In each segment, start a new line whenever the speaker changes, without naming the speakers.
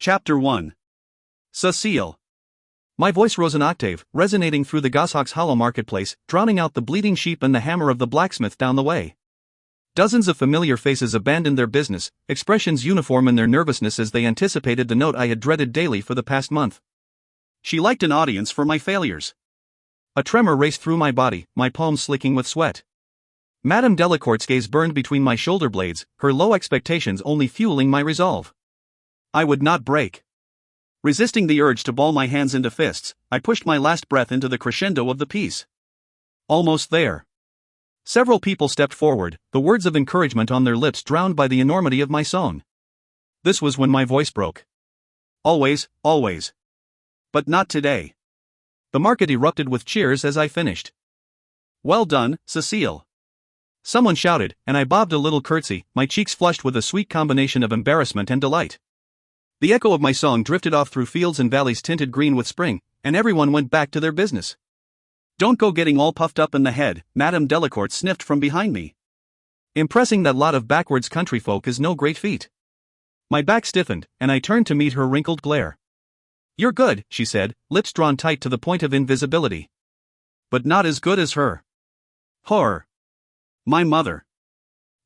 Chapter 1. Cécile. My voice rose an octave, resonating through the Goshawk's Hollow marketplace, drowning out the bleating sheep and the hammer of the blacksmith down the way. Dozens of familiar faces abandoned their business, expressions uniform in their nervousness as they anticipated the note I had dreaded daily for the past month. She liked an audience for my failures. A tremor raced through my body, my palms slicking with sweat. Madame Delacourte's gaze burned between my shoulder blades, her low expectations only fueling my resolve. I would not break. Resisting the urge to ball my hands into fists, I pushed my last breath into the crescendo of the piece. Almost there. Several people stepped forward, the words of encouragement on their lips drowned by the enormity of my song. This was when my voice broke. Always, always. But not today. The market erupted with cheers as I finished. Well done, Cécile. Someone shouted, and I bobbed a little curtsy, my cheeks flushed with a sweet combination of embarrassment and delight. The echo of my song drifted off through fields and valleys tinted green with spring, and everyone went back to their business. Don't go getting all puffed up in the head, Madame Delacourte sniffed from behind me. Impressing that lot of backwards country folk is no great feat. My back stiffened, and I turned to meet her wrinkled glare. You're good, she said, lips drawn tight to the point of invisibility. But not as good as her. Horror. My mother.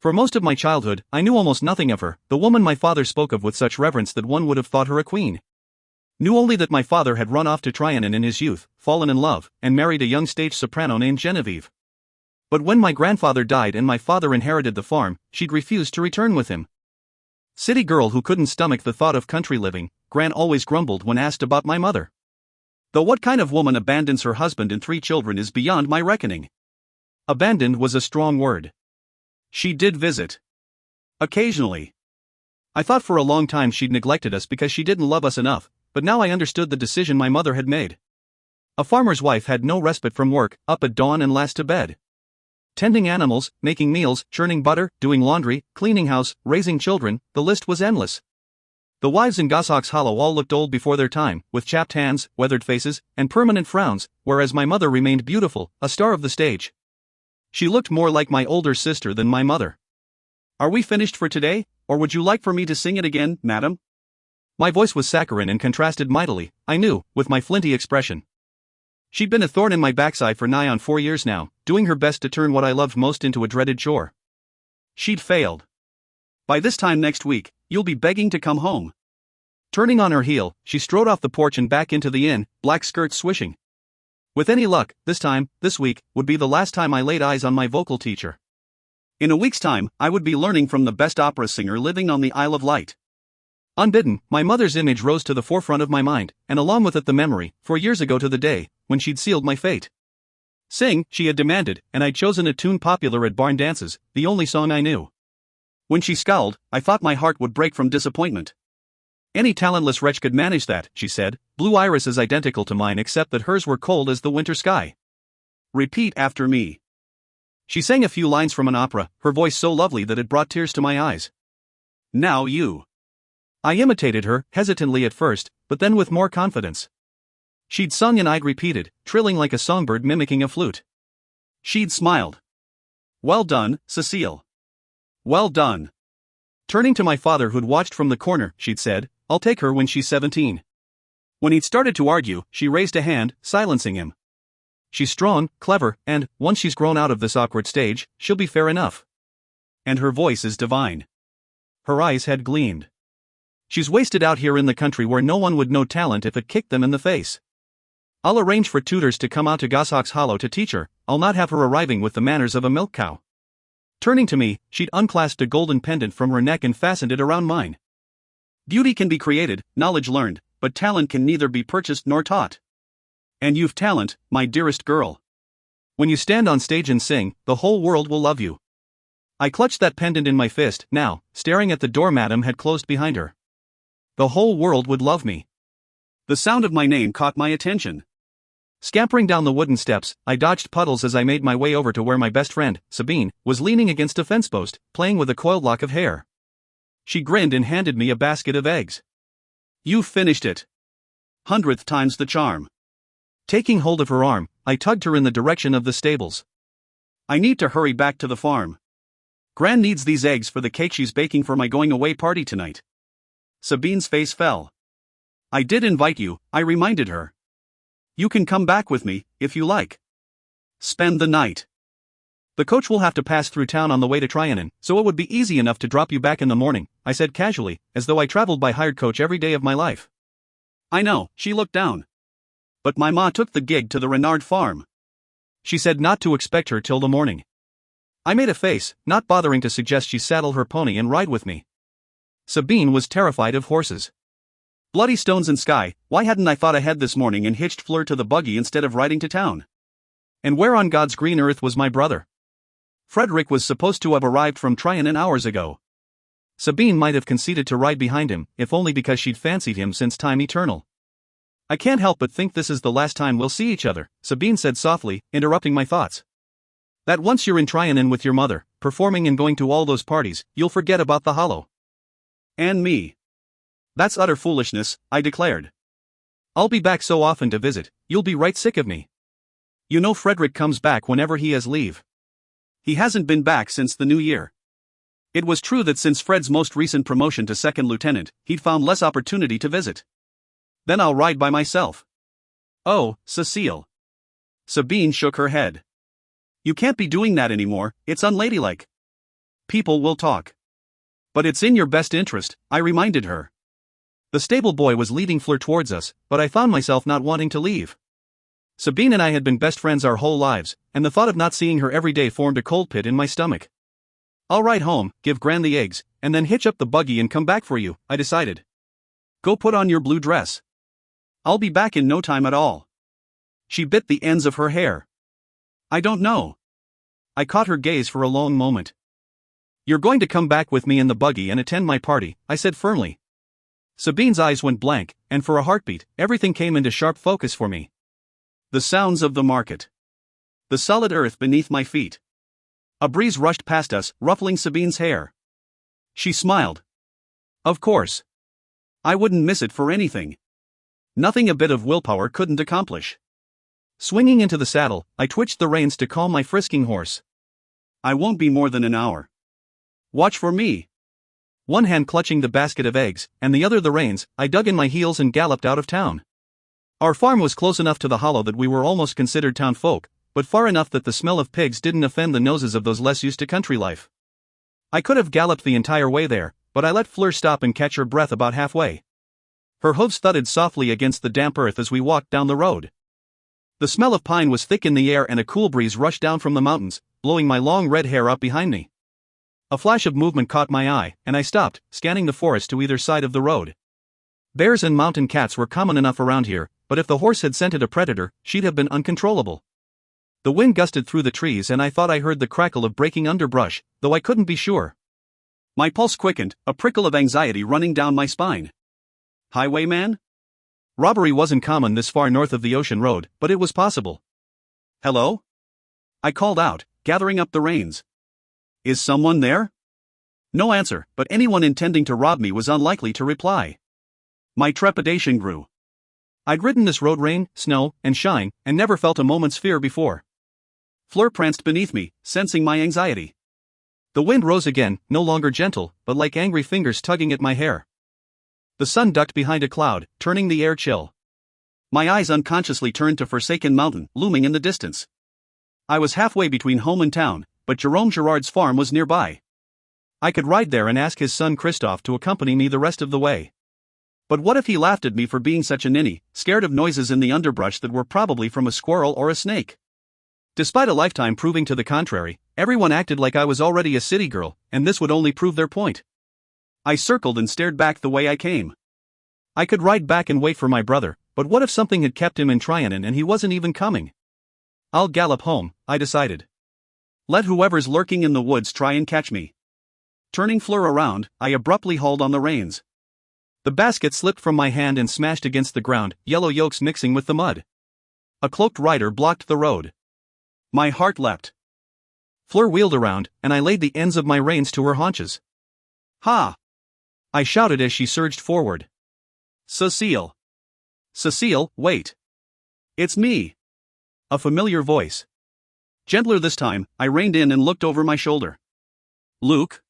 For most of my childhood, I knew almost nothing of her, the woman my father spoke of with such reverence that one would have thought her a queen. Knew only that my father had run off to Trianon in his youth, fallen in love, and married a young stage soprano named Genevieve. But when my grandfather died and my father inherited the farm, she'd refused to return with him. City girl who couldn't stomach the thought of country living, Gran always grumbled when asked about my mother. Though what kind of woman abandons her husband and 3 children is beyond my reckoning. Abandoned was a strong word. She did visit. Occasionally. I thought for a long time she'd neglected us because she didn't love us enough, but now I understood the decision my mother had made. A farmer's wife had no respite from work, up at dawn and last to bed. Tending animals, making meals, churning butter, doing laundry, cleaning house, raising children, the list was endless. The wives in Goshawk's Hollow all looked old before their time, with chapped hands, weathered faces, and permanent frowns, whereas my mother remained beautiful, a star of the stage. She looked more like my older sister than my mother. Are we finished for today, or would you like for me to sing it again, madam? My voice was saccharine and contrasted mightily, I knew, with my flinty expression. She'd been a thorn in my backside for nigh on 4 years now, doing her best to turn what I loved most into a dreaded chore. She'd failed. By this time next week, you'll be begging to come home. Turning on her heel, she strode off the porch and back into the inn, black skirts swishing. With any luck, this week, would be the last time I laid eyes on my vocal teacher. In a week's time, I would be learning from the best opera singer living on the Isle of Light. Unbidden, my mother's image rose to the forefront of my mind, and along with it the memory, 4 years ago to the day, when she'd sealed my fate. Sing, she had demanded, and I'd chosen a tune popular at barn dances, the only song I knew. When she scowled, I thought my heart would break from disappointment. Any talentless wretch could manage that, she said, blue irises identical to mine except that hers were cold as the winter sky. Repeat after me. She sang a few lines from an opera, her voice so lovely that it brought tears to my eyes. Now you. I imitated her, hesitantly at first, but then with more confidence. She'd sung and I'd repeated, trilling like a songbird mimicking a flute. She'd smiled. Well done, Cécile. Well done. Turning to my father who'd watched from the corner, she'd said, I'll take her when she's 17. When he'd started to argue, she raised a hand, silencing him. She's strong, clever, and, once she's grown out of this awkward stage, she'll be fair enough. And her voice is divine. Her eyes had gleamed. She's wasted out here in the country where no one would know talent if it kicked them in the face. I'll arrange for tutors to come out to Goshawk's Hollow to teach her, I'll not have her arriving with the manners of a milk cow. Turning to me, she'd unclasped a golden pendant from her neck and fastened it around mine. Beauty can be created, knowledge learned, but talent can neither be purchased nor taught. And you've talent, my dearest girl. When you stand on stage and sing, the whole world will love you. I clutched that pendant in my fist, now, staring at the door Madame had closed behind her. The whole world would love me. The sound of my name caught my attention. Scampering down the wooden steps, I dodged puddles as I made my way over to where my best friend, Sabine, was leaning against a fence post, playing with a coiled lock of hair. She grinned and handed me a basket of eggs. You've finished it. 100th time's the charm. Taking hold of her arm, I tugged her in the direction of the stables. I need to hurry back to the farm. Gran needs these eggs for the cake she's baking for my going away party tonight. Sabine's face fell. I did invite you, I reminded her. You can come back with me, if you like. Spend the night. The coach will have to pass through town on the way to Trianon, so it would be easy enough to drop you back in the morning, I said casually, as though I traveled by hired coach every day of my life. I know, she looked down. But my ma took the gig to the Renard farm. She said not to expect her till the morning. I made a face, not bothering to suggest she saddle her pony and ride with me. Sabine was terrified of horses. Bloody stones and sky, why hadn't I thought ahead this morning and hitched Fleur to the buggy instead of riding to town? And where on God's green earth was my brother? Frederick was supposed to have arrived from Trianon hours ago. Sabine might have conceded to ride behind him, if only because she'd fancied him since time eternal. I can't help but think this is the last time we'll see each other, Sabine said softly, interrupting my thoughts. That once you're in Trianon with your mother, performing and going to all those parties, you'll forget about the Hollow. And me. That's utter foolishness, I declared. I'll be back so often to visit, you'll be right sick of me. You know Frederick comes back whenever he has leave. He hasn't been back since the new year. It was true that since Fred's most recent promotion to second lieutenant, he'd found less opportunity to visit. Then I'll ride by myself. Oh, Cécile. Sabine shook her head. You can't be doing that anymore, it's unladylike. People will talk. But it's in your best interest, I reminded her. The stable boy was leading Fleur towards us, but I found myself not wanting to leave. Sabine and I had been best friends our whole lives, and the thought of not seeing her every day formed a cold pit in my stomach. I'll ride home, give Gran the eggs, and then hitch up the buggy and come back for you, I decided. Go put on your blue dress. I'll be back in no time at all. She bit the ends of her hair. I don't know. I caught her gaze for a long moment. You're going to come back with me in the buggy and attend my party, I said firmly. Sabine's eyes went blank, and for a heartbeat, everything came into sharp focus for me. The sounds of the market. The solid earth beneath my feet. A breeze rushed past us, ruffling Sabine's hair. She smiled. Of course. I wouldn't miss it for anything. Nothing a bit of willpower couldn't accomplish. Swinging into the saddle, I twitched the reins to calm my frisking horse. I won't be more than an hour. Watch for me. One hand clutching the basket of eggs, and the other the reins, I dug in my heels and galloped out of town. Our farm was close enough to the Hollow that we were almost considered town folk, but far enough that the smell of pigs didn't offend the noses of those less used to country life. I could have galloped the entire way there, but I let Fleur stop and catch her breath about halfway. Her hooves thudded softly against the damp earth as we walked down the road. The smell of pine was thick in the air and a cool breeze rushed down from the mountains, blowing my long red hair up behind me. A flash of movement caught my eye, and I stopped, scanning the forest to either side of the road. Bears and mountain cats were common enough around here, but if the horse had scented a predator, she'd have been uncontrollable. The wind gusted through the trees and I thought I heard the crackle of breaking underbrush, though I couldn't be sure. My pulse quickened, a prickle of anxiety running down my spine. Highwayman? Robbery wasn't common this far north of the ocean road, but it was possible. Hello? I called out, gathering up the reins. Is someone there? No answer, but anyone intending to rob me was unlikely to reply. My trepidation grew. I'd ridden this road rain, snow, and shine, and never felt a moment's fear before. Fleur pranced beneath me, sensing my anxiety. The wind rose again, no longer gentle, but like angry fingers tugging at my hair. The sun ducked behind a cloud, turning the air chill. My eyes unconsciously turned to Forsaken Mountain, looming in the distance. I was halfway between home and town, but Jerome Girard's farm was nearby. I could ride there and ask his son Christophe to accompany me the rest of the way. But what if he laughed at me for being such a ninny, scared of noises in the underbrush that were probably from a squirrel or a snake? Despite a lifetime proving to the contrary, everyone acted like I was already a city girl, and this would only prove their point. I circled and stared back the way I came. I could ride back and wait for my brother, but what if something had kept him in Trianon and he wasn't even coming? I'll gallop home, I decided. Let whoever's lurking in the woods try and catch me. Turning Fleur around, I abruptly hauled on the reins. The basket slipped from my hand and smashed against the ground, yellow yolks mixing with the mud. A cloaked rider blocked the road. My heart leapt. Fleur wheeled around, and I laid the ends of my reins to her haunches. Ha! I shouted as she surged forward. Cécile! Cécile, wait! It's me! A familiar voice. Gentler this time, I reined in and looked over my shoulder. Luke?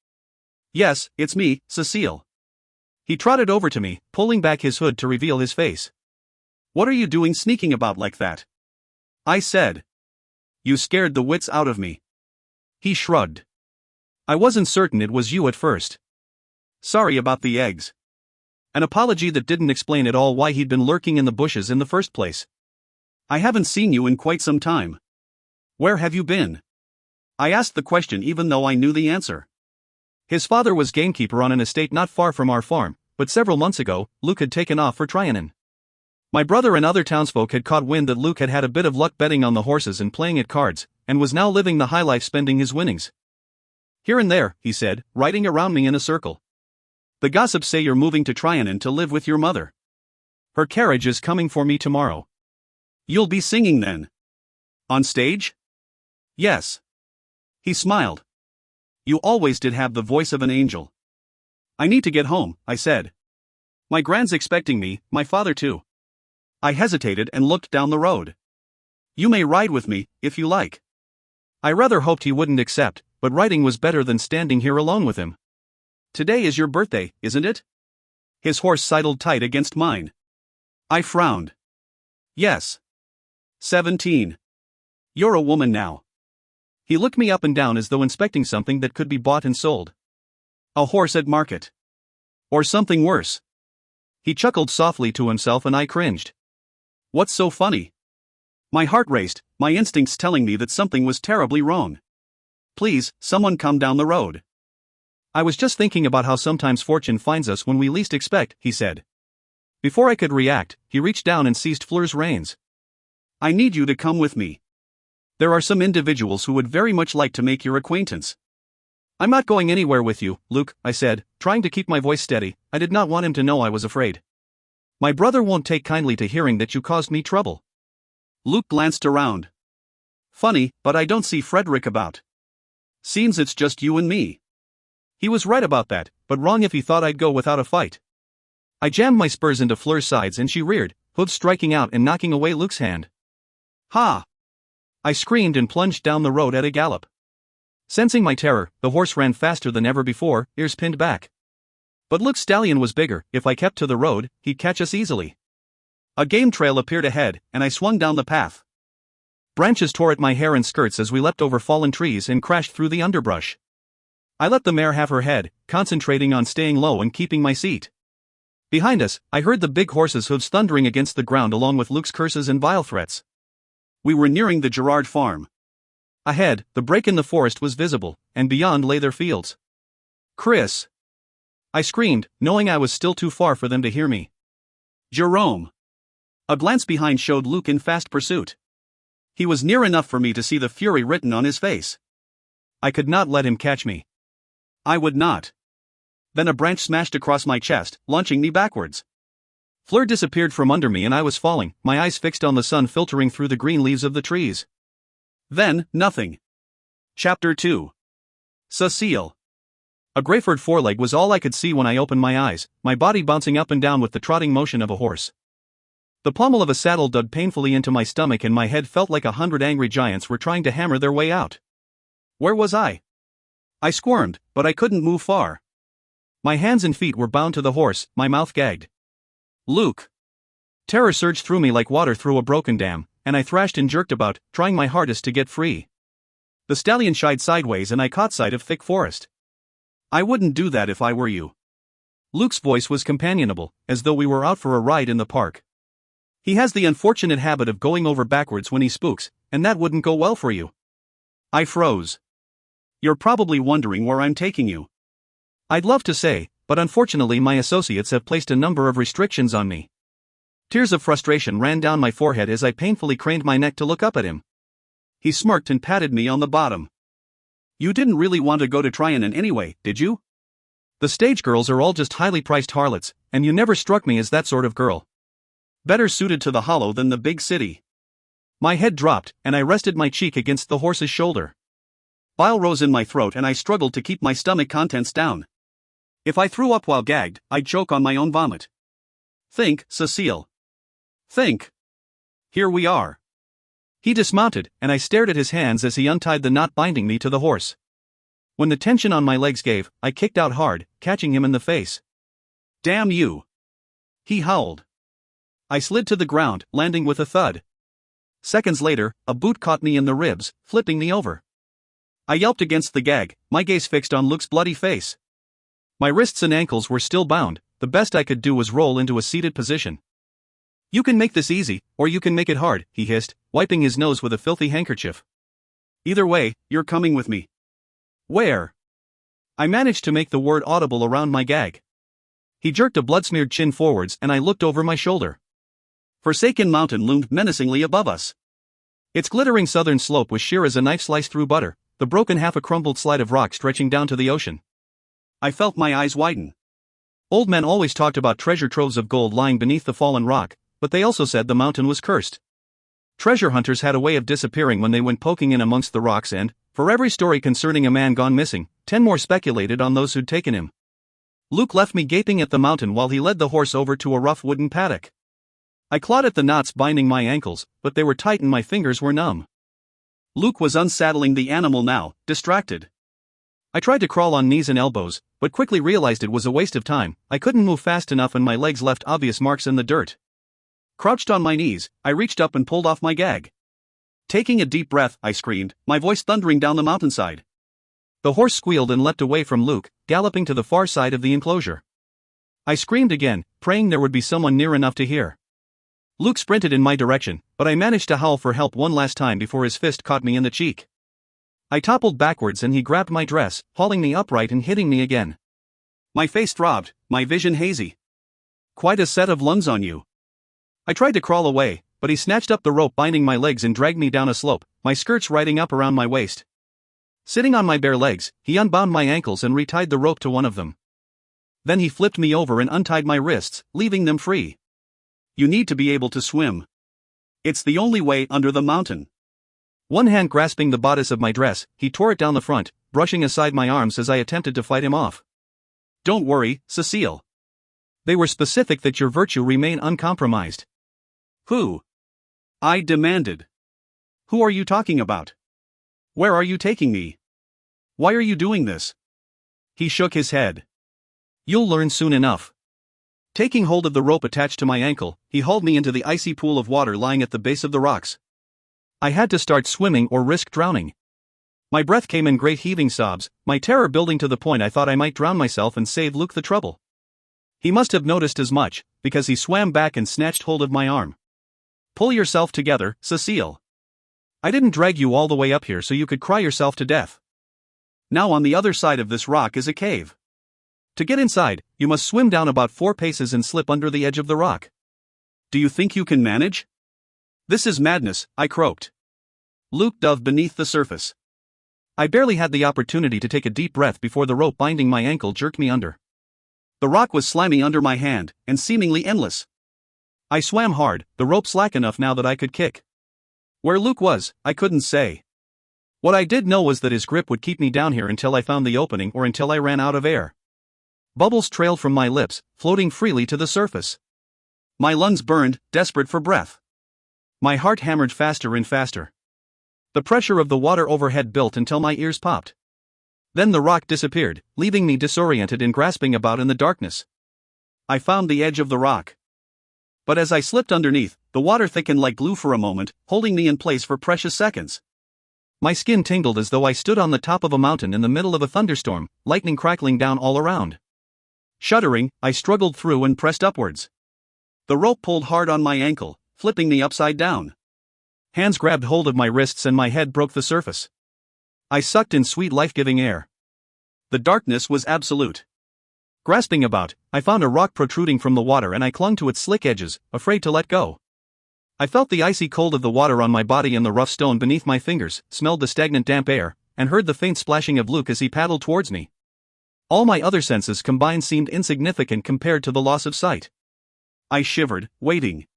Yes, it's me, Cécile. He trotted over to me, pulling back his hood to reveal his face. "What are you doing sneaking about like that?" I said. "You scared the wits out of me." He shrugged. "I wasn't certain it was you at first. Sorry about the eggs." An apology that didn't explain at all why he'd been lurking in the bushes in the first place. "I haven't seen you in quite some time. Where have you been?" I asked the question even though I knew the answer. His father was gamekeeper on an estate not far from our farm, but several months ago, Luke had taken off for Trianon. My brother and other townsfolk had caught wind that Luke had had a bit of luck betting on the horses and playing at cards, and was now living the high life spending his winnings. "Here and there," he said, riding around me in a circle. "The gossips say you're moving to Trianon to live with your mother. Her carriage is coming for me tomorrow." "You'll be singing then? On stage?" "Yes." He smiled. "You always did have the voice of an angel." "I need to get home," I said. "My grand's expecting me, my father too." I hesitated and looked down the road. "You may ride with me, if you like." I rather hoped he wouldn't accept, but riding was better than standing here alone with him. "Today is your birthday, isn't it?" His horse sidled tight against mine. I frowned. "Yes. 17. You're a woman now." He looked me up and down as though inspecting something that could be bought and sold. "A horse at market. Or something worse." He chuckled softly to himself and I cringed. "What's so funny?" My heart raced, my instincts telling me that something was terribly wrong. "Please, someone come down the road." "I was just thinking about how sometimes fortune finds us when we least expect," he said. Before I could react, he reached down and seized Fleur's reins. "I need you to come with me. There are some individuals who would very much like to make your acquaintance." "I'm not going anywhere with you, Luke," I said, trying to keep my voice steady. I did not want him to know I was afraid. "My brother won't take kindly to hearing that you caused me trouble." Luke glanced around. "Funny, but I don't see Frederick about. Seems it's just you and me." He was right about that, but wrong if he thought I'd go without a fight. I jammed my spurs into Fleur's sides and she reared, hooves striking out and knocking away Luke's hand. "Ha!" I screamed and plunged down the road at a gallop. Sensing my terror, the horse ran faster than ever before, ears pinned back. But Luke's stallion was bigger. If I kept to the road, he'd catch us easily. A game trail appeared ahead, and I swung down the path. Branches tore at my hair and skirts as we leapt over fallen trees and crashed through the underbrush. I let the mare have her head, concentrating on staying low and keeping my seat. Behind us, I heard the big horse's hooves thundering against the ground along with Luke's curses and vile threats. We were nearing the Gerard farm. Ahead, the break in the forest was visible, and beyond lay their fields. "Chris!" I screamed, knowing I was still too far for them to hear me. "Jerome!" A glance behind showed Luke in fast pursuit. He was near enough for me to see the fury written on his face. I could not let him catch me. I would not. Then a branch smashed across my chest, launching me backwards. Fleur disappeared from under me and I was falling, my eyes fixed on the sun filtering through the green leaves of the trees. Then, nothing. Chapter 2. Cécile. A Greyford foreleg was all I could see when I opened my eyes, my body bouncing up and down with the trotting motion of a horse. The pommel of a saddle dug painfully into my stomach and my head felt like 100 angry giants were trying to hammer their way out. Where was I? I squirmed, but I couldn't move far. My hands and feet were bound to the horse, my mouth gagged. "Luke!" Terror surged through me like water through a broken dam, and I thrashed and jerked about, trying my hardest to get free. The stallion shied sideways and I caught sight of thick forest. "I wouldn't do that if I were you." Luke's voice was companionable, as though we were out for a ride in the park. "He has the unfortunate habit of going over backwards when he spooks, and that wouldn't go well for you." I froze. "You're probably wondering where I'm taking you." I'd love to say, but unfortunately my associates have placed a number of restrictions on me. Tears of frustration ran down my forehead as I painfully craned my neck to look up at him. He smirked and patted me on the bottom. "You didn't really want to go to Trianon anyway, did you? The stage girls are all just highly priced harlots, and you never struck me as that sort of girl. Better suited to the hollow than the big city." My head dropped, and I rested my cheek against the horse's shoulder. Bile rose in my throat and I struggled to keep my stomach contents down. If I threw up while gagged, I'd choke on my own vomit. "Think, Cécile. Think. Here we are." He dismounted, and I stared at his hands as he untied the knot binding me to the horse. When the tension on my legs gave, I kicked out hard, catching him in the face. Damn you! He howled. I slid to the ground, landing with a thud. Seconds later, a boot caught me in the ribs, flipping me over. I yelped against the gag, my gaze fixed on Luke's bloody face. My wrists and ankles were still bound, the best I could do was roll into a seated position. You can make this easy, or you can make it hard, he hissed, wiping his nose with a filthy handkerchief. Either way, you're coming with me. Where? I managed to make the word audible around my gag. He jerked a blood-smeared chin forwards and I looked over my shoulder. Forsaken Mountain loomed menacingly above us. Its glittering southern slope was sheer as a knife sliced through butter, the broken half a crumbled slide of rock stretching down to the ocean. I felt my eyes widen. Old men always talked about treasure troves of gold lying beneath the fallen rock, but they also said the mountain was cursed. Treasure hunters had a way of disappearing when they went poking in amongst the rocks and, for every story concerning a man gone missing, 10 more speculated on those who'd taken him. Luke left me gaping at the mountain while he led the horse over to a rough wooden paddock. I clawed at the knots binding my ankles, but they were tight and my fingers were numb. Luke was unsaddling the animal now, distracted. I tried to crawl on knees and elbows, but quickly realized it was a waste of time. I couldn't move fast enough and my legs left obvious marks in the dirt. Crouched on my knees, I reached up and pulled off my gag. Taking a deep breath, I screamed, my voice thundering down the mountainside. The horse squealed and leapt away from Luke, galloping to the far side of the enclosure. I screamed again, praying there would be someone near enough to hear. Luke sprinted in my direction, but I managed to howl for help one last time before his fist caught me in the cheek. I toppled backwards and he grabbed my dress, hauling me upright and hitting me again. My face throbbed, my vision hazy. Quite a set of lungs on you. I tried to crawl away, but he snatched up the rope binding my legs and dragged me down a slope, my skirts riding up around my waist. Sitting on my bare legs, he unbound my ankles and retied the rope to one of them. Then he flipped me over and untied my wrists, leaving them free. You need to be able to swim. It's the only way under the mountain. One hand grasping the bodice of my dress, he tore it down the front, brushing aside my arms as I attempted to fight him off. Don't worry, Cécile. They were specific that your virtue remain uncompromised. Who? I demanded. Who are you talking about? Where are you taking me? Why are you doing this? He shook his head. You'll learn soon enough. Taking hold of the rope attached to my ankle, he hauled me into the icy pool of water lying at the base of the rocks. I had to start swimming or risk drowning. My breath came in great heaving sobs, my terror building to the point I thought I might drown myself and save Luke the trouble. He must have noticed as much, because he swam back and snatched hold of my arm. Pull yourself together, Cécile. I didn't drag you all the way up here so you could cry yourself to death. Now on the other side of this rock is a cave. To get inside, you must swim down about 4 paces and slip under the edge of the rock. Do you think you can manage? This is madness, I croaked. Luke dove beneath the surface. I barely had the opportunity to take a deep breath before the rope binding my ankle jerked me under. The rock was slimy under my hand, and seemingly endless. I swam hard, the rope slack enough now that I could kick. Where Luke was, I couldn't say. What I did know was that his grip would keep me down here until I found the opening or until I ran out of air. Bubbles trailed from my lips, floating freely to the surface. My lungs burned, desperate for breath. My heart hammered faster and faster. The pressure of the water overhead built until my ears popped. Then the rock disappeared, leaving me disoriented and grasping about in the darkness. I found the edge of the rock. But as I slipped underneath, the water thickened like glue for a moment, holding me in place for precious seconds. My skin tingled as though I stood on the top of a mountain in the middle of a thunderstorm, lightning crackling down all around. Shuddering, I struggled through and pressed upwards. The rope pulled hard on my ankle, flipping me upside down. Hands grabbed hold of my wrists and my head broke the surface. I sucked in sweet life-giving air. The darkness was absolute. Grasping about, I found a rock protruding from the water and I clung to its slick edges, afraid to let go. I felt the icy cold of the water on my body and the rough stone beneath my fingers, smelled the stagnant damp air, and heard the faint splashing of Luke as he paddled towards me. All my other senses combined seemed insignificant compared to the loss of sight. I shivered, waiting.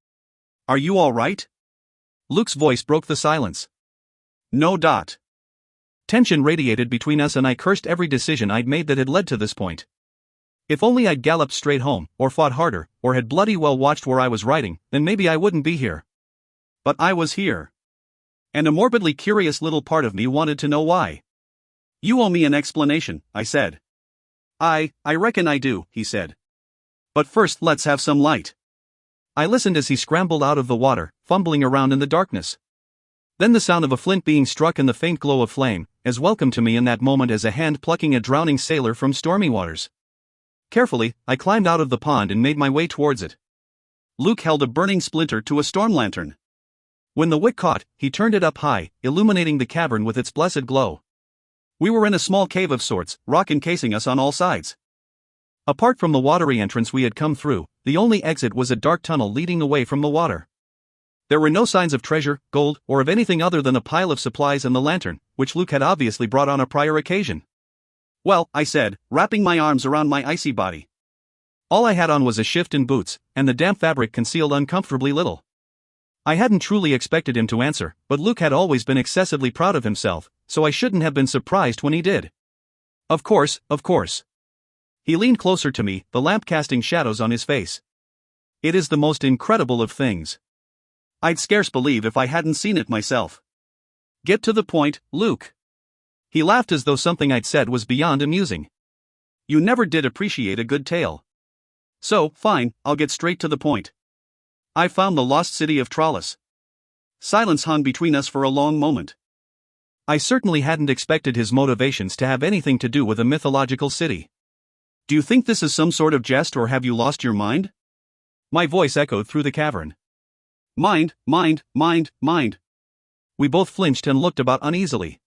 Are you all right? Luke's voice broke the silence. No. Tension radiated between us and I cursed every decision I'd made that had led to this point. If only I'd galloped straight home, or fought harder, or had bloody well watched where I was riding, then maybe I wouldn't be here. But I was here. And a morbidly curious little part of me wanted to know why. You owe me an explanation, I said. I reckon I do, he said. But first, let's have some light. I listened as he scrambled out of the water, fumbling around in the darkness. Then the sound of a flint being struck and the faint glow of flame, as welcome to me in that moment as a hand plucking a drowning sailor from stormy waters. Carefully, I climbed out of the pond and made my way towards it. Luke held a burning splinter to a storm lantern. When the wick caught, he turned it up high, illuminating the cavern with its blessed glow. We were in a small cave of sorts, rock encasing us on all sides. Apart from the watery entrance we had come through, the only exit was a dark tunnel leading away from the water. There were no signs of treasure, gold, or of anything other than a pile of supplies and the lantern, which Luke had obviously brought on a prior occasion. Well, I said, wrapping my arms around my icy body. All I had on was a shift and boots, and the damp fabric concealed uncomfortably little. I hadn't truly expected him to answer, but Luke had always been excessively proud of himself, so I shouldn't have been surprised when he did. Of course, of course. He leaned closer to me, the lamp casting shadows on his face. It is the most incredible of things. I'd scarce believe if I hadn't seen it myself. Get to the point, Luke. He laughed as though something I'd said was beyond amusing. You never did appreciate a good tale. So, fine, I'll get straight to the point. I found the lost city of Trollis. Silence hung between us for a long moment. I certainly hadn't expected his motivations to have anything to do with a mythological city. Do you think this is some sort of jest, or have you lost your mind? My voice echoed through the cavern. Mind. We both flinched and looked about uneasily.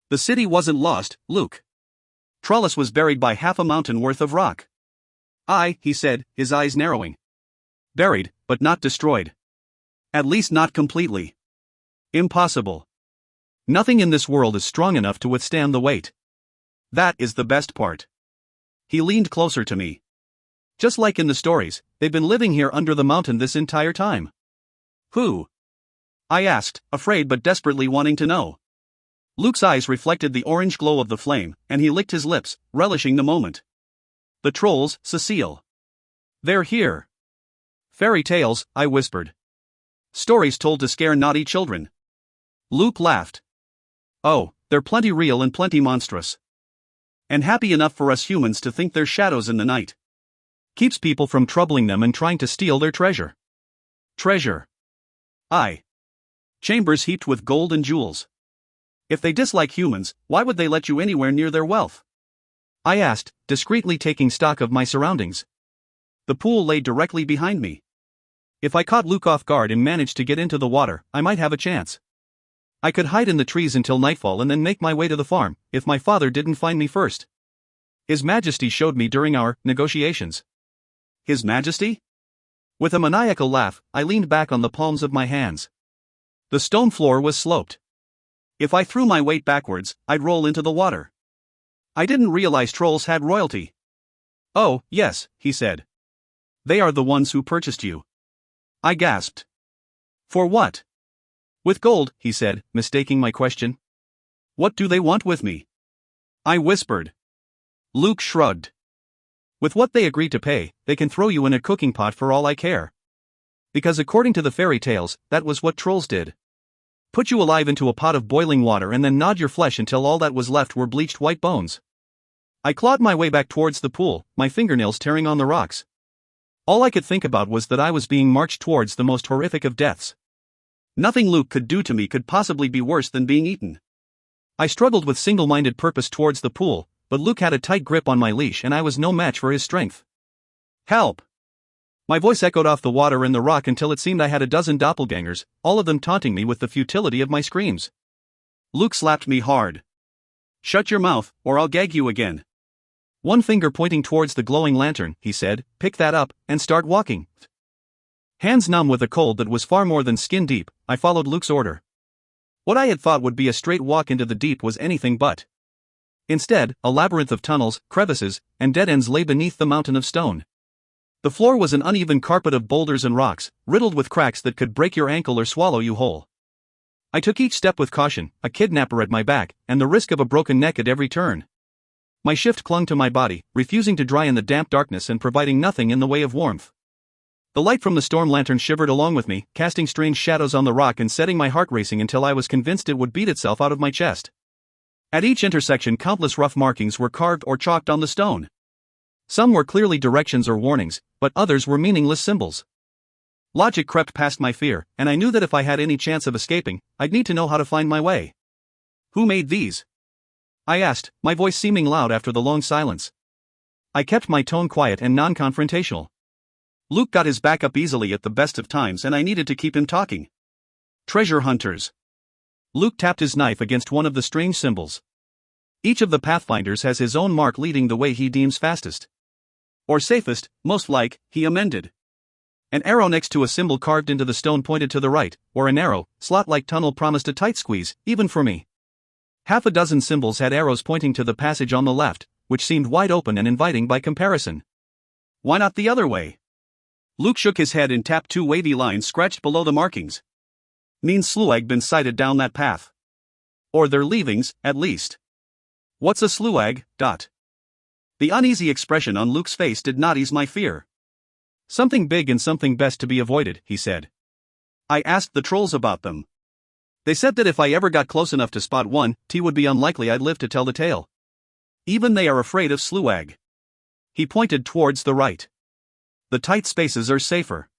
The city wasn't lost, Luke. Trollis was buried by half a mountain worth of rock. Aye, he said, his eyes narrowing. Buried, but not destroyed. At least not completely. Impossible. Nothing in this world is strong enough to withstand the weight. That is the best part. He leaned closer to me. Just like in the stories, they've been living here under the mountain this entire time. Who? I asked, afraid but desperately wanting to know. Luke's eyes reflected the orange glow of the flame, and he licked his lips, relishing the moment. The trolls, Cécile. They're here. Fairy tales, I whispered. Stories told to scare naughty children. Luke laughed. Oh, they're plenty real and plenty monstrous. And happy enough for us humans to think they're shadows in the night. Keeps people from troubling them and trying to steal their treasure. Treasure. Aye. Chambers heaped with gold and jewels. If they dislike humans, why would they let you anywhere near their wealth? I asked, discreetly taking stock of my surroundings. The pool lay directly behind me. If I caught Luke off guard and managed to get into the water, I might have a chance. I could hide in the trees until nightfall and then make my way to the farm, if my father didn't find me first. His Majesty showed me during our negotiations. His Majesty? With a maniacal laugh, I leaned back on the palms of my hands. The stone floor was sloped. If I threw my weight backwards, I'd roll into the water. I didn't realize trolls had royalty. Oh, yes, he said. They are the ones who purchased you. I gasped. For what? With gold, he said, mistaking my question. What do they want with me? I whispered. Luke shrugged. With what they agreed to pay, they can throw you in a cooking pot for all I care. Because according to the fairy tales, that was what trolls did. Put you alive into a pot of boiling water and then gnawed your flesh until all that was left were bleached white bones. I clawed my way back towards the pool, my fingernails tearing on the rocks. All I could think about was that I was being marched towards the most horrific of deaths. Nothing Luke could do to me could possibly be worse than being eaten. I struggled with single-minded purpose towards the pool, but Luke had a tight grip on my leash and I was no match for his strength. Help! My voice echoed off the water and the rock until it seemed I had a dozen doppelgangers, all of them taunting me with the futility of my screams. Luke slapped me hard. Shut your mouth, or I'll gag you again. One finger pointing towards the glowing lantern, he said, pick that up, and start walking. Hands numb with a cold that was far more than skin deep, I followed Luke's order. What I had thought would be a straight walk into the deep was anything but. Instead, a labyrinth of tunnels, crevices, and dead ends lay beneath the mountain of stone. The floor was an uneven carpet of boulders and rocks, riddled with cracks that could break your ankle or swallow you whole. I took each step with caution, a kidnapper at my back, and the risk of a broken neck at every turn. My shift clung to my body, refusing to dry in the damp darkness and providing nothing in the way of warmth. The light from the storm lantern shivered along with me, casting strange shadows on the rock and setting my heart racing until I was convinced it would beat itself out of my chest. At each intersection countless rough markings were carved or chalked on the stone. Some were clearly directions or warnings, but others were meaningless symbols. Logic crept past my fear, and I knew that if I had any chance of escaping, I'd need to know how to find my way. Who made these? I asked, my voice seeming loud after the long silence. I kept my tone quiet and non-confrontational. Luke got his back up easily at the best of times and I needed to keep him talking. Treasure hunters. Luke tapped his knife against one of the strange symbols. Each of the pathfinders has his own mark leading the way he deems fastest. Or safest, most like, he amended. An arrow next to a symbol carved into the stone pointed to the right, or a narrow, slot-like tunnel promised a tight squeeze, even for me. Half a dozen symbols had arrows pointing to the passage on the left, which seemed wide open and inviting by comparison. Why not the other way? Luke shook his head and tapped two wavy lines scratched below the markings. Means Sluag been sighted down that path. Or their leavings, at least. What's a Sluag? The uneasy expression on Luke's face did not ease my fear. Something big and something best to be avoided, he said. I asked the trolls about them. They said that if I ever got close enough to spot one, it would be unlikely I'd live to tell the tale. Even they are afraid of Sluag. He pointed towards the right. The tight spaces are safer.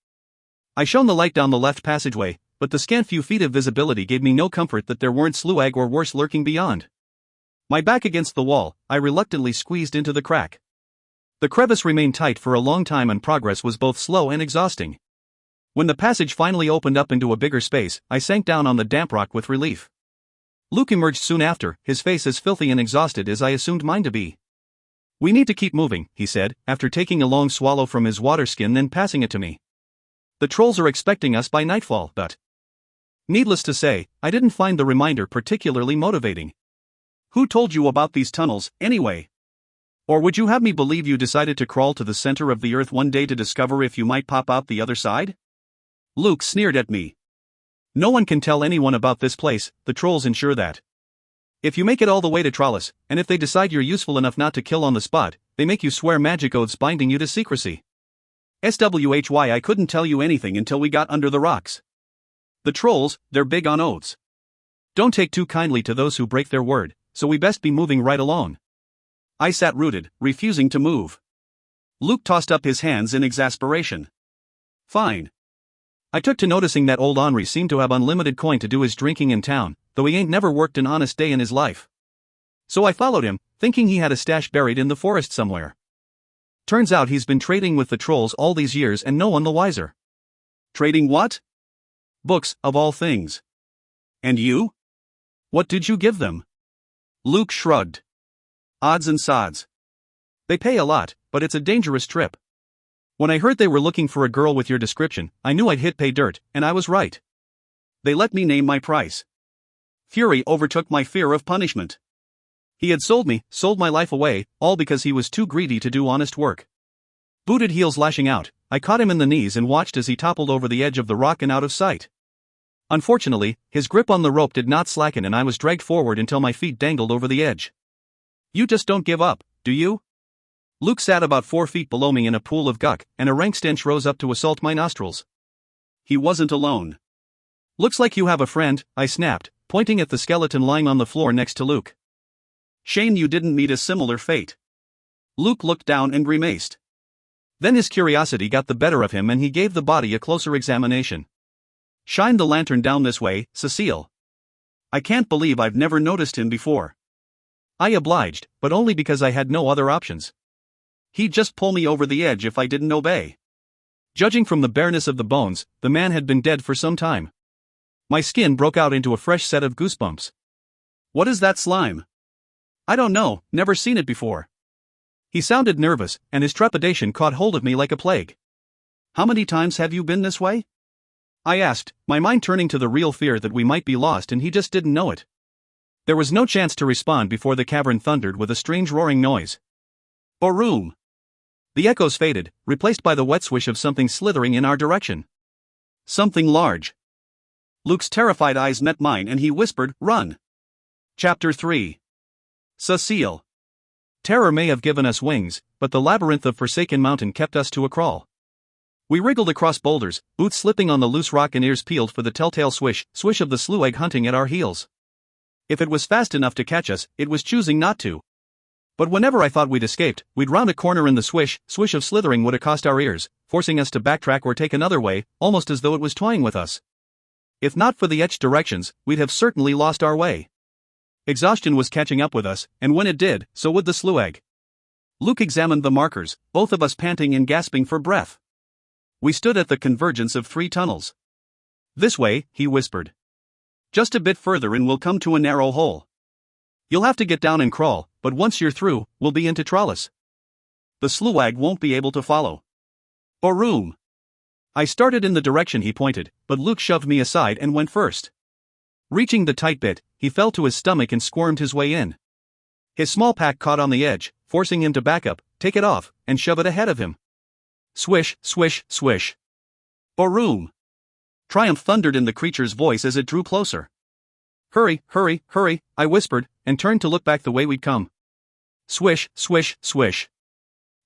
I shone the light down the left passageway, but the scant few feet of visibility gave me no comfort that there weren't Sluag or worse lurking beyond. My back against the wall, I reluctantly squeezed into the crack. The crevice remained tight for a long time and progress was both slow and exhausting. When the passage finally opened up into a bigger space, I sank down on the damp rock with relief. Luke emerged soon after, his face as filthy and exhausted as I assumed mine to be. We need to keep moving, he said, after taking a long swallow from his water skin then passing it to me. The trolls are expecting us by nightfall, but... Needless to say, I didn't find the reminder particularly motivating. Who told you about these tunnels, anyway? Or would you have me believe you decided to crawl to the center of the earth one day to discover if you might pop out the other side? Luke sneered at me. No one can tell anyone about this place, the trolls ensure that. If you make it all the way to Trollis, and if they decide you're useful enough not to kill on the spot, they make you swear magic oaths binding you to secrecy. SWHY I couldn't tell you anything until we got under the rocks. The trolls, they're big on oaths. Don't take too kindly to those who break their word, so we best be moving right along. I sat rooted, refusing to move. Luke tossed up his hands in exasperation. Fine. I took to noticing that old Henri seemed to have unlimited coin to do his drinking in town, though he ain't never worked an honest day in his life. So I followed him, thinking he had a stash buried in the forest somewhere. Turns out he's been trading with the trolls all these years and no one the wiser. Trading what? Books, of all things. And you? What did you give them? Luke shrugged. Odds and sods. They pay a lot, but it's a dangerous trip. When I heard they were looking for a girl with your description, I knew I'd hit pay dirt, and I was right. They let me name my price. Fury overtook my fear of punishment. He had sold my life away, all because he was too greedy to do honest work. Booted heels lashing out, I caught him in the knees and watched as he toppled over the edge of the rock and out of sight. Unfortunately, his grip on the rope did not slacken and I was dragged forward until my feet dangled over the edge. You just don't give up, do you? Luke sat about 4 feet below me in a pool of guck, and a rank stench rose up to assault my nostrils. He wasn't alone. Looks like you have a friend, I snapped, pointing at the skeleton lying on the floor next to Luke. Shame you didn't meet a similar fate. Luke looked down and grimaced. Then his curiosity got the better of him and he gave the body a closer examination. Shine the lantern down this way, Cécile. I can't believe I've never noticed him before. I obliged, but only because I had no other options. He'd just pull me over the edge if I didn't obey. Judging from the bareness of the bones, the man had been dead for some time. My skin broke out into a fresh set of goosebumps. What is that slime? I don't know, never seen it before. He sounded nervous, and his trepidation caught hold of me like a plague. How many times have you been this way? I asked, my mind turning to the real fear that we might be lost and he just didn't know it. There was no chance to respond before the cavern thundered with a strange roaring noise. Boom! The echoes faded, replaced by the wet swish of something slithering in our direction. Something large. Luke's terrified eyes met mine and he whispered, "Run!" Chapter 3. Cécile. Terror may have given us wings, but the labyrinth of Forsaken Mountain kept us to a crawl. We wriggled across boulders, boots slipping on the loose rock and ears peeled for the telltale swish of the Sluag hunting at our heels. If it was fast enough to catch us, it was choosing not to. But whenever I thought we'd escaped, we'd round a corner and the swish, swish of slithering would accost our ears, forcing us to backtrack or take another way, almost as though it was toying with us. If not for the etched directions, we'd have certainly lost our way. Exhaustion was catching up with us, and when it did, so would the slewag. Luke examined the markers, both of us panting and gasping for breath. We stood at the convergence of 3 tunnels. "This way," he whispered. "Just a bit further and we'll come to a narrow hole. You'll have to get down and crawl, but once you're through, we'll be into Trollis. The slewag won't be able to follow. Or room." I started in the direction he pointed, but Luke shoved me aside and went first. Reaching the tight bit, he fell to his stomach and squirmed his way in. His small pack caught on the edge, forcing him to back up, take it off, and shove it ahead of him. Swish, swish, swish. "Or room." Triumph thundered in the creature's voice as it drew closer. "Hurry, hurry, hurry," I whispered, and turned to look back the way we'd come. Swish, swish, swish.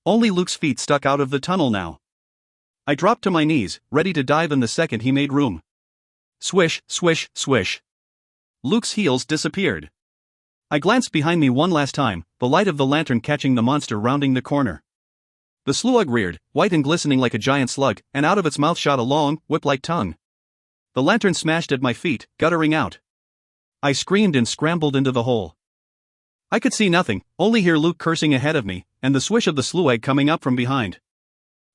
Only Luke's feet stuck out of the tunnel now. I dropped to my knees, ready to dive in the second he made room. Swish, swish, swish. Luke's heels disappeared. I glanced behind me one last time, the light of the lantern catching the monster rounding the corner. The slug reared, white and glistening like a giant slug, and out of its mouth shot a long, whip-like tongue. The lantern smashed at my feet, guttering out. I screamed and scrambled into the hole. I could see nothing, only hear Luke cursing ahead of me, and the swish of the slewag coming up from behind.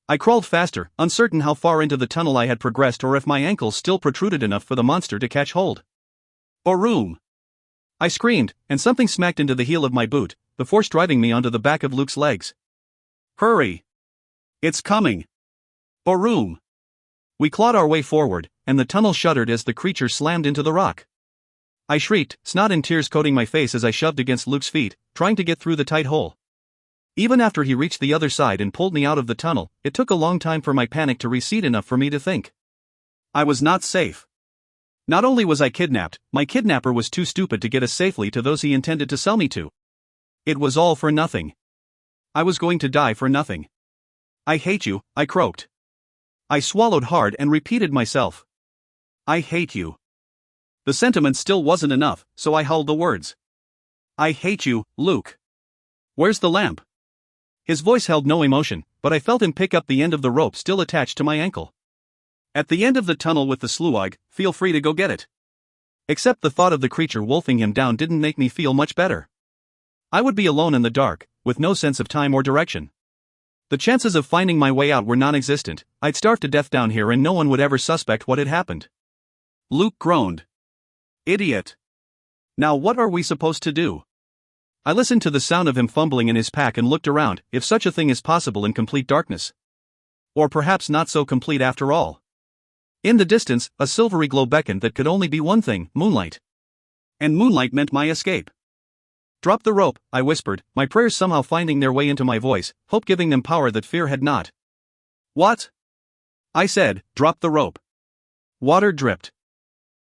I crawled faster, uncertain how far into the tunnel I had progressed or if my ankles still protruded enough for the monster to catch hold. "Or room!" I screamed, and something smacked into the heel of my boot, the force driving me onto the back of Luke's legs. "Hurry! It's coming! Or room!" We clawed our way forward, and the tunnel shuddered as the creature slammed into the rock. I shrieked, snot and tears coating my face as I shoved against Luke's feet, trying to get through the tight hole. Even after he reached the other side and pulled me out of the tunnel, it took a long time for my panic to recede enough for me to think. I was not safe. Not only was I kidnapped, my kidnapper was too stupid to get us safely to those he intended to sell me to. It was all for nothing. I was going to die for nothing. "I hate you," I croaked. I swallowed hard and repeated myself. "I hate you." The sentiment still wasn't enough, so I howled the words. "I hate you, Luke. Where's the lamp?" His voice held no emotion, but I felt him pick up the end of the rope still attached to my ankle. "At the end of the tunnel with the slewag, feel free to go get it." Except the thought of the creature wolfing him down didn't make me feel much better. I would be alone in the dark, with no sense of time or direction. The chances of finding my way out were non-existent. I'd starve to death down here and no one would ever suspect what had happened. Luke groaned. "Idiot. Now what are we supposed to do?" I listened to the sound of him fumbling in his pack and looked around, if such a thing is possible in complete darkness. Or perhaps not so complete after all. In the distance, a silvery glow beckoned that could only be one thing: moonlight. And moonlight meant my escape. "Drop the rope," I whispered, my prayers somehow finding their way into my voice, hope giving them power that fear had not. "What?" I said, "Drop the rope." Water dripped.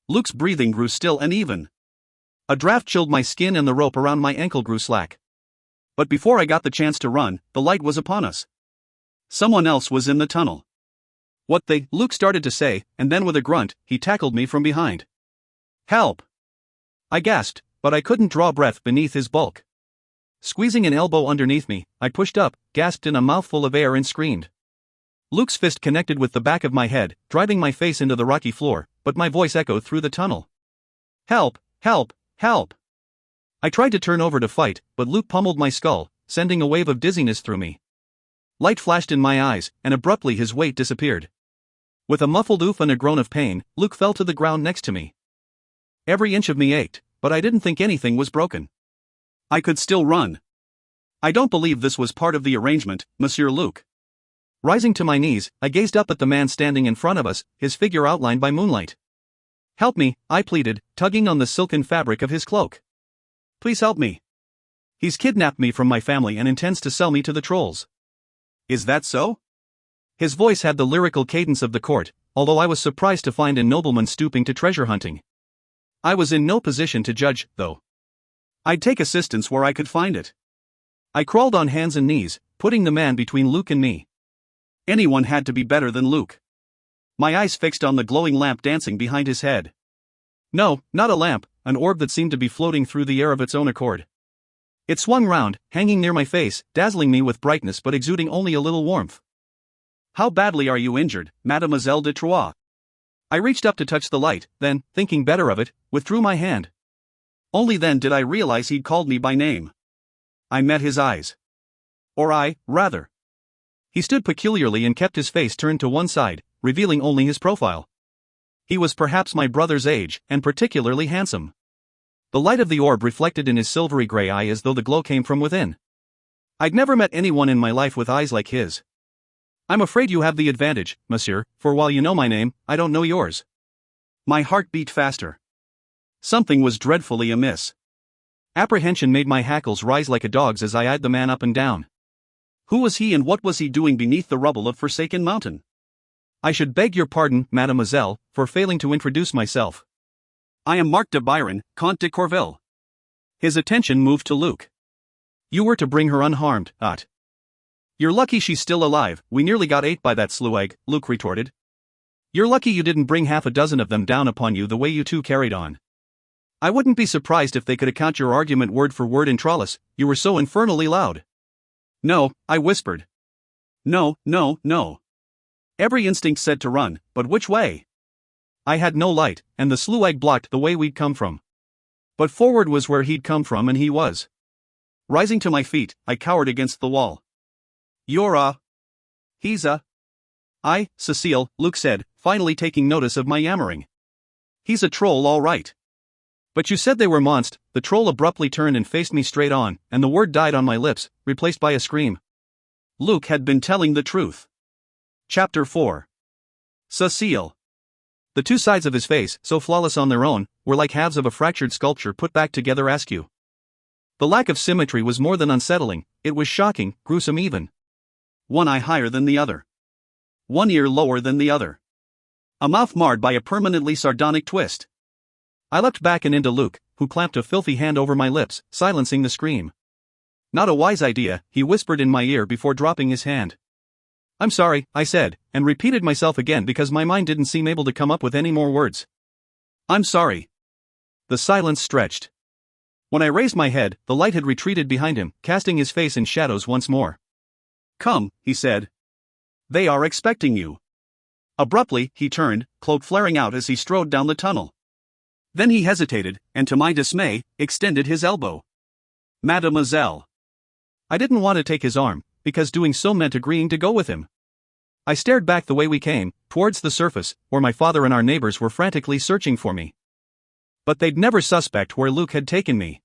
Luke's breathing grew still and even. A draft chilled my skin and the rope around my ankle grew slack. But before I got the chance to run, the light was upon us. Someone else was in the tunnel. "What the—" Luke started to say, and then with a grunt, he tackled me from behind. "Help!" I gasped, but I couldn't draw breath beneath his bulk. Squeezing an elbow underneath me, I pushed up, gasped in a mouthful of air and screamed. Luke's fist connected with the back of my head, driving my face into the rocky floor, but my voice echoed through the tunnel. "Help! Help! Help!" I tried to turn over to fight, but Luke pummeled my skull, sending a wave of dizziness through me. Light flashed in my eyes, and abruptly his weight disappeared. With a muffled oof and a groan of pain, Luke fell to the ground next to me. Every inch of me ached, but I didn't think anything was broken. I could still run. "I don't believe this was part of the arrangement, Monsieur Luke." Rising to my knees, I gazed up at the man standing in front of us, his figure outlined by moonlight. "Help me," I pleaded, tugging on the silken fabric of his cloak. "Please help me. He's kidnapped me from my family and intends to sell me to the trolls." "Is that so?" His voice had the lyrical cadence of the court, although I was surprised to find a nobleman stooping to treasure hunting. I was in no position to judge, though. I'd take assistance where I could find it. I crawled on hands and knees, putting the man between Luke and me. Anyone had to be better than Luke. My eyes fixed on the glowing lamp dancing behind his head. No, not a lamp, an orb that seemed to be floating through the air of its own accord. It swung round, hanging near my face, dazzling me with brightness but exuding only a little warmth. "How badly are you injured, Mademoiselle de Troyes?" I reached up to touch the light, then, thinking better of it, withdrew my hand. Only then did I realize he'd called me by name. I met his eyes. Rather. He stood peculiarly and kept his face turned to one side, revealing only his profile. He was perhaps my brother's age, and particularly handsome. The light of the orb reflected in his silvery gray eye as though the glow came from within. I'd never met anyone in my life with eyes like his. "I'm afraid you have the advantage, monsieur, for while you know my name, I don't know yours." My heart beat faster. Something was dreadfully amiss. Apprehension made my hackles rise like a dog's as I eyed the man up and down. Who was he and what was he doing beneath the rubble of Forsaken Mountain? "I should beg your pardon, mademoiselle, for failing to introduce myself. I am Marc de Byron, Comte de Corville." His attention moved to Luc. "You were to bring her unharmed, Ott." "You're lucky she's still alive, we nearly got ate by that sleweg," Luc retorted. "You're lucky you didn't bring half a dozen of them down upon you the way you two carried on. I wouldn't be surprised if they could account your argument word for word in Trollis, you were so infernally loud." "No," I whispered. No. Every instinct said to run, but which way? I had no light, and the sleweg blocked the way we'd come from. But forward was where he'd come from and he was. Rising to my feet, I cowered against the wall. He's a... Cécile, Luc said, finally taking notice of my yammering. "He's a troll all right." "But you said they were monst." The troll abruptly turned and faced me straight on, and the word died on my lips, replaced by a scream. Luc had been telling the truth. Chapter 4. Cécile. The two sides of his face, so flawless on their own, were like halves of a fractured sculpture put back together askew. The lack of symmetry was more than unsettling, it was shocking, gruesome even. One eye higher than the other. One ear lower than the other. A mouth marred by a permanently sardonic twist. I leapt back and into Luc, who clamped a filthy hand over my lips, silencing the scream. "Not a wise idea," he whispered in my ear before dropping his hand. "I'm sorry," I said, and repeated myself again because my mind didn't seem able to come up with any more words. "I'm sorry." The silence stretched. When I raised my head, the light had retreated behind him, casting his face in shadows once more. "Come," he said. "They are expecting you." Abruptly, he turned, cloak flaring out as he strode down the tunnel. Then he hesitated, and to my dismay, extended his elbow. "Mademoiselle." I didn't want to take his arm, because doing so meant agreeing to go with him. I stared back the way we came, towards the surface, where my father and our neighbors were frantically searching for me. But they'd never suspect where Luc had taken me.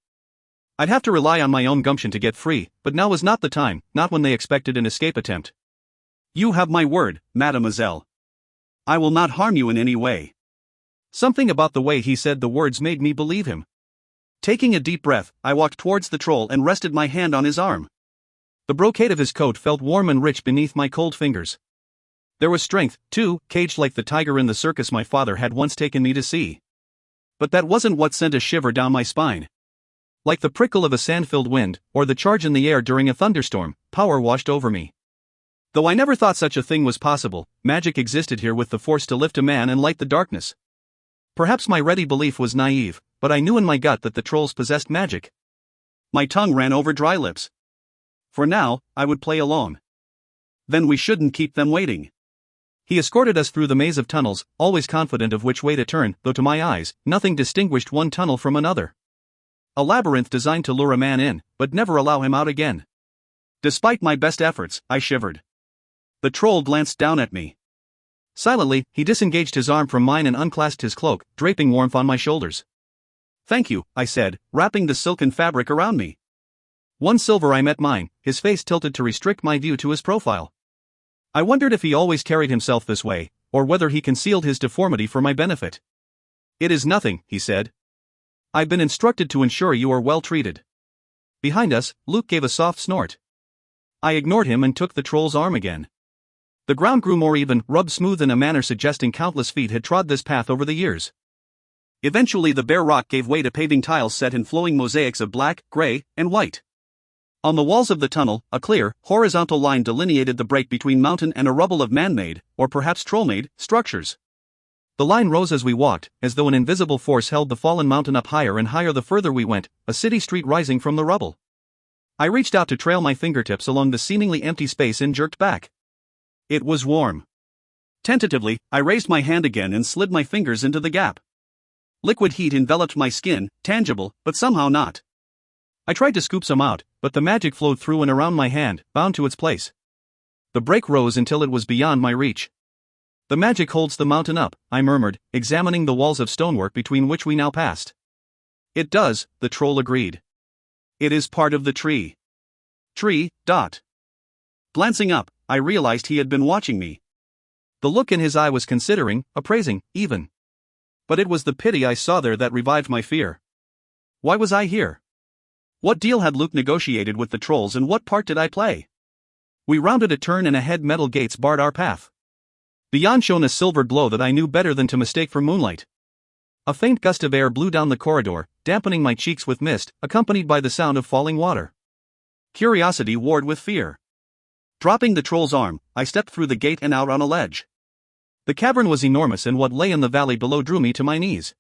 I'd have to rely on my own gumption to get free, but now was not the time, not when they expected an escape attempt. "You have my word, mademoiselle. I will not harm you in any way." Something about the way he said the words made me believe him. Taking a deep breath, I walked towards the troll and rested my hand on his arm. The brocade of his coat felt warm and rich beneath my cold fingers. There was strength, too, caged like the tiger in the circus my father had once taken me to see. But that wasn't what sent a shiver down my spine. Like the prickle of a sand-filled wind, or the charge in the air during a thunderstorm, power washed over me. Though I never thought such a thing was possible, magic existed here with the force to lift a man and light the darkness. Perhaps my ready belief was naive, but I knew in my gut that the trolls possessed magic. My tongue ran over dry lips. For now, I would play alone. Then we shouldn't keep them waiting. He escorted us through the maze of tunnels, always confident of which way to turn, though to my eyes, nothing distinguished one tunnel from another. A labyrinth designed to lure a man in, but never allow him out again. Despite my best efforts, I shivered. The troll glanced down at me. Silently, he disengaged his arm from mine and unclasped his cloak, draping warmth on my shoulders. "Thank you," I said, wrapping the silken fabric around me. One silver eye met mine, his face tilted to restrict my view to his profile. I wondered if he always carried himself this way, or whether he concealed his deformity for my benefit. "It is nothing," he said. "I've been instructed to ensure you are well treated." Behind us, Luc gave a soft snort. I ignored him and took the troll's arm again. The ground grew more even, rubbed smooth in a manner suggesting countless feet had trod this path over the years. Eventually the bare rock gave way to paving tiles set in flowing mosaics of black, gray, and white. On the walls of the tunnel, a clear, horizontal line delineated the break between mountain and a rubble of man-made, or perhaps troll-made, structures. The line rose as we walked, as though an invisible force held the fallen mountain up higher and higher the further we went, a city street rising from the rubble. I reached out to trail my fingertips along the seemingly empty space and jerked back. It was warm. Tentatively, I raised my hand again and slid my fingers into the gap. Liquid heat enveloped my skin, tangible, but somehow not. I tried to scoop some out, but the magic flowed through and around my hand, bound to its place. The break rose until it was beyond my reach. The magic holds the mountain up, I murmured, examining the walls of stonework between which we now passed. It does, the troll agreed. It is part of the tree. Tree. Glancing up, I realized he had been watching me. The look in his eye was considering, appraising, even. But it was the pity I saw there that revived my fear. Why was I here? What deal had Luke negotiated with the trolls and what part did I play? We rounded a turn and ahead metal gates barred our path. Beyond shone a silver glow that I knew better than to mistake for moonlight. A faint gust of air blew down the corridor, dampening my cheeks with mist, accompanied by the sound of falling water. Curiosity warred with fear. Dropping the troll's arm, I stepped through the gate and out on a ledge. The cavern was enormous and what lay in the valley below drew me to my knees.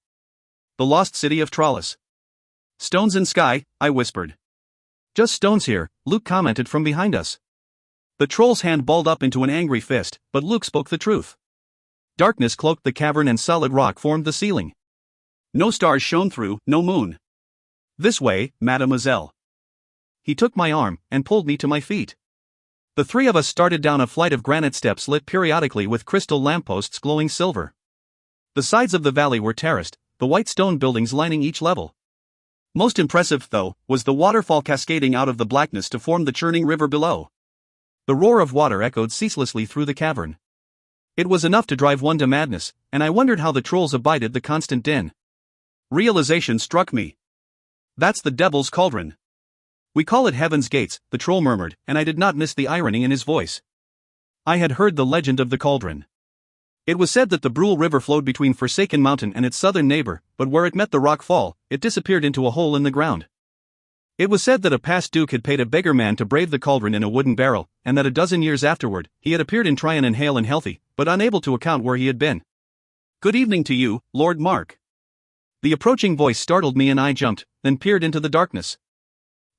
The lost city of Trollis. Stones and sky, I whispered. Just stones here, Luke commented from behind us. The troll's hand balled up into an angry fist, but Luke spoke the truth. Darkness cloaked the cavern and solid rock formed the ceiling. No stars shone through, no moon. This way, mademoiselle. He took my arm and pulled me to my feet. The three of us started down a flight of granite steps lit periodically with crystal lampposts glowing silver. The sides of the valley were terraced, the white stone buildings lining each level. Most impressive, though, was the waterfall cascading out of the blackness to form the churning river below. The roar of water echoed ceaselessly through the cavern. It was enough to drive one to madness, and I wondered how the trolls abided the constant din. Realization struck me. That's the Devil's Cauldron. We call it Heaven's Gates, the troll murmured, and I did not miss the irony in his voice. I had heard the legend of the cauldron. It was said that the Brule River flowed between Forsaken Mountain and its southern neighbor, but where it met the rock fall, it disappeared into a hole in the ground. It was said that a past duke had paid a beggar man to brave the cauldron in a wooden barrel, and that a dozen years afterward, he had appeared in Tryon and hale and healthy, but unable to account where he had been. Good evening to you, Lord Mark. The approaching voice startled me and I jumped, then peered into the darkness.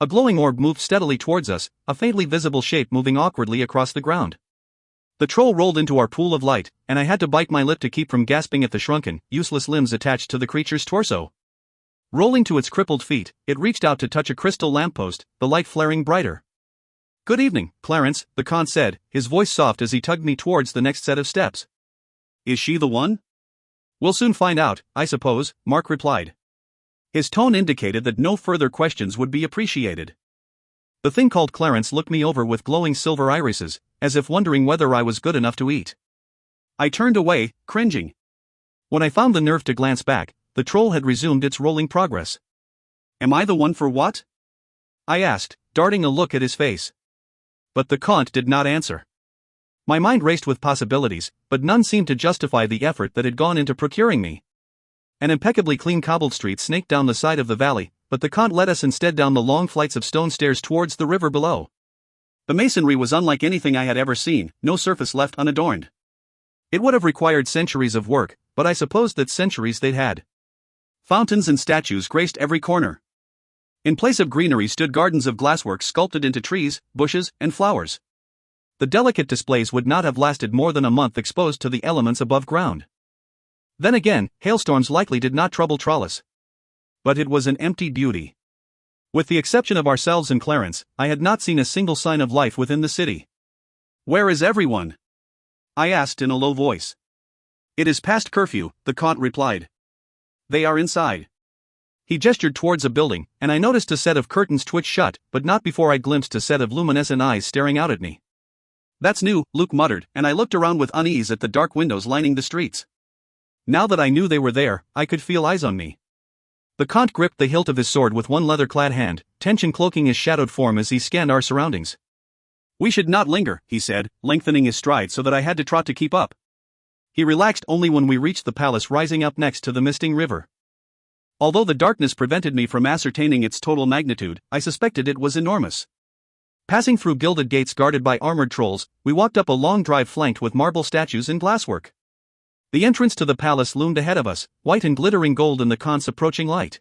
A glowing orb moved steadily towards us, a faintly visible shape moving awkwardly across the ground. The troll rolled into our pool of light, and I had to bite my lip to keep from gasping at the shrunken, useless limbs attached to the creature's torso. Rolling to its crippled feet, it reached out to touch a crystal lamppost, the light flaring brighter. Good evening, Clarence, the Count said, his voice soft as he tugged me towards the next set of steps. Is she the one? We'll soon find out, I suppose, Mark replied. His tone indicated that no further questions would be appreciated. The thing called Clarence looked me over with glowing silver irises, as if wondering whether I was good enough to eat. I turned away, cringing. When I found the nerve to glance back, the troll had resumed its rolling progress. Am I the one for what? I asked, darting a look at his face. But the Count did not answer. My mind raced with possibilities, but none seemed to justify the effort that had gone into procuring me. An impeccably clean cobbled street snaked down the side of the valley, but the Count led us instead down the long flights of stone stairs towards the river below. The masonry was unlike anything I had ever seen, no surface left unadorned. It would have required centuries of work, but I supposed that centuries they'd had. Fountains and statues graced every corner. In place of greenery stood gardens of glasswork sculpted into trees, bushes, and flowers. The delicate displays would not have lasted more than a month exposed to the elements above ground. Then again, hailstorms likely did not trouble Trollis. But it was an empty beauty. With the exception of ourselves and Clarence, I had not seen a single sign of life within the city. Where is everyone? I asked in a low voice. It is past curfew, the Count replied. They are inside. He gestured towards a building, and I noticed a set of curtains twitch shut, but not before I glimpsed a set of luminescent eyes staring out at me. That's new, Luke muttered, and I looked around with unease at the dark windows lining the streets. Now that I knew they were there, I could feel eyes on me. The Count gripped the hilt of his sword with one leather-clad hand, tension cloaking his shadowed form as he scanned our surroundings. We should not linger, he said, lengthening his stride so that I had to trot to keep up. He relaxed only when we reached the palace rising up next to the misting river. Although the darkness prevented me from ascertaining its total magnitude, I suspected it was enormous. Passing through gilded gates guarded by armored trolls, we walked up a long drive flanked with marble statues and glasswork. The entrance to the palace loomed ahead of us, white and glittering gold in the Count's approaching light.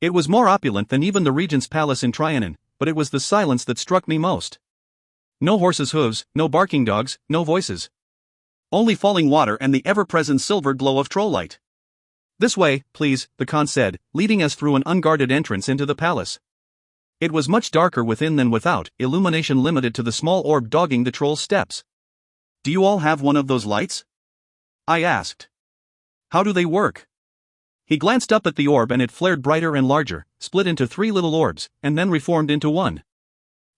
It was more opulent than even the regent's palace in Tryon, but it was the silence that struck me most. No horses' hooves, no barking dogs, no voices. Only falling water and the ever-present silver glow of troll light. "This way, please," the Khan said, leading us through an unguarded entrance into the palace. It was much darker within than without, illumination limited to the small orb dogging the troll's steps. "Do you all have one of those lights?" I asked. "How do they work?" He glanced up at the orb and it flared brighter and larger, split into 3 little orbs, and then reformed into one.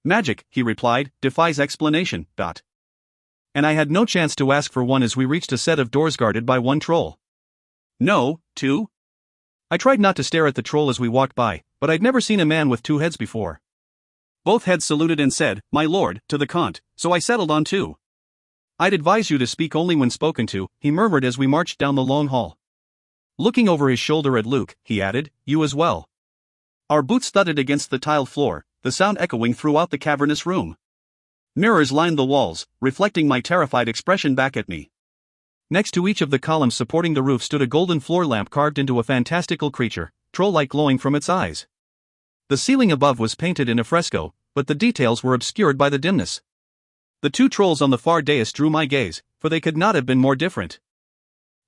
"Magic," he replied, "defies explanation." And I had no chance to ask for one as we reached a set of doors guarded by 1 troll. "No, 2?" I tried not to stare at the troll as we walked by, but I'd never seen a man with 2 heads before. Both heads saluted and said, "My lord," to the Count, so I settled on 2. "I'd advise you to speak only when spoken to," he murmured as we marched down the long hall. Looking over his shoulder at Luke, he added, "You as well." Our boots thudded against the tiled floor, the sound echoing throughout the cavernous room. Mirrors lined the walls, reflecting my terrified expression back at me. Next to each of the columns supporting the roof stood a golden floor lamp carved into a fantastical creature, troll-like glowing from its eyes. The ceiling above was painted in a fresco, but the details were obscured by the dimness. The 2 trolls on the far dais drew my gaze, for they could not have been more different.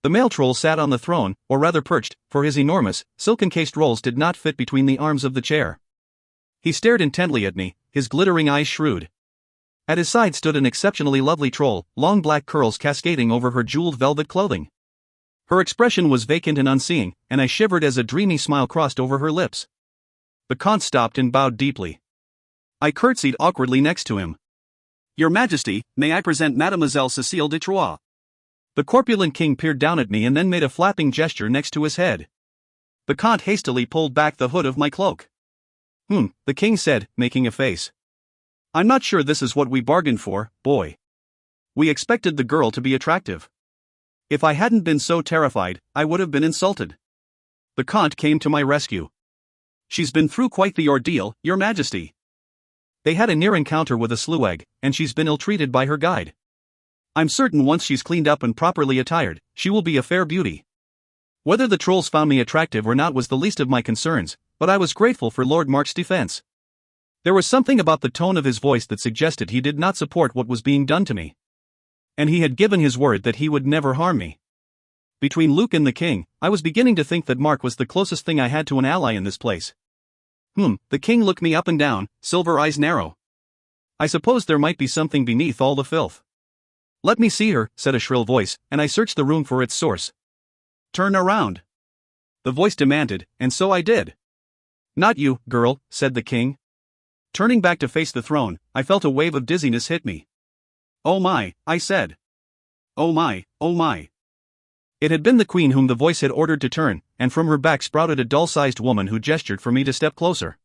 The male troll sat on the throne, or rather perched, for his enormous, silk-encased rolls did not fit between the arms of the chair. He stared intently at me, his glittering eyes shrewd. At his side stood an exceptionally lovely troll, long black curls cascading over her jeweled velvet clothing. Her expression was vacant and unseeing, and I shivered as a dreamy smile crossed over her lips. The Count stopped and bowed deeply. I curtsied awkwardly next to him. "Your Majesty, may I present Mademoiselle Cécile de Troyes?" The corpulent king peered down at me and then made a flapping gesture next to his head. The Count hastily pulled back the hood of my cloak. The king said, making a face. "I'm not sure this is what we bargained for, boy. We expected the girl to be attractive. If I hadn't been so terrified, I would have been insulted." The Count came to my rescue. "She's been through quite the ordeal, Your Majesty. They had a near encounter with a sleweg, and she's been ill-treated by her guide. I'm certain once she's cleaned up and properly attired, she will be a fair beauty." Whether the trolls found me attractive or not was the least of my concerns, but I was grateful for Lord Mark's defense. There was something about the tone of his voice that suggested he did not support what was being done to me. And he had given his word that he would never harm me. Between Luke and the king, I was beginning to think that Mark was the closest thing I had to an ally in this place. The king looked me up and down, silver eyes narrow. I suppose there might be something beneath all the filth. "Let me see her," said a shrill voice, and I searched the room for its source. "Turn around," the voice demanded, and so I did. "Not you, girl," said the king. Turning back to face the throne, I felt a wave of dizziness hit me. "Oh my," I said. "Oh my, oh my." It had been the queen whom the voice had ordered to turn, and from her back sprouted a doll-sized woman who gestured for me to step closer.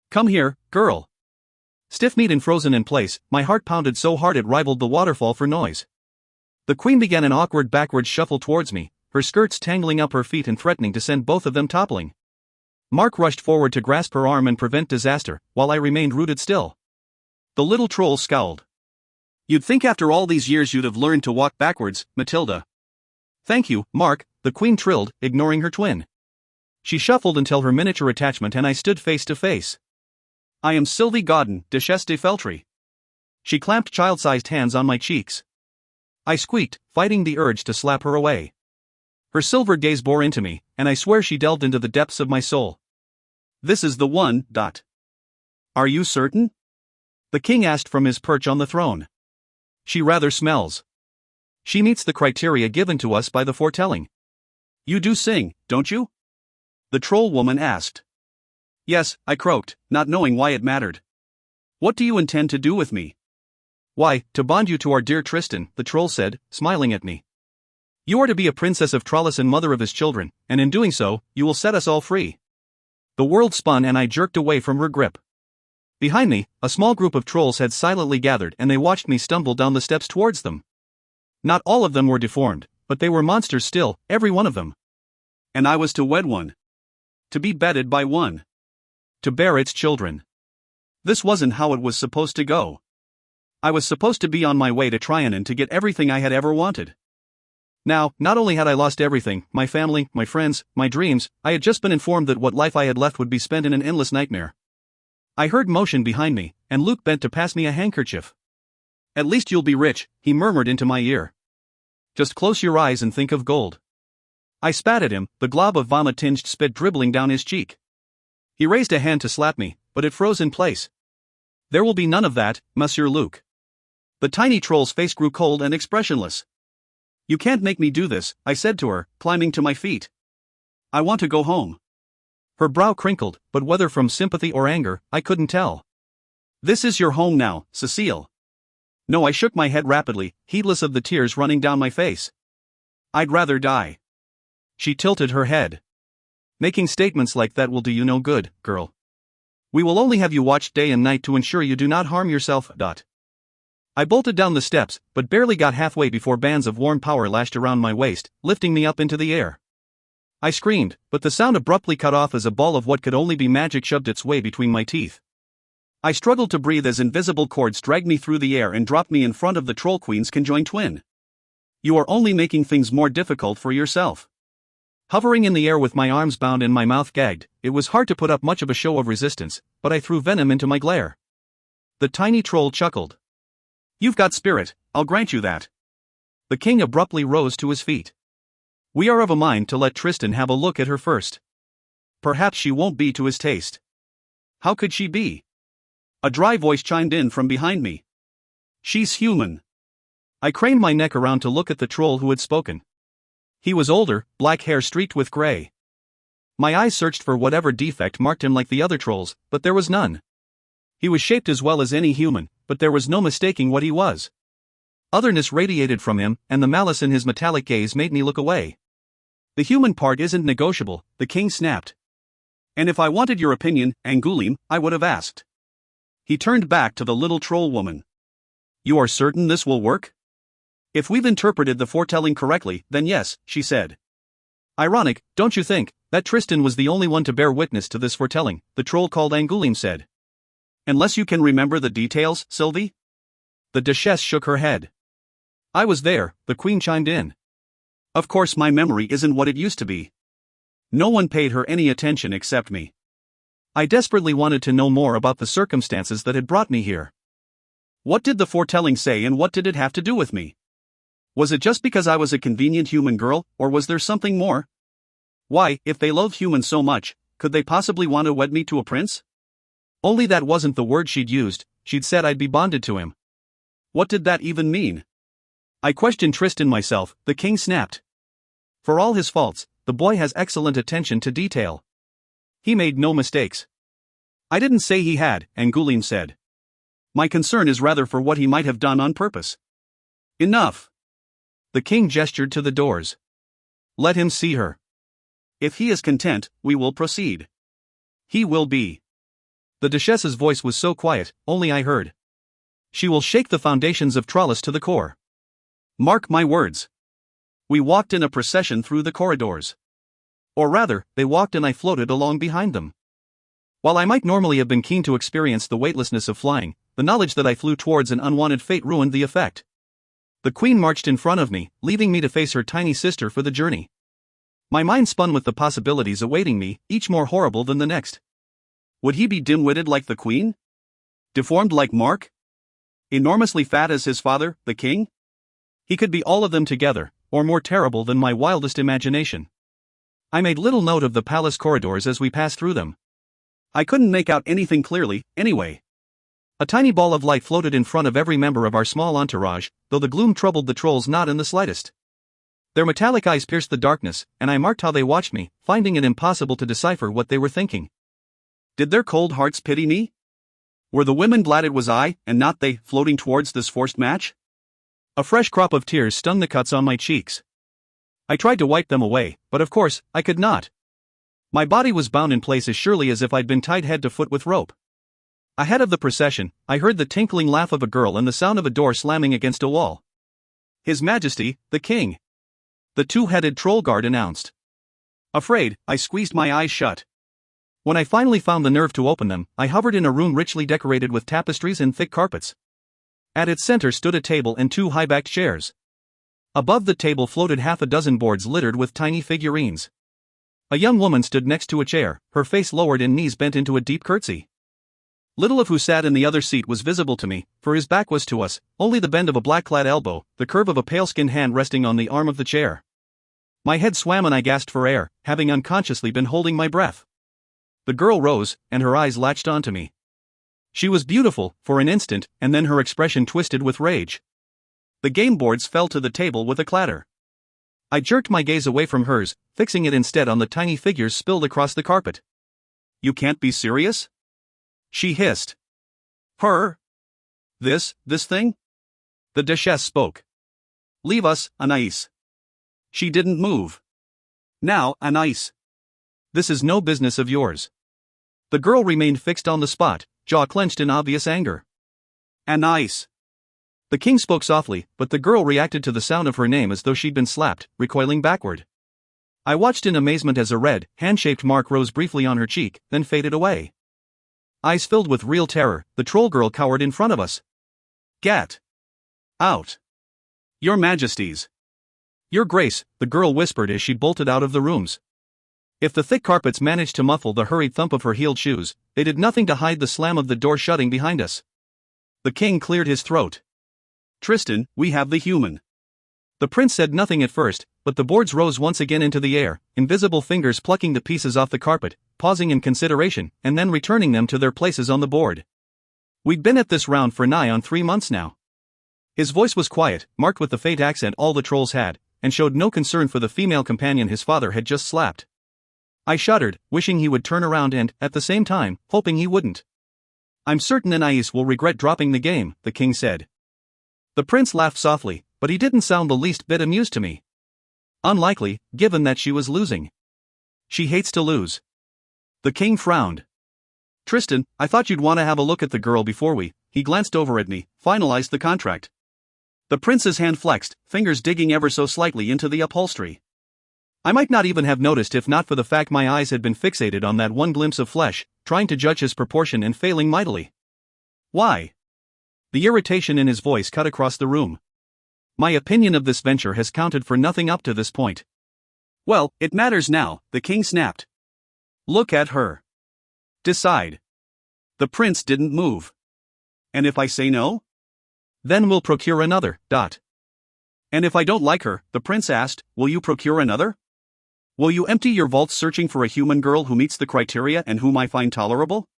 "Come here, girl." Stiff-kneed and frozen in place, my heart pounded so hard it rivaled the waterfall for noise. The queen began an awkward backward shuffle towards me, her skirts tangling up her feet and threatening to send both of them toppling. Mark rushed forward to grasp her arm and prevent disaster, while I remained rooted still. The little troll scowled. "You'd think after all these years you'd have learned to walk backwards, Matilda." "Thank you, Mark," the queen trilled, ignoring her twin. She shuffled until her miniature attachment and I stood face to face. "I am Sylvie Godden, Duchesse de Feltry." She clamped child-sized hands on my cheeks. I squeaked, fighting the urge to slap her away. Her silver gaze bore into me, and I swear she delved into the depths of my soul. "This is the one, . Are you certain?" the king asked from his perch on the throne. "She rather smells. She meets the criteria given to us by the foretelling." "You do sing, don't you?" the troll woman asked. "Yes," I croaked, not knowing why it mattered. "What do you intend to do with me?" "Why, to bond you to our dear Tristan," the troll said, smiling at me. "You are to be a princess of Trollis and mother of his children, and in doing so, you will set us all free." The world spun and I jerked away from her grip. Behind me, a small group of trolls had silently gathered and they watched me stumble down the steps towards them. Not all of them were deformed, but they were monsters still, every one of them. And I was to wed one. To be bedded by one. To bear its children. This wasn't how it was supposed to go. I was supposed to be on my way to Trianon to get everything I had ever wanted. Now, not only had I lost everything, my family, my friends, my dreams, I had just been informed that what life I had left would be spent in an endless nightmare. I heard motion behind me, and Luke bent to pass me a handkerchief. At least you'll be rich, he murmured into my ear. Just close your eyes and think of gold. I spat at him, the glob of vomit-tinged spit dribbling down his cheek. He raised a hand to slap me, but it froze in place. There will be none of that, Monsieur Luke. The tiny troll's face grew cold and expressionless. You can't make me do this, I said to her, climbing to my feet. I want to go home. Her brow crinkled, but whether from sympathy or anger, I couldn't tell. This is your home now, Cécile. No, I shook my head rapidly, heedless of the tears running down my face. I'd rather die. She tilted her head. Making statements like that will do you no good, girl. We will only have you watched day and night to ensure you do not harm yourself. I bolted down the steps, but barely got halfway before bands of warm power lashed around my waist, lifting me up into the air. I screamed, but the sound abruptly cut off as a ball of what could only be magic shoved its way between my teeth. I struggled to breathe as invisible cords dragged me through the air and dropped me in front of the Troll Queen's conjoined twin. You are only making things more difficult for yourself. Hovering in the air with my arms bound and my mouth gagged, it was hard to put up much of a show of resistance, but I threw venom into my glare. The tiny troll chuckled. You've got spirit, I'll grant you that. The king abruptly rose to his feet. We are of a mind to let Tristan have a look at her first. Perhaps she won't be to his taste. How could she be? A dry voice chimed in from behind me. She's human. I craned my neck around to look at the troll who had spoken. He was older, black hair streaked with gray. My eyes searched for whatever defect marked him like the other trolls, but there was none. He was shaped as well as any human, but there was no mistaking what he was. Otherness radiated from him, and the malice in his metallic gaze made me look away. The human part isn't negotiable, the king snapped. And if I wanted your opinion, Angoulême, I would have asked. He turned back to the little troll woman. You are certain this will work? If we've interpreted the foretelling correctly, then yes, she said. Ironic, don't you think, that Tristan was the only one to bear witness to this foretelling, the troll called Angoulême said. Unless you can remember the details, Sylvie? The Duchesse shook her head. I was there, the Queen chimed in. Of course my memory isn't what it used to be. No one paid her any attention except me. I desperately wanted to know more about the circumstances that had brought me here. What did the foretelling say and what did it have to do with me? Was it just because I was a convenient human girl, or was there something more? Why, if they loved humans so much, could they possibly want to wed me to a prince? Only that wasn't the word she'd used, she'd said I'd be bonded to him. What did that even mean? I questioned Tristan myself, the king snapped. For all his faults, the boy has excellent attention to detail. He made no mistakes. I didn't say he had, Angoulême said. My concern is rather for what he might have done on purpose. Enough. The king gestured to the doors. Let him see her. If he is content, we will proceed. He will be. The Duchesse's voice was so quiet, only I heard. She will shake the foundations of Trollis to the core. Mark my words. We walked in a procession through the corridors. Or rather, they walked and I floated along behind them. While I might normally have been keen to experience the weightlessness of flying, the knowledge that I flew towards an unwanted fate ruined the effect. The Queen marched in front of me, leaving me to face her tiny sister for the journey. My mind spun with the possibilities awaiting me, each more horrible than the next. Would he be dim-witted like the Queen? Deformed like Mark? Enormously fat as his father, the king? He could be all of them together, or more terrible than my wildest imagination. I made little note of the palace corridors as we passed through them. I couldn't make out anything clearly, anyway. A tiny ball of light floated in front of every member of our small entourage, though the gloom troubled the trolls not in the slightest. Their metallic eyes pierced the darkness, and I marked how they watched me, finding it impossible to decipher what they were thinking. Did their cold hearts pity me? Were the women glad it was I, and not they, floating towards this forced match? A fresh crop of tears stung the cuts on my cheeks. I tried to wipe them away, but of course, I could not. My body was bound in place as surely as if I'd been tied head to foot with rope. Ahead of the procession, I heard the tinkling laugh of a girl and the sound of a door slamming against a wall. His Majesty, the King. The two-headed troll guard announced. Afraid, I squeezed my eyes shut. When I finally found the nerve to open them, I hovered in a room richly decorated with tapestries and thick carpets. At its center stood a table and two high-backed chairs. Above the table floated half a dozen boards littered with tiny figurines. A young woman stood next to a chair, her face lowered and knees bent into a deep curtsy. Little of who sat in the other seat was visible to me, for his back was to us, only the bend of a black-clad elbow, the curve of a pale-skinned hand resting on the arm of the chair. My head swam and I gasped for air, having unconsciously been holding my breath. The girl rose, and her eyes latched onto me. She was beautiful, for an instant, and then her expression twisted with rage. The game boards fell to the table with a clatter. I jerked my gaze away from hers, fixing it instead on the tiny figures spilled across the carpet. "You can't be serious?" she hissed. "Her? This thing?" The Duchess spoke. "Leave us, Anais." She didn't move. "Now, Anais. This is no business of yours." The girl remained fixed on the spot, jaw clenched in obvious anger. "Anais." The king spoke softly, but the girl reacted to the sound of her name as though she'd been slapped, recoiling backward. I watched in amazement as a red, hand-shaped mark rose briefly on her cheek, then faded away. Eyes filled with real terror, the troll girl cowered in front of us. "Get out! Your Majesties! Your Grace," the girl whispered as she bolted out of the rooms. If the thick carpets managed to muffle the hurried thump of her heeled shoes, they did nothing to hide the slam of the door shutting behind us. The king cleared his throat. "Tristan, we have the human." The prince said nothing at first, but the boards rose once again into the air, invisible fingers plucking the pieces off the carpet, pausing in consideration, and then returning them to their places on the board. "We'd been at this round for nigh on 3 months now." His voice was quiet, marked with the faint accent all the trolls had, and showed no concern for the female companion his father had just slapped. I shuddered, wishing he would turn around and, at the same time, hoping he wouldn't. "I'm certain Anais will regret dropping the game," the king said. The prince laughed softly, but he didn't sound the least bit amused to me. Unlikely, given that she was losing. She hates to lose. The king frowned. "Tristan, I thought you'd want to have a look at the girl before we," he glanced over at me, "finalized the contract." The prince's hand flexed, fingers digging ever so slightly into the upholstery. I might not even have noticed if not for the fact my eyes had been fixated on that one glimpse of flesh, trying to judge his proportion and failing mightily. "Why?" The irritation in his voice cut across the room. "My opinion of this venture has counted for nothing up to this point." "Well, it matters now," the king snapped. "Look at her. Decide." The prince didn't move. "And if I say no?" "Then we'll procure another, "And if I don't like her," the prince asked, "will you procure another? Will you empty your vaults searching for a human girl who meets the criteria and whom I find tolerable?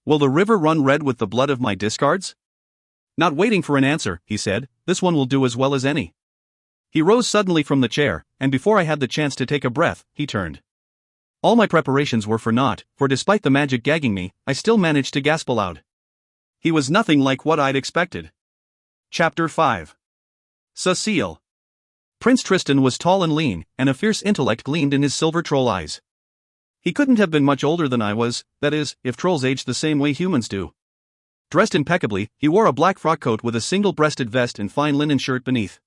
Will the river run red with the blood of my discards?" Not waiting for an answer, he said, "This one will do as well as any." He rose suddenly from the chair, and before I had the chance to take a breath, he turned. All my preparations were for naught, for despite the magic gagging me, I still managed to gasp aloud. He was nothing like what I'd expected. Chapter 5. Cécile. Prince Tristan was tall and lean, and a fierce intellect gleamed in his silver troll eyes. He couldn't have been much older than I was, that is, if trolls aged the same way humans do. Dressed impeccably, he wore a black frock coat with a single-breasted vest and fine linen shirt beneath.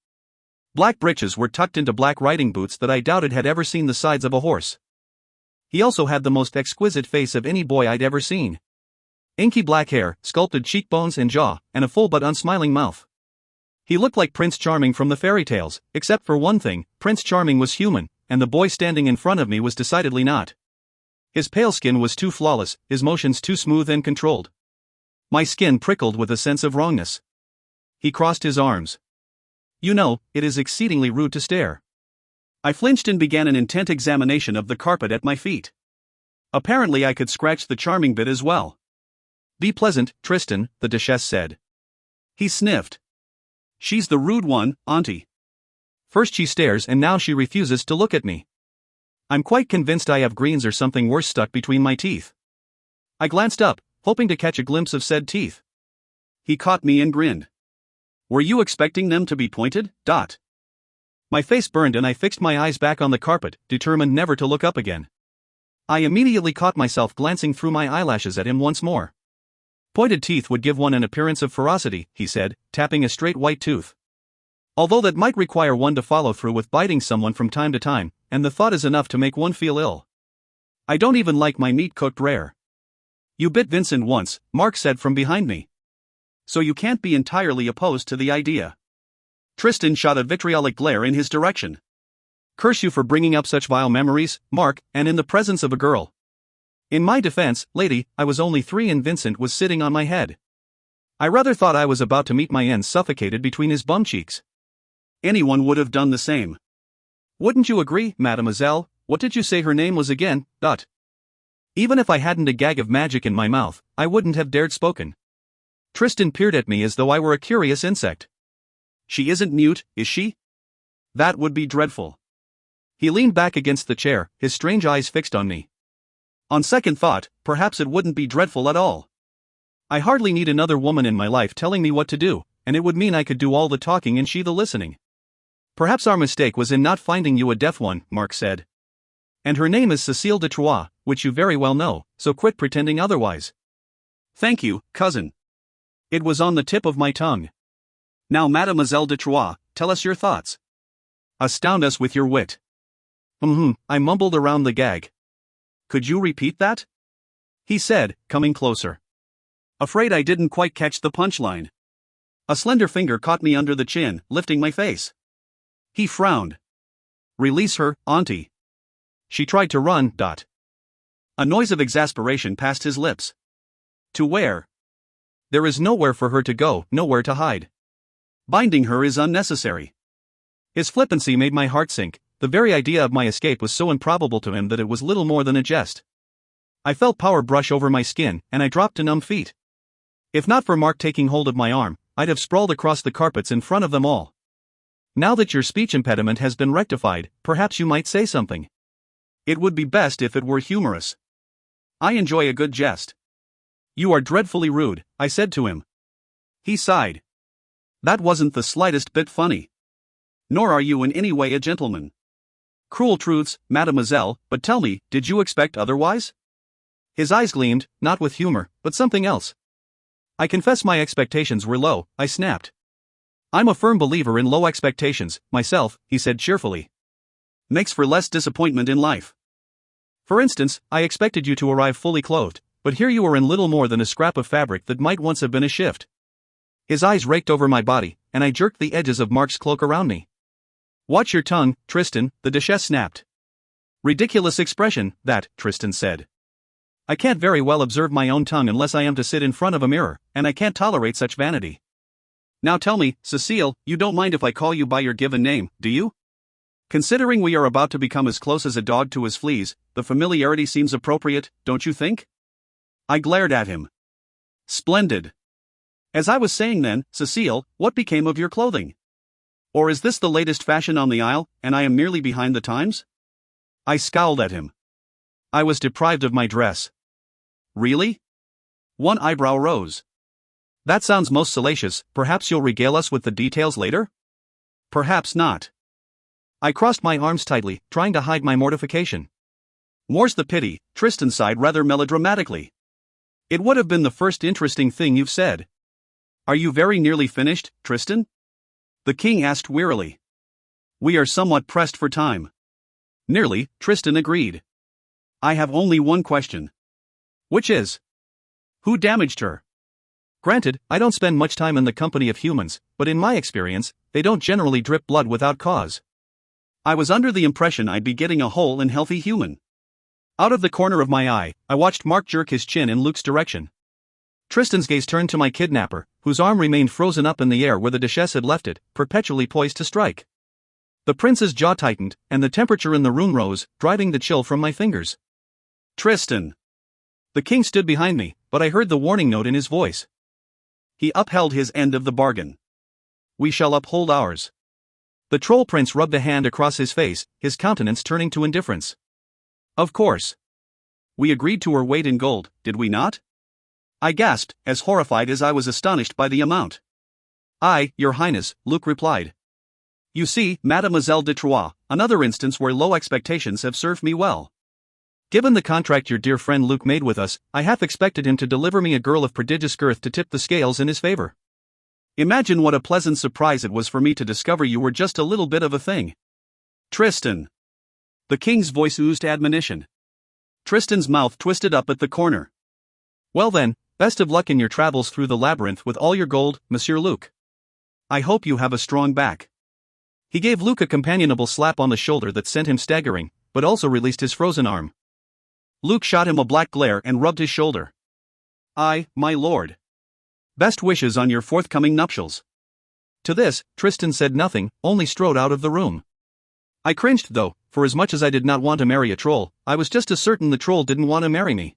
Black breeches were tucked into black riding boots that I doubted had ever seen the sides of a horse. He also had the most exquisite face of any boy I'd ever seen. Inky black hair, sculpted cheekbones and jaw, and a full but unsmiling mouth. He looked like Prince Charming from the fairy tales, except for one thing: Prince Charming was human, and the boy standing in front of me was decidedly not. His pale skin was too flawless, his motions too smooth and controlled. My skin prickled with a sense of wrongness. He crossed his arms. "You know, it is exceedingly rude to stare." I flinched and began an intent examination of the carpet at my feet. Apparently I could scratch the charming bit as well. "Be pleasant, Tristan," the Duchess said. He sniffed. "She's the rude one, Auntie. First she stares and now she refuses to look at me. I'm quite convinced I have greens or something worse stuck between my teeth." I glanced up, hoping to catch a glimpse of said teeth. He caught me and grinned. "Were you expecting them to be pointed? My face burned and I fixed my eyes back on the carpet, determined never to look up again. I immediately caught myself glancing through my eyelashes at him once more. "Pointed teeth would give one an appearance of ferocity," he said, tapping a straight white tooth. "Although that might require one to follow through with biting someone from time to time, and the thought is enough to make one feel ill. I don't even like my meat cooked rare." "You bit Vincent once," Mark said from behind me. "So you can't be entirely opposed to the idea." Tristan shot a vitriolic glare in his direction. "Curse you for bringing up such vile memories, Mark, and in the presence of a girl." In my defense, lady, I was only 3 and Vincent was sitting on my head. I rather thought I was about to meet my end suffocated between his bum cheeks. Anyone would have done the same. Wouldn't you agree, mademoiselle? What did you say her name was again? Even if I hadn't a gag of magic in my mouth, I wouldn't have dared spoken. Tristan peered at me as though I were a curious insect. She isn't mute, is she? That would be dreadful. He leaned back against the chair, his strange eyes fixed on me. On second thought, perhaps it wouldn't be dreadful at all. I hardly need another woman in my life telling me what to do, and it would mean I could do all the talking and she the listening. Perhaps our mistake was in not finding you a deaf one, Mark said. And her name is Cécile de Troyes, which you very well know, so quit pretending otherwise. Thank you, cousin. It was on the tip of my tongue. Now, Mademoiselle de Troyes, tell us your thoughts. Astound us with your wit. I mumbled around the gag. Could you repeat that? He said, coming closer. Afraid I didn't quite catch the punchline. A slender finger caught me under the chin, lifting my face. He frowned. Release her, auntie. She tried to run. A noise of exasperation passed his lips. To where? There is nowhere for her to go, nowhere to hide. Binding her is unnecessary. His flippancy made my heart sink. The very idea of my escape was so improbable to him that it was little more than a jest. I felt power brush over my skin, and I dropped to numb feet. If not for Mark taking hold of my arm, I'd have sprawled across the carpets in front of them all. Now that your speech impediment has been rectified, perhaps you might say something. It would be best if it were humorous. I enjoy a good jest. You are dreadfully rude, I said to him. He sighed. That wasn't the slightest bit funny. Nor are you in any way a gentleman. Cruel truths, mademoiselle, but tell me, did you expect otherwise? His eyes gleamed, not with humor, but something else. I confess my expectations were low, I snapped. I'm a firm believer in low expectations, myself, he said cheerfully. Makes for less disappointment in life. For instance, I expected you to arrive fully clothed, but here you are in little more than a scrap of fabric that might once have been a shift. His eyes raked over my body, and I jerked the edges of Mark's cloak around me. Watch your tongue, Tristan, the Duchesse snapped. Ridiculous expression, that, Tristan said. I can't very well observe my own tongue unless I am to sit in front of a mirror, and I can't tolerate such vanity. Now tell me, Cécile, you don't mind if I call you by your given name, do you? Considering we are about to become as close as a dog to his fleas, the familiarity seems appropriate, don't you think? I glared at him. Splendid. As I was saying then, Cécile, what became of your clothing? Or is this the latest fashion on the Isle, and I am merely behind the times? I scowled at him. I was deprived of my dress. Really? One eyebrow rose. That sounds most salacious, perhaps you'll regale us with the details later? Perhaps not. I crossed my arms tightly, trying to hide my mortification. More's the pity, Tristan sighed rather melodramatically. It would have been the first interesting thing you've said. Are you very nearly finished, Tristan? The king asked wearily. We are somewhat pressed for time. Nearly, Tristan agreed. I have only one question. Which is? Who damaged her? Granted, I don't spend much time in the company of humans, but in my experience, they don't generally drip blood without cause. I was under the impression I'd be getting a whole and healthy human. Out of the corner of my eye, I watched Mark jerk his chin in Luke's direction. Tristan's gaze turned to my kidnapper, whose arm remained frozen up in the air where the Duchesse had left it, perpetually poised to strike. The prince's jaw tightened, and the temperature in the room rose, driving the chill from my fingers. Tristan! The king stood behind me, but I heard the warning note in his voice. He upheld his end of the bargain. We shall uphold ours. The troll prince rubbed a hand across his face, his countenance turning to indifference. Of course. We agreed to her weight in gold, did we not? I gasped, as horrified as I was astonished by the amount. Aye, your highness, Luke replied. You see, Mademoiselle de Troyes, another instance where low expectations have served me well. Given the contract your dear friend Luke made with us, I half expected him to deliver me a girl of prodigious girth to tip the scales in his favor. Imagine what a pleasant surprise it was for me to discover you were just a little bit of a thing. Tristan! The king's voice oozed admonition. Tristan's mouth twisted up at the corner. Well then, best of luck in your travels through the labyrinth with all your gold, Monsieur Luke. I hope you have a strong back. He gave Luke a companionable slap on the shoulder that sent him staggering, but also released his frozen arm. Luke shot him a black glare and rubbed his shoulder. My lord. Best wishes on your forthcoming nuptials. To this, Tristan said nothing, only strode out of the room. I cringed though, for as much as I did not want to marry a troll, I was just as certain the troll didn't want to marry me.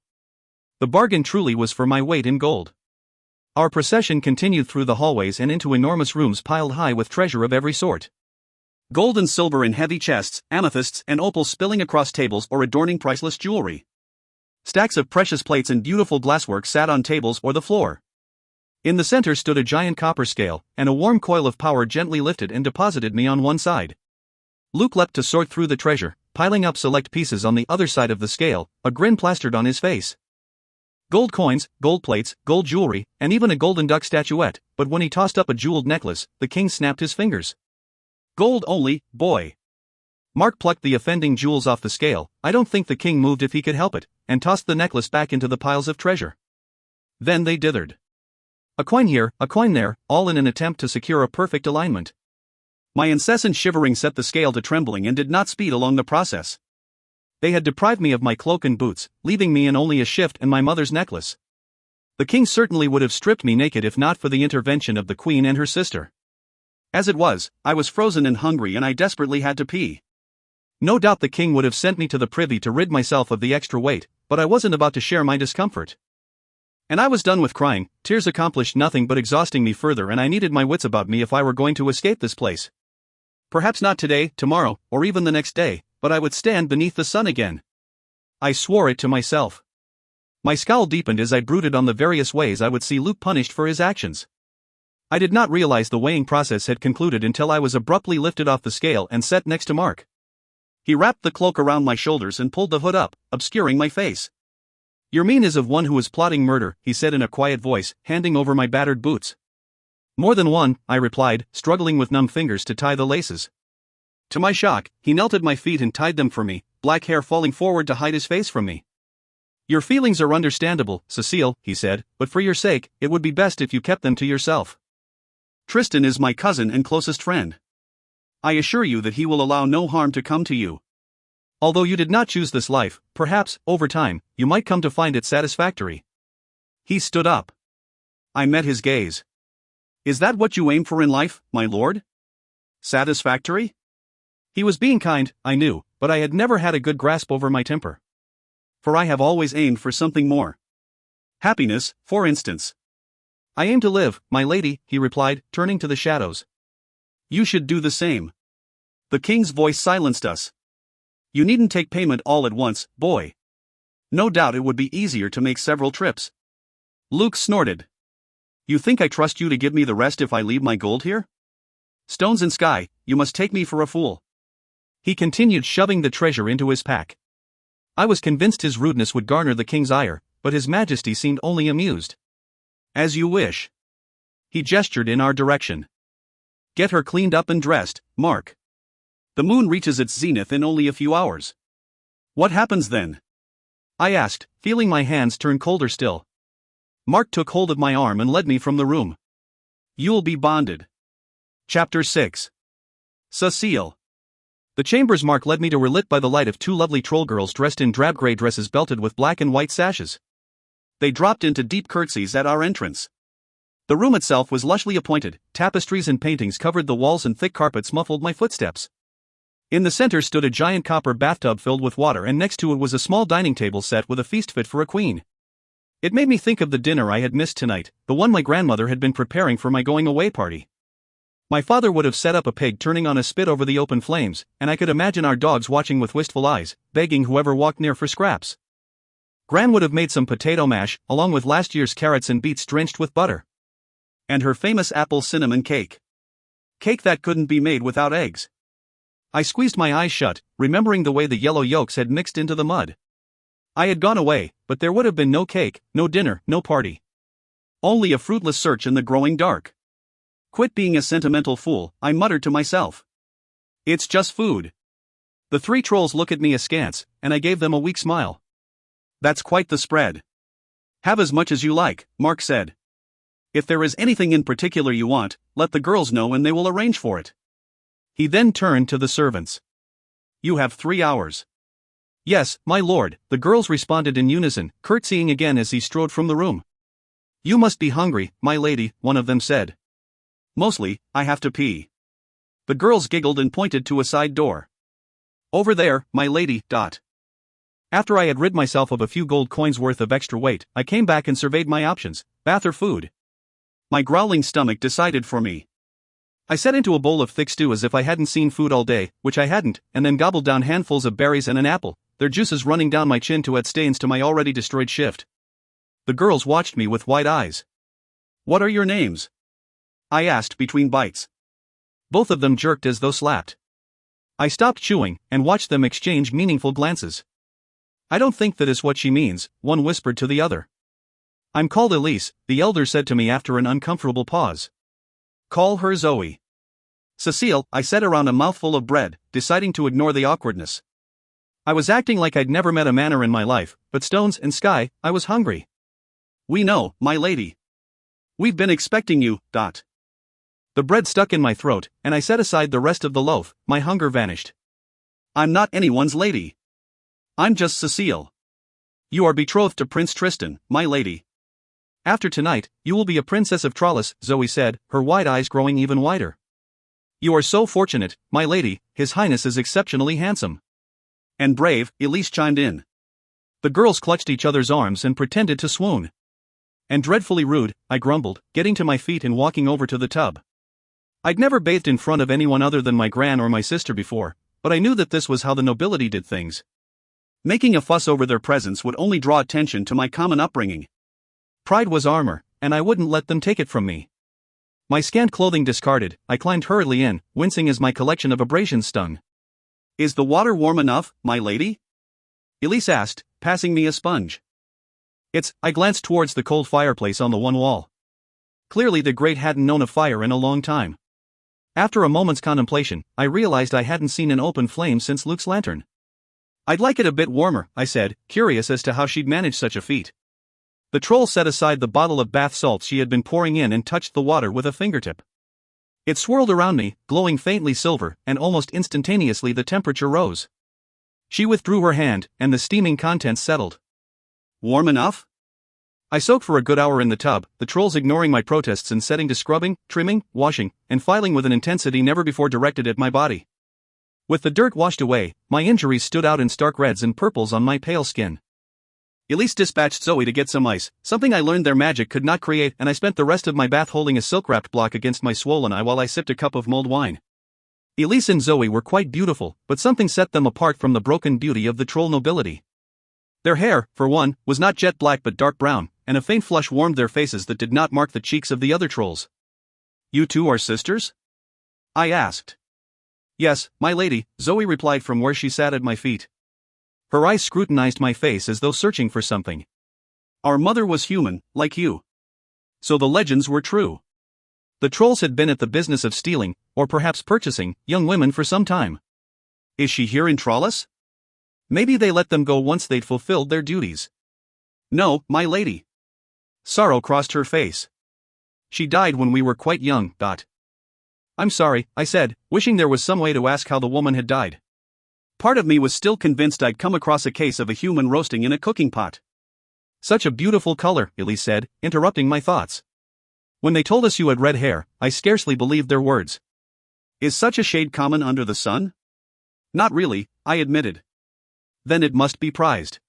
The bargain truly was for my weight in gold. Our procession continued through the hallways and into enormous rooms piled high with treasure of every sort. Gold and silver in heavy chests, amethysts and opals spilling across tables or adorning priceless jewelry. Stacks of precious plates and beautiful glasswork sat on tables or the floor. In the center stood a giant copper scale, and a warm coil of power gently lifted and deposited me on one side. Luke leapt to sort through the treasure, piling up select pieces on the other side of the scale, a grin plastered on his face. Gold coins, gold plates, gold jewelry, and even a golden duck statuette, but when he tossed up a jeweled necklace, the king snapped his fingers. Gold only, boy. Mark plucked the offending jewels off the scale. I don't think the king moved if he could help it, and tossed the necklace back into the piles of treasure. Then they dithered. A coin here, a coin there, all in an attempt to secure a perfect alignment. My incessant shivering set the scale to trembling and did not speed along the process. They had deprived me of my cloak and boots, leaving me in only a shift and my mother's necklace. The king certainly would have stripped me naked if not for the intervention of the queen and her sister. As it was, I was frozen and hungry and I desperately had to pee. No doubt the king would have sent me to the privy to rid myself of the extra weight, but I wasn't about to share my discomfort. And I was done with crying. Tears accomplished nothing but exhausting me further, and I needed my wits about me if I were going to escape this place. Perhaps not today, tomorrow, or even the next day, but I would stand beneath the sun again. I swore it to myself. My scowl deepened as I brooded on the various ways I would see Luke punished for his actions. I did not realize the weighing process had concluded until I was abruptly lifted off the scale and set next to Mark. He wrapped the cloak around my shoulders and pulled the hood up, obscuring my face. Your mien is of one who is plotting murder, he said in a quiet voice, handing over my battered boots. More than one, I replied, struggling with numb fingers to tie the laces. To my shock, he knelt at my feet and tied them for me, black hair falling forward to hide his face from me. Your feelings are understandable, Cécile, he said, but for your sake, it would be best if you kept them to yourself. Tristan is my cousin and closest friend. I assure you that he will allow no harm to come to you. Although you did not choose this life, perhaps, over time, you might come to find it satisfactory. He stood up. I met his gaze. Is that what you aim for in life, my lord? Satisfactory? He was being kind, I knew, but I had never had a good grasp over my temper. For I have always aimed for something more. Happiness, for instance. I aim to live, my lady, he replied, turning to the shadows. You should do the same. The king's voice silenced us. You needn't take payment all at once, boy. No doubt it would be easier to make several trips. Luke snorted. You think I trust you to give me the rest if I leave my gold here? Stones and sky, you must take me for a fool. He continued shoving the treasure into his pack. I was convinced his rudeness would garner the king's ire, but his majesty seemed only amused. As you wish. He gestured in our direction. Get her cleaned up and dressed, Mark. The moon reaches its zenith in only a few hours. What happens then? I asked, feeling my hands turn colder still. Mark took hold of my arm and led me from the room. You'll be bonded. Chapter 6. Cécile. The chambers Mark led me to were lit by the light of two lovely troll girls dressed in drab grey dresses belted with black and white sashes. They dropped into deep curtsies at our entrance. The room itself was lushly appointed, tapestries and paintings covered the walls and thick carpets muffled my footsteps. In the center stood a giant copper bathtub filled with water, and next to it was a small dining table set with a feast fit for a queen. It made me think of the dinner I had missed tonight, the one my grandmother had been preparing for my going-away party. My father would have set up a pig turning on a spit over the open flames, and I could imagine our dogs watching with wistful eyes, begging whoever walked near for scraps. Gran would have made some potato mash, along with last year's carrots and beets drenched with butter. And her famous apple cinnamon cake. Cake that couldn't be made without eggs. I squeezed my eyes shut, remembering the way the yellow yolks had mixed into the mud. I had gone away, but there would have been no cake, no dinner, no party. Only a fruitless search in the growing dark. Quit being a sentimental fool, I muttered to myself. It's just food. The three trolls looked at me askance, and I gave them a weak smile. That's quite the spread. Have as much as you like, Mark said. If there is anything in particular you want, let the girls know and they will arrange for it. He then turned to the servants. You have 3 hours. Yes, my lord, the girls responded in unison, curtsying again as he strode from the room. You must be hungry, my lady, one of them said. Mostly, I have to pee. The girls giggled and pointed to a side door. Over there, my lady. After I had rid myself of a few gold coins worth of extra weight, I came back and surveyed my options, bath or food. My growling stomach decided for me. I set into a bowl of thick stew as if I hadn't seen food all day, which I hadn't, and then gobbled down handfuls of berries and an apple, their juices running down my chin to add stains to my already destroyed shift. The girls watched me with wide eyes. What are your names? I asked between bites. Both of them jerked as though slapped. I stopped chewing and watched them exchange meaningful glances. I don't think that is what she means, one whispered to the other. I'm called Elise, the elder said to me after an uncomfortable pause. Call her Zoe. Cécile, I said around a mouthful of bread, deciding to ignore the awkwardness. I was acting like I'd never met a manor in my life, but stones and sky, I was hungry. We know, my lady. We've been expecting you. The bread stuck in my throat, and I set aside the rest of the loaf, my hunger vanished. I'm not anyone's lady. I'm just Cécile. You are betrothed to Prince Tristan, my lady. After tonight, you will be a princess of Trollis, Zoe said, her wide eyes growing even wider. You are so fortunate, my lady, His Highness is exceptionally handsome. And brave, Elise chimed in. The girls clutched each other's arms and pretended to swoon. And dreadfully rude, I grumbled, getting to my feet and walking over to the tub. I'd never bathed in front of anyone other than my gran or my sister before, but I knew that this was how the nobility did things. Making a fuss over their presence would only draw attention to my common upbringing. Pride was armor, and I wouldn't let them take it from me. My scant clothing discarded, I climbed hurriedly in, wincing as my collection of abrasions stung. Is the water warm enough, my lady? Elise asked, passing me a sponge. I glanced towards the cold fireplace on the one wall. Clearly the grate hadn't known a fire in a long time. After a moment's contemplation, I realized I hadn't seen an open flame since Luke's lantern. I'd like it a bit warmer, I said, curious as to how she'd managed such a feat. The troll set aside the bottle of bath salts she had been pouring in and touched the water with a fingertip. It swirled around me, glowing faintly silver, and almost instantaneously the temperature rose. She withdrew her hand, and the steaming contents settled. Warm enough? I soaked for a good hour in the tub, the trolls ignoring my protests and setting to scrubbing, trimming, washing, and filing with an intensity never before directed at my body. With the dirt washed away, my injuries stood out in stark reds and purples on my pale skin. Elise dispatched Zoe to get some ice, something I learned their magic could not create, and I spent the rest of my bath holding a silk-wrapped block against my swollen eye while I sipped a cup of mulled wine. Elise and Zoe were quite beautiful, but something set them apart from the broken beauty of the troll nobility. Their hair, for one, was not jet black but dark brown, and a faint flush warmed their faces that did not mark the cheeks of the other trolls. You two are sisters? I asked. Yes, my lady, Zoe replied from where she sat at my feet. Her eyes scrutinized my face as though searching for something. Our mother was human, like you. So the legends were true. The trolls had been at the business of stealing, or perhaps purchasing, young women for some time. Is she here in Trollis? Maybe they let them go once they'd fulfilled their duties. No, my lady. Sorrow crossed her face. She died when we were quite young. I'm sorry, I said, wishing there was some way to ask how the woman had died. Part of me was still convinced I'd come across a case of a human roasting in a cooking pot. Such a beautiful color, Elise said, interrupting my thoughts. When they told us you had red hair, I scarcely believed their words. Is such a shade common under the sun? Not really, I admitted. Then it must be prized.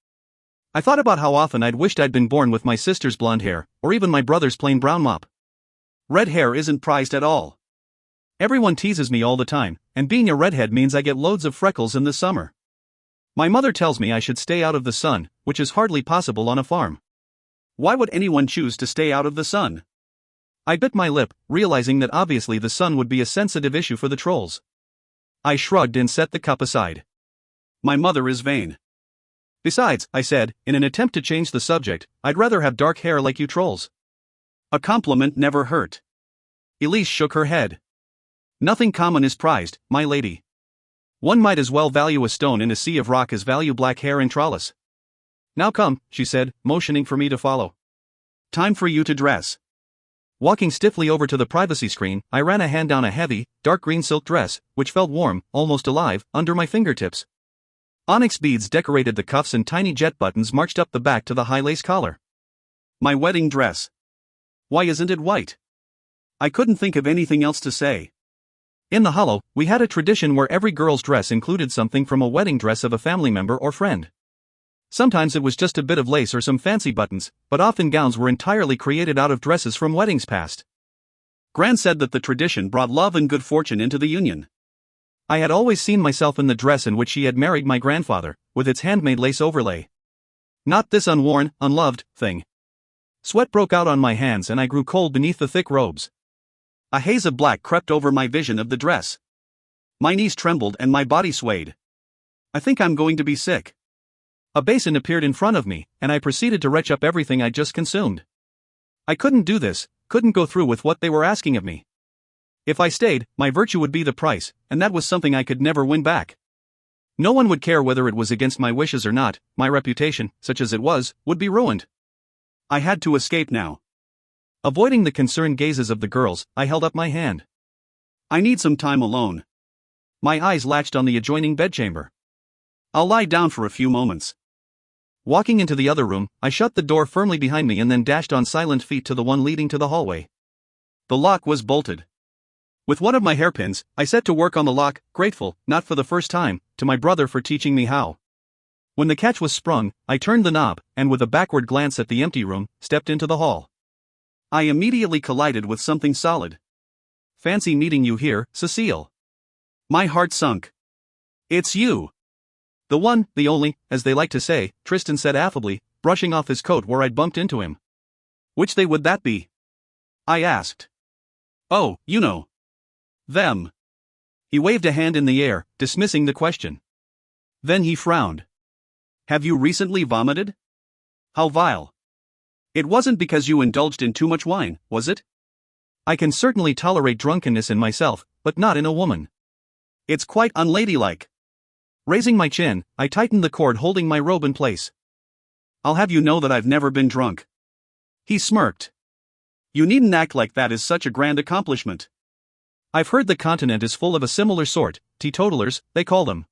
I thought about how often I'd wished I'd been born with my sister's blonde hair, or even my brother's plain brown mop. Red hair isn't prized at all. Everyone teases me all the time, and being a redhead means I get loads of freckles in the summer. My mother tells me I should stay out of the sun, which is hardly possible on a farm. Why would anyone choose to stay out of the sun? I bit my lip, realizing that obviously the sun would be a sensitive issue for the trolls. I shrugged and set the cup aside. My mother is vain. Besides, I said, in an attempt to change the subject, I'd rather have dark hair like you trolls. A compliment never hurt. Elise shook her head. Nothing common is prized, my lady. One might as well value a stone in a sea of rock as value black hair in Trollis. Now come, she said, motioning for me to follow. Time for you to dress. Walking stiffly over to the privacy screen, I ran a hand down a heavy, dark green silk dress, which felt warm, almost alive, under my fingertips. Onyx beads decorated the cuffs and tiny jet buttons marched up the back to the high lace collar. My wedding dress. Why isn't it white? I couldn't think of anything else to say. In the Hollow, we had a tradition where every girl's dress included something from a wedding dress of a family member or friend. Sometimes it was just a bit of lace or some fancy buttons, but often gowns were entirely created out of dresses from weddings past. Gran said that the tradition brought love and good fortune into the union. I had always seen myself in the dress in which she had married my grandfather, with its handmade lace overlay. Not this unworn, unloved thing. Sweat broke out on my hands and I grew cold beneath the thick robes. A haze of black crept over my vision of the dress. My knees trembled and my body swayed. I think I'm going to be sick. A basin appeared in front of me, and I proceeded to retch up everything I'd just consumed. I couldn't do this, couldn't go through with what they were asking of me. If I stayed, my virtue would be the price, and that was something I could never win back. No one would care whether it was against my wishes or not, my reputation, such as it was, would be ruined. I had to escape now. Avoiding the concerned gazes of the girls, I held up my hand. I need some time alone. My eyes latched on the adjoining bedchamber. I'll lie down for a few moments. Walking into the other room, I shut the door firmly behind me and then dashed on silent feet to the one leading to the hallway. The lock was bolted. With one of my hairpins, I set to work on the lock, grateful, not for the first time, to my brother for teaching me how. When the catch was sprung, I turned the knob, and with a backward glance at the empty room, stepped into the hall. I immediately collided with something solid. Fancy meeting you here, Cécile. My heart sunk. It's you. The one, the only, as they like to say, Tristan said affably, brushing off his coat where I'd bumped into him. Which they would that be? I asked. Oh, you know. Them. He waved a hand in the air, dismissing the question. Then he frowned. Have you recently vomited? How vile. It wasn't because you indulged in too much wine, was it? I can certainly tolerate drunkenness in myself, but not in a woman. It's quite unladylike. Raising my chin, I tightened the cord holding my robe in place. I'll have you know that I've never been drunk. He smirked. You needn't act like that is such a grand accomplishment. I've heard the continent is full of a similar sort, teetotalers, they call them.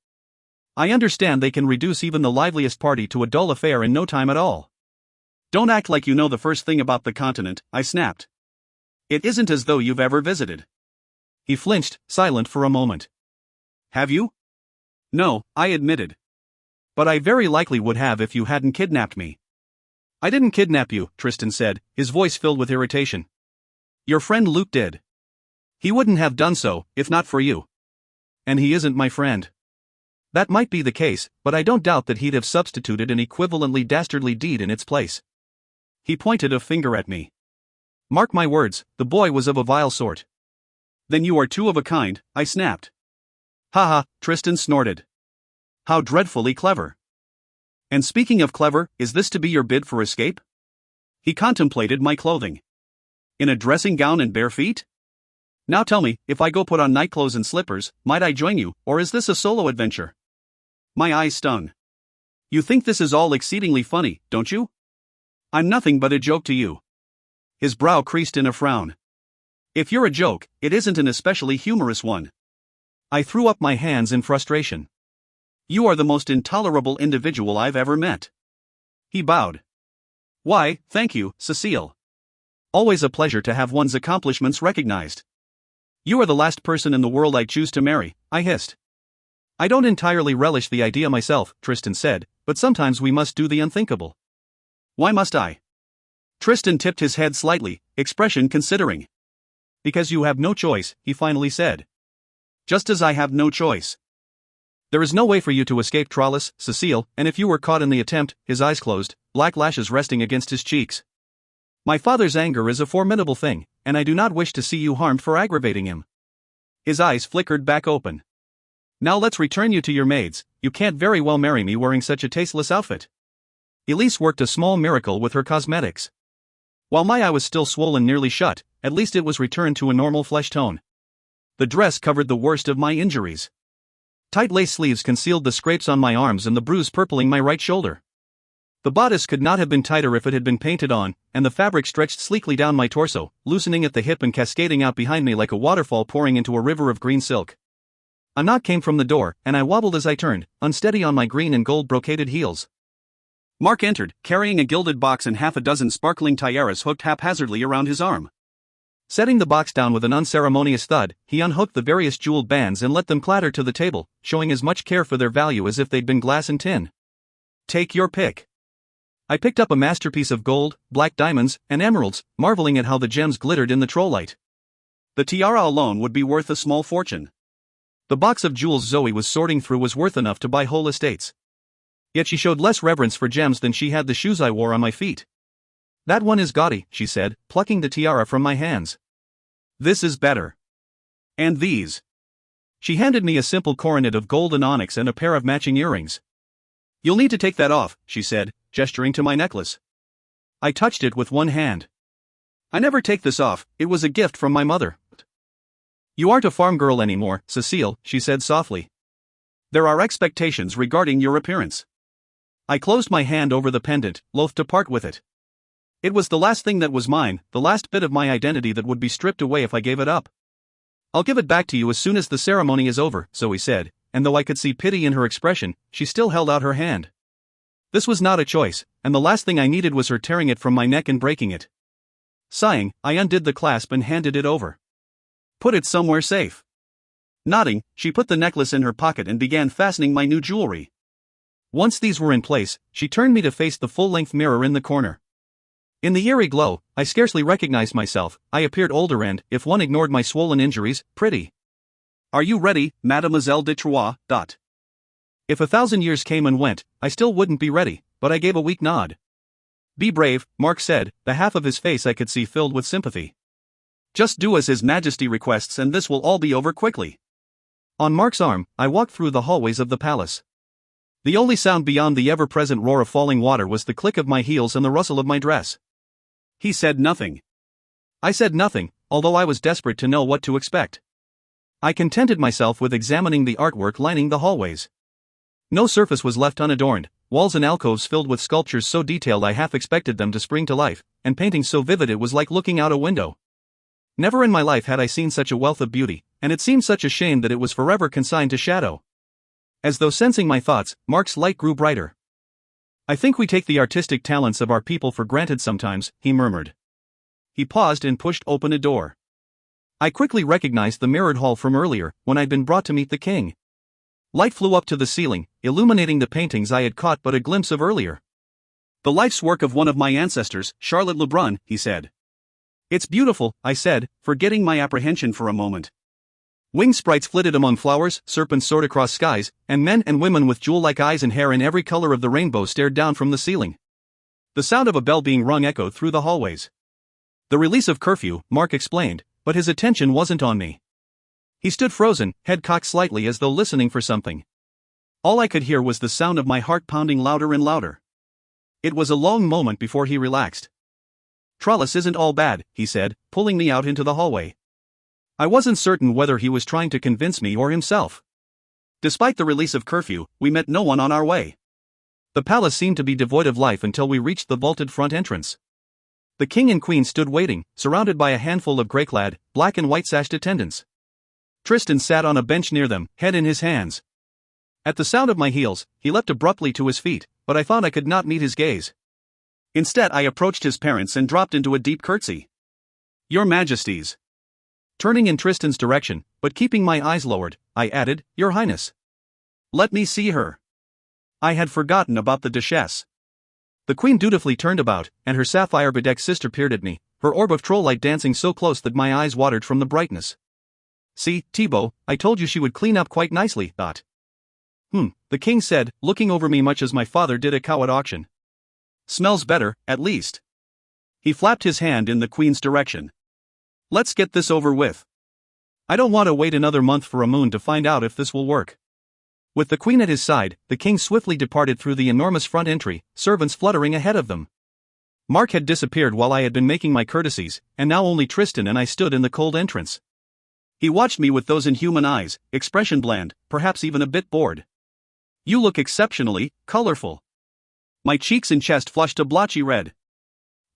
I understand they can reduce even the liveliest party to a dull affair in no time at all. Don't act like you know the first thing about the continent, I snapped. It isn't as though you've ever visited. He flinched, silent for a moment. Have you? No, I admitted. But I very likely would have if you hadn't kidnapped me. I didn't kidnap you, Tristan said, his voice filled with irritation. Your friend Luke did. He wouldn't have done so, if not for you. And he isn't my friend. That might be the case, but I don't doubt that he'd have substituted an equivalently dastardly deed in its place. He pointed a finger at me. Mark my words, the boy was of a vile sort. Then you are two of a kind, I snapped. Haha, Tristan snorted. How dreadfully clever. And speaking of clever, is this to be your bid for escape? He contemplated my clothing. In a dressing gown and bare feet? Now tell me, if I go put on nightclothes and slippers, might I join you, or is this a solo adventure? My eyes stung. You think this is all exceedingly funny, don't you? I'm nothing but a joke to you. His brow creased in a frown. If you're a joke, it isn't an especially humorous one. I threw up my hands in frustration. You are the most intolerable individual I've ever met. He bowed. Why, thank you, Cécile. Always a pleasure to have one's accomplishments recognized. You are the last person in the world I choose to marry, I hissed. I don't entirely relish the idea myself, Tristan said, but sometimes we must do the unthinkable. Why must I? Tristan tipped his head slightly, expression considering. Because you have no choice, he finally said. Just as I have no choice. There is no way for you to escape Trollis, Cécile, and if you were caught in the attempt, his eyes closed, black lashes resting against his cheeks. My father's anger is a formidable thing, and I do not wish to see you harmed for aggravating him. His eyes flickered back open. Now let's return you to your maids, you can't very well marry me wearing such a tasteless outfit. Elise worked a small miracle with her cosmetics. While my eye was still swollen nearly shut, at least it was returned to a normal flesh tone. The dress covered the worst of my injuries. Tight lace sleeves concealed the scrapes on my arms and the bruise purpling my right shoulder. The bodice could not have been tighter if it had been painted on, and the fabric stretched sleekly down my torso, loosening at the hip and cascading out behind me like a waterfall pouring into a river of green silk. A knock came from the door, and I wobbled as I turned, unsteady on my green and gold brocaded heels. Mark entered, carrying a gilded box and half a dozen sparkling tiaras hooked haphazardly around his arm. Setting the box down with an unceremonious thud, he unhooked the various jeweled bands and let them clatter to the table, showing as much care for their value as if they'd been glass and tin. Take your pick. I picked up a masterpiece of gold, black diamonds, and emeralds, marveling at how the gems glittered in the troll-light. The tiara alone would be worth a small fortune. The box of jewels Zoe was sorting through was worth enough to buy whole estates. Yet she showed less reverence for gems than she had the shoes I wore on my feet. That one is gaudy, she said, plucking the tiara from my hands. This is better. And these. She handed me a simple coronet of gold and onyx and a pair of matching earrings. You'll need to take that off, she said, gesturing to my necklace. I touched it with one hand. I never take this off, it was a gift from my mother. You aren't a farm girl anymore, Cécile, she said softly. There are expectations regarding your appearance. I closed my hand over the pendant, loath to part with it. It was the last thing that was mine, the last bit of my identity that would be stripped away if I gave it up. I'll give it back to you as soon as the ceremony is over, Zoe said, and though I could see pity in her expression, she still held out her hand. This was not a choice, and the last thing I needed was her tearing it from my neck and breaking it. Sighing, I undid the clasp and handed it over. Put it somewhere safe. Nodding, she put the necklace in her pocket and began fastening my new jewelry. Once these were in place, she turned me to face the full-length mirror in the corner. In the eerie glow, I scarcely recognized myself. I appeared older and, if one ignored my swollen injuries, pretty. Are you ready, Mademoiselle de Troyes? If 1,000 years came and went, I still wouldn't be ready, but I gave a weak nod. Be brave, Mark said, the half of his face I could see filled with sympathy. Just do as His Majesty requests and this will all be over quickly. On Mark's arm, I walked through the hallways of the palace. The only sound beyond the ever-present roar of falling water was the click of my heels and the rustle of my dress. He said nothing. I said nothing, although I was desperate to know what to expect. I contented myself with examining the artwork lining the hallways. No surface was left unadorned, walls and alcoves filled with sculptures so detailed I half expected them to spring to life, and paintings so vivid it was like looking out a window. Never in my life had I seen such a wealth of beauty, and it seemed such a shame that it was forever consigned to shadow. As though sensing my thoughts, Mark's light grew brighter. I think we take the artistic talents of our people for granted sometimes, he murmured. He paused and pushed open a door. I quickly recognized the mirrored hall from earlier, when I'd been brought to meet the king. Light flew up to the ceiling, illuminating the paintings I had caught but a glimpse of earlier. The life's work of one of my ancestors, Charlotte Lebrun, he said. It's beautiful, I said, forgetting my apprehension for a moment. Winged sprites flitted among flowers, serpents soared across skies, and men and women with jewel-like eyes and hair in every color of the rainbow stared down from the ceiling. The sound of a bell being rung echoed through the hallways. The release of curfew, Mark explained, but his attention wasn't on me. He stood frozen, head cocked slightly as though listening for something. All I could hear was the sound of my heart pounding louder and louder. It was a long moment before he relaxed. Trollis isn't all bad, he said, pulling me out into the hallway. I wasn't certain whether he was trying to convince me or himself. Despite the release of curfew, we met no one on our way. The palace seemed to be devoid of life until we reached the vaulted front entrance. The king and queen stood waiting, surrounded by a handful of grey-clad, black and white-sashed attendants. Tristan sat on a bench near them, head in his hands. At the sound of my heels, he leapt abruptly to his feet, but I found I could not meet his gaze. Instead I approached his parents and dropped into a deep curtsy. Your Majesties. Turning in Tristan's direction, but keeping my eyes lowered, I added, Your Highness. Let me see her. I had forgotten about the Duchess. The queen dutifully turned about, and her sapphire-bedecked sister peered at me, her orb of troll-light dancing so close that my eyes watered from the brightness. See, Thibaut, I told you she would clean up quite nicely, thought. The king said, looking over me much as my father did a cow at auction. Smells better, at least. He flapped his hand in the queen's direction. Let's get this over with. I don't want to wait another month for a moon to find out if this will work. With the queen at his side, the king swiftly departed through the enormous front entry, servants fluttering ahead of them. Mark had disappeared while I had been making my courtesies, and now only Tristan and I stood in the cold entrance. He watched me with those inhuman eyes, expression bland, perhaps even a bit bored. You look exceptionally colorful. My cheeks and chest flushed a blotchy red.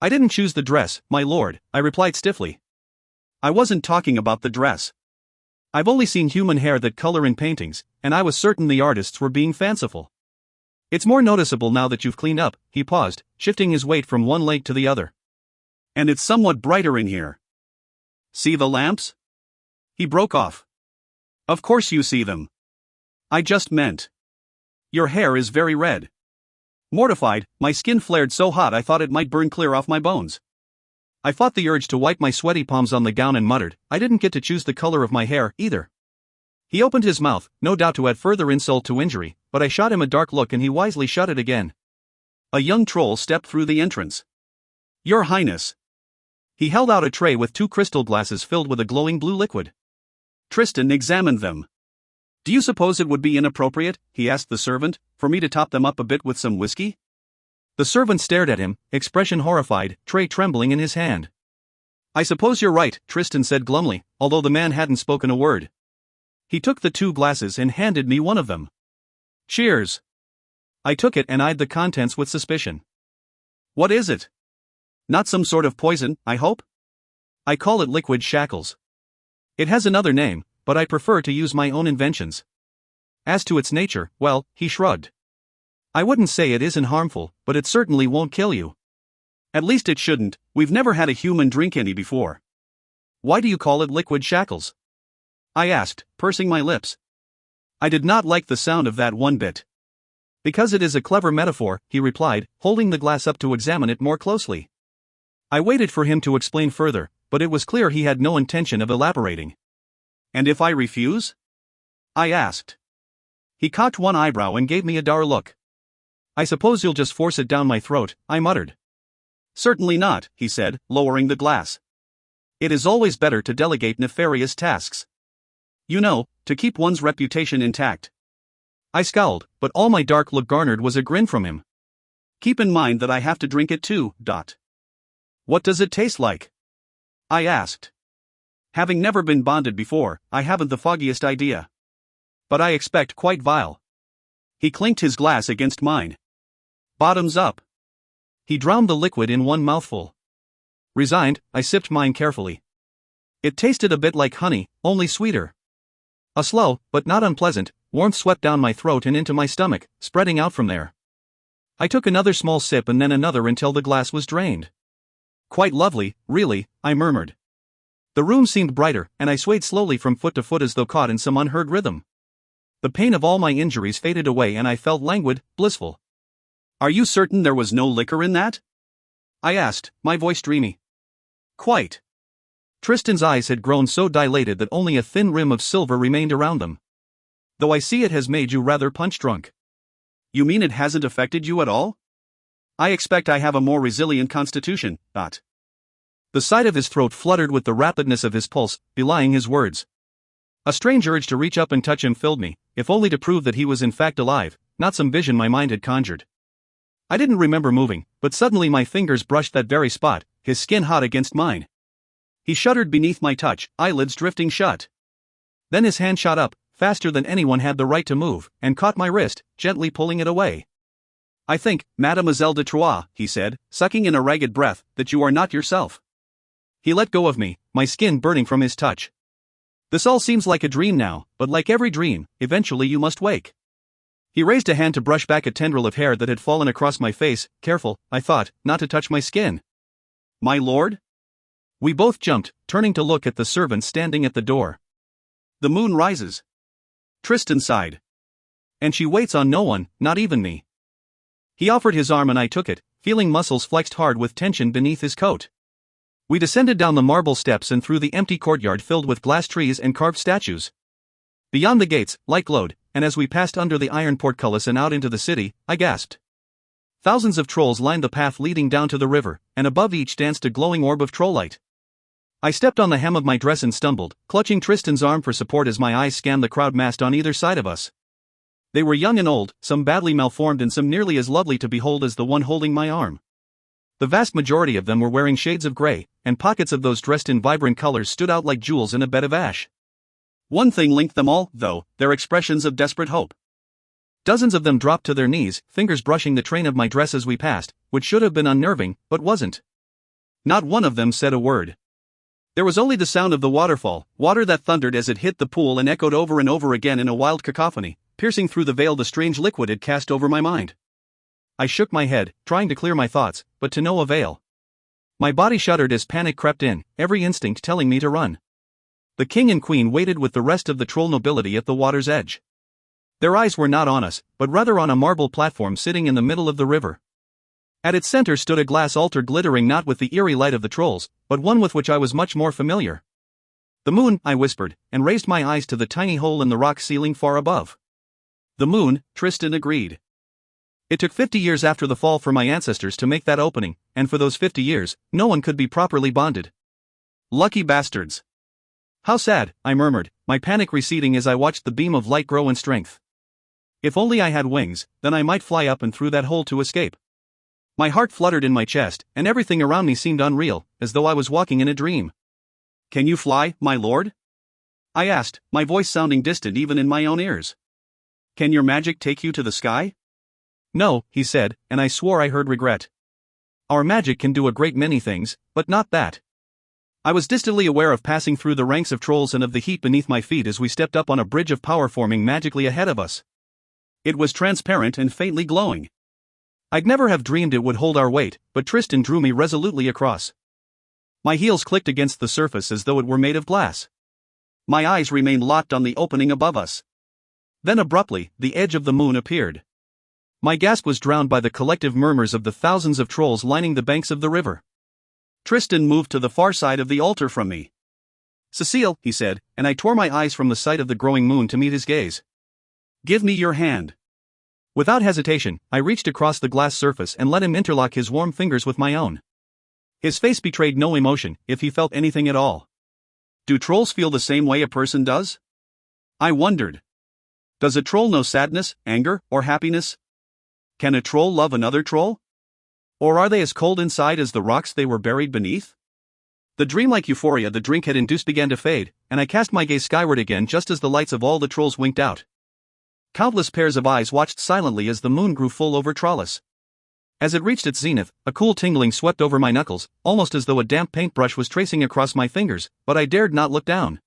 I didn't choose the dress, my lord, I replied stiffly. I wasn't talking about the dress. I've only seen human hair that color in paintings, and I was certain the artists were being fanciful. It's more noticeable now that you've cleaned up, he paused, shifting his weight from one leg to the other. And it's somewhat brighter in here. See the lamps? He broke off. Of course you see them. I just meant. Your hair is very red. Mortified, my skin flared so hot I thought it might burn clear off my bones. I fought the urge to wipe my sweaty palms on the gown and muttered, I didn't get to choose the color of my hair, either. He opened his mouth, no doubt to add further insult to injury, but I shot him a dark look and he wisely shut it again. A young troll stepped through the entrance. Your Highness. He held out a tray with 2 crystal glasses filled with a glowing blue liquid. Tristan examined them. Do you suppose it would be inappropriate, he asked the servant, for me to top them up a bit with some whiskey? The servant stared at him, expression horrified, tray trembling in his hand. I suppose you're right, Tristan said glumly, although the man hadn't spoken a word. He took the 2 glasses and handed me one of them. Cheers. I took it and eyed the contents with suspicion. What is it? Not some sort of poison, I hope? I call it liquid shackles. It has another name, but I prefer to use my own inventions. As to its nature, well, he shrugged. I wouldn't say it isn't harmful, but it certainly won't kill you. At least it shouldn't, we've never had a human drink any before. Why do you call it liquid shackles? I asked, pursing my lips. I did not like the sound of that one bit. Because it is a clever metaphor, he replied, holding the glass up to examine it more closely. I waited for him to explain further, but it was clear he had no intention of elaborating. And if I refuse? I asked. He cocked one eyebrow and gave me a dour look. I suppose you'll just force it down my throat, I muttered. Certainly not, he said, lowering the glass. It is always better to delegate nefarious tasks. You know, to keep one's reputation intact. I scowled, but all my dark look garnered was a grin from him. Keep in mind that I have to drink it too, What does it taste like? I asked. Having never been bonded before, I haven't the foggiest idea. But I expect quite vile. He clinked his glass against mine. Bottoms up. He drowned the liquid in one mouthful. Resigned, I sipped mine carefully. It tasted a bit like honey, only sweeter. A slow, but not unpleasant, warmth swept down my throat and into my stomach, spreading out from there. I took another small sip and then another until the glass was drained. Quite lovely, really, I murmured. The room seemed brighter, and I swayed slowly from foot to foot as though caught in some unheard rhythm. The pain of all my injuries faded away and I felt languid, blissful. Are you certain there was no liquor in that? I asked, my voice dreamy. Quite. Tristan's eyes had grown so dilated that only a thin rim of silver remained around them. Though I see it has made you rather punch-drunk. You mean it hasn't affected you at all? I expect I have a more resilient constitution, The side of his throat fluttered with the rapidness of his pulse, belying his words. A strange urge to reach up and touch him filled me, if only to prove that he was in fact alive, not some vision my mind had conjured. I didn't remember moving, but suddenly my fingers brushed that very spot, his skin hot against mine. He shuddered beneath my touch, eyelids drifting shut. Then his hand shot up, faster than anyone had the right to move, and caught my wrist, gently pulling it away. I think, Mademoiselle de Troyes, he said, sucking in a ragged breath, that you are not yourself. He let go of me, my skin burning from his touch. This all seems like a dream now, but like every dream, eventually you must wake. He raised a hand to brush back a tendril of hair that had fallen across my face, careful, I thought, not to touch my skin. My lord? We both jumped, turning to look at the servant standing at the door. The moon rises. Tristan sighed. And she waits on no one, not even me. He offered his arm and I took it, feeling muscles flexed hard with tension beneath his coat. We descended down the marble steps and through the empty courtyard filled with glass trees and carved statues. Beyond the gates, light glowed, and as we passed under the iron portcullis and out into the city, I gasped. Thousands of trolls lined the path leading down to the river, and above each danced a glowing orb of troll-light. I stepped on the hem of my dress and stumbled, clutching Tristan's arm for support as my eyes scanned the crowd massed on either side of us. They were young and old, some badly malformed and some nearly as lovely to behold as the one holding my arm. The vast majority of them were wearing shades of gray, and pockets of those dressed in vibrant colors stood out like jewels in a bed of ash. One thing linked them all, though, their expressions of desperate hope. Dozens of them dropped to their knees, fingers brushing the train of my dress as we passed, which should have been unnerving, but wasn't. Not one of them said a word. There was only the sound of the waterfall, water that thundered as it hit the pool and echoed over and over again in a wild cacophony, piercing through the veil the strange liquid had cast over my mind. I shook my head, trying to clear my thoughts, but to no avail. My body shuddered as panic crept in, every instinct telling me to run. The king and queen waited with the rest of the troll nobility at the water's edge. Their eyes were not on us, but rather on a marble platform sitting in the middle of the river. At its center stood a glass altar glittering not with the eerie light of the trolls, but one with which I was much more familiar. "The moon," I whispered, and raised my eyes to the tiny hole in the rock ceiling far above. "The moon," Tristan agreed. It took 50 years after the fall for my ancestors to make that opening, and for those 50 years, no one could be properly bonded. Lucky bastards. How sad, I murmured, my panic receding as I watched the beam of light grow in strength. If only I had wings, then I might fly up and through that hole to escape. My heart fluttered in my chest, and everything around me seemed unreal, as though I was walking in a dream. "Can you fly, my lord?" I asked, my voice sounding distant even in my own ears. "Can your magic take you to the sky?" "No," he said, and I swore I heard regret. "Our magic can do a great many things, but not that." I was distantly aware of passing through the ranks of trolls and of the heat beneath my feet as we stepped up on a bridge of power forming magically ahead of us. It was transparent and faintly glowing. I'd never have dreamed it would hold our weight, but Tristan drew me resolutely across. My heels clicked against the surface as though it were made of glass. My eyes remained locked on the opening above us. Then abruptly, the edge of the moon appeared. My gasp was drowned by the collective murmurs of the thousands of trolls lining the banks of the river. Tristan moved to the far side of the altar from me. "Cécile," he said, and I tore my eyes from the sight of the growing moon to meet his gaze. "Give me your hand." Without hesitation, I reached across the glass surface and let him interlock his warm fingers with my own. His face betrayed no emotion, if he felt anything at all. Do trolls feel the same way a person does? I wondered. Does a troll know sadness, anger, or happiness? Can a troll love another troll? Or are they as cold inside as the rocks they were buried beneath? The dreamlike euphoria the drink had induced began to fade, and I cast my gaze skyward again just as the lights of all the trolls winked out. Countless pairs of eyes watched silently as the moon grew full over Trollis. As it reached its zenith, a cool tingling swept over my knuckles, almost as though a damp paintbrush was tracing across my fingers, but I dared not look down.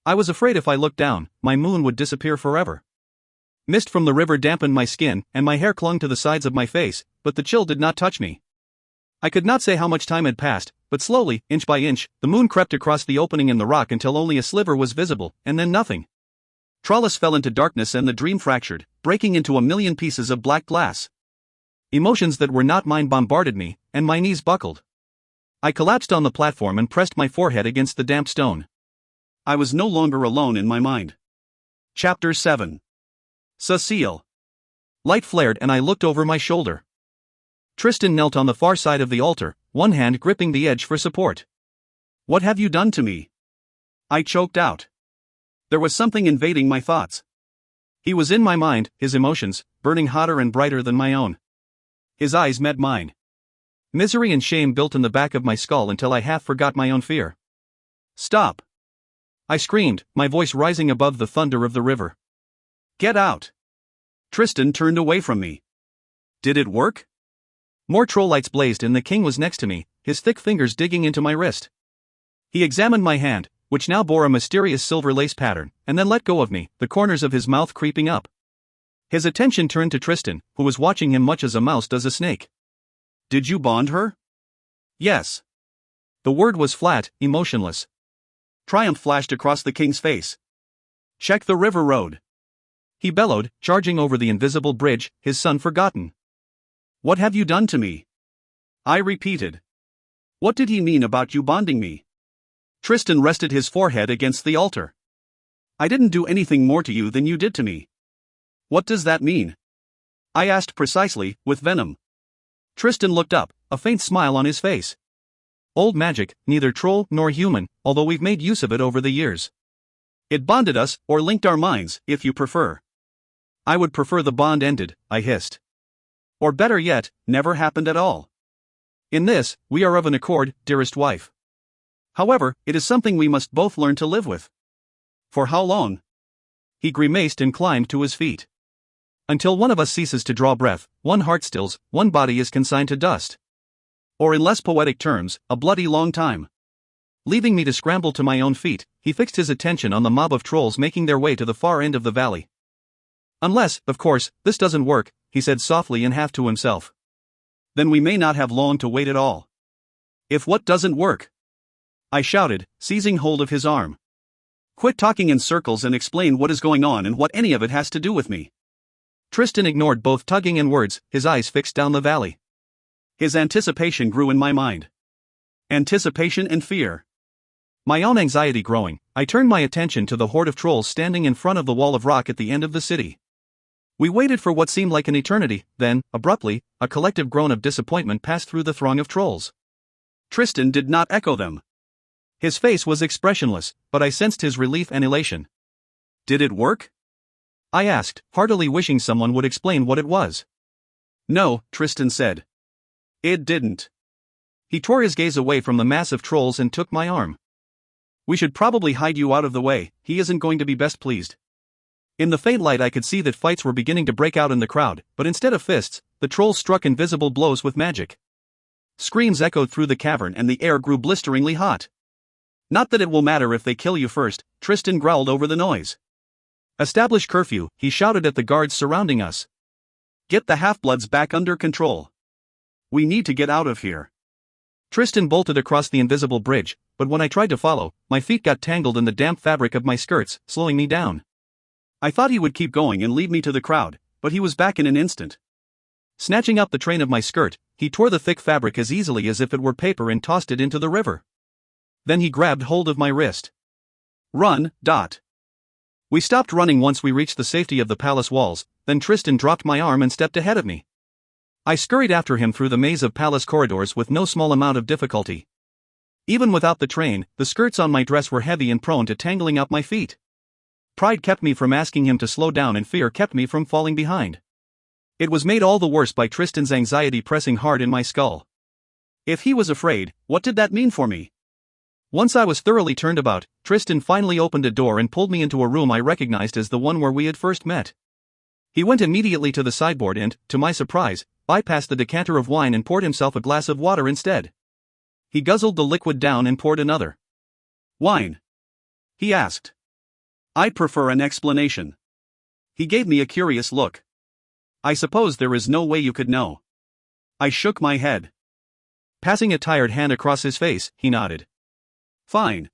I was afraid if I looked down, my moon would disappear forever. Mist from the river dampened my skin, and my hair clung to the sides of my face, but the chill did not touch me. I could not say how much time had passed, but slowly, inch by inch, the moon crept across the opening in the rock until only a sliver was visible, and then nothing. Trollis fell into darkness and the dream fractured, breaking into a million pieces of black glass. Emotions that were not mine bombarded me, and my knees buckled. I collapsed on the platform and pressed my forehead against the damp stone. I was no longer alone in my mind. Chapter 7. Cécile. Light flared and I looked over my shoulder. Tristan knelt on the far side of the altar, one hand gripping the edge for support. "What have you done to me?" I choked out. There was something invading my thoughts. He was in my mind, his emotions, burning hotter and brighter than my own. His eyes met mine. Misery and shame built in the back of my skull until I half forgot my own fear. "Stop!" I screamed, my voice rising above the thunder of the river. "Get out!" Tristan turned away from me. Did it work? More troll lights blazed and the king was next to me, his thick fingers digging into my wrist. He examined my hand, which now bore a mysterious silver lace pattern, and then let go of me, the corners of his mouth creeping up. His attention turned to Tristan, who was watching him much as a mouse does a snake. "Did you bond her?" "Yes." The word was flat, emotionless. Triumph flashed across the king's face. "Check the river road," he bellowed, charging over the invisible bridge, his son forgotten. "What have you done to me?" I repeated. What did he mean about you bonding me? Tristan rested his forehead against the altar. "I didn't do anything more to you than you did to me." "What does that mean?" I asked precisely, with venom. Tristan looked up, a faint smile on his face. "Old magic, neither troll nor human, although we've made use of it over the years. It bonded us, or linked our minds, if you prefer." "I would prefer the bond ended," I hissed. "Or better yet, never happened at all. In this, we are of an accord, dearest wife. However, it is something we must both learn to live with." "For how long?" He grimaced and climbed to his feet. "Until one of us ceases to draw breath, one heart stills, one body is consigned to dust. Or in less poetic terms, a bloody long time." Leaving me to scramble to my own feet, he fixed his attention on the mob of trolls making their way to the far end of the valley. Unless, of course, this doesn't work, he said softly and half to himself. Then we may not have long to wait at all. If what doesn't work? I shouted, seizing hold of his arm. Quit talking in circles and explain what is going on and what any of it has to do with me. Tristan ignored both tugging and words, his eyes fixed down the valley. His anticipation grew in my mind. Anticipation and fear. My own anxiety growing, I turned my attention to the horde of trolls standing in front of the wall of rock at the end of the city. We waited for what seemed like an eternity, then, abruptly, a collective groan of disappointment passed through the throng of trolls. Tristan did not echo them. His face was expressionless, but I sensed his relief and elation. Did it work? I asked, heartily wishing someone would explain what it was. No, Tristan said. It didn't. He tore his gaze away from the mass of trolls and took my arm. We should probably hide you out of the way, he isn't going to be best pleased. In the faint light I could see that fights were beginning to break out in the crowd, but instead of fists, the trolls struck invisible blows with magic. Screams echoed through the cavern and the air grew blisteringly hot. Not that it will matter if they kill you first, Tristan growled over the noise. Establish curfew, he shouted at the guards surrounding us. Get the half-bloods back under control. We need to get out of here. Tristan bolted across the invisible bridge, but when I tried to follow, my feet got tangled in the damp fabric of my skirts, slowing me down. I thought he would keep going and leave me to the crowd, but he was back in an instant. Snatching up the train of my skirt, he tore the thick fabric as easily as if it were paper and tossed it into the river. Then he grabbed hold of my wrist. Run, Dot. We stopped running once we reached the safety of the palace walls, then Tristan dropped my arm and stepped ahead of me. I scurried after him through the maze of palace corridors with no small amount of difficulty. Even without the train, the skirts on my dress were heavy and prone to tangling up my feet. Pride kept me from asking him to slow down and fear kept me from falling behind. It was made all the worse by Tristan's anxiety pressing hard in my skull. If he was afraid, what did that mean for me? Once I was thoroughly turned about, Tristan finally opened a door and pulled me into a room I recognized as the one where we had first met. He went immediately to the sideboard and, to my surprise, bypassed the decanter of wine and poured himself a glass of water instead. He guzzled the liquid down and poured another. Wine? He asked. I prefer an explanation. He gave me a curious look. I suppose there is no way you could know. I shook my head. Passing a tired hand across his face, he nodded. Fine.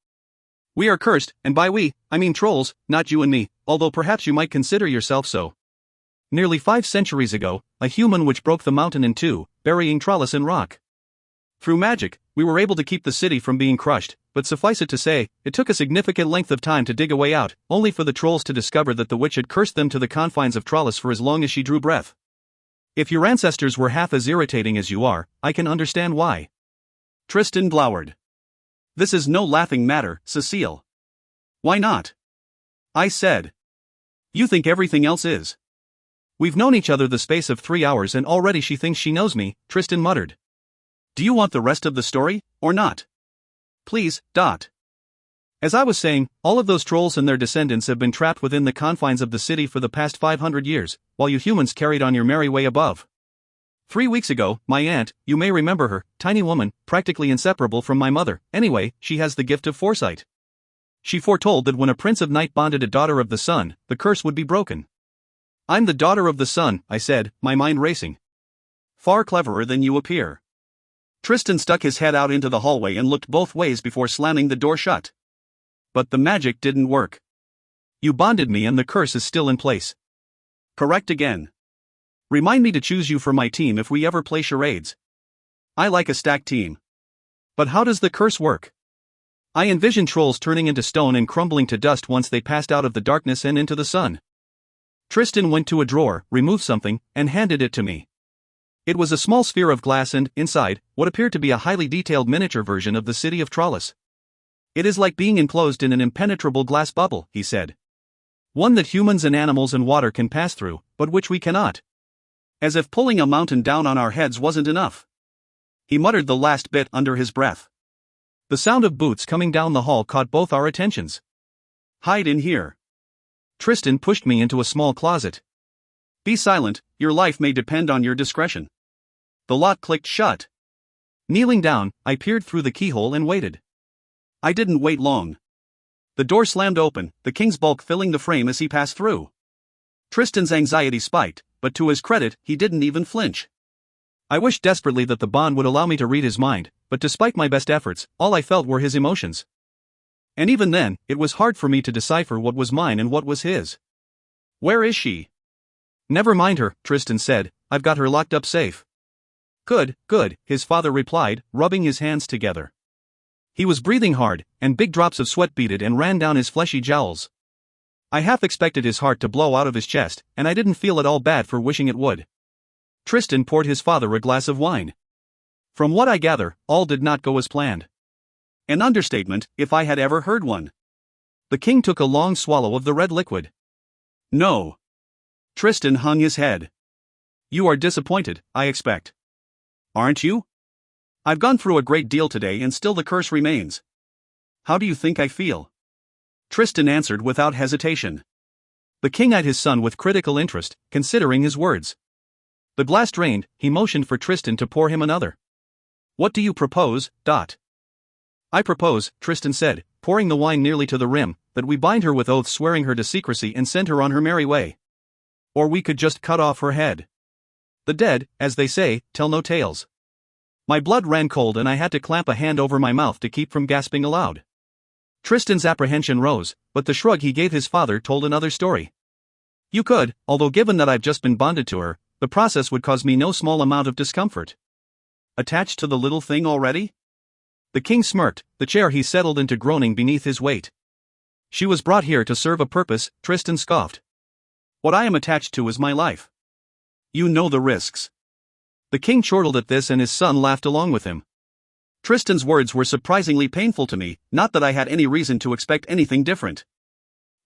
We are cursed, and by we, I mean trolls, not you and me, although perhaps you might consider yourself so. Nearly 5 centuries ago, a human witch broke the mountain in two, burying Trolls in rock. Through magic, we were able to keep the city from being crushed, but suffice it to say, it took a significant length of time to dig a way out, only for the trolls to discover that the witch had cursed them to the confines of Trolls for as long as she drew breath. If your ancestors were half as irritating as you are, I can understand why. Tristan glowered. This is no laughing matter, Cécile. Why not? I said. You think everything else is. We've known each other the space of 3 hours and already she thinks she knows me, Tristan muttered. Do you want the rest of the story, or not? Please, Dot. As I was saying, all of those trolls and their descendants have been trapped within the confines of the city for the past 500 years, while you humans carried on your merry way above. 3 weeks ago, my aunt, you may remember her, tiny woman, practically inseparable from my mother, anyway, she has the gift of foresight. She foretold that when a prince of night bonded a daughter of the sun, the curse would be broken. I'm the daughter of the sun, I said, my mind racing. Far cleverer than you appear. Tristan stuck his head out into the hallway and looked both ways before slamming the door shut. But the magic didn't work. You bonded me and the curse is still in place. Correct again. Remind me to choose you for my team if we ever play charades. I like a stacked team. But how does the curse work? I envision trolls turning into stone and crumbling to dust once they passed out of the darkness and into the sun. Tristan went to a drawer, removed something, and handed it to me. It was a small sphere of glass and, inside, what appeared to be a highly detailed miniature version of the city of Trolls. It is like being enclosed in an impenetrable glass bubble, he said. One that humans and animals and water can pass through, but which we cannot. As if pulling a mountain down on our heads wasn't enough. He muttered the last bit under his breath. The sound of boots coming down the hall caught both our attentions. Hide in here. Tristan pushed me into a small closet. Be silent, your life may depend on your discretion. The lock clicked shut. Kneeling down, I peered through the keyhole and waited. I didn't wait long. The door slammed open, the king's bulk filling the frame as he passed through. Tristan's anxiety spiked, but to his credit, he didn't even flinch. I wished desperately that the bond would allow me to read his mind, but despite my best efforts, all I felt were his emotions. And even then, it was hard for me to decipher what was mine and what was his. "Where is she?" "Never mind her," Tristan said, "I've got her locked up safe." "Good, good," his father replied, rubbing his hands together. He was breathing hard, and big drops of sweat beaded and ran down his fleshy jowls. I half expected his heart to blow out of his chest, and I didn't feel at all bad for wishing it would. Tristan poured his father a glass of wine. From what I gather, all did not go as planned. An understatement, if I had ever heard one. The king took a long swallow of the red liquid. "No." Tristan hung his head. "You are disappointed, I expect. Aren't you? I've gone through a great deal today and still the curse remains. How do you think I feel?" Tristan answered without hesitation. The king eyed his son with critical interest, considering his words. The glass drained, he motioned for Tristan to pour him another. "What do you propose, Dot?" "I propose," Tristan said, pouring the wine nearly to the rim, "that we bind her with oaths swearing her to secrecy and send her on her merry way. Or we could just cut off her head. The dead, as they say, tell no tales." My blood ran cold and I had to clamp a hand over my mouth to keep from gasping aloud. Tristan's apprehension rose, but the shrug he gave his father told another story. "You could, although given that I've just been bonded to her, the process would cause me no small amount of discomfort." "Attached to the little thing already?" The king smirked, the chair he settled into groaning beneath his weight. "She was brought here to serve a purpose," Tristan scoffed. "What I am attached to is my life. You know the risks." The king chortled at this and his son laughed along with him. Tristan's words were surprisingly painful to me, not that I had any reason to expect anything different.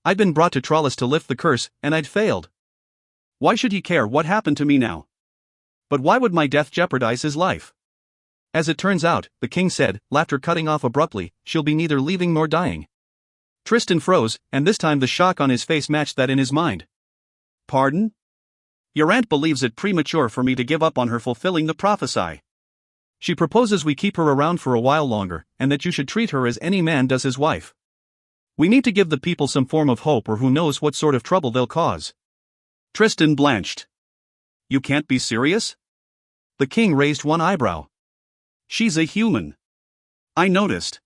I'd been brought to Trollis to lift the curse, and I'd failed. Why should he care what happened to me now? But why would my death jeopardize his life? "As it turns out," the king said, laughter cutting off abruptly, "she'll be neither leaving nor dying." Tristan froze, and this time the shock on his face matched that in his mind. "Pardon? Your aunt believes it premature for me to give up on her fulfilling the prophecy. She proposes we keep her around for a while longer, and that you should treat her as any man does his wife. We need to give the people some form of hope or who knows what sort of trouble they'll cause." Tristan blanched. "You can't be serious?" The king raised one eyebrow. "She's a human. I noticed."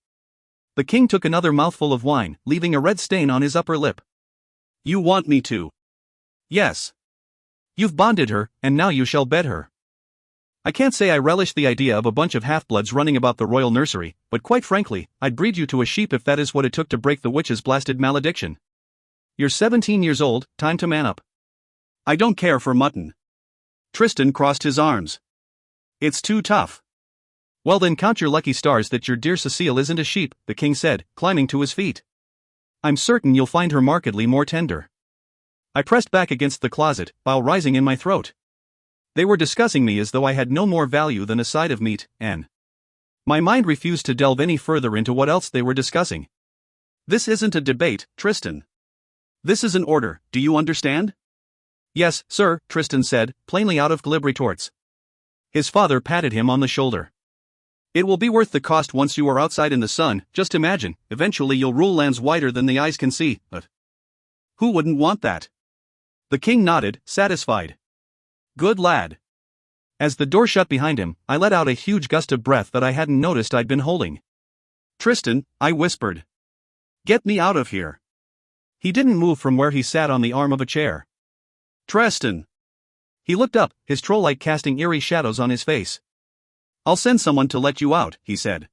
The king took another mouthful of wine, leaving a red stain on his upper lip. "You want me to?" "Yes. You've bonded her, and now you shall bed her. I can't say I relish the idea of a bunch of half-bloods running about the royal nursery, but quite frankly, I'd breed you to a sheep if that is what it took to break the witch's blasted malediction. You're 17 years old, time to man up." "I don't care for mutton." Tristan crossed his arms. "It's too tough." "Well then count your lucky stars that your dear Cécile isn't a sheep," the king said, climbing to his feet. "I'm certain you'll find her markedly more tender." I pressed back against the closet, bile rising in my throat. They were discussing me as though I had no more value than a side of meat, and my mind refused to delve any further into what else they were discussing. "This isn't a debate, Tristan. This is an order, do you understand?" "Yes, sir," Tristan said, plainly out of glib retorts. His father patted him on the shoulder. "It will be worth the cost once you are outside in the sun. Just imagine, eventually you'll rule lands wider than the eyes can see, but who wouldn't want that?" The king nodded, satisfied. "Good lad." As the door shut behind him, I let out a huge gust of breath that I hadn't noticed I'd been holding. "Tristan," I whispered. "Get me out of here." He didn't move from where he sat on the arm of a chair. "Tristan." He looked up, his troll light casting eerie shadows on his face. "I'll send someone to let you out," he said.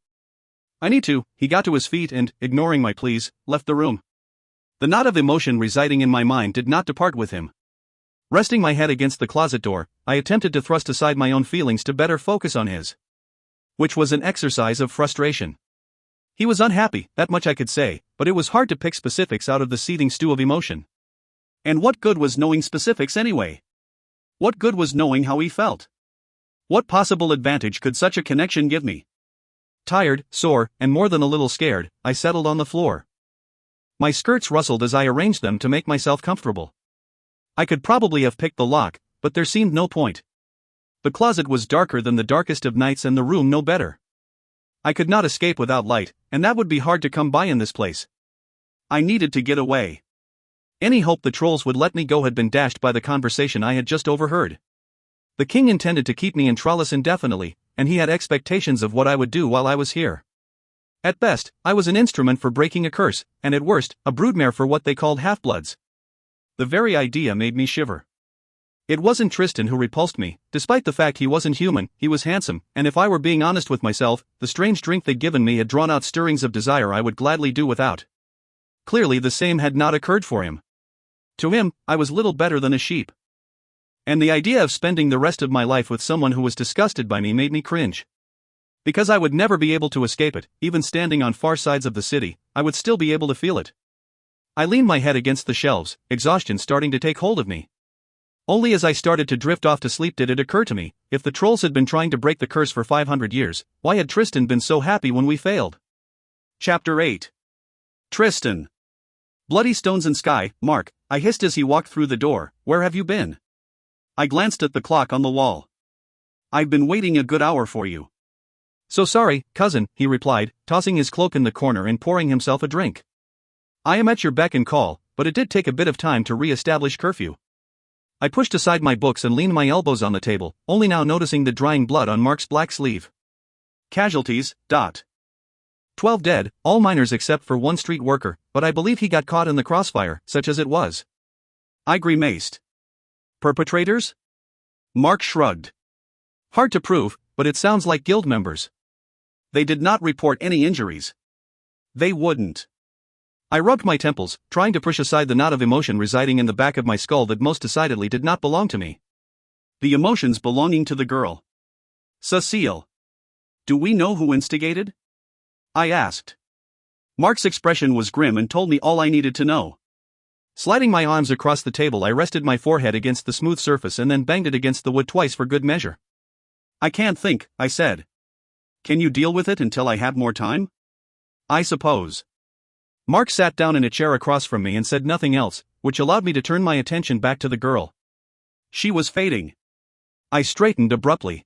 "I need to." He got to his feet and, ignoring my pleas, left the room. The knot of emotion residing in my mind did not depart with him. Resting my head against the closet door, I attempted to thrust aside my own feelings to better focus on his. Which was an exercise of frustration. He was unhappy, that much I could say, but it was hard to pick specifics out of the seething stew of emotion. And what good was knowing specifics anyway? What good was knowing how he felt? What possible advantage could such a connection give me? Tired, sore, and more than a little scared, I settled on the floor. My skirts rustled as I arranged them to make myself comfortable. I could probably have picked the lock, but there seemed no point. The closet was darker than the darkest of nights and the room no better. I could not escape without light, and that would be hard to come by in this place. I needed to get away. Any hope the trolls would let me go had been dashed by the conversation I had just overheard. The king intended to keep me in Trollis indefinitely, and he had expectations of what I would do while I was here. At best, I was an instrument for breaking a curse, and at worst, a broodmare for what they called half-bloods. The very idea made me shiver. It wasn't Tristan who repulsed me, despite the fact he wasn't human. He was handsome, and if I were being honest with myself, the strange drink they'd given me had drawn out stirrings of desire I would gladly do without. Clearly the same had not occurred for him. To him, I was little better than a sheep. And the idea of spending the rest of my life with someone who was disgusted by me made me cringe. Because I would never be able to escape it, even standing on far sides of the city, I would still be able to feel it. I leaned my head against the shelves, exhaustion starting to take hold of me. Only as I started to drift off to sleep did it occur to me, if the trolls had been trying to break the curse for 500 years, why had Tristan been so happy when we failed? Chapter 8. Tristan. Bloody stones and sky, Mark, I hissed as he walked through the door, where have you been? I glanced at the clock on the wall. I've been waiting a good hour for you. So sorry, cousin, he replied, tossing his cloak in the corner and pouring himself a drink. I am at your beck and call, but it did take a bit of time to re-establish curfew. I pushed aside my books and leaned my elbows on the table, only now noticing the drying blood on Mark's black sleeve. Casualties, 12 dead, all miners except for one street worker, but I believe he got caught in the crossfire, such as it was. I grimaced. Perpetrators? Mark shrugged. Hard to prove, but it sounds like guild members. They did not report any injuries. They wouldn't. I rubbed my temples, trying to push aside the knot of emotion residing in the back of my skull that most decidedly did not belong to me. The emotions belonging to the girl. Cécile. Do we know who instigated? I asked. Mark's expression was grim and told me all I needed to know. Sliding my arms across the table, I rested my forehead against the smooth surface and then banged it against the wood twice for good measure. I can't think, I said. Can you deal with it until I have more time? I suppose. Mark sat down in a chair across from me and said nothing else, which allowed me to turn my attention back to the girl. She was fading. I straightened abruptly.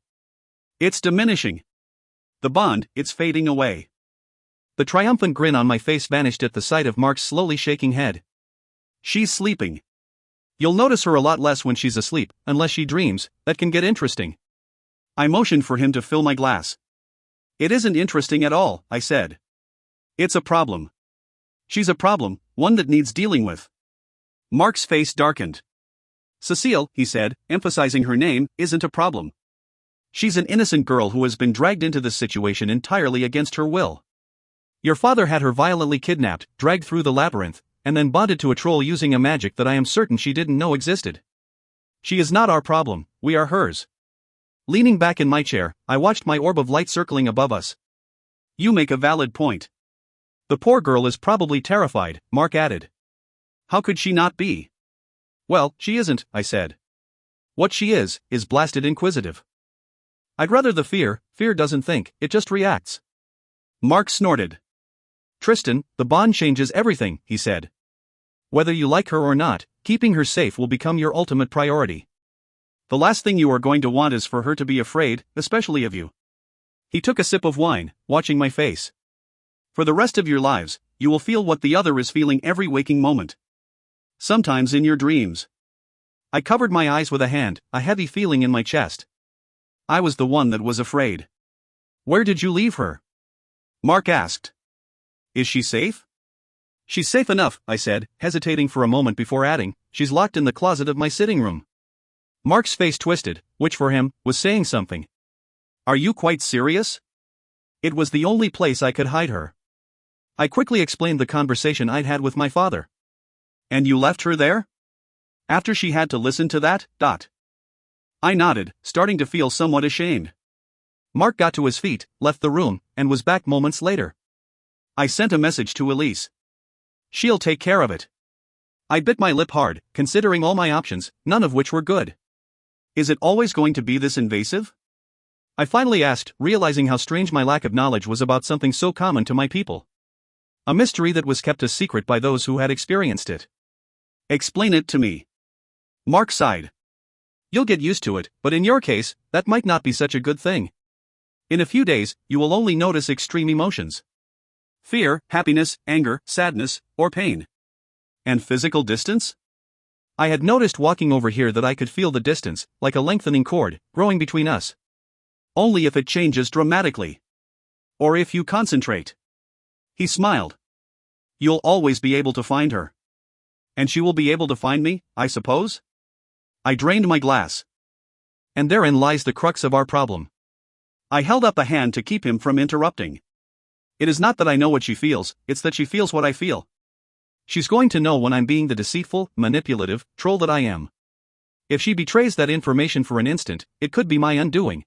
It's diminishing. The bond, it's fading away. The triumphant grin on my face vanished at the sight of Mark's slowly shaking head. She's sleeping. You'll notice her a lot less when she's asleep, unless she dreams. That can get interesting. I motioned for him to fill my glass. It isn't interesting at all, I said. It's a problem. She's a problem, one that needs dealing with. Mark's face darkened. Cécile, he said, emphasizing her name, isn't a problem. She's an innocent girl who has been dragged into this situation entirely against her will. Your father had her violently kidnapped, dragged through the labyrinth, and then bonded to a troll using a magic that I am certain she didn't know existed. She is not our problem, we are hers. Leaning back in my chair, I watched my orb of light circling above us. You make a valid point. The poor girl is probably terrified, Mark added. How could she not be? Well, she isn't, I said. What she is blasted inquisitive. I'd rather the fear doesn't think, it just reacts. Mark snorted. Tristan, the bond changes everything, he said. Whether you like her or not, keeping her safe will become your ultimate priority. The last thing you are going to want is for her to be afraid, especially of you. He took a sip of wine, watching my face. For the rest of your lives, you will feel what the other is feeling every waking moment. Sometimes in your dreams. I covered my eyes with a hand, a heavy feeling in my chest. I was the one that was afraid. Where did you leave her? Mark asked. Is she safe? She's safe enough, I said, hesitating for a moment before adding, she's locked in the closet of my sitting room. Mark's face twisted, which for him, was saying something. Are you quite serious? It was the only place I could hide her. I quickly explained the conversation I'd had with my father. And you left her there? After she had to listen to that? I nodded, starting to feel somewhat ashamed. Mark got to his feet, left the room, and was back moments later. I sent a message to Elise. She'll take care of it. I bit my lip hard, considering all my options, none of which were good. Is it always going to be this invasive? I finally asked, realizing how strange my lack of knowledge was about something so common to my people. A mystery that was kept a secret by those who had experienced it. Explain it to me. Mark sighed. You'll get used to it, but in your case, that might not be such a good thing. In a few days, you will only notice extreme emotions. Fear, happiness, anger, sadness, or pain. And physical distance? I had noticed walking over here that I could feel the distance, like a lengthening cord, growing between us. Only if it changes dramatically. Or if you concentrate. He smiled. You'll always be able to find her. And she will be able to find me, I suppose? I drained my glass. And therein lies the crux of our problem. I held up a hand to keep him from interrupting. It is not that I know what she feels, it's that she feels what I feel. She's going to know when I'm being the deceitful, manipulative troll that I am. If she betrays that information for an instant, it could be my undoing.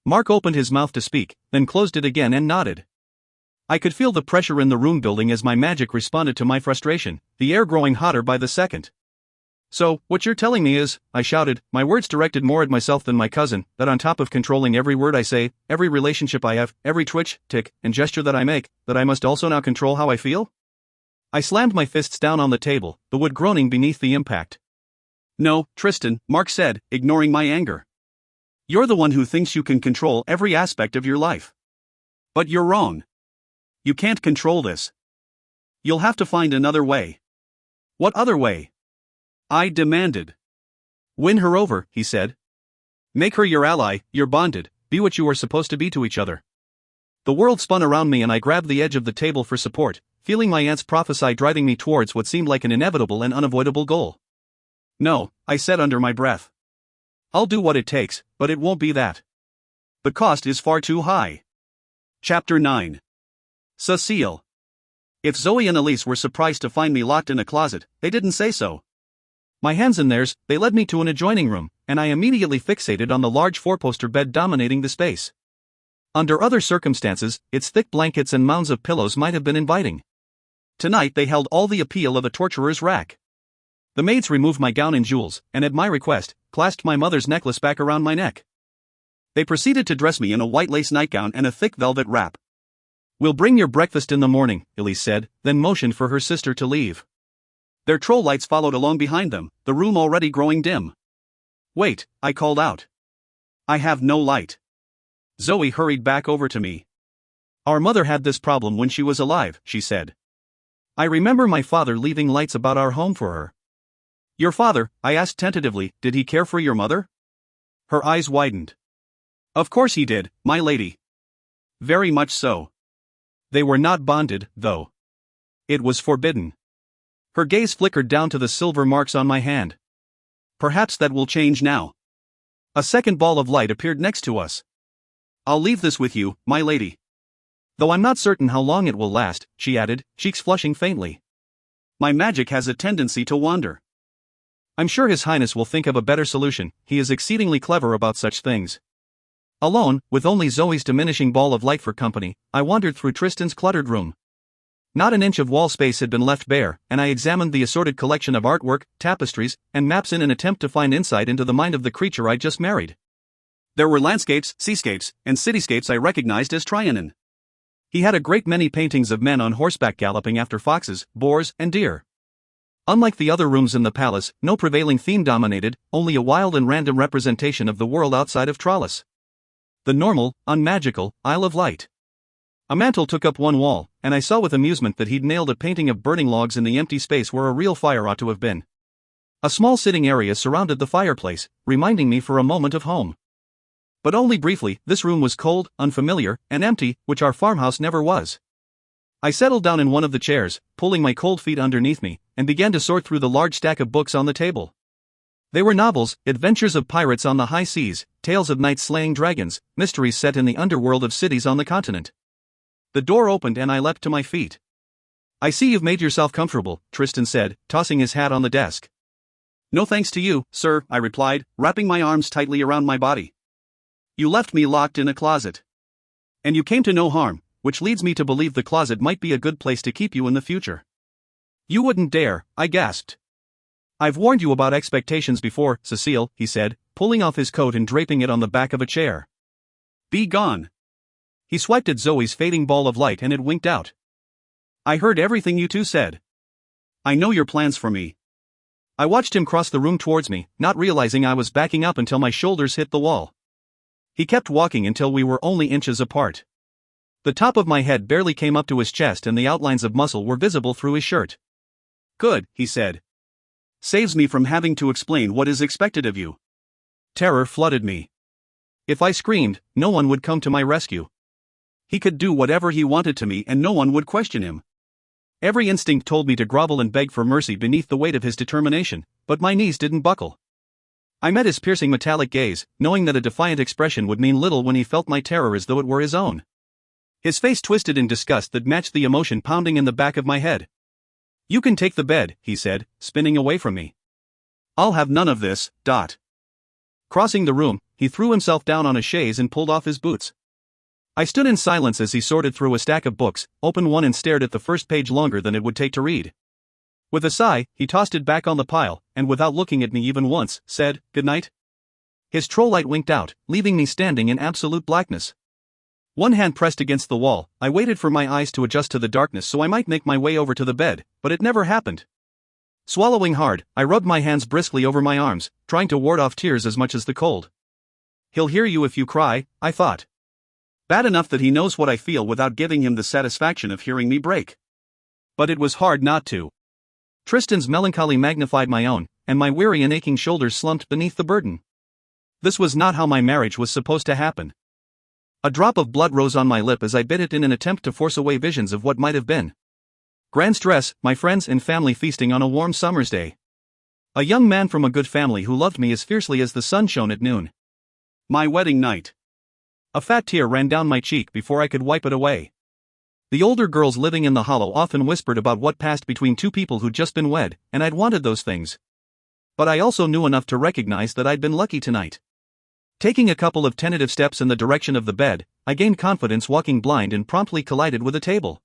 Mark opened his mouth to speak, then closed it again and nodded. I could feel the pressure in the room building as my magic responded to my frustration, the air growing hotter by the second. So, what you're telling me is, I shouted, my words directed more at myself than my cousin, that on top of controlling every word I say, every relationship I have, every twitch, tick, and gesture that I make, that I must also now control how I feel? I slammed my fists down on the table, the wood groaning beneath the impact. No, Tristan, Mark said, ignoring my anger. You're the one who thinks you can control every aspect of your life. But you're wrong. You can't control this. You'll have to find another way. What other way? I demanded. Win her over, he said. Make her your ally, you're bonded, be what you are supposed to be to each other. The world spun around me and I grabbed the edge of the table for support, feeling my aunt's prophecy driving me towards what seemed like an inevitable and unavoidable goal. No, I said under my breath. I'll do what it takes, but it won't be that. The cost is far too high. Chapter 9. Cécile. If Zoe and Elise were surprised to find me locked in a closet, they didn't say so. My hands in theirs, they led me to an adjoining room, and I immediately fixated on the large four-poster bed dominating the space. Under other circumstances, its thick blankets and mounds of pillows might have been inviting. Tonight they held all the appeal of a torturer's rack. The maids removed my gown and jewels, and at my request, clasped my mother's necklace back around my neck. They proceeded to dress me in a white lace nightgown and a thick velvet wrap. We'll bring your breakfast in the morning, Elise said, then motioned for her sister to leave. Their troll lights followed along behind them, the room already growing dim. Wait, I called out. I have no light. Zoe hurried back over to me. Our mother had this problem when she was alive, she said. I remember my father leaving lights about our home for her. Your father, I asked tentatively, did he care for your mother? Her eyes widened. Of course he did, my lady. Very much so. They were not bonded, though. It was forbidden. Her gaze flickered down to the silver marks on my hand. Perhaps that will change now. A second ball of light appeared next to us. I'll leave this with you, my lady. Though I'm not certain how long it will last, she added, cheeks flushing faintly. My magic has a tendency to wander. I'm sure His Highness will think of a better solution, he is exceedingly clever about such things. Alone, with only Zoe's diminishing ball of light for company, I wandered through Tristan's cluttered room. Not an inch of wall space had been left bare, and I examined the assorted collection of artwork, tapestries, and maps in an attempt to find insight into the mind of the creature I'd just married. There were landscapes, seascapes, and cityscapes I recognized as Trianon. He had a great many paintings of men on horseback galloping after foxes, boars, and deer. Unlike the other rooms in the palace, no prevailing theme dominated, only a wild and random representation of the world outside of Trollis. The normal, unmagical, Isle of Light. A mantle took up one wall, and I saw with amusement that he'd nailed a painting of burning logs in the empty space where a real fire ought to have been. A small sitting area surrounded the fireplace, reminding me for a moment of home. But only briefly, this room was cold, unfamiliar, and empty, which our farmhouse never was. I settled down in one of the chairs, pulling my cold feet underneath me, and began to sort through the large stack of books on the table. They were novels, adventures of pirates on the high seas, tales of knights slaying dragons, mysteries set in the underworld of cities on the continent. The door opened and I leapt to my feet. I see you've made yourself comfortable, Tristan said, tossing his hat on the desk. No thanks to you, sir, I replied, wrapping my arms tightly around my body. You left me locked in a closet. And you came to no harm, which leads me to believe the closet might be a good place to keep you in the future. You wouldn't dare, I gasped. I've warned you about expectations before, Cécile, he said, pulling off his coat and draping it on the back of a chair. Be gone. He swiped at Zoe's fading ball of light and it winked out. I heard everything you two said. I know your plans for me. I watched him cross the room towards me, not realizing I was backing up until my shoulders hit the wall. He kept walking until we were only inches apart. The top of my head barely came up to his chest and the outlines of muscle were visible through his shirt. "Good," he said. "Saves me from having to explain what is expected of you." Terror flooded me. If I screamed, no one would come to my rescue. He could do whatever he wanted to me and no one would question him. Every instinct told me to grovel and beg for mercy beneath the weight of his determination, but my knees didn't buckle. I met his piercing metallic gaze, knowing that a defiant expression would mean little when he felt my terror as though it were his own. His face twisted in disgust that matched the emotion pounding in the back of my head. "You can take the bed," he said, spinning away from me. "I'll have none of this, dot." Crossing the room, he threw himself down on a chaise and pulled off his boots. I stood in silence as he sorted through a stack of books, opened one and stared at the first page longer than it would take to read. With a sigh, he tossed it back on the pile, and without looking at me even once, said, "Good night." His troll light winked out, leaving me standing in absolute blackness. One hand pressed against the wall, I waited for my eyes to adjust to the darkness so I might make my way over to the bed, but it never happened. Swallowing hard, I rubbed my hands briskly over my arms, trying to ward off tears as much as the cold. "He'll hear you if you cry," I thought. Bad enough that he knows what I feel without giving him the satisfaction of hearing me break. But it was hard not to. Tristan's melancholy magnified my own, and my weary and aching shoulders slumped beneath the burden. This was not how my marriage was supposed to happen. A drop of blood rose on my lip as I bit it in an attempt to force away visions of what might have been. Grand stress, my friends and family feasting on a warm summer's day. A young man from a good family who loved me as fiercely as the sun shone at noon. My wedding night. A fat tear ran down my cheek before I could wipe it away. The older girls living in the hollow often whispered about what passed between two people who'd just been wed, and I'd wanted those things. But I also knew enough to recognize that I'd been lucky tonight. Taking a couple of tentative steps in the direction of the bed, I gained confidence walking blind and promptly collided with a table.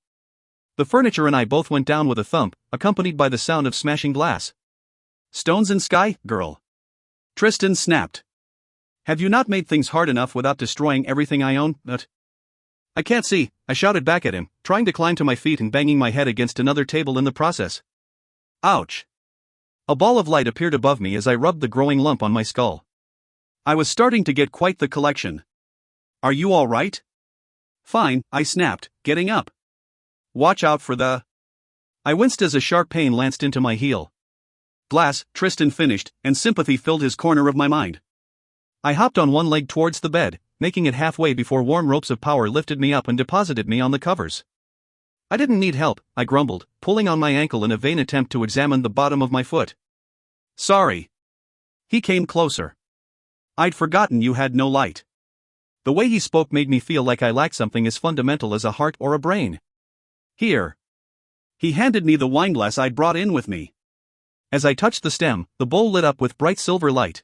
The furniture and I both went down with a thump, accompanied by the sound of smashing glass. "Stones and sky, girl." Tristan snapped. "Have you not made things hard enough without destroying everything I own, I can't see," I shouted back at him, trying to climb to my feet and banging my head against another table in the process. Ouch. A ball of light appeared above me as I rubbed the growing lump on my skull. I was starting to get quite the collection. "Are you all right?" "Fine," I snapped, getting up. "Watch out for the..." I winced as a sharp pain lanced into my heel. "Glass," Tristan finished, and sympathy filled his corner of my mind. I hopped on one leg towards the bed, making it halfway before warm ropes of power lifted me up and deposited me on the covers. "I didn't need help," I grumbled, pulling on my ankle in a vain attempt to examine the bottom of my foot. "Sorry." He came closer. "I'd forgotten you had no light." The way he spoke made me feel like I lacked something as fundamental as a heart or a brain. "Here." He handed me the wineglass I'd brought in with me. As I touched the stem, the bowl lit up with bright silver light.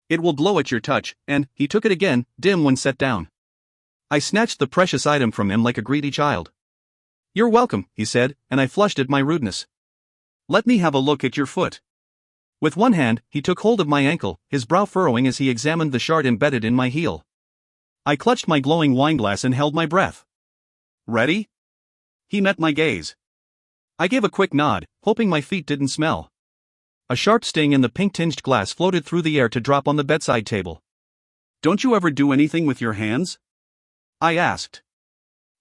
"It will glow at your touch," and he took it again, dim when set down. I snatched the precious item from him like a greedy child. "You're welcome," he said, and I flushed at my rudeness. "Let me have a look at your foot." With one hand, he took hold of my ankle, his brow furrowing as he examined the shard embedded in my heel. I clutched my glowing wineglass and held my breath. "Ready?" He met my gaze. I gave a quick nod, hoping my feet didn't smell. A sharp sting in the pink-tinged glass floated through the air to drop on the bedside table. "Don't you ever do anything with your hands?" I asked.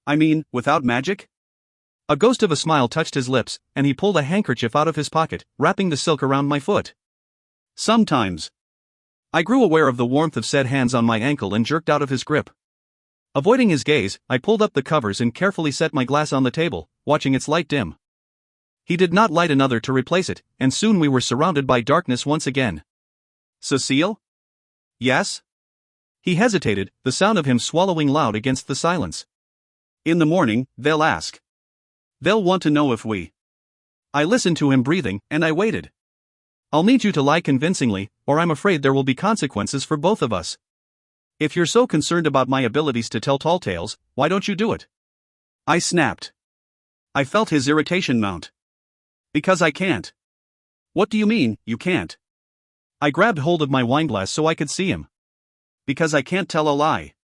"I mean, without magic?" A ghost of a smile touched his lips, and he pulled a handkerchief out of his pocket, wrapping the silk around my foot. "Sometimes." I grew aware of the warmth of said hands on my ankle and jerked out of his grip. Avoiding his gaze, I pulled up the covers and carefully set my glass on the table, watching its light dim. He did not light another to replace it, and soon we were surrounded by darkness once again. "Cécile?" "Yes?" He hesitated, the sound of him swallowing loud against the silence. "In the morning, they'll ask. They'll want to know if we..." I listened to him breathing, and I waited. "I'll need you to lie convincingly, or I'm afraid there will be consequences for both of us. If you're so concerned about my abilities to tell tall tales, why don't you do it?" I snapped. I felt his irritation mount. "Because I can't." "What do you mean, you can't?" I grabbed hold of my wineglass so I could see him. "Because I can't tell a lie.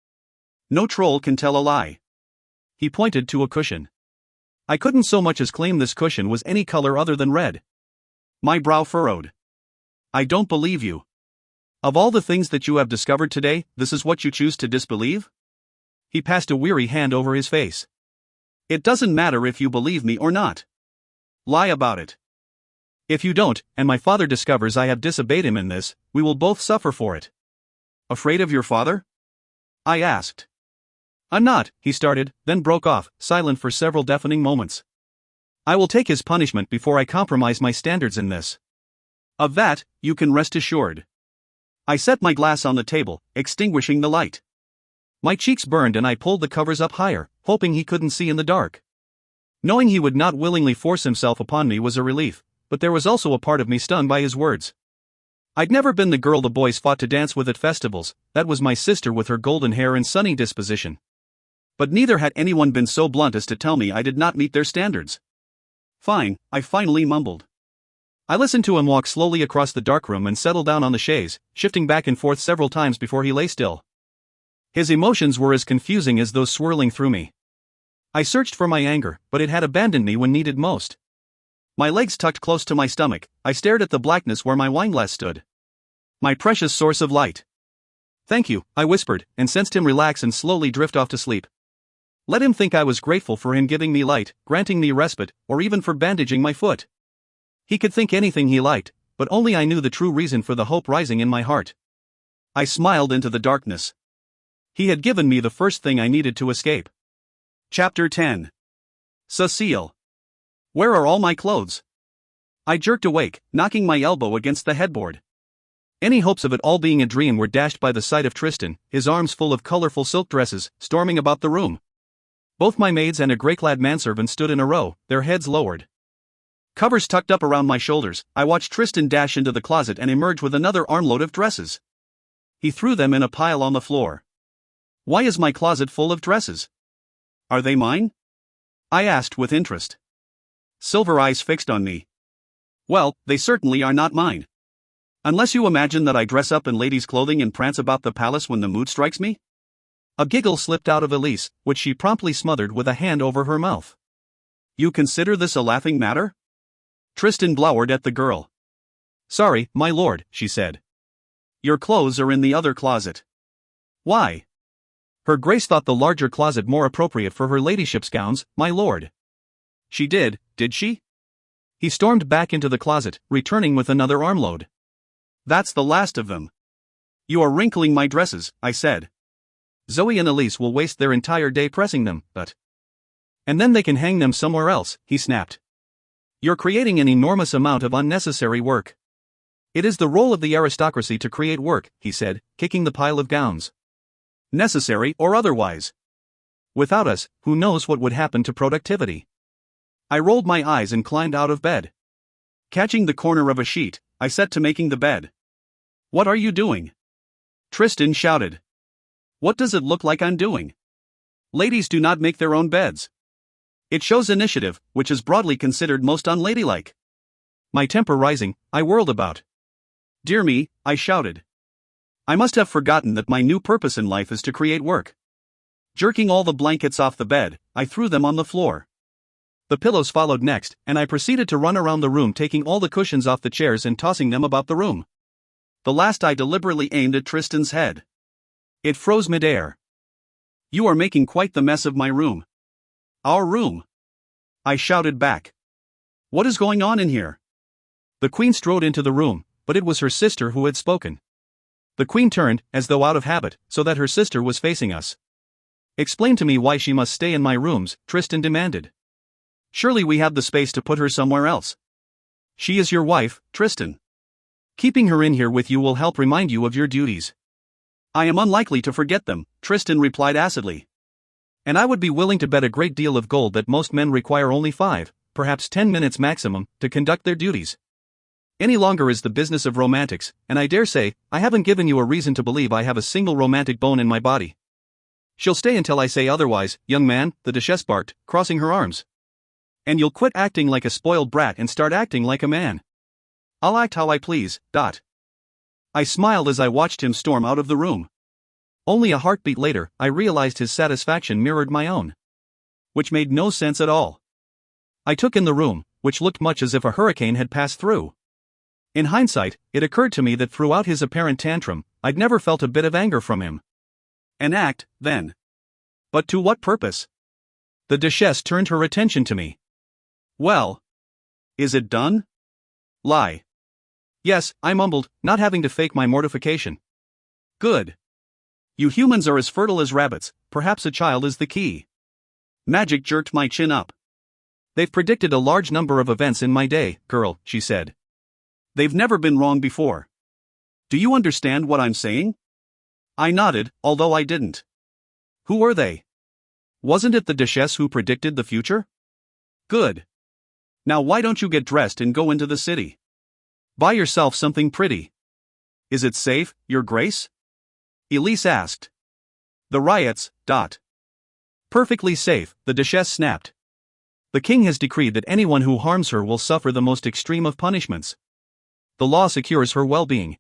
No troll can tell a lie." He pointed to a cushion. I couldn't so much as claim this cushion was any color other than red. My brow furrowed. "I don't believe you." Of all the things that you have discovered today, this is what you choose to disbelieve? He passed a weary hand over his face. It doesn't matter if you believe me or not. Lie about it. If you don't, and my father discovers I have disobeyed him in this, we will both suffer for it. Afraid of your father? I asked. I'm not, he started, then broke off, silent for several deafening moments. I will take his punishment before I compromise my standards in this. Of that, you can rest assured. I set my glass on the table, extinguishing the light. My cheeks burned and I pulled the covers up higher, hoping he couldn't see in the dark. Knowing he would not willingly force himself upon me was a relief, but there was also a part of me stunned by his words. I'd never been the girl the boys fought to dance with at festivals, that was my sister with her golden hair and sunny disposition. But neither had anyone been so blunt as to tell me I did not meet their standards. Fine, I finally mumbled. I listened to him walk slowly across the dark room and settle down on the chaise, shifting back and forth several times before he lay still. His emotions were as confusing as those swirling through me. I searched for my anger, but it had abandoned me when needed most. My legs tucked close to my stomach, I stared at the blackness where my wineglass stood. My precious source of light. Thank you, I whispered, and sensed him relax and slowly drift off to sleep. Let him think I was grateful for him giving me light, granting me respite, or even for bandaging my foot. He could think anything he liked, but only I knew the true reason for the hope rising in my heart. I smiled into the darkness. He had given me the first thing I needed to escape. Chapter 10. Cécile. Where are all my clothes? I jerked awake, knocking my elbow against the headboard. Any hopes of it all being a dream were dashed by the sight of Tristan, his arms full of colorful silk dresses, storming about the room. Both my maids and a grey-clad manservant stood in a row, their heads lowered. Covers tucked up around my shoulders, I watched Tristan dash into the closet and emerge with another armload of dresses. He threw them in a pile on the floor. Why is my closet full of dresses? Are they mine? I asked with interest. Silver eyes fixed on me. Well, they certainly are not mine. Unless you imagine that I dress up in ladies' clothing and prance about the palace when the mood strikes me? A giggle slipped out of Elise, which she promptly smothered with a hand over her mouth. You consider this a laughing matter? Tristan glowered at the girl. Sorry, my lord, she said. Your clothes are in the other closet. Why? Her Grace thought the larger closet more appropriate for her ladyship's gowns, my lord. She did she? He stormed back into the closet, returning with another armload. That's the last of them. You are wrinkling my dresses, I said. Zoe and Elise will waste their entire day pressing them, but... And then they can hang them somewhere else, he snapped. You're creating an enormous amount of unnecessary work. It is the role of the aristocracy to create work, he said, kicking the pile of gowns. Necessary or otherwise. Without us, who knows what would happen to productivity? I rolled my eyes and climbed out of bed. Catching the corner of a sheet, I set to making the bed. What are you doing? Tristan shouted. What does it look like I'm doing? Ladies do not make their own beds. It shows initiative, which is broadly considered most unladylike. My temper rising, I whirled about. Dear me, I shouted. I must have forgotten that my new purpose in life is to create work. Jerking all the blankets off the bed, I threw them on the floor. The pillows followed next, and I proceeded to run around the room taking all the cushions off the chairs and tossing them about the room. The last I deliberately aimed at Tristan's head. It froze midair. You are making quite the mess of my room. Our room. I shouted back. What is going on in here? The Queen strode into the room, but it was her sister who had spoken. The Queen turned, as though out of habit, so that her sister was facing us. Explain to me why she must stay in my rooms, Tristan demanded. Surely we have the space to put her somewhere else. She is your wife, Tristan. Keeping her in here with you will help remind you of your duties. I am unlikely to forget them, Tristan replied acidly. And I would be willing to bet a great deal of gold that most men require only 5, perhaps 10 minutes maximum, to conduct their duties. Any longer is the business of romantics, and I dare say, I haven't given you a reason to believe I have a single romantic bone in my body. She'll stay until I say otherwise, young man, the Duchess barked, crossing her arms. And you'll quit acting like a spoiled brat and start acting like a man. I'll act how I please. I smiled as I watched him storm out of the room. Only a heartbeat later, I realized his satisfaction mirrored my own. Which made no sense at all. I took in the room, which looked much as if a hurricane had passed through. In hindsight, it occurred to me that throughout his apparent tantrum, I'd never felt a bit of anger from him. An act, then. But to what purpose? The Duchesse turned her attention to me. Well. Is it done? Lie. Yes, I mumbled, not having to fake my mortification. Good. You humans are as fertile as rabbits, perhaps a child is the key. Magic jerked my chin up. They've predicted a large number of events in my day, girl, she said. They've never been wrong before. Do you understand what I'm saying? I nodded, although I didn't. Who were they? Wasn't it the Duchesse who predicted the future? Good. Now why don't you get dressed and go into the city? Buy yourself something pretty. Is it safe, Your Grace? Elise asked. The riots. Perfectly safe, the Duchesse snapped. The king has decreed that anyone who harms her will suffer the most extreme of punishments. The law secures her well-being.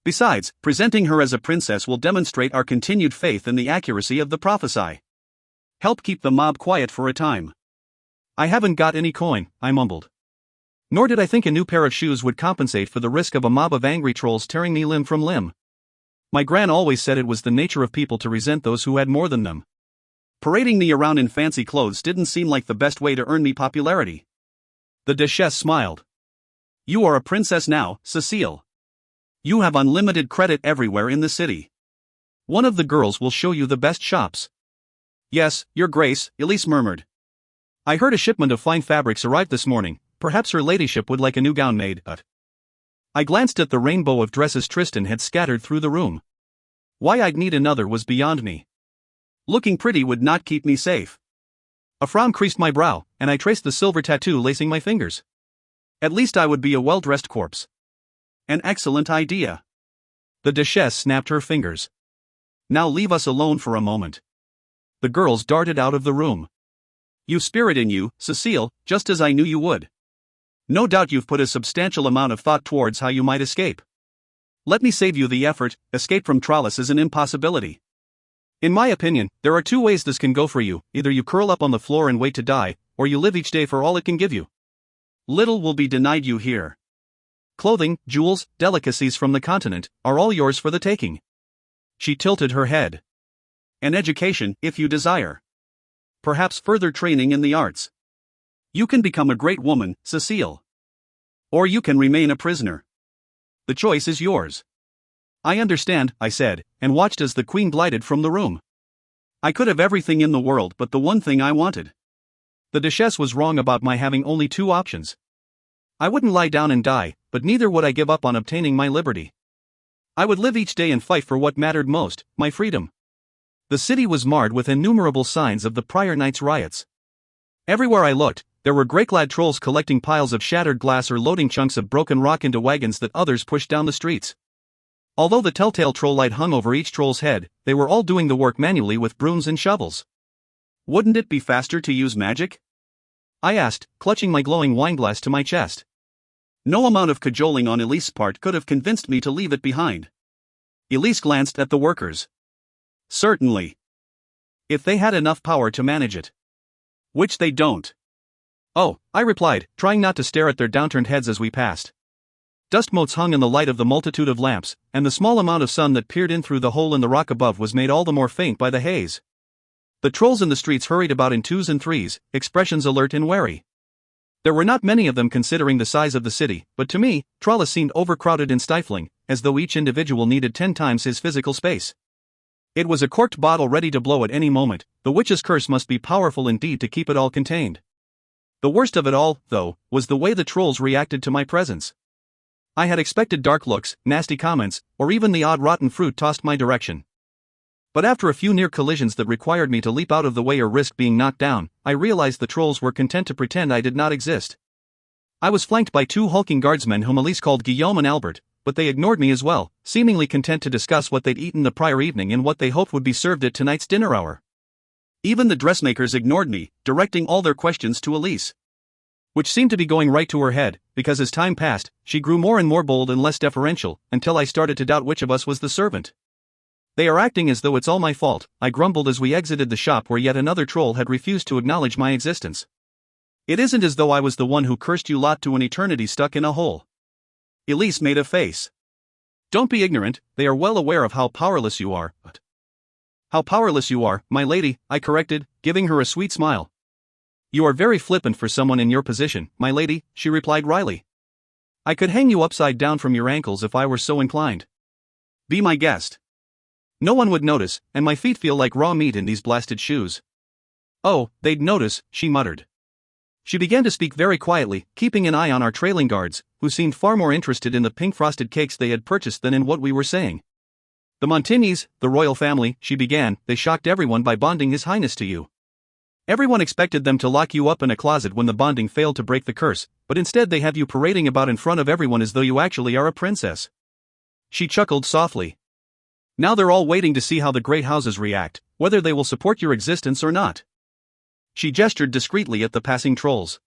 Besides, presenting her as a princess will demonstrate our continued faith in the accuracy of the prophecy. Help keep the mob quiet for a time. I haven't got any coin, I mumbled. Nor did I think a new pair of shoes would compensate for the risk of a mob of angry trolls tearing me limb from limb. My gran always said it was the nature of people to resent those who had more than them. Parading me around in fancy clothes didn't seem like the best way to earn me popularity. The Duchesse smiled. You are a princess now, Cécile. You have unlimited credit everywhere in the city. One of the girls will show you the best shops. Yes, Your Grace, Elise murmured. I heard a shipment of fine fabrics arrived this morning, perhaps her ladyship would like a new gown made. I glanced at the rainbow of dresses Tristan had scattered through the room. Why I'd need another was beyond me. Looking pretty would not keep me safe. A frown creased my brow, and I traced the silver tattoo lacing my fingers. At least I would be a well-dressed corpse. An excellent idea. The Duchesse snapped her fingers. Now leave us alone for a moment. The girls darted out of the room. You spirit in you, Cécile, just as I knew you would. No doubt you've put a substantial amount of thought towards how you might escape. Let me save you the effort. Escape from Trollis is an impossibility. In my opinion, there are two ways this can go for you, either you curl up on the floor and wait to die, or you live each day for all it can give you. Little will be denied you here. Clothing, jewels, delicacies from the continent, are all yours for the taking. She tilted her head. An education, if you desire. Perhaps further training in the arts. You can become a great woman, Cécile. Or you can remain a prisoner. The choice is yours. I understand, I said, and watched as the queen glided from the room. I could have everything in the world but the one thing I wanted. The Duchesse was wrong about my having only two options. I wouldn't lie down and die, but neither would I give up on obtaining my liberty. I would live each day and fight for what mattered most, my freedom. The city was marred with innumerable signs of the prior night's riots. Everywhere I looked, there were grey-clad trolls collecting piles of shattered glass or loading chunks of broken rock into wagons that others pushed down the streets. Although the telltale troll light hung over each troll's head, they were all doing the work manually with brooms and shovels. Wouldn't it be faster to use magic? I asked, clutching my glowing wineglass to my chest. No amount of cajoling on Elise's part could have convinced me to leave it behind. Elise glanced at the workers. Certainly. If they had enough power to manage it. Which they don't. Oh, I replied, trying not to stare at their downturned heads as we passed. Dust motes hung in the light of the multitude of lamps, and the small amount of sun that peered in through the hole in the rock above was made all the more faint by the haze. The trolls in the streets hurried about in twos and threes, expressions alert and wary. There were not many of them considering the size of the city, but to me, Trollis seemed overcrowded and stifling, as though each individual needed 10 times his physical space. It was a corked bottle ready to blow at any moment. The witch's curse must be powerful indeed to keep it all contained. The worst of it all, though, was the way the trolls reacted to my presence. I had expected dark looks, nasty comments, or even the odd rotten fruit tossed my direction. But after a few near collisions that required me to leap out of the way or risk being knocked down, I realized the trolls were content to pretend I did not exist. I was flanked by 2 hulking guardsmen whom Elise called Guillaume and Albert, but they ignored me as well, seemingly content to discuss what they'd eaten the prior evening and what they hoped would be served at tonight's dinner hour. Even the dressmakers ignored me, directing all their questions to Elise. Which seemed to be going right to her head, because as time passed, she grew more and more bold and less deferential, until I started to doubt which of us was the servant. They are acting as though it's all my fault, I grumbled as we exited the shop where yet another troll had refused to acknowledge my existence. It isn't as though I was the one who cursed you lot to an eternity stuck in a hole. Elise made a face. Don't be ignorant, they are well aware of how powerless you are. How powerless you are, my lady, I corrected, giving her a sweet smile. You are very flippant for someone in your position, my lady, she replied wryly. I could hang you upside down from your ankles if I were so inclined. Be my guest. No one would notice, and my feet feel like raw meat in these blasted shoes. Oh, they'd notice, she muttered. She began to speak very quietly, keeping an eye on our trailing guards, who seemed far more interested in the pink frosted cakes they had purchased than in what we were saying. The Montigny's, the royal family, she began, they shocked everyone by bonding His Highness to you. Everyone expected them to lock you up in a closet when the bonding failed to break the curse, but instead they have you parading about in front of everyone as though you actually are a princess. She chuckled softly. Now they're all waiting to see how the great houses react, whether they will support your existence or not. She gestured discreetly at the passing trolls.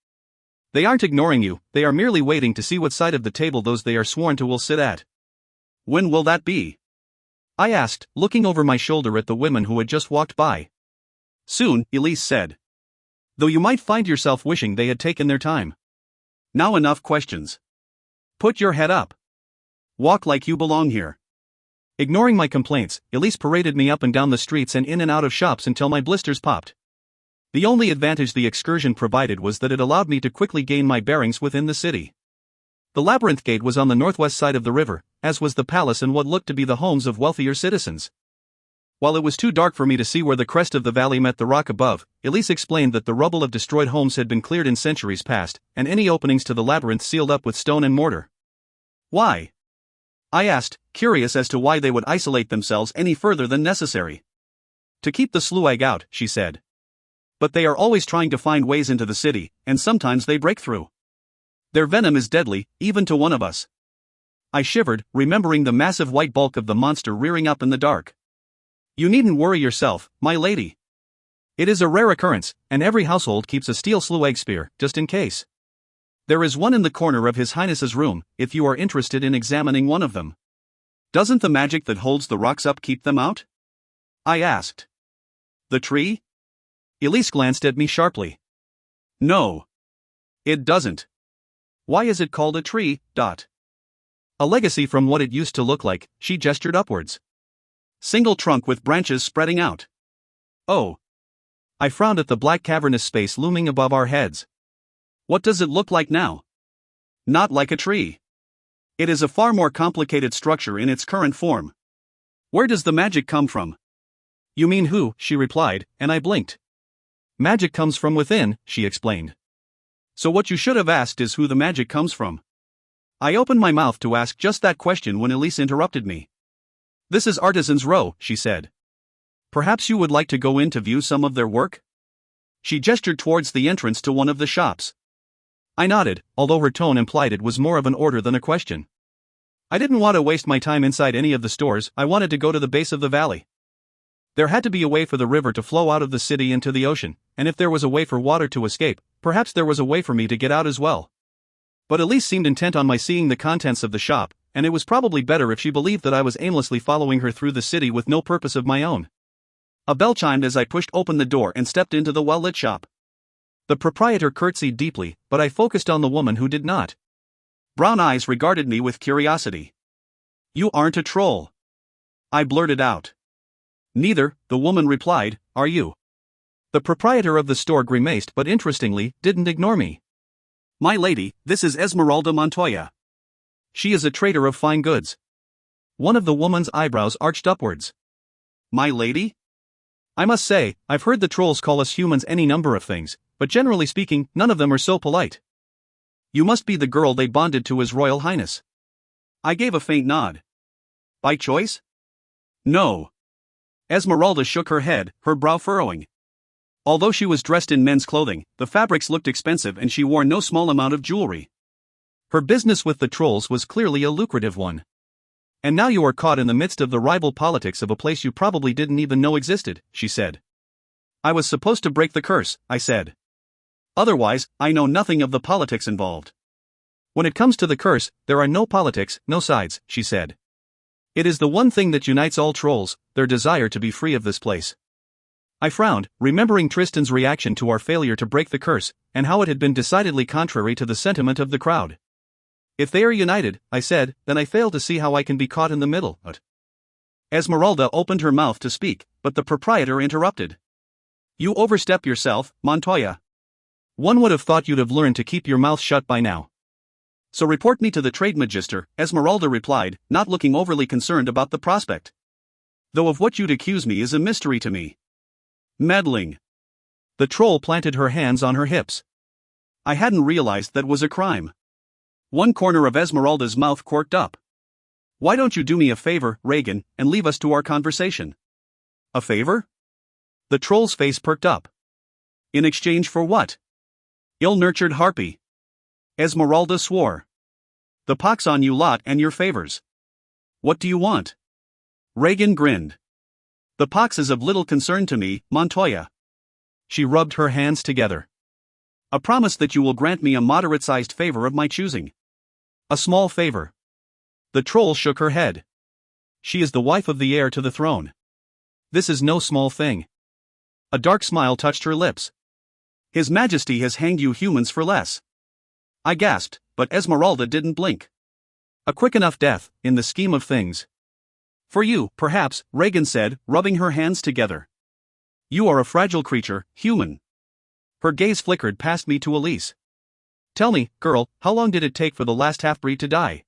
They aren't ignoring you, they are merely waiting to see what side of the table those they are sworn to will sit at. When will that be? I asked, looking over my shoulder at the women who had just walked by. Soon, Elise said. Though you might find yourself wishing they had taken their time. Now enough questions. Put your head up. Walk like you belong here. Ignoring my complaints, Elise paraded me up and down the streets and in and out of shops until my blisters popped. The only advantage the excursion provided was that it allowed me to quickly gain my bearings within the city. The labyrinth gate was on the northwest side of the river, as was the palace and what looked to be the homes of wealthier citizens. While it was too dark for me to see where the crest of the valley met the rock above, Elise explained that the rubble of destroyed homes had been cleared in centuries past, and any openings to the labyrinth sealed up with stone and mortar. Why? I asked, curious as to why they would isolate themselves any further than necessary. To keep the sluag out, she said. But they are always trying to find ways into the city, and sometimes they break through. Their venom is deadly, even to one of us. I shivered, remembering the massive white bulk of the monster rearing up in the dark. You needn't worry yourself, my lady. It is a rare occurrence, and every household keeps a steel sluag spear, just in case. There is one in the corner of His Highness's room, if you are interested in examining one of them. Doesn't the magic that holds the rocks up keep them out? I asked. The tree? Elise glanced at me sharply. No. It doesn't. Why is it called a tree? A legacy from what it used to look like, she gestured upwards. Single trunk with branches spreading out. Oh. I frowned at the black cavernous space looming above our heads. What does it look like now? Not like a tree. It is a far more complicated structure in its current form. Where does the magic come from? You mean who? She replied, and I blinked. Magic comes from within, she explained. So what you should have asked is who the magic comes from. I opened my mouth to ask just that question when Elise interrupted me. This is Artisans' Row, she said. Perhaps you would like to go in to view some of their work? She gestured towards the entrance to one of the shops. I nodded, although her tone implied it was more of an order than a question. I didn't want to waste my time inside any of the stores, I wanted to go to the base of the valley. There had to be a way for the river to flow out of the city into the ocean, and if there was a way for water to escape, perhaps there was a way for me to get out as well. But Elise seemed intent on my seeing the contents of the shop, and it was probably better if she believed that I was aimlessly following her through the city with no purpose of my own. A bell chimed as I pushed open the door and stepped into the well-lit shop. The proprietor curtsied deeply, but I focused on the woman who did not. Brown eyes regarded me with curiosity. You aren't a troll. I blurted out. Neither, the woman replied, are you? The proprietor of the store grimaced but interestingly, didn't ignore me. My lady, this is Esmeralda Montoya. She is a trader of fine goods. One of the woman's eyebrows arched upwards. My lady? I must say, I've heard the trolls call us humans any number of things, but generally speaking, none of them are so polite. You must be the girl they bonded to His Royal Highness. I gave a faint nod. By choice? No. Esmeralda shook her head, her brow furrowing. Although she was dressed in men's clothing, the fabrics looked expensive and she wore no small amount of jewelry. Her business with the trolls was clearly a lucrative one. And now you are caught in the midst of the rival politics of a place you probably didn't even know existed, she said. I was supposed to break the curse, I said. Otherwise, I know nothing of the politics involved. When it comes to the curse, there are no politics, no sides, she said. It is the one thing that unites all trolls, their desire to be free of this place. I frowned, remembering Tristan's reaction to our failure to break the curse, and how it had been decidedly contrary to the sentiment of the crowd. If they are united, I said, then I fail to see how I can be caught in the middle. Esmeralda opened her mouth to speak, but the proprietor interrupted. You overstep yourself, Montoya. One would have thought you'd have learned to keep your mouth shut by now. So report me to the trade magister, Esmeralda replied, not looking overly concerned about the prospect. Though of what you'd accuse me is a mystery to me. Meddling. The troll planted her hands on her hips. I hadn't realized that was a crime. One corner of Esmeralda's mouth quirked up. Why don't you do me a favor, Reagan, and leave us to our conversation? A favor? The troll's face perked up. In exchange for what? Ill-nurtured harpy. Esmeralda swore. The pox on you lot and your favors. What do you want? Reagan grinned. The pox is of little concern to me, Montoya. She rubbed her hands together. A promise that you will grant me a moderate-sized favor of my choosing. A small favor. The troll shook her head. She is the wife of the heir to the throne. This is no small thing. A dark smile touched her lips. His Majesty has hanged you humans for less. I gasped, but Esmeralda didn't blink. A quick enough death, in the scheme of things. For you, perhaps, Reagan said, rubbing her hands together. You are a fragile creature, human. Her gaze flickered past me to Elise. Tell me, girl, how long did it take for the last half-breed to die?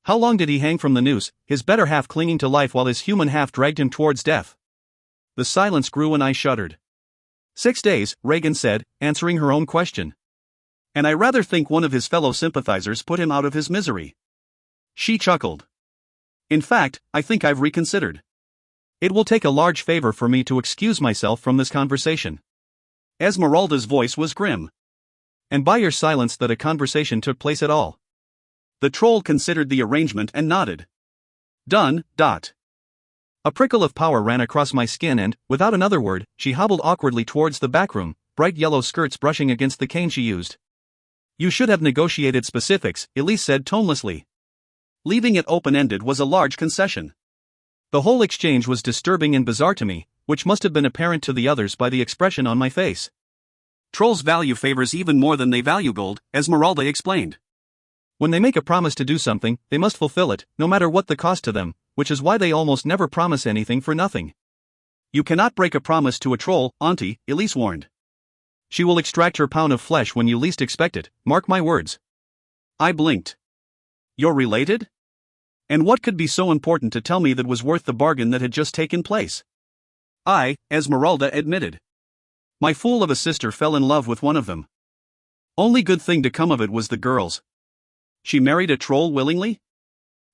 How long did he hang from the noose, his better half clinging to life while his human half dragged him towards death? The silence grew and I shuddered. 6 days, Reagan said, answering her own question. And I rather think one of his fellow sympathizers put him out of his misery. She chuckled. In fact, I think I've reconsidered. It will take a large favor for me to excuse myself from this conversation. Esmeralda's voice was grim. And by your silence that a conversation took place at all. The troll considered the arrangement and nodded. Done. A prickle of power ran across my skin and, without another word, she hobbled awkwardly towards the back room, bright yellow skirts brushing against the cane she used. You should have negotiated specifics, Elise said tonelessly. Leaving it open-ended was a large concession. The whole exchange was disturbing and bizarre to me, which must have been apparent to the others by the expression on my face. Trolls value favors even more than they value gold, Esmeralda explained. When they make a promise to do something, they must fulfill it, no matter what the cost to them, which is why they almost never promise anything for nothing. You cannot break a promise to a troll, Auntie, Elise warned. She will extract her pound of flesh when you least expect it, mark my words. I blinked. You're related? And what could be so important to tell me that was worth the bargain that had just taken place? Esmeralda admitted. My fool of a sister fell in love with one of them. Only good thing to come of it was the girls. She married a troll willingly?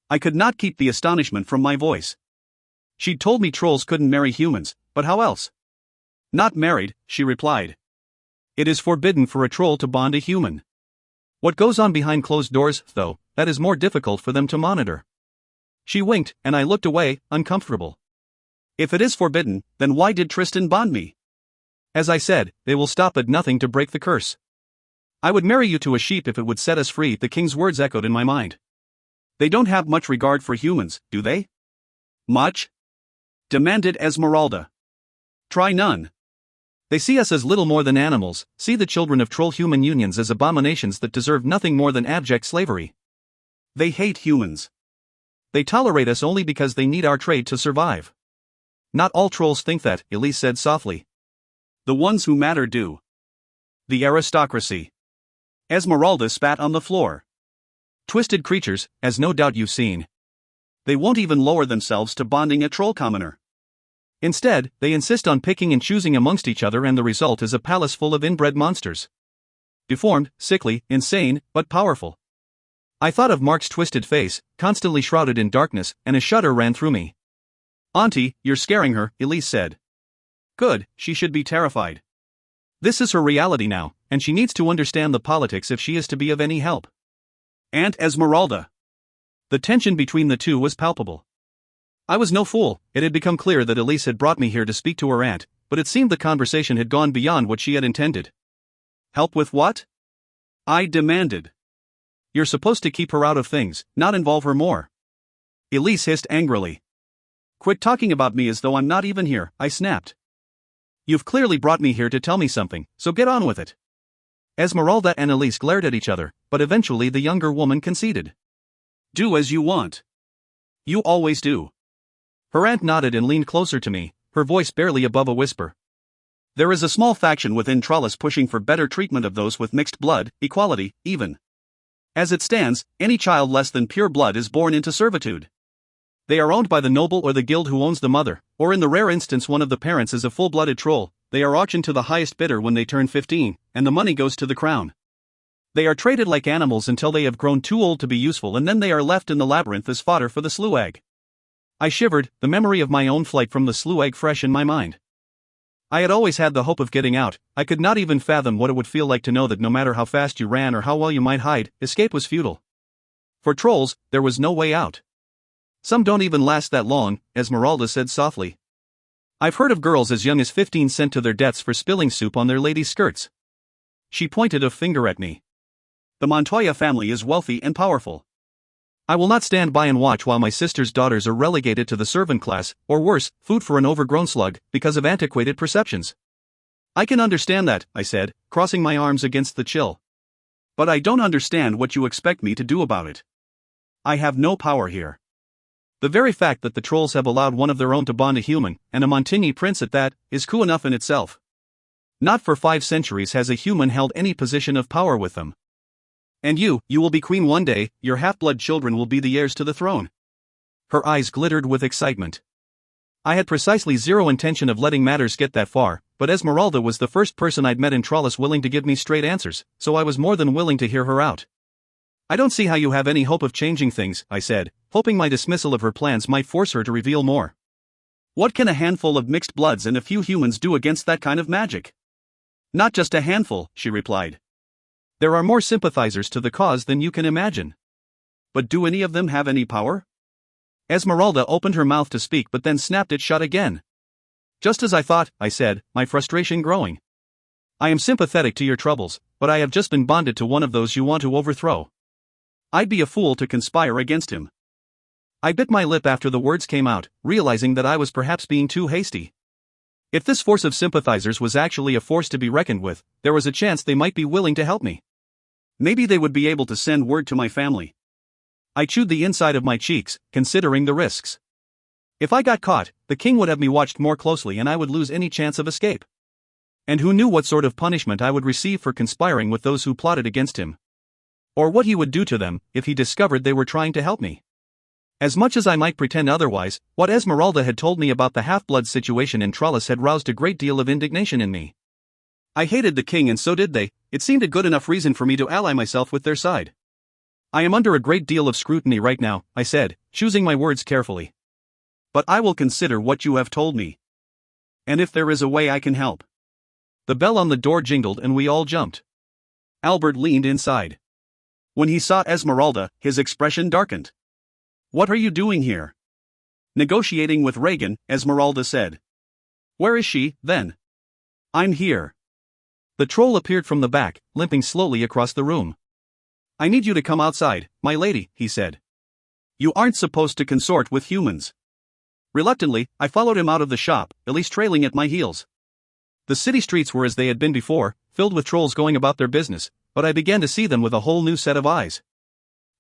I could not keep the astonishment from my voice. She'd told me trolls couldn't marry humans, but how else? Not married, she replied. It is forbidden for a troll to bond a human. What goes on behind closed doors, though, that is more difficult for them to monitor. She winked, and I looked away, uncomfortable. If it is forbidden, then why did Tristan bond me? As I said, they will stop at nothing to break the curse. I would marry you to a sheep if it would set us free, the king's words echoed in my mind. They don't have much regard for humans, do they? Much? Demanded Esmeralda. Try none. They see us as little more than animals, see the children of troll-human unions as abominations that deserve nothing more than abject slavery. They hate humans. They tolerate us only because they need our trade to survive. Not all trolls think that, Elise said softly. The ones who matter do. The aristocracy. Esmeralda spat on the floor. Twisted creatures, as no doubt you've seen. They won't even lower themselves to bonding a troll commoner. Instead, they insist on picking and choosing amongst each other, and the result is a palace full of inbred monsters. Deformed, sickly, insane, but powerful. I thought of Mark's twisted face, constantly shrouded in darkness, and a shudder ran through me. Auntie, you're scaring her, Elise said. Good, she should be terrified. This is her reality now, and she needs to understand the politics if she is to be of any help. Aunt Esmeralda. The tension between the two was palpable. I was no fool, it had become clear that Elise had brought me here to speak to her aunt, but it seemed the conversation had gone beyond what she had intended. Help with what? I demanded. You're supposed to keep her out of things, not involve her more. Elise hissed angrily. Quit talking about me as though I'm not even here, I snapped. You've clearly brought me here to tell me something, so get on with it. Esmeralda and Elise glared at each other, but eventually the younger woman conceded. Do as you want. You always do. Her aunt nodded and leaned closer to me, her voice barely above a whisper. There is a small faction within Trollis pushing for better treatment of those with mixed blood, equality, even. As it stands, any child less than pure blood is born into servitude. They are owned by the noble or the guild who owns the mother, or in the rare instance one of the parents is a full-blooded troll. They are auctioned to the highest bidder when they turn 15, and the money goes to the crown. They are traded like animals until they have grown too old to be useful, and then they are left in the labyrinth as fodder for the sluag. I shivered, the memory of my own flight from the sluag fresh in my mind. I had always had the hope of getting out. I could not even fathom what it would feel like to know that no matter how fast you ran or how well you might hide, escape was futile. For trolls, there was no way out. Some don't even last that long, Esmeralda said softly. I've heard of girls as young as 15 sent to their deaths for spilling soup on their ladies' skirts. She pointed a finger at me. The Montoya family is wealthy and powerful. I will not stand by and watch while my sister's daughters are relegated to the servant class, or worse, food for an overgrown slug, because of antiquated perceptions. I can understand that, I said, crossing my arms against the chill. But I don't understand what you expect me to do about it. I have no power here. The very fact that the trolls have allowed one of their own to bond a human, and a Montigny prince at that, is coup enough in itself. Not for 5 centuries has a human held any position of power with them. And you will be queen one day, your half-blood children will be the heirs to the throne. Her eyes glittered with excitement. I had precisely zero intention of letting matters get that far, but Esmeralda was the first person I'd met in Trollis willing to give me straight answers, so I was more than willing to hear her out. I don't see how you have any hope of changing things, I said, hoping my dismissal of her plans might force her to reveal more. What can a handful of mixed bloods and a few humans do against that kind of magic? Not just a handful, she replied. There are more sympathizers to the cause than you can imagine. But do any of them have any power? Esmeralda opened her mouth to speak but then snapped it shut again. Just as I thought, I said, my frustration growing. I am sympathetic to your troubles, but I have just been bonded to one of those you want to overthrow. I'd be a fool to conspire against him. I bit my lip after the words came out, realizing that I was perhaps being too hasty. If this force of sympathizers was actually a force to be reckoned with, there was a chance they might be willing to help me. Maybe they would be able to send word to my family. I chewed the inside of my cheeks, considering the risks. If I got caught, the king would have me watched more closely and I would lose any chance of escape. And who knew what sort of punishment I would receive for conspiring with those who plotted against him? Or what he would do to them, if he discovered they were trying to help me. As much as I might pretend otherwise, what Esmeralda had told me about the half-blood situation in Trollis had roused a great deal of indignation in me. I hated the king and so did they. It seemed a good enough reason for me to ally myself with their side. I am under a great deal of scrutiny right now, I said, choosing my words carefully. But I will consider what you have told me. And if there is a way I can help. The bell on the door jingled and we all jumped. Albert leaned inside. When he saw Esmeralda, his expression darkened. What are you doing here? Negotiating with Reagan, Esmeralda said. Where is she, then? I'm here. The troll appeared from the back, limping slowly across the room. I need you to come outside, my lady, he said. You aren't supposed to consort with humans. Reluctantly, I followed him out of the shop, Elise trailing at my heels. The city streets were as they had been before, filled with trolls going about their business, but I began to see them with a whole new set of eyes.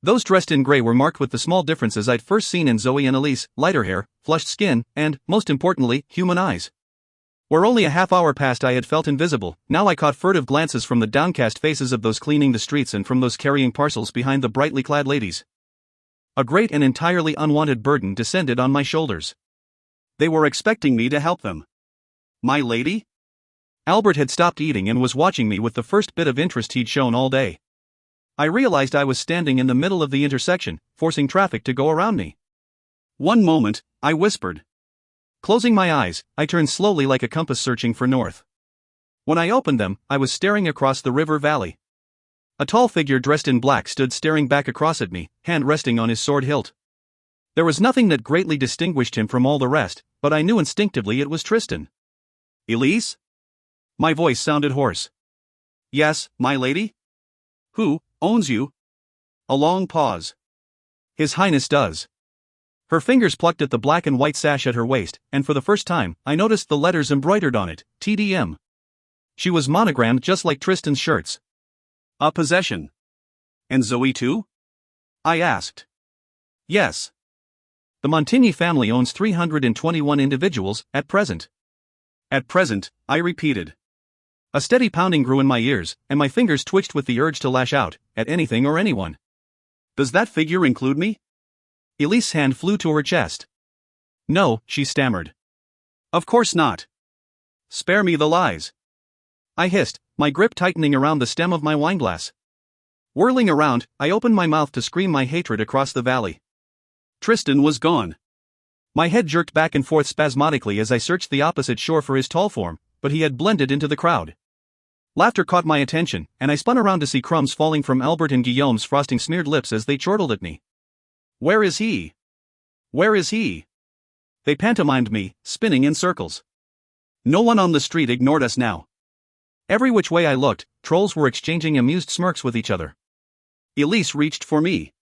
Those dressed in grey were marked with the small differences I'd first seen in Zoe and Elise: lighter hair, flushed skin, and, most importantly, human eyes. Where only a half hour past I had felt invisible, now I caught furtive glances from the downcast faces of those cleaning the streets and from those carrying parcels behind the brightly clad ladies. A great and entirely unwanted burden descended on my shoulders. They were expecting me to help them. My lady? Albert had stopped eating and was watching me with the first bit of interest he'd shown all day. I realized I was standing in the middle of the intersection, forcing traffic to go around me. One moment, I whispered. Closing my eyes, I turned slowly like a compass searching for north. When I opened them, I was staring across the river valley. A tall figure dressed in black stood staring back across at me, hand resting on his sword hilt. There was nothing that greatly distinguished him from all the rest, but I knew instinctively it was Tristan. Elise? My voice sounded hoarse. Yes, my lady? Who owns you? A long pause. His Highness does. Her fingers plucked at the black and white sash at her waist, and for the first time, I noticed the letters embroidered on it, TDM. She was monogrammed just like Tristan's shirts.
A possession. And Zoe too? I asked.
Yes. The Montigny family owns 321 individuals, at present.
At present, I repeated.
A steady pounding grew in my ears, and my fingers twitched with the urge to lash out, at anything or anyone.
Does that figure include me?
Elise's hand flew to her chest. No, she stammered.
Of course not. Spare me the lies.
I hissed, my grip tightening around the stem of my wineglass. Whirling around, I opened my mouth to scream my hatred across the valley.
Tristan was gone.
My head jerked back and forth spasmodically as I searched the opposite shore for his tall form, but he had blended into the crowd. Laughter caught my attention, and I spun around to see crumbs falling from Albert and Guillaume's frosting-smeared lips as they chortled at me.
Where is he? Where is he?
They pantomimed me, spinning in circles.
No one on the street ignored us now.
Every which way I looked, trolls were exchanging amused smirks with each other.
Elise reached for me.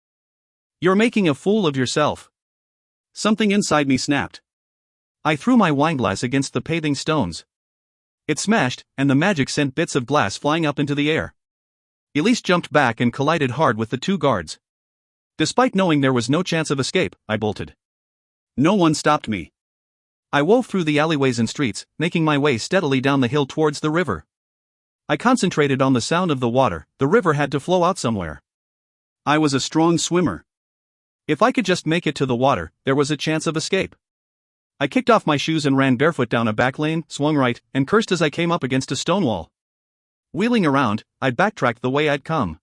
You're making a fool of yourself.
Something inside me snapped.
I threw my wineglass against the paving stones. It smashed, and the magic sent bits of glass flying up into the air. Elise jumped back and collided hard with the two guards. Despite knowing there was no chance of escape, I bolted.
No one stopped me.
I wove through the alleyways and streets, making my way steadily down the hill towards the river. I concentrated on the sound of the water. The river had to flow out somewhere.
I was a strong swimmer.
If I could just make it to the water, there was a chance of escape. I kicked off my shoes and ran barefoot down a back lane, swung right, and cursed as I came up against a stone wall. Wheeling around, I backtracked the way I'd come.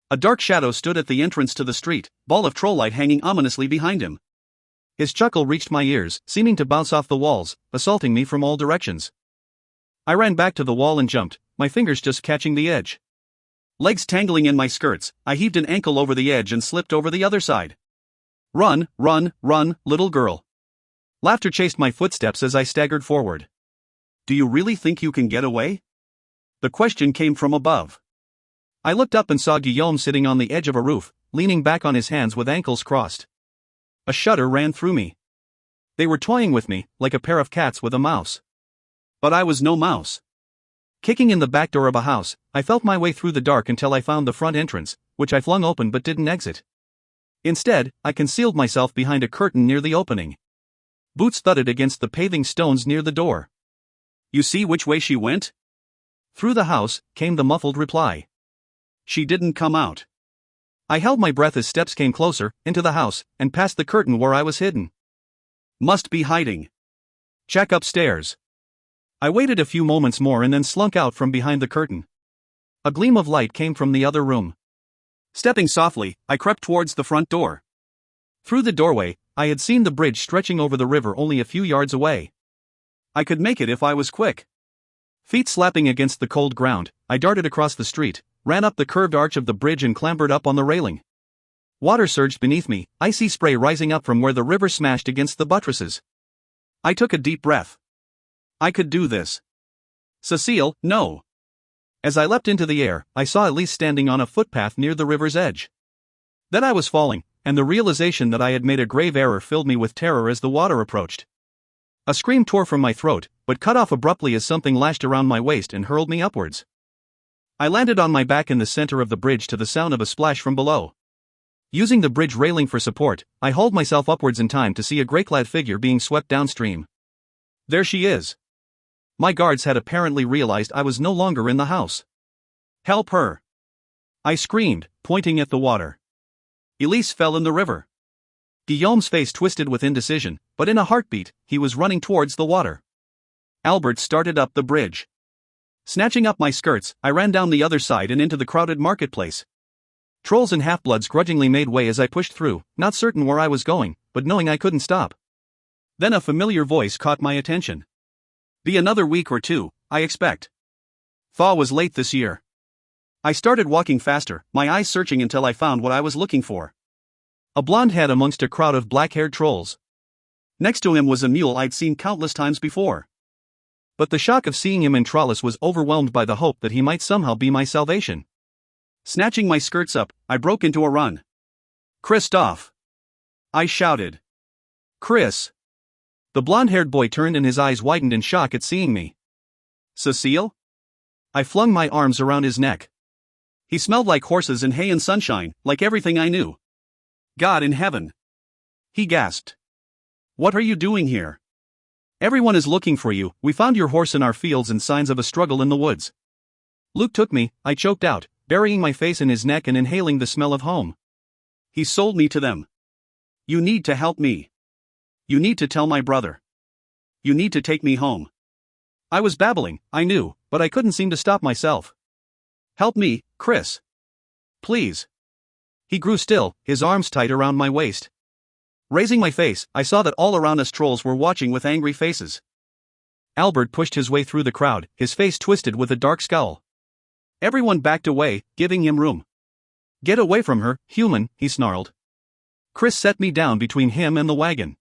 A dark shadow stood at the entrance to the street, ball of troll light hanging ominously behind him.
His chuckle reached my ears, seeming to bounce off the walls, assaulting me from all directions. I ran back to the wall and jumped, my fingers just catching the edge.
Legs tangling in my skirts, I heaved an ankle over the edge and slipped over the other side.
Run, run, run, little girl. Laughter chased my footsteps as I staggered forward.
Do you really think you can get away? The question came from above.
I looked up and saw Guillaume sitting on the edge of a roof, leaning back on his hands with ankles crossed. A shudder ran through me. They were toying with me, like a pair of cats with a mouse.
But I was no mouse.
Kicking in the back door of a house, I felt my way through the dark until I found the front entrance, which I flung open but didn't exit. Instead, I concealed myself behind a curtain near the opening. Boots thudded against the paving stones near the door.
You see which way she went?
Through the house, came the muffled reply.
She didn't come out.
I held my breath as steps came closer, into the house, and past the curtain where I was hidden.
Must be hiding.
Check upstairs. I waited a few moments more and then slunk out from behind the curtain. A gleam of light came from the other room.
Stepping softly, I crept towards the front door.
Through the doorway, I had seen the bridge stretching over the river only a few yards away.
I could make it if I was quick.
Feet slapping against the cold ground, I darted across the street, ran up the curved arch of the bridge and clambered up on the railing. Water surged beneath me, icy spray rising up from where the river smashed against the buttresses.
I took a deep breath. I could do this. Cécile, no.
As I leapt into the air, I saw Elise standing on a footpath near the river's edge. Then I was falling, and the realization that I had made a grave error filled me with terror as the water approached. A scream tore from my throat, but cut off abruptly as something lashed around my waist and hurled me upwards. I landed on my back in the center of the bridge to the sound of a splash from below. Using the bridge railing for support, I hauled myself upwards in time to see a grey-clad figure being swept downstream. There she is. My guards had apparently realized I was no longer in the house.
Help her!
I screamed, pointing at the water.
Elise fell in the river.
Guillaume's face twisted with indecision, but in a heartbeat, he was running towards the water.
Albert started up the bridge. Snatching up my skirts, I ran down the other side and into the crowded marketplace.
Trolls and half-bloods grudgingly made way as I pushed through, not certain where I was going, but knowing I couldn't stop. Then a familiar voice caught my attention.
Be another week or two, I expect.
Thaw was late this year.
I started walking faster, my eyes searching until I found what I was looking for.
A blonde head amongst a crowd of black-haired trolls.
Next to him was a mule I'd seen countless times before.
But the shock of seeing him in Trollis was overwhelmed by the hope that he might somehow be my salvation.
Snatching my skirts up, I broke into a run. Christophe! I shouted.
Chris! The blonde-haired boy turned and his eyes widened in shock at seeing me.
Cécile?
I flung my arms around his neck.
He smelled like horses and hay and sunshine, like everything I knew. God in heaven! He gasped. What are you doing here? Everyone is looking for you. We found your horse in our fields and signs of a struggle in the woods. Luke took me, I choked out, burying my face in his neck and inhaling the smell of home. He sold me to them. You need to help me. You need to tell my brother. You need to take me home. I was babbling, I knew, but I couldn't seem to stop myself. Help me, Chris. Please. He grew still, his arms tight around my waist. Raising my face, I saw that all around us trolls were watching with angry faces. Albert pushed his way through the crowd, his face twisted with a dark scowl. Everyone backed away, giving him room. Get away from her, human, he snarled. Chris set me down between him and the wagon.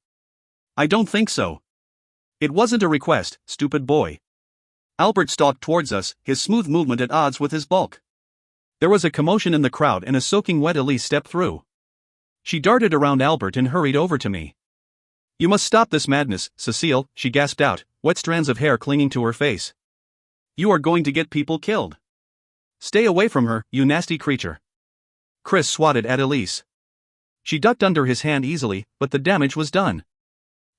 I don't think so. It wasn't a request, stupid boy. Albert stalked towards us, his smooth movement at odds with his bulk. There was a commotion in the crowd and a soaking wet Elise stepped through. She darted around Albert and hurried over to me. You must stop this madness, Cécile, she gasped out, wet strands of hair clinging to her face. You are going to get people killed. Stay away from her, you nasty creature. Chris swatted at Elise. She ducked under his hand easily, but the damage was done.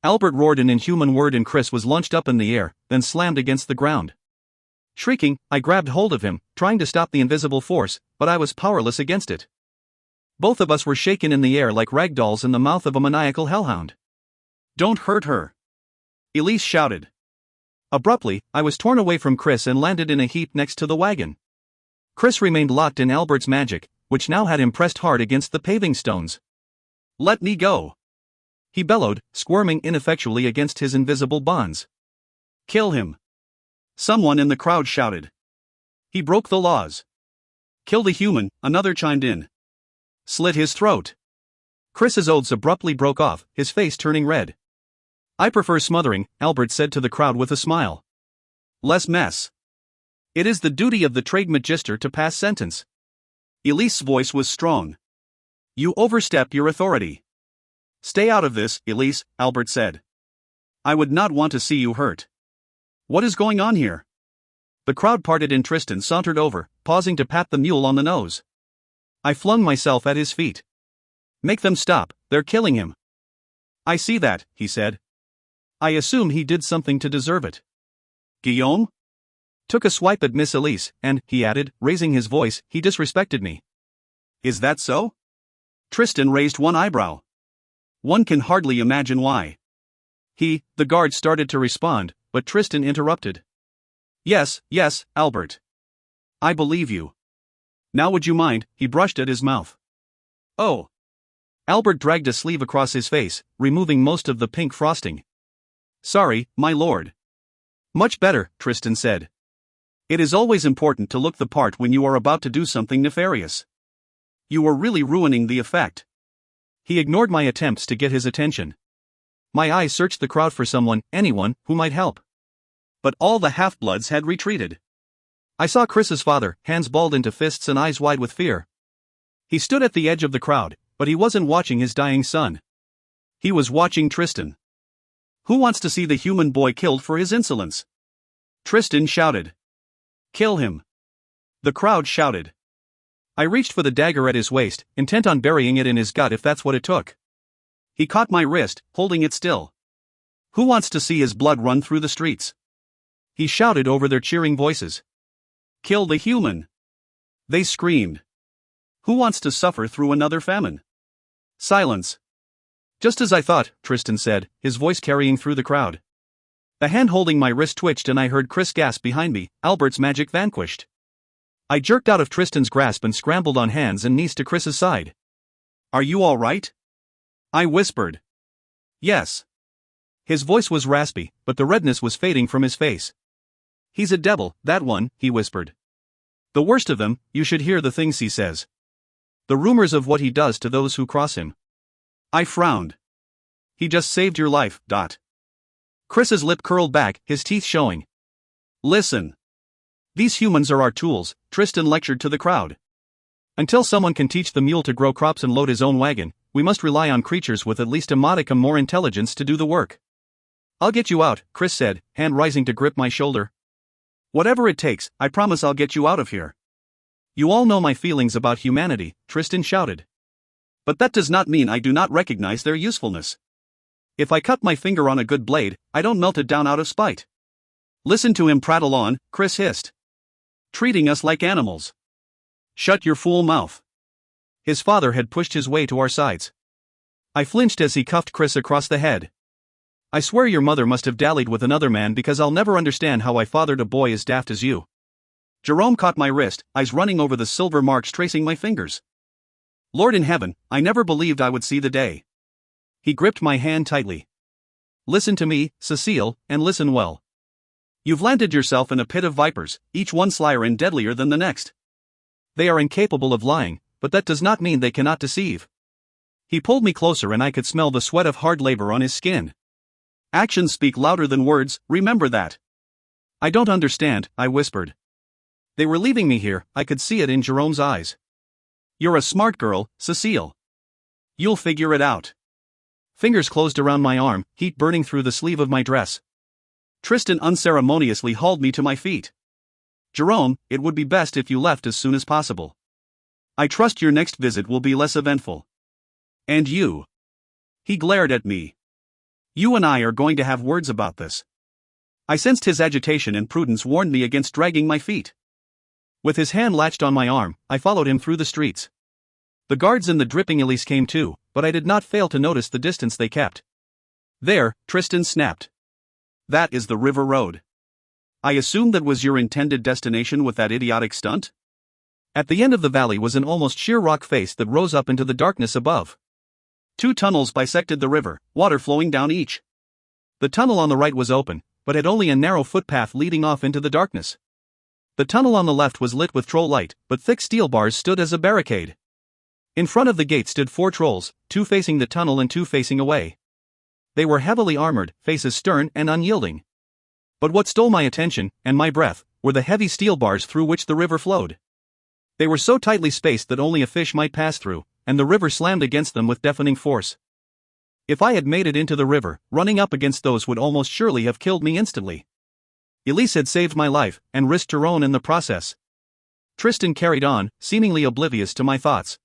Albert roared an inhuman word and Chris was launched up in the air, then slammed against the ground. Shrieking, I grabbed hold of him, trying to stop the invisible force, but I was powerless against it. Both of us were shaken in the air like rag dolls in the mouth of a maniacal hellhound. Don't hurt her! Elise shouted. Abruptly, I was torn away from Chris and landed in a heap next to the wagon. Chris remained locked in Albert's magic, which now had him pressed hard against the paving stones. Let me go! He bellowed, squirming ineffectually against his invisible bonds. Kill him! Someone in the crowd shouted. He broke the laws. Kill the human, another chimed in. Slit his throat. Chris's oaths abruptly broke off, his face turning red. I prefer smothering, Albert said to the crowd with a smile. Less mess. It is the duty of the trade magister to pass sentence. Elise's voice was strong. You overstep your authority. Stay out of this, Elise, Albert said. I would not want to see you hurt. What is going on here? The crowd parted and Tristan sauntered over, pausing to pat the mule on the nose. I flung myself at his feet. Make them stop, they're killing him. I see that, he said. I assume he did something to deserve it. Guillaume? Took a swipe at Miss Elise, and, he added, raising his voice, he disrespected me. Is that so? Tristan raised one eyebrow. One can hardly imagine why. The guard started to respond, but Tristan interrupted. Yes, Albert. I believe you. Now would you mind, he brushed at his mouth. Oh. Albert dragged a sleeve across his face, removing most of the pink frosting. Sorry, my lord. Much better, Tristan said. It is always important to look the part when you are about to do something nefarious. You were really ruining the effect. He ignored my attempts to get his attention. My eyes searched the crowd for anyone, who might help. But all the half-bloods had retreated. I saw Chris's father, hands balled into fists and eyes wide with fear. He stood at the edge of the crowd, but he wasn't watching his dying son. He was watching Tristan. Who wants to see the human boy killed for his insolence? Tristan shouted. Kill him. The crowd shouted. I reached for the dagger at his waist, intent on burying it in his gut if that's what it took. He caught my wrist, holding it still. Who wants to see his blood run through the streets? He shouted over their cheering voices. Kill the human. They screamed. Who wants to suffer through another famine? Silence. Just as I thought, Tristan said, his voice carrying through the crowd. The hand holding my wrist twitched and I heard Chris gasp behind me, Albert's magic vanquished. I jerked out of Tristan's grasp and scrambled on hands and knees to Chris's side. Are you all right? I whispered. Yes. His voice was raspy, but the redness was fading from his face. He's a devil, that one, he whispered. The worst of them, you should hear the things he says. The rumors of what he does to those who cross him. I frowned. He just saved your life, Dot. Chris's lip curled back, his teeth showing. Listen. These humans are our tools, Tristan lectured to the crowd. Until someone can teach the mule to grow crops and load his own wagon, we must rely on creatures with at least a modicum more intelligence to do the work. I'll get you out, Chris said, hand rising to grip my shoulder. Whatever it takes, I promise I'll get you out of here. You all know my feelings about humanity, Tristan shouted. But that does not mean I do not recognize their usefulness. If I cut my finger on a good blade, I don't melt it down out of spite. Listen to him prattle on, Chris hissed. Treating us like animals. Shut your fool mouth. His father had pushed his way to our sides. I flinched as he cuffed Chris across the head. I swear your mother must have dallied with another man because I'll never understand how I fathered a boy as daft as you. Jerome caught my wrist, eyes running over the silver marks tracing my fingers. Lord in heaven, I never believed I would see the day. He gripped my hand tightly. Listen to me, Cécile, and listen well. You've landed yourself in a pit of vipers, each one slyer and deadlier than the next. They are incapable of lying, but that does not mean they cannot deceive. He pulled me closer and I could smell the sweat of hard labor on his skin. Actions speak louder than words, remember that. I don't understand, I whispered. They were leaving me here, I could see it in Jerome's eyes. You're a smart girl, Cécile. You'll figure it out. Fingers closed around my arm, heat burning through the sleeve of my dress. Tristan unceremoniously hauled me to my feet. Jerome, it would be best if you left as soon as possible. I trust your next visit will be less eventful. And you. He glared at me. You and I are going to have words about this. I sensed his agitation and prudence warned me against dragging my feet. With his hand latched on my arm, I followed him through the streets. The guards in the dripping Elise came too, but I did not fail to notice the distance they kept. There, Tristan snapped. That is the river road. I assume that was your intended destination with that idiotic stunt? At the end of the valley was an almost sheer rock face that rose up into the darkness above. 2 tunnels bisected the river, water flowing down each. The tunnel on the right was open, but had only a narrow footpath leading off into the darkness. The tunnel on the left was lit with troll light, but thick steel bars stood as a barricade. In front of the gate stood 4 trolls, 2 facing the tunnel and 2 facing away. They were heavily armored, faces stern and unyielding. But what stole my attention, and my breath, were the heavy steel bars through which the river flowed. They were so tightly spaced that only a fish might pass through, and the river slammed against them with deafening force. If I had made it into the river, running up against those would almost surely have killed me instantly. Elise had saved my life, and risked her own in the process. Tristan carried on, seemingly oblivious to my thoughts.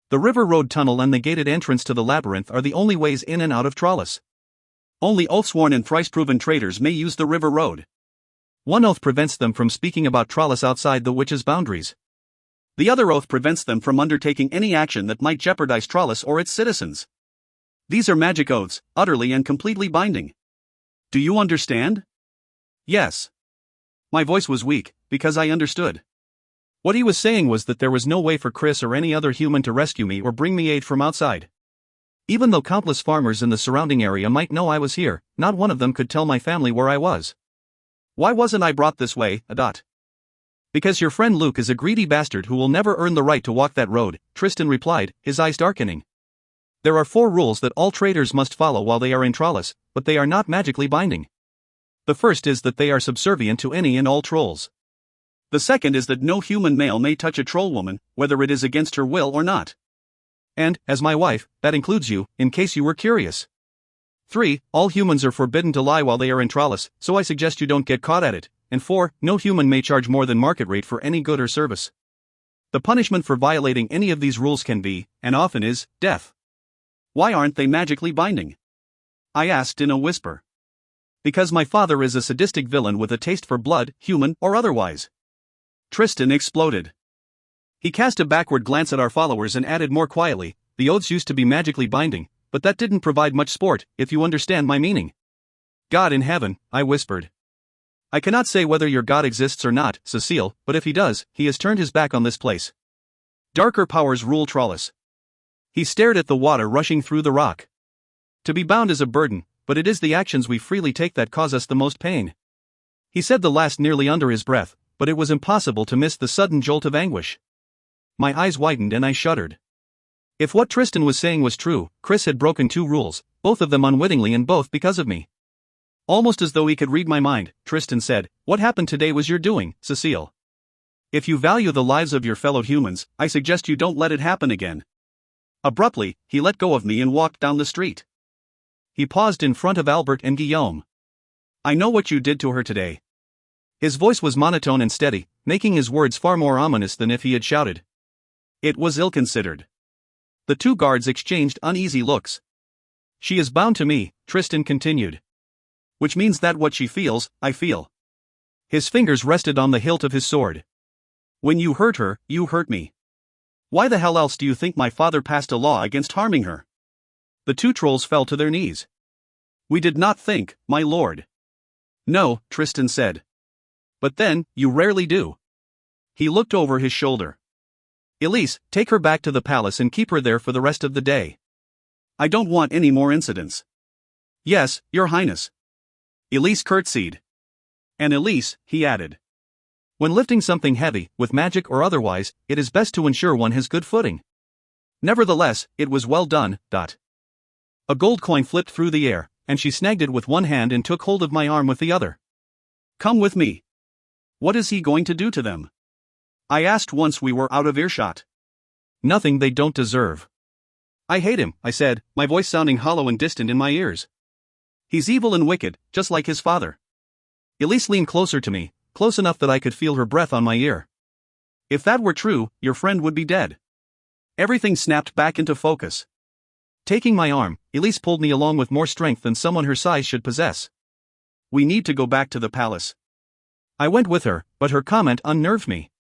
The river road tunnel and the gated entrance to the labyrinth are the only ways in and out of Trollis. Only oath-sworn and thrice-proven traitors may use the river road. One oath prevents them from speaking about Trollis outside the witch's boundaries. The other oath prevents them from undertaking any action that might jeopardize Trollis or its citizens. These are magic oaths, utterly and completely binding. Do you understand? Yes. My voice was weak, because I understood. What he was saying was that there was no way for Chris or any other human to rescue me or bring me aid from outside. Even though countless farmers in the surrounding area might know I was here, not one of them could tell my family where I was. Why wasn't I brought this way, Adot? Because your friend Luke is a greedy bastard who will never earn the right to walk that road, Tristan replied, his eyes darkening. There are 4 rules that all traders must follow while they are in Trollis, but they are not magically binding. The first is that they are subservient to any and all trolls. The second is that no human male may touch a troll woman, whether it is against her will or not. And, as my wife, that includes you, in case you were curious. 3. All humans are forbidden to lie while they are in Trollis, so I suggest you don't get caught at it. And 4. No human may charge more than market rate for any good or service. The punishment for violating any of these rules can be, and often is, death. Why aren't they magically binding? I asked in a whisper. Because my father is a sadistic villain with a taste for blood, human or otherwise. Tristan exploded. He cast a backward glance at our followers and added more quietly, the oaths used to be magically binding, but that didn't provide much sport, if you understand my meaning. God in heaven, I whispered. I cannot say whether your God exists or not, Cécile, but if he does, he has turned his back on this place. Darker powers rule Trollis. He stared at the water rushing through the rock. To be bound is a burden, but it is the actions we freely take that cause us the most pain. He said the last nearly under his breath, but it was impossible to miss the sudden jolt of anguish. My eyes widened and I shuddered. If what Tristan was saying was true, Chris had broken 2 rules, both of them unwittingly and both because of me. Almost as though he could read my mind, Tristan said, "What happened today was your doing, Cécile. If you value the lives of your fellow humans, I suggest you don't let it happen again." Abruptly, he let go of me and walked down the street. He paused in front of Albert and Guillaume. "I know what you did to her today.
His voice was monotone and steady, making his words far more ominous than if he had shouted.
It was ill-considered. The two guards exchanged uneasy looks.
She is bound to me, Tristan continued.
Which means that what she feels, I feel.
His fingers rested on the hilt of his sword.
When you hurt her, you hurt me. Why the hell else do you think my father passed a law against harming her?
The two trolls fell to their knees.
We did not think, my lord.
No, Tristan said.
But then, you rarely do. He looked over his shoulder.
Elise, take her back to the palace and keep her there for the rest of the day.
I don't want any more incidents.
Yes, your highness.
Elise curtsied. And Elise, he added.
When lifting something heavy, with magic or otherwise, it is best to ensure one has good footing.
Nevertheless, it was well done.
A gold coin flipped through the air, and she snagged it with one hand and took hold of my arm with the other.
Come with me. What is he going to do to them? I asked once we were out of earshot.
Nothing they don't deserve.
I hate him, I said, my voice sounding hollow and distant in my ears. He's evil and wicked, just like his father.
Elise leaned closer to me, close enough that I could feel her breath on my ear.
If that were true, your friend would be dead. Everything snapped back into focus.
Taking my arm, Elise pulled me along with more strength than someone her size should possess.
We need to go back to the palace.
I went with her, but her comment unnerved me.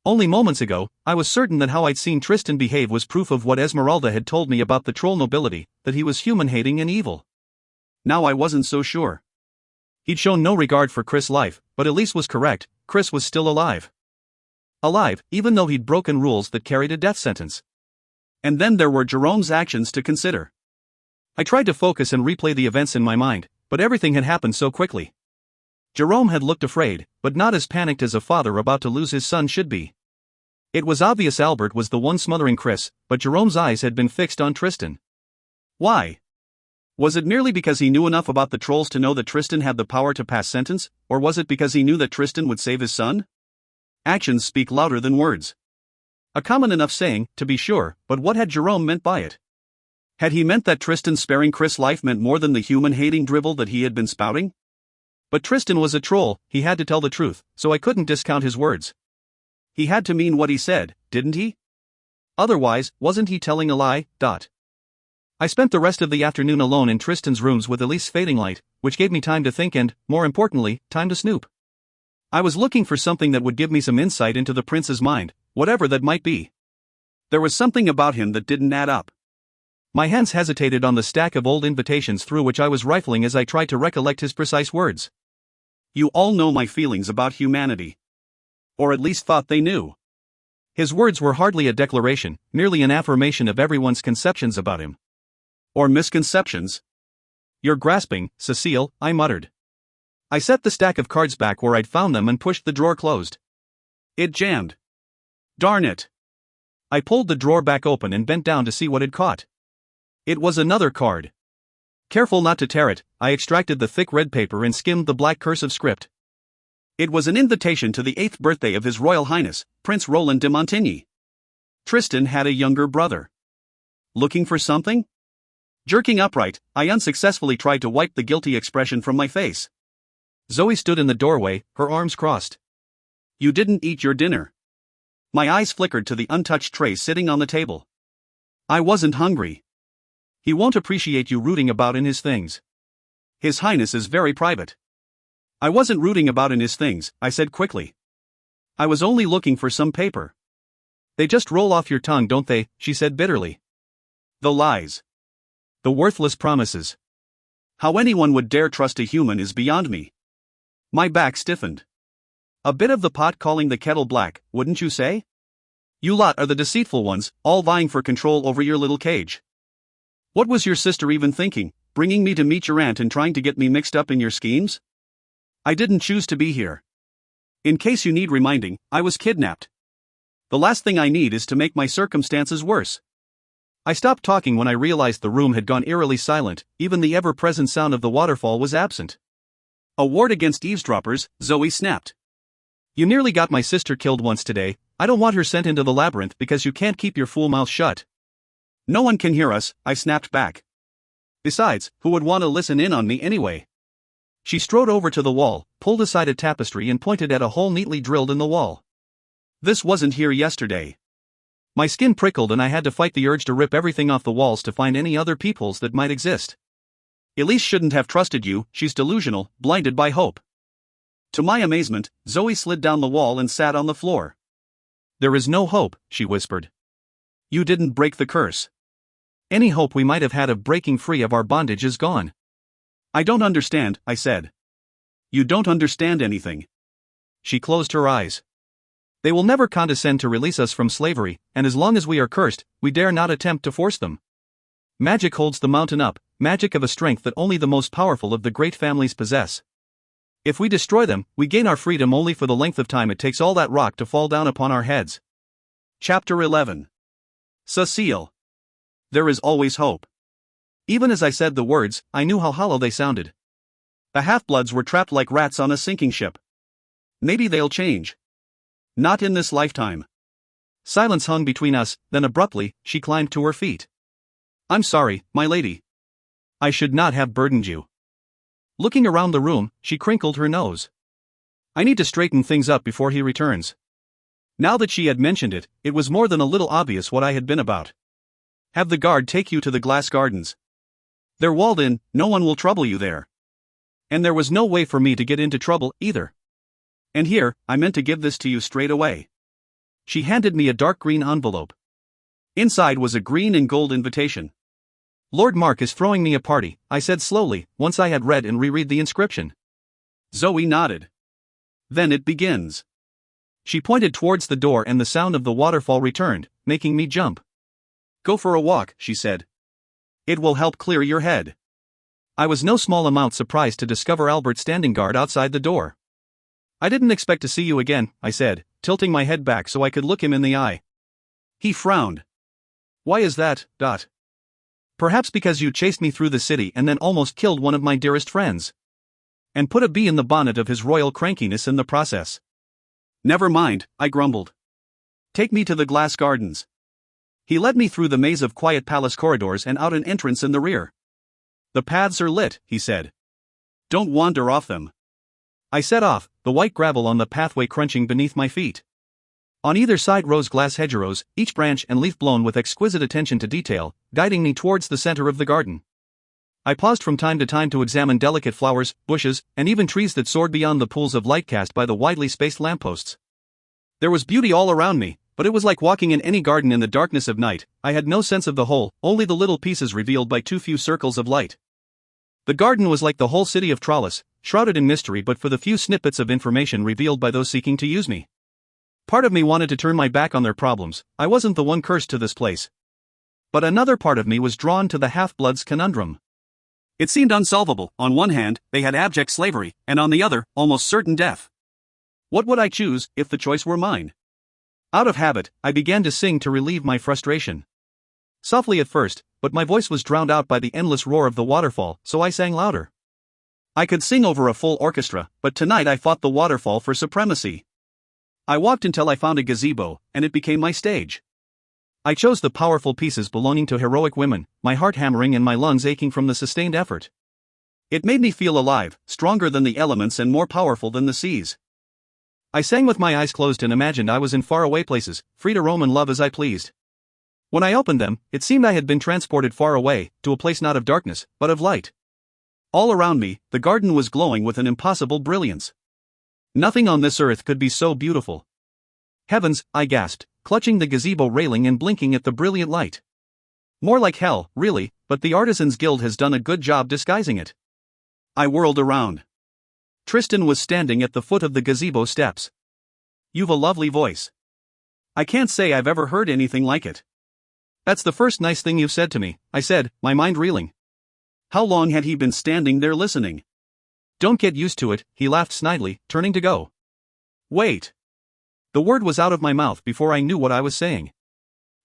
Only moments ago, I was certain that how I'd seen Tristan behave was proof of what Esmeralda had told me about the troll nobility, that he was human-hating and evil.
Now I wasn't so sure.
He'd shown no regard for Chris' life, but Elise was correct, Chris was still alive. Alive, even though he'd broken rules that carried a death sentence.
And then there were Jerome's actions to consider.
I tried to focus and replay the events in my mind, but everything had happened so quickly. Jerome had looked afraid, but not as panicked as a father about to lose his son should be. It was obvious Albert was the one smothering Chris, but Jerome's eyes had been fixed on Tristan.
Why? Was it merely because he knew enough about the trolls to know that Tristan had the power to pass sentence, or was it because he knew that Tristan would save his son? Actions speak louder than words. A common enough saying, to be sure, but what had Jerome meant by it? Had he meant that Tristan sparing Chris' life meant more than the human-hating drivel that he had been spouting?
But Tristan was a troll, he had to tell the truth, so I couldn't discount his words.
He had to mean what he said, didn't he?
Otherwise, wasn't he telling a lie? I spent the rest of the afternoon alone in Tristan's rooms with Elise's fading light, which gave me time to think and, more importantly, time to snoop. I was looking for something that would give me some insight into the prince's mind, whatever that might be.
There was something about him that didn't add up.
My hands hesitated on the stack of old invitations through which I was rifling as I tried to recollect his precise words.
You all know my feelings about humanity. Or at least thought they knew.
His words were hardly a declaration, merely an affirmation of everyone's conceptions about him.
Or misconceptions.
You're grasping, Cécile, I muttered. I set the stack of cards back where I'd found them and pushed the drawer closed.
It jammed. Darn it.
I pulled the drawer back open and bent down to see what had caught. It was another card. Careful not to tear it, I extracted the thick red paper and skimmed the black cursive script.
It was an invitation to the 8th birthday of His Royal Highness, Prince Roland de Montigny. Tristan had a younger brother. Looking for something? Jerking upright, I unsuccessfully tried to wipe the guilty expression from my face.
Zoe stood in the doorway, her arms crossed.
You didn't eat your dinner. My eyes flickered to the untouched tray sitting on the table. I wasn't hungry.
He won't appreciate you rooting about in his things.
His Highness is very private. I wasn't rooting about in his things, I said quickly. I was only looking for some paper.
They just roll off your tongue, don't they? She said bitterly.
The lies.
The worthless promises.
How anyone would dare trust a human is beyond me. My back stiffened. A bit of the pot calling the kettle black, wouldn't you say? You lot are the deceitful ones, all vying for control over your little cage. What was your sister even thinking, bringing me to meet your aunt and trying to get me mixed up in your schemes? I didn't choose to be here. In case you need reminding, I was kidnapped. The last thing I need is to make my circumstances worse.
I stopped talking when I realized the room had gone eerily silent, even the ever-present sound of the waterfall was absent.
A ward against eavesdroppers, Zoe snapped.
You nearly got my sister killed once today. I don't want her sent into the labyrinth because you can't keep your fool mouth shut.
No one can hear us, I snapped back. Besides, who would want to listen in on me anyway?
She strode over to the wall, pulled aside a tapestry and pointed at a hole neatly drilled in the wall.
This wasn't here yesterday.
My skin prickled and I had to fight the urge to rip everything off the walls to find any other peepholes that might exist.
Elise shouldn't have trusted you, she's delusional, blinded by hope. To my amazement, Zoe slid down the wall and sat on the floor.
There is no hope, she whispered.
You didn't break the curse.
Any hope we might have had of breaking free of our bondage is gone.
I don't understand, I said. You don't understand anything.
She closed her eyes. They will never condescend to release us from slavery, and as long as we are cursed, we dare not attempt to force them. Magic holds the mountain up, magic of a strength that only the most powerful of the great families possess. If we destroy them, we gain our freedom only for the length of time it takes all that rock to fall down upon our heads.
Chapter 11. Cécile. There is always hope.
Even as I said the words, I knew how hollow they sounded.
The half-bloods were trapped like rats on a sinking ship. Maybe they'll change. Not in this lifetime.
Silence hung between us, then abruptly, she climbed to her feet. I'm sorry, my lady. I should not have burdened you. Looking around the room, she crinkled her nose. I need to straighten things up before he returns. Now that she had mentioned it, it was more than a little obvious what I had been about. Have the guard take you to the glass gardens. They're walled in, no one will trouble you there. And there was no way for me to get into trouble, either.
And here, I meant to give this to you straight away.
She handed me a dark green envelope.
Inside was a green and gold invitation.
Lord Mark is throwing me a party, I said slowly, once I had read and reread the inscription.
Zoe nodded. Then it begins.
She pointed towards the door and the sound of the waterfall returned, making me jump.
Go for a walk, she said. It will help clear your head.
I was no small amount surprised to discover Albert standing guard outside the door. I didn't expect to see you again, I said, tilting my head back so I could look him in the eye.
He frowned.
Why is that, Dot? Perhaps because you chased me through the city and then almost killed one of my dearest friends. And put a bee in the bonnet of his royal crankiness in the process.
Never mind, I grumbled. Take me to the glass gardens. He led me through the maze of quiet palace corridors and out an entrance in the rear. The paths are lit, he said. Don't wander off them.
I set off, the white gravel on the pathway crunching beneath my feet. On either side rose glass hedgerows, each branch and leaf blown with exquisite attention to detail, guiding me towards the center of the garden. I paused from time to time to examine delicate flowers, bushes, and even trees that soared beyond the pools of light cast by the widely spaced lampposts. There was beauty all around me, but it was like walking in any garden in the darkness of night. I had no sense of the whole, only the little pieces revealed by too few circles of light. The garden was like the whole city of Trollis, shrouded in mystery but for the few snippets of information revealed by those seeking to use me. Part of me wanted to turn my back on their problems, I wasn't the one cursed to this place. But another part of me was drawn to the half-blood's conundrum.
It seemed unsolvable. On one hand, they had abject slavery, and on the other, almost certain death. What would I choose, if the choice were mine?
Out of habit, I began to sing to relieve my frustration. Softly at first, but my voice was drowned out by the endless roar of the waterfall, so I sang louder.
I could sing over a full orchestra, but tonight I fought the waterfall for supremacy. I walked until I found a gazebo, and it became my stage.
I chose the powerful pieces belonging to heroic women, my heart hammering and my lungs aching from the sustained effort.
It made me feel alive, stronger than the elements and more powerful than the seas.
I sang with my eyes closed and imagined I was in faraway places, free to roam and love as I pleased. When I opened them, it seemed I had been transported far away, to a place not of darkness, but of light. All around me, the garden was glowing with an impossible brilliance. Nothing on this earth could be so beautiful. Heavens, I gasped, clutching the gazebo railing and blinking at the brilliant light. More like hell, really, but the Artisans' Guild has done a good job disguising it.
I whirled around.
Tristan was standing at the foot of the gazebo steps.
You've a lovely voice. I can't say I've ever heard anything like it.
That's the first nice thing you've said to me, I said, my mind reeling.
How long had he been standing there listening?
Don't get used to it, he laughed snidely, turning to go.
Wait.
The word was out of my mouth before I knew what I was saying.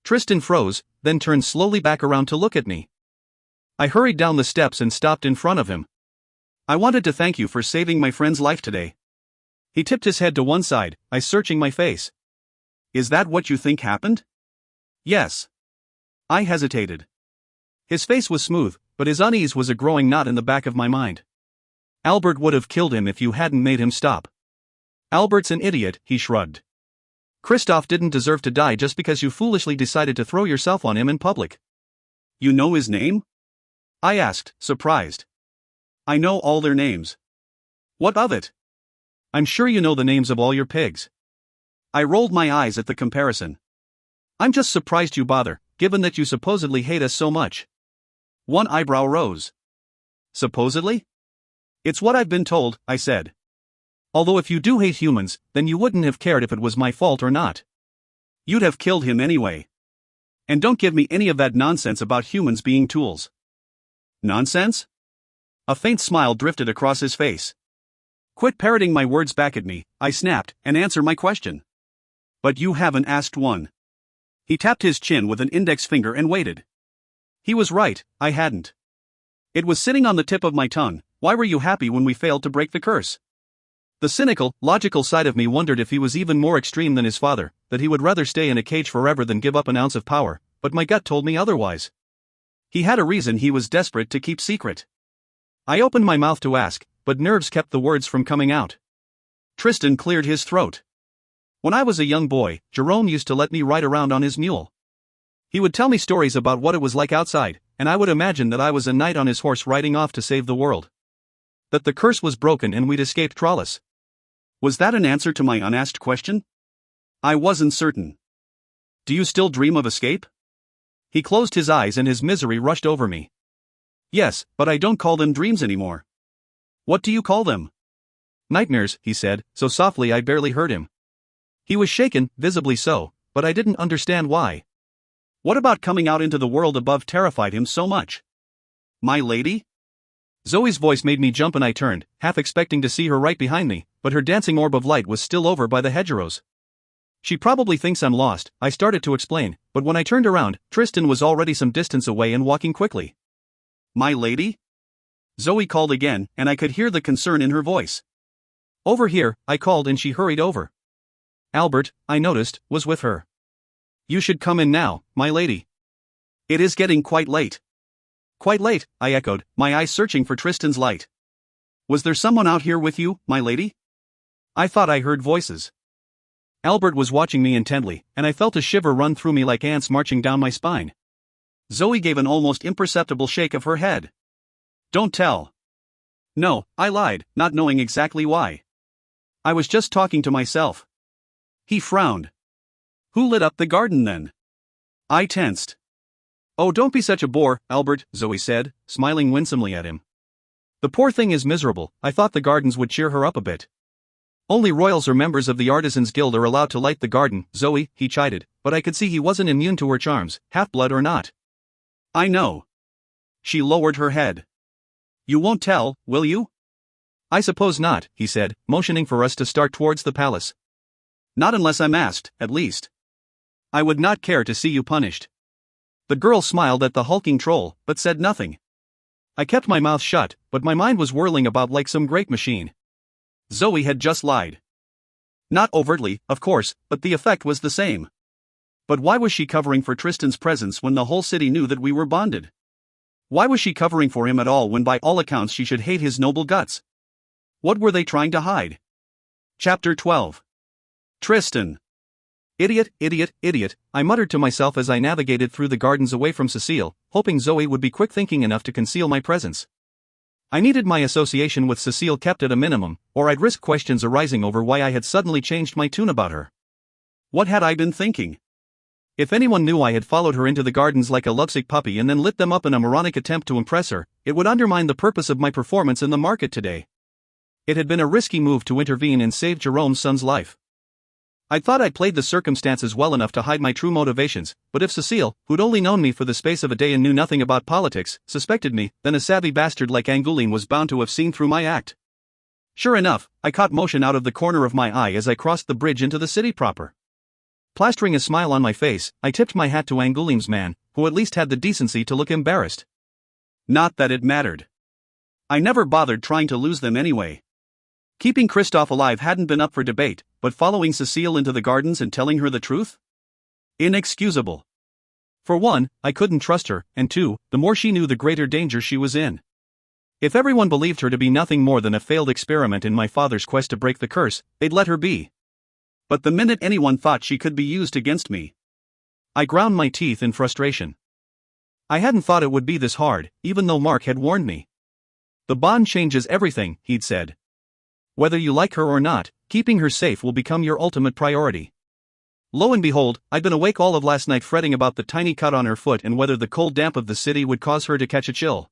Tristan froze, then turned slowly back around to look at me. I hurried down the steps and stopped in front of him.
I wanted to thank you for saving my friend's life today.
He tipped his head to one side, eyes searching my face.
Is that what you think happened?
Yes. I hesitated. His face was smooth, but his unease was a growing knot in the back of my mind. Albert would have killed him if you hadn't made him stop. Albert's an idiot, he shrugged. Christoph didn't deserve to die just because you foolishly decided to throw yourself on him in public.
You know his name? I asked, surprised. I know all their names. What of it?
I'm sure you know the names of all your pigs.
I rolled my eyes at the comparison.
I'm just surprised you bother, given that you supposedly hate us so much.
One eyebrow rose. Supposedly? It's what I've been told, I said.
Although if you do hate humans, then you wouldn't have cared if it was my fault or not.
You'd have killed him anyway. And don't give me any of that nonsense about humans being tools. Nonsense? A faint smile drifted across his face. Quit parroting my words back at me, I snapped, and answer my question. But you haven't asked one. He tapped his chin with an index finger and waited. He was right, I hadn't. It was sitting on the tip of my tongue. Why were you happy when we failed to break the curse?
The cynical, logical side of me wondered if he was even more extreme than his father, that he would rather stay in a cage forever than give up an ounce of power, but my gut told me otherwise. He had a reason he was desperate to keep secret. I opened my mouth to ask, but nerves kept the words from coming out.
Tristan cleared his throat.
When I was a young boy, Jerome used to let me ride around on his mule. He would tell me stories about what it was like outside, and I would imagine that I was a knight on his horse riding off to save the world. That the curse was broken and we'd escaped Trollis.
Was that an answer to my unasked question? I wasn't certain. Do you still dream of escape?
He closed his eyes and his misery rushed over me.
Yes, but I don't call them dreams anymore. What do you call them?
Nightmares, he said, so softly I barely heard him. He was shaken, visibly so, but I didn't understand why.
What about coming out into the world above terrified him so much? My lady?
Zoe's voice made me jump and I turned, half expecting to see her right behind me, but her dancing orb of light was still over by the hedgerows. She probably thinks I'm lost, I started to explain, but when I turned around, Tristan was already some distance away and walking quickly.
My lady? Zoe called again, and I could hear the concern in her voice.
Over here, I called and she hurried over. Albert, I noticed, was with her.
You should come in now, my lady. It is getting quite late.
Quite late, I echoed,
my eyes searching for Tristan's light. Was there someone out here with you, my lady?
I thought I heard voices. Albert was watching me intently, and I felt a shiver run through me like ants marching down my spine.
Zoe gave an almost imperceptible shake of her head. Don't tell. No, I lied, not knowing exactly why. I was just talking to myself. He frowned. Who lit up the garden then? I tensed.
Oh, don't be such a bore, Albert, Zoe said, smiling winsomely at him. The poor thing is miserable, I thought the gardens would cheer her up a bit. Only royals or members of the Artisans Guild are allowed to light the garden, Zoe, he chided, but I could see he wasn't immune to her charms, half-blood or not.
I know. She lowered her head. You won't tell, will you?
I suppose not, he said, motioning for us to start towards the palace.
Not unless I'm asked, at least. I would not care to see you punished.
The girl smiled at the hulking troll, but said nothing. I kept my mouth shut, but my mind was whirling about like some great machine.
Zoe had just lied. Not overtly, of course, but the effect was the same. But why was she covering for Tristan's presence when the whole city knew that we were bonded? Why was she covering for him at all when by all accounts she should hate his noble guts? What were they trying to hide? Chapter 12. Tristan.
Idiot, idiot, idiot, I muttered to myself as I navigated through the gardens away from Cécile, hoping Zoe would be quick-thinking enough to conceal my presence. I needed my association with Cécile kept at a minimum, or I'd risk questions arising over why I had suddenly changed my tune about her.
What had I been thinking?
If anyone knew I had followed her into the gardens like a lovesick puppy and then lit them up in a moronic attempt to impress her, it would undermine the purpose of my performance in the market today. It had been a risky move to intervene and save Jerome's son's life. I thought I'd played the circumstances well enough to hide my true motivations, but if Cécile, who'd only known me for the space of a day and knew nothing about politics, suspected me, then a savvy bastard like Angoulême was bound to have seen through my act. Sure enough, I caught motion out of the corner of my eye as I crossed the bridge into the city proper. Plastering a smile on my face, I tipped my hat to Angoulême's man, who at least had the decency to look embarrassed.
Not that it mattered. I never bothered trying to lose them anyway. Keeping Christoph alive hadn't been up for debate, but following Cécile into the gardens and telling her the truth? Inexcusable.
For one, I couldn't trust her, and two, the more she knew the greater danger she was in. If everyone believed her to be nothing more than a failed experiment in my father's quest to break the curse, they'd let her be.
But the minute anyone thought she could be used against me,
I ground my teeth in frustration. I hadn't thought it would be this hard, even though Mark had warned me. The bond changes everything, he'd said. Whether you like her or not, keeping her safe will become your ultimate priority. Lo and behold, I'd been awake all of last night fretting about the tiny cut on her foot and whether the cold damp of the city would cause her to catch a chill.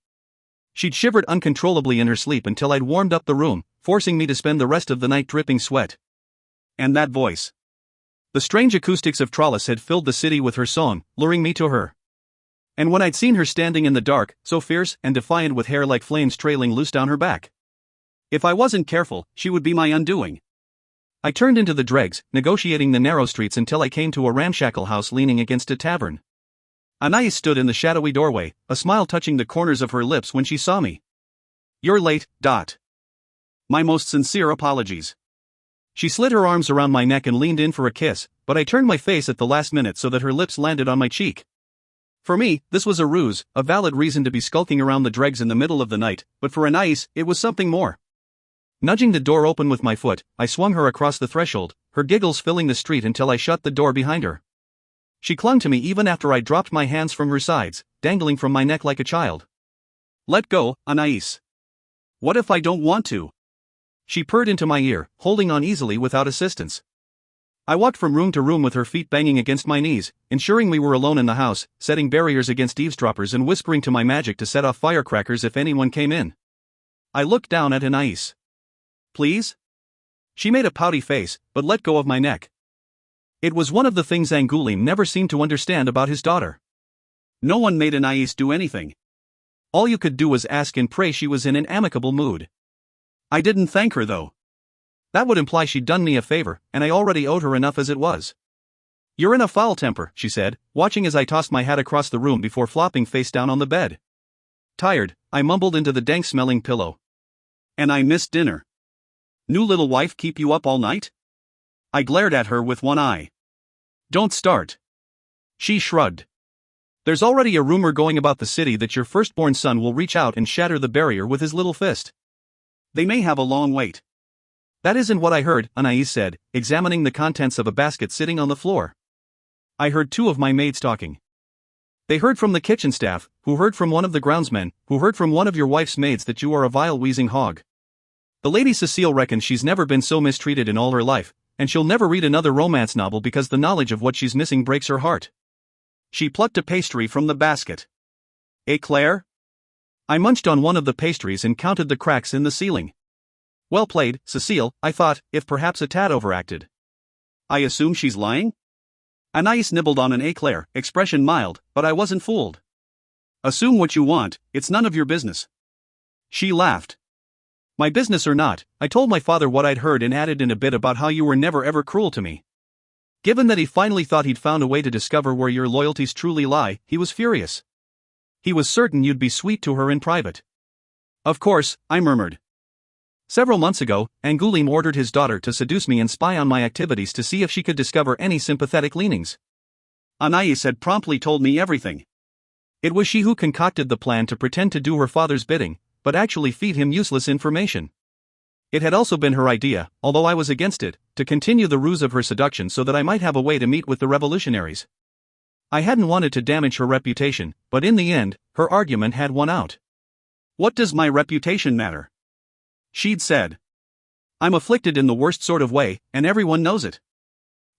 She'd shivered uncontrollably in her sleep until I'd warmed up the room, forcing me to spend the rest of the night dripping sweat.
And that voice.
The strange acoustics of Trollis had filled the city with her song, luring me to her. And when I'd seen her standing in the dark, so fierce and defiant with hair like flames trailing loose down her back.
If I wasn't careful, she would be my undoing.
I turned into the dregs, negotiating the narrow streets until I came to a ramshackle house leaning against a tavern. Anais stood in the shadowy doorway, a smile touching the corners of her lips when she saw me.
You're late, Dot. My most sincere apologies.
She slid her arms around my neck and leaned in for a kiss, but I turned my face at the last minute so that her lips landed on my cheek. For me, this was a ruse, a valid reason to be skulking around the dregs in the middle of the night, but for Anais, it was something more. Nudging the door open with my foot, I swung her across the threshold, her giggles filling the street until I shut the door behind her. She clung to me even after I dropped my hands from her sides, dangling from my neck like a child.
Let go, Anais. What if I don't want to?
She purred into my ear, holding on easily without assistance. I walked from room to room with her feet banging against my knees, ensuring we were alone in the house, setting barriers against eavesdroppers and whispering to my magic to set off firecrackers if anyone came in. I looked down at Anais. Please? She made a pouty face, but let go of my neck. It was one of the things Angoulême never seemed to understand about his daughter.
No one made Anais do anything.
All you could do was ask and pray she was in an amicable mood.
I didn't thank her though.
That would imply she'd done me a favor, and I already owed her enough as it was. You're in a foul temper, she said, watching as I tossed my hat across the room before flopping face down on the bed. Tired, I mumbled into the dank-smelling pillow.
And I missed dinner. New little wife keep you up all night? I glared at her with one eye.
Don't start. She shrugged. There's already a rumor going about the city that your firstborn son will reach out and shatter the barrier with his little fist.
They may have a long wait.
That isn't what I heard, Anais said, examining the contents of a basket sitting on the floor. I heard two of my maids talking. They heard from the kitchen staff, who heard from one of the groundsmen, who heard from one of your wife's maids that you are a vile wheezing hog. The lady Cécile reckons she's never been so mistreated in all her life, and she'll never read another romance novel because the knowledge of what she's missing breaks her heart.
She plucked a pastry from the basket. Eclair?
I munched on one of the pastries and counted the cracks in the ceiling. Well played, Cécile, I thought, if perhaps a tad overacted.
I assume she's lying? Anais nibbled on an eclair, expression mild, but I wasn't fooled. Assume what you want, it's none of your business. She laughed.
My business or not, I told my father what I'd heard and added in a bit about how you were never ever cruel to me. Given that he finally thought he'd found a way to discover where your loyalties truly lie, he was furious. He was certain you'd be sweet to her in private.
Of course, I murmured.
Several months ago, Angoulême ordered his daughter to seduce me and spy on my activities to see if she could discover any sympathetic leanings.
Anais had promptly told me everything.
It was she who concocted the plan to pretend to do her father's bidding, but actually feed him useless information. It had also been her idea, although I was against it, to continue the ruse of her seduction so that I might have a way to meet with the revolutionaries. I hadn't wanted to damage her reputation, but in the end, her argument had won out.
What does my reputation matter? She'd said.
I'm afflicted in the worst sort of way, and everyone knows it.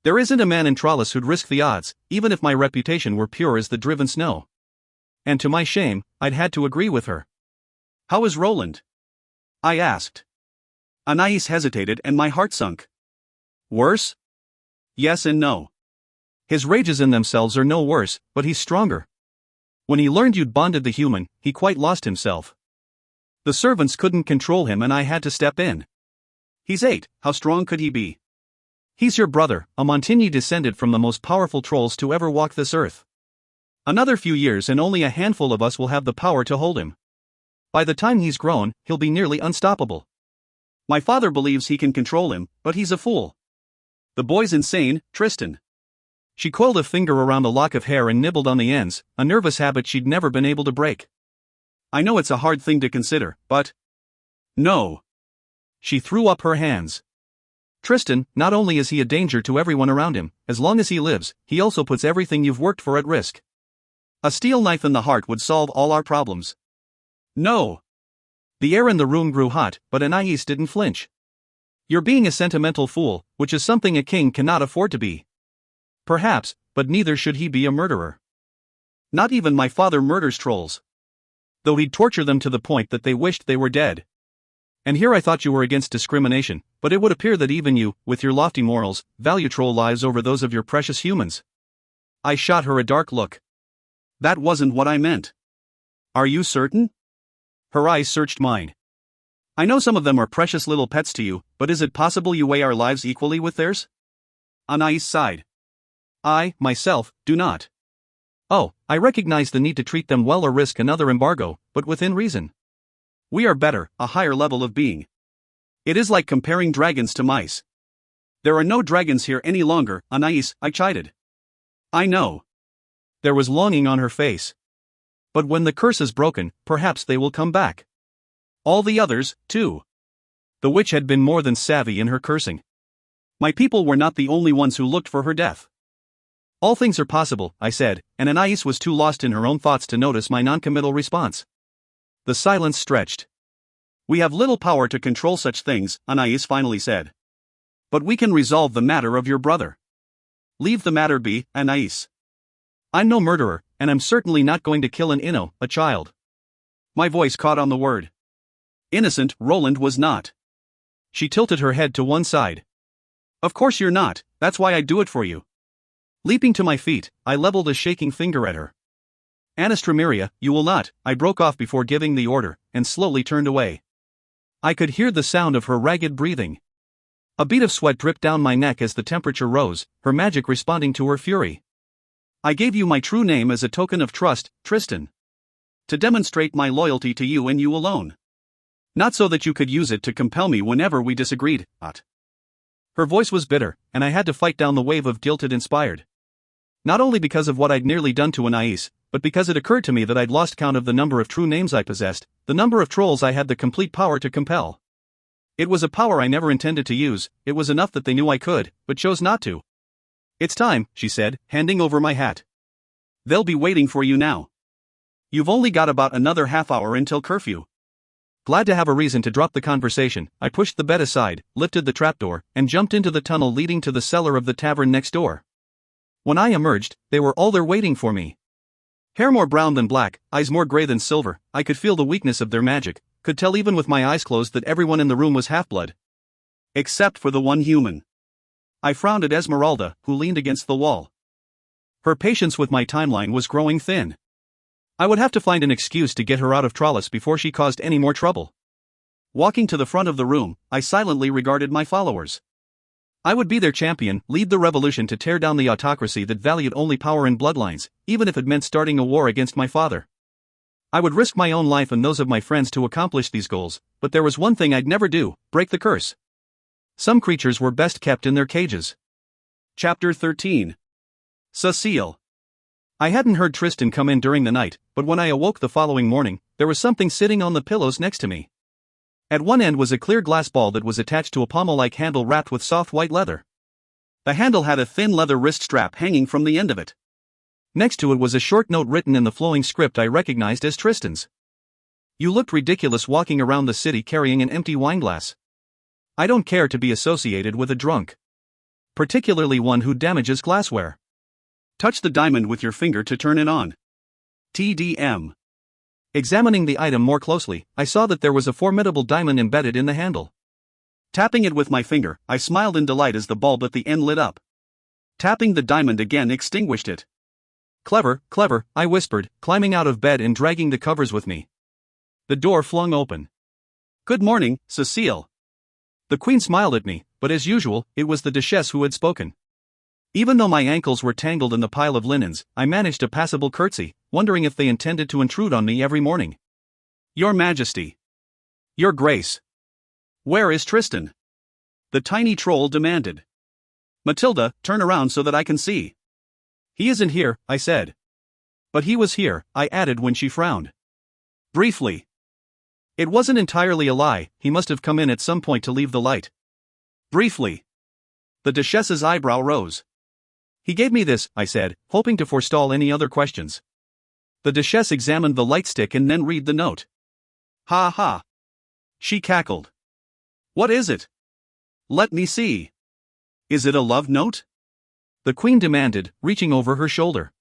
There isn't a man in Trollis who'd risk the odds, even if my reputation were pure as the driven snow. And to my shame, I'd had to agree with her.
How is Roland? I asked. Anais hesitated and my heart sunk. Worse? Yes and no.
His rages in themselves are no worse, but he's stronger. When he learned you'd bonded the human, he quite lost himself. The servants couldn't control him and I had to step in.
He's 8, how strong could he be?
He's your brother, a Montigny descended from the most powerful trolls to ever walk this earth. Another few years and only a handful of us will have the power to hold him. By the time he's grown, he'll be nearly unstoppable.
My father believes he can control him, but he's a fool. The boy's insane, Tristan.
She coiled a finger around a lock of hair and nibbled on the ends, a nervous habit she'd never been able to break.
I know it's a hard thing to consider, but... No.
She threw up her hands. Tristan, not only is he a danger to everyone around him, as long as he lives, he also puts everything you've worked for at risk.
A steel knife in the heart would solve all our problems. No.
The air in the room grew hot, but Anais didn't flinch. You're being a sentimental fool, which is something a king cannot afford to be. Perhaps, but neither should he be a murderer.
Not even my father murders trolls.
Though he'd torture them to the point that they wished they were dead. And here I thought you were against discrimination, but it would appear that even you, with your lofty morals, value troll lives over those of your precious humans. I shot her a dark look.
That wasn't what I meant. Are you certain?
Her eyes searched mine.
I know some of them are precious little pets to you, but is it possible you weigh our lives equally with theirs? Anais sighed.
I, myself, do not. Oh, I recognize the need to treat them well or risk another embargo, but within reason.
We are better, a higher level of being. It is like comparing dragons to mice. There are no dragons here any longer, Anais, I chided. I know.
There was longing on her face. But when the curse is broken, perhaps they will come back.
All the others, too.
The witch had been more than savvy in her cursing.
My people were not the only ones who looked for her death.
All things are possible, I said, and Anais was too lost in her own thoughts to notice my noncommittal response. The silence stretched.
We have little power to control such things, Anais finally said. But we can resolve the matter of your brother. Leave the matter be, Anais.
I'm no murderer, and I'm certainly not going to kill an Inno, a child.
My voice caught on the word. Innocent, Roland was not.
She tilted her head to one side.
Of course you're not, that's why I do it for you.
Leaping to my feet, I leveled a shaking finger at her. Anastramiria, you will not, I broke off before giving the order, and slowly turned away. I could hear the sound of her ragged breathing. A bead of sweat dripped down my neck as the temperature rose, her magic responding to her fury.
I gave you my true name as a token of trust, Tristan. To demonstrate my loyalty to you and you alone. Not so that you could use it to compel me whenever we disagreed,
Her voice was bitter, and I had to fight down the wave of guilt it inspired. Not only because of what I'd nearly done to Anais, but because it occurred to me that I'd lost count of the number of true names I possessed, the number of trolls I had the complete power to compel. It was a power I never intended to use, it was enough that they knew I could, but chose not to. It's time, she said, handing over my hat.
They'll be waiting for you now. You've only got about another half hour until curfew.
Glad to have a reason to drop the conversation, I pushed the bed aside, lifted the trapdoor, and jumped into the tunnel leading to the cellar of the tavern next door. When I emerged, they were all there waiting for me. Hair more brown than black, eyes more gray than silver, I could feel the weakness of their magic, could tell even with my eyes closed that everyone in the room was half-blood.
Except for the one human. I frowned at Esmeralda, who leaned against the wall.
Her patience with my timeline was growing thin. I would have to find an excuse to get her out of Trollis before she caused any more trouble.
Walking to the front of the room, I silently regarded my followers.
I would be their champion, lead the revolution to tear down the autocracy that valued only power and bloodlines, even if it meant starting a war against my father. I would risk my own life and those of my friends to accomplish these goals, but there was one thing I'd never do: break the curse. Some creatures were best kept in their cages.
Chapter 13. Cécile.
I hadn't heard Tristan come in during the night, but when I awoke the following morning, there was something sitting on the pillows next to me. At one end was a clear glass ball that was attached to a pommel-like handle wrapped with soft white leather.
The handle had a thin leather wrist strap hanging from the end of it.
Next to it was a short note written in the flowing script I recognized as Tristan's. You looked ridiculous walking around the city carrying an empty wineglass. I don't care to be associated with a drunk. Particularly one who damages glassware.
Touch the diamond with your finger to turn it on. TDM.
Examining the item more closely, I saw that there was a formidable diamond embedded in the handle.
Tapping it with my finger, I smiled in delight as the bulb at the end lit up. Tapping the diamond again extinguished it.
Clever, clever, I whispered, climbing out of bed and dragging the covers with me. The door flung open.
Good morning, Cécile.
The Queen smiled at me, but as usual, it was the Duchess who had spoken. Even though my ankles were tangled in the pile of linens, I managed a passable curtsy, wondering if they intended to intrude on me every morning.
Your Majesty.
Your Grace.
Where is Tristan? The tiny troll demanded. Matilda, turn around so that I can see.
He isn't here, I said. But he was here, I added when she frowned.
Briefly. It wasn't entirely a lie, he must have come in at some point to leave the light. Briefly. The Duchess's eyebrow rose. He gave me this, I said, hoping to forestall any other questions. The Duchess examined the light stick and then read the note. Ha ha. She cackled. What is it? Let me see. Is it a love note? The Queen demanded, reaching over her shoulder.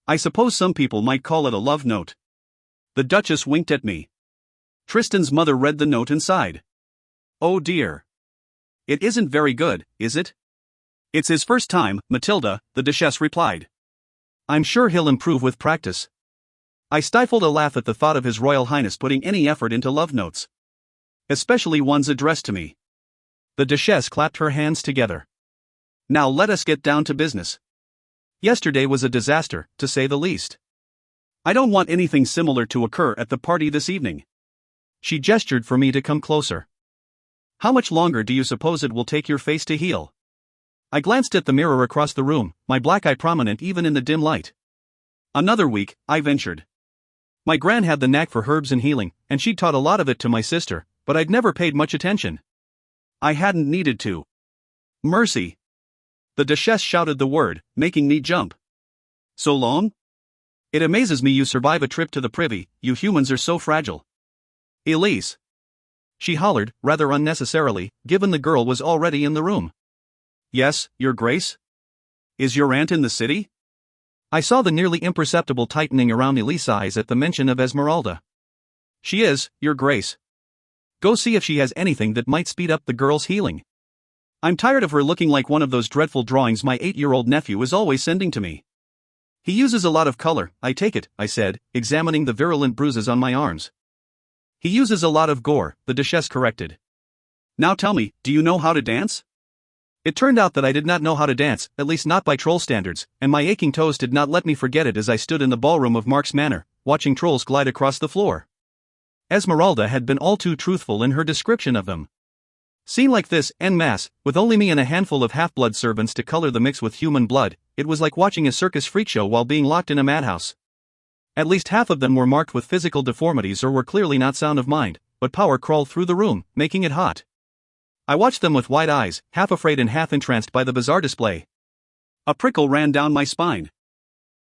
I suppose some people might call it a love note. The Duchess winked at me. Tristan's mother read the note and sighed. Oh dear. It isn't very good, is it? It's his first time, Matilda, the Duchess replied. I'm sure he'll improve with practice. I stifled a laugh at the thought of His Royal Highness putting any effort into love notes. Especially ones addressed to me. The Duchess clapped her hands together. Now let us get down to business. Yesterday was a disaster, to say the least. I don't want anything similar to occur at the party this evening. She gestured for me to come closer. How much longer do you suppose it will take your face to heal? I glanced at the mirror across the room, my black eye prominent even in the dim light. Another week, I ventured. My gran had the knack for herbs and healing, and she'd taught a lot of it to my sister, but I'd never paid much attention. I hadn't needed to. Mercy. The Duchess shouted the word, making me jump. So long? It amazes me you survive a trip to the privy, you humans are so fragile. Elise. She hollered, rather unnecessarily, given the girl was already in the room. Yes, Your Grace? Is your aunt in the city? I saw the nearly imperceptible tightening around Elise's eyes at the mention of Esmeralda. She is, Your Grace. Go see if she has anything that might speed up the girl's healing. I'm tired of her looking like one of those dreadful drawings my 8-year-old nephew is always sending to me. He uses a lot of color, I take it, I said, examining the virulent bruises on my arms. He uses a lot of gore, the Duchess corrected. Now tell me, do you know how to dance? It turned out that I did not know how to dance, at least not by troll standards, and my aching toes did not let me forget it as I stood in the ballroom of Mark's Manor, watching trolls glide across the floor. Esmeralda had been all too truthful in her description of them. Seen like this, en masse, with only me and a handful of half-blood servants to color the mix with human blood, it was like watching a circus freak show while being locked in a madhouse. At least half of them were marked with physical deformities or were clearly not sound of mind, but power crawled through the room, making it hot. I watched them with wide eyes, half afraid and half entranced by the bizarre display. A prickle ran down my spine.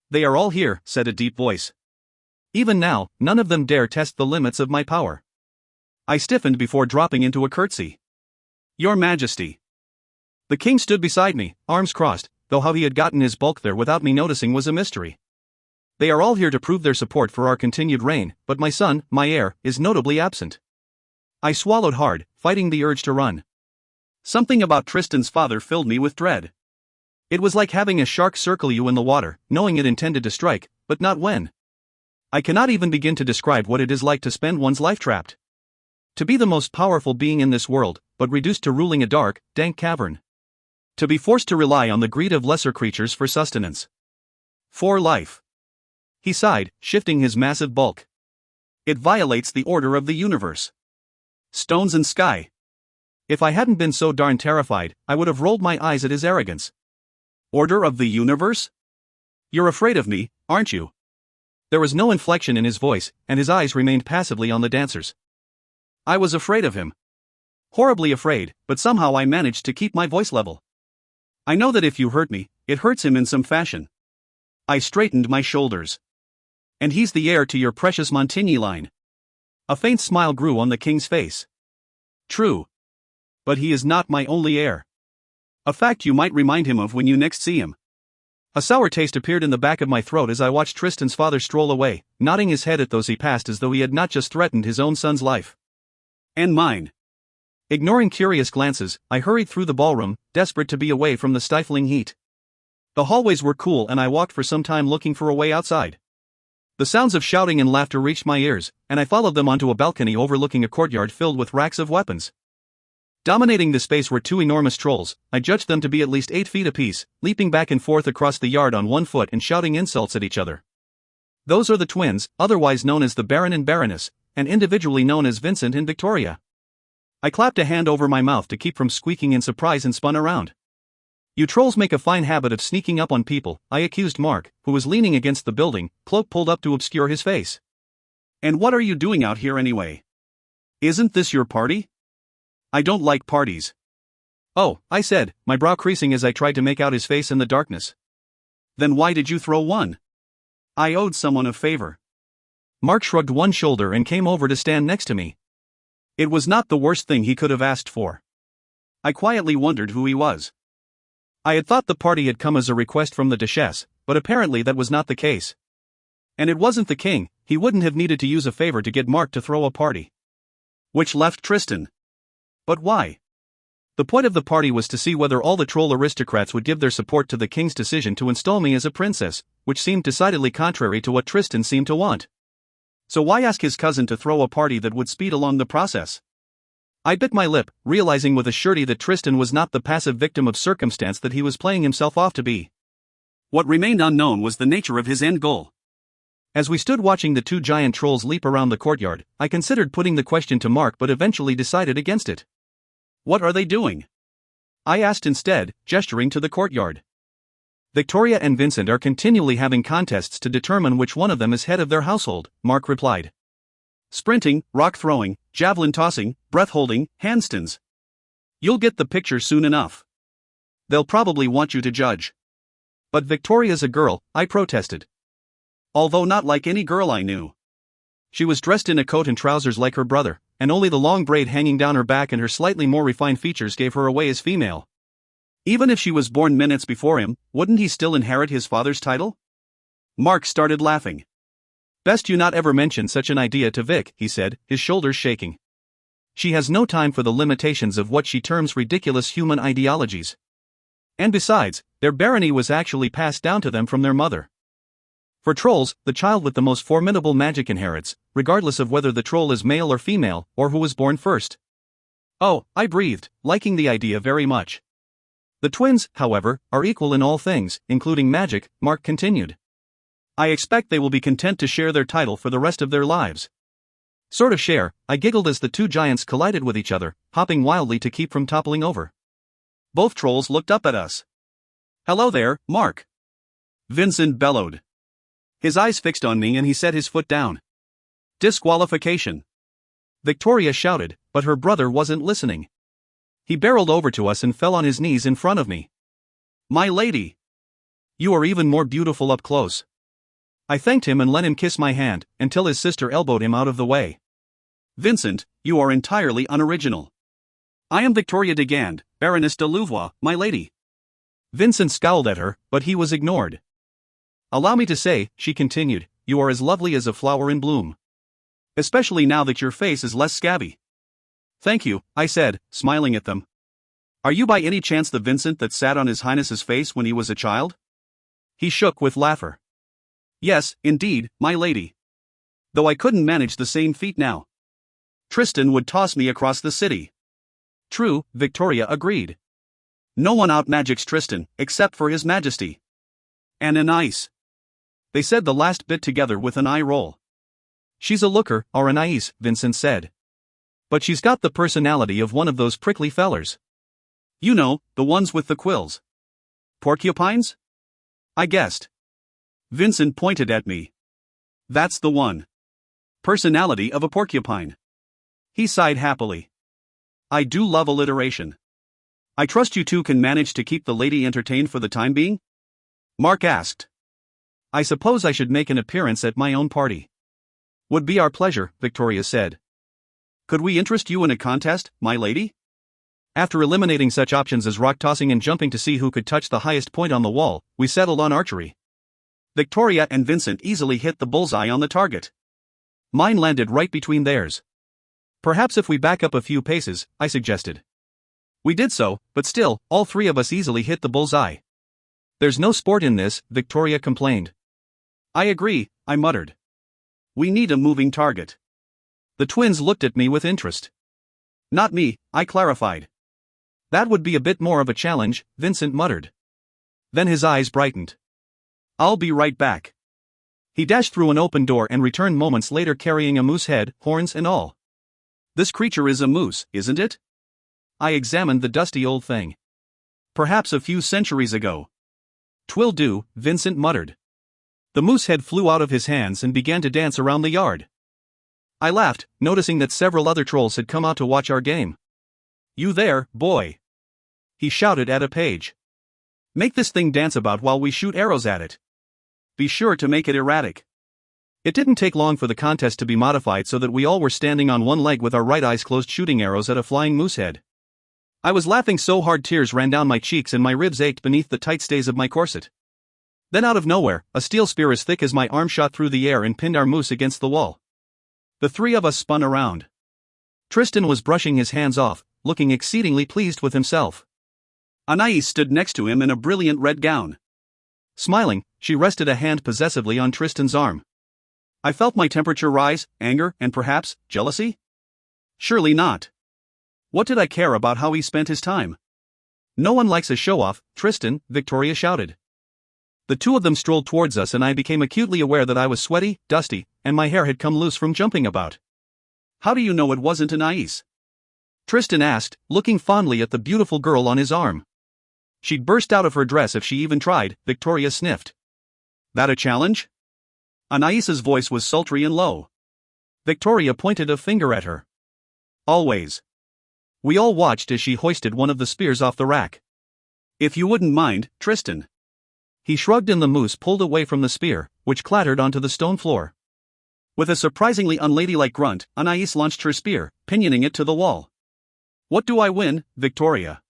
They are all here, said a deep voice. Even now, none of them dare test the limits of my power. I stiffened before dropping into a curtsy. Your Majesty. The king stood beside me, arms crossed, though how he had gotten his bulk there without me noticing was a mystery. They are all here to prove their support for our continued reign, but my son, my heir, is notably absent. I swallowed hard, fighting the urge to run. Something about Tristan's father filled me with dread. It was like having a shark circle you in the water, knowing it intended to strike, but not when. I cannot even begin to describe what it is like to spend one's life trapped. To be the most powerful being in this world, but reduced to ruling a dark, dank cavern. To be forced to rely on the greed of lesser creatures for sustenance. For life. He sighed, shifting his massive bulk. It violates the order of the universe. Stones and sky. If I hadn't been so darn terrified, I would have rolled my eyes at his arrogance. Order of the universe? You're afraid of me, aren't you? There was no inflection in his voice, and his eyes remained passively on the dancers. I was afraid of him. Horribly afraid, but somehow I managed to keep my voice level. I know that if you hurt me, it hurts him in some fashion. I straightened my shoulders. And he's the heir to your precious Montigny line. A faint smile grew on the king's face. True. But he is not my only heir. A fact you might remind him of when you next see him. A sour taste appeared in the back of my throat as I watched Tristan's father stroll away, nodding his head at those he passed as though he had not just threatened his own son's life. And mine. Ignoring curious glances, I hurried through the ballroom, desperate to be away from the stifling heat. The hallways were cool and I walked for some time looking for a way outside. The sounds of shouting and laughter reached my ears, and I followed them onto a balcony overlooking a courtyard filled with racks of weapons. Dominating the space were two enormous trolls. I judged them to be at least 8 feet apiece, leaping back and forth across the yard on one foot and shouting insults at each other. Those are the twins, otherwise known as the Baron and Baroness, and individually known as Vincent and Victoria. I clapped a hand over my mouth to keep from squeaking in surprise and spun around. You trolls make a fine habit of sneaking up on people, I accused Mark, who was leaning against the building, cloak pulled up to obscure his face. And what are you doing out here anyway? Isn't this your party? I don't like parties.
Oh, I said, my brow creasing as I tried to make out his face in the darkness.
Then why did you throw one? I owed someone a favor.
Mark shrugged one shoulder and came over to stand next to me.
It was not the worst thing he could have asked for. I quietly wondered who he was.
I had thought the party had come as a request from the Duchess, but apparently that was not the case. And it wasn't the king, he wouldn't have needed to use a favor to get Mark to throw a party.
Which left Tristan. But why?
The point of the party was to see whether all the troll aristocrats would give their support to the king's decision to install me as a princess, which seemed decidedly contrary to what Tristan seemed to want.
So why ask his cousin to throw a party that would speed along the process?
I bit my lip, realizing with a surety that Tristan was not the passive victim of circumstance that he was playing himself off to be.
What remained unknown was the nature of his end goal.
As we stood watching the two giant trolls leap around the courtyard, I considered putting the question to Mark but eventually decided against it.
What are they doing?
I asked instead, gesturing to the courtyard. Victoria and Vincent are continually having contests to determine which one of them is head of their household, Mark replied.
Sprinting, rock throwing, javelin tossing, breath holding, handstands. You'll get the picture soon enough. They'll probably want you to judge.
But Victoria's a girl, I protested.
Although not like any girl I knew.
She was dressed in a coat and trousers like her brother, and only the long braid hanging down her back and her slightly more refined features gave her away as female.
Even if she was born minutes before him, wouldn't he still inherit his father's title? Mark started laughing.
Best you not ever mention such an idea to Vic, he said, his shoulders shaking. She has no time for the limitations of what she terms ridiculous human ideologies. And besides, their barony was actually passed down to them from their mother. For trolls, the child with the most formidable magic inherits, regardless of whether the troll is male or female, or who was born first. Oh, I breathed, liking the idea very much. The twins, however, are equal in all things, including magic, Mark continued.
I expect they will be content to share their title for the rest of their lives.
Sort of share, I giggled as the two giants collided with each other, hopping wildly to keep from toppling over.
Both trolls looked up at us. Hello there, Mark. Vincent bellowed. His eyes fixed on me and he set his foot down. Disqualification.
Victoria shouted, but her brother wasn't listening. He barreled over to us and fell on his knees in front of me.
My lady.
You are even more beautiful up close. I thanked him and let him kiss my hand, until his sister elbowed him out of the way.
Vincent, you are entirely unoriginal. I am Victoria de Gand, Baroness de Louvois, my lady.
Vincent scowled at her, but he was ignored. Allow me to say, she continued, you are as lovely as a flower in bloom.
Especially now that your face is less scabby.
Thank you, I said, smiling at them.
Are you by any chance the Vincent that sat on His Highness's face when he was a child?
He shook with laughter.
Yes, indeed, my lady. Though I couldn't manage the same feat now. Tristan would toss me across the city.
True, Victoria agreed.
No one outmagics Tristan, except for His Majesty. And an ice.
They said the last bit together with an eye roll. She's a looker, or an ice, Vincent said. But she's got the personality of one of those prickly fellers.
You know, the ones with the quills. Porcupines? I guessed. Vincent pointed at me. That's the one. Personality of a porcupine. He sighed happily. I do love alliteration. I trust you two can manage to keep the lady entertained for the time being? Mark asked.
I suppose I should make an appearance at my own party. Would be our pleasure, Victoria said.
Could we interest you in a contest, my lady?
After eliminating such options as rock tossing and jumping to see who could touch the highest point on the wall, we settled on archery.
Victoria and Vincent easily hit the bullseye on the target.
Mine landed right between theirs. Perhaps if we back up a few paces, I suggested. We did so, but still, all three of us easily hit the bullseye. There's no sport in this, Victoria complained.
I agree, I muttered. We need a moving target.
The twins looked at me with interest.
Not me, I clarified.
That would be a bit more of a challenge, Vincent muttered. Then his eyes brightened.
I'll be right back.
He dashed through an open door and returned moments later carrying a moose head, horns and all.
This creature is a moose, isn't it?
I examined the dusty old thing.
Perhaps a few centuries ago.
'Twill do, Vincent muttered. The moose head flew out of his hands and began to dance around the yard. I laughed, noticing that several other trolls had come out to watch our game. "You there, boy!" he shouted at a page. "Make this thing dance about while we shoot arrows at it. Be sure to make it erratic." It didn't take long for the contest to be modified so that we all were standing on one leg with our right eyes closed shooting arrows at a flying moose head. I was laughing so hard tears ran down my cheeks and my ribs ached beneath the tight stays of my corset. Then out of nowhere, a steel spear as thick as my arm shot through the air and pinned our moose against the wall. The three of us spun around. Tristan was brushing his hands off, looking exceedingly pleased with himself.
Anais stood next to him in a brilliant red gown.
Smiling, she rested a hand possessively on Tristan's arm.
I felt my temperature rise, anger, and perhaps, jealousy? Surely not. What did I care about how he spent his time?
"No one likes a show-off, Tristan," Victoria shouted. The two of them strolled towards us and I became acutely aware that I was sweaty, dusty, and my hair had come loose from jumping about.
"How do you know it wasn't Anais?"
Tristan asked, looking fondly at the beautiful girl on his arm. "She'd burst out of her dress if she even tried," Victoria sniffed.
"That a challenge?" Anais's voice was sultry and low.
Victoria pointed a finger at her.
"Always."
We all watched as she hoisted one of the spears off the rack.
"If you wouldn't mind, Tristan."
He shrugged and the moose pulled away from the spear, which clattered onto the stone floor.
With a surprisingly unladylike grunt, Anais launched her spear, pinioning it to the wall. "What do I win, Victoria?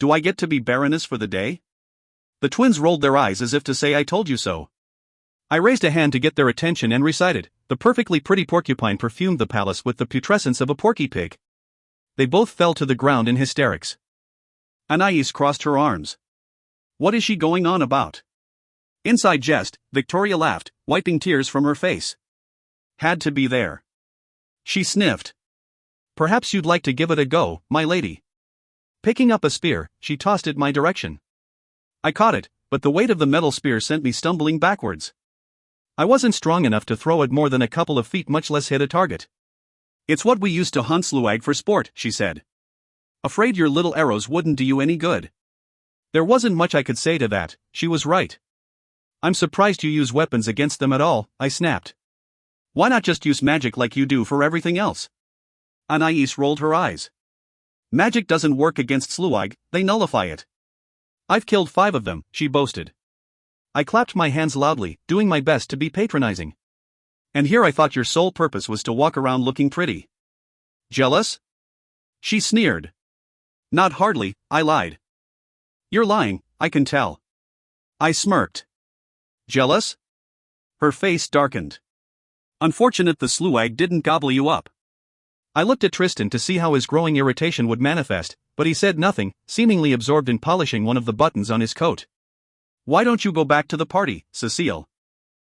Do I get to be Baroness for the day?" The twins rolled their eyes as if to say I told you so.
I raised a hand to get their attention and recited, "The perfectly pretty porcupine perfumed the palace with the putrescence of a porky pig." They both fell to the ground in hysterics.
Anais crossed her arms. "What is she going on about?" Inside jest, Victoria laughed, wiping tears from her face. "Had to be there." She sniffed.
"Perhaps you'd like to give it a go, my lady." Picking up a spear, she tossed it my direction. I caught it, but the weight of the metal spear sent me stumbling backwards. I wasn't strong enough to throw it more than a couple of feet, much less hit a target.
"It's what we used to hunt sluag for sport," she said. "Afraid your little arrows wouldn't do you any good."
There wasn't much I could say to that, she was right. "I'm surprised you use weapons against them at all," I snapped.
"Why not just use magic like you do for everything else?" Anais rolled her eyes. "Magic doesn't work against sluag, they nullify it."
"I've killed 5 of them," she boasted. I clapped my hands loudly, doing my best to be patronizing.
"And here I thought your sole purpose was to walk around looking pretty. Jealous?" She sneered. "Not hardly," I lied. "You're lying, I can tell." I smirked. "Jealous?" Her face darkened. "Unfortunate the sluag didn't gobble you up."
I looked at Tristan to see how his growing irritation would manifest, but he said nothing, seemingly absorbed in polishing one of the buttons on his coat.
"Why don't you go back to the party, Cécile?"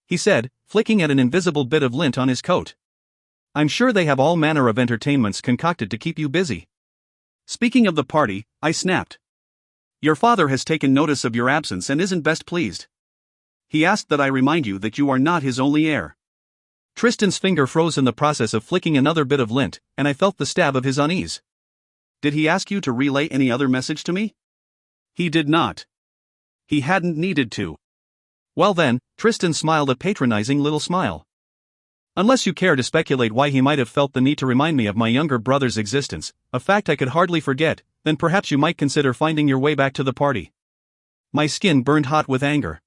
he said, flicking at an invisible bit of lint on his coat. "I'm sure they have all manner of entertainments concocted to keep you busy."
"Speaking of the party," I snapped. "Your father has taken notice of your absence and isn't best pleased. He asked that I remind you that you are not his only heir."
Tristan's finger froze in the process of flicking another bit of lint, and I felt the stab of his unease.
"Did he ask you to relay any other message to me?" "He did not. He hadn't needed to."
"Well then," Tristan smiled a patronizing little smile. "Unless you care to speculate why he might have felt the need to remind me of my younger brother's existence, a fact I could hardly forget, then perhaps you might consider finding your way back to the party." My skin burned hot with anger.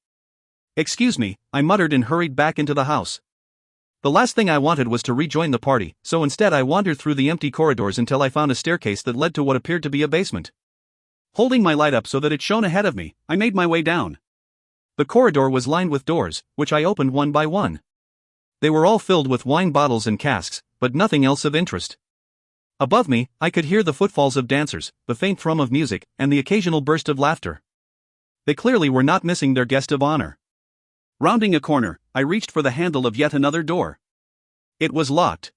"Excuse me," I muttered and hurried back into the house. The last thing I wanted was to rejoin the party, so instead I wandered through the empty corridors until I found a staircase that led to what appeared to be a basement. Holding my light up so that it shone ahead of me, I made my way down. The corridor was lined with doors, which I opened one by one. They were all filled with wine bottles and casks, but nothing else of interest. Above me, I could hear the footfalls of dancers, the faint thrum of music, and the occasional burst of laughter. They clearly were not missing their guest of honor. Rounding a corner, I reached for the handle of yet another door. It was locked.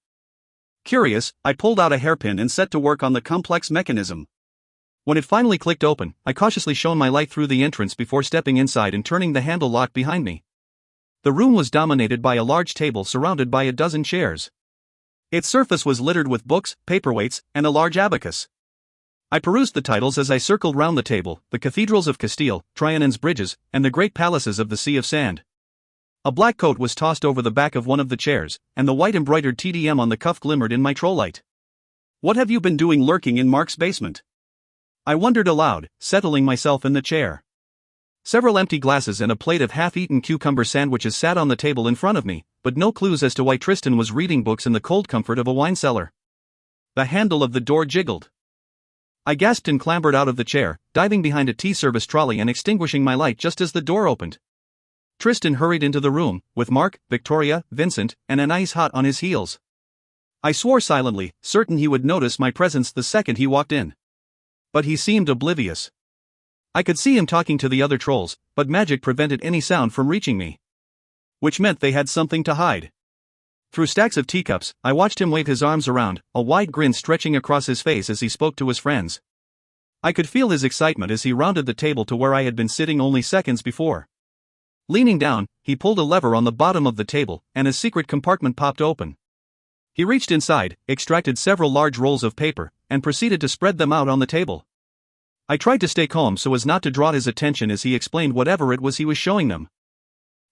Curious, I pulled out a hairpin and set to work on the complex mechanism. When it finally clicked open, I cautiously shone my light through the entrance before stepping inside and turning the handle lock behind me. The room was dominated by a large table surrounded by a dozen chairs. Its surface was littered with books, paperweights, and a large abacus. I perused the titles as I circled round the table: The Cathedrals of Castile, Trianon's Bridges, and the Great Palaces of the Sea of Sand. A black coat was tossed over the back of one of the chairs, and the white embroidered TDM on the cuff glimmered in my troll light.
What have you been doing lurking in Mark's basement?
I wondered aloud, settling myself in the chair. Several empty glasses and a plate of half-eaten cucumber sandwiches sat on the table in front of me, but no clues as to why Tristan was reading books in the cold comfort of a wine cellar. The handle of the door jiggled. I gasped and clambered out of the chair, diving behind a tea service trolley and extinguishing my light just as the door opened. Tristan hurried into the room, with Mark, Victoria, Vincent, and Anais hot on his heels. I swore silently, certain he would notice my presence the second he walked in. But he seemed oblivious. I could see him talking to the other trolls, but magic prevented any sound from reaching me. Which meant they had something to hide. Through stacks of teacups, I watched him wave his arms around, a wide grin stretching across his face as he spoke to his friends. I could feel his excitement as he rounded the table to where I had been sitting only seconds before. Leaning down, he pulled a lever on the bottom of the table, and a secret compartment popped open. He reached inside, extracted several large rolls of paper, and proceeded to spread them out on the table. I tried to stay calm so as not to draw his attention as he explained whatever it was he was showing them.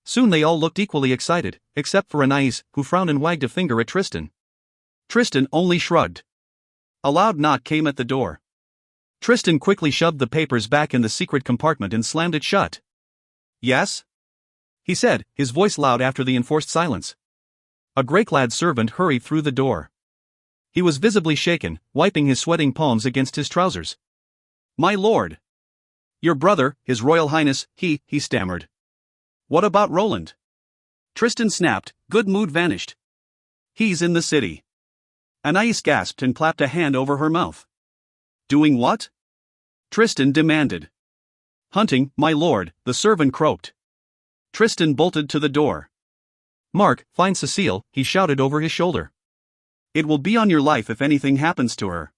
Soon they all looked equally excited, except for Anais, who frowned and wagged a finger at Tristan. Tristan only shrugged. A loud knock came at the door. Tristan quickly shoved the papers back in the secret compartment and slammed it shut. "Yes?" he said, his voice loud after the enforced silence. A grey-clad servant hurried through the door. He was visibly shaken, wiping his sweating palms against his trousers. "My lord! Your brother, His Royal Highness, he stammered. "What about Roland?" Tristan snapped, good mood vanished. "He's in the city." Anais gasped and clapped a hand over her mouth. "Doing what?" Tristan demanded. "Hunting, my lord," the servant croaked. Tristan bolted to the door. "Mark, find Cécile," he shouted over his shoulder. "It will be on your life if anything happens to her."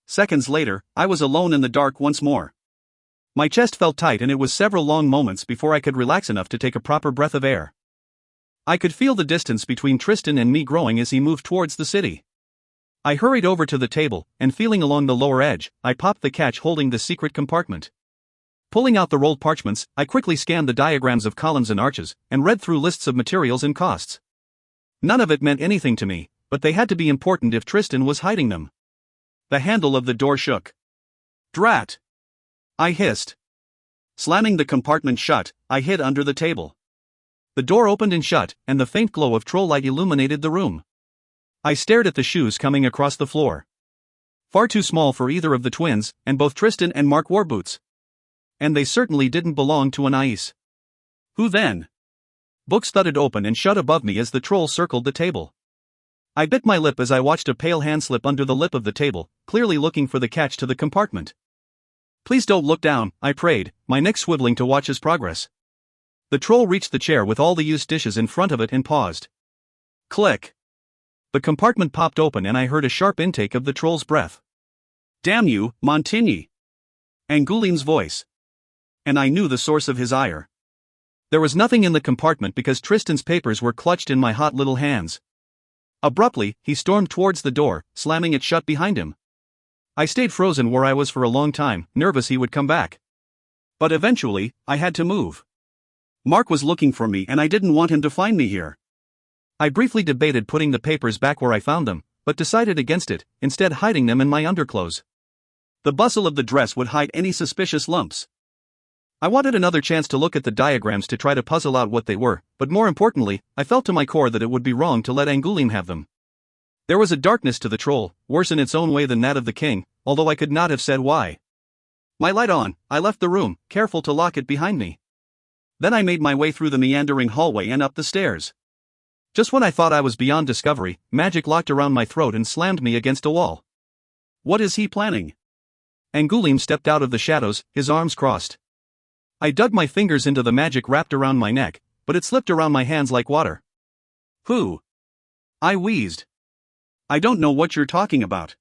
Seconds later, I was alone in the dark once more. My chest felt tight and it was several long moments before I could relax enough to take a proper breath of air. I could feel the distance between Tristan and me growing as he moved towards the city. I hurried over to the table, and feeling along the lower edge, I popped the catch holding the secret compartment. Pulling out the rolled parchments, I quickly scanned the diagrams of columns and arches, and read through lists of materials and costs. None of it meant anything to me, but they had to be important if Tristan was hiding them. The handle of the door shook. "Drat!" I hissed. Slamming the compartment shut, I hid under the table. The door opened and shut, and the faint glow of troll light illuminated the room. I stared at the shoes coming across the floor. Far too small for either of the twins, and both Tristan and Mark wore boots. And they certainly didn't belong to Anais. Who then? Books thudded open and shut above me as the troll circled the table. I bit my lip as I watched a pale hand slip under the lip of the table, clearly looking for the catch to the compartment. "Please don't look down," I prayed, my neck swiveling to watch his progress. The troll reached the chair with all the used dishes in front of it and paused. Click. The compartment popped open and I heard a sharp intake of the troll's breath. "Damn you, Montigny!" Angouline's voice. And I knew the source of his ire. There was nothing in the compartment because Tristan's papers were clutched in my hot little hands. Abruptly, he stormed towards the door, slamming it shut behind him. I stayed frozen where I was for a long time, nervous he would come back. But eventually, I had to move. Mark was looking for me and I didn't want him to find me here. I briefly debated putting the papers back where I found them, but decided against it, instead hiding them in my underclothes. The bustle of the dress would hide any suspicious lumps. I wanted another chance to look at the diagrams to try to puzzle out what they were, but more importantly, I felt to my core that it would be wrong to let Angouline have them. There was a darkness to the troll, worse in its own way than that of the king, although I could not have said why. My light on, I left the room, careful to lock it behind me. Then I made my way through the meandering hallway and up the stairs. Just when I thought I was beyond discovery, magic locked around my throat and slammed me against a wall. What is he planning? Angouline stepped out of the shadows, his arms crossed. I dug my fingers into the magic wrapped around my neck, but it slipped around my hands like water. Who? I wheezed. I don't know what you're talking about.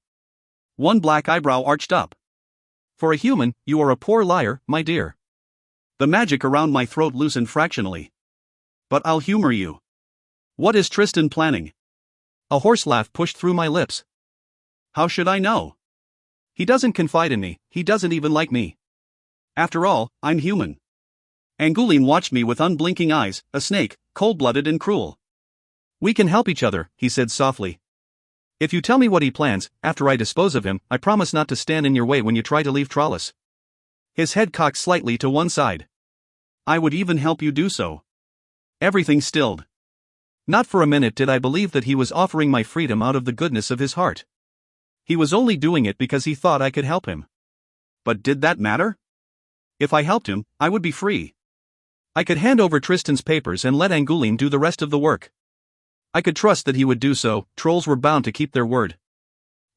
One black eyebrow arched up. For a human, you are a poor liar, my dear. The magic around my throat loosened fractionally. But I'll humor you. What is Tristan planning? A hoarse laugh pushed through my lips. How should I know? He doesn't confide in me, he doesn't even like me. After all, I'm human. Angouline watched me with unblinking eyes, a snake,
cold-blooded and cruel.
We can help each other, he said softly. If you tell me what he plans, after I dispose of him, I promise not to stand in your way when you try to leave Trollis.
His head cocked slightly to one side. I would even help you do so. Everything stilled.
Not for a minute did I believe that he was offering my freedom out of the goodness of his heart. He was only doing it because he thought I could help him.
But did that matter? If I helped him, I would be free.
I could hand over Tristan's papers and let Angoulême do the rest of the work. I could trust that he would do so. Trolls were bound to keep their word.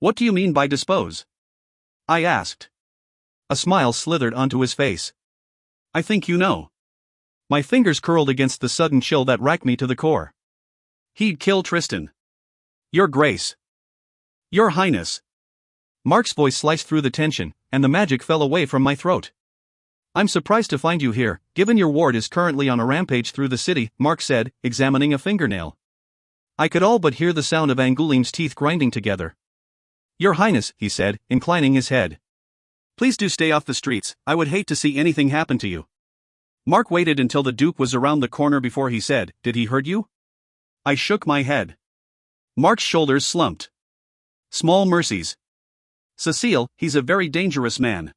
What do you mean by dispose? I asked.
A smile slithered onto his face.
I think you know.
My fingers curled against the sudden chill that racked me to the core.
He'd kill Tristan.
Your Grace.
Your Highness.
Mark's voice sliced through the tension, and the magic fell away from my throat. I'm surprised to find you here, given your ward is currently on a rampage through the city, Mark said, examining a fingernail. I could all but hear the sound of Angouléme's teeth grinding together. Your Highness, he said, inclining his head.
Please do stay off the streets, I would hate to see anything happen to you. Mark waited until the Duke was around the corner before he said, Did he hurt you? I shook my head. Mark's shoulders slumped. Small mercies. Cécile, he's a very dangerous man.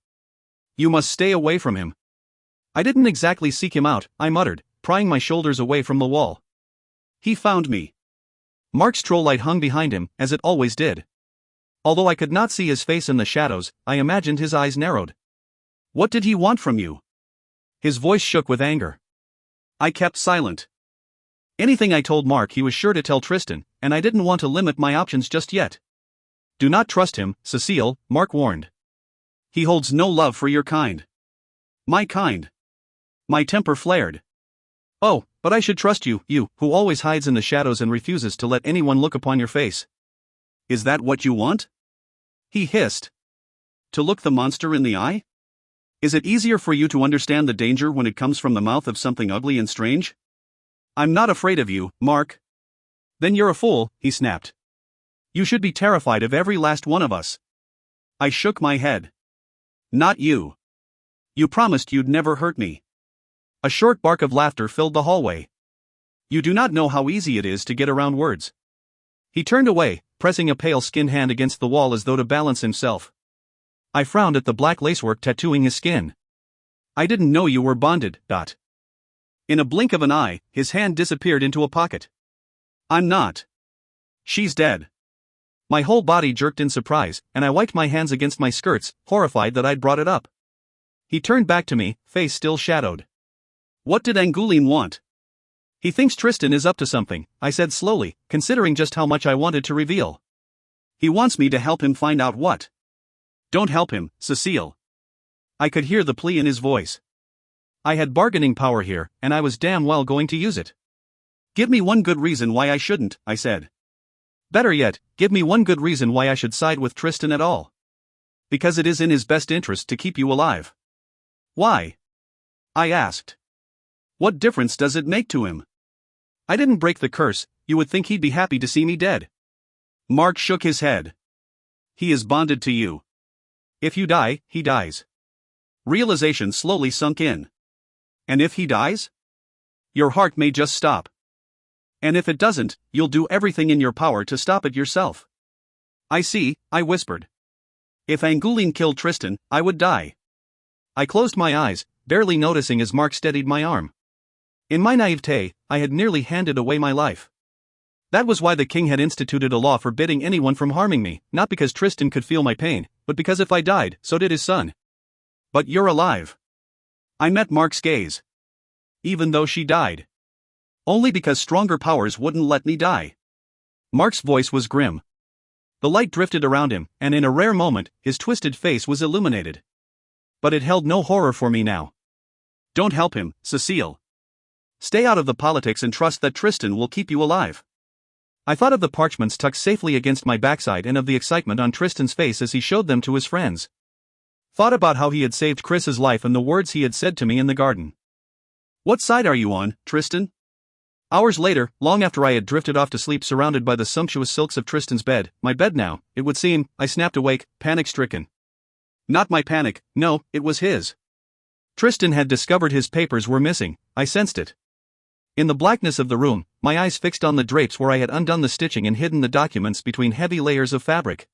You must stay away from him. I didn't exactly seek him out, I muttered, prying my shoulders away from the wall.
He found me.
Mark's troll light hung behind him, as it always did. Although I could not see his face in the shadows, I imagined his eyes narrowed.
What did he want from you?
His voice shook with anger.
I kept silent.
Anything I told Mark he was sure to tell Tristan, and I didn't want to limit my options just yet. Do not trust him, Cécile, Mark warned.
He holds no love for your kind. My kind. My temper flared.
Oh, but I should trust you, you, who always hides in the shadows and refuses to let anyone look upon your face.
Is that what you want?
He hissed.
To look the monster in the eye? Is it easier for you to understand the danger when it comes from the mouth of something ugly and strange? I'm not afraid of you, Mark.
Then you're a fool, he snapped. You should be terrified of every last one of us.
I shook my head. Not you. You promised you'd never hurt me.
A short bark of laughter filled the hallway.
You do not know how easy it is to get around words.
He turned away, pressing a pale-skinned hand against the wall as though to balance himself. I frowned at the black lacework tattooing his skin.
I didn't know you were bonded, Dot. In a blink of an eye, his hand disappeared into a pocket. I'm not. She's dead.
My whole body jerked in surprise, and I wiped my hands against my skirts, horrified that I'd brought it up. He turned back to me, face still shadowed.
What did Angoulême want?
He thinks Tristan is up to something, I said slowly, considering just how much I wanted to reveal.
He wants me to help him find out what. Don't help him, Cécile.
I could hear the plea in his voice. I had bargaining power here, and I was damn well going to use it.
Give me one good reason why I shouldn't, I said.
Better yet, give me one good reason why I should side with Tristan at all.
Because it is in his best interest to keep you alive.
Why?
I asked. What difference does it make to him?
I didn't break the curse, you would think he'd be happy to see me dead.
Mark shook his head. He is bonded to you.
If you die, he dies.
Realization slowly sunk in. And if he dies? Your heart may just stop. And if it doesn't, you'll do everything in your power to stop it yourself. I see, I whispered. If Angoulême killed Tristan, I would die.
I closed my eyes, barely noticing as Mark steadied my arm. In my naivete, I had nearly handed away my life. That was why the king had instituted a law forbidding anyone from harming me, not because Tristan could feel my pain, but because if I died, so did his son.
But you're alive. I met Mark's gaze.
Even though she died.
Only because stronger powers wouldn't let me die.
Mark's voice was grim. The light drifted around him, and in a rare moment, his twisted face was illuminated. But it held no horror for me now.
Don't help him, Cécile. Stay out of the politics and trust that Tristan will keep you alive.
I thought of the parchments tucked safely against my backside and of the excitement on Tristan's face as he showed them to his friends. Thought about how he had saved Chris's life and the words he had said to me in the garden.
What side are you on, Tristan?
Hours later, long after I had drifted off to sleep surrounded by the sumptuous silks of Tristan's bed, my bed now, it would seem, I snapped awake, panic-stricken.
Not my panic, no, it was his.
Tristan had discovered his papers were missing, I sensed it. In the blackness of the room, my eyes fixed on the drapes where I had undone the stitching and hidden the documents between heavy layers of fabric.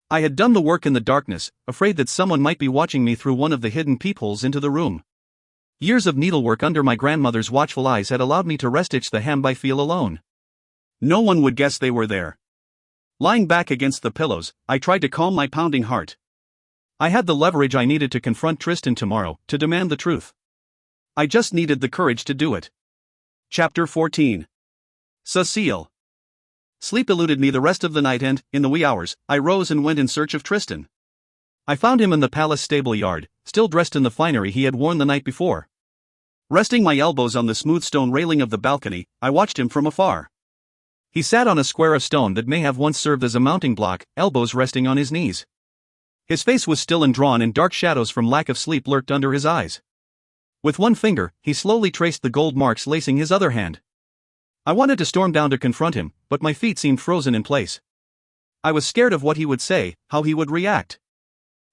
I had done the work in the darkness, afraid that someone might be watching me through one of the hidden peepholes into the room. Years of needlework under my grandmother's watchful eyes had allowed me to restitch the hem by feel alone.
No one would guess they were there. Lying back against the pillows, I tried to calm my pounding heart.
I had the leverage I needed to confront Tristan tomorrow, to demand the truth.
I just needed the courage to do it. Chapter 14. Cécile. Sleep eluded me the rest of the night and, in the wee hours, I rose and went in search of Tristan.
I found him in the palace stable yard, still dressed in the finery he had worn the night before.
Resting my elbows on the smooth stone railing of the balcony, I watched him from afar.
He sat on a square of stone that may have once served as a mounting block, elbows resting on his knees. His face was still and drawn, and dark shadows from lack of sleep lurked under his eyes. With one finger, he slowly traced the gold marks lacing his other hand. I wanted to storm down to confront him, but my feet seemed frozen in place. I was scared of what he would say, how he would react.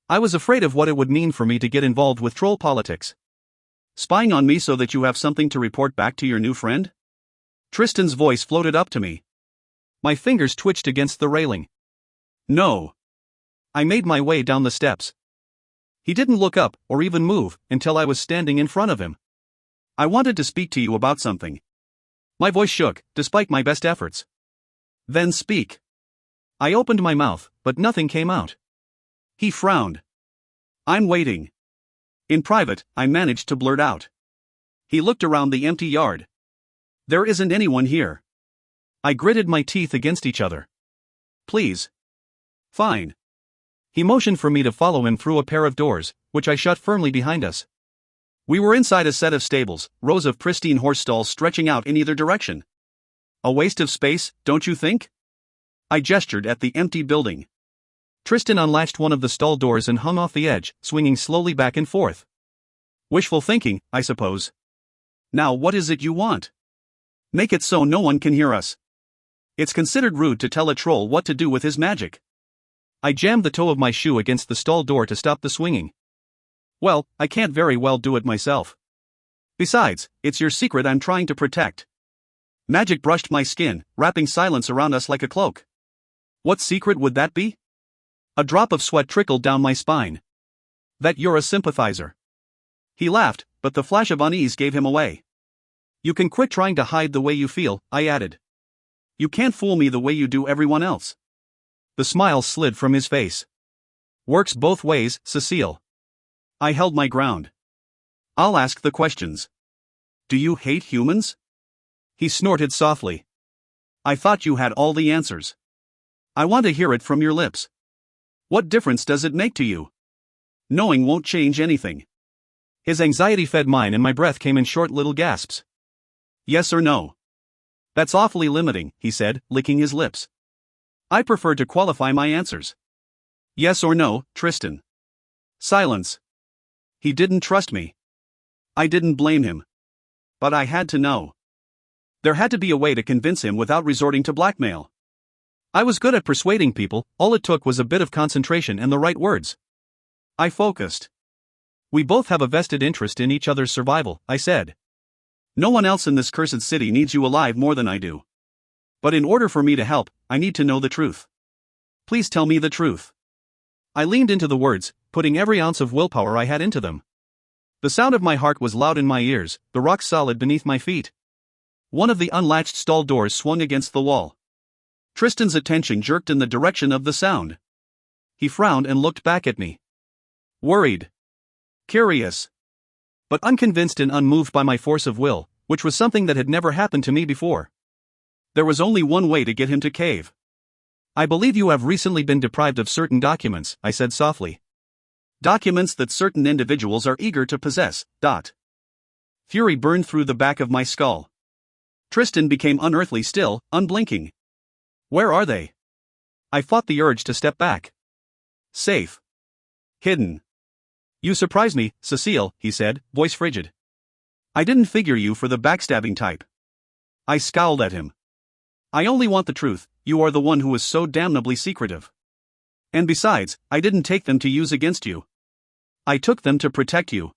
I was afraid of what it would mean for me to get involved with troll politics.
Spying on me so that you have something to report back to your new friend? Tristan's voice floated up to me.
My fingers twitched against the railing.
No.
I made my way down the steps. He didn't look up, or even move, until I was standing in front of him.
I wanted to speak to you about something.
My voice shook, despite my best efforts.
Then speak.
I opened my mouth, but nothing came out.
He frowned. I'm waiting. In private, I managed to blurt out. He looked around the empty yard. There isn't anyone here.
I gritted my teeth against each other.
Please. Fine.
He motioned for me to follow him through a pair of doors, which I shut firmly behind us.
We were inside a set of stables, rows of pristine horse stalls stretching out in either direction. A waste of space, don't you think? I gestured at the empty building.
Tristan unlatched one of the stall doors and hung off the edge, swinging slowly back and forth.
Wishful thinking, I suppose. Now what is it you want? Make it so no one can hear us. It's considered rude to tell a troll what to do with his magic.
I jammed the toe of my shoe against the stall door to stop the swinging.
Well, I can't very well do it myself. Besides, it's your secret I'm trying to protect. Magic brushed my skin, wrapping silence around us like a cloak. What secret would that be? A drop of sweat trickled down my spine.
That you're a sympathizer.
He laughed, but the flash of unease gave him away.
You can quit trying to hide the way you feel, I added.
You can't fool me the way you do everyone else.
The smile slid from his face. Works both ways, Cécile.
I held my ground. I'll ask the questions. Do you hate humans?
He snorted softly.
I thought you had all the answers. I want to hear it from your lips. What difference does it make to you? Knowing won't change anything.
His anxiety fed mine and my breath came in short little gasps.
Yes or no?
That's awfully limiting, he said, licking his lips.
I prefer to qualify my answers. Yes or no, Tristan. Silence. He didn't trust me. I didn't blame him. But I had to know. There had to be a way to convince him without resorting to blackmail.
I was good at persuading people, all it took was a bit of concentration and the right words.
I focused.
We both have a vested interest in each other's survival, I said.
No one else in this cursed city needs you alive more than I do. But in order for me to help, I need to know the truth. Please tell me the truth.
I leaned into the words, putting every ounce of willpower I had into them. The sound of my heart was loud in my ears, the rock solid beneath my feet. One of the unlatched stall doors swung against the wall.
Tristan's attention jerked in the direction of the sound.
He frowned and looked back at me. Worried.
Curious.
But unconvinced and unmoved by my force of will, which was something that had never happened to me before.
There was only one way to get him to cave.
I believe you have recently been deprived of certain documents, I said softly.
Documents that certain individuals are eager to possess. Fury burned through the back of my skull. Tristan became unearthly still, unblinking.
Where are they? I fought the urge to step back.
Safe. Hidden.
You surprise me, Cécile, he said, voice frigid.
I didn't figure you for the backstabbing type. I scowled at him. I only want the truth, you are the one who is so damnably secretive. And besides, I didn't take them to use against you. I took them to protect you.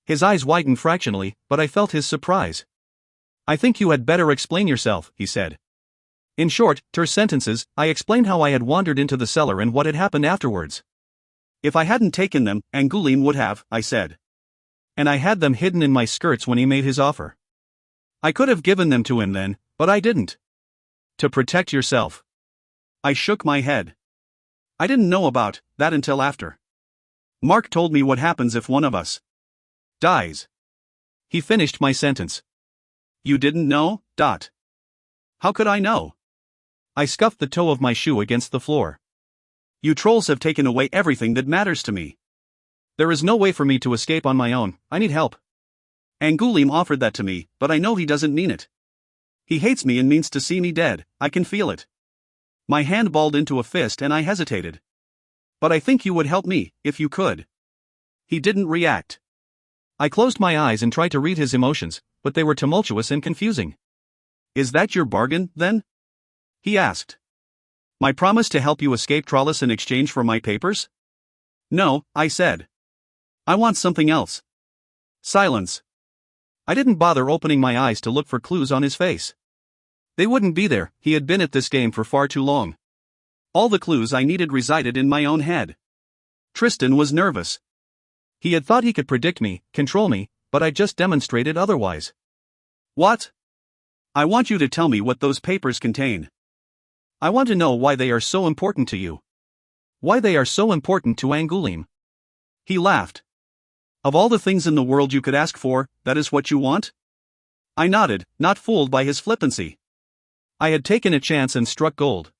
His eyes widened fractionally, but I felt his surprise. I think you had better explain yourself, he said. In short, terse sentences, I explained how I had wandered into the cellar and what had happened afterwards.
If I hadn't taken them, Angoulême would have, I said.
And I had them hidden in my skirts when he made his offer.
I could have given them to him then, but I didn't.
To protect yourself.
I shook my head. I didn't know about that until after. Mark told me what happens if one of us dies.
He finished my sentence.
You didn't know? How could I know?
I scuffed the toe of my shoe against the floor.
You trolls have taken away everything that matters to me.
There is no way for me to escape on my own, I need help.
Angoulême offered that to me, but I know he doesn't mean it. He hates me and means to see me dead, I can feel it. My hand balled into a fist and I hesitated. But I think you would help me, if you could. He didn't react.
I closed my eyes and tried to read his emotions, but they were tumultuous and confusing.
Is that your bargain, then? He asked. My promise to help you escape Trollis in exchange for my papers? No, I said. I want something else. Silence.
I didn't bother opening my eyes to look for clues on his face. They wouldn't be there, he had been at this game for far too long.
All the clues I needed resided in my own head. Tristan was nervous.
He had thought he could predict me, control me, but I just demonstrated otherwise.
What? I want you to tell me what those papers contain.
I want to know why they are so important to you. Why they are so important to Angoulême.
He laughed. Of all the things in the world you could ask for, that is what you want? I nodded, not fooled by his flippancy.
I had taken a chance and struck gold.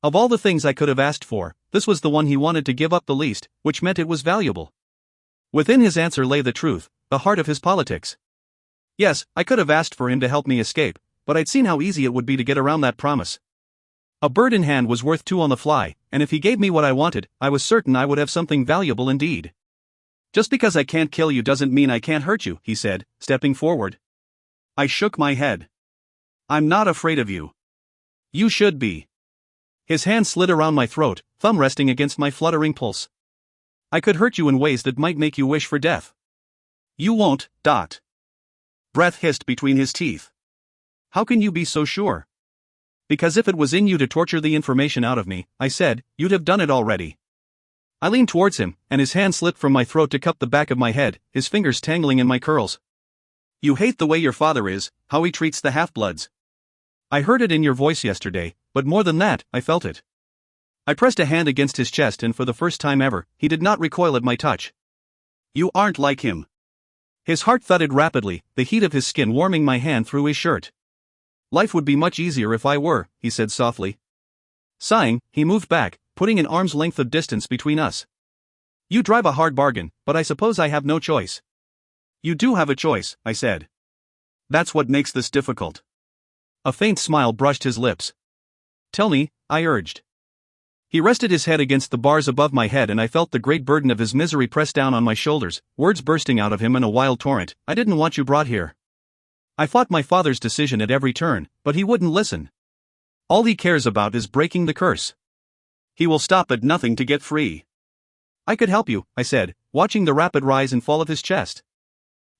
Of all the things I could have asked for, this was the one he wanted to give up the least, which meant it was valuable. Within his answer lay the truth, the heart of his politics. Yes, I could have asked for him to help me escape, but I'd seen how easy it would be to get around that promise. A bird in hand was worth two on the fly, and if he gave me what I wanted, I was certain I would have something valuable indeed.
Just because I can't kill you doesn't mean I can't hurt you, he said, stepping forward. I shook my head. I'm not afraid of you.
You should be. His hand slid around my throat, thumb resting against my fluttering pulse. I could hurt you in ways that might make you wish for death.
You won't. Breath hissed between his teeth.
How can you be so sure? Because if it was in you to torture the information out of me, I said, you'd have done it already. I leaned towards him, and his hand slipped from my throat to cup the back of my head, his fingers tangling in my curls.
You hate the way your father is, how he treats the half-bloods.
I heard it in your voice yesterday, but more than that, I felt it. I pressed a hand against his chest and for the first time ever, he did not recoil at my touch.
You aren't like him.
His heart thudded rapidly, the heat of his skin warming my hand through his shirt. Life would be much easier if I were, he said softly. Sighing, he moved back, putting an arm's length of distance between us. You drive a hard bargain, but I suppose I have no choice.
You do have a choice, I said. That's what makes this difficult.
A faint smile brushed his lips. Tell me, I urged. He rested his head against the bars above my head and I felt the great burden of his misery press down on my shoulders, words bursting out of him in a wild torrent. I didn't want you brought here. I fought my father's decision at every turn, but he wouldn't listen. All he cares about is breaking the curse.
He will stop at nothing to get free.
I could help you, I said, watching the rapid rise and fall of his chest.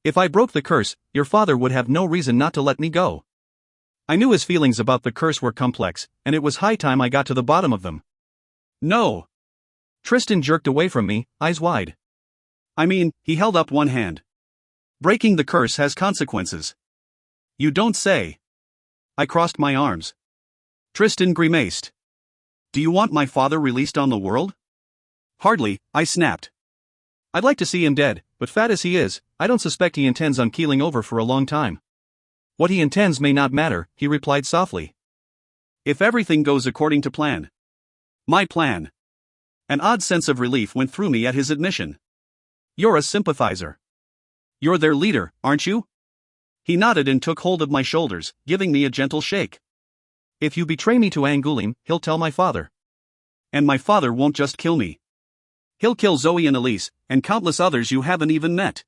If I broke the curse, your father would have no reason not to let me go. I knew his feelings about the curse were complex, and it was high time I got to the bottom of them.
No.
Tristan jerked away from me, eyes wide.
I mean, he held up one hand. Breaking the curse has consequences. You don't say. I crossed my arms. Tristan grimaced. Do you want my father released on the world? Hardly, I snapped.
I'd like to see him dead, but fat as he is, I don't suspect he intends on keeling over for a long time. What he intends may not matter, he replied softly.
If everything goes according to plan. My plan. An odd sense of relief went through me at his admission. You're a sympathizer. You're their leader, aren't you? He nodded and took hold of my shoulders, giving me a gentle shake.
If you betray me to Angoulême, he'll tell my father.
And my father won't just kill me. He'll kill Zoe and Elise, and countless others you haven't even met.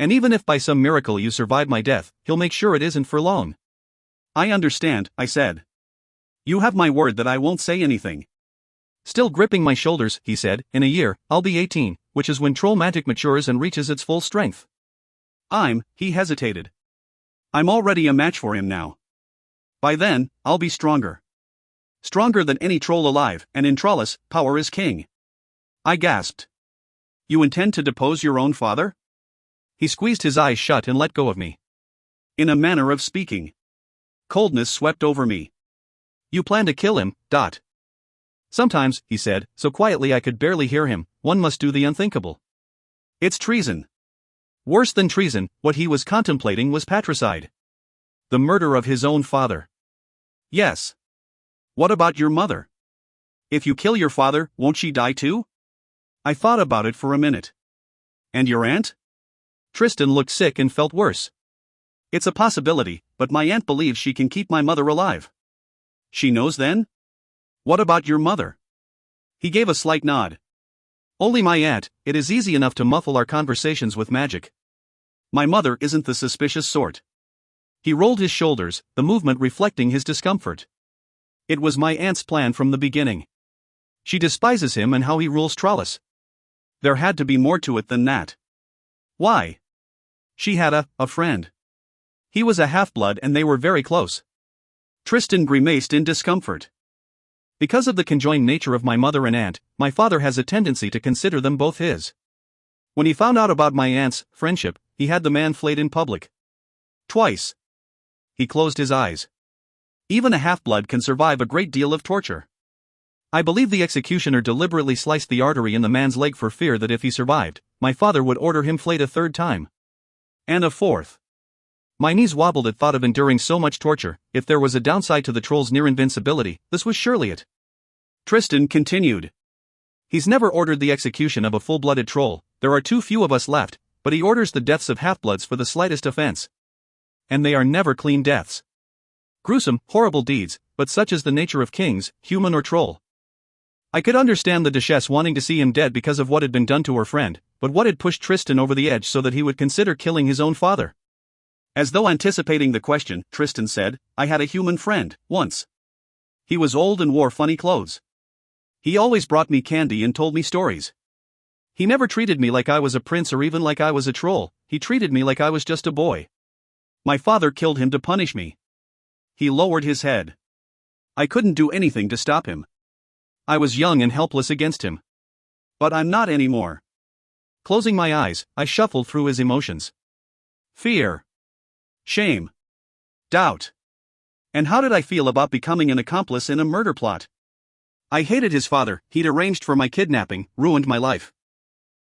And even if by some miracle you survive my death, he'll make sure it isn't for long.
I understand, I said. You have my word that I won't say anything.
Still gripping my shoulders, he said, in a year, I'll be 18, which is when troll magic matures and reaches its full strength.
He hesitated. I'm already a match for him now. By then, I'll be stronger. Stronger than any troll alive, and in Trollis, power is king. I gasped. You intend to depose your own father?
He squeezed his eyes shut and let go of me.
In a manner of speaking. Coldness swept over me.
You plan to kill him, Dot. Sometimes, he said, so quietly I could barely hear him, one must do the unthinkable.
It's treason.
Worse than treason, what he was contemplating was patricide. The murder of his own father.
Yes. What about your mother? If you kill your father, won't she die too? I thought about it for a minute. And your aunt?
Tristan looked sick and felt worse.
It's a possibility, but my aunt believes she can keep my mother alive. She knows then? What about your mother? He gave a slight nod.
Only my aunt, it is easy enough to muffle our conversations with magic.
My mother isn't the suspicious sort.
He rolled his shoulders, the movement reflecting his discomfort. It was my aunt's plan from the beginning. She despises him and how he rules Trollis.
There had to be more to it than that. Why?
She had a friend. He was a half-blood and they were very close.
Tristan grimaced in discomfort.
Because of the conjoined nature of my mother and aunt, my father has a tendency to consider them both his. When he found out about my aunt's friendship, he had the man flayed in public. Twice. He closed his eyes. Even a half-blood can survive a great deal of torture. I believe the executioner deliberately sliced the artery in the man's leg for fear that if he survived, my father would order him flayed a third time. And a fourth. My knees wobbled at thought of enduring so much torture. If there was a downside to the troll's near invincibility, this was surely it.
Tristan continued.
He's never ordered the execution of a full-blooded troll, there are too few of us left, but he orders the deaths of half-bloods for the slightest offense. And they are never clean deaths. Gruesome, horrible deeds, but such is the nature of kings, human or troll. I could understand the Duchess wanting to see him dead because of what had been done to her friend, but what had pushed Tristan over the edge so that he would consider killing his own father?
As though anticipating the question, Tristan said, I had a human friend, once. He was old and wore funny clothes. He always brought me candy and told me stories. He never treated me like I was a prince or even like I was a troll, he treated me like I was just a boy. My father killed him to punish me. He lowered his head. I couldn't do anything to stop him. I was young and helpless against him. But I'm not anymore.
Closing my eyes, I shuffled through his emotions.
Fear. Shame. Doubt. And how did I feel about becoming an accomplice in a murder plot? I hated his father, he'd arranged for my kidnapping, ruined my life.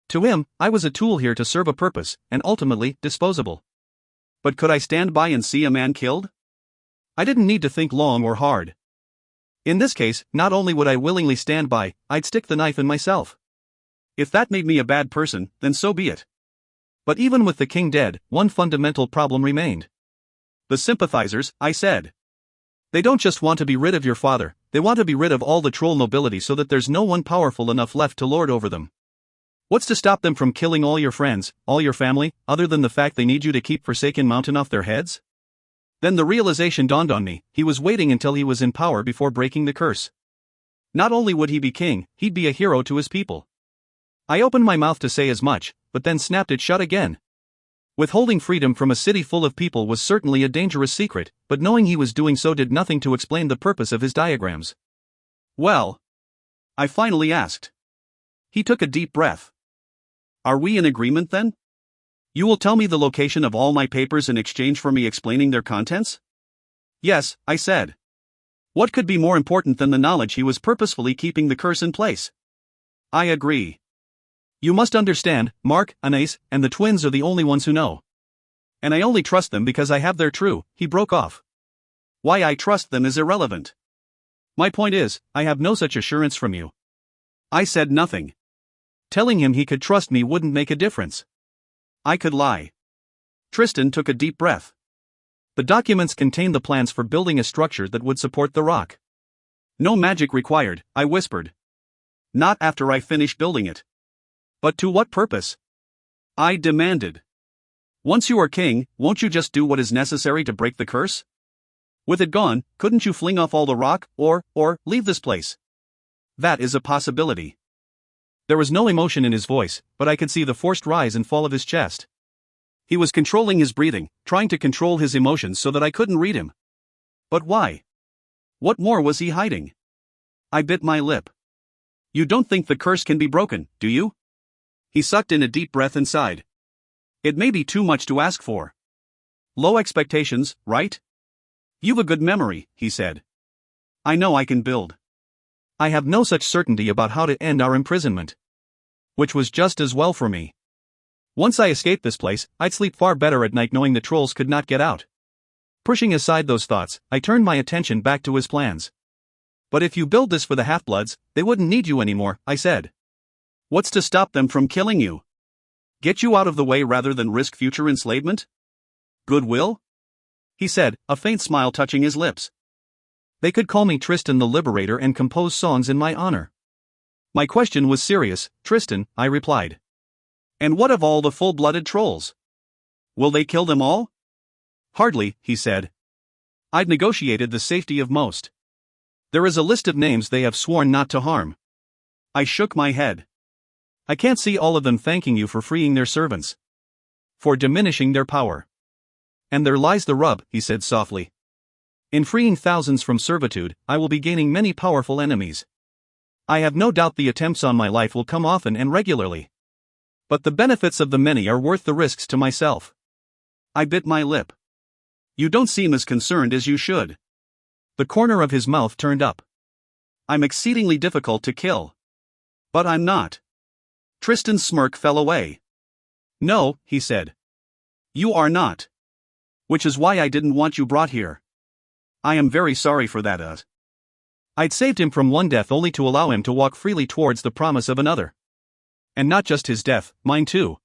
To him, I was a tool here to serve a purpose, and ultimately, disposable.
But could I stand by and see a man killed?
I didn't need to think long or hard. In this case, not only would I willingly stand by, I'd stick the knife in myself.
If that made me a bad person, then so be it.
But even with the king dead, one fundamental problem remained.
The sympathizers, I said.
They don't just want to be rid of your father, they want to be rid of all the troll nobility so that there's no one powerful enough left to lord over them. What's to stop them from killing all your friends, all your family, other than the fact they need you to keep Forsaken Mountain off their heads? Then the realization dawned on me, he was waiting until he was in power before breaking the curse. Not only would he be king, he'd be a hero to his people. I opened my mouth to say as much, but then snapped it shut again. Withholding freedom from a city full of people was certainly a dangerous secret, but knowing he was doing so did nothing to explain the purpose of his diagrams.
Well? I finally asked. He took a deep breath. Are we in agreement then? You will tell me the location of all my papers in exchange for me explaining their contents? Yes, I said. What could be more important than the knowledge he was purposefully keeping the curse in place? I agree.
You must understand, Mark, Anais, and the twins are the only ones who know. And I only trust them because I have their true, he broke off.
Why I trust them is irrelevant.
My point is, I have no such assurance from you.
I said nothing.
Telling him he could trust me wouldn't make a difference.
I could lie. Tristan took a deep breath.
The documents contain the plans for building a structure that would support the rock.
No magic required, I whispered. Not after I finish building it.
But to what purpose?
I demanded. Once you are king, won't you just do what is necessary to break the curse? With it gone, couldn't you fling off all the rock, or leave this place? That is a possibility.
There was no emotion in his voice, but I could see the forced rise and fall of his chest.
He was controlling his breathing, trying to control his emotions so that I couldn't read him. But why? What more was he hiding? I bit my lip. You don't think the curse can be broken, do you? He sucked in a deep breath and sighed. It may be too much to ask for. Low expectations, right? You've a good memory, he said. I know I can build.
I have no such certainty about how to end our imprisonment. Which was just as well for me. Once I escaped this place, I'd sleep far better at night knowing the trolls could not get out. Pushing aside those thoughts, I turned my attention back to his plans. But if you build this for the half-bloods, they wouldn't need you anymore, I said. What's to stop them from killing you? Get you out of the way rather than risk future enslavement? Goodwill? He said, a faint smile touching his lips. They could call me Tristan the Liberator and compose songs in my honor. My question was serious, Tristan, I replied. And what of all the full-blooded trolls? Will they kill them all? Hardly, he said. I'd negotiated the safety of most. There is a list of names they have sworn not to harm. I shook my head. I can't see all of them thanking you for freeing their servants. For diminishing their power. And there lies the rub, he said softly. In freeing thousands from servitude, I will be gaining many powerful enemies. I have no doubt the attempts on my life will come often and regularly. But the benefits of the many are worth the risks to myself. I bit my lip. You don't seem as concerned as you should. The corner of his mouth turned up. I'm exceedingly difficult to kill. But I'm not. Tristan's smirk fell away. No, he said. You are not. Which is why I didn't want you brought here. I am very sorry for that. I'd saved him from one death only to allow him to walk freely towards the promise of another. And not just his death, mine too.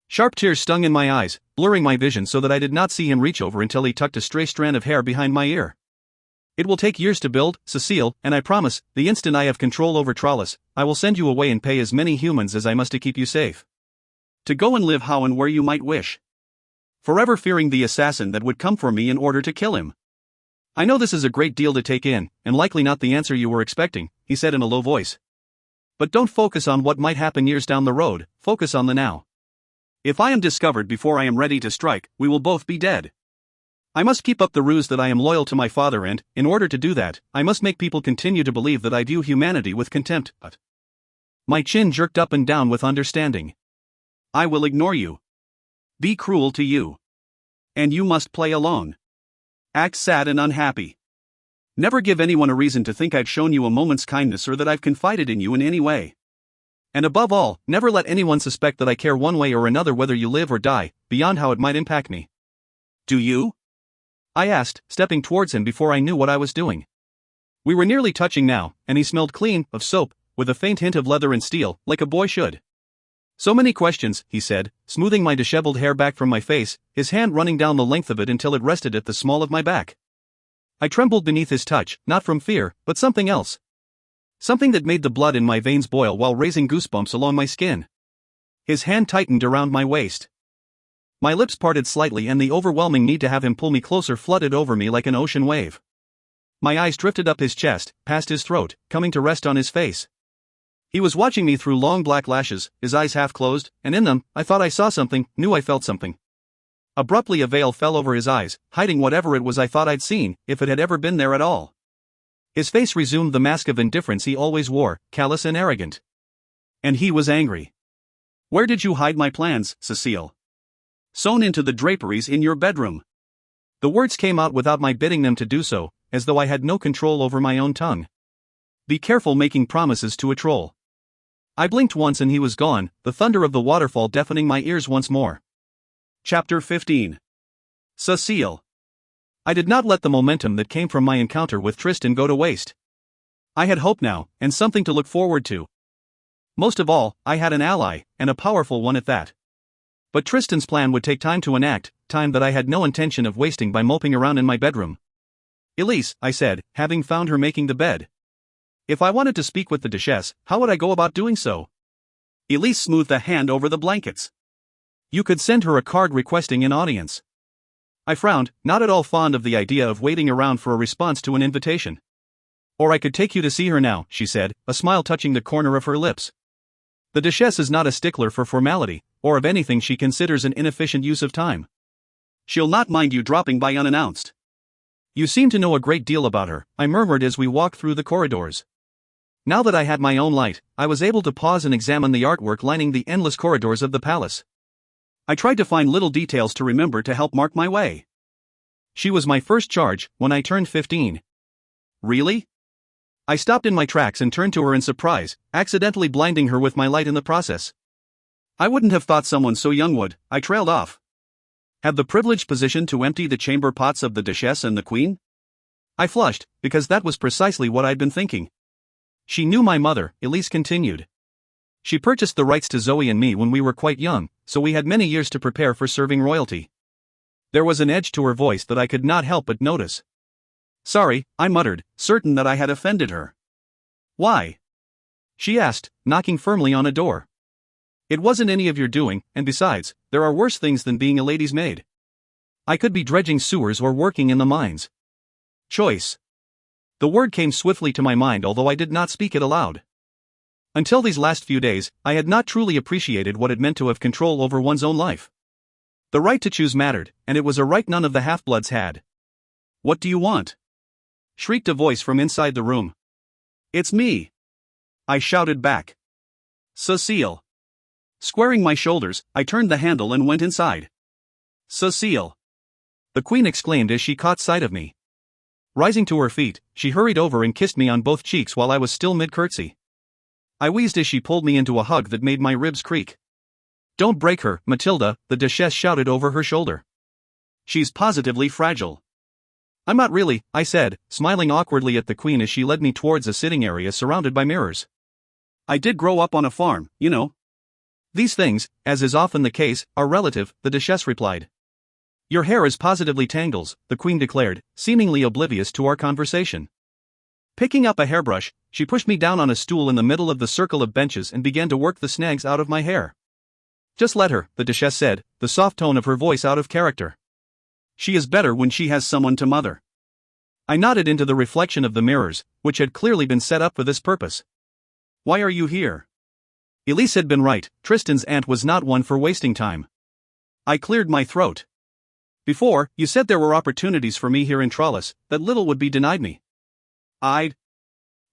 Sharp tears stung in my eyes, blurring my vision so that I did not see him reach over until he tucked a stray strand of hair behind my ear. It will take years to build, Cécile, and I promise, the instant I have control over Trollis, I will send you away and pay as many humans as I must to keep you safe. To go and live how and where you might wish. Forever fearing the assassin that would come for me in order to kill him. I know this is a great deal to take in, and likely not the answer you were expecting, he said in a low voice. But don't focus on what might happen years down the road, focus on the now. If I am discovered before I am ready to strike, we will both be dead. I must keep up the ruse that I am loyal to my father and, in order to do that, I must make people continue to believe that I view humanity with contempt. But my chin jerked up and down with understanding. I will ignore you. Be cruel to you. And you must play along. Act sad and unhappy. Never give anyone a reason to think I've shown you a moment's kindness or that I've confided in you in any way. And above all, never let anyone suspect that I care one way or another whether you live or die, beyond how it might impact me. Do you? I asked, stepping towards him before I knew what I was doing. We were nearly touching now, and he smelled clean, of soap, with a faint hint of leather and steel, like a boy should. So many questions, he said, smoothing my disheveled hair back from my face, his hand running down the length of it until it rested at the small of my back. I trembled beneath his touch, not from fear, but something else. Something that made the blood in my veins boil while raising goosebumps along my skin. His hand tightened around my waist. My lips parted slightly and the overwhelming need to have him pull me closer flooded over me like an ocean wave. My eyes drifted up his chest, past his throat, coming to rest on his face. He was watching me through long black lashes, his eyes half closed, and in them, I thought I saw something, knew I felt something. Abruptly a veil fell over his eyes, hiding whatever it was I thought I'd seen, if it had ever been there at all. His face resumed the mask of indifference he always wore, callous and arrogant. And he was angry. Where did you hide my plans, Cécile? Sewn into the draperies in your bedroom. The words came out without my bidding them to do so, as though I had no control over my own tongue. Be careful making promises to a troll. I blinked once and he was gone, the thunder of the waterfall deafening my ears once more. Chapter 15. Cécile. I did not let the momentum that came from my encounter with Tristan go to waste. I had hope now, and something to look forward to. Most of all, I had an ally, and a powerful one at that. But Tristan's plan would take time to enact, time that I had no intention of wasting by moping around in my bedroom. Elise, I said, having found her making the bed. If I wanted to speak with the Duchesse, how would I go about doing so? Elise smoothed a hand over the blankets. You could send her a card requesting an audience. I frowned, not at all fond of the idea of waiting around for a response to an invitation. Or I could take you to see her now, she said, a smile touching the corner of her lips. The Duchesse is not a stickler for formality, or of anything she considers an inefficient use of time.
She'll not mind you dropping by unannounced.
You seem to know a great deal about her, I murmured as we walked through the corridors. Now that I had my own light, I was able to pause and examine the artwork lining the endless corridors of the palace.
I tried to find little details to remember to help mark my way.
She was my first charge when I turned 15.
Really?
I stopped in my tracks and turned to her in surprise, accidentally blinding her with my light in the process.
I wouldn't have thought someone so young would. I trailed off. Have the privileged position to empty the chamber pots of the Duchess and the Queen?
I flushed, because that was precisely what I'd been thinking. She knew my mother, Elise continued. She purchased the rights to Zoe and me when we were quite young, so we had many years to prepare for serving royalty. There was an edge to her voice that I could not help but notice.
Sorry, I muttered, certain that I had offended her.
Why? She asked, knocking firmly on a door. It wasn't any of your doing, and besides, there are worse things than being a lady's maid. I could be dredging sewers or working in the mines. Choice. The word came swiftly to my mind, although I did not speak it aloud. Until these last few days, I had not truly appreciated what it meant to have control over one's own life. The right to choose mattered, and it was a right none of the half-bloods had.
What do you want?
Shrieked a voice from inside the room.
It's me, I shouted back. Cécile. Squaring my shoulders, I turned the handle and went inside. Cécile,
the Queen exclaimed as she caught sight of me. Rising to her feet, she hurried over and kissed me on both cheeks while I was still mid-curtsy. I wheezed as she pulled me into a hug that made my ribs creak. Don't break her, Matilda, the Duchess shouted over her shoulder.
She's positively fragile.
I'm not really, I said, smiling awkwardly at the Queen as she led me towards a sitting area surrounded by mirrors.
I did grow up on a farm, you know.
These things, as is often the case, are relative, the Duchess replied. Your hair is positively tangles, the Queen declared, seemingly oblivious to our conversation. Picking up a hairbrush, she pushed me down on a stool in the middle of the circle of benches and began to work the snags out of my hair. Just let her, the Duchess said, the soft tone of her voice out of character.
She is better when she has someone to mother.
I nodded into the reflection of the mirrors, which had clearly been set up for this purpose.
Why are you here?
Elise had been right, Tristan's aunt was not one for wasting time.
I cleared my throat.
Before, you said there were opportunities for me here in Trollis, that little would be denied me.
I'd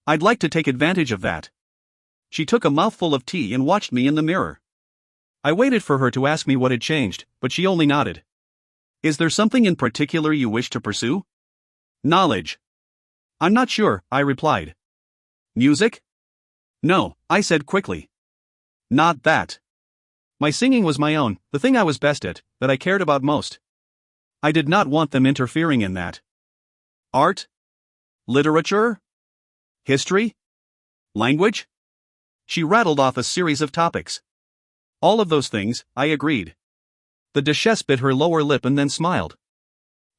like to take advantage of that. She took a mouthful of tea and watched me in the mirror.
I waited for her to ask me what had changed, but she only nodded.
Is there something in particular you wish to pursue? Knowledge.
I'm not sure, I replied.
Music? No, I said quickly. Not that.
My singing was my own, the thing I was best at, that I cared about most. I did not want them interfering in that.
Art? Literature? History? Language? She rattled off a series of topics.
All of those things, I agreed. The Duchess bit her lower lip and then smiled.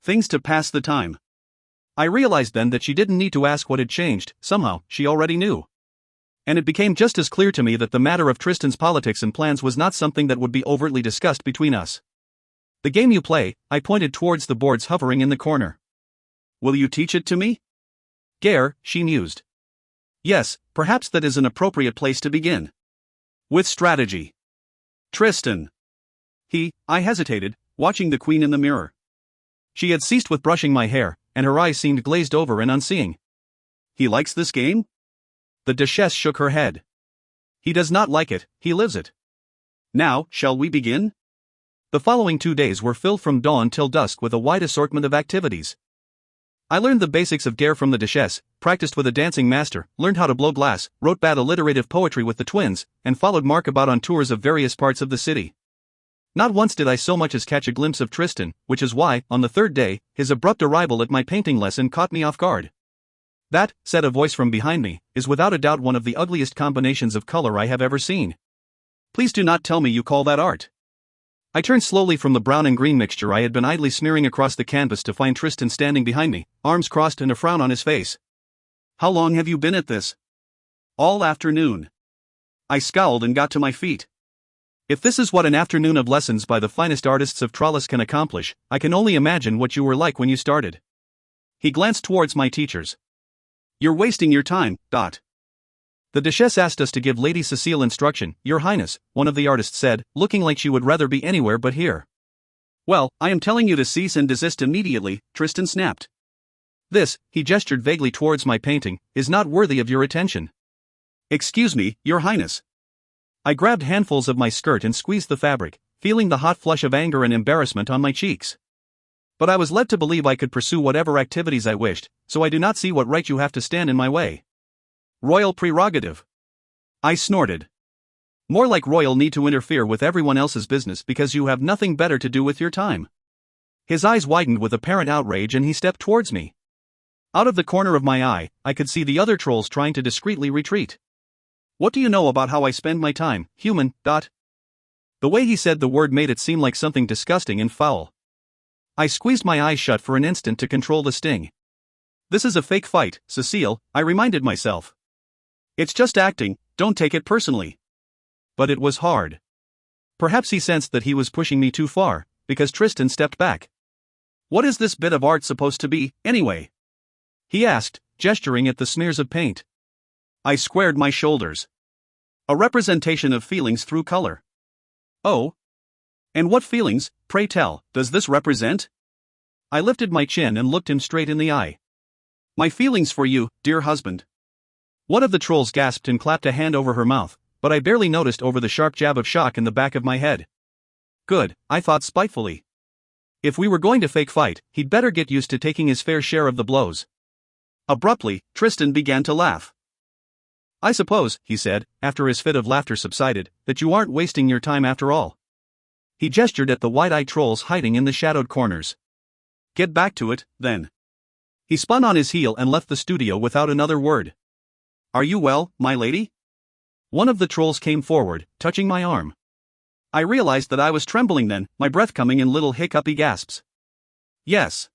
Things to pass the time.
I realized then that she didn't need to ask what had changed, somehow, she already knew. And it became just as clear to me that the matter of Tristan's politics and plans was not something that would be overtly discussed between us. The game you play, I pointed towards the boards hovering in the corner.
Will you teach it to me?
Gare, she mused.
Yes, perhaps that is an appropriate place to begin. With strategy. Tristan. I hesitated, watching the Queen in the mirror.
She had ceased with brushing my hair, and her eyes seemed glazed over and unseeing.
He likes this game?
The Duchess shook her head. He does not like it, he lives it.
Now, shall we begin?
The following 2 days were filled from dawn till dusk with a wide assortment of activities. I learned the basics of Gare from the Duchess, practiced with a dancing master, learned how to blow glass, wrote bad alliterative poetry with the twins, and followed Mark about on tours of various parts of the city. Not once did I so much as catch a glimpse of Tristan, which is why, on the third day, his abrupt arrival at my painting lesson caught me off guard. That, said a voice from behind me, is without a doubt one of the ugliest combinations of color I have ever seen.
Please do not tell me you call that art.
I turned slowly from the brown and green mixture I had been idly smearing across the canvas to find Tristan standing behind me, arms crossed and a frown on his face.
How long have you been at this? All afternoon. I scowled and got to my feet.
If this is what an afternoon of lessons by the finest artists of Trollis can accomplish, I can only imagine what you were like when you started. He glanced towards my teachers.
You're wasting your time, Dot.
The Duchess asked us to give Lady Cécile instruction, Your Highness, one of the artists said, looking like she would rather be anywhere but here.
Well, I am telling you to cease and desist immediately, Tristan snapped.
This, he gestured vaguely towards my painting, is not worthy of your attention.
Excuse me, Your Highness.
I grabbed handfuls of my skirt and squeezed the fabric, feeling the hot flush of anger and embarrassment on my cheeks. But I was led to believe I could pursue whatever activities I wished, so I do not see what right you have to stand in my way.
Royal prerogative. I snorted. More like royal need to interfere with everyone else's business because you have nothing better to do with your time.
His eyes widened with apparent outrage and he stepped towards me. Out of the corner of my eye, I could see the other trolls trying to discreetly retreat.
What do you know about how I spend my time, human?
The way he said the word made it seem like something disgusting and foul. I squeezed my eyes shut for an instant to control the sting.
This is a fake fight, Cécile, I reminded myself. It's just acting, don't take it personally.
But it was hard. Perhaps he sensed that he was pushing me too far, because Tristan stepped back.
What is this bit of art supposed to be, anyway?
He asked, gesturing at the smears of paint.
I squared my shoulders. A representation of feelings through color. Oh? And what feelings, pray tell, does this represent?
I lifted my chin and looked him straight in the eye.
My feelings for you, dear husband.
One of the trolls gasped and clapped a hand over her mouth, but I barely noticed over the sharp jab of shock in the back of my head. Good, I thought spitefully. If we were going to fake fight, he'd better get used to taking his fair share of the blows.
Abruptly, Tristan began to laugh.
I suppose, he said, after his fit of laughter subsided, that you aren't wasting your time after all. He gestured at the wide-eyed trolls hiding in the shadowed corners.
Get back to it, then.
He spun on his heel and left the studio without another word.
Are you well, my lady?
One of the trolls came forward, touching my arm.
I realized that I was trembling then, my breath coming in little hiccupy gasps. Yes.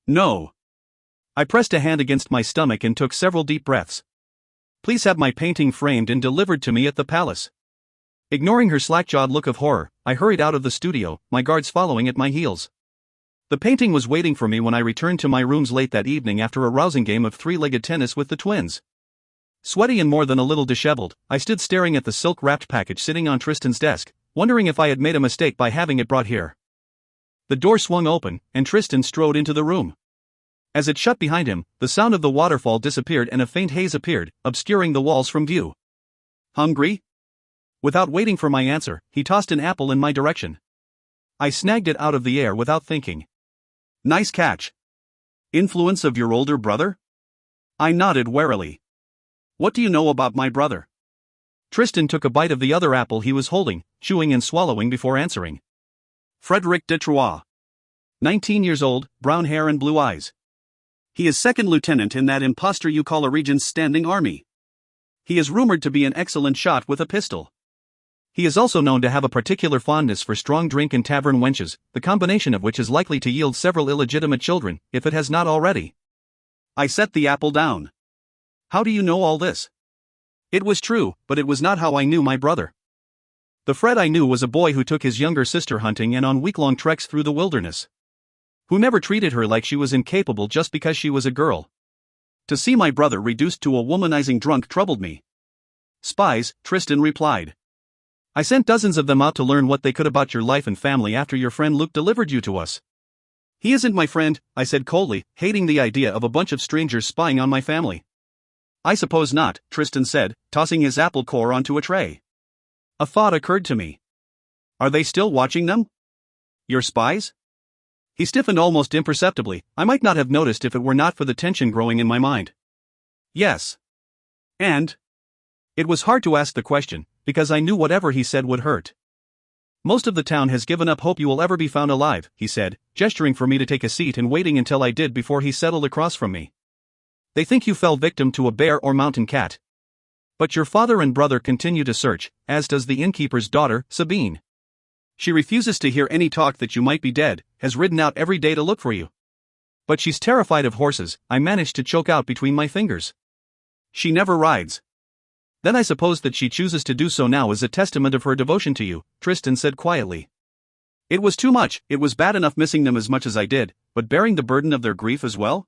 No.
I pressed a hand against my stomach and took several deep breaths. Please have my painting framed and delivered to me at the palace. Ignoring her slack-jawed look of horror, I hurried out of the studio, my guards following at my heels. The painting was waiting for me when I returned to my rooms late that evening after a rousing game of three-legged tennis with the twins. Sweaty and more than a little disheveled, I stood staring at the silk-wrapped package sitting on Tristan's desk, wondering if I had made a mistake by having it brought here. The door swung open, and Tristan strode into the room. As it shut behind him, the sound of the waterfall disappeared and a faint haze appeared, obscuring the walls from view.
Hungry?
Without waiting for my answer, he tossed an apple in my direction. I snagged it out of the air without thinking.
Nice catch. Influence of your older brother? I nodded warily. What do you know about my brother?
Tristan took a bite of the other apple he was holding, chewing and swallowing before answering.
Frédéric de Troyes. 19 years old, brown hair and blue eyes. He is second lieutenant in that impostor you call a regent's standing army. He is rumored to be an excellent shot with a pistol.
He is also known to have a particular fondness for strong drink and tavern wenches, the combination of which is likely to yield several illegitimate children, if it has not already.
I set the apple down. How do you know all this?
It was true, but it was not how I knew my brother. The Fred I knew was a boy who took his younger sister hunting and on week-long treks through the wilderness. Who never treated her like she was incapable just because she was a girl.
To see my brother reduced to a womanizing drunk troubled me. Spies, Tristan replied.
I sent dozens of them out to learn what they could about your life and family after your friend Luke delivered you to us.
He isn't my friend, I said coldly, hating the idea of a bunch of strangers spying on my family. I suppose not, Tristan said, tossing his apple core onto a tray.
A thought occurred to me.
Are they still watching them? Your spies?
He stiffened almost imperceptibly. I might not have noticed if it were not for the tension growing in my mind.
Yes. And?
It was hard to ask the question, because I knew whatever he said would hurt. Most of the town has given up hope you will ever be found alive, he said, gesturing for me to take a seat and waiting until I did before he settled across from me. They think you fell victim to a bear or mountain cat. But your father and brother continue to search, as does the innkeeper's daughter, Sabine. She refuses to hear any talk that you might be dead, has ridden out every day to look for you. But she's terrified of horses, I managed to choke out between my fingers.
She never rides.
Then I suppose that she chooses to do so now is a testament of her devotion to you, Tristan said quietly.
It was too much, it was bad enough missing them as much as I did, but bearing the burden of their grief as well?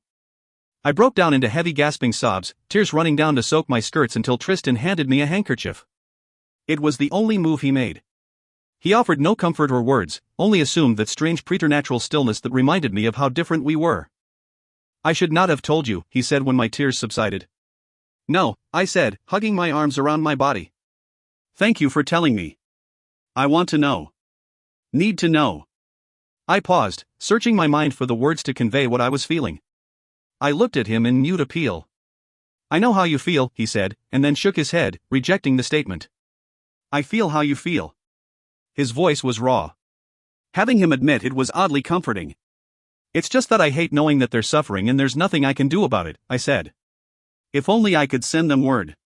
I broke down into heavy gasping sobs, tears running down to soak my skirts until Tristan handed me a handkerchief. It was the only move he made. He offered no comfort or words, only assumed that strange preternatural stillness that reminded me of how different we were. I should not have told you, he said when my tears subsided. No, I said, hugging my arms around my body. Thank you for telling me. I want to know. Need to know. I paused, searching my mind for the words to convey what I was feeling. I looked at him in mute appeal. I know how you feel, he said, and then shook his head, rejecting the statement. I feel how you feel. His voice was raw. Having him admit it was oddly comforting. It's just that I hate knowing that they're suffering and there's nothing I can do about it, I said. If only I could send them word.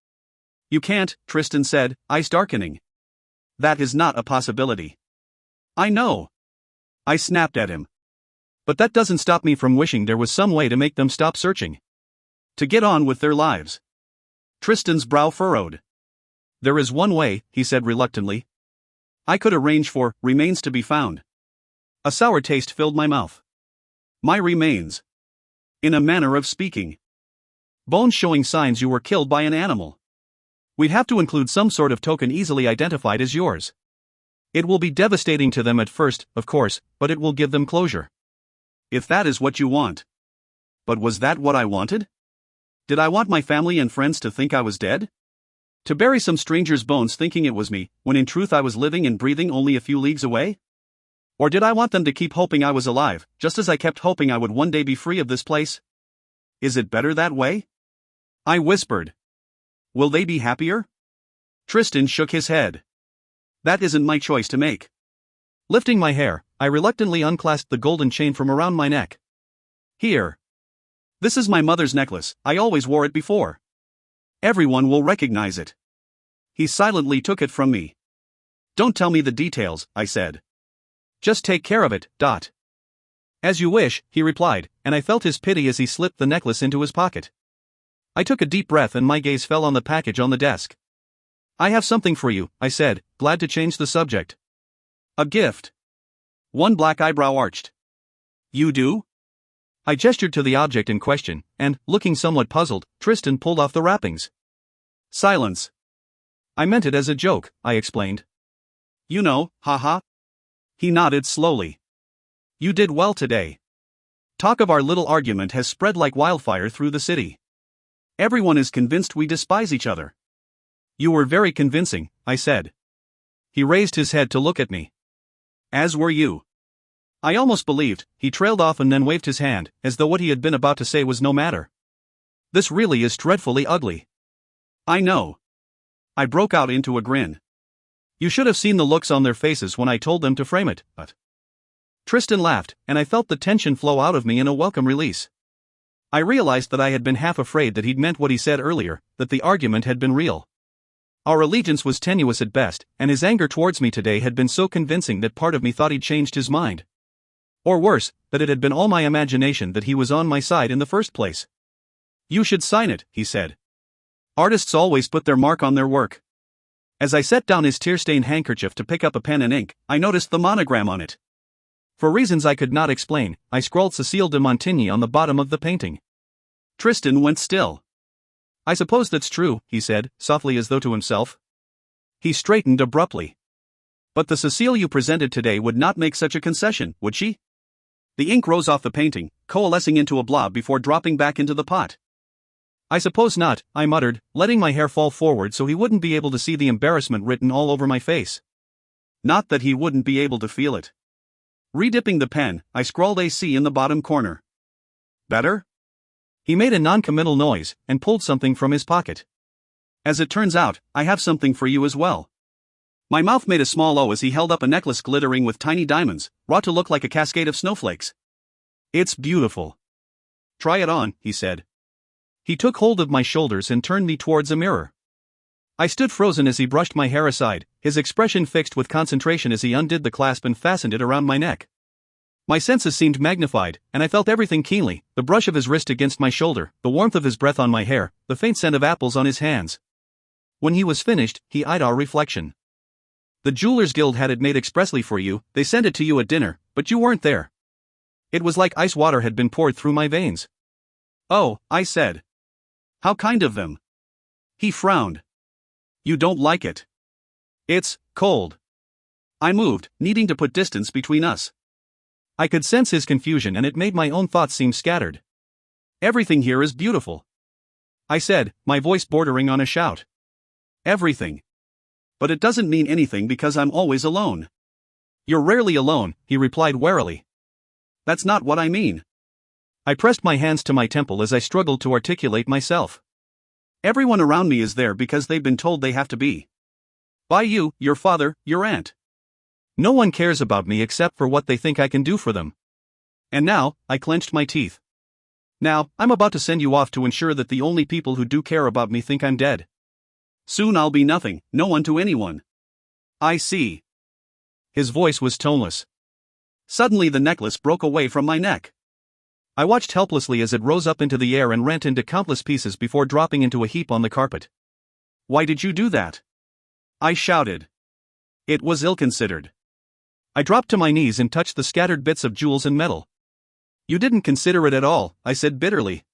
You can't, Tristan said, eyes darkening. That is not a possibility. I know. I snapped at him. But that doesn't stop me from wishing there was some way to make them stop searching. To get on with their lives. Tristan's brow furrowed. There is one way, he said reluctantly. I could arrange for remains to be found. A sour taste filled my mouth. My remains. In a manner of speaking. Bones showing signs you were killed by an animal. We'd have to include some sort of token easily identified as yours. It will be devastating to them at first, of course, but it will give them closure. If that is what you want. But was that what I wanted? Did I want my family and friends to think I was dead? To bury some stranger's bones thinking it was me, when in truth I was living and breathing only a few leagues away? Or did I want them to keep hoping I was alive, just as I kept hoping I would one day be free of this place? Is it better that way? I whispered. Will they be happier? Tristan shook his head. That isn't my choice to make. Lifting my hair, I reluctantly unclasped the golden chain from around my neck. Here. This is my mother's necklace, I always wore it before. Everyone will recognize it. He silently took it from me. Don't tell me the details, I said. Just take care of it, Dot. As you wish, he replied, and I felt his pity as he slipped the necklace into his pocket. I took a deep breath and my gaze fell on the package on the desk. I have something for you, I said, glad to change the subject. A gift. One black eyebrow arched. You do? I gestured to the object in question, and, looking somewhat puzzled, Tristan pulled off the wrappings. Silence. I meant it as a joke, I explained. You know, haha. He nodded slowly. You did well today. Talk of our little argument has spread like wildfire through the city. Everyone is convinced we despise each other. You were very convincing, I said. He raised his head to look at me. As were you. I almost believed, he trailed off and then waved his hand, as though what he had been about to say was no matter. This really is dreadfully ugly. I know. I broke out into a grin. You should have seen the looks on their faces when I told them to frame it, but... Tristan laughed, and I felt the tension flow out of me in a welcome release. I realized that I had been half afraid that he'd meant what he said earlier, that the argument had been real. Our allegiance was tenuous at best, and his anger towards me today had been so convincing that part of me thought he'd changed his mind. Or worse, that it had been all my imagination that he was on my side in the first place. You should sign it, he said. Artists always put their mark on their work. As I set down his tear-stained handkerchief to pick up a pen and ink, I noticed the monogram on it. For reasons I could not explain, I scrawled Cécile de Montigny on the bottom of the painting. Tristan went still. I suppose that's true, he said, softly as though to himself. He straightened abruptly. But the Cécile you presented today would not make such a concession, would she? The ink rose off the painting, coalescing into a blob before dropping back into the pot. I suppose not, I muttered, letting my hair fall forward so he wouldn't be able to see the embarrassment written all over my face. Not that he wouldn't be able to feel it. Redipping the pen, I scrawled AC in the bottom corner. Better? He made a non-committal noise, and pulled something from his pocket. As it turns out, I have something for you as well. My mouth made a small O as he held up a necklace glittering with tiny diamonds, wrought to look like a cascade of snowflakes. It's beautiful. Try it on, he said. He took hold of my shoulders and turned me towards a mirror. I stood frozen as he brushed my hair aside, his expression fixed with concentration as he undid the clasp and fastened it around my neck. My senses seemed magnified, and I felt everything keenly, the brush of his wrist against my shoulder, the warmth of his breath on my hair, the faint scent of apples on his hands. When he was finished, he eyed our reflection. The Jewelers Guild had it made expressly for you, they sent it to you at dinner, but you weren't there. It was like ice water had been poured through my veins.
Oh, I said. How kind of them. He frowned. You don't like it. It's cold. I moved, needing to put distance between us.
I could sense his confusion and it made my own thoughts seem scattered.
Everything here is beautiful, I said, my voice bordering on a shout. Everything. But it doesn't mean anything because I'm always alone.
You're rarely alone, he replied warily.
That's not what I mean.
I pressed my hands to my temple as I struggled to articulate myself.
Everyone around me is there because they've been told they have to be. By you, your father, your aunt.
No one cares about me except for what they think I can do for them.
And now, I clenched my teeth. Now, I'm about to send you off to ensure that the only people who do care about me think I'm dead. Soon I'll be nothing, no one to anyone. I see.
His voice was toneless.
Suddenly the necklace broke away from my neck.
I watched helplessly as it rose up into the air and rent into countless pieces before dropping into a heap on the carpet.
Why did you do that? I shouted. It was ill-considered.
I dropped to my knees and touched the scattered bits of jewels and metal.
You didn't consider it at all, I said bitterly.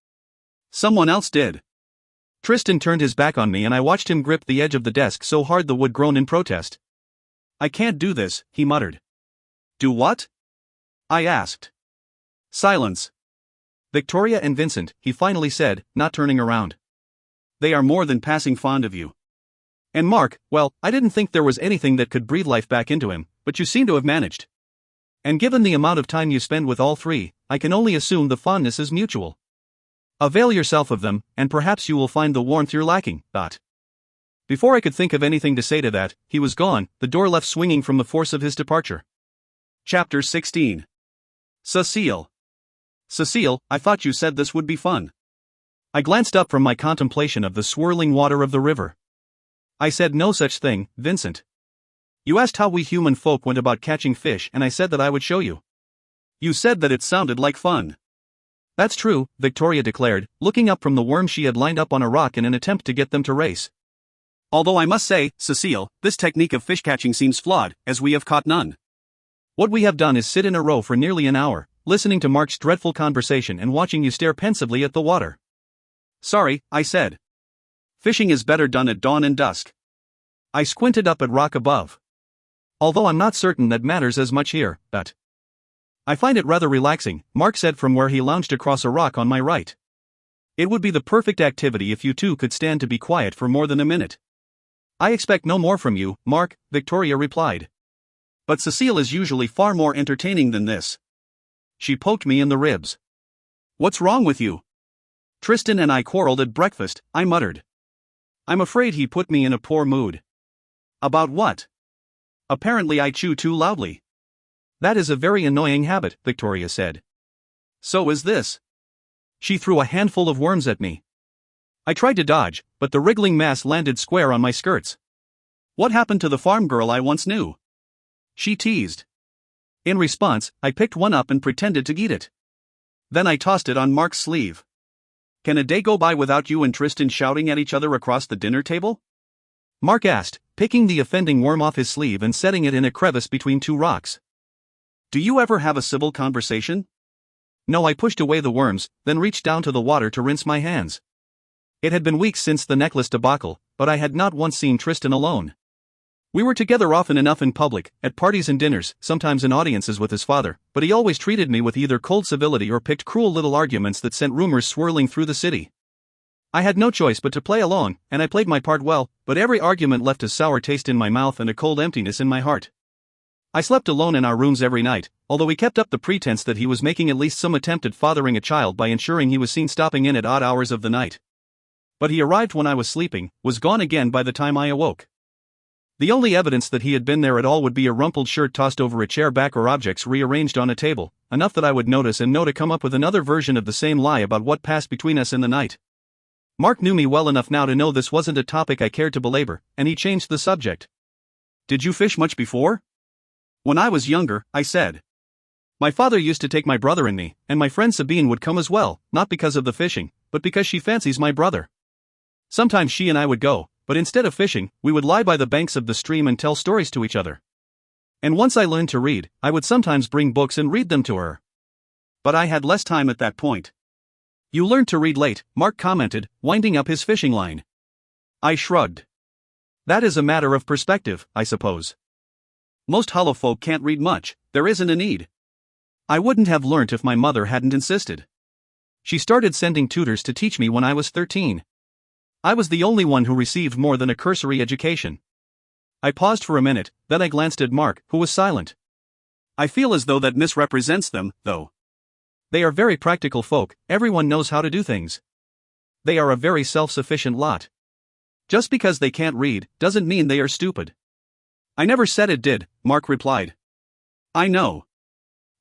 Someone else did.
Tristan turned his back on me and I watched him grip the edge of the desk so hard the wood groaned in protest.
I can't do this, he muttered. Do what? I asked. Silence.
Victoria and Vincent, he finally said, not turning around.
They are more than passing fond of you.
And Mark, well, I didn't think there was anything that could breathe life back into him, but you seem to have managed. And given the amount of time you spend with all three, I can only assume the fondness is mutual. Avail yourself of them, and perhaps you will find the warmth you're lacking, thought. Before I could think of anything to say to that, he was gone, the door left swinging from the force of his departure.
Chapter 16. Cécile. Cécile, I thought you said this would be fun.
I glanced up from my contemplation of the swirling water of the river.
I said no such thing, Vincent.
You asked how we human folk went about catching fish and I said that I would show you.
You said that it sounded like fun.
That's true, Victoria declared, looking up from the worms she had lined up on a rock in an attempt to get them to race.
Although I must say, Cécile, this technique of fish catching seems flawed, as we have caught none.
What we have done is sit in a row for nearly an hour, listening to Mark's dreadful conversation and watching you stare pensively at the water.
Sorry, I said. Fishing is better done at dawn and dusk.
I squinted up at rock above. Although I'm not certain that matters as much here, but I find it rather relaxing, Mark said from where he lounged across a rock on my right. It would be the perfect activity if you two could stand to be quiet for more than a minute. I expect no more from you, Mark, Victoria replied.
But Cécile is usually far more entertaining than this.
She poked me in the ribs.
What's wrong with you? Tristan and I quarreled at breakfast, I muttered. I'm afraid he put me in a poor mood. About what? Apparently I chew too loudly.
That is a very annoying habit, Victoria said.
So is this.
She threw a handful of worms at me. I tried to dodge, but the wriggling mass landed square on my skirts.
What happened to the farm girl I once knew? She teased. In response, I picked one up and pretended to eat it. Then I tossed it on Mark's sleeve. Can a day go by without you and Tristan shouting at each other across the dinner table?
Mark asked, picking the offending worm off his sleeve and setting it in a crevice between two rocks.
Do you ever have a civil conversation?
No, I pushed away the worms, then reached down to the water to rinse my hands. It had been weeks since the necklace debacle, but I had not once seen Tristan alone. We were together often enough in public, at parties and dinners, sometimes in audiences with his father, but he always treated me with either cold civility or picked cruel little arguments that sent rumors swirling through the city. I had no choice but to play along, and I played my part well, but every argument left a sour taste in my mouth and a cold emptiness in my heart. I slept alone in our rooms every night, although he kept up the pretense that he was making at least some attempt at fathering a child by ensuring he was seen stopping in at odd hours of the night. But he arrived when I was sleeping, was gone again by the time I awoke. The only evidence that he had been there at all would be a rumpled shirt tossed over a chair back or objects rearranged on a table, enough that I would notice and know to come up with another version of the same lie about what passed between us in the night. Mark knew me well enough now to know this wasn't a topic I cared to belabor, and he changed the subject.
Did you fish much before? When I was younger, I said. My father used to take my brother and me, and my friend Sabine would come as well, not because of the fishing, but because she fancies my brother. Sometimes she and I would go, but instead of fishing, we would lie by the banks of the stream and tell stories to each other. And once I learned to read, I would sometimes bring books and read them to her. But I had less time at that point. You learned to read late, Mark commented, winding up his fishing line. I shrugged. That is a matter of perspective, I suppose. Most hollow folk can't read much, there isn't a need. I wouldn't have learnt if my mother hadn't insisted. She started sending tutors to teach me when I was 13. I was the only one who received more than a cursory education. I paused for a minute, then I glanced at Mark, who was silent. I feel as though that misrepresents them, though. They are very practical folk, everyone knows how to do things. They are a very self-sufficient lot. Just because they can't read, doesn't mean they are stupid. I never said it did, Mark replied. I know.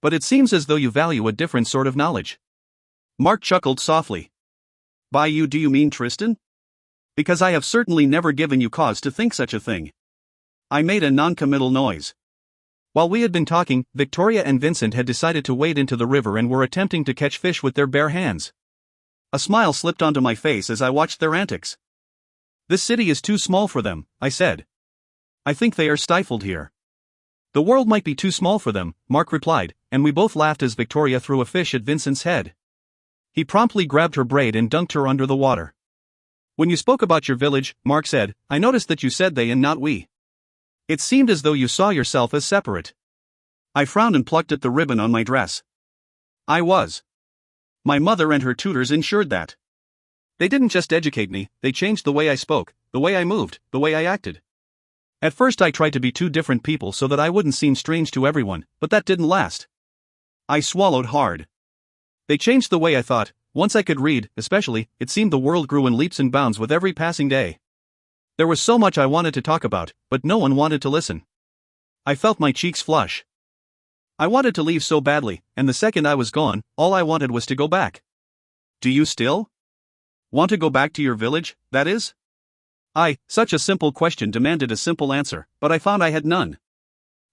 But it seems as though you value a different sort of knowledge. Mark chuckled softly. By you do you mean Tristan? Because I have certainly never given you cause to think such a thing. I made a non-committal noise. While we had been talking, Victoria and Vincent had decided to wade into the river and were attempting to catch fish with their bare hands. A smile slipped onto my face as I watched their antics. This city is too small for them, I said. I think they are stifled here. The world might be too small for them, Mark replied, and we both laughed as Victoria threw a fish at Vincent's head. He promptly grabbed her braid and dunked her under the water. When you spoke about your village, Mark said, I noticed that you said they and not we. It seemed as though you saw yourself as separate. I frowned and plucked at the ribbon on my dress. I was. My mother and her tutors ensured that. They didn't just educate me, they changed the way I spoke, the way I moved, the way I acted. At first I tried to be two different people so that I wouldn't seem strange to everyone, but that didn't last. I swallowed hard. They changed the way I thought. Once I could read, especially, it seemed the world grew in leaps and bounds with every passing day. There was so much I wanted to talk about, but no one wanted to listen. I felt my cheeks flush. I wanted to leave so badly, and the second I was gone, all I wanted was to go back. Do you still want to go back to your village, that is? Such a simple question demanded a simple answer, but I found I had none.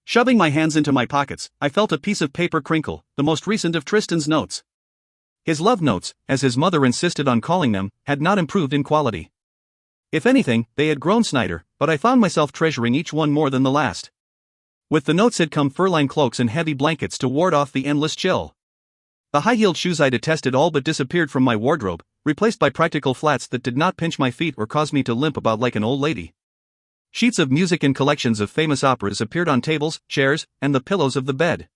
Shoving my hands into my pockets, I felt a piece of paper crinkle, the most recent of Tristan's notes. His love notes, as his mother insisted on calling them, had not improved in quality. If anything, they had grown snider, but I found myself treasuring each one more than the last. With the notes had come fur-lined cloaks and heavy blankets to ward off the endless chill. The high-heeled shoes I detested all but disappeared from my wardrobe, replaced by practical flats that did not pinch my feet or cause me to limp about like an old lady. Sheets of music and collections of famous operas appeared on tables, chairs, and the pillows of the bed.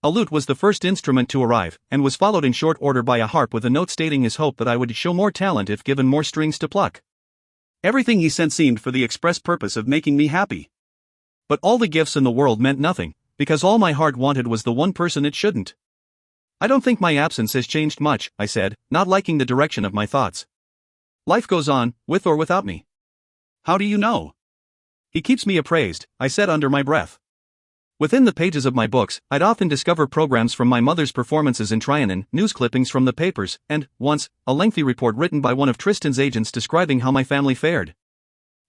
A lute was the first instrument to arrive, and was followed in short order by a harp with a note stating his hope that I would show more talent if given more strings to pluck. Everything he sent seemed for the express purpose of making me happy. But all the gifts in the world meant nothing, because all my heart wanted was the one person it shouldn't. I don't think my absence has changed much, I said, not liking the direction of my thoughts. Life goes on, with or without me. How do you know? He keeps me appraised, I said under my breath. Within the pages of my books, I'd often discover programs from my mother's performances in Trianon, news clippings from the papers, and, once, a lengthy report written by one of Tristan's agents describing how my family fared.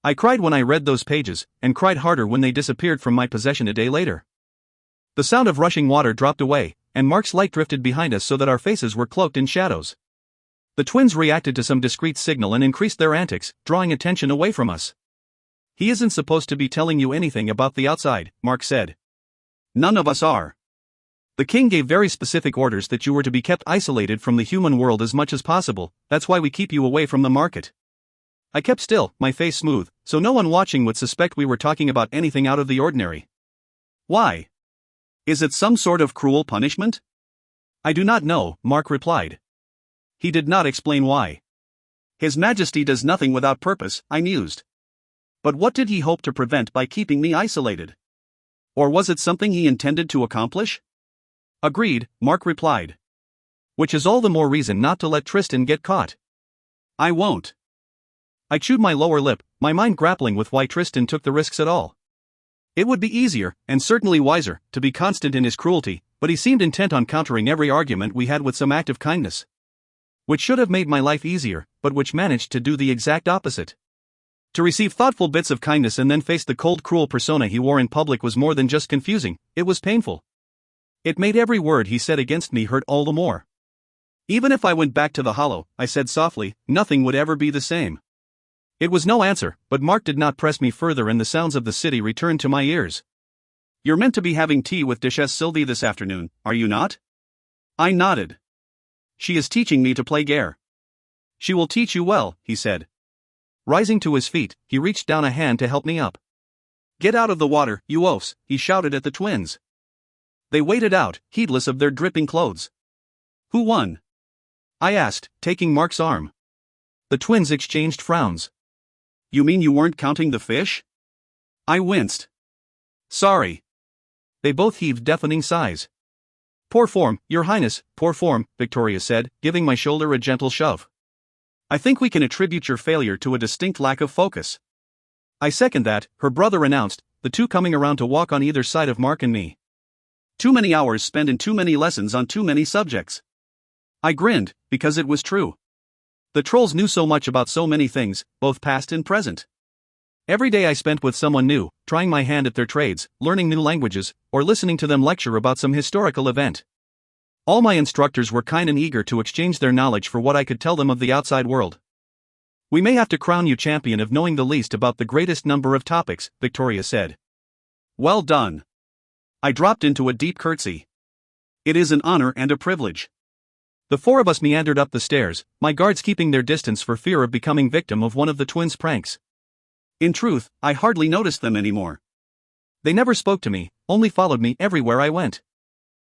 I cried when I read those pages, and cried harder when they disappeared from my possession a day later. The sound of rushing water dropped away, and Mark's light drifted behind us so that our faces were cloaked in shadows. The twins reacted to some discreet signal and increased their antics, drawing attention away from us. He isn't supposed to be telling you anything about the outside, Mark said. None of us are. The king gave very specific orders that you were to be kept isolated from the human world as much as possible, that's why we keep you away from the market. I kept still, my face smooth, so no one watching would suspect we were talking about anything out of the ordinary. Why? Is it some sort of cruel punishment? I do not know, Mark replied. He did not explain why. His Majesty does nothing without purpose, I mused. But what did he hope to prevent by keeping me isolated? Or was it something he intended to accomplish? Agreed, Mark replied. Which is all the more reason not to let Tristan get caught. I won't. I chewed my lower lip, my mind grappling with why Tristan took the risks at all. It would be easier, and certainly wiser, to be constant in his cruelty, but he seemed intent on countering every argument we had with some act of kindness. Which should have made my life easier, but which managed to do the exact opposite. To receive thoughtful bits of kindness and then face the cold, cruel persona he wore in public was more than just confusing, it was painful. It made every word he said against me hurt all the more. Even if I went back to the Hollow, I said softly, nothing would ever be the same. It was no answer, but Mark did not press me further and the sounds of the city returned to my ears. You're meant to be having tea with Duchesse Sylvie this afternoon, are you not? I nodded. She is teaching me to play gare. She will teach you well, he said.
Rising to his feet, he reached down a hand to help me up.
Get out of the water, you oafs, he shouted at the twins. They waded out, heedless of their dripping clothes. Who won? I asked, taking Mark's arm.
The twins exchanged frowns.
You mean you weren't counting the fish? I winced. Sorry.
They both heaved deafening sighs. Poor form, Your Highness, poor form, Victoria said, giving my shoulder a gentle shove.
I think we can attribute your failure to a distinct lack of focus.
I second that, her brother announced, the two coming around to walk on either side of Mark and me.
Too many hours spent in too many lessons on too many subjects. I grinned, because it was true. The trolls knew so much about so many things, both past and present. Every day I spent with someone new, trying my hand at their trades, learning new languages, or listening to them lecture about some historical event. All my instructors were kind and eager to exchange their knowledge for what I could tell them of the outside world. We may have to crown you champion of knowing the least about the greatest number of topics, Victoria said. Well done. I dropped into a deep curtsy. It is an honor and a privilege.
The four of us meandered up the stairs, my guards keeping their distance for fear of becoming victim of one of the twins' pranks.
In truth, I hardly noticed them anymore.
They never spoke to me, only followed me everywhere I went.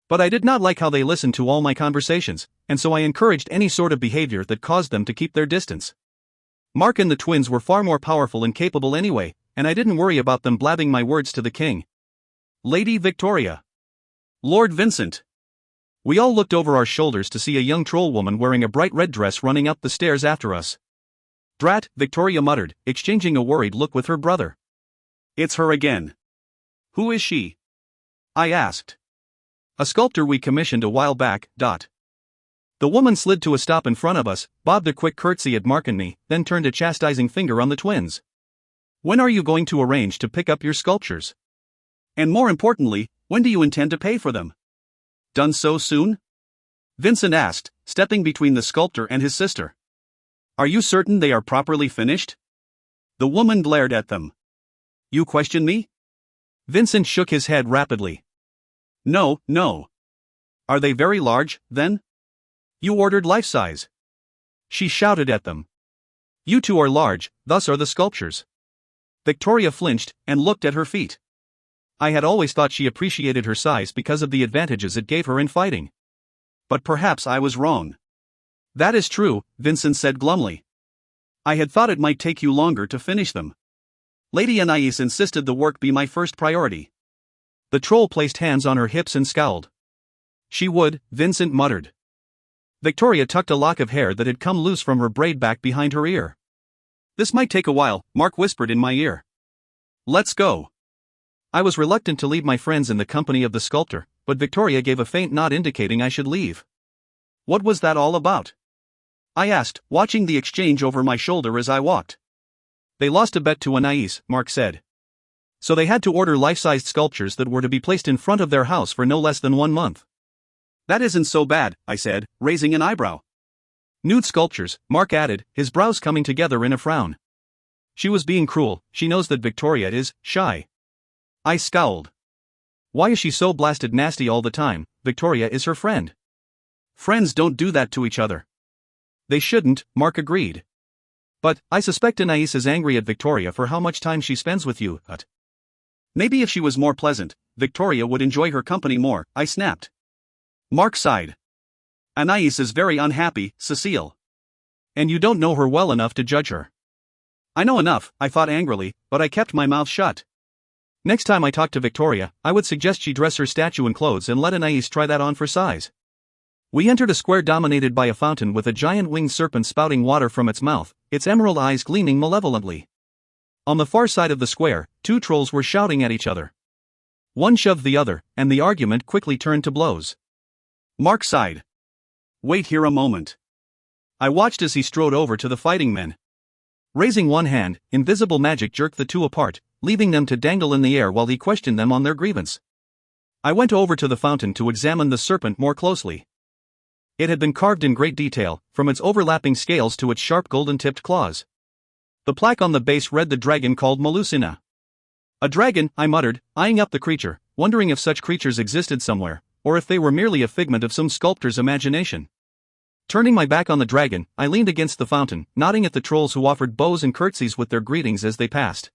But I did not like how they listened to all my conversations, and so I encouraged any sort of behavior that caused them to keep their distance. Mark and the twins were far more powerful and capable anyway, and I didn't worry about them blabbing my words to the king.
Lady Victoria. Lord Vincent.
We all looked over our shoulders to see a young troll woman wearing a bright red dress running up the stairs after us.
Drat, Victoria muttered, exchanging a worried look with her brother. It's her again. Who is she? I asked.
A sculptor we commissioned a while back. The woman slid to a stop in front of us, bobbed a quick curtsy at Mark and me, then turned a chastising finger on the twins. When are you going to arrange to pick up your sculptures?
And more importantly, when do you intend to pay for them? Done so soon? Vincent asked, stepping between the sculptor and his sister. Are you certain they are properly finished? The woman glared at them. You question me?
Vincent shook his head rapidly.
No. Are they very large, then?
You ordered life-size. She shouted at them. You two are large, thus are the sculptures. Victoria flinched, and looked at her feet. I had always thought she appreciated her size because of the advantages it gave her in fighting.
But perhaps I was wrong.
That is true, Vincent said glumly.
I had thought it might take you longer to finish them. Lady Anais insisted the work be my first priority.
The troll placed hands on her hips and scowled. She would, Vincent muttered. Victoria tucked a lock of hair that had come loose from her braid back behind her ear.
This might take a while, Mark whispered in my ear. Let's go.
I was reluctant to leave my friends in the company of the sculptor, but Victoria gave a faint nod indicating I should leave.
What was that all about? I asked, watching the exchange over my shoulder as I walked.
They lost a bet to Anais, Mark said. So they had to order life-sized sculptures that were to be placed in front of their house for no less than 1 month.
That isn't so bad, I said, raising an eyebrow.
Nude sculptures, Mark added, his brows coming together in a frown. She was being cruel, she knows that Victoria is shy. I scowled. Why is she so blasted nasty all the time? Victoria is her friend.
Friends don't do that to each other.
They shouldn't, Mark agreed. But, I suspect Anais is angry at Victoria for how much time she spends with you,
Maybe if she was more pleasant, Victoria would enjoy her company more, I snapped. Mark sighed. Anais is very unhappy, Cécile.
And you don't know her well enough to judge her.
I know enough, I thought angrily, but I kept my mouth shut.
Next time I talk to Victoria, I would suggest she dress her statue in clothes and let Anais try that on for size. We entered a square dominated by a fountain with a giant winged serpent spouting water from its mouth, its emerald eyes gleaming malevolently. On the far side of the square, 2 trolls were shouting at each other. One shoved the other, and the argument quickly turned to blows.
Mark sighed. Wait here a moment.
I watched as he strode over to the fighting men. Raising one hand, invisible magic jerked the two apart, leaving them to dangle in the air while he questioned them on their grievance. I went over to the fountain to examine the serpent more closely. It had been carved in great detail, from its overlapping scales to its sharp golden-tipped claws. The plaque on the base read the dragon called Melusina. A dragon, I muttered, eyeing up the creature, wondering if such creatures existed somewhere, or if they were merely a figment of some sculptor's imagination. Turning my back on the dragon, I leaned against the fountain, nodding at the trolls who offered bows and curtsies with their greetings as they passed.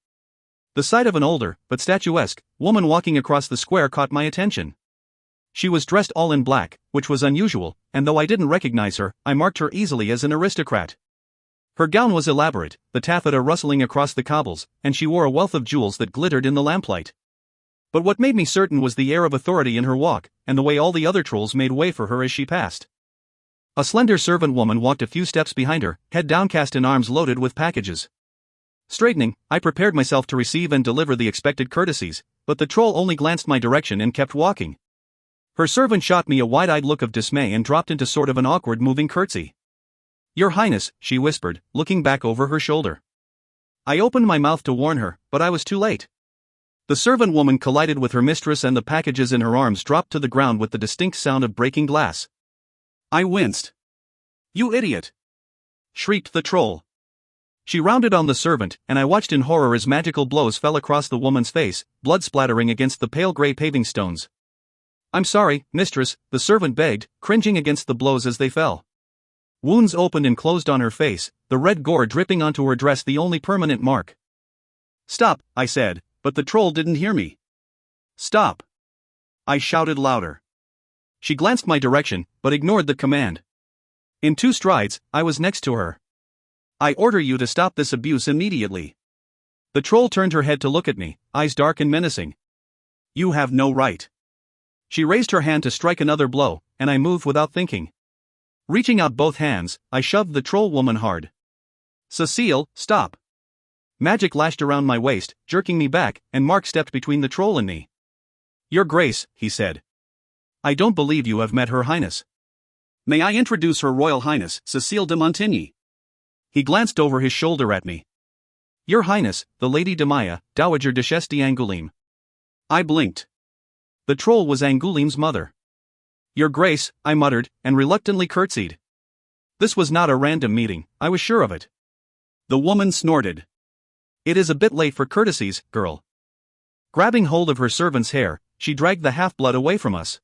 The sight of an older, but statuesque, woman walking across the square caught my attention. She was dressed all in black, which was unusual, and though I didn't recognize her, I marked her easily as an aristocrat. Her gown was elaborate, the taffeta rustling across the cobbles, and she wore a wealth of jewels that glittered in the lamplight. But what made me certain was the air of authority in her walk, and the way all the other trolls made way for her as she passed. A slender servant woman walked a few steps behind her, head downcast and arms loaded with packages. Straightening, I prepared myself to receive and deliver the expected courtesies, but the troll only glanced my direction and kept walking. Her servant shot me a wide-eyed look of dismay and dropped into sort of an awkward moving curtsy. "Your Highness," she whispered, looking back over her shoulder. I opened my mouth to warn her, but I was too late. The servant woman collided with her mistress and the packages in her arms dropped to the ground with the distinct sound of breaking glass. I winced. "You idiot!" shrieked the troll. She rounded on the servant, and I watched in horror as magical blows fell across the woman's face, blood splattering against the pale grey paving stones. "I'm sorry, mistress," the servant begged, cringing against the blows as they fell. Wounds opened and closed on her face, the red gore dripping onto her dress the only permanent mark. "Stop," I said, but the troll didn't hear me. "Stop!" I shouted louder. She glanced my direction, but ignored the command. In 2 strides, I was next to her. "I order you to stop this abuse immediately." The troll turned her head to look at me, eyes dark and menacing. "You have no right." She raised her hand to strike another blow, and I moved without thinking. Reaching out both hands, I shoved the troll woman hard. "Cécile, stop!" Magic lashed around my waist, jerking me back, and Mark stepped between the troll and me. "Your Grace," he said. "I don't believe you have met Her Highness." "May I introduce Her Royal Highness, Cécile de Montigny?" He glanced over his shoulder at me. "Your Highness, the Lady Demaya, Dowager Duchesse d'Angoulême." I blinked. The troll was Angouléme's mother. "Your Grace," I muttered, and reluctantly curtsied. This was not a random meeting, I was sure of it. The woman snorted. "It is a bit late for courtesies, girl." Grabbing hold of her servant's hair, she dragged the half-blood away from us.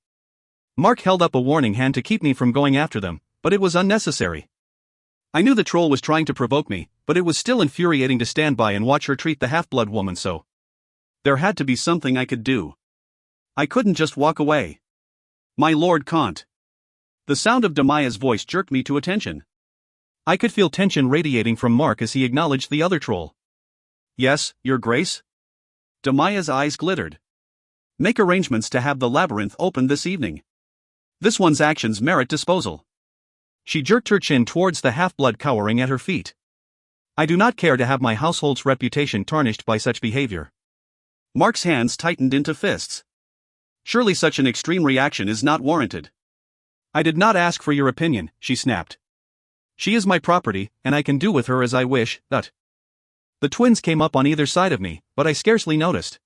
Mark held up a warning hand to keep me from going after them, but it was unnecessary. I knew the troll was trying to provoke me, but it was still infuriating to stand by and watch her treat the half-blood woman so. There had to be something I could do. I couldn't just walk away. "My Lord Comte." The sound of Demaya's voice jerked me to attention. I could feel tension radiating from Mark as he acknowledged the other troll. "Yes, Your Grace?" Demaya's eyes glittered. "Make arrangements to have the labyrinth opened this evening. This one's actions merit disposal." She jerked her chin towards the half-blood cowering at her feet. "I do not care to have my household's reputation tarnished by such behavior." Mark's hands tightened into fists. "Surely such an extreme reaction is not warranted." "I did not ask for your opinion," she snapped. "She is my property, and I can do with her as I wish, but..." The twins came up on either side of me, but I scarcely noticed.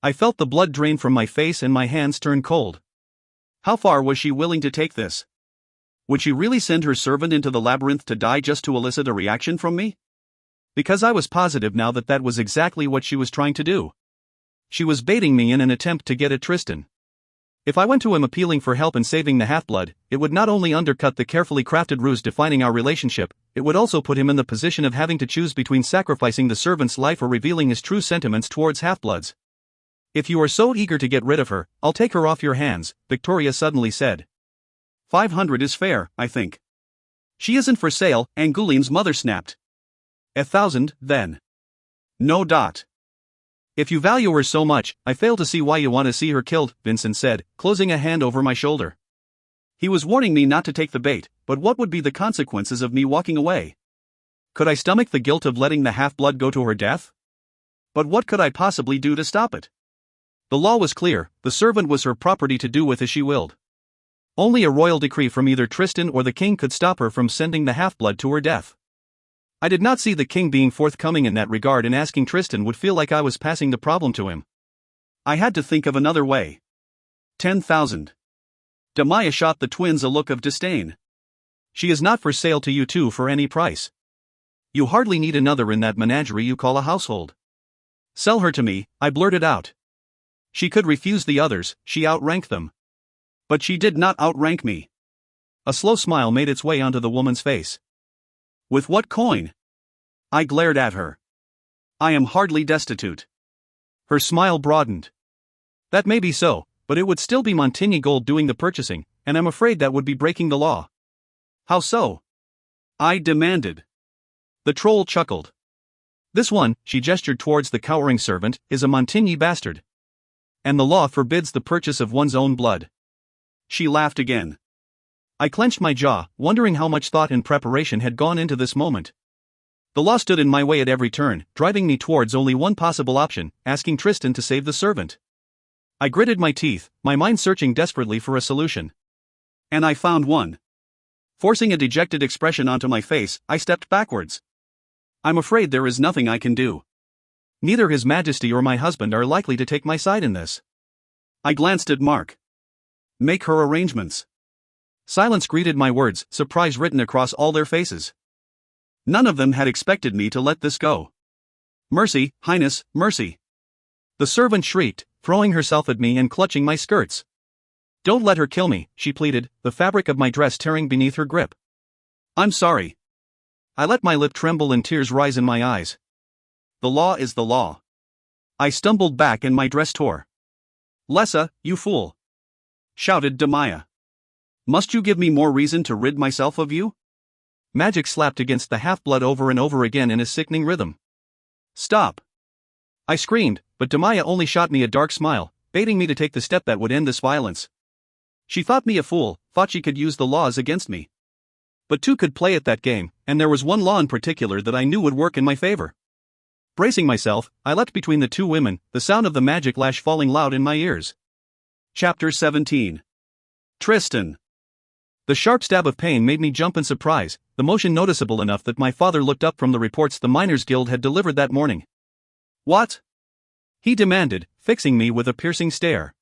I felt the blood drain from my face and my hands turn cold. How far was she willing to take this? Would she really send her servant into the labyrinth to die just to elicit a reaction from me? Because I was positive now that that was exactly what she was trying to do. She was baiting me in an attempt to get at Tristan. If I went to him appealing for help in saving the half-blood, it would not only undercut the carefully crafted ruse defining our relationship, it would also put him in the position of having to choose between sacrificing the servant's life or revealing his true sentiments towards half-bloods. "If you are so eager to get rid of her, I'll take her off your hands," Victoria suddenly said. 500 is fair, I think." "She isn't for sale," Angouléme's mother snapped. 1,000, then." "No dot." "If you value her so much, I fail to see why you want to see her killed," Vincent said, closing a hand over my shoulder. He was warning me not to take the bait, but what would be the consequences of me walking away? Could I stomach the guilt of letting the half-blood go to her death? But what could I possibly do to stop it? The law was clear, the servant was her property to do with as she willed. Only a royal decree from either Tristan or the king could stop her from sending the half-blood to her death. I did not see the king being forthcoming in that regard, and asking Tristan would feel like I was passing the problem to him. I had to think of another way. 10,000. Demaya shot the twins a look of disdain. "She is not for sale to you two for any price. You hardly need another in that menagerie you call a household." "Sell her to me," I blurted out. She could refuse the others, she outranked them. But she did not outrank me. A slow smile made its way onto the woman's face.
With what coin? I glared at her. I am hardly destitute.
Her smile broadened. That may be so, but it would still be Montigny gold doing the purchasing, and I'm afraid that would be breaking the law.
How so? I demanded.
The troll chuckled. This one, she gestured towards the cowering servant, is a Montigny bastard. And the law forbids the purchase of one's own blood.
She laughed again.
I clenched my jaw, wondering how much thought and preparation had gone into this moment. The law stood in my way at every turn, driving me towards only one possible option, asking Tristan to save the servant. I gritted my teeth, my mind searching desperately for a solution.
And I found one. Forcing a dejected expression onto my face, I stepped backwards. I'm afraid there is nothing I can do.
Neither His Majesty or my husband are likely to take my side in this.
I glanced at Mark. Make her arrangements.
Silence greeted my words, surprise written across all their faces.
None of them had expected me to let this go. Mercy, Highness, mercy.
The servant shrieked, throwing herself at me and clutching my skirts. Don't let her kill me, she pleaded, the fabric of my dress tearing beneath her grip.
I'm sorry.
I let my lip tremble and tears rise in my eyes.
The law is the law.
I stumbled back and my dress tore.
Lessa, you fool! Shouted Demaya. Must you give me more reason to rid myself of you?
Magic slapped against the half-blood over and over again in a sickening rhythm.
Stop!
I screamed, but Demaya only shot me a dark smile, baiting me to take the step that would end this violence. She thought me a fool, thought she could use the laws against me. But two could play at that game, and there was one law in particular that I knew would work in my favor. Bracing myself, I leapt between the two women, the sound of the magic lash falling loud in my ears.
Chapter 17. Tristan.
The sharp stab of pain made me jump in surprise, the motion noticeable enough that my father looked up from the reports the Miners' Guild had delivered that morning.
What?
He demanded, fixing me with a piercing stare.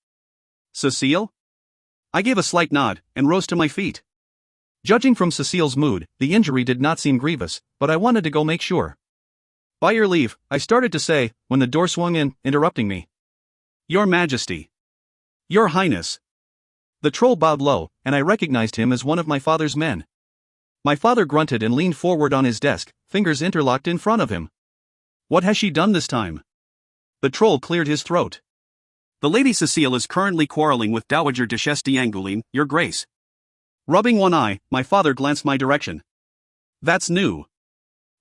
Cécile? I gave a slight nod, and rose to my feet.
Judging from Cécile's mood, the injury did not seem grievous, but I wanted to go make sure. By your leave, I started to say, when the door swung in, interrupting me.
Your Majesty. Your Highness.
The troll bowed low, and I recognized him as one of my father's men. My father grunted and leaned forward on his desk, fingers interlocked in front of him.
What has she done this time?
The troll cleared his throat.
The Lady Cécile is currently quarreling with Dowager Duchesse d'Angoulême, Your Grace. Rubbing one eye, my father glanced my direction. That's new.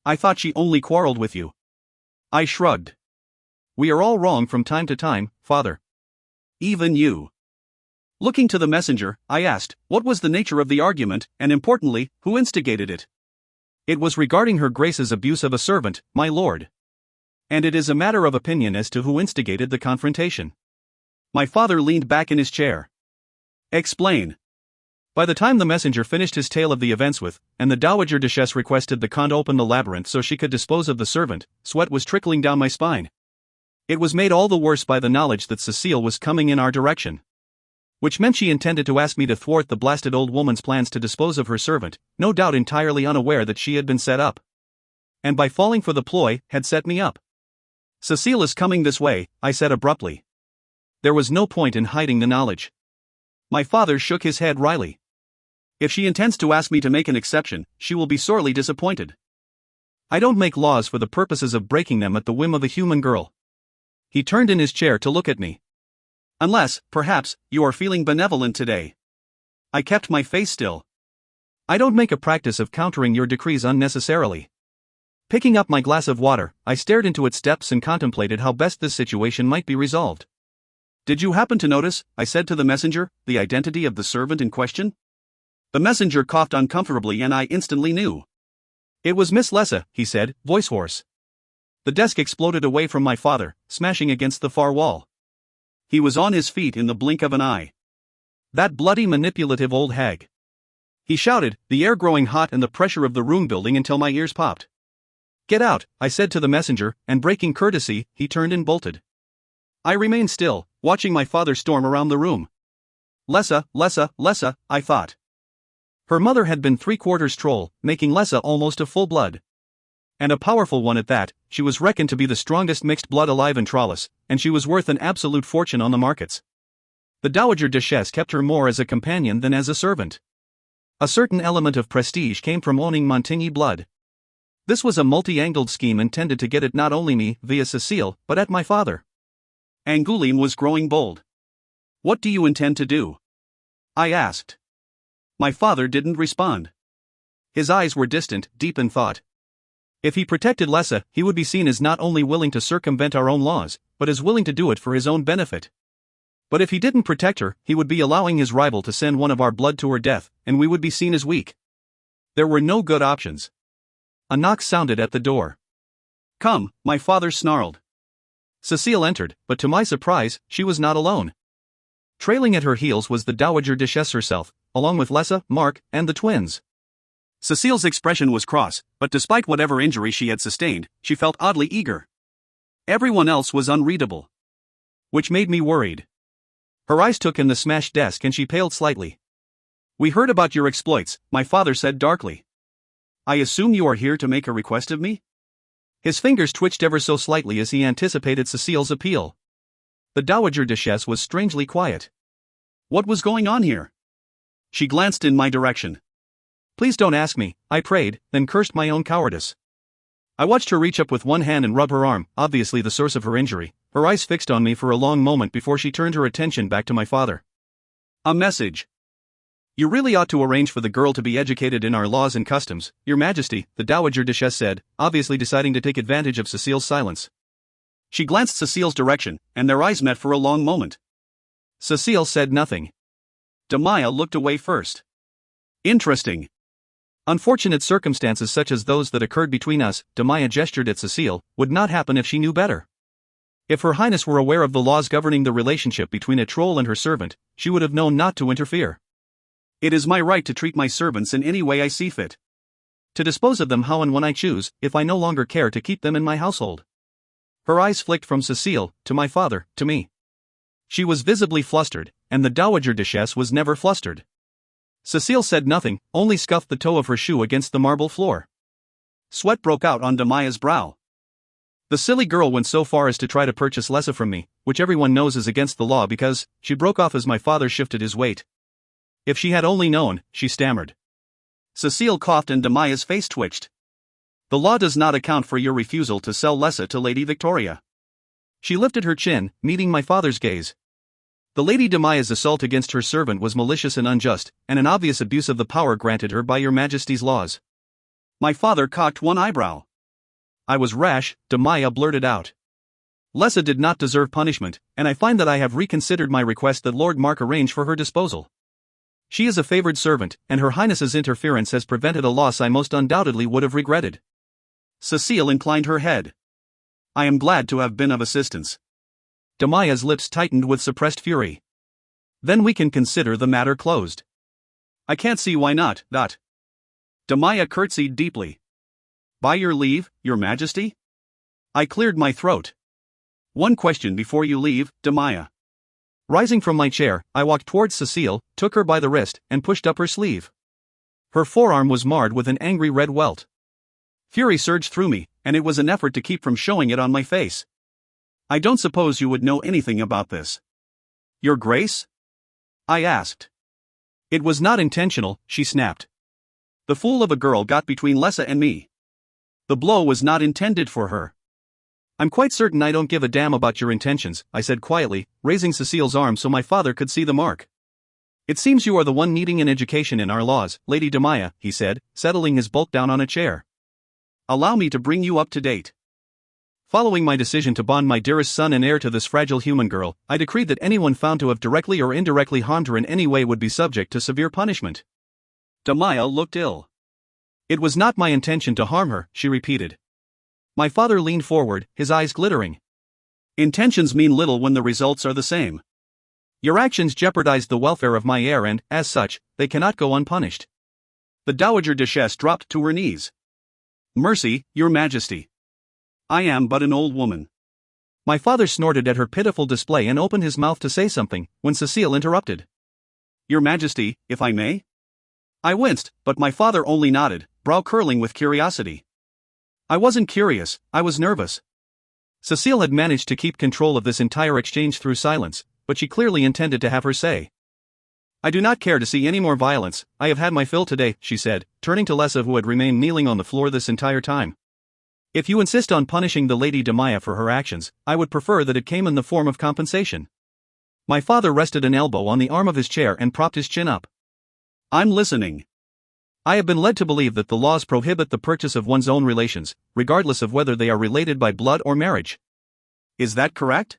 I thought she only quarreled with you.
I shrugged.
We are all wrong from time to time, father.
Even you. Looking to the messenger, I asked, what was the nature of the argument, and importantly, who instigated it?
It was regarding her Grace's abuse of a servant, my lord. And it is a matter of opinion as to who instigated the confrontation.
My father leaned back in his chair. Explain.
By the time the messenger finished his tale of the events with, and the Dowager Duchesse requested the Comte open the labyrinth so she could dispose of the servant, sweat was trickling down my spine. It was made all the worse by the knowledge that Cécile was coming in our direction. Which meant she intended to ask me to thwart the blasted old woman's plans to dispose of her servant, no doubt entirely unaware that she had been set up. And by falling for the ploy, had set me up.
Cécile is coming this way, I said abruptly.
There was no point in hiding the knowledge.
My father shook his head wryly. If she intends to ask me to make an exception, she will be sorely disappointed.
I don't make laws for the purposes of breaking them at the whim of a human girl. He turned in his chair to look at me.
Unless, perhaps, you are feeling benevolent today. I kept my face still.
I don't make a practice of countering your decrees unnecessarily. Picking up my glass of water, I stared into its depths and contemplated how best this situation might be resolved.
Did you happen to notice, I said to the messenger, the identity of the servant in question? The messenger coughed uncomfortably and I instantly knew.
It was Miss Lessa, he said, voice hoarse. The desk exploded away from my father, smashing against the far wall.
He was on his feet in the blink of an eye.
That bloody manipulative old hag. He shouted, the air growing hot and the pressure of the room building until my ears popped. Get out, I said to the messenger, and breaking courtesy, he turned and bolted. I remained still, watching my father storm around the room. Lessa, I thought. Her mother had been 3/4 troll, making Lessa almost a full-blood. And a powerful one at that. She was reckoned to be the strongest mixed blood alive in Trollis, and she was worth an absolute fortune on the markets. The Dowager Duchesse kept her more as a companion than as a servant. A certain element of prestige came from owning Montigny blood. This was a multi-angled scheme intended to get at not only me, via Cécile, but at my father.
Angoulême was growing bold. What do you intend to do? I asked. My father didn't respond.
His eyes were distant, deep in thought. If he protected Lessa, he would be seen as not only willing to circumvent our own laws, but as willing to do it for his own benefit. But if he didn't protect her, he would be allowing his rival to send one of our blood to her death, and we would be seen as weak. There were no good options. A knock sounded at the door.
Come, my father snarled.
Cécile entered, but to my surprise, she was not alone. Trailing at her heels was the Dowager Duchess herself, along with Lessa, Mark, and the twins.
Cécile's expression was cross, but despite whatever injury she had sustained, she felt oddly eager. Everyone else was unreadable.
Which made me worried. Her eyes took in the smashed desk and she paled slightly.
We heard about your exploits, my father said darkly. I assume you are here to make a request of me?
His fingers twitched ever so slightly as he anticipated Cécile's appeal. The Dowager Duchess was strangely quiet.
What was going on here? She glanced in my direction.
Please don't ask me, I prayed, then cursed my own cowardice. I watched her reach up with one hand and rub her arm, obviously the source of her injury, her eyes fixed on me for a long moment before she turned her attention back to my father.
A message.
You really ought to arrange for the girl to be educated in our laws and customs, Your Majesty, the Dowager Duchess said, obviously deciding to take advantage of Cécile's silence.
She glanced Cécile's direction, and their eyes met for a long moment.
Cécile said nothing.
Damaya looked away first. Interesting.
Unfortunate circumstances such as those that occurred between us, Damaya gestured at Cécile, would not happen if she knew better. If Her Highness were aware of the laws governing the relationship between a troll and her servant, she would have known not to interfere.
It is my right to treat my servants in any way I see fit.
To dispose of them how and when I choose, if I no longer care to keep them in my household. Her eyes flicked from Cécile, to my father, to me. She was visibly flustered, and the Dowager Duchess was never flustered. Cécile said nothing, only scuffed the toe of her shoe against the marble floor.
Sweat broke out on Damaya's brow.
The silly girl went so far as to try to purchase Lessa from me, which everyone knows is against the law because, she broke off as my father shifted his weight. If she had only known, she stammered.
Cécile coughed and Damaya's face twitched. The law does not account for your refusal to sell Lessa to Lady Victoria.
She lifted her chin, meeting my father's gaze. The Lady Damaya's assault against her servant was malicious and unjust, and an obvious abuse of the power granted her by Your Majesty's laws.
My father cocked one eyebrow.
I was rash, Damaya blurted out. Lessa did not deserve punishment, and I find that I have reconsidered my request that Lord Mark arrange for her disposal. She is a favored servant, and Her Highness's interference has prevented a loss I most undoubtedly would have regretted.
Cécile inclined her head. I am glad to have been of assistance.
Damaya's lips tightened with suppressed fury. Then we can consider the matter closed.
I can't see why not, Damaya curtsied deeply. By your leave, Your Majesty? I cleared my throat. One question before you leave, Damaya.
Rising from my chair, I walked towards Cécile, took her by the wrist, and pushed up her sleeve. Her forearm was marred with an angry red welt. Fury surged through me, and it was an effort to keep from showing it on my face.
I don't suppose you would know anything about this. Your Grace? I asked.
It was not intentional, she snapped.
The fool of a girl got between Lessa and me. The blow was not intended for her.
I'm quite certain I don't give a damn about your intentions, I said quietly, raising Cécile's arm so my father could see the mark. It seems you are the one needing an education in our laws, Lady Damaya, he said, settling his bulk down on a chair.
Allow me to bring you up to date.
Following my decision to bond my dearest son and heir to this fragile human girl, I decreed that anyone found to have directly or indirectly harmed her in any way would be subject to severe punishment.
Damaya looked ill.
It was not my intention to harm her, she repeated. My father leaned forward, his eyes glittering.
Intentions mean little when the results are the same.
Your actions jeopardized the welfare of my heir and, as such, they cannot go unpunished.
The Dowager Duchess dropped to her knees. Mercy, Your Majesty. I am but an old woman.
My father snorted at her pitiful display and opened his mouth to say something, when Cécile interrupted.
Your Majesty, if I may? I winced, but my father only nodded, brow curling with curiosity.
I wasn't curious, I was nervous. Cécile had managed to keep control of this entire exchange through silence, but she clearly intended to have her say. I do not care to see any more violence, I have had my fill today, she said, turning to Lessa who had remained kneeling on the floor this entire time. If you insist on punishing the Lady Demaya for her actions, I would prefer that it came in the form of compensation. My father rested an elbow on the arm of his chair and propped his chin up.
I'm listening.
I have been led to believe that the laws prohibit the purchase of one's own relations, regardless of whether they are related by blood or marriage.
Is that correct?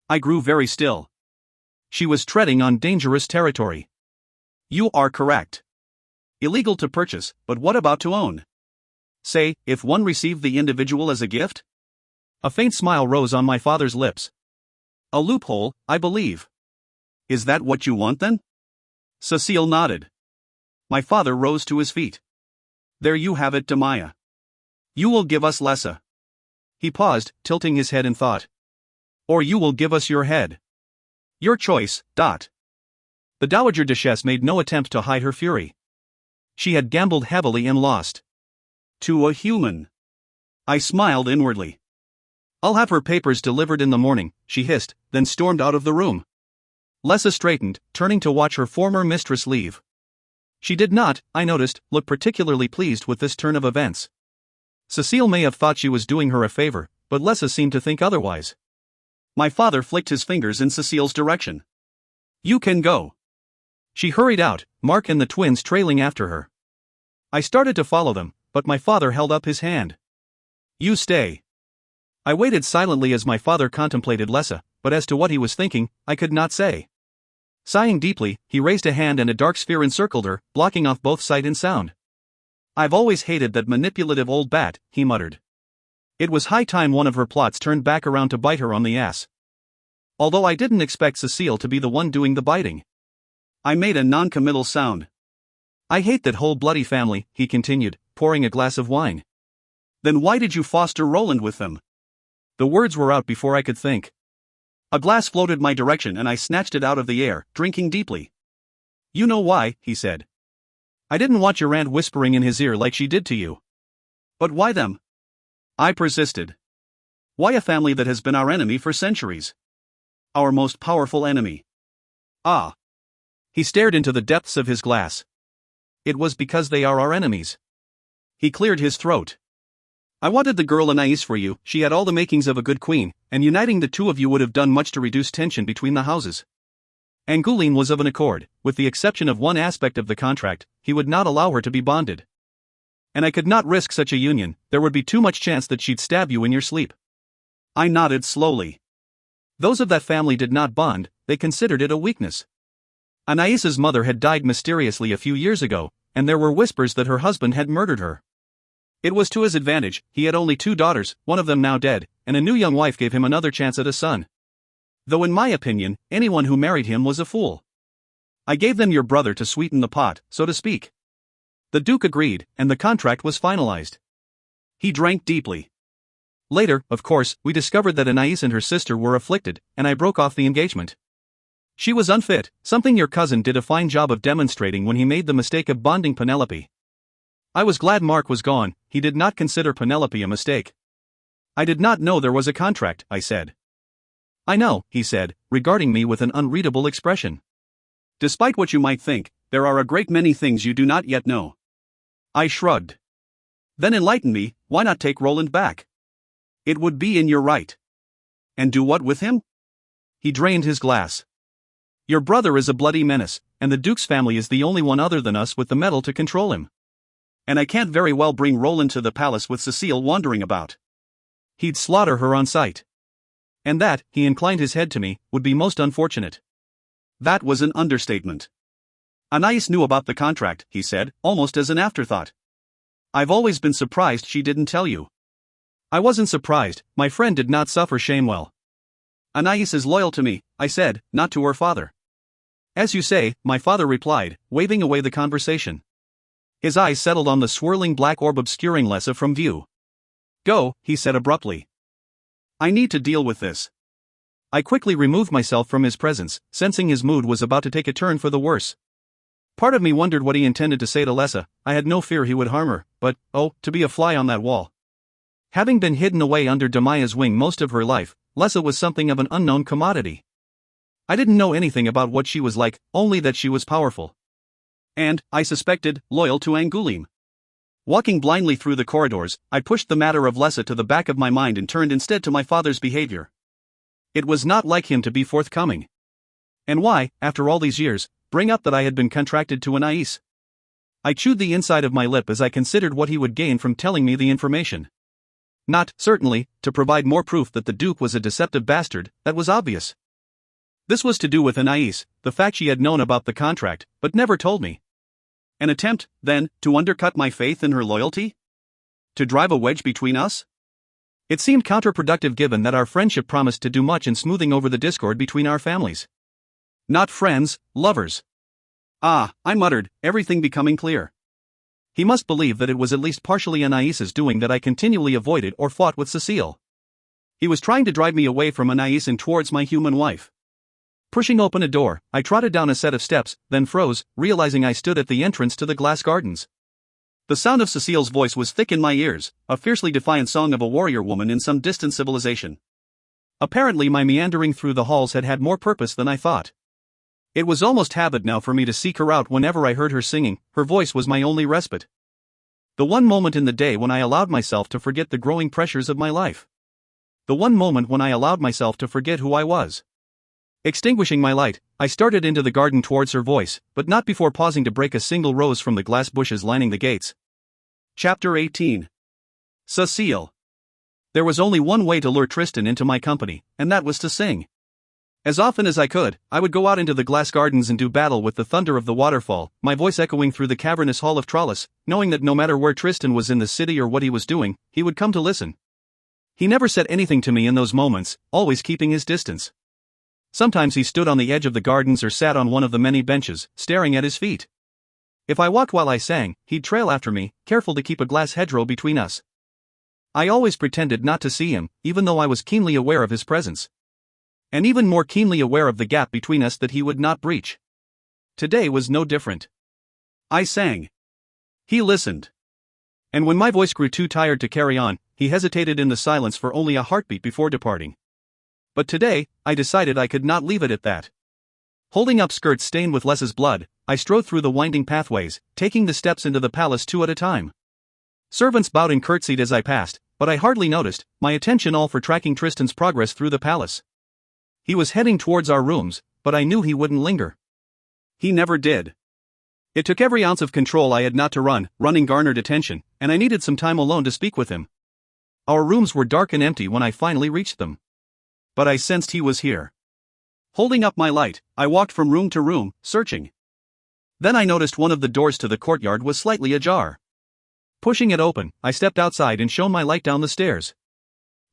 I grew very still.
She was treading on dangerous territory.
You are correct. Illegal to purchase, but what about to own? Say, if one received the individual as a gift?
A faint smile rose on my father's lips.
A loophole, I believe. Is that what you want then? Cécile nodded. My father rose to his feet. There you have it, Demaya. You will give us Lessa.
He paused, tilting his head in thought.
Or you will give us your head. Your choice.
The Dowager Duchess made no attempt to hide her fury. She had gambled heavily and lost.
To a human. I smiled inwardly.
I'll have her papers delivered in the morning, she hissed, then stormed out of the room. Lessa straightened, turning to watch her former mistress leave. She did not, I noticed, look particularly pleased with this turn of events. Cécile may have thought she was doing her a favor, but Lessa seemed to think otherwise.
My father flicked his fingers in Cécile's direction. You can go.
She hurried out, Mark and the twins trailing after her. I started to follow them, but my father held up his hand. You stay. I waited silently as my father contemplated Lessa, but as to what he was thinking, I could not say. Sighing deeply, he raised a hand and a dark sphere encircled her, blocking off both sight and sound. I've always hated that manipulative old bat, he muttered. It was high time one of her plots turned back around to bite her on the ass. Although I didn't expect Cécile to be the one doing the biting.
I made a non-committal sound.
I hate that whole bloody family, he continued, pouring a glass of wine.
Then why did you foster Roland with them?
The words were out before I could think.
A glass floated my direction and I snatched it out of the air, drinking deeply. You know why, he said.
I didn't want your aunt whispering in his ear like she did to you.
But why them? I persisted. Why a family that has been our enemy for centuries? Our most powerful enemy. Ah.
He stared into the depths of his glass. It was because they are our enemies.
He cleared his throat. I wanted the girl Anais for you, she had all the makings of a good queen, and uniting the two of you would have done much to reduce tension between the houses.
Angoulême was of an accord, with the exception of one aspect of the contract, he would not allow her to be bonded. And I could not risk such a union, there would be too much chance that she'd stab you in your sleep.
I nodded slowly.
Those of that family did not bond, they considered it a weakness. Anaïs's mother had died mysteriously a few years ago, and there were whispers that her husband had murdered her. It was to his advantage, he had only 2 daughters, one of them now dead, and a new young wife gave him another chance at a son. Though in my opinion, anyone who married him was a fool. I gave them your brother to sweeten the pot, so to speak. The Duke agreed, and the contract was finalized.
He drank deeply.
Later, of course, we discovered that Anais and her sister were afflicted, and I broke off the engagement. She was unfit, something your cousin did a fine job of demonstrating when he made the mistake of bonding Penelope. I was glad Mark was gone, he did not consider Penelope a mistake. I did not know there was a contract, I said. I know, he said, regarding me with an unreadable expression.
Despite what you might think, there are a great many things you do not yet know. I shrugged. Then enlighten me, why not take Roland back? It would be in your right. And do what with him?
He drained his glass. Your brother is a bloody menace, and the Duke's family is the only one other than us with the metal to control him.
And I can't very well bring Roland to the palace with Cécile wandering about.
He'd slaughter her on sight. And that, he inclined his head to me, would be most unfortunate.
That was an understatement. Anais knew about the contract, he said, almost as an afterthought. I've always been surprised she didn't tell you.
I wasn't surprised, my friend did not suffer shame well.
Anais is loyal to me, I said, not to her father.
As you say, my father replied, waving away the conversation. His eyes settled on the swirling black orb obscuring Lessa from view. Go, he said abruptly.
I need to deal with this.
I quickly removed myself from his presence, sensing his mood was about to take a turn for the worse. Part of me wondered what he intended to say to Lessa. I had no fear he would harm her, but, oh, to be a fly on that wall. Having been hidden away under Demaya's wing most of her life, Lessa was something of an unknown commodity. I didn't know anything about what she was like, only that she was powerful.
And, I suspected, loyal to Angoulême. Walking blindly through the corridors, I pushed the matter of Lessa to the back of my mind and turned instead to my father's behavior. It was not like him to be forthcoming. And why, after all these years, bring up that I had been contracted to Anais? I chewed the inside of my lip as I considered what he would gain from telling me the information. Not, certainly, to provide more proof that the Duke was a deceptive bastard, that was obvious. This was to do with Anais, the fact she had known about the contract, but never told me. An attempt, then, to undercut my faith in her loyalty? To drive a wedge between us?
It seemed counterproductive given that our friendship promised to do much in smoothing over the discord between our families.
Not friends, lovers. Ah, I muttered, everything becoming clear.
He must believe that it was at least partially Anaïs's doing that I continually avoided or fought with Cécile.
He was trying to drive me away from Anais and towards my human wife.
Pushing open a door, I trotted down a set of steps, then froze, realizing I stood at the entrance to the glass gardens.
The sound of Cécile's voice was thick in my ears, a fiercely defiant song of a warrior woman in some distant civilization.
Apparently my meandering through the halls had had more purpose than I thought. It was almost habit now for me to seek her out whenever I heard her singing. Her voice was my only respite. The one moment in the day when I allowed myself to forget the growing pressures of my life. The one moment when I allowed myself to forget who I was. Extinguishing my light, I started into the garden towards her voice, but not before pausing to break a single rose from the glass bushes lining the gates.
Chapter 18. Cécile.
There was only one way to lure Tristan into my company, and that was to sing. As often as I could, I would go out into the glass gardens and do battle with the thunder of the waterfall, my voice echoing through the cavernous hall of Trollis, knowing that no matter where Tristan was in the city or what he was doing, he would come to listen. He never said anything to me in those moments, always keeping his distance. Sometimes he stood on the edge of the gardens or sat on one of the many benches, staring at his feet. If I walked while I sang, he'd trail after me, careful to keep a glass hedgerow between us. I always pretended not to see him, even though I was keenly aware of his presence. And even more keenly aware of the gap between us that he would not breach. Today was no different.
I sang. He listened.
And when my voice grew too tired to carry on, he hesitated in the silence for only a heartbeat before departing. But today, I decided I could not leave it at that. Holding up skirts stained with Lessa's blood, I strode through the winding pathways, taking the steps into the palace two at a time. Servants bowed and curtsied as I passed, but I hardly noticed, my attention all for tracking Tristan's progress through the palace. He was heading towards our rooms, but I knew he wouldn't linger.
He never did.
It took every ounce of control I had not to run, running garnered attention, and I needed some time alone to speak with him. Our rooms were dark and empty when I finally reached them.
But I sensed he was here. Holding up my light, I walked from room to room, searching.
Then I noticed one of the doors to the courtyard was slightly ajar. Pushing it open, I stepped outside and shone my light down the stairs.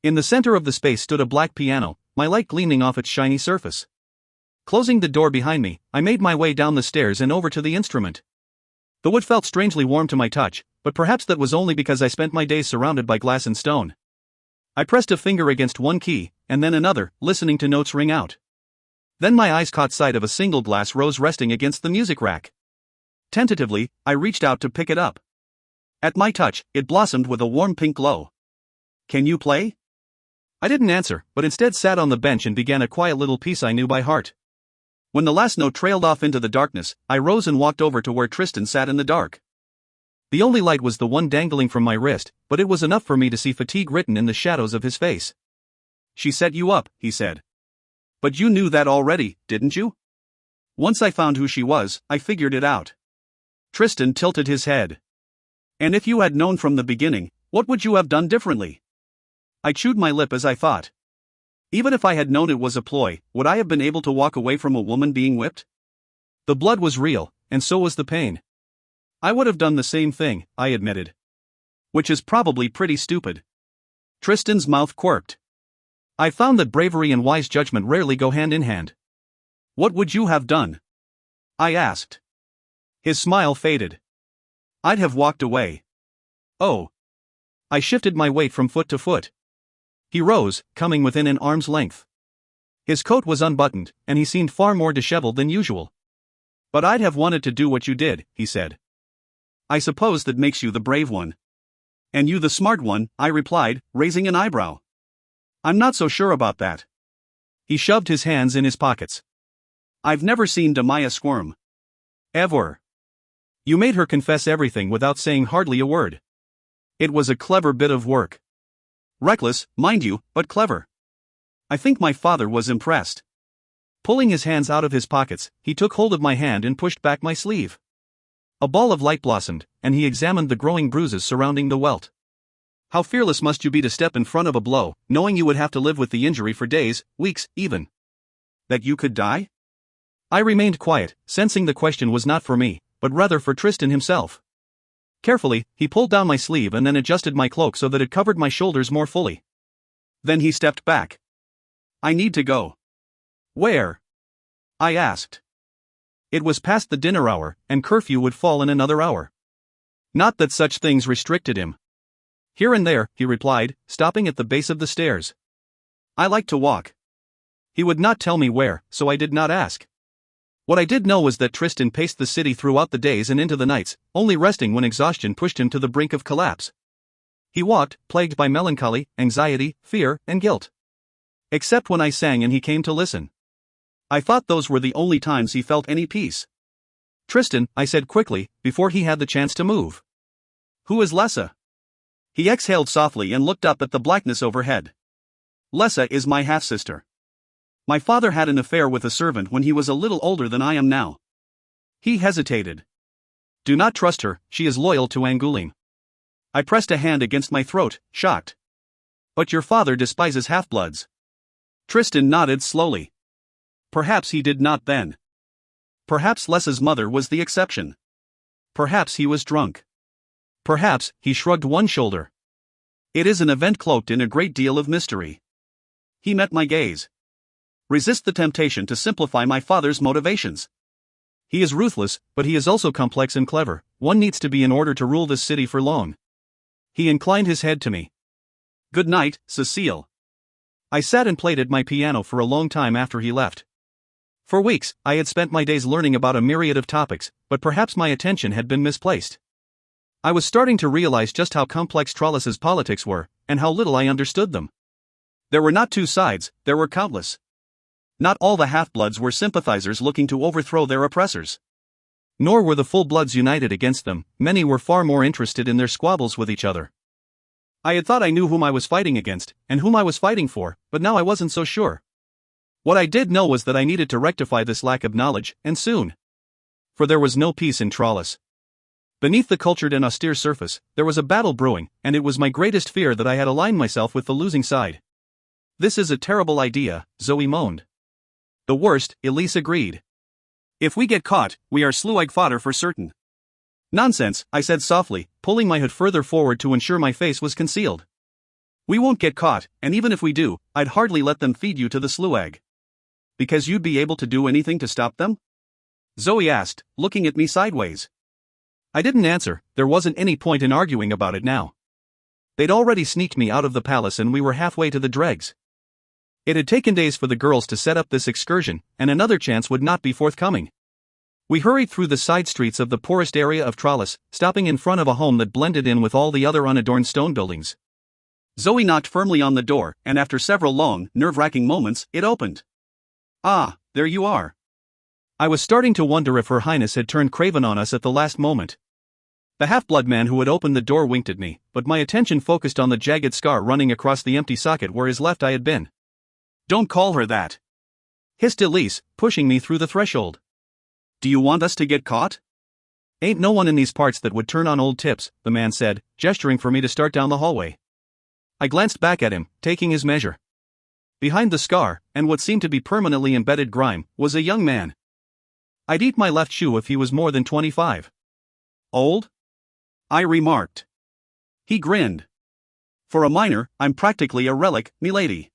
In the center of the space stood a black piano, my light gleaming off its shiny surface. Closing the door behind me, I made my way down the stairs and over to the instrument. The wood felt strangely warm to my touch, but perhaps that was only because I spent my days surrounded by glass and stone. I pressed a finger against one key, and then another, listening to notes ring out. Then my eyes caught sight of a single glass rose resting against the music rack. Tentatively, I reached out to pick it up. At my touch, it blossomed with a warm pink glow.
"Can you play?"
I didn't answer, but instead sat on the bench and began a quiet little piece I knew by heart. When the last note trailed off into the darkness, I rose and walked over to where Tristan sat in the dark. The only light was the one dangling from my wrist, but it was enough for me to see fatigue written in the shadows of his face.
"She set you up," he said. "But you knew that already, didn't you?" "Once I found who she was, I figured it out." Tristan tilted his head. "And if you had known from the beginning, what would you have done differently?" I chewed my lip as I thought. Even if I had known it was a ploy, would I have been able to walk away from a woman being whipped? The blood was real, and so was the pain. I would have done the same thing, I admitted. Which is probably pretty stupid. Tristan's mouth quirked. I found that bravery and wise judgment rarely go hand in hand. "What would you have done?" I asked. His smile faded. "I'd have walked away." "Oh." I shifted my weight from foot to foot. He rose, coming within an arm's length. His coat was unbuttoned, and he seemed far more disheveled than usual. "But I'd have wanted to do what you did," he said. "I suppose that makes you the brave one." "And you the smart one," I replied, raising an eyebrow. "I'm not so sure about that." He shoved his hands in his pockets. I've never seen Demaya squirm.
Ever. You made her confess everything without saying hardly a word. It was a clever bit of work.
Reckless, mind you, but clever. I think my father was impressed.
Pulling his hands out of his pockets, he took hold of my hand and pushed back my sleeve. A ball of light blossomed, and he examined the growing bruises surrounding the welt.
How fearless must you be to step in front of a blow, knowing you would have to live with the injury for days, weeks, even. That you could die?
I remained quiet, sensing the question was not for me, but rather for Tristan himself. Carefully, he pulled down my sleeve and then adjusted my cloak so that it covered my shoulders more fully.
Then he stepped back. I need to go.
Where?
I asked.
It was past the dinner hour, and curfew would fall in another hour. Not that such things restricted him. Here and there, he replied, stopping at the base of the stairs.
I like to walk.
He would not tell me where, so I did not ask. What I did know was that Tristan paced the city throughout the days and into the nights, only resting when exhaustion pushed him to the brink of collapse. He walked, plagued by melancholy, anxiety, fear, and guilt. Except when I sang and he came to listen.
I thought those were the only times he felt any peace.
Tristan, I said quickly, before he had the chance to move.
Who is Lessa? He exhaled softly and looked up at the blackness overhead. Lessa is my half-sister. My father had an affair with a servant when he was a little older than I am now.
He hesitated. Do not trust her, she is loyal to Angoulême.
I pressed a hand against my throat, shocked.
But your father despises half-bloods.
Tristan nodded slowly. Perhaps he did not then. Perhaps Lessa's mother was the exception.
Perhaps he was drunk. Perhaps he shrugged one shoulder.
It is an event cloaked in a great deal of mystery. He met my gaze. Resist the temptation to simplify my father's motivations.
He is ruthless, but he is also complex and clever. One needs to be in order to rule this city for long. He inclined his head to me.
Good night, Cécile.
I sat and played at my piano for a long time after he left. For weeks, I had spent my days learning about a myriad of topics, but perhaps my attention had been misplaced. I was starting to realize just how complex Trollis's politics were, and how little I understood them.
There were not two sides, there were countless. Not all the half-bloods were sympathizers looking to overthrow their oppressors.
Nor were the full-bloods united against them, many were far more interested in their squabbles with each other. I had thought I knew whom I was fighting against, and whom I was fighting for, but now I wasn't so sure. What I did know was that I needed to rectify this lack of knowledge, and soon. For there was no peace in Trollis. Beneath the cultured and austere surface, there was a battle brewing, and it was my greatest fear that I had aligned myself with the losing side. This is a terrible idea, Zoe moaned. The worst, Elise agreed.
If we get caught, we are Sluag fodder for certain.
Nonsense, I said softly, pulling my hood further forward to ensure my face was concealed.
We won't get caught, and even if we do, I'd hardly let them feed you to the Sluag.
Because you'd be able to do anything to stop them?
Zoe asked, looking at me sideways.
I didn't answer, there wasn't any point in arguing about it now. They'd already sneaked me out of the palace and we were halfway to the dregs. It had taken days for the girls to set up this excursion, and another chance would not be forthcoming. We hurried through the side streets of the poorest area of Trollis, stopping in front of a home that blended in with all the other unadorned stone buildings.
Zoe knocked firmly on the door, and after several long, nerve-wracking moments, it opened. Ah, there you are.
I was starting to wonder if Her Highness had turned craven on us at the last moment. The half-blood man who had opened the door winked at me, but my attention focused on the jagged scar running across the empty socket where his left eye had been.
Don't call her that,
hissed Elise, pushing me through the threshold.
Do you want us to get caught?
Ain't no one in these parts that would turn on old tips, the man said, gesturing for me to start down the hallway. I glanced back at him, taking his measure. Behind the scar, and what seemed to be permanently embedded grime, was a young man. I'd eat my left shoe if he was more than 25.
Old? I remarked. He grinned. For a minor, I'm practically a relic, milady.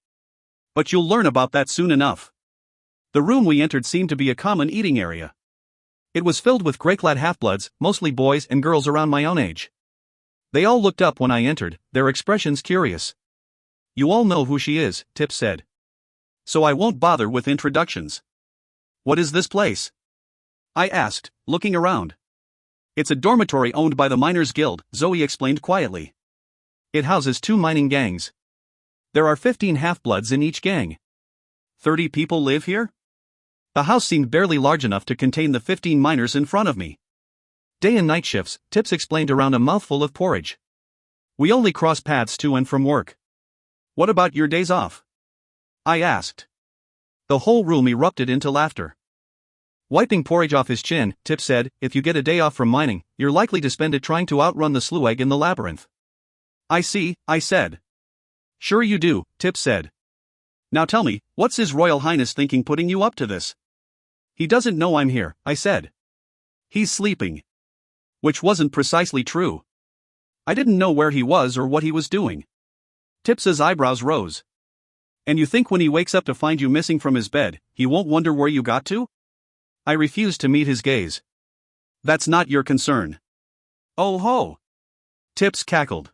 But you'll learn about that soon enough.
The room we entered seemed to be a common eating area. It was filled with grey-clad half-bloods, mostly boys and girls around my own age. They all looked up when I entered, their expressions curious. You all know who she is, Tip said.
So I won't bother with introductions.
What is this place?
I asked, looking around. It's a dormitory owned by the Miners' Guild, Zoe explained quietly.
It houses 2 mining gangs. There are 15 half-bloods in each gang.
30 people live here? The house seemed barely large enough to contain the 15 miners in front of me.
Day and night shifts, Tips explained around a mouthful of porridge.
We only cross paths to and from work. What about your days off? I asked.
The whole room erupted into laughter. Wiping porridge off his chin, Tips said, if you get a day off from mining, you're likely to spend it trying to outrun the sleweg in the labyrinth.
I see, I said. Sure you do, Tips said. Now tell me, what's His Royal Highness thinking putting you up to this?
He doesn't know I'm here, I said.
He's sleeping. Which wasn't precisely true. I didn't know where he was or what he was doing. Tips's eyebrows rose. And you think when he wakes up to find you missing from his bed, he won't wonder where you got to?
I refused to meet his gaze.
That's not your concern.
Oh ho!
Tips cackled.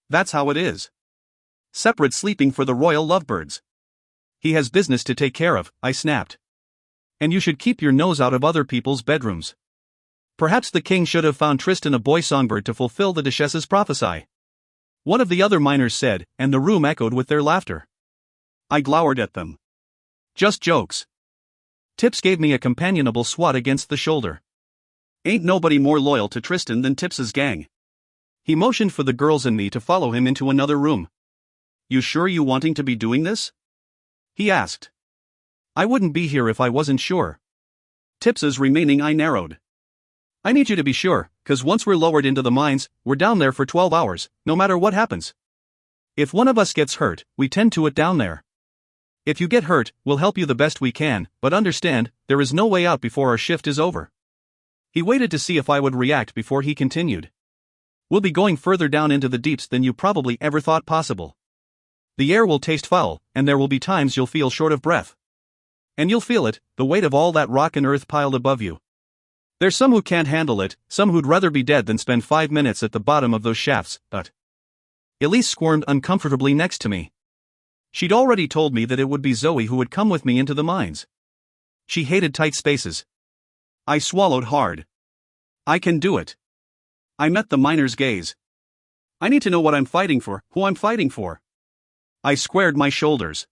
That's how it is. Separate sleeping for the royal lovebirds.
He has business to take care of, I snapped. And you should keep your nose out of other people's bedrooms. Perhaps the king should have found Tristan a boy songbird to fulfill the duchess's prophecy. One of the other miners said, and the room echoed with their laughter.
I glowered at them.
Just jokes. Tips gave me a companionable swat against the shoulder.
Ain't nobody more loyal to Tristan than Tips's gang.
He motioned for the girls and me to follow him into another room.
You sure you wanting to be doing this? He asked.
I wouldn't be here if I wasn't sure.
Tips's remaining eye narrowed.
I need you to be sure, 'cause once we're lowered into the mines, we're down there for 12 hours, no matter what happens. If one of us gets hurt, we tend to it down there. If you get hurt, we'll help you the best we can, but understand, there is no way out before our shift is over. He waited to see if I would react before he continued. We'll be going further down into the deeps than you probably ever thought possible. The air will taste foul, and there will be times you'll feel short of breath. And you'll feel it, the weight of all that rock and earth piled above you. There's some who can't handle it, some who'd rather be dead than spend 5 minutes at the bottom of those shafts, but Elise squirmed uncomfortably next to me. She'd already told me that it would be Zoe who would come with me into the mines. She hated tight spaces.
I swallowed hard. I can do it. I met the miner's gaze. I need to know what I'm fighting for, who I'm fighting for. I squared my shoulders.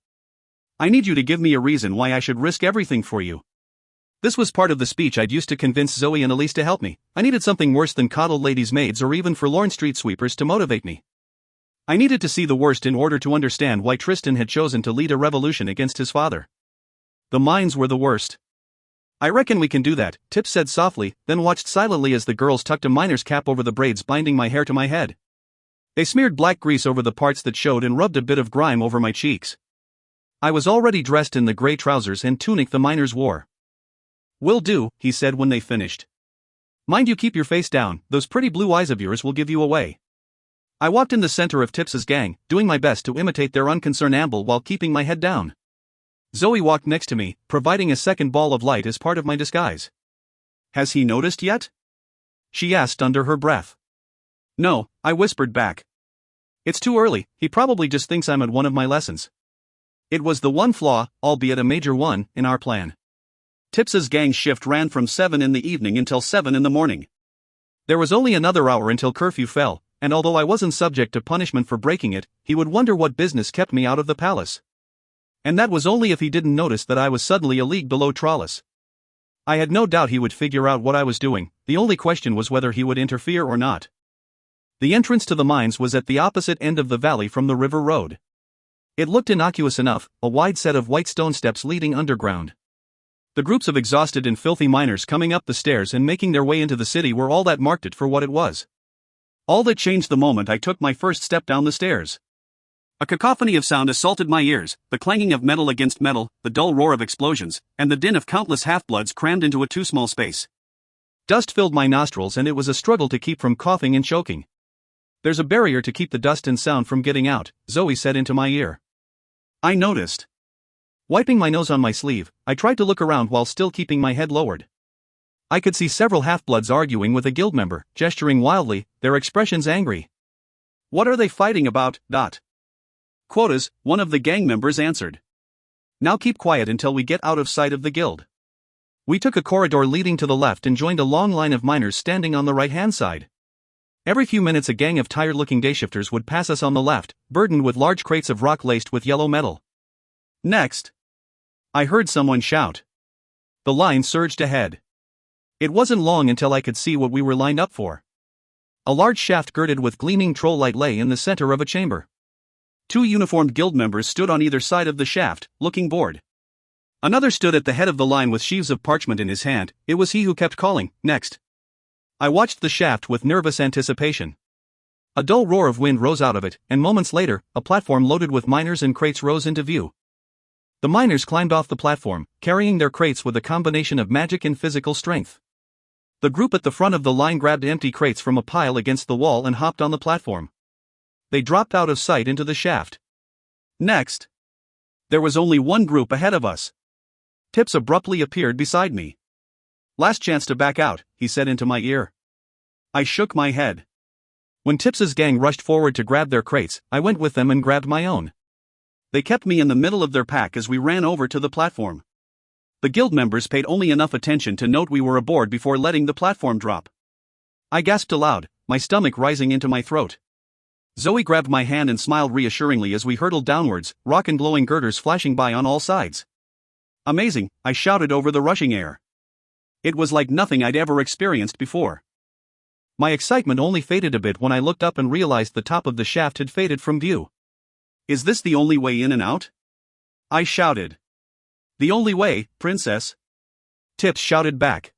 I need you to give me a reason why I should risk everything for you. This was part of the speech I'd used to convince Zoe and Elise to help me. I needed something worse than coddled ladies' maids or even forlorn street sweepers to motivate me. I needed to see the worst in order to understand why Tristan had chosen to lead a revolution against his father. The mines were the worst. I reckon we can do that, Tips said softly, then watched silently as the girls tucked a miner's cap over the braids binding my hair to my head. They smeared black grease over the parts that showed and rubbed a bit of grime over my cheeks. I was already dressed in the gray trousers and tunic the miners wore. Will do, he said when they finished. Mind you keep your face down, those pretty blue eyes of yours will give you away. I walked in the center of Tips's gang, doing my best to imitate their unconcerned amble while keeping my head down. Zoe walked next to me, providing a second ball of light as part of my disguise. Has he noticed yet?
She asked under her breath.
No, I whispered back.
It's too early, he probably just thinks I'm at one of my lessons. It was the one flaw, albeit a major one, in our plan.
Tips's gang shift ran from 7 in the evening until 7 in the morning.
There was only another hour until curfew fell, and although I wasn't subject to punishment for breaking it, he would wonder what business kept me out of the palace. And that was only if he didn't notice that I was suddenly a league below Trollis. I had no doubt he would figure out what I was doing, the only question was whether he would interfere or not. The entrance to the mines was at the opposite end of the valley from the river road. It looked innocuous enough, a wide set of white stone steps leading underground. The groups of exhausted and filthy miners coming up the stairs and making their way into the city were all that marked it for what it was. All that changed the moment I took my first step down the stairs. A cacophony of sound assaulted my ears, the clanging of metal against metal, the dull roar of explosions, and the din of countless half-bloods crammed into a too small space. Dust filled my nostrils and it was a struggle to keep from coughing and choking. There's a barrier to keep the dust and sound from getting out, Zoe said into my ear. I noticed. Wiping my nose on my sleeve, I tried to look around while still keeping my head lowered. I could see several half-bloods arguing with a guild member, gesturing wildly, their expressions angry.
What are they fighting about, Dot? Quotas, one of the gang members answered.
Now keep quiet until we get out of sight of the guild. We took a corridor leading to the left and joined a long line of miners standing on the right-hand side. Every few minutes a gang of tired-looking dayshifters would pass us on the left, burdened with large crates of rock laced with yellow metal.
Next, I heard someone shout.
The line surged ahead. It wasn't long until I could see what we were lined up for. A large shaft girded with gleaming troll light lay in the center of a chamber. 2 uniformed guild members stood on either side of the shaft, looking bored. Another stood at the head of the line with sheaves of parchment in his hand. It was he who kept calling, "Next." I watched the shaft with nervous anticipation. A dull roar of wind rose out of it, and moments later, a platform loaded with miners and crates rose into view. The miners climbed off the platform, carrying their crates with a combination of magic and physical strength. The group at the front of the line grabbed empty crates from a pile against the wall and hopped on the platform. They dropped out of sight into the shaft. Next. There was only one group ahead of us. Tips abruptly appeared beside me. "Last chance to back out," he said into my ear. I shook my head. When Tips's gang rushed forward to grab their crates, I went with them and grabbed my own. They kept me in the middle of their pack as we ran over to the platform. The guild members paid only enough attention to note we were aboard before letting the platform drop. I gasped aloud, my stomach rising into my throat. Zoe grabbed my hand and smiled reassuringly as we hurtled downwards, rock and glowing girders flashing by on all sides. "Amazing," I shouted over the rushing air. It was like nothing I'd ever experienced before. My excitement only faded a bit when I looked up and realized the top of the shaft had faded from view. "Is this the only way in and out?" I shouted. "The only way, princess," Tips shouted back.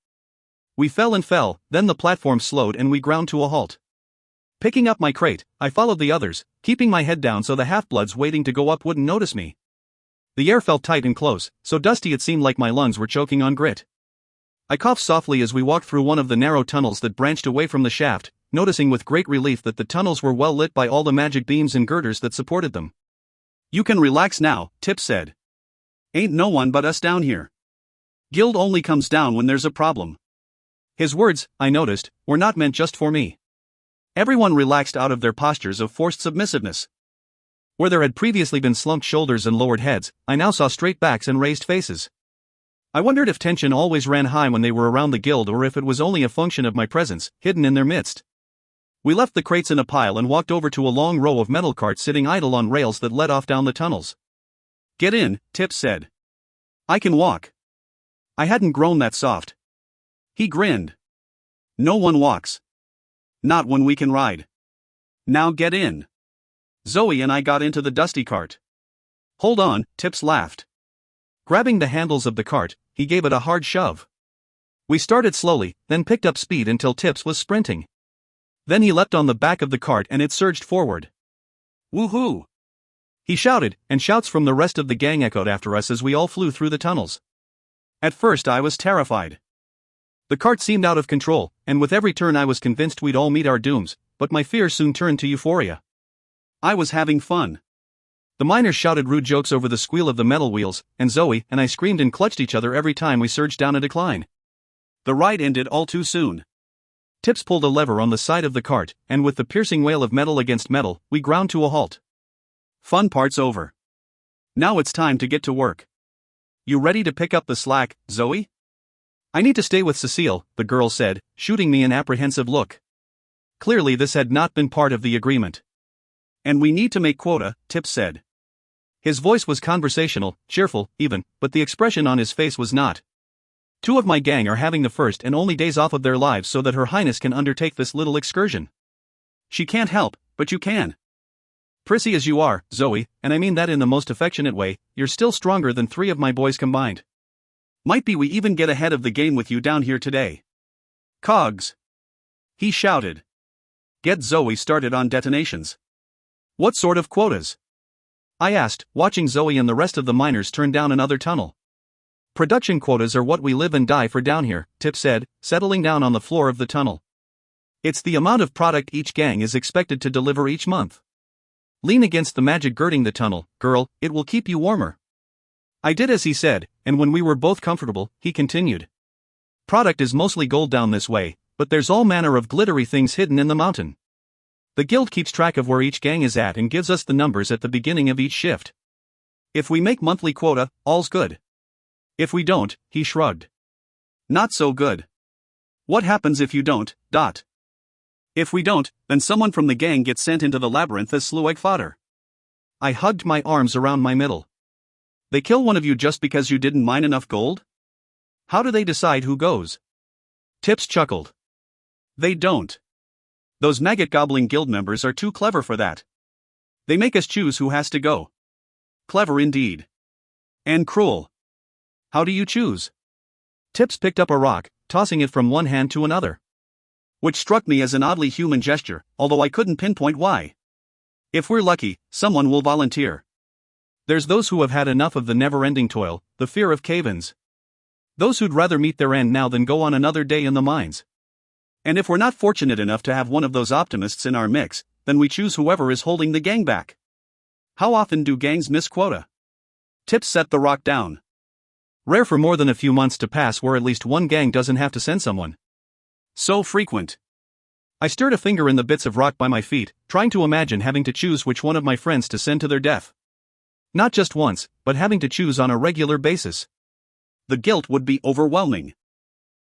We fell and fell, then the platform slowed and we ground to a halt. Picking up my crate, I followed the others, keeping my head down so the half-bloods waiting to go up wouldn't notice me. The air felt tight and close, so dusty it seemed like my lungs were choking on grit. I coughed softly as we walked through one of the narrow tunnels that branched away from the shaft, noticing with great relief that the tunnels were well lit by all the magic beams and girders that supported them. "You can relax now," Tips said. "Ain't no one but us down here. Guild only comes down when there's a problem." His words, I noticed, were not meant just for me. Everyone relaxed out of their postures of forced submissiveness. Where there had previously been slumped shoulders and lowered heads, I now saw straight backs and raised faces. I wondered if tension always ran high when they were around the guild or if it was only a function of my presence, hidden in their midst. We left the crates in a pile and walked over to a long row of metal carts sitting idle on rails that led off down the tunnels. "Get in," Tips said. "I can walk." I hadn't grown that soft. He grinned. "No one walks. Not when we can ride. Now get in." Zoe and I got into the dusty cart. "Hold on," Tips laughed. Grabbing the handles of the cart, he gave it a hard shove. We started slowly, then picked up speed until Tips was sprinting. Then he leapt on the back of the cart and it surged forward. "Woohoo!" he shouted, and shouts from the rest of the gang echoed after us as we all flew through the tunnels. At first I was terrified. The cart seemed out of control, and with every turn I was convinced we'd all meet our dooms, but my fear soon turned to euphoria. I was having fun. The miners shouted rude jokes over the squeal of the metal wheels, and Zoe and I screamed and clutched each other every time we surged down a decline. The ride ended all too soon. Tips pulled a lever on the side of the cart, and with the piercing wail of metal against metal, we ground to a halt. Fun part's over. Now it's time to get to work. You ready to pick up the slack, Zoe? "I need to stay with Cécile," the girl said, shooting me an apprehensive look. Clearly this had not been part of the agreement. "And we need to make quota," Tips said. His voice was conversational, cheerful, even, but the expression on his face was not. "2 of my gang are having the first and only days off of their lives so that Her Highness can undertake this little excursion. She can't help, but you can. Prissy as you are, Zoe, and I mean that in the most affectionate way, you're still stronger than 3 of my boys combined. Might be we even get ahead of the game with you down here today. Cogs!" he shouted. "Get Zoe started on detonations." "What sort of quotas?" I asked, watching Zoe and the rest of the miners turn down another tunnel. "Production quotas are what we live and die for down here," Tip said, settling down on the floor of the tunnel. "It's the amount of product each gang is expected to deliver each month. Lean against the magic girding the tunnel, girl, it will keep you warmer." I did as he said, and when we were both comfortable, he continued. "Product is mostly gold down this way, but there's all manner of glittery things hidden in the mountain. The guild keeps track of where each gang is at and gives us the numbers at the beginning of each shift. If we make monthly quota, all's good. If we don't," he shrugged. "Not so good. What happens if you don't, Dot? If we don't, then someone from the gang gets sent into the labyrinth as sleweg fodder." I hugged my arms around my middle. "They kill one of you just because you didn't mine enough gold?
How do they decide who goes? Tips chuckled. They don't. Those maggot-gobbling guild members are too clever for that. They make us choose who has to go. Clever indeed. And cruel. How do you choose? Tips picked up a rock, tossing it from one hand to another. Which struck me as an oddly human gesture, although I couldn't pinpoint why. If we're lucky, someone will volunteer. There's those who have had enough of the never-ending toil, the fear of cave-ins. Those who'd rather meet their end now than go on another day in the mines. And if we're not fortunate enough to have one of those optimists in our mix, then we choose whoever is holding the gang back. How often do gangs miss quota? Tips set the rock down.
Rare for more than a few months to pass where at least one gang doesn't have to send someone.
So frequent.
I stirred a finger in the bits of rock by my feet, trying to imagine having to choose which one of my friends to send to their death. Not just once, but having to choose on a regular basis.
The guilt would be overwhelming.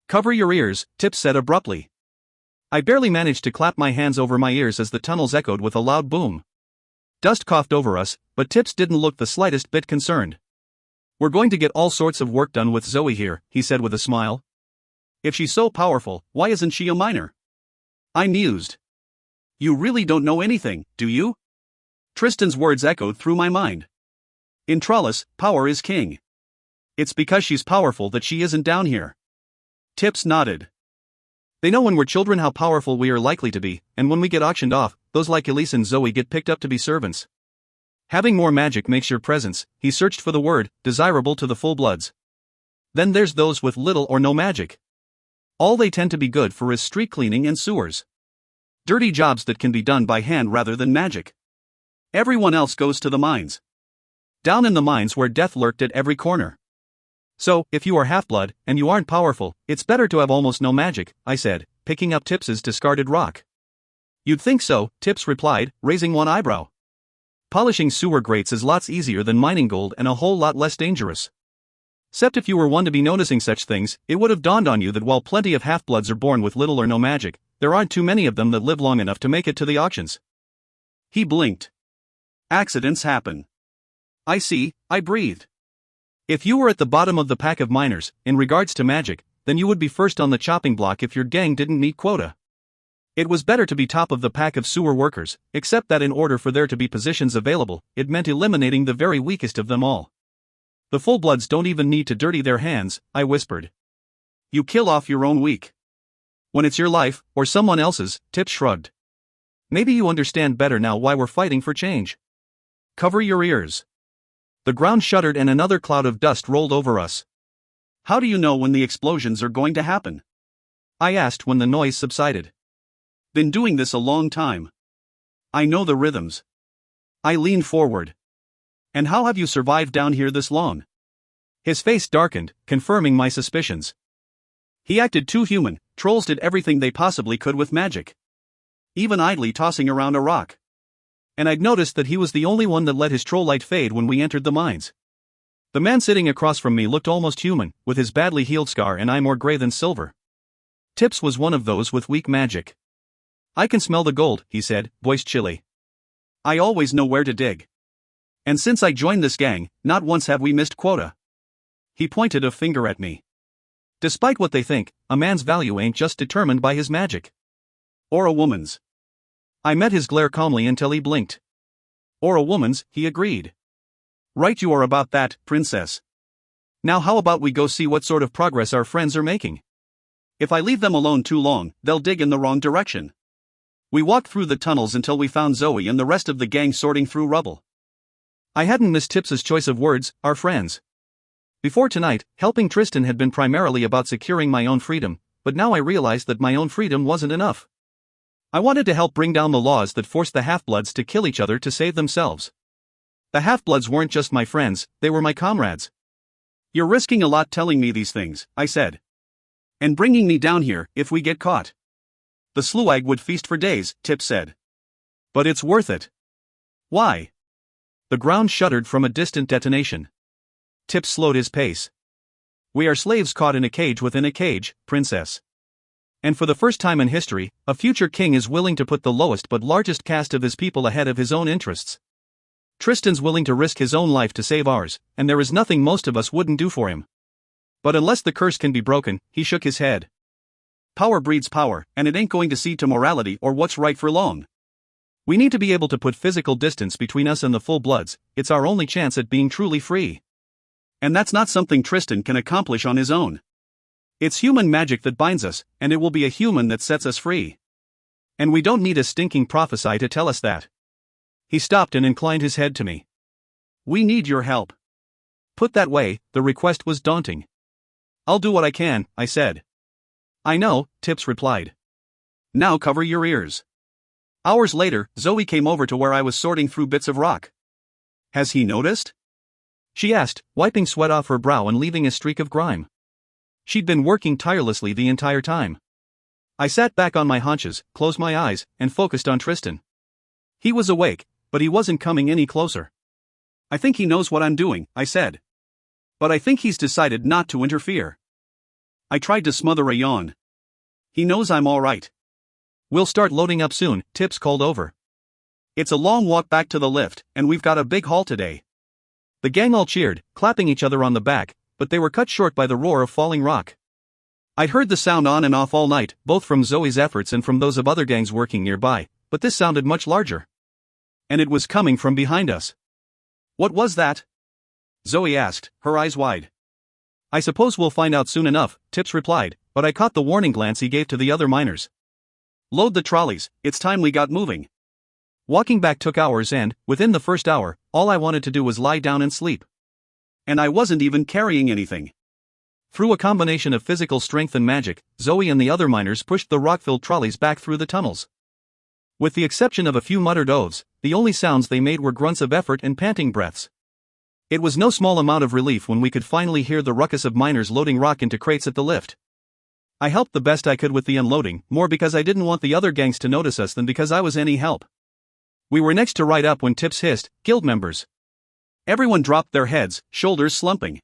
Cover your ears, Tips said abruptly. I barely managed to clap my hands over my ears as the tunnels echoed with a loud boom. Dust coughed over us, but Tips didn't look the slightest bit concerned. We're going to get all sorts of work done with Zoe here, he said with a smile.
If she's so powerful, why isn't she a miner? I mused. You really don't know anything, do you? Tristan's words echoed through my mind. In Trollis, power is king. It's because she's powerful that she isn't down here. Tips nodded.
They know when we're children how powerful we are likely to be, and when we get auctioned off, those like Elise and Zoe get picked up to be servants. Having more magic makes your presence, he searched for the word, desirable to the full-bloods. Then there's those with little or no magic. All they tend to be good for is street cleaning and sewers. Dirty jobs that can be done by hand rather than magic. Everyone else goes to the mines. Down in the mines where death lurked at every corner. So, if you are half-blood, and you aren't powerful, it's better to have almost no magic, I said, picking up Tips's discarded rock. You'd think so, Tips replied, raising one eyebrow. Polishing sewer grates is lots easier than mining gold and a whole lot less dangerous. Except if you were one to be noticing such things, it would have dawned on you that while plenty of half-bloods are born with little or no magic, there aren't too many of them that live long enough to make it to the auctions.
He blinked. Accidents happen. I see, I breathed.
If you were at the bottom of the pack of miners, in regards to magic, then you would be first on the chopping block if your gang didn't meet quota. It was better to be top of the pack of sewer workers, except that in order for there to be positions available, it meant eliminating the very weakest of them all. The full-bloods don't even need to dirty their hands, I whispered.
You kill off your own weak.
When it's your life, or someone else's, Tips shrugged. Maybe you understand better now why we're fighting for change. Cover your ears. The ground shuddered and another cloud of dust rolled over us.
How do you know when the explosions are going to happen?
I asked when the noise subsided.
Been doing this a long time. I know the rhythms. I leaned forward. And how have you survived down here this long?
His face darkened, confirming my suspicions.
He acted too human. Trolls did everything they possibly could with magic. Even idly tossing around a rock.
And I'd noticed that he was the only one that let his troll light fade when we entered the mines. The man sitting across from me looked almost human, with his badly healed scar and eye more gray than silver. Tips was one of those with weak magic. I can smell the gold, he said, voice chilly.
I always know where to dig. And since I joined this gang, not once have we missed quota. He pointed a finger at me.
Despite what they think, a man's value ain't just determined by his magic.
Or a woman's.
I met his glare calmly until he blinked.
Or a woman's, he agreed. Right you are about that, princess.
Now how about we go see what sort of progress our friends are making?
If I leave them alone too long, they'll dig in the wrong direction. We walked through the tunnels until we found Zoe and the rest of the gang sorting through rubble.
I hadn't missed Tips's choice of words, our friends. Before tonight, helping Tristan had been primarily about securing my own freedom, but now I realized that my own freedom wasn't enough. I wanted to help bring down the laws that forced the half-bloods to kill each other to save themselves. The half-bloods weren't just my friends, they were my comrades.
You're risking a lot telling me these things, I said. And bringing me down here, if we get caught. The Sluag would feast for days, Tip said.
But it's worth it.
Why?
The ground shuddered from a distant detonation. Tip slowed his pace. We are slaves caught in a cage within a cage, princess. And for the first time in history, a future king is willing to put the lowest but largest caste of his people ahead of his own interests. Tristan's willing to risk his own life to save ours, and there is nothing most of us wouldn't do for him. But unless the curse can be broken, he shook his head.
Power breeds power, and it ain't going to see to morality or what's right for long.
We need to be able to put physical distance between us and the full-bloods. It's our only chance at being truly free.
And that's not something Tristan can accomplish on his own. It's human magic that binds us, and it will be a human that sets us free.
And we don't need a stinking prophesy to tell us that. He stopped and inclined his head to me.
We need your help.
Put that way, the request was daunting.
I'll do what I can, I said.
I know, Tips replied.
Now cover your ears. Hours later, Zoe came over to where I was sorting through bits of rock. Has he noticed?
She asked, wiping sweat off her brow and leaving a streak of grime. She'd been working tirelessly the entire time. I sat back on my haunches, closed my eyes, and focused on Tristan. He was awake, but he wasn't coming any closer.
I think he knows what I'm doing, I said. But I think he's decided not to interfere. I tried to smother a yawn. He knows I'm all right.
We'll start loading up soon, Tips called over.
It's a long walk back to the lift, and we've got a big haul today.
The gang all cheered, clapping each other on the back, but they were cut short by the roar of falling rock. I'd heard the sound on and off all night, both from Zoe's efforts and from those of other gangs working nearby, but this sounded much larger. And it was coming from behind us.
What was that? Zoe asked, her eyes wide.
I suppose we'll find out soon enough, Tips replied, but I caught the warning glance he gave to the other miners.
Load the trolleys, it's time we got moving.
Walking back took hours and, within the first hour, all I wanted to do was lie down and sleep.
And I wasn't even carrying anything.
Through a combination of physical strength and magic, Zoe and the other miners pushed the rock-filled trolleys back through the tunnels. With the exception of a few muttered oaths, the only sounds they made were grunts of effort and panting breaths. It was no small amount of relief when we could finally hear the ruckus of miners loading rock into crates at the lift. I helped the best I could with the unloading, more because I didn't want the other gangs to notice us than because I was any help. We were next to ride up when Tips hissed, "Guild members."
Everyone dropped their heads, shoulders slumping.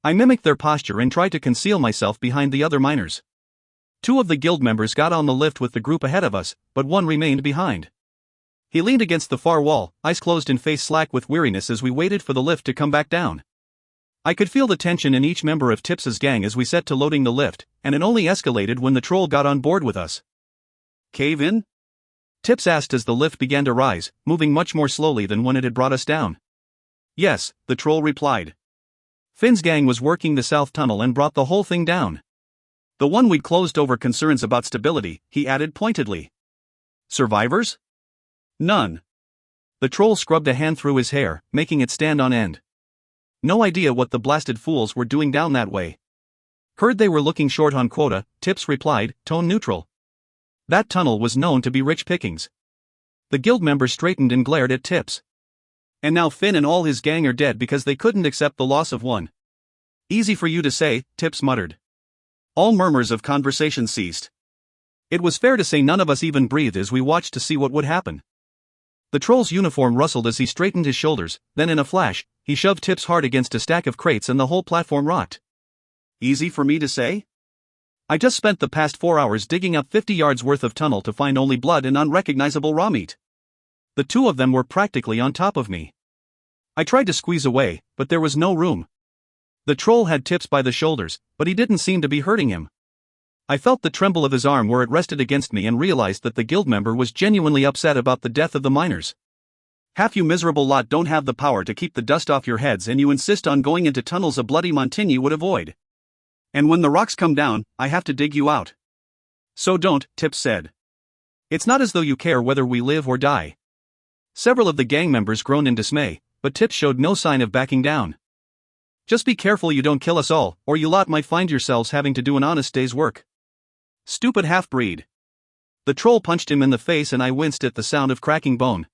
I mimicked their posture and tried to conceal myself behind the other miners. Two of the guild members got on the lift with the group ahead of us, but one remained behind. He leaned against the far wall, eyes closed and face slack with weariness as we waited for the lift to come back down. I could feel the tension in each member of Tips's gang as we set to loading the lift, and it only escalated when the troll got on board with us.
Cave in?
Tips asked as the lift began to rise, moving much more slowly than when it had brought us down.
Yes, the troll replied.
Finn's gang was working the south tunnel and brought the whole thing down.
The one we'd closed over concerns about stability, he added pointedly. Survivors? None.
The troll scrubbed a hand through his hair, making it stand on end. No idea what the blasted fools were doing down that way. Heard they were looking short on quota, Tips replied, tone neutral. That tunnel was known to be rich pickings. The guild members straightened and glared at Tips.
And now Finn and all his gang are dead because they couldn't accept the loss of one.
Easy for you to say, Tips muttered.
All murmurs of conversation ceased.
It was fair to say none of us even breathed as we watched to see what would happen. The troll's uniform rustled as he straightened his shoulders, then in a flash, he shoved Tips hard against a stack of crates and the whole platform rocked.
Easy for me to say?
I just spent the past 4 hours digging up 50 yards worth of tunnel to find only blood and unrecognizable raw meat. The two of them were practically on top of me. I tried to squeeze away, but there was no room. The troll had Tips by the shoulders, but he didn't seem to be hurting him. I felt the tremble of his arm where it rested against me and realized that the guild member was genuinely upset about the death of the miners.
Half you miserable lot don't have the power to keep the dust off your heads and you insist on going into tunnels a bloody Montigny would avoid. And when the rocks come down, I have to dig you out.
So don't, Tips said. It's not as though you care whether we live or die. Several of the gang members groaned in dismay, but Tips showed no sign of backing down. Just be careful you don't kill us all, or you lot might find yourselves having to do an honest day's work.
Stupid half-breed.
The troll punched him in the face and I winced at the sound of cracking bone.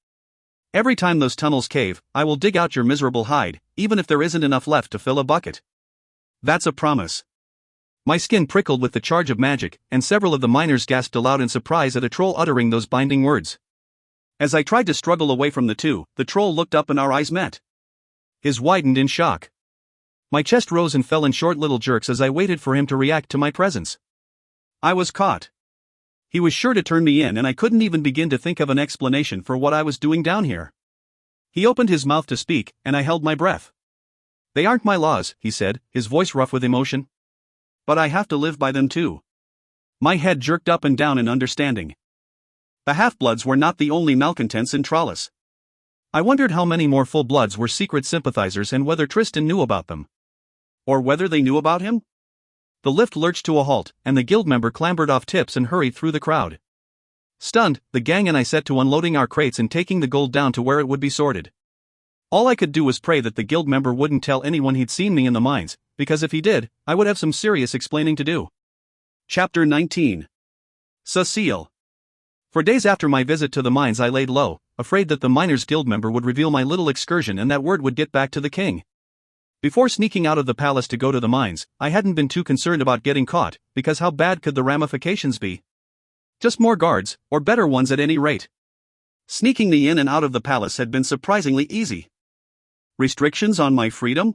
Every time those tunnels cave, I will dig out your miserable hide, even if there isn't enough left to fill a bucket.
That's a promise.
My skin prickled with the charge of magic, and several of the miners gasped aloud in surprise at a troll uttering those binding words.
As I tried to struggle away from the two, the troll looked up and our eyes met.
His widened in shock. My chest rose and fell in short little jerks as I waited for him to react to my presence.
I was caught. He was sure to turn me in and I couldn't even begin to think of an explanation for what I was doing down here. He opened his mouth to speak, and I held my breath.
They aren't my laws, he said, his voice rough with emotion.
But I have to live by them too. My head jerked up and down in understanding. The half-bloods were not the only malcontents in Trollis.
I wondered how many more full-bloods were secret sympathizers and whether Tristan knew about them.
Or whether they knew about him?
The lift lurched to a halt, and the guild member clambered off tips and hurried through the crowd. Stunned, the gang and I set to unloading our crates and taking the gold down to where it would be sorted. All I could do was pray that the guild member wouldn't tell anyone he'd seen me in the mines, because if he did, I would have some serious explaining to do.
Chapter 19. Cécile.
For days after my visit to the mines I laid low, afraid that the miners' guild member would reveal my little excursion and that word would get back to the king. Before sneaking out of the palace to go to the mines, I hadn't been too concerned about getting caught, because how bad could the ramifications be? Just more guards, or better ones at any rate.
Sneaking me in and out of the palace had been surprisingly easy. Restrictions on my freedom?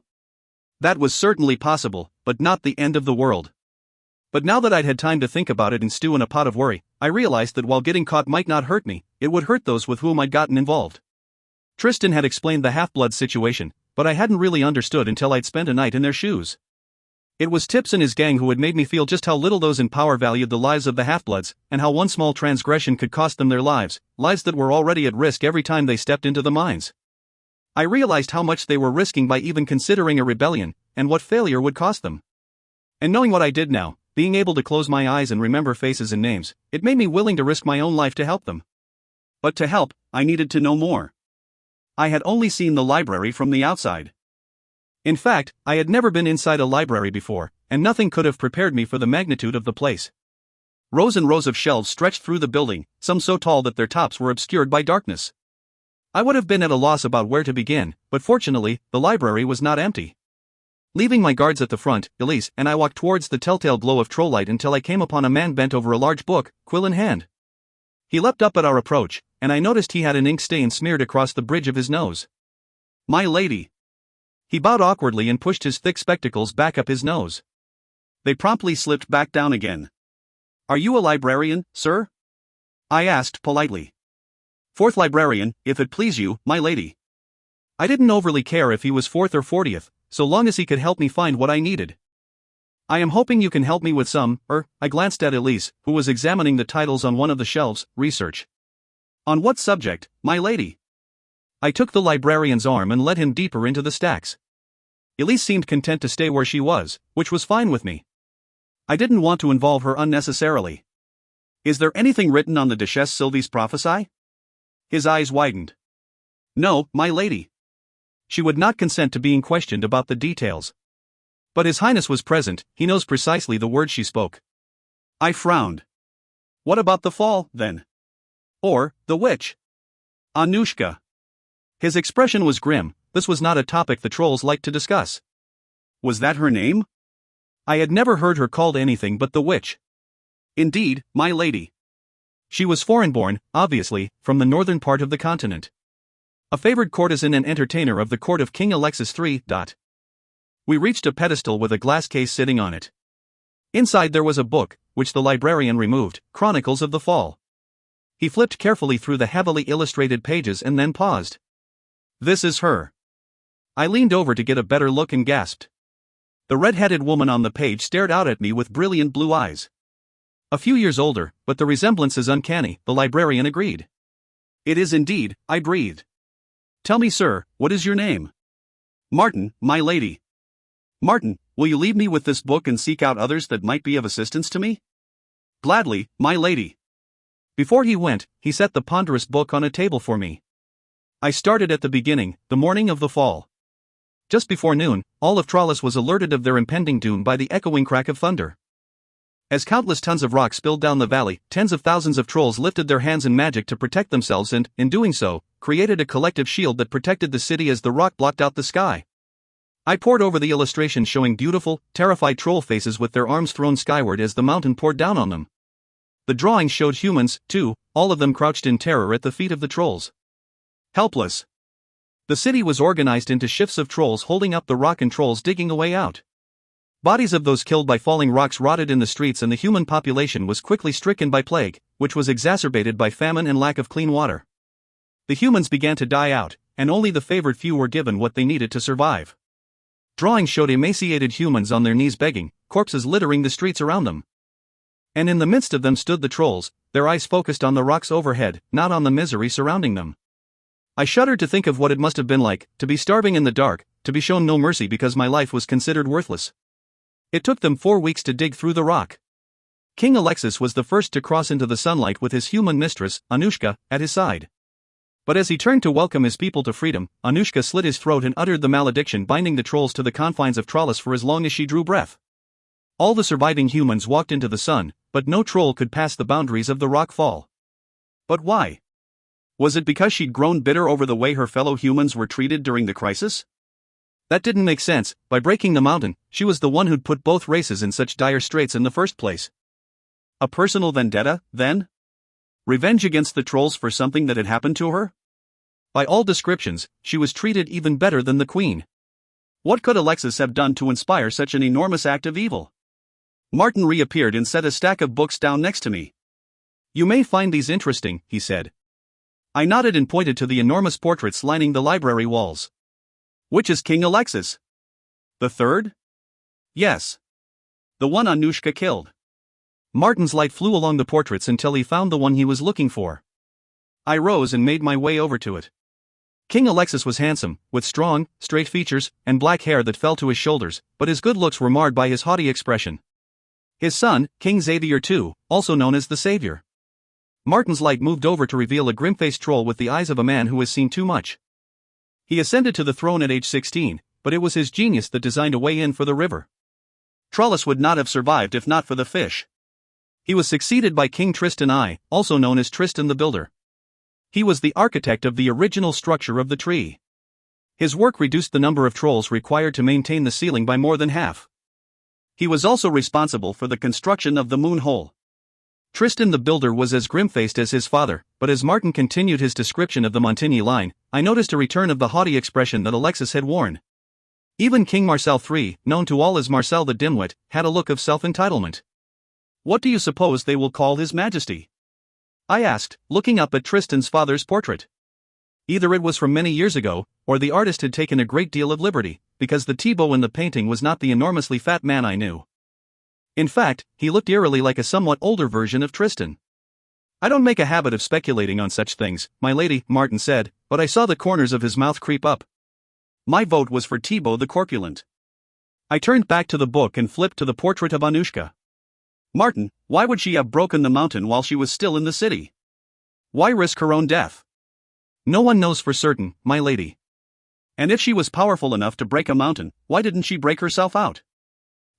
That was certainly possible, but not the end of the world. But now that I'd had time to think about it and stew in a pot of worry, I realized that while getting caught might not hurt me, it would hurt those with whom I'd gotten involved. Tristan had explained the half-blood situation, but I hadn't really understood until I'd spent a night in their shoes. It was Tips and his gang who had made me feel just how little those in power valued the lives of the half-bloods, and how one small transgression could cost them their lives that were already at risk every time they stepped into the mines. I realized how much they were risking by even considering a rebellion, and what failure would cost them. And knowing what I did now, being able to close my eyes and remember faces and names, it made me willing to risk my own life to help them. But to help, I needed to know more. I had only seen the library from the outside.
In fact, I had never been inside a library before, and nothing could have prepared me for the magnitude of the place.
Rows and rows of shelves stretched through the building, some so tall that their tops were obscured by darkness.
I would have been at a loss about where to begin, but fortunately, the library was not empty. Leaving my guards at the front, Elise and I walked towards the telltale glow of troll light until I came upon a man bent over a large book, quill in hand. He leapt up at our approach, and I noticed he had an ink stain smeared across the bridge of his nose.
My lady.
He bowed awkwardly and pushed his thick spectacles back up his nose.
They promptly slipped back down again. Are you a librarian, sir? I asked politely. Fourth librarian, if it please you, my lady.
I didn't overly care if he was fourth or 40th, so long as he could help me find what I needed. I am hoping you can help me with some, I glanced at Elise, who was examining the titles on one of the shelves, research.
On what subject, my lady?
I took the librarian's arm and led him deeper into the stacks. Elise seemed content to stay where she was, which was fine with me.
I didn't want to involve her unnecessarily. Is there anything written on the Duchesse Sylvie's prophecy? His eyes widened. No, my lady.
She would not consent to being questioned about the details. But His Highness was present, he knows precisely the words she spoke.
I frowned. What about the fall, then? Or, the witch? Anushka.
His expression was grim. This was not a topic the trolls liked to discuss.
Was that her name?
I had never heard her called anything but the witch.
Indeed, my lady.
She was foreign-born, obviously, from the northern part of the continent. A favored courtesan and entertainer of the court of King Alexis III. We reached a pedestal with a glass case sitting on it. Inside there was a book, which the librarian removed, Chronicles of the Fall. He flipped carefully through the heavily illustrated pages and then paused. This is her. I leaned over to get a better look and gasped. The red-headed woman on the page stared out at me with brilliant blue eyes. A few years older, but the resemblance is uncanny, the librarian agreed.
It is indeed, I breathed. Tell me, sir, what is your name? Martin, my lady. Martin, will you leave me with this book and seek out others that might be of assistance to me? Gladly, my lady.
Before he went, he set the ponderous book on a table for me. I started at the beginning, the morning of the fall. Just before noon, all of Trollis was alerted of their impending doom by the echoing crack of thunder. As countless tons of rock spilled down the valley, tens of thousands of trolls lifted their hands in magic to protect themselves and, in doing so, created a collective shield that protected the city as the rock blocked out the sky. I pored over the illustrations showing beautiful, terrified troll faces with their arms thrown skyward as the mountain poured down on them. The drawings showed humans, too, all of them crouched in terror at the feet of the trolls. Helpless. The city was organized into shifts of trolls holding up the rock and trolls digging a way out. Bodies of those killed by falling rocks rotted in the streets, and the human population was quickly stricken by plague, which was exacerbated by famine and lack of clean water. The humans began to die out, and only the favored few were given what they needed to survive. Drawings showed emaciated humans on their knees begging, corpses littering the streets around them. And in the midst of them stood the trolls, their eyes focused on the rocks overhead, not on the misery surrounding them. I shuddered to think of what it must have been like, to be starving in the dark, to be shown no mercy because my life was considered worthless. It took them 4 weeks to dig through the rock. King Alexis was the first to cross into the sunlight with his human mistress, Anushka, at his side. But as he turned to welcome his people to freedom, Anushka slit his throat and uttered the malediction binding the trolls to the confines of Trollis for as long as she drew breath. All the surviving humans walked into the sun, but no troll could pass the boundaries of the rock fall. But why? Was it because she'd grown bitter over the way her fellow humans were treated during the crisis? That didn't make sense. By breaking the mountain, she was the one who'd put both races in such dire straits in the first place. A personal vendetta, then? Revenge against the trolls for something that had happened to her? By all descriptions, she was treated even better than the queen. What could Alexis have done to inspire such an enormous act of evil? Martin reappeared and set a stack of books down next to me. "You may find these interesting," he said. I nodded and pointed to the enormous portraits lining the library walls. "Which is King Alexis? The third?" "Yes. The one Anushka killed." Martin's light flew along the portraits until he found the one he was looking for. I rose and made my way over to it. King Alexis was handsome, with strong, straight features, and black hair that fell to his shoulders, but his good looks were marred by his haughty expression. His son, King Xavier II, also known as the Savior. Martin's light moved over to reveal a grim-faced troll with the eyes of a man who has seen too much. He ascended to the throne at age 16, but it was his genius that designed a way in for the river. Trollis would not have survived if not for the fish. He was succeeded by King Tristan I, also known as Tristan the Builder. He was the architect of the original structure of the tree. His work reduced the number of trolls required to maintain the ceiling by more than half. He was also responsible for the construction of the moon hole. Tristan the Builder was as grim-faced as his father, but as Martin continued his description of the Montigny line, I noticed a return of the haughty expression that Alexis had worn. Even King Marcel III, known to all as Marcel the Dimwit, had a look of self-entitlement. "What do you suppose they will call His Majesty?" I asked, looking up at Tristan's father's portrait. Either it was from many years ago, or the artist had taken a great deal of liberty, because the Thibaut in the painting was not the enormously fat man I knew. In fact, he looked eerily like a somewhat older version of Tristan. "I don't make a habit of speculating on such things, my lady," Martin said, but I saw the corners of his mouth creep up. My vote was for Thibaut the Corpulent. I turned back to the book and flipped to the portrait of Anushka. "Martin, why would she have broken the mountain while she was still in the city? Why risk her own death?" "No one knows for certain, my lady." "And if she was powerful enough to break a mountain, why didn't she break herself out?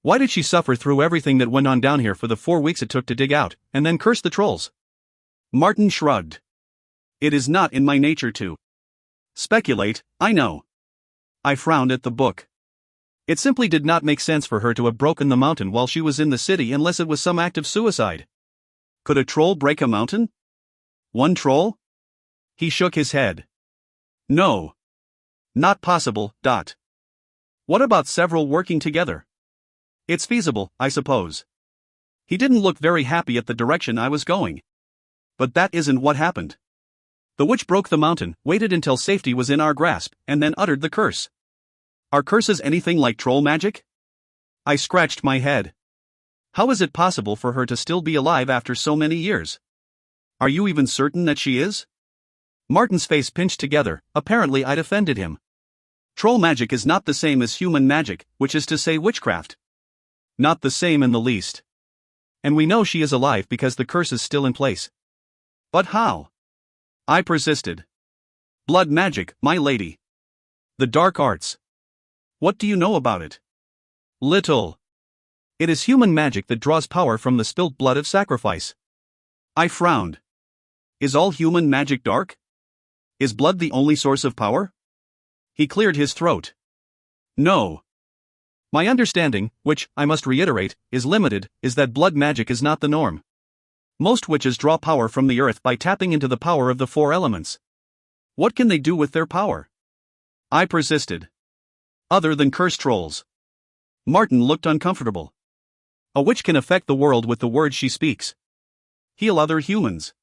Why did she suffer through everything that went on down here for the 4 weeks it took to dig out, and then curse the trolls?" Martin shrugged. "It is not in my nature to speculate, I know." I frowned at the book. It simply did not make sense for her to have broken the mountain while she was in the city unless it was some act of suicide. Could a troll break a mountain? One troll? He shook his head. No. Not possible. What about several working together? It's feasible, I suppose. He didn't look very happy at the direction I was going. But that isn't what happened. The witch broke the mountain, waited until safety was in our grasp, and then uttered the curse. Are curses anything like troll magic? I scratched my head. How is it possible for her to still be alive after so many years? Are you even certain that she is? Martin's face pinched together, apparently I'd offended him. Troll magic is not the same as human magic, which is to say witchcraft. Not the same in the least. And we know she is alive because the curse is still in place. But how? I persisted. Blood magic, my lady. The dark arts. What do you know about it? Little. It is human magic that draws power from the spilt blood of sacrifice. I frowned. Is all human magic dark? Is blood the only source of power? He cleared his throat. No. My understanding, which, I must reiterate, is limited, is that blood magic is not the norm. Most witches draw power from the earth by tapping into the power of the 4 elements. What can they do with their power? I persisted. Other than curse trolls. Martin looked uncomfortable. A witch can affect the world with the words she speaks. Heal other humans.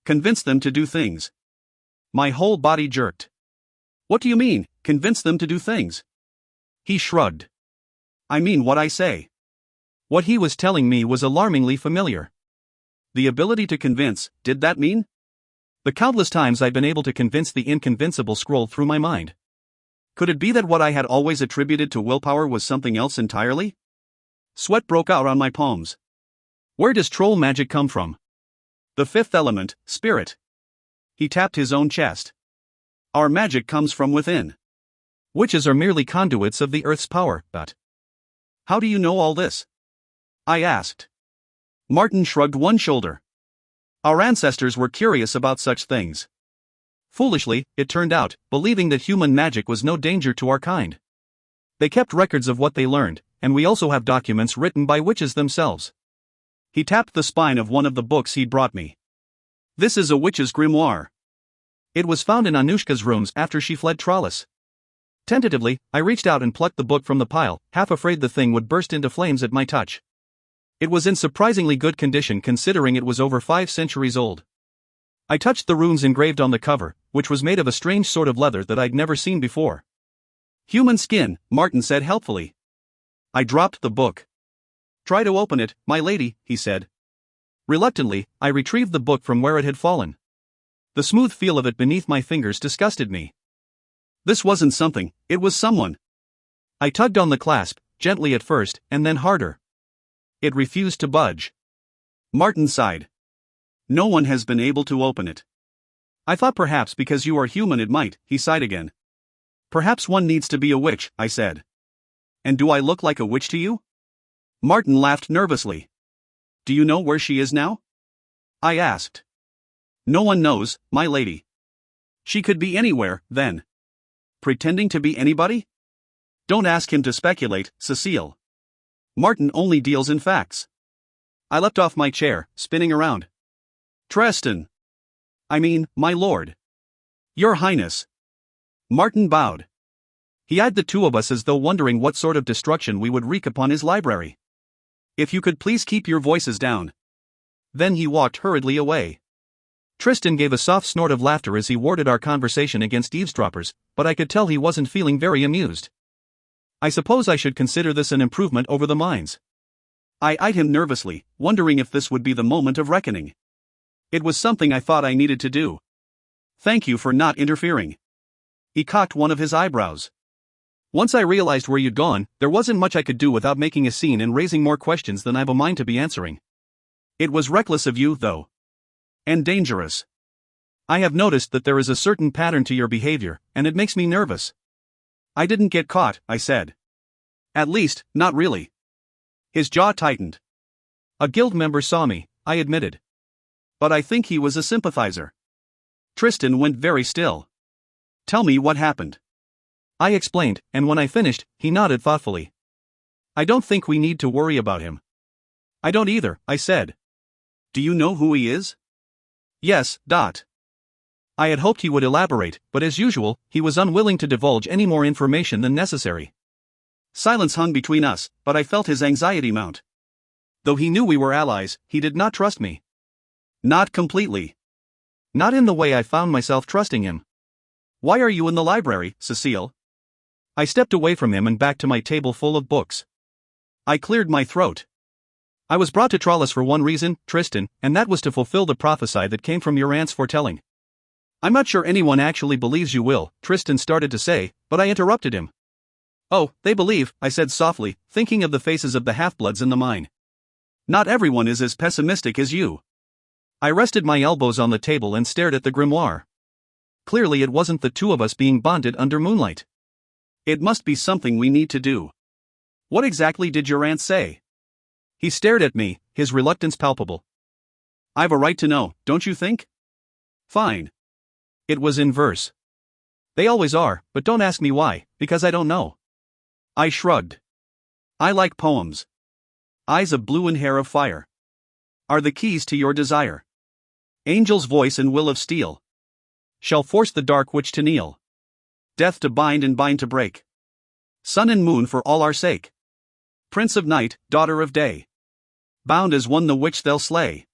Convince them to do things. My whole body jerked. What do you mean, convince them to do things?
He shrugged. I mean what I say.
What he was telling me was alarmingly familiar.
The ability to convince, did that mean?
The countless times I'd been able to convince the inconvincible scrolled through my mind.
Could it be that what I had always attributed to willpower was something else entirely? Sweat broke out on my palms.
Where does troll magic come from?
The fifth element, spirit. He tapped his own chest. Our magic comes from within.
Witches are merely conduits of the earth's power, but...
How do you know all this? I asked. Martin shrugged one shoulder. Our ancestors were curious about such things.
Foolishly, it turned out, believing that human magic was no danger to our kind. They kept records of what they learned, and we also have documents written by witches themselves.
He tapped the spine of one of the books he'd brought me. This is a witch's grimoire.
It was found in Anushka's rooms after she fled Trollis. Tentatively, I reached out and plucked the book from the pile, half afraid the thing would burst into flames at my touch. It was in surprisingly good condition considering it was over 5 centuries old. I touched the runes engraved on the cover, which was made of a strange sort of leather that I'd never seen before.
Human skin, Martin said helpfully. I dropped the book. Try to open it, my lady, he said.
Reluctantly, I retrieved the book from where it had fallen. The smooth feel of it beneath my fingers disgusted me.
This wasn't something, it was someone.
I tugged on the clasp, gently at first, and then harder. It refused to budge.
Martin sighed. No one has been able to open it. I thought perhaps because you are human it might, he sighed again. Perhaps one needs to be a witch, I said. And do I look like a witch to you? Martin laughed nervously. Do you know where she is now? I asked. No one knows, my lady. She could be anywhere, then. Pretending to be anybody? Don't ask him to speculate, Cécile. Martin only deals in facts. I leapt off my chair, spinning around. Tristan. I mean, my lord. Your Highness. Martin bowed. He eyed the two of us as though wondering what sort of destruction we would wreak upon his library. If you could please keep your voices down. Then he walked hurriedly away. Tristan gave a soft snort of laughter as he warded our conversation against eavesdroppers, but I could tell he wasn't feeling very amused. I suppose I should consider this an improvement over the mines. I eyed him nervously, wondering if this would be the moment of reckoning. It was something I thought I needed to do. Thank you for not interfering. He cocked one of his eyebrows. Once I realized where you'd gone, there wasn't much I could do without making a scene and raising more questions than I've a mind to be answering. It was reckless of you, though. And dangerous. I have noticed that there is a certain pattern to your behavior, and it makes me nervous. I didn't get caught, I said. At least, not really. His jaw tightened. A guild member saw me, I admitted. But I think he was a sympathizer. Tristan went very still. Tell me what happened. I explained, and when I finished, he nodded thoughtfully. I don't think we need to worry about him. I don't either, I said. Do you know who he is? Yes. I had hoped he would elaborate, but as usual, he was unwilling to divulge any more information than necessary. Silence hung between us, but I felt his anxiety mount. Though he knew we were allies, he did not trust me. Not completely. Not in the way I found myself trusting him. Why are you in the library, Cécile? I stepped away from him and back to my table full of books. I cleared my throat. I was brought to Trollis for one reason, Tristan, and that was to fulfill the prophecy that came from your aunt's foretelling. I'm not sure anyone actually believes you will, Tristan started to say, but I interrupted him. Oh, they believe, I said softly, thinking of the faces of the half-bloods in the mine. Not everyone is as pessimistic as you. I rested my elbows on the table and stared at the grimoire. Clearly it wasn't the two of us being bonded under moonlight. It must be something we need to do. What exactly did your aunt say? He stared at me, his reluctance palpable. I've a right to know, don't you think? Fine. It was in verse. They always are, but don't ask me why, because I don't know. I shrugged. I like poems. Eyes of blue and hair of fire. Are the keys to your desire. Angel's voice and will of steel. Shall force the dark witch to kneel. Death to bind and bind to break. Sun and moon for all our sake. Prince of night, daughter of day. Bound as one the witch they'll slay.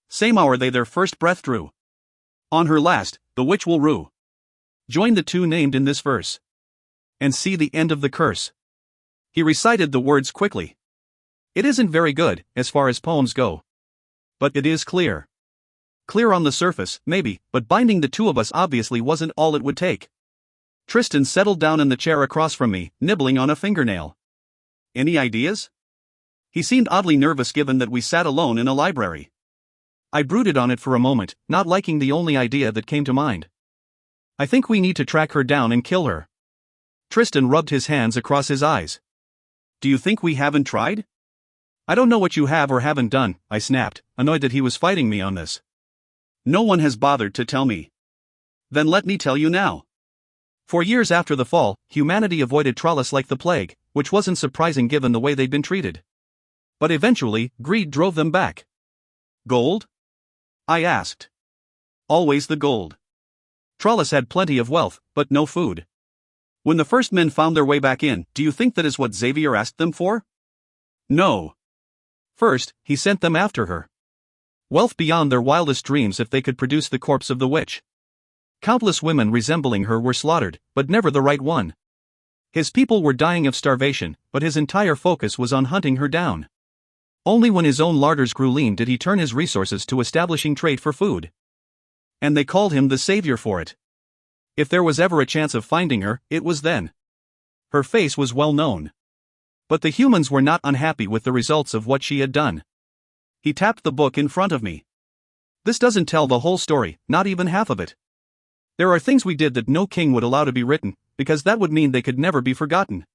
Same hour they their first breath drew. On her last, the witch will rue. Join the two named in this verse. And see the end of the curse. He recited the words quickly. It isn't very good, as far as poems go. But it is clear. Clear on the surface, maybe, but binding the two of us obviously wasn't all it would take. Tristan settled down in the chair across from me, nibbling on a fingernail. Any ideas? He seemed oddly nervous given that we sat alone in a library. I brooded on it for a moment, not liking the only idea that came to mind. I think we need to track her down and kill her. Tristan rubbed his hands across his eyes. Do you think we haven't tried? I don't know what you have or haven't done, I snapped, annoyed that he was fighting me on this. No one has bothered to tell me. Then let me tell you now. For years after the fall, humanity avoided Trolls like the plague, which wasn't surprising given the way they'd been treated. But eventually, greed drove them back. Gold? I asked. Always the gold. Trolls had plenty of wealth, but no food. When the first men found their way back in, do you think that is what Xavier asked them for? No. First, he sent them after her. Wealth beyond their wildest dreams if they could produce the corpse of the witch. Countless women resembling her were slaughtered, but never the right one. His people were dying of starvation, but his entire focus was on hunting her down. Only when his own larders grew lean did he turn his resources to establishing trade for food. And they called him the savior for it. If there was ever a chance of finding her, it was then. Her face was well known. But the humans were not unhappy with the results of what she had done. He tapped the book in front of me. This doesn't tell the whole story, not even half of it. There are things we did that no king would allow to be written, because that would mean they could never be forgotten.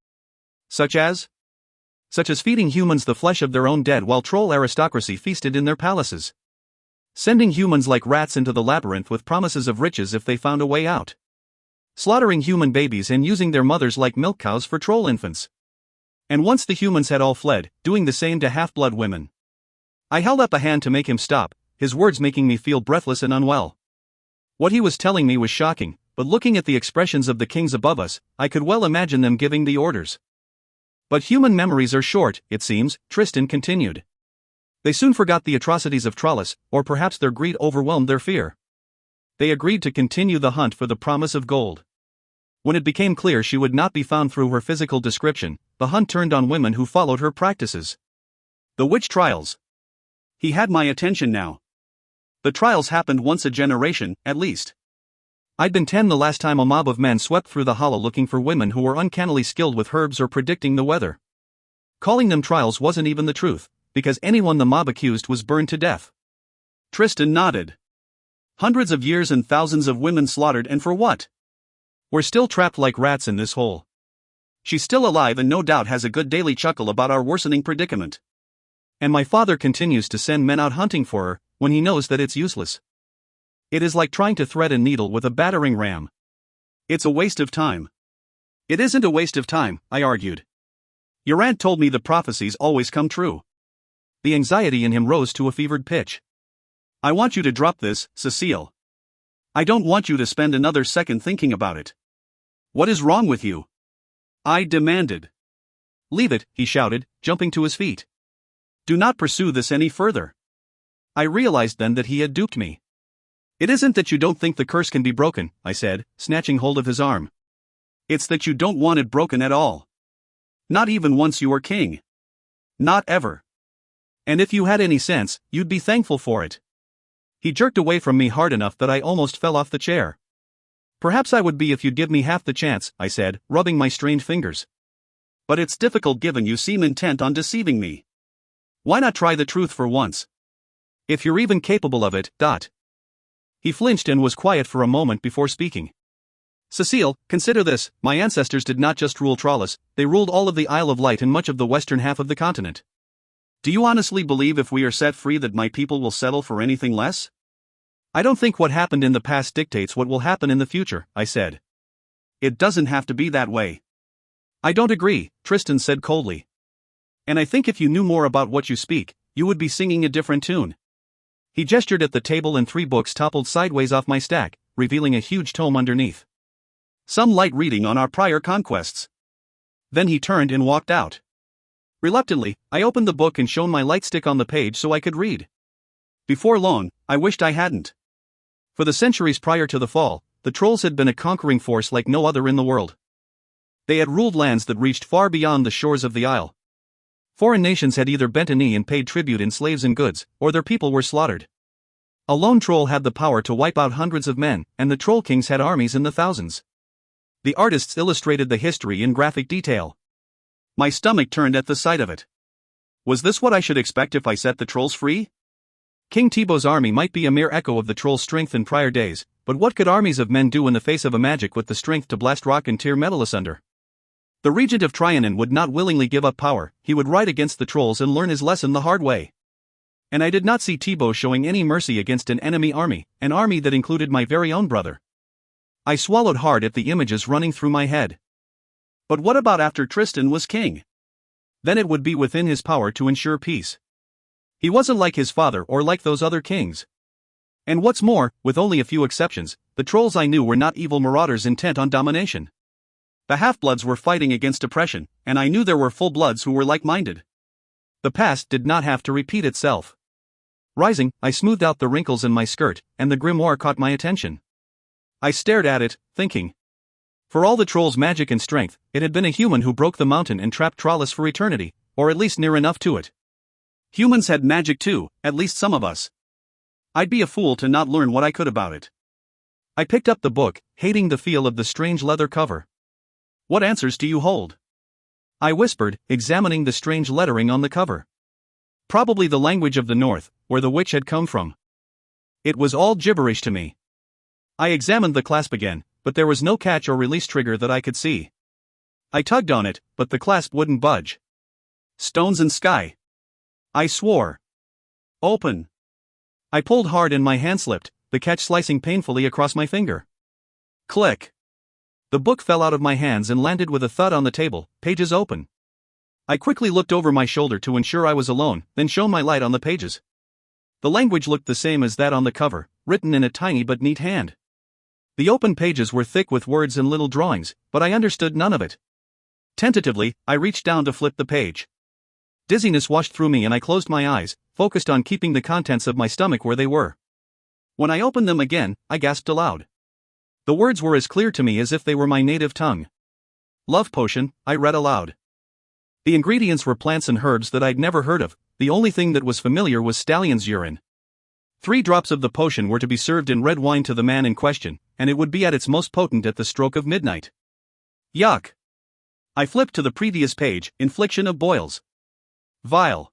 Such as feeding humans the flesh of their own dead while troll aristocracy feasted in their palaces. Sending humans like rats into the labyrinth with promises of riches if they found a way out. Slaughtering human babies and using their mothers like milk cows for troll infants. And once the humans had all fled, doing the same to half-blood women. I held up a hand to make him stop, his words making me feel breathless and unwell. What he was telling me was shocking, but looking at the expressions of the kings above us, I could well imagine them giving the orders. But human memories are short, it seems, Tristan continued. They soon forgot the atrocities of Trolls, or perhaps their greed overwhelmed their fear. They agreed to continue the hunt for the promise of gold. When it became clear she would not be found through her physical description, the hunt turned on women who followed her practices. The witch trials. He had my attention now. The trials happened once a generation, at least. I'd been 10 the last time a mob of men swept through the hollow looking for women who were uncannily skilled with herbs or predicting the weather. Calling them trials wasn't even the truth, because anyone the mob accused was burned to death. Tristan nodded. Hundreds of years and thousands of women slaughtered, and for what? We're still trapped like rats in this hole. She's still alive and no doubt has a good daily chuckle about our worsening predicament. And my father continues to send men out hunting for her, when he knows that it's useless. It is like trying to thread a needle with a battering ram. It's a waste of time. It isn't a waste of time, I argued. Your aunt told me the prophecies always come true. The anxiety in him rose to a fevered pitch. I want you to drop this, Cécile. I don't want you to spend another second thinking about it. What is wrong with you? I demanded. Leave it, he shouted, jumping to his feet. Do not pursue this any further. I realized then that he had duped me. It isn't that you don't think the curse can be broken, I said, snatching hold of his arm. It's that you don't want it broken at all. Not even once you are king. Not ever. And if you had any sense, you'd be thankful for it. He jerked away from me hard enough that I almost fell off the chair. Perhaps I would be if you'd give me half the chance, I said, rubbing my strained fingers. But it's difficult given you seem intent on deceiving me. Why not try the truth for once? If you're even capable of it, . He flinched and was quiet for a moment before speaking. Cécile, consider this, my ancestors did not just rule Trolls, they ruled all of the Isle of Light and much of the western half of the continent. Do you honestly believe if we are set free that my people will settle for anything less? I don't think what happened in the past dictates what will happen in the future, I said. It doesn't have to be that way. I don't agree, Tristan said coldly. And I think if you knew more about what you speak, you would be singing a different tune. He gestured at the table and 3 books toppled sideways off my stack, revealing a huge tome underneath. Some light reading on our prior conquests. Then he turned and walked out. Reluctantly, I opened the book and shone my light stick on the page so I could read. Before long, I wished I hadn't. For the centuries prior to the fall, the trolls had been a conquering force like no other in the world.
They had ruled lands that reached far beyond the shores of the isle. Foreign nations had either bent a knee and paid tribute in slaves and goods, or their people were slaughtered. A lone troll had the power to wipe out hundreds of men, and the troll kings had armies in the thousands. The artists illustrated the history in graphic detail. My stomach turned at the sight of it. Was this what I should expect if I set the trolls free? King Thibaut's army might be a mere echo of the troll's strength in prior days, but what could armies of men do in the face of a magic with the strength to blast rock and tear metal asunder? The regent of Trianon would not willingly give up power. He would ride against the trolls and learn his lesson the hard way. And I did not see Thibaut showing any mercy against an enemy army that included my very own brother. I swallowed hard at the images running through my head. But what about after Tristan was king? Then it would be within his power to ensure peace. He wasn't like his father or like those other kings. And what's more, with only a few exceptions, the trolls I knew were not evil marauders intent on domination. The half-bloods were fighting against oppression, and I knew there were full-bloods who were like-minded. The past did not have to repeat itself. Rising, I smoothed out the wrinkles in my skirt, and the grimoire caught my attention. I stared at it, thinking. For all the troll's magic and strength, it had been a human who broke the mountain and trapped Trollis for eternity, or at least near enough to it. Humans had magic too, at least some of us. I'd be a fool to not learn what I could about it. I picked up the book, hating the feel of the strange leather cover. What answers do you hold? I whispered, examining the strange lettering on the cover. Probably the language of the north, where the witch had come from. It was all gibberish to me. I examined the clasp again, but there was no catch or release trigger that I could see. I tugged on it, but the clasp wouldn't budge. Stones and sky. I swore. Open. I pulled hard and my hand slipped, the catch slicing painfully across my finger. Click. The book fell out of my hands and landed with a thud on the table, pages open. I quickly looked over my shoulder to ensure I was alone, then shone my light on the pages. The language looked the same as that on the cover, written in a tiny but neat hand. The open pages were thick with words and little drawings, but I understood none of it. Tentatively, I reached down to flip the page. Dizziness washed through me and I closed my eyes, focused on keeping the contents of my stomach where they were. When I opened them again, I gasped aloud. The words were as clear to me as if they were my native tongue. Love potion, I read aloud. The ingredients were plants and herbs that I'd never heard of. The only thing that was familiar was stallion's urine. 3 drops of the potion were to be served in red wine to the man in question, and it would be at its most potent at the stroke of midnight. Yuck. I flipped to the previous page, infliction of boils. Vile.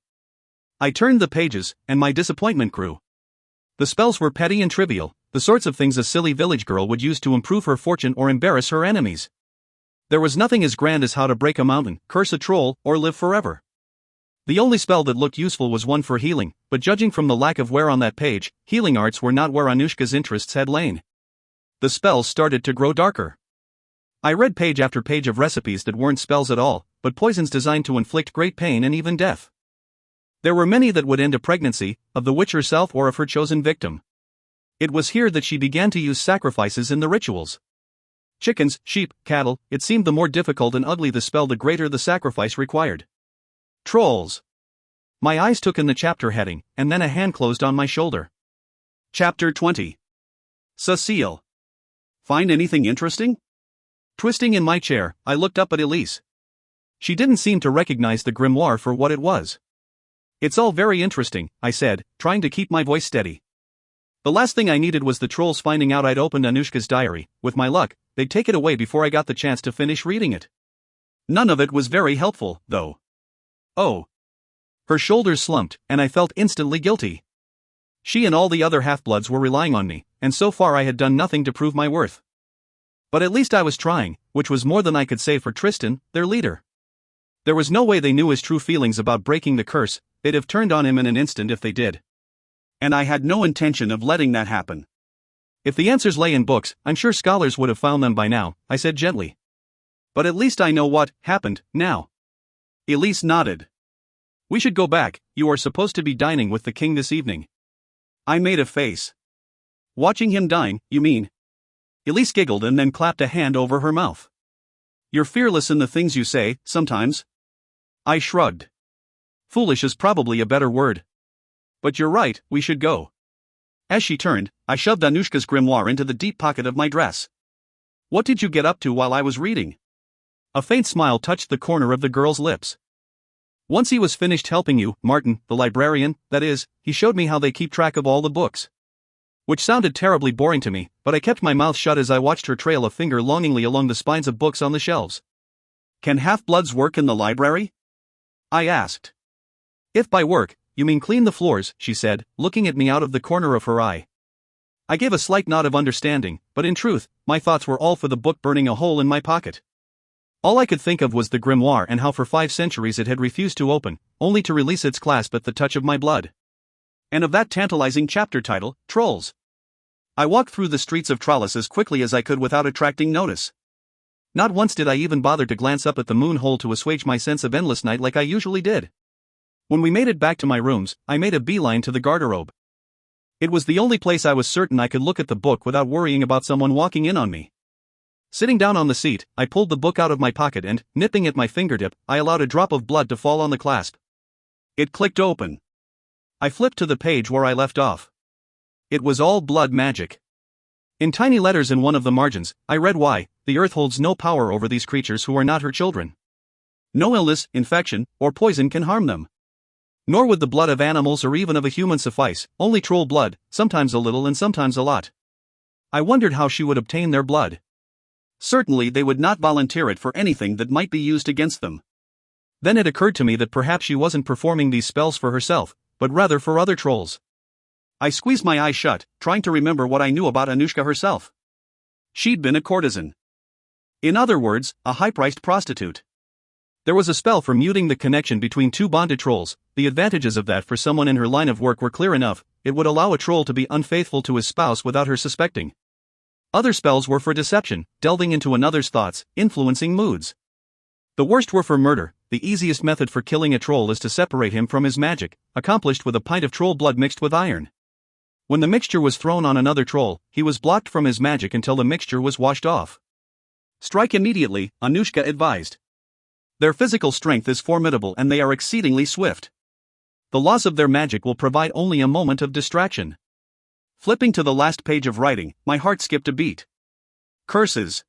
I turned the pages, and my disappointment grew. The spells were petty and trivial, the sorts of things a silly village girl would use to improve her fortune or embarrass her enemies. There was nothing as grand as how to break a mountain, curse a troll, or live forever. The only spell that looked useful was one for healing, but judging from the lack of wear on that page, healing arts were not where Anushka's interests had lain. The spells started to grow darker. I read page after page of recipes that weren't spells at all, but poisons designed to inflict great pain and even death. There were many that would end a pregnancy, of the witch herself or of her chosen victim. It was here that she began to use sacrifices in the rituals. Chickens, sheep, cattle, it seemed the more difficult and ugly the spell the greater the sacrifice required. Trolls. My eyes took in the chapter heading, and then a hand closed on my shoulder. Chapter 20. Cécile. Find anything interesting? Twisting in my chair, I looked up at Elise. She didn't seem to recognize the grimoire for what it was. It's all very interesting, I said, trying to keep my voice steady. The last thing I needed was the trolls finding out I'd opened Anushka's diary. With my luck, they'd take it away before I got the chance to finish reading it. None of it was very helpful, though. Oh. Her shoulders slumped, and I felt instantly guilty. She and all the other half-bloods were relying on me, and so far I had done nothing to prove my worth. But at least I was trying, which was more than I could say for Tristan, their leader. There was no way they knew his true feelings about breaking the curse. They'd have turned on him in an instant if they did. And I had no intention of letting that happen. If the answers lay in books, I'm sure scholars would have found them by now, I said gently. But at least I know what happened now. Elise nodded. We should go back, you are supposed to be dining with the king this evening. I made a face. Watching him dine, you mean? Elise giggled and then clapped a hand over her mouth. You're fearless in the things you say, sometimes. I shrugged. Foolish is probably a better word. But you're right, we should go. As she turned, I shoved Anushka's grimoire into the deep pocket of my dress. What did you get up to while I was reading? A faint smile touched the corner of the girl's lips. Once he was finished helping you, Martin, the librarian, that is, he showed me how they keep track of all the books. Which sounded terribly boring to me, but I kept my mouth shut as I watched her trail a finger longingly along the spines of books on the shelves.
Can half-bloods work in the library? I asked.
If by work, you mean clean the floors, she said, looking at me out of the corner of her eye. I gave a slight nod of understanding, but in truth, my thoughts were all for the book burning a hole in my pocket. All I could think of was the grimoire and how for 5 centuries it had refused to open, only to release its clasp at the touch of my blood.
And of that tantalizing chapter title, Trolls. I walked through the streets of Trollis as quickly as I could without attracting notice.
Not once did I even bother to glance up at the moon hole to assuage my sense of endless night like I usually did. When we made it back to my rooms, I made a beeline to the garderobe. It was the only place I was certain I could look at the book without worrying about someone walking in on me. Sitting down on the seat, I pulled the book out of my pocket and, nipping at my fingertip, I allowed a drop of blood to fall on the clasp.
It clicked open.
I flipped to the page where I left off. It was all blood magic. In tiny letters in one of the margins, I read why: the earth holds no power over these creatures who are not her children. No illness, infection, or poison can harm them. Nor would the blood of animals or even of a human suffice, only troll blood, sometimes a little and sometimes a lot. I wondered how she would obtain their blood.
Certainly they would not volunteer it for anything that might be used against them.
Then it occurred to me that perhaps she wasn't performing these spells for herself, but rather for other trolls.
I squeezed my eyes shut, trying to remember what I knew about Anushka herself. She'd been a courtesan. In other words, a high-priced prostitute.
There was a spell for muting the connection between 2 bonded trolls. The advantages of that for someone in her line of work were clear enough: it would allow a troll to be unfaithful to his spouse without her suspecting. Other spells were for deception, delving into another's thoughts, influencing moods. The worst were for murder. The easiest method for killing a troll is to separate him from his magic, accomplished with a pint of troll blood mixed with iron. When the mixture was thrown on another troll, he was blocked from his magic until the mixture was washed off.
Strike immediately, Anushka advised. Their physical strength is formidable and they are exceedingly swift. The loss of their magic will provide only a moment of distraction. Flipping to the last page of writing, my heart skipped a beat. Curses.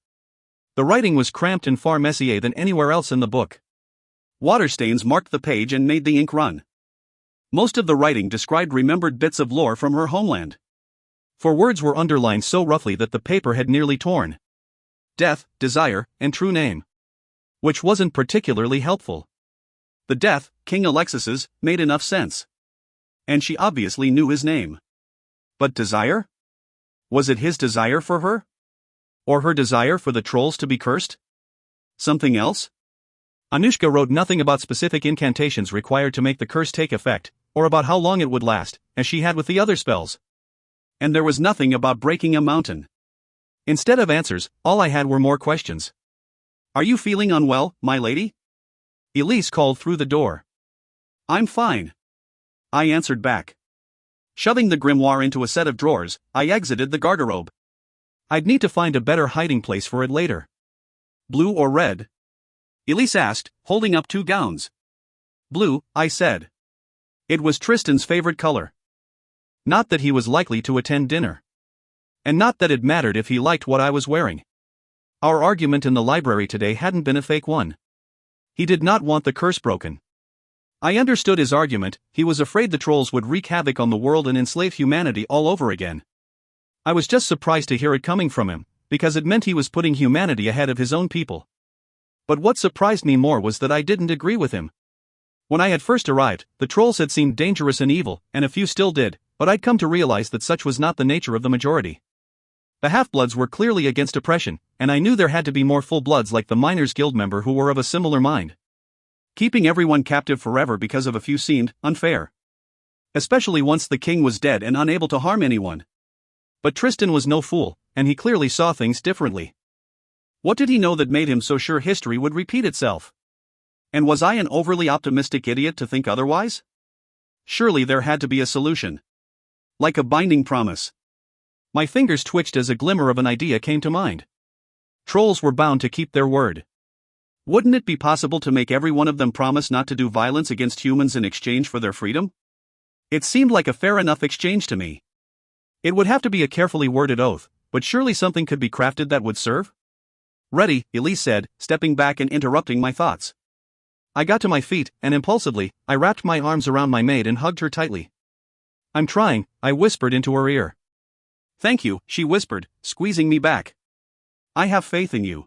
The writing was cramped and far messier than anywhere else in the book.
Water stains marked the page and made the ink run. Most of the writing described remembered bits of lore from her homeland.
For words were underlined so roughly that the paper had nearly torn. Death, desire, and true name. Which wasn't particularly helpful.
The death, King Alexis's, made enough sense. And she obviously knew his name. But desire? Was it his desire for her? Or her desire for the trolls to be cursed? Something else?
Anushka wrote nothing about specific incantations required to make the curse take effect, or about how long it would last, as she had with the other spells.
And there was nothing about breaking a mountain.
Instead of answers, all I had were more questions.
Are you feeling unwell, my lady?
Elise called through the door.
I'm fine. I answered back. Shoving the grimoire into a set of drawers, I exited the garderobe.
I'd need to find a better hiding place for it later.
Blue or red? Elise asked, holding up 2 gowns.
Blue, I said.
It was Tristan's favorite color.
Not that he was likely to attend dinner. And not that it mattered if he liked what I was wearing. Our argument in the library today hadn't been a fake one. He did not want the curse broken. I understood his argument. He was afraid the trolls would wreak havoc on the world and enslave humanity all over again. I was just surprised to hear it coming from him, because it meant he was putting humanity ahead of his own people. But what surprised me more was that I didn't agree with him. When I had first arrived, the trolls had seemed dangerous and evil, and a few still did, but I'd come to realize that such was not the nature of the majority. The half-bloods were clearly against oppression, and I knew there had to be more full-bloods like the Miners' Guild member who were of a similar mind. Keeping everyone captive forever because of a few seemed unfair. Especially once the king was dead and unable to harm anyone. But Tristan was no fool, and he clearly saw things differently. What did he know that made him so sure history would repeat itself? And was I an overly optimistic idiot to think otherwise? Surely there had to be a solution. Like a binding promise. My fingers twitched as a glimmer of an idea came to mind. Trolls were bound to keep their word. Wouldn't it be possible to make every one of them promise not to do violence against humans in exchange for their freedom? It seemed like a fair enough exchange to me. It would have to be a carefully worded oath, but surely something could be crafted that would serve?
Ready, Elise said, stepping back and interrupting my thoughts. I got to my feet, and impulsively, I wrapped my arms around my maid and hugged her tightly. I'm trying, I whispered into her ear. Thank you, she whispered, squeezing me back. I have faith in you.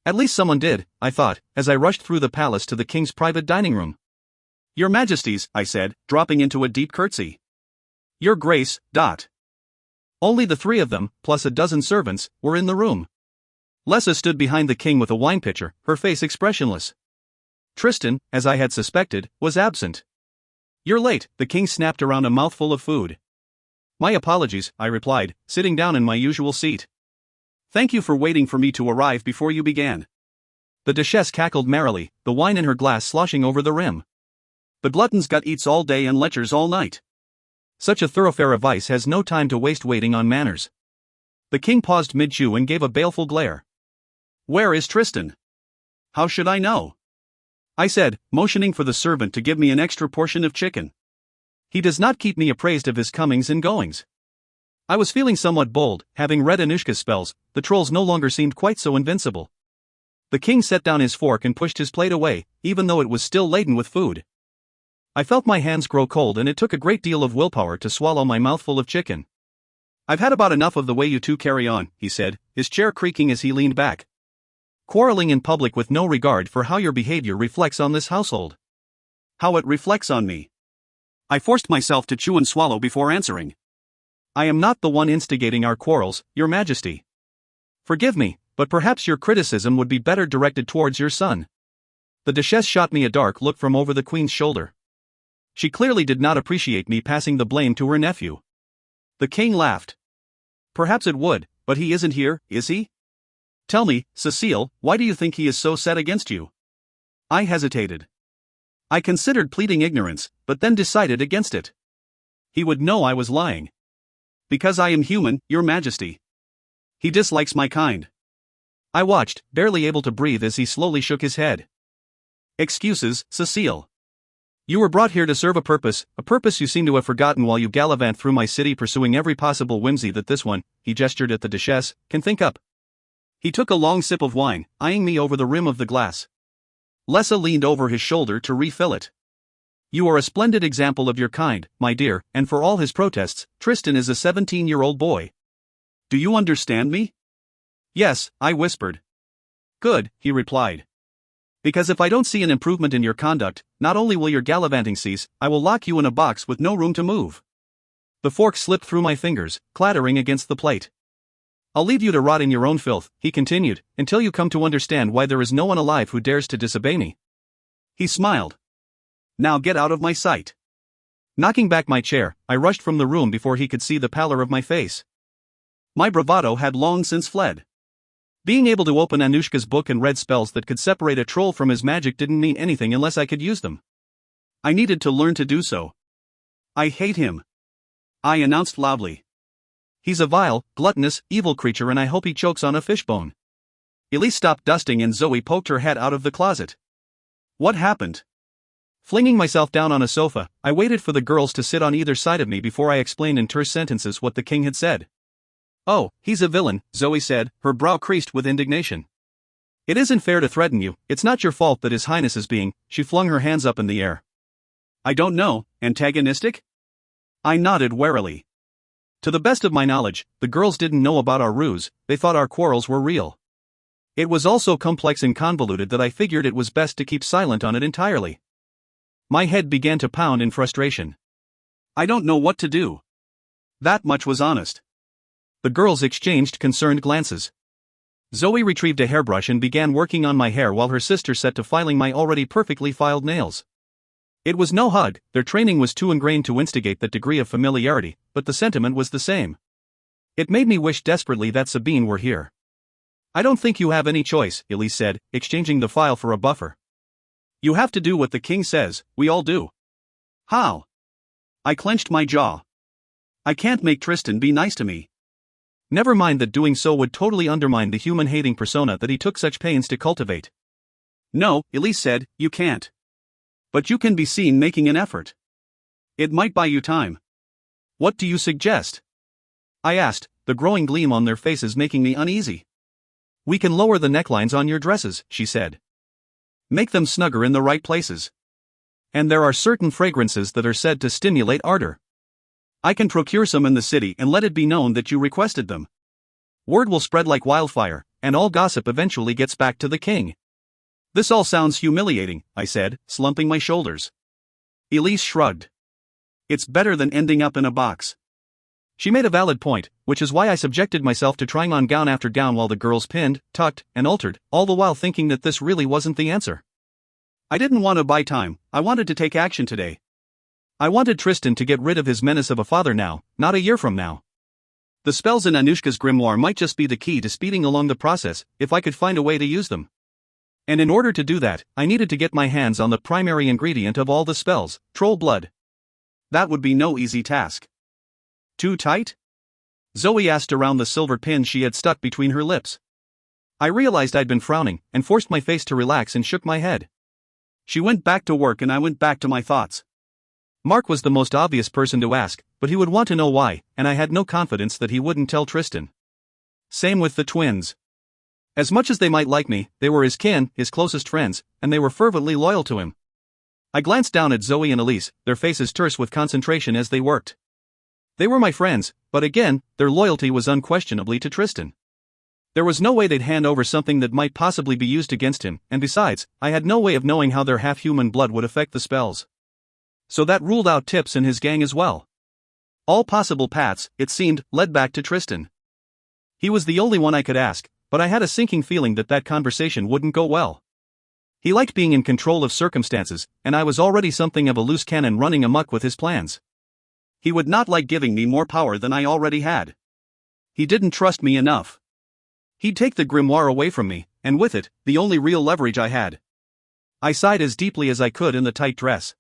At least someone did, I thought, as I rushed through the palace to the king's private dining room. Your Majesties, I said, dropping into a deep curtsy. Your Grace, ... Only the three of them, plus a dozen servants, were in the room. Lessa stood behind the king with a wine pitcher, her face expressionless. Tristan, as I had suspected, was absent. You're late, the king snapped around a mouthful of food. My apologies, I replied, sitting down in my usual seat. Thank you for waiting for me to arrive before you began. The duchess cackled merrily, the wine in her glass sloshing over the rim. The glutton's gut eats all day and lechers all night. Such a thoroughfare of vice has no time to waste waiting on manners. The king paused mid-chew and gave a baleful glare. Where is Tristan? How should I know? I said, motioning for the servant to give me an extra portion of chicken. He does not keep me appraised of his comings and goings. I was feeling somewhat bold, having read Anushka's spells, the trolls no longer seemed quite so invincible. The king set down his fork and pushed his plate away, even though it was still laden with food. I felt my hands grow cold and it took a great deal of willpower to swallow my mouthful of chicken. I've had about enough of the way you two carry on, he said, his chair creaking as he leaned back. Quarreling in public with no regard for how your behavior reflects on this household. How it reflects on me. I forced myself to chew and swallow before answering. I am not the one instigating our quarrels, Your Majesty. Forgive me, but perhaps your criticism would be better directed towards your son. The Duchess shot me a dark look from over the Queen's shoulder. She clearly did not appreciate me passing the blame to her nephew. The king laughed. Perhaps it would, but he isn't here, is he? Tell me, Cécile, why do you think he is so set against you? I hesitated. I considered pleading ignorance, but then decided against it. He would know I was lying. Because I am human, Your Majesty. He dislikes my kind. I watched, barely able to breathe as he slowly shook his head. Excuses, Cécile. You were brought here to serve a purpose you seem to have forgotten while you gallivant through my city pursuing every possible whimsy that this one, he gestured at the Duchess, can think up. He took a long sip of wine, eyeing me over the rim of the glass. Lessa leaned over his shoulder to refill it. You are a splendid example of your kind, my dear, and for all his protests, Tristan is a 17-year-old boy. Do you understand me? Yes, I whispered. Good, he replied. Because if I don't see an improvement in your conduct, not only will your gallivanting cease, I will lock you in a box with no room to move. The fork slipped through my fingers, clattering against the plate. I'll leave you to rot in your own filth, he continued, until you come to understand why there is no one alive who dares to disobey me. He smiled. Now get out of my sight. Knocking back my chair, I rushed from the room before he could see the pallor of my face. My bravado had long since fled. Being able to open Anushka's book and read spells that could separate a troll from his magic didn't mean anything unless I could use them. I needed to learn to do so. I hate him. I announced loudly. He's a vile, gluttonous, evil creature and I hope he chokes on a fishbone. Elise stopped dusting and Zoe poked her head out of the closet. What happened? Flinging myself down on a sofa, I waited for the girls to sit on either side of me before I explained in terse sentences what the king had said. Oh, he's a villain, Zoe said, her brow creased with indignation. It isn't fair to threaten you, it's not your fault that His Highness is being, she flung her hands up in the air. I don't know, antagonistic? I nodded warily. To the best of my knowledge, the girls didn't know about our ruse, they thought our quarrels were real. It was all so complex and convoluted that I figured it was best to keep silent on it entirely. My head began to pound in frustration. I don't know what to do. That much was honest. The girls exchanged concerned glances. Zoe retrieved a hairbrush and began working on my hair while her sister set to filing my already perfectly filed nails. It was no hug, their training was too ingrained to instigate that degree of familiarity, but the sentiment was the same. It made me wish desperately that Sabine were here. I don't think you have any choice, Elise said, exchanging the file for a buffer. You have to do what the king says, we all do. How? I clenched my jaw. I can't make Tristan be nice to me. Never mind that doing so would totally undermine the human-hating persona that he took such pains to cultivate. No, Elise said, you can't. But you can be seen making an effort. It might buy you time. What do you suggest? I asked, the growing gleam on their faces making me uneasy.
We can lower the necklines on your dresses, she said. Make them snugger in the right places. And there are certain fragrances that are said to stimulate ardor. I can procure some in the city and let it be known that you requested them. Word will spread like wildfire, and all gossip eventually gets back to the king. This all sounds humiliating, I said, slumping my shoulders. Elise shrugged. It's better than ending up in a box. She made a valid point, which is why I subjected myself to trying on gown after gown while the girls pinned, tucked, and altered, all the while thinking that this really wasn't the answer. I didn't want to buy time, I wanted to take action today. I wanted Tristan to get rid of his menace of a father now, not a year from now. The spells in Anushka's grimoire might just be the key to speeding along the process, if I could find a way to use them. And in order to do that, I needed to get my hands on the primary ingredient of all the spells, troll blood. That would be no easy task. Too tight? Zoe asked around the silver pin she had stuck between her lips. I realized I'd been frowning, and forced my face to relax and shook my head. She went back to work and I went back to my thoughts. Mark was the most obvious person to ask, but he would want to know why, and I had no confidence that he wouldn't tell Tristan. Same with the twins. As much as they might like me, they were his kin, his closest friends, and they were fervently loyal to him. I glanced down at Zoe and Elise, their faces terse with concentration as they worked. They were my friends, but again, their loyalty was unquestionably to Tristan. There was no way they'd hand over something that might possibly be used against him, and besides, I had no way of knowing how their half-human blood would affect the spells. So that ruled out Tips and his gang as well. All possible paths, it seemed, led back to Tristan. He was the only one I could ask, but I had a sinking feeling that that conversation wouldn't go well. He liked being in control of circumstances, and I was already something of a loose cannon running amok with his plans. He would not like giving me more power than I already had. He didn't trust me enough. He'd take the grimoire away from me, and with it, the only real leverage I had. I sighed as deeply as I could in the tight dress.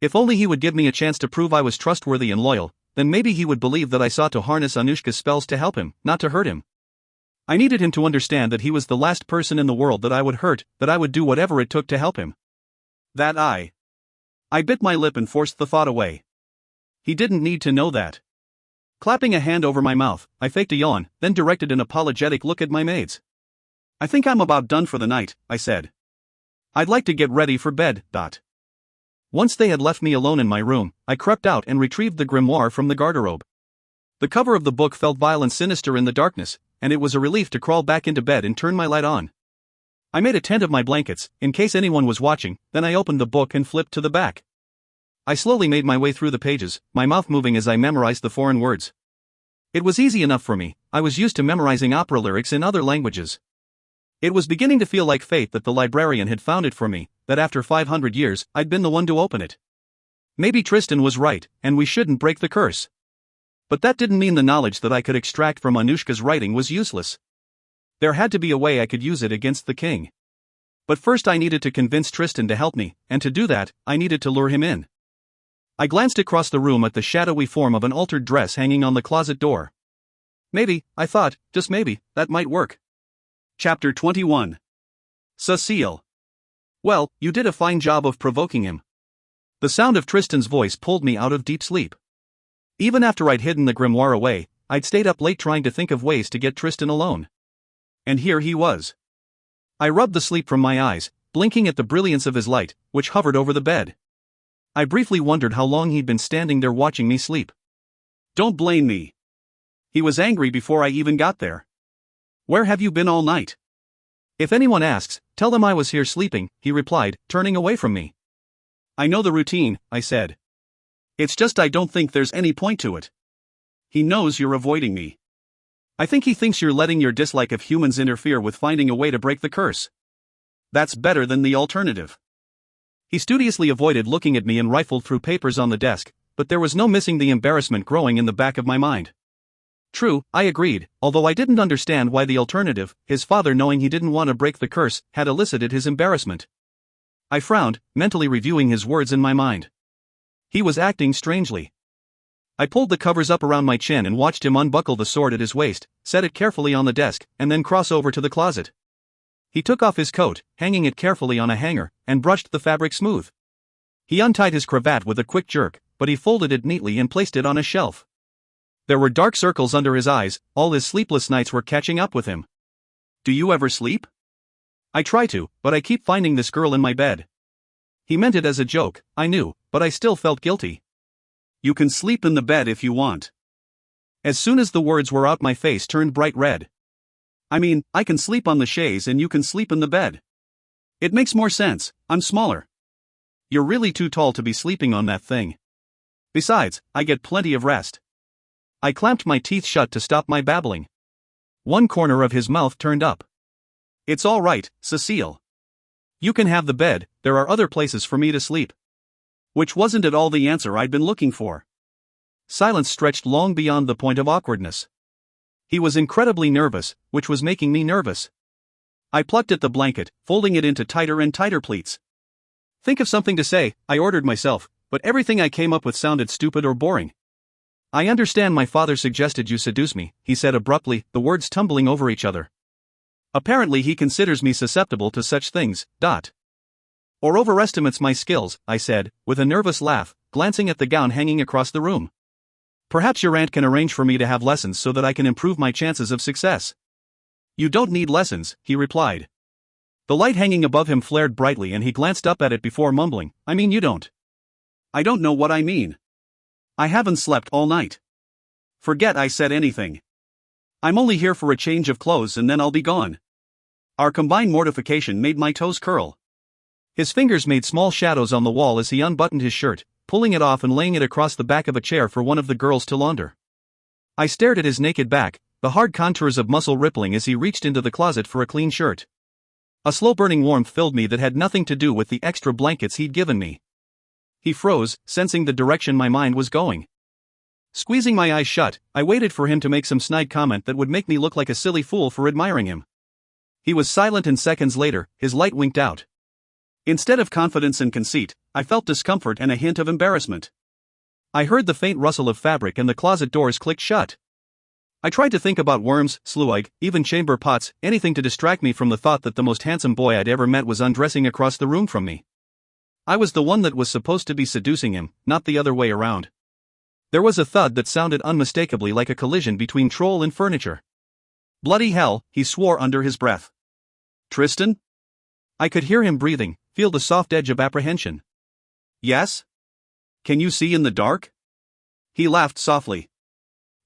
If only he would give me a chance to prove I was trustworthy and loyal, then maybe he would believe that I sought to harness Anushka's spells to help him, not to hurt him. I needed him to understand that he was the last person in the world that I would hurt, that I would do whatever it took to help him. I bit my lip and forced the thought away. He didn't need to know that. Clapping a hand over my mouth, I faked a yawn, then directed an apologetic look at my maids. I think I'm about done for the night, I said. I'd like to get ready for bed. Once they had left me alone in my room, I crept out and retrieved the grimoire from the garderobe. The cover of the book felt vile and sinister in the darkness, and it was a relief to crawl back into bed and turn my light on. I made a tent of my blankets, in case anyone was watching, then I opened the book and flipped to the back. I slowly made my way through the pages, my mouth moving as I memorized the foreign words. It was easy enough for me, I was used to memorizing opera lyrics in other languages. It was beginning to feel like fate that the librarian had found it for me, that after 500 years, I'd been the one to open it. Maybe Tristan was right, and we shouldn't break the curse. But that didn't mean the knowledge that I could extract from Anushka's writing was useless. There had to be a way I could use it against the king. But first I needed to convince Tristan to help me, and to do that, I needed to lure him in. I glanced across the room at the shadowy form of an altered dress hanging on the closet door. Maybe, I thought, just maybe, that might work. Chapter 21. Cécile. Well, you did a fine job of provoking him. The sound of Tristan's voice pulled me out of deep sleep. Even after I'd hidden the grimoire away, I'd stayed up late trying to think of ways to get Tristan alone. And here he was. I rubbed the sleep from my eyes, blinking at the brilliance of his light, which hovered over the bed. I briefly wondered how long he'd been standing there watching me sleep. Don't blame me. He was angry before I even got there. Where have you been all night? If anyone asks, tell them I was here sleeping, he replied, turning away from me. I know the routine, I said. It's just I don't think there's any point to it. He knows you're avoiding me. I think he thinks you're letting your dislike of humans interfere with finding a way to break the curse. That's better than the alternative. He studiously avoided looking at me and rifled through papers on the desk, but there was no missing the embarrassment growing in the back of my mind. True, I agreed, although I didn't understand why the alternative, his father knowing he didn't want to break the curse, had elicited his embarrassment. I frowned, mentally reviewing his words in my mind. He was acting strangely. I pulled the covers up around my chin and watched him unbuckle the sword at his waist, set it carefully on the desk, and then cross over to the closet. He took off his coat, hanging it carefully on a hanger, and brushed the fabric smooth. He untied his cravat with a quick jerk, but he folded it neatly and placed it on a shelf. There were dark circles under his eyes, all his sleepless nights were catching up with him.
Do you ever sleep? I try to, but I keep finding this girl in my bed. He meant it as a joke, I knew, but I still felt guilty. You can sleep in the bed if you want. As soon as the words were out, my face turned bright red. I mean, I can sleep on the chaise and you can sleep in the bed. It makes more sense, I'm smaller. You're really too tall to be sleeping on that thing. Besides, I get plenty of rest. I clamped my teeth shut to stop my babbling. One corner of his mouth turned up. It's all right, Cécile. You can have the bed, there are other places for me to sleep. Which wasn't at all the answer I'd been looking for. Silence stretched long beyond the point of awkwardness. He was incredibly nervous, which was making me nervous. I plucked at the blanket, folding it into tighter and tighter pleats. Think of something to say, I ordered myself, but everything I came up with sounded stupid or boring. I understand my father suggested you seduce me, he said abruptly, the words tumbling over each other. Apparently he considers me susceptible to such things, or overestimates my skills, I said, with a nervous laugh, glancing at the gown hanging across the room. Perhaps your aunt can arrange for me to have lessons so that I can improve my chances of success. You don't need lessons, he replied. The light hanging above him flared brightly and he glanced up at it before mumbling, I mean you don't. I don't know what I mean. I haven't slept all night. Forget I said anything. I'm only here for a change of clothes and then I'll be gone. Our combined mortification made my toes curl. His fingers made small shadows on the wall as he unbuttoned his shirt, pulling it off and laying it across the back of a chair for one of the girls to launder. I stared at his naked back, the hard contours of muscle rippling as he reached into the closet for a clean shirt. A slow-burning warmth filled me that had nothing to do with the extra blankets he'd given me. He froze, sensing the direction my mind was going. Squeezing my eyes shut, I waited for him to make some snide comment that would make me look like a silly fool for admiring him. He was silent and seconds later, his light winked out. Instead of confidence and conceit, I felt discomfort and a hint of embarrassment. I heard the faint rustle of fabric and the closet doors clicked shut. I tried to think about worms, sluig, even chamber pots, anything to distract me from the thought that the most handsome boy I'd ever met was undressing across the room from me. I was the one that was supposed to be seducing him, not the other way around. There was a thud that sounded unmistakably like a collision between troll and furniture. Bloody hell, he swore under his breath. Tristan? I could hear him breathing, feel the soft edge of apprehension. Yes? Can you see in the dark? He laughed softly.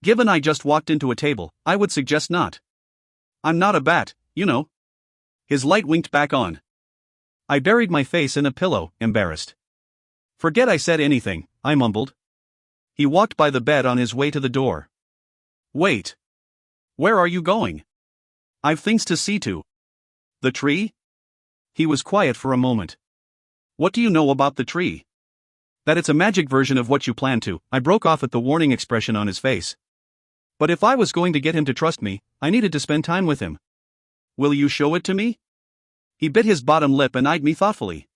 Given I just walked into a table, I would suggest not. I'm not a bat, you know. His light winked back on. I buried my face in a pillow, embarrassed. Forget I said anything, I mumbled. He walked by the bed on his way to the door. Wait. Where are you going? I've things to see to. The tree? He was quiet for a moment. What do you know about the tree? That it's a magic version of what you plan to. I broke off at the warning expression on his face. But if I was going to get him to trust me, I needed to spend time with him. Will you show it to me? He bit his bottom lip and eyed me thoughtfully.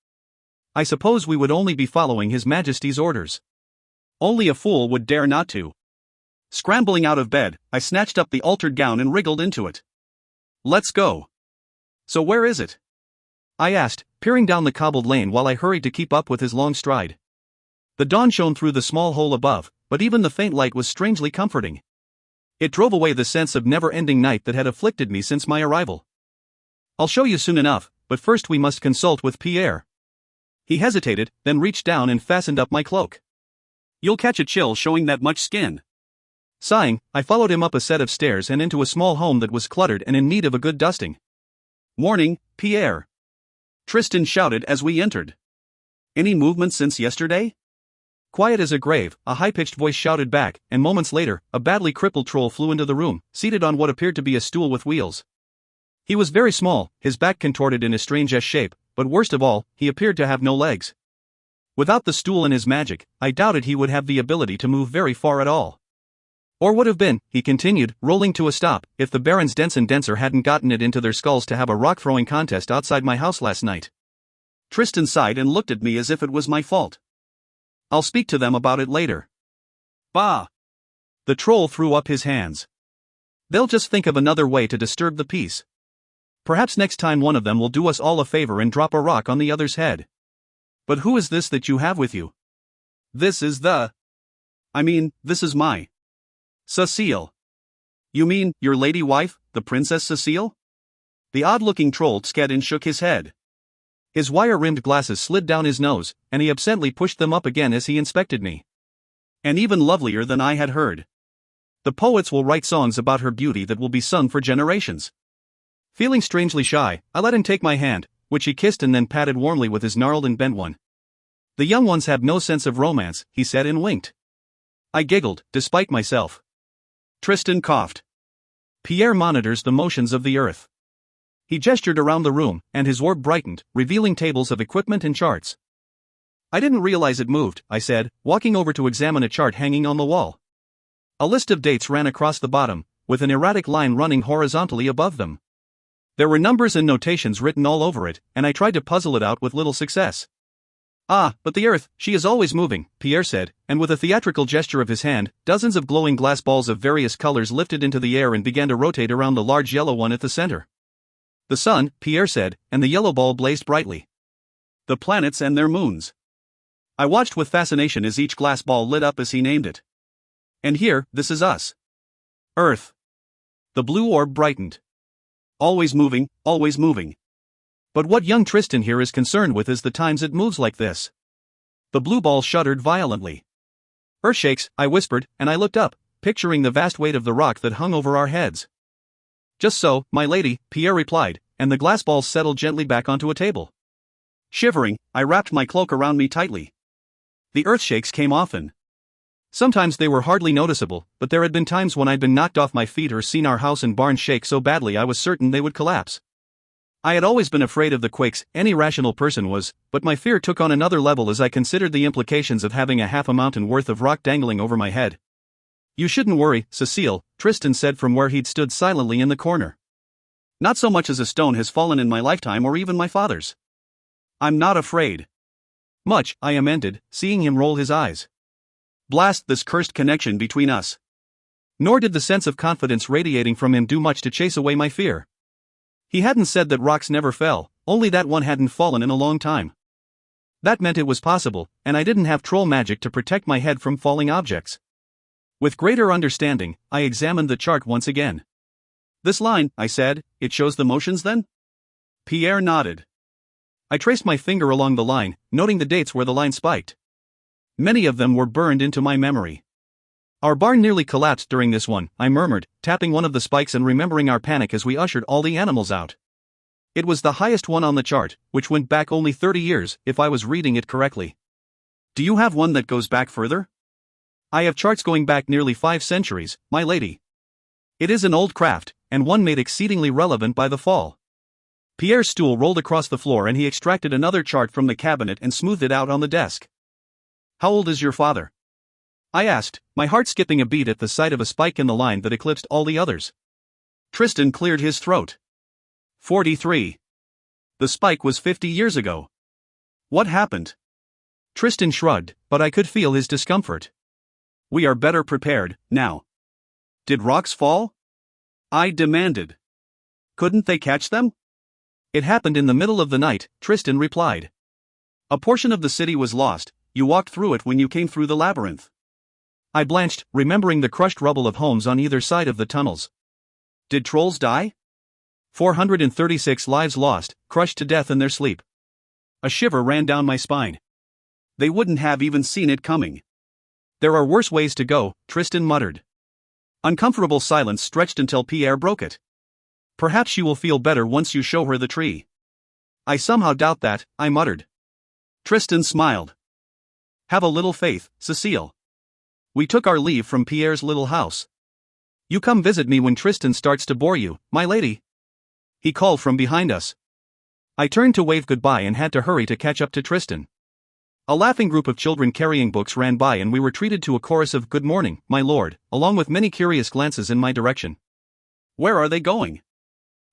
I suppose we would only be following His Majesty's orders. Only a fool would dare not to. Scrambling out of bed, I snatched up the altered gown and wriggled into it. Let's go. So where is it? I asked, peering down the cobbled lane while I hurried to keep up with his long stride. The dawn shone through the small hole above, but even the faint light was strangely comforting. It drove away the sense of never-ending night that had afflicted me since my arrival. I'll show you soon enough, but first we must consult with Pierre. He hesitated, then reached down and fastened up my cloak. You'll catch a chill showing that much skin. Sighing, I followed him up a set of stairs and into a small home that was cluttered and in need of a good dusting. Morning, Pierre. Tristan shouted as we entered. Any movement since yesterday? Quiet as a grave, a high-pitched voice shouted back, and moments later, a badly crippled troll flew into the room, seated on what appeared to be a stool with wheels. He was very small, his back contorted in a strange S-shape, but worst of all, he appeared to have no legs. Without the stool and his magic, I doubted he would have the ability to move very far at all. Or would have been, he continued, rolling to a stop, if the Barons Denser hadn't gotten it into their skulls to have a rock-throwing contest outside my house last night. Tristan sighed and looked at me as if it was my fault. I'll speak to them about it later. Bah! The troll threw up his hands. They'll just think of another way to disturb the peace. Perhaps next time one of them will do us all a favor and drop a rock on the other's head. But who is this that you have with you? This is my Cécile. You mean, your lady wife, the Princess Cécile? The odd-looking troll Skedin shook his head. His wire-rimmed glasses slid down his nose, and he absently pushed them up again as he inspected me. And even lovelier than I had heard. The poets will write songs about her beauty that will be sung for generations. Feeling strangely shy, I let him take my hand, which he kissed and then patted warmly with his gnarled and bent one. The young ones have no sense of romance, he said and winked. I giggled, despite myself. Tristan coughed. Pierre monitors the motions of the earth. He gestured around the room, and his orb brightened, revealing tables of equipment and charts. I didn't realize it moved, I said, walking over to examine a chart hanging on the wall. A list of dates ran across the bottom, with an erratic line running horizontally above them. There were numbers and notations written all over it, and I tried to puzzle it out with little success. Ah, but the Earth, she is always moving, Pierre said, and with a theatrical gesture of his hand, dozens of glowing glass balls of various colors lifted into the air and began to rotate around the large yellow one at the center. The sun, Pierre said, and the yellow ball blazed brightly. The planets and their moons. I watched with fascination as each glass ball lit up as he named it. And here, this is us. Earth. The blue orb brightened. Always moving, always moving. But what young Tristan here is concerned with is the times it moves like this. The blue ball shuddered violently. Earth shakes, I whispered, and I looked up, picturing the vast weight of the rock that hung over our heads. Just so, my lady, Pierre replied, and the glass balls settled gently back onto a table. Shivering, I wrapped my cloak around me tightly. The earth shakes came often. Sometimes they were hardly noticeable, but there had been times when I'd been knocked off my feet or seen our house and barn shake so badly I was certain they would collapse. I had always been afraid of the quakes, any rational person was, but my fear took on another level as I considered the implications of having a half a mountain worth of rock dangling over my head. You shouldn't worry, Cécile, Tristan said from where he'd stood silently in the corner. Not so much as a stone has fallen in my lifetime or even my father's. I'm not afraid. Much, I amended, seeing him roll his eyes. Blast this cursed connection between us. Nor did the sense of confidence radiating from him do much to chase away my fear. He hadn't said that rocks never fell, only that one hadn't fallen in a long time. That meant it was possible, and I didn't have troll magic to protect my head from falling objects. With greater understanding, I examined the chart once again. This line, I said, it shows the motions then? Pierre nodded. I traced my finger along the line, noting the dates where the line spiked. Many of them were burned into my memory. Our barn nearly collapsed during this one, I murmured, tapping one of the spikes and remembering our panic as we ushered all the animals out. It was the highest one on the chart, which went back only 30 years, if I was reading it correctly. Do you have one that goes back further? I have charts going back nearly 5 centuries, my lady. It is an old craft, and one made exceedingly relevant by the fall. Pierre's stool rolled across the floor and he extracted another chart from the cabinet and smoothed it out on the desk. How old is your father? I asked, my heart skipping a beat at the sight of a spike in the line that eclipsed all the others. Tristan cleared his throat. 43. The spike was 50 years ago. What happened? Tristan shrugged, but I could feel his discomfort. We are better prepared, now. Did rocks fall? I demanded. Couldn't they catch them? It happened in the middle of the night, Tristan replied. A portion of the city was lost, you walked through it when you came through the labyrinth. I blanched, remembering the crushed rubble of homes on either side of the tunnels. Did trolls die? 436 lives lost, crushed to death in their sleep. A shiver ran down my spine. They wouldn't have even seen it coming. There are worse ways to go, Tristan muttered. Uncomfortable silence stretched until Pierre broke it. Perhaps she will feel better once you show her the tree. I somehow doubt that, I muttered. Tristan smiled. Have a little faith, Cécile. We took our leave from Pierre's little house. You come visit me when Tristan starts to bore you, my lady. He called from behind us. I turned to wave goodbye and had to hurry to catch up to Tristan. A laughing group of children carrying books ran by and we were treated to a chorus of "Good morning, my lord," along with many curious glances in my direction. Where are they going?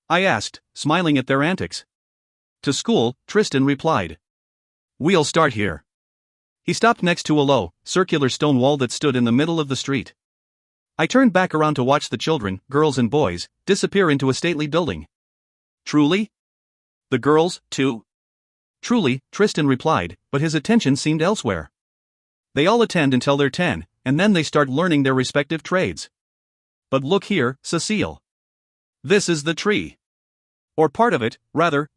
I asked, smiling at their antics. To school, Tristan replied. We'll start here. He stopped next to a low, circular stone wall that stood in the middle of the street. I turned back around to watch the children, girls and boys, disappear into a stately building. Truly? The girls, too? Truly, Tristan replied, but his attention seemed elsewhere. They all attend until they're 10, and then they start learning their respective trades. But look here, Cécile. This is the tree.
Or part of it, rather.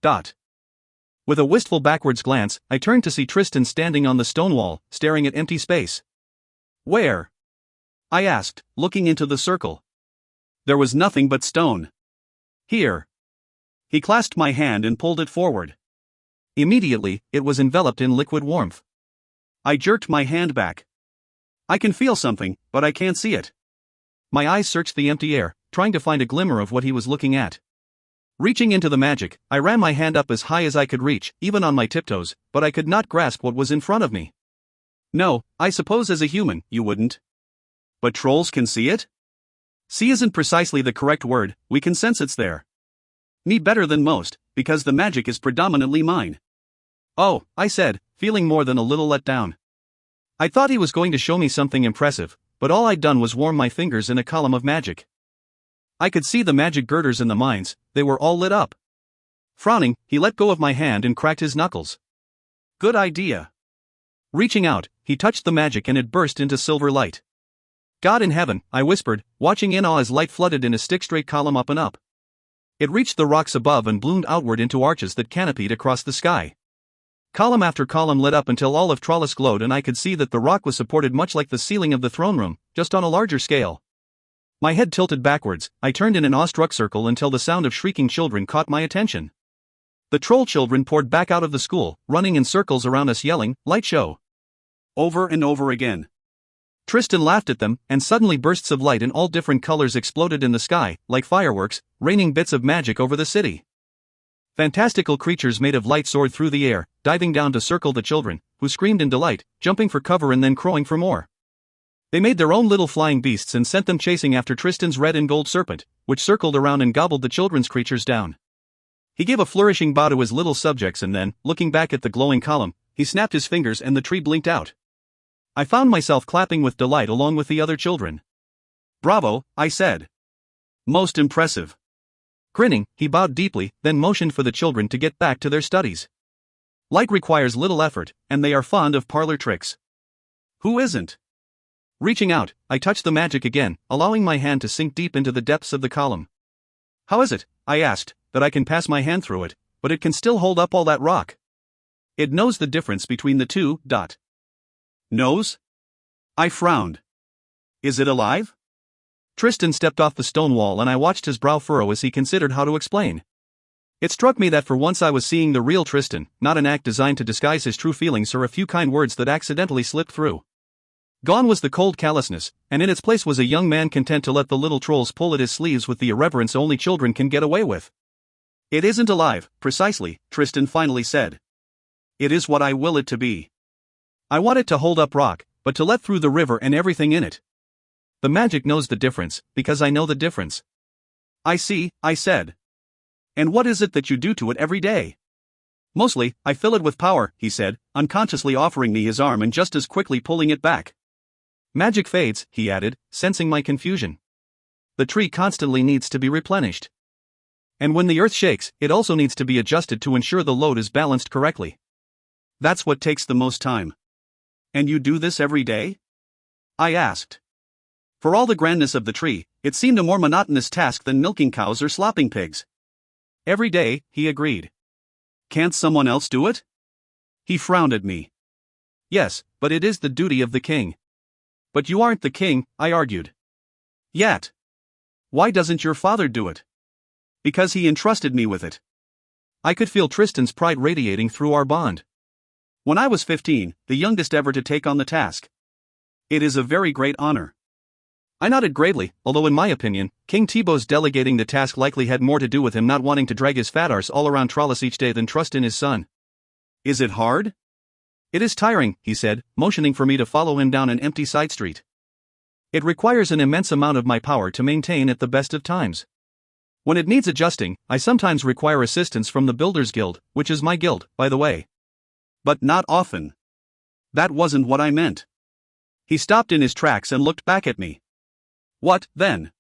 With a wistful backwards glance, I turned to see Tristan standing on the stone wall, staring at empty space.
Where? I asked, looking into the circle. There was nothing but stone. Here. He clasped my hand and pulled it forward.
Immediately, it was enveloped in liquid warmth.
I jerked my hand back. I can feel something, but I can't see it.
My eyes searched the empty air, trying to find a glimmer of what he was looking at. Reaching into the magic, I ran my hand up as high as I could reach, even on my tiptoes, but I could not grasp what was in front of me.
No, I suppose as a human, you wouldn't. But trolls can see it? See isn't precisely the correct word, we can sense it's there. Me better than most, because the magic is predominantly mine.
Oh, I said, feeling more than a little let down. I thought he was going to show me something impressive, but all I'd done was warm my fingers in a column of magic. I could see the magic girders in the mines, they were all lit up. Frowning, he let go of my hand and cracked his knuckles.
Good idea.
Reaching out, he touched the magic and it burst into silver light. God in heaven, I whispered, watching in awe as light flooded in a stick-straight column up and up. It reached the rocks above and bloomed outward into arches that canopied across the sky. Column after column lit up until all of Trollis glowed and I could see that the rock was supported much like the ceiling of the throne room, just on a larger scale. My head tilted backwards, I turned in an awestruck circle until the sound of shrieking children caught my attention. The troll children poured back out of the school, running in circles around us yelling, "Light show!"
Over and over again.
Tristan laughed at them, and suddenly bursts of light in all different colors exploded in the sky, like fireworks, raining bits of magic over the city. Fantastical creatures made of light soared through the air, diving down to circle the children, who screamed in delight, jumping for cover and then crowing for more. They made their own little flying beasts and sent them chasing after Tristan's red and gold serpent, which circled around and gobbled the children's creatures down. He gave a flourishing bow to his little subjects and then, looking back at the glowing column, he snapped his fingers and the tree blinked out. I found myself clapping with delight along with the other children.
Bravo, I said. Most impressive.
Grinning, he bowed deeply, then motioned for the children to get back to their studies. Light requires little effort, and they are fond of parlor tricks.
Who isn't?
Reaching out, I touched the magic again, allowing my hand to sink deep into the depths of the column. How is it, I asked, that I can pass my hand through it, but it can still hold up all that rock?
It knows the difference between the two. Knows? I frowned. Is it alive?
Tristan stepped off the stone wall and I watched his brow furrow as he considered how to explain. It struck me that for once I was seeing the real Tristan, not an act designed to disguise his true feelings or a few kind words that accidentally slipped through. Gone was the cold callousness, and in its place was a young man content to let the little trolls pull at his sleeves with the irreverence only children can get away with.
It isn't alive, precisely, Tristan finally said. It is what I will it to be.
I want it to hold up rock, but to let through the river and everything in it. The magic knows the difference, because I know the difference.
I see, I said. And what is it that you do to it every day?
Mostly, I fill it with power, he said,
unconsciously offering me his arm and just as quickly pulling it back.
Magic fades, he added, sensing my confusion. The tree constantly needs to be replenished. And when the earth shakes, it also needs to be adjusted to ensure the load is balanced correctly.
That's what takes the most time. And you do this every day? I asked. For all the grandness of the tree, it seemed a more monotonous task than milking cows or slopping pigs.
Every day, he agreed.
Can't someone else do it? He frowned at me.
Yes, but it is the duty of the king. But you aren't the king, I argued.
Yet. Why doesn't your father do it?
Because he entrusted me with it. I could feel Tristan's pride radiating through our bond.
When I was 15, the youngest ever to take on the task. It is a very great honor.
I nodded gravely, although in my opinion, King Thibaut's delegating the task likely had more to do with him not wanting to drag his fat arse all around Trollis each day than trust in his son.
Is it hard?
It is tiring, he said, motioning for me to follow him down an empty side street. It requires an immense amount of my power to maintain at the best of times. When it needs adjusting, I sometimes require assistance from the Builders Guild, which is my guild, by the way.
But not often. That wasn't what I meant. He stopped in his tracks and looked back at me. What, then?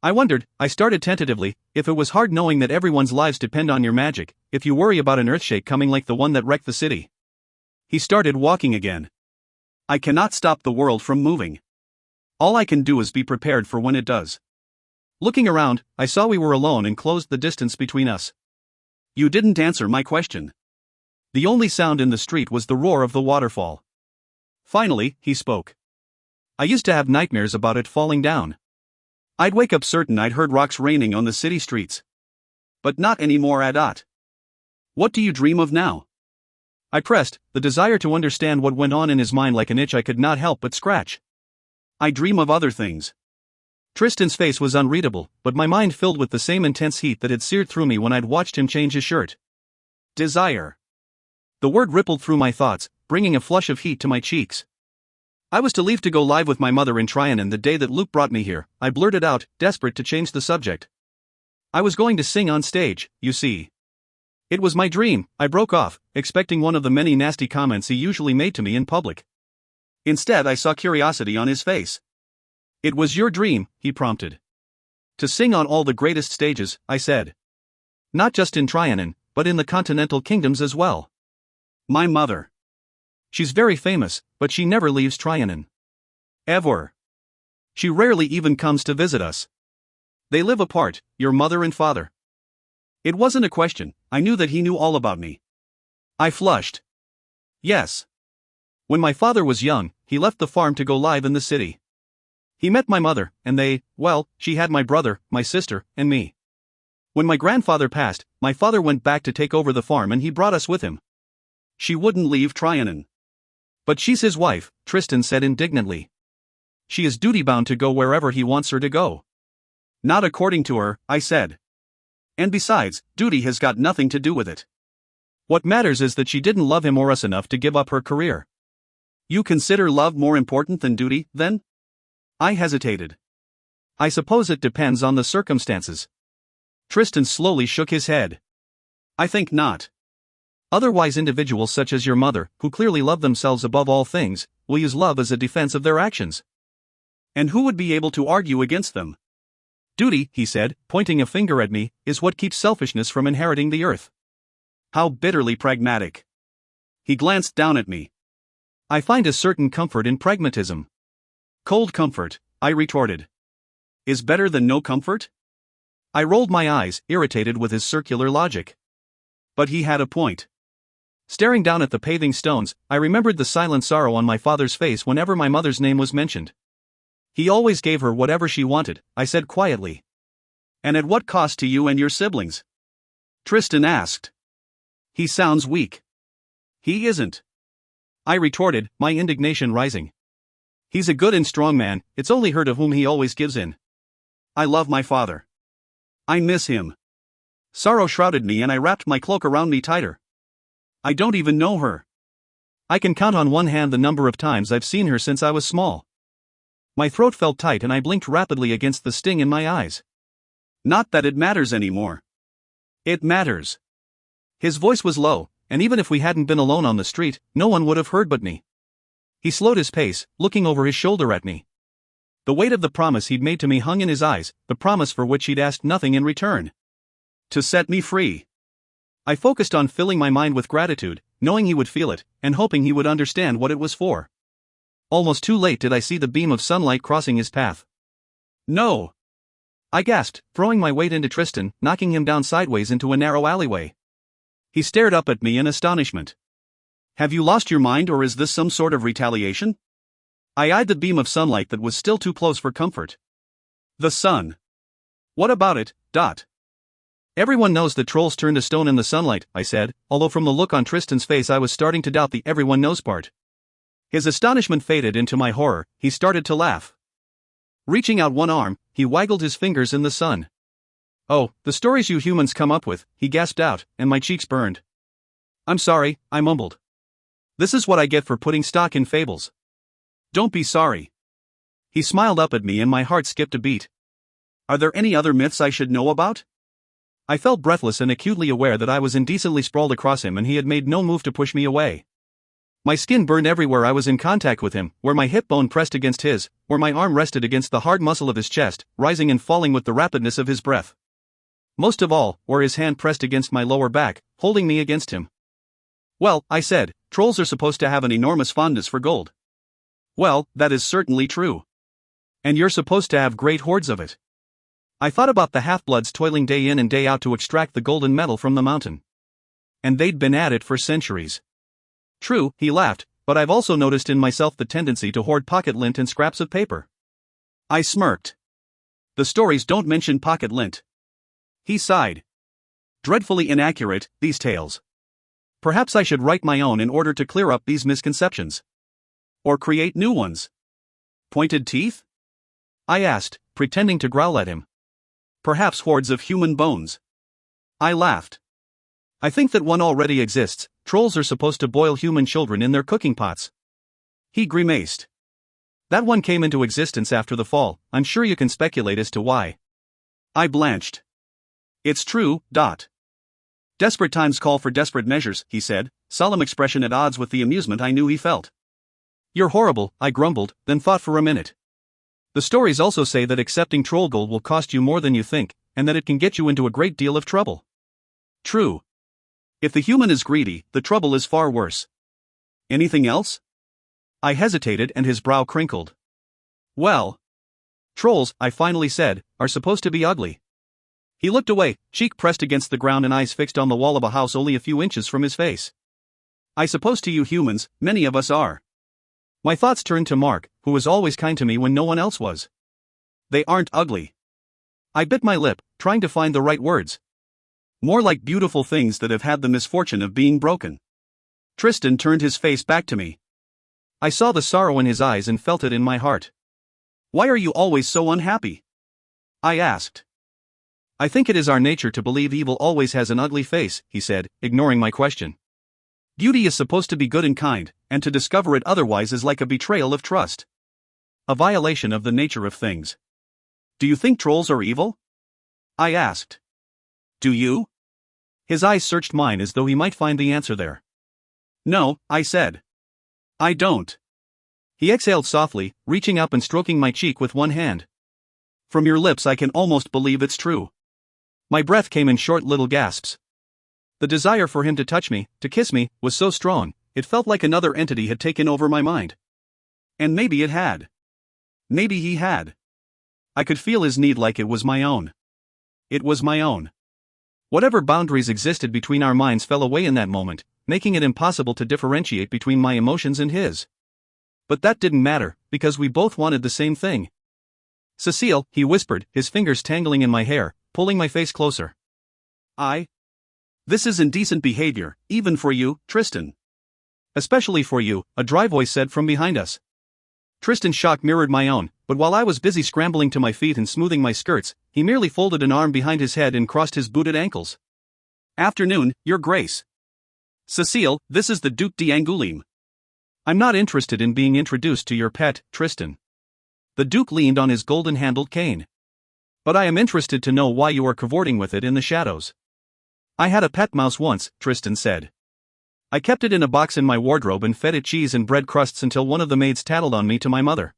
I wondered, I started tentatively, if it was hard knowing that everyone's lives depend on your magic, if you worry about an earthshake coming like the one that wrecked the city.
He started walking again. I cannot stop the world from moving. All I can do is be prepared for when it does.
Looking around, I saw we were alone and closed the distance between us.
You didn't answer my question.
The only sound in the street was the roar of the waterfall.
Finally, he spoke.
I used to have nightmares about it falling down.
I'd wake up certain I'd heard rocks raining on the city streets. But not anymore. What do you dream of now?
I pressed, the desire to understand what went on in his mind like an itch I could not help but scratch.
I dream of other things.
Tristan's face was unreadable, but my mind filled with the same intense heat that had seared through me when I'd watched him change his shirt.
Desire.
The word rippled through my thoughts, bringing a flush of heat to my cheeks. I was to leave to go live with my mother in Trianon the day that Luke brought me here, I blurted out, desperate to change the subject. I was going to sing on stage, you see. It was my dream, I broke off, expecting one of the many nasty comments he usually made to me in public.
Instead, I saw curiosity on his face.
It was your dream, he prompted. To sing on all the greatest stages, I said. Not just in Trianon, but in the continental kingdoms as well.
My mother.
She's very famous, but she never leaves Trianon.
Ever.
She rarely even comes to visit us. They live apart, your mother and father.
It wasn't a question, I knew that he knew all about me.
I flushed. Yes. When my father was young, he left the farm to go live in the city. He met my mother, and she had my brother, my sister, and me. When my grandfather passed, my father went back to take over the farm and he brought us with him.
She wouldn't leave Trianon.
But she's his wife, Tristan said indignantly. She is duty-bound to go wherever he wants her to go.
Not according to her, I said. And besides, duty has got nothing to do with it.
What matters is that she didn't love him or us enough to give up her career.
You consider love more important than duty, then? I hesitated.
I suppose it depends on the circumstances. Tristan slowly shook his head.
I think not.
Otherwise, individuals such as your mother, who clearly love themselves above all things, will use love as a defense of their actions.
And who would be able to argue against them?
Duty, he said, pointing a finger at me, is what keeps selfishness from inheriting the earth.
How bitterly pragmatic. He glanced down at me.
I find a certain comfort in pragmatism.
Cold comfort, I retorted. Is better than no comfort?
I rolled my eyes, irritated with his circular logic.
But he had a point.
Staring down at the paving stones, I remembered the silent sorrow on my father's face whenever my mother's name was mentioned. He always gave her whatever she wanted, I said quietly.
And at what cost to you and your siblings? Tristan asked. He sounds weak. He isn't.
I retorted, my indignation rising. He's a good and strong man, it's only her to whom he always gives in.
I love my father. I miss him.
Sorrow shrouded me and I wrapped my cloak around me tighter.
I don't even know her.
I can count on one hand the number of times I've seen her since I was small. My throat felt tight and I blinked rapidly against the sting in my eyes.
Not that it matters anymore. It matters.
His voice was low, and even if we hadn't been alone on the street, no one would have heard but me. He slowed his pace, looking over his shoulder at me. The weight of the promise he'd made to me hung in his eyes, the promise for which he'd asked nothing in return.
To set me free.
I focused on filling my mind with gratitude, knowing he would feel it, and hoping he would understand what it was for. Almost too late did I see the beam of sunlight crossing his path.
No!
I gasped, throwing my weight into Tristan, knocking him down sideways into a narrow alleyway. He stared up at me in astonishment.
Have you lost your mind or is this some sort of retaliation?
I eyed the beam of sunlight that was still too close for comfort.
The sun. What about it, Dot?
Everyone knows that trolls turn to stone in the sunlight, I said, although from the look on Tristan's face I was starting to doubt the everyone knows part. His astonishment faded into my horror, he started to laugh. Reaching out one arm, he waggled his fingers in the sun. Oh, the stories you humans come up with, he gasped out, and my cheeks burned. I'm sorry, I mumbled. This is what I get for putting stock in fables.
Don't be sorry.
He smiled up at me and my heart skipped a beat.
Are there any other myths I should know about?
I felt breathless and acutely aware that I was indecently sprawled across him and he had made no move to push me away. My skin burned everywhere I was in contact with him, where my hip bone pressed against his, where my arm rested against the hard muscle of his chest, rising and falling with the rapidness of his breath. Most of all, where his hand pressed against my lower back, holding me against him. Well, I said, trolls are supposed to have an enormous fondness for gold.
Well, that is certainly true.
And you're supposed to have great hoards of it. I thought about the half-bloods toiling day in and day out to extract the golden metal from the mountain. And they'd been at it for centuries. True, he laughed, but I've also noticed in myself the tendency to hoard pocket lint and scraps of paper. I smirked. The stories don't mention pocket lint. He sighed. Dreadfully inaccurate, these tales. Perhaps I should write my own in order to clear up these misconceptions. Or create new ones. Pointed teeth? I asked, pretending to growl at him. Perhaps hordes of human bones. I laughed. I think that one already exists. Trolls are supposed to boil human children in their cooking pots. He grimaced. That one came into existence after the fall. I'm sure you can speculate as to why. I blanched. It's true. Desperate times call for desperate measures, he said, solemn expression at odds with the amusement I knew he felt. You're horrible, I grumbled, then thought for a minute. The stories also say that accepting troll gold will cost you more than you think, and that it can get you into a great deal of trouble. True. If the human is greedy, the trouble is far worse. Anything else? I hesitated and his brow crinkled. Well, trolls, I finally said, are supposed to be ugly. He looked away, cheek pressed against the ground and eyes fixed on the wall of a house only a few inches from his face. I suppose to you humans, many of us are. My thoughts turned to Mark, who was always kind to me when no one else was. They aren't ugly. I bit my lip, trying to find the right words. More like beautiful things that have had the misfortune of being broken. Tristan turned his face back to me. I saw the sorrow in his eyes and felt it in my heart. Why are you always so unhappy? I asked. I think it is our nature to believe evil always has an ugly face, he said, ignoring my question. Beauty is supposed to be good and kind, and to discover it otherwise is like a betrayal of trust. A violation of the nature of things. Do you think trolls are evil? I asked. Do you? His eyes searched mine as though he might find the answer there. No, I said. I don't. He exhaled softly, reaching up and stroking my cheek with one hand. From your lips I can almost believe it's true. My breath came in short little gasps. The desire for him to touch me, to kiss me, was so strong, it felt like another entity had taken over my mind. And maybe it had. Maybe he had. I could feel his need like it was my own. It was my own. Whatever boundaries existed between our minds fell away in that moment, making it impossible to differentiate between my emotions and his. But that didn't matter, because we both wanted the same thing. Cécile, he whispered, his fingers tangling in my hair, pulling my face closer. This is indecent behavior, even for you, Tristan. Especially for you, a dry voice said from behind us. Tristan's shock mirrored my own, but while I was busy scrambling to my feet and smoothing my skirts, he merely folded an arm behind his head and crossed his booted ankles. Afternoon, Your Grace. Cécile, this is the Duc d'Angoulême. I'm not interested in being introduced to your pet, Tristan. The Duke leaned on his golden-handled cane. But I am interested to know why you are cavorting with it in the shadows. I had a pet mouse once, Tristan said. I kept it in a box in my wardrobe and fed it cheese and bread crusts until one of the maids tattled on me to my mother.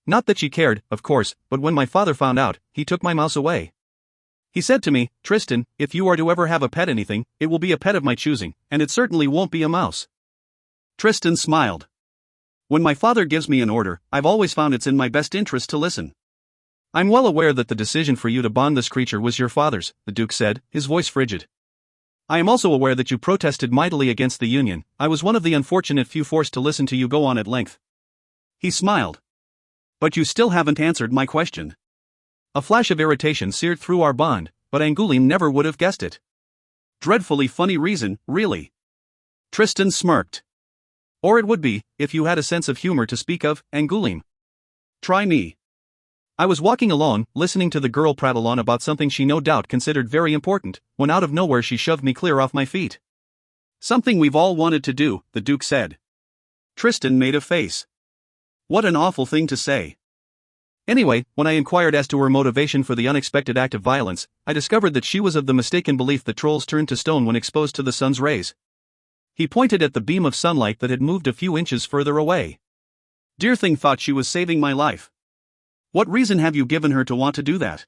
Not that she cared, of course, but when my father found out, he took my mouse away. He said to me, Tristan, if you are to ever have a pet anything, it will be a pet of my choosing, and it certainly won't be a mouse. Tristan smiled. When my father gives me an order, I've always found it's in my best interest to listen. I'm well aware that the decision for you to bond this creature was your father's, the Duke said, his voice frigid. I am also aware that you protested mightily against the union. I was one of the unfortunate few forced to listen to you go on at length. He smiled. But you still haven't answered my question. A flash of irritation seared through our bond, but Angoulême never would have guessed it. Dreadfully funny reason, really. Tristan smirked. Or it would be, if you had a sense of humor to speak of, Angoulême. Try me. I was walking along, listening to the girl prattle on about something she no doubt considered very important, when out of nowhere she shoved me clear off my feet. Something we've all wanted to do, the Duke said. Tristan made a face. What an awful thing to say. Anyway, when I inquired as to her motivation for the unexpected act of violence, I discovered that she was of the mistaken belief that trolls turn to stone when exposed to the sun's rays. He pointed at the beam of sunlight that had moved a few inches further away. Dear thing thought she was saving my life. What reason have you given her to want to do that?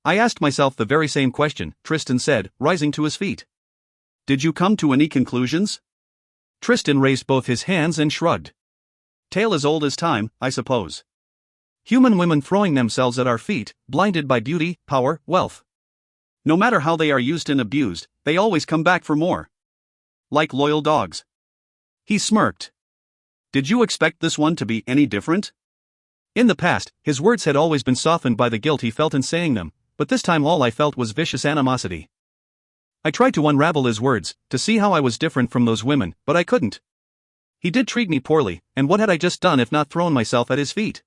I asked myself the very same question, Tristan said, rising to his feet. Did you come to any conclusions? Tristan raised both his hands and shrugged. Tale as old as time, I suppose. Human women throwing themselves at our feet, blinded by beauty, power, wealth.
No matter how they are used and abused, they always come back for more. Like loyal dogs. He smirked. Did you expect this one to be any different?
In the past, his words had always been softened by the guilt he felt in saying them, but this time all I felt was vicious animosity. I tried to unravel his words, to see how I was different from those women, but I couldn't. He did treat me poorly, and what had I just done if not thrown myself at his feet?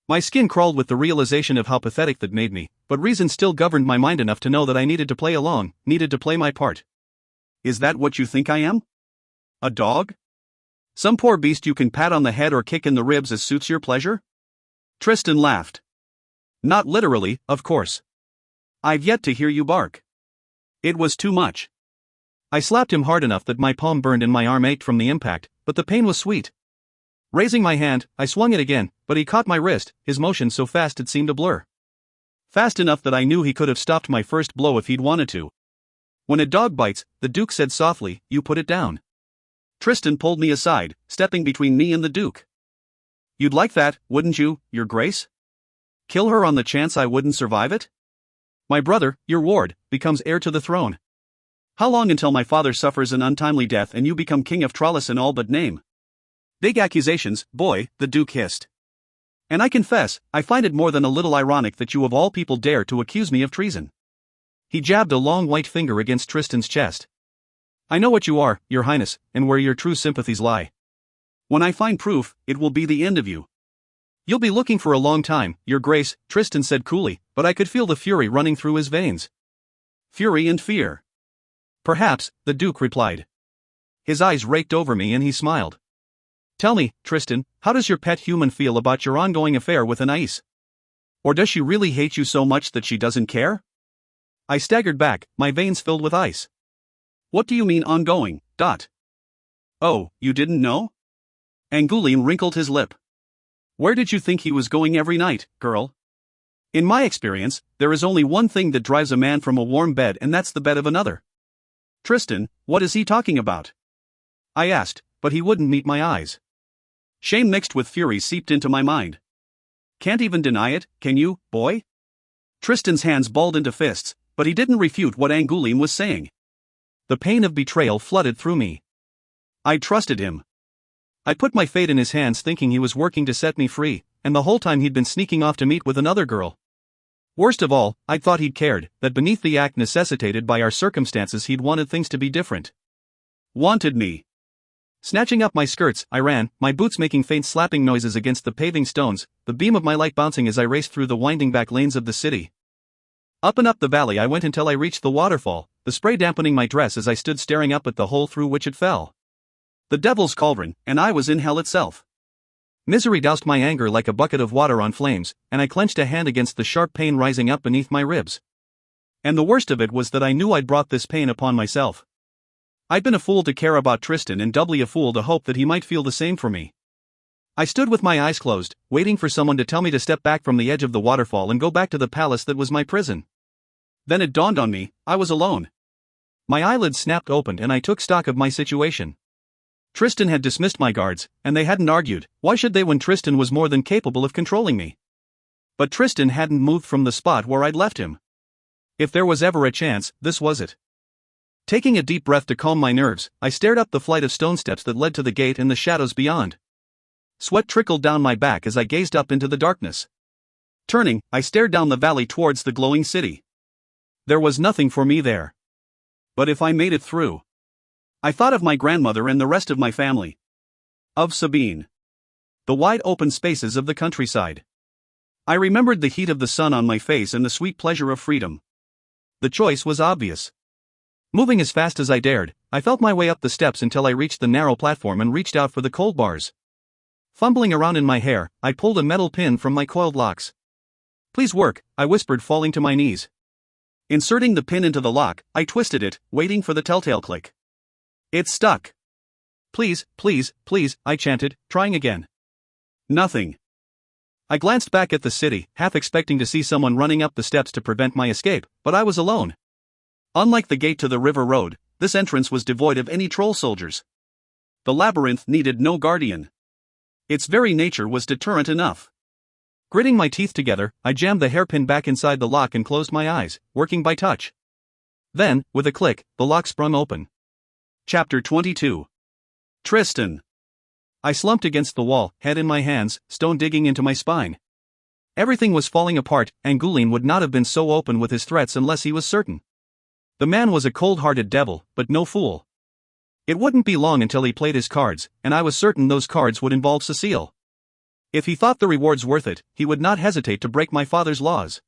My skin crawled with the realization of how pathetic that made me, but reason still governed my mind enough to know that I needed to play along, needed to play my part.
Is that what you think I am? A dog? Some poor beast you can pat on the head or kick in the ribs as suits your pleasure? Tristan laughed. Not literally, of course. I've yet to hear you bark. It was too much.
I slapped him hard enough that my palm burned and my arm ached from the impact, but the pain was sweet. Raising my hand, I swung it again, but he caught my wrist, his motion so fast it seemed a blur. Fast enough that I knew he could have stopped my first blow if he'd wanted to. When a dog bites, the Duke said softly, "You put it down." Tristan pulled me aside, stepping between me and the Duke. "You'd like that, wouldn't you, Your Grace? Kill her on the chance I wouldn't survive it? My brother, your ward, becomes heir to the throne. How long until my father suffers an untimely death and you become king of Trollis in all but name?" "Big accusations, boy," the Duke hissed. "And I confess, I find it more than a little ironic that you of all people dare to accuse me of treason." He jabbed a long white finger against Tristan's chest. "I know what you are, Your Highness, and where your true sympathies lie. When I find proof, it will be the end of you." "You'll be looking for a long time, Your Grace," Tristan said coolly, but I could feel the fury running through his veins. "Fury and fear." "Perhaps," the Duke replied. His eyes raked over me and he smiled. "Tell me, Tristan, how does your pet human feel about your ongoing affair with Anais? Or does she really hate you so much that she doesn't care?" I staggered back, my veins filled with ice. "What do you mean ongoing, Dot? Oh, you didn't know?" Angoulême wrinkled his lip. "Where did you think he was going every night, girl? In my experience, there is only one thing that drives a man from a warm bed and that's the bed of another." "Tristan, what is he talking about?" I asked, but he wouldn't meet my eyes. Shame mixed with fury seeped into my mind. "Can't even deny it, can you, boy?" Tristan's hands balled into fists, but he didn't refute what Angoulême was saying. The pain of betrayal flooded through me. I trusted him. I put my fate in his hands thinking he was working to set me free, and the whole time he'd been sneaking off to meet with another girl. Worst of all, I'd thought he'd cared, that beneath the act necessitated by our circumstances he'd wanted things to be different. Wanted me. Snatching up my skirts, I ran, my boots making faint slapping noises against the paving stones, the beam of my light bouncing as I raced through the winding back lanes of the city. Up and up the valley I went until I reached the waterfall, the spray dampening my dress as I stood staring up at the hole through which it fell. The devil's cauldron, and I was in hell itself. Misery doused my anger like a bucket of water on flames, and I clenched a hand against the sharp pain rising up beneath my ribs. And the worst of it was that I knew I'd brought this pain upon myself. I'd been a fool to care about Tristan and doubly a fool to hope that he might feel the same for me. I stood with my eyes closed, waiting for someone to tell me to step back from the edge of the waterfall and go back to the palace that was my prison. Then it dawned on me, I was alone. My eyelids snapped open and I took stock of my situation. Tristan had dismissed my guards, and they hadn't argued. Why should they when Tristan was more than capable of controlling me? But Tristan hadn't moved from the spot where I'd left him. If there was ever a chance, this was it. Taking a deep breath to calm my nerves, I stared up the flight of stone steps that led to the gate and the shadows beyond. Sweat trickled down my back as I gazed up into the darkness. Turning, I stared down the valley towards the glowing city. There was nothing for me there. But if I made it through? I thought of my grandmother and the rest of my family. Of Sabine. The wide open spaces of the countryside. I remembered the heat of the sun on my face and the sweet pleasure of freedom. The choice was obvious. Moving as fast as I dared, I felt my way up the steps until I reached the narrow platform and reached out for the cold bars. Fumbling around in my hair, I pulled a metal pin from my coiled locks. "Please work," I whispered, falling to my knees. Inserting the pin into the lock, I twisted it, waiting for the telltale click. It stuck. "Please, please, please," I chanted, trying again. Nothing. I glanced back at the city, half expecting to see someone running up the steps to prevent my escape, but I was alone. Unlike the gate to the river road, this entrance was devoid of any troll soldiers. The labyrinth needed no guardian. Its very nature was deterrent enough. Gritting my teeth together, I jammed the hairpin back inside the lock and closed my eyes, working by touch. Then, with a click, the lock sprung open.
Chapter 22. Tristan.
I slumped against the wall, head in my hands, stone digging into my spine. Everything was falling apart, and Gulin would not have been so open with his threats unless he was certain. The man was a cold-hearted devil, but no fool. It wouldn't be long until he played his cards, and I was certain those cards would involve Cécile. If he thought the rewards worth it, he would not hesitate to break my father's laws.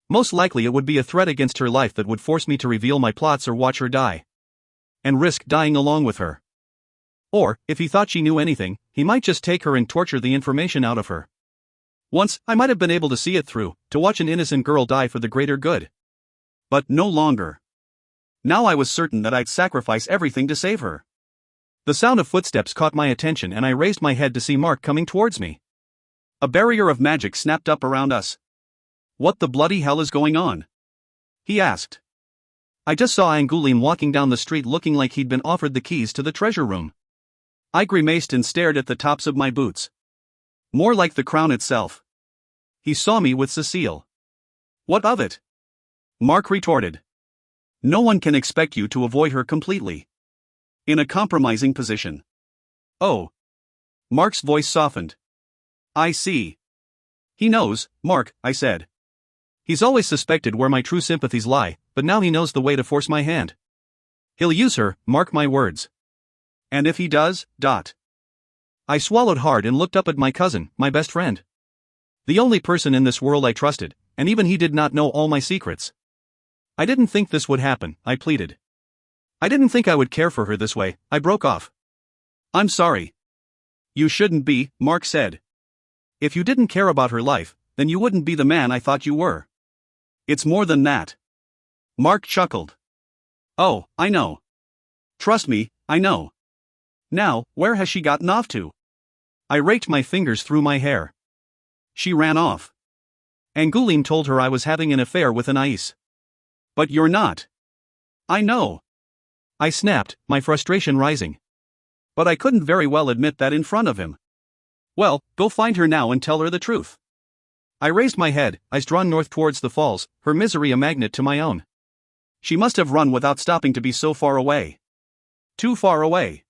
Most likely it would be a threat against her life that would force me to reveal my plots or watch her die. And risk dying along with her. Or, if he thought she knew anything, he might just take her and torture the information out of her. Once, I might have been able to see it through, to watch an innocent girl die for the greater good.
But no longer. Now I was certain that I'd sacrifice everything to save her.
The sound of footsteps caught my attention and I raised my head to see Mark coming towards me.
A barrier of magic snapped up around us. "What the bloody hell is going on?" he asked.
I just saw Angoulême walking down the street looking like he'd been offered the keys to the treasure room.
I grimaced and stared at the tops of my boots. More like the crown itself.
He saw me with Cécile.
"What of it?" Mark retorted. "No one can expect you to avoid her completely. In a compromising position."
"Oh."
Mark's voice softened. "I see. He knows, Mark," I said.
"He's always suspected where my true sympathies lie, but now he knows the way to force my hand. He'll use her, mark my words."
"And if he does, dot."
I swallowed hard and looked up at my cousin, my best friend. The only person in this world I trusted, and even he did not know all my secrets. "I didn't think this would happen," I pleaded. "I didn't think I would care for her this way," I broke off.
"I'm sorry." "You shouldn't be," Mark said. "If you didn't care about her life, then you wouldn't be the man I thought you were. It's more than that." Mark chuckled. "Oh, I know. Trust me, I know. Now, where has she gotten off to?"
I raked my fingers through my hair.
"She ran off.
Angoulême told her I was having an affair with Anaïs."
"But you're not." "I know."
I snapped, my frustration rising.
But I couldn't very well admit that in front of him. "Well, go find her now and tell her the truth."
I raised my head, eyes drawn north towards the falls, her misery a magnet to my own.
She must have run without stopping to be so far away. Too far away.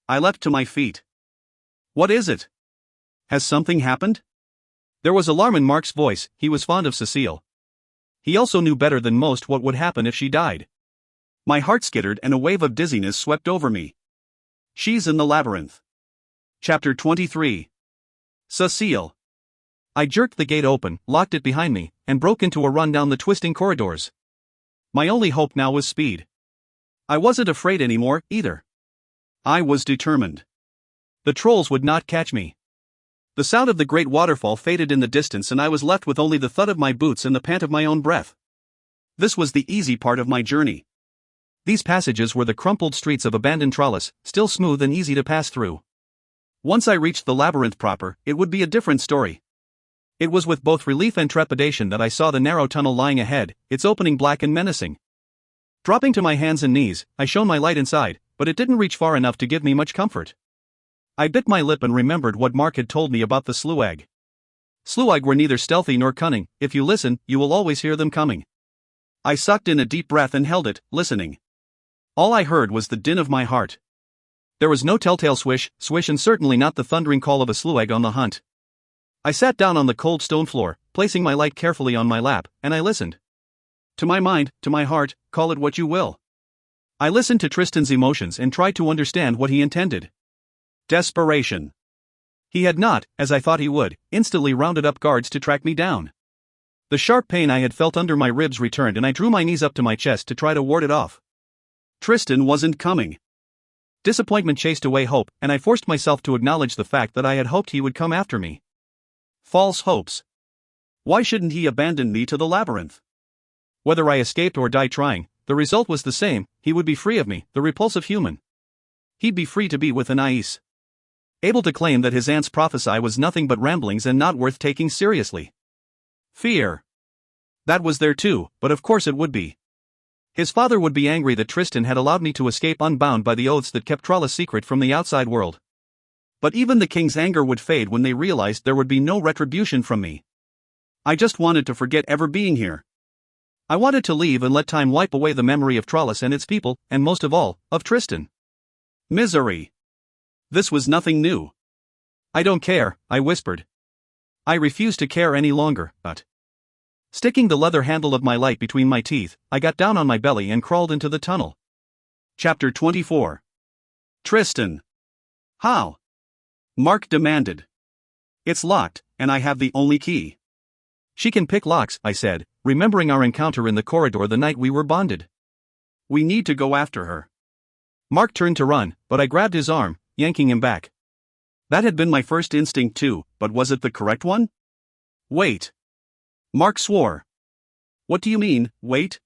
I leapt to my feet. "What is it? Has something happened?"
There was alarm in Mark's voice. He was fond of Cécile. He also knew better than most what would happen if she died.
My heart skittered and a wave of dizziness swept over me. "She's in the labyrinth." Chapter 23. Cécile.
I jerked the gate open, locked it behind me, and broke into a run down the twisting corridors. My only hope now was speed.
I wasn't afraid anymore, either. I was determined.
The trolls would not catch me.
The sound of the great waterfall faded in the distance and I was left with only the thud of my boots and the pant of my own breath. This was the easy part of my journey.
These passages were the crumpled streets of abandoned trellis, still smooth and easy to pass through.
Once I reached the labyrinth proper, it would be a different story.
It was with both relief and trepidation that I saw the narrow tunnel lying ahead, its opening black and menacing. Dropping to my hands and knees, I shone my light inside, but it didn't reach far enough to give me much comfort. I bit my lip and remembered what Mark had told me about the sluag. Sluag were neither stealthy nor cunning. If you listen, you will always hear them coming.
I sucked in a deep breath and held it, listening. All I heard was the din of my heart.
There was no telltale swish, and certainly not the thundering call of a sluag on the hunt. I sat down on the cold stone floor, placing my light carefully on my lap, and I listened. To my mind, to my heart, call it what you will. I listened to Tristan's emotions and tried to understand what he intended.
Desperation.
He had not, as I thought he would, instantly rounded up guards to track me down. The sharp pain I had felt under my ribs returned and I drew my knees up to my chest to try to ward it off.
Tristan wasn't coming.
Disappointment chased away hope, and I forced myself to acknowledge the fact that I had hoped he would come after me.
False hopes. Why shouldn't he abandon me to the labyrinth?
Whether I escaped or died trying, the result was the same. He would be free of me, the repulsive human. He'd be free to be with Anaïs. Able to claim that his aunt's prophecy was nothing but ramblings and not worth taking seriously.
Fear.
That was there too, but of course it would be. His father would be angry that Tristan had allowed me to escape unbound by the oaths that kept Trollis secret from the outside world.
But even the king's anger would fade when they realized there would be no retribution from me. I just wanted to forget ever being here. I wanted to leave and let time wipe away the memory of Trollis and its people, and most of all, of Tristan. Misery. This was nothing new.
I don't care, I whispered. I refuse to care any longer, but... Sticking the leather handle of my light between my teeth, I got down on my belly and crawled into the tunnel.
Chapter 24. Tristan. How? Mark demanded. It's locked, and I have the only key.
She can pick locks, I said, remembering our encounter in the corridor the night we were bonded.
We need to go after her.
Mark turned to run, but I grabbed his arm, yanking him back.
That had been my first instinct too, but was it the correct one? Wait. Mark swore. What do you mean, wait?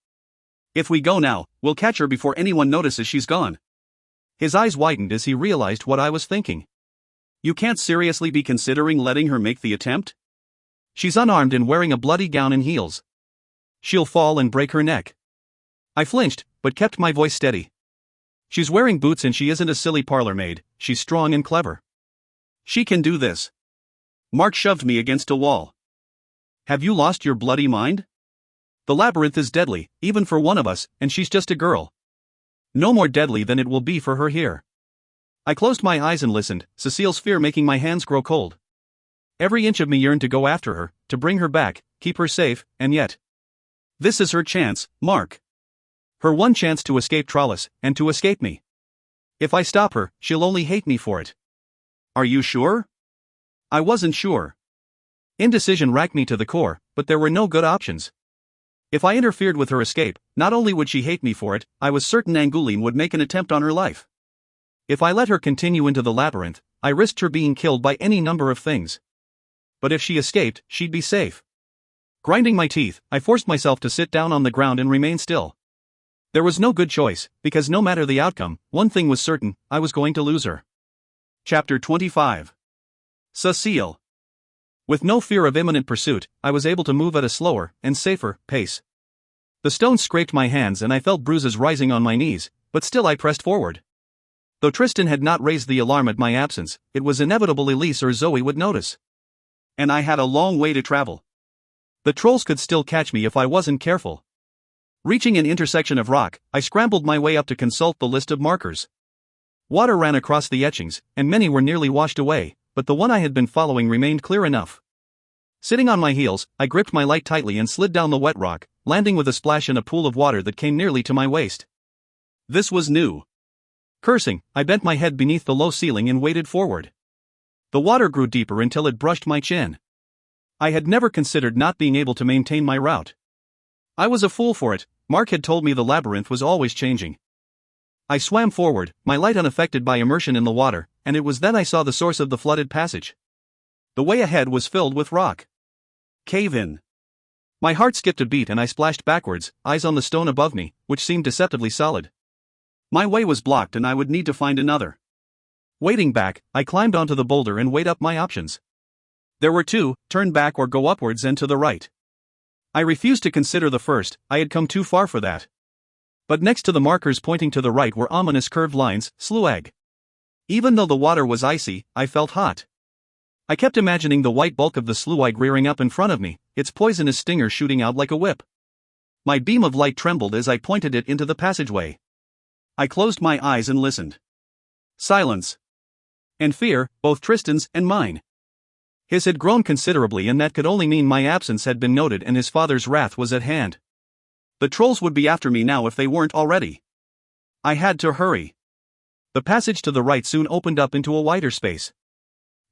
If we go now, we'll catch her before anyone notices she's gone.
His eyes widened as he realized what I was thinking.
You can't seriously be considering letting her make the attempt?
She's unarmed and wearing a bloody gown and heels. She'll fall and break her neck. I flinched, but kept my voice steady. She's wearing boots and she isn't a silly parlor maid, she's strong and clever.
She can do this. Mark shoved me against a wall. Have you lost your bloody mind?
The labyrinth is deadly, even for one of us, and she's just a girl. No more deadly than it will be for her here. I closed my eyes and listened, Cécile's fear making my hands grow cold. Every inch of me yearned to go after her, to bring her back, keep her safe, and yet...
This is her chance, Mark.
Her one chance to escape Trollis, and to escape me. If I stop her, she'll only hate me for it.
Are you sure? I wasn't sure.
Indecision racked me to the core, but there were no good options. If I interfered with her escape, not only would she hate me for it, I was certain Angoulême would make an attempt on her life. If I let her continue into the labyrinth, I risked her being killed by any number of things. But if she escaped, she'd be safe. Grinding my teeth, I forced myself to sit down on the ground and remain still. There was no good choice, because no matter the outcome, one thing was certain, I was going to lose her.
Chapter 25. Cécile.
With no fear of imminent pursuit, I was able to move at a slower, and safer, pace. The stones scraped my hands and I felt bruises rising on my knees, but still I pressed forward. Though Tristan had not raised the alarm at my absence, it was inevitable Elise or Zoe would notice.
And I had a long way to travel.
The trolls could still catch me if I wasn't careful. Reaching an intersection of rock, I scrambled my way up to consult the list of markers. Water ran across the etchings, and many were nearly washed away, but the one I had been following remained clear enough. Sitting on my heels, I gripped my light tightly and slid down the wet rock, landing with a splash in a pool of water that came nearly to my waist.
This was new.
Cursing, I bent my head beneath the low ceiling and waded forward. The water grew deeper until it brushed my chin. I had never considered not being able to maintain my route. I was a fool for it. Mark had told me the labyrinth was always changing. I swam forward, my light unaffected by immersion in the water, and it was then I saw the source of the flooded passage. The way ahead was filled with rock.
Cave in.
My heart skipped a beat and I splashed backwards, eyes on the stone above me, which seemed deceptively solid.
My way was blocked and I would need to find another.
Wading back, I climbed onto the boulder and weighed up my options. There were two: turn back or go upwards and to the right. I refused to consider the first, I had come too far for that. But next to the markers pointing to the right were ominous curved lines, sluag. Even though the water was icy, I felt hot. I kept imagining the white bulk of the sluag rearing up in front of me, its poisonous stinger shooting out like a whip. My beam of light trembled as I pointed it into the passageway. I closed my eyes and listened. Silence. And fear, both Tristan's and mine. His had grown considerably, and that could only mean my absence had been noted and his father's wrath was at hand. The trolls would be after me now if they weren't already. I had to hurry. The passage to the right soon opened up into a wider space.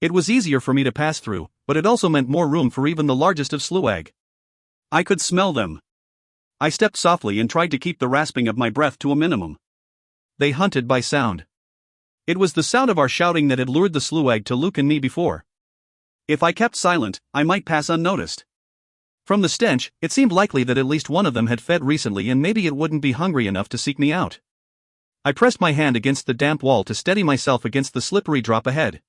It was easier for me to pass through, but it also meant more room for even the largest of sluag. I could smell them. I stepped softly and tried to keep the rasping of my breath to a minimum. They hunted by sound. It was the sound of our shouting that had lured the sluag to Luke and me before. If I kept silent, I might pass unnoticed. From the stench, it seemed likely that at least one of them had fed recently and maybe it wouldn't be hungry enough to seek me out. I pressed my hand against the damp wall to steady myself against the slippery drop ahead.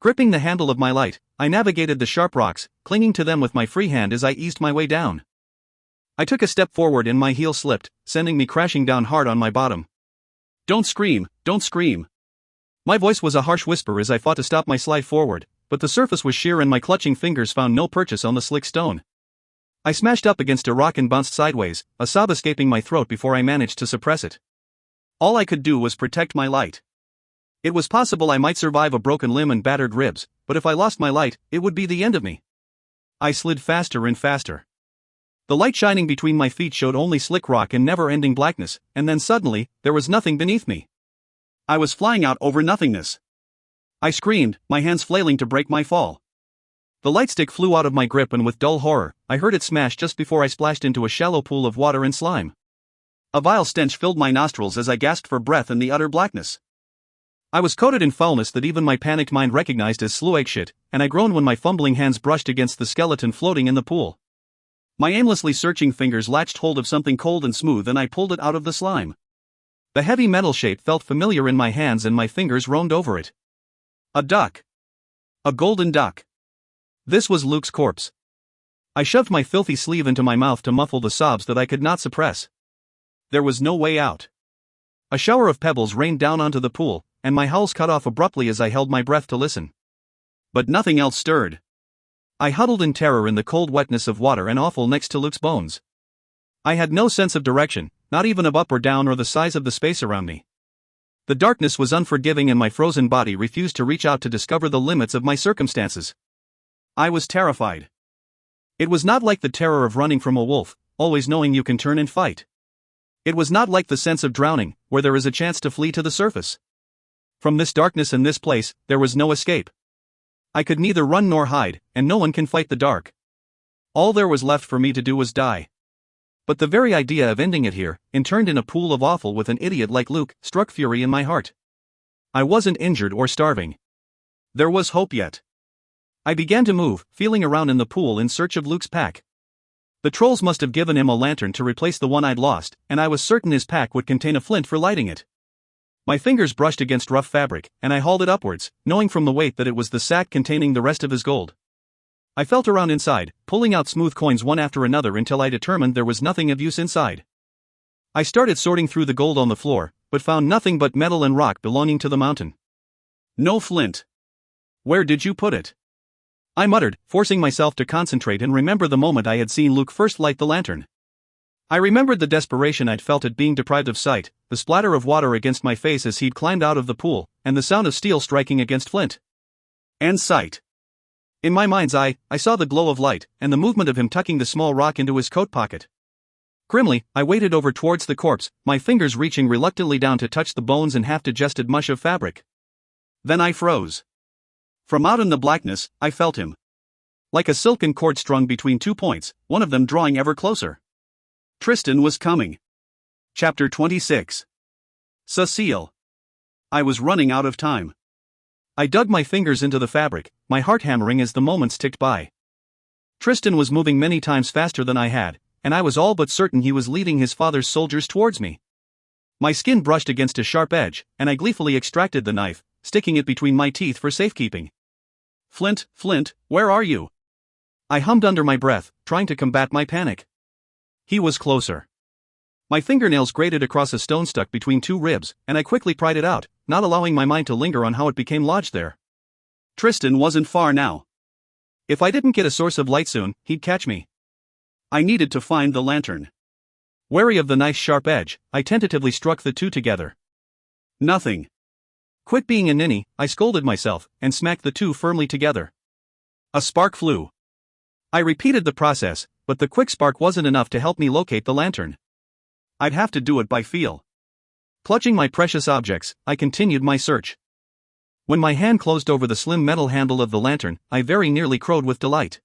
Gripping the handle of my light, I navigated the sharp rocks, clinging to them with my free hand as I eased my way down. I took a step forward and my heel slipped, sending me crashing down hard on my bottom. Don't scream, don't scream. My voice was a harsh whisper as I fought to stop my slide forward, but the surface was sheer and my clutching fingers found no purchase on the slick stone. I smashed up against a rock and bounced sideways, a sob escaping my throat before I managed to suppress it. All I could do was protect my light. It was possible I might survive a broken limb and battered ribs, but if I lost my light, it would be the end of me. I slid faster and faster. The light shining between my feet showed only slick rock and never-ending blackness, and then suddenly, there was nothing beneath me. I was flying out over nothingness. I screamed, my hands flailing to break my fall. The light stick flew out of my grip and with dull horror, I heard it smash just before I splashed into a shallow pool of water and slime. A vile stench filled my nostrils as I gasped for breath in the utter blackness. I was coated in foulness that even my panicked mind recognized as slow-egg shit, and I groaned when my fumbling hands brushed against the skeleton floating in the pool. My aimlessly searching fingers latched hold of something cold and smooth and I pulled it out of the slime. The heavy metal shape felt familiar in my hands and my fingers roamed over it. A duck. A golden duck. This was Luke's corpse. I shoved my filthy sleeve into my mouth to muffle the sobs that I could not suppress. There was no way out. A shower of pebbles rained down onto the pool, and my howls cut off abruptly as I held my breath to listen. But nothing else stirred. I huddled in terror in the cold wetness of water and awful next to Luke's bones. I had no sense of direction, not even of up or down or the size of the space around me. The darkness was unforgiving and my frozen body refused to reach out to discover the limits of my circumstances. I was terrified. It was not like the terror of running from a wolf, always knowing you can turn and fight. It was not like the sense of drowning, where there is a chance to flee to the surface. From this darkness and this place, there was no escape. I could neither run nor hide, and no one can fight the dark. All there was left for me to do was die. But the very idea of ending it here, interned in a pool of offal with an idiot like Luke, struck fury in my heart. I wasn't injured or starving. There was hope yet. I began to move, feeling around in the pool in search of Luke's pack. The trolls must have given him a lantern to replace the one I'd lost, and I was certain his pack would contain a flint for lighting it. My fingers brushed against rough fabric, and I hauled it upwards, knowing from the weight that it was the sack containing the rest of his gold. I felt around inside, pulling out smooth coins one after another until I determined there was nothing of use inside. I started sorting through the gold on the floor, but found nothing but metal and rock belonging to the mountain. No flint. Where did you put it? I muttered, forcing myself to concentrate and remember the moment I had seen Luke first light the lantern. I remembered the desperation I'd felt at being deprived of sight, the splatter of water against my face as he'd climbed out of the pool, and the sound of steel striking against flint. And sight. In my mind's eye, I saw the glow of light, and the movement of him tucking the small rock into his coat pocket. Grimly, I waded over towards the corpse, my fingers reaching reluctantly down to touch the bones and half-digested mush of fabric. Then I froze. From out in the blackness, I felt him. Like a silken cord strung between 2 points, one of them drawing ever closer. Tristan was coming. Chapter 26. Cécile. I was running out of time. I dug my fingers into the fabric, my heart hammering as the moments ticked by. Tristan was moving many times faster than I had, and I was all but certain he was leading his father's soldiers towards me. My skin brushed against a sharp edge, and I gleefully extracted the knife, sticking it between my teeth for safekeeping. Flint, Flint, where are you? I hummed under my breath, trying to combat my panic. He was closer. My fingernails grated across a stone stuck between 2 ribs, and I quickly pried it out, not allowing my mind to linger on how it became lodged there. Tristan wasn't far now. If I didn't get a source of light soon, he'd catch me. I needed to find the lantern. Wary of the knife's sharp edge, I tentatively struck the two together. Nothing. Quit being a ninny, I scolded myself, and smacked the two firmly together. A spark flew. I repeated the process, but the quick spark wasn't enough to help me locate the lantern. I'd have to do it by feel. Clutching my precious objects, I continued my search. When my hand closed over the slim metal handle of the lantern, I very nearly crowed with delight.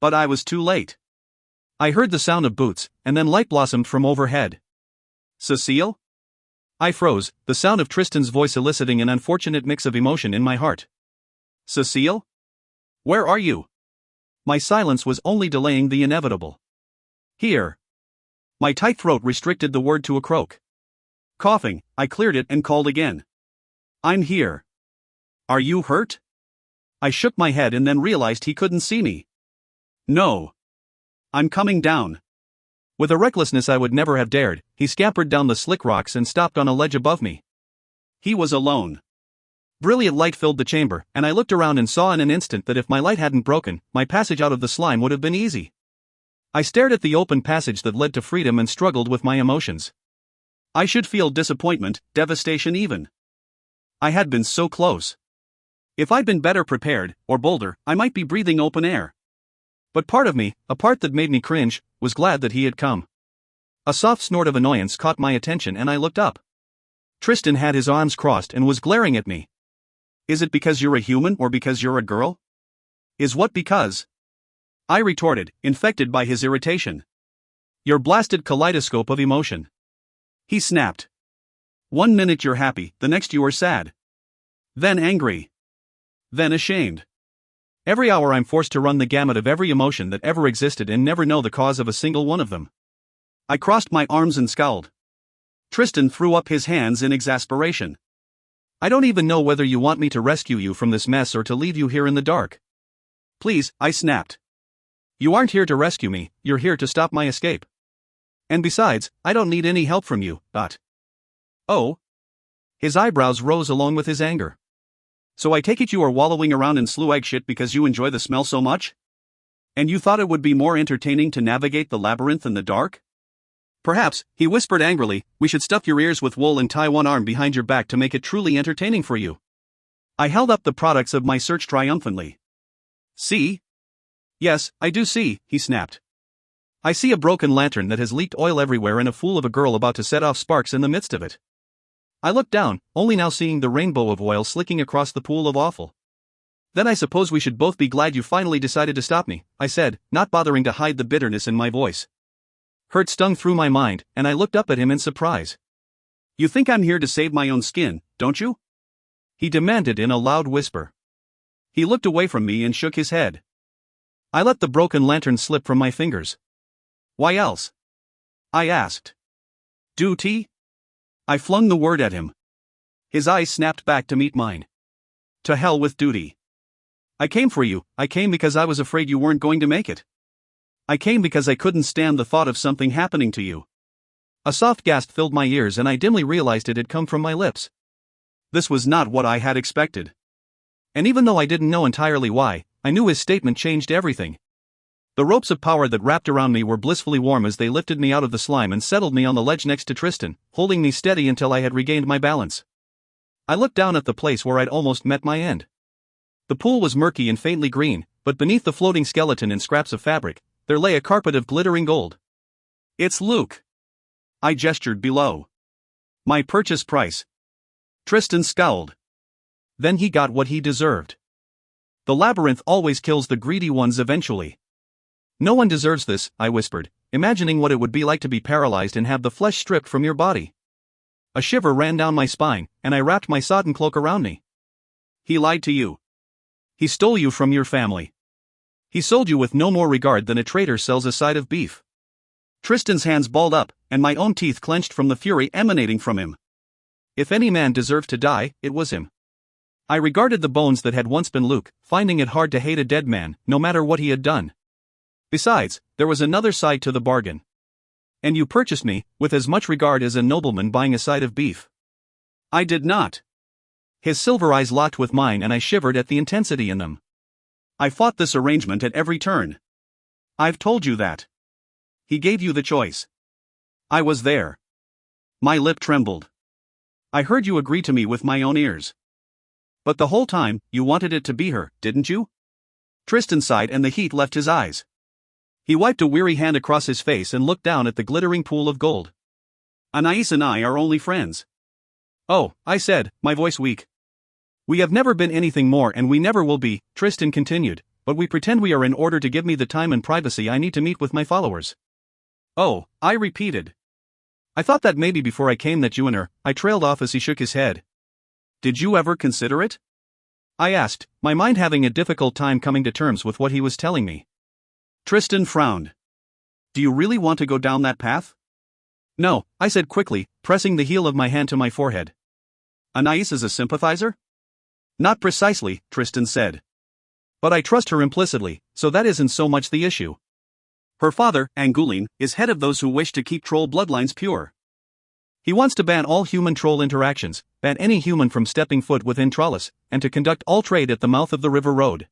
But I was too late. I heard the sound of boots, and then light blossomed from overhead. Cécile? I froze, the sound of Tristan's voice eliciting an unfortunate mix of emotion in my heart. Cécile? Where are you? My silence was only delaying the inevitable. Here. My tight throat restricted the word to a croak. Coughing, I cleared it and called again. I'm here. Are you hurt? I shook my head and then realized he couldn't see me. No. I'm coming down. With a recklessness I would never have dared, he scampered down the slick rocks and stopped on a ledge above me. He was alone. Brilliant light filled the chamber, and I looked around and saw in an instant that if my light hadn't broken, my passage out of the slime would have been easy. I stared at the open passage that led to freedom and struggled with my emotions. I should feel disappointment, devastation even. I had been so close. If I'd been better prepared, or bolder, I might be breathing open air. But part of me, a part that made me cringe, was glad that he had come. A soft snort of annoyance caught my attention and I looked up. Tristan had his arms crossed and was glaring at me. Is it because you're a human or because you're a girl? Is what because? I retorted, infected by his irritation. Your blasted kaleidoscope of emotion. He snapped. 1 minute you're happy, the next you are sad. Then angry. Then ashamed. Every hour I'm forced to run the gamut of every emotion that ever existed and never know the cause of a single one of them. I crossed my arms and scowled. Tristan threw up his hands in exasperation. I don't even know whether you want me to rescue you from this mess or to leave you here in the dark. Please, I snapped. You aren't here to rescue me, you're here to stop my escape. And besides, I don't need any help from you, but. Oh? His eyebrows rose along with his anger. So I take it you are wallowing around in slew egg shit because you enjoy the smell so much? And you thought it would be more entertaining to navigate the labyrinth in the dark? Perhaps, he whispered angrily, we should stuff your ears with wool and tie one arm behind your back to make it truly entertaining for you. I held up the products of my search triumphantly. See? Yes, I do see, he snapped. I see a broken lantern that has leaked oil everywhere and a fool of a girl about to set off sparks in the midst of it. I looked down, only now seeing the rainbow of oil slicking across the pool of offal. Then I suppose we should both be glad you finally decided to stop me, I said, not bothering to hide the bitterness in my voice. Hurt stung through my mind, and I looked up at him in surprise. You think I'm here to save my own skin, don't you? He demanded in a loud whisper. He looked away from me and shook his head. I let the broken lantern slip from my fingers. Why else? I asked. Duty? I flung the word at him. His eyes snapped back to meet mine. To hell with duty. I came for you, I came because I was afraid you weren't going to make it. I came because I couldn't stand the thought of something happening to you. A soft gasp filled my ears and I dimly realized it had come from my lips. This was not what I had expected. And even though I didn't know entirely why, I knew his statement changed everything. The ropes of power that wrapped around me were blissfully warm as they lifted me out of the slime and settled me on the ledge next to Tristan, holding me steady until I had regained my balance. I looked down at the place where I'd almost met my end. The pool was murky and faintly green, but beneath the floating skeleton and scraps of fabric, there lay a carpet of glittering gold. It's Luke. I gestured below. My purchase price. Tristan scowled. Then he got what he deserved. The labyrinth always kills the greedy ones eventually. No one deserves this, I whispered, imagining what it would be like to be paralyzed and have the flesh stripped from your body. A shiver ran down my spine, and I wrapped my sodden cloak around me. He lied to you. He stole you from your family. He sold you with no more regard than a traitor sells a side of beef. Tristan's hands balled up, and my own teeth clenched from the fury emanating from him. If any man deserved to die, it was him. I regarded the bones that had once been Luke, finding it hard to hate a dead man, no matter what he had done. Besides, there was another side to the bargain. And you purchased me, with as much regard as a nobleman buying a side of beef. I did not. His silver eyes locked with mine and I shivered at the intensity in them. I fought this arrangement at every turn. I've told you that. He gave you the choice. I was there. My lip trembled. I heard you agree to me with my own ears. But the whole time, you wanted it to be her, didn't you? Tristan sighed and the heat left his eyes. He wiped a weary hand across his face and looked down at the glittering pool of gold. Anais and I are only friends. Oh, I said, my voice weak. We have never been anything more and we never will be, Tristan continued, but we pretend we are in order to give me the time and privacy I need to meet with my followers. Oh, I repeated. I thought that maybe before I came that you and her, I trailed off as he shook his head. Did you ever consider it? I asked, my mind having a difficult time coming to terms with what he was telling me. Tristan frowned. Do you really want to go down that path? No, I said quickly, pressing the heel of my hand to my forehead. Anais is a sympathizer? Not precisely, Tristan said. But I trust her implicitly, so that isn't so much the issue. Her father, Angoulême, is head of those who wish to keep troll bloodlines pure. He wants to ban all human-troll interactions, ban any human from stepping foot within Trollis, and to conduct all trade at the mouth of the river road.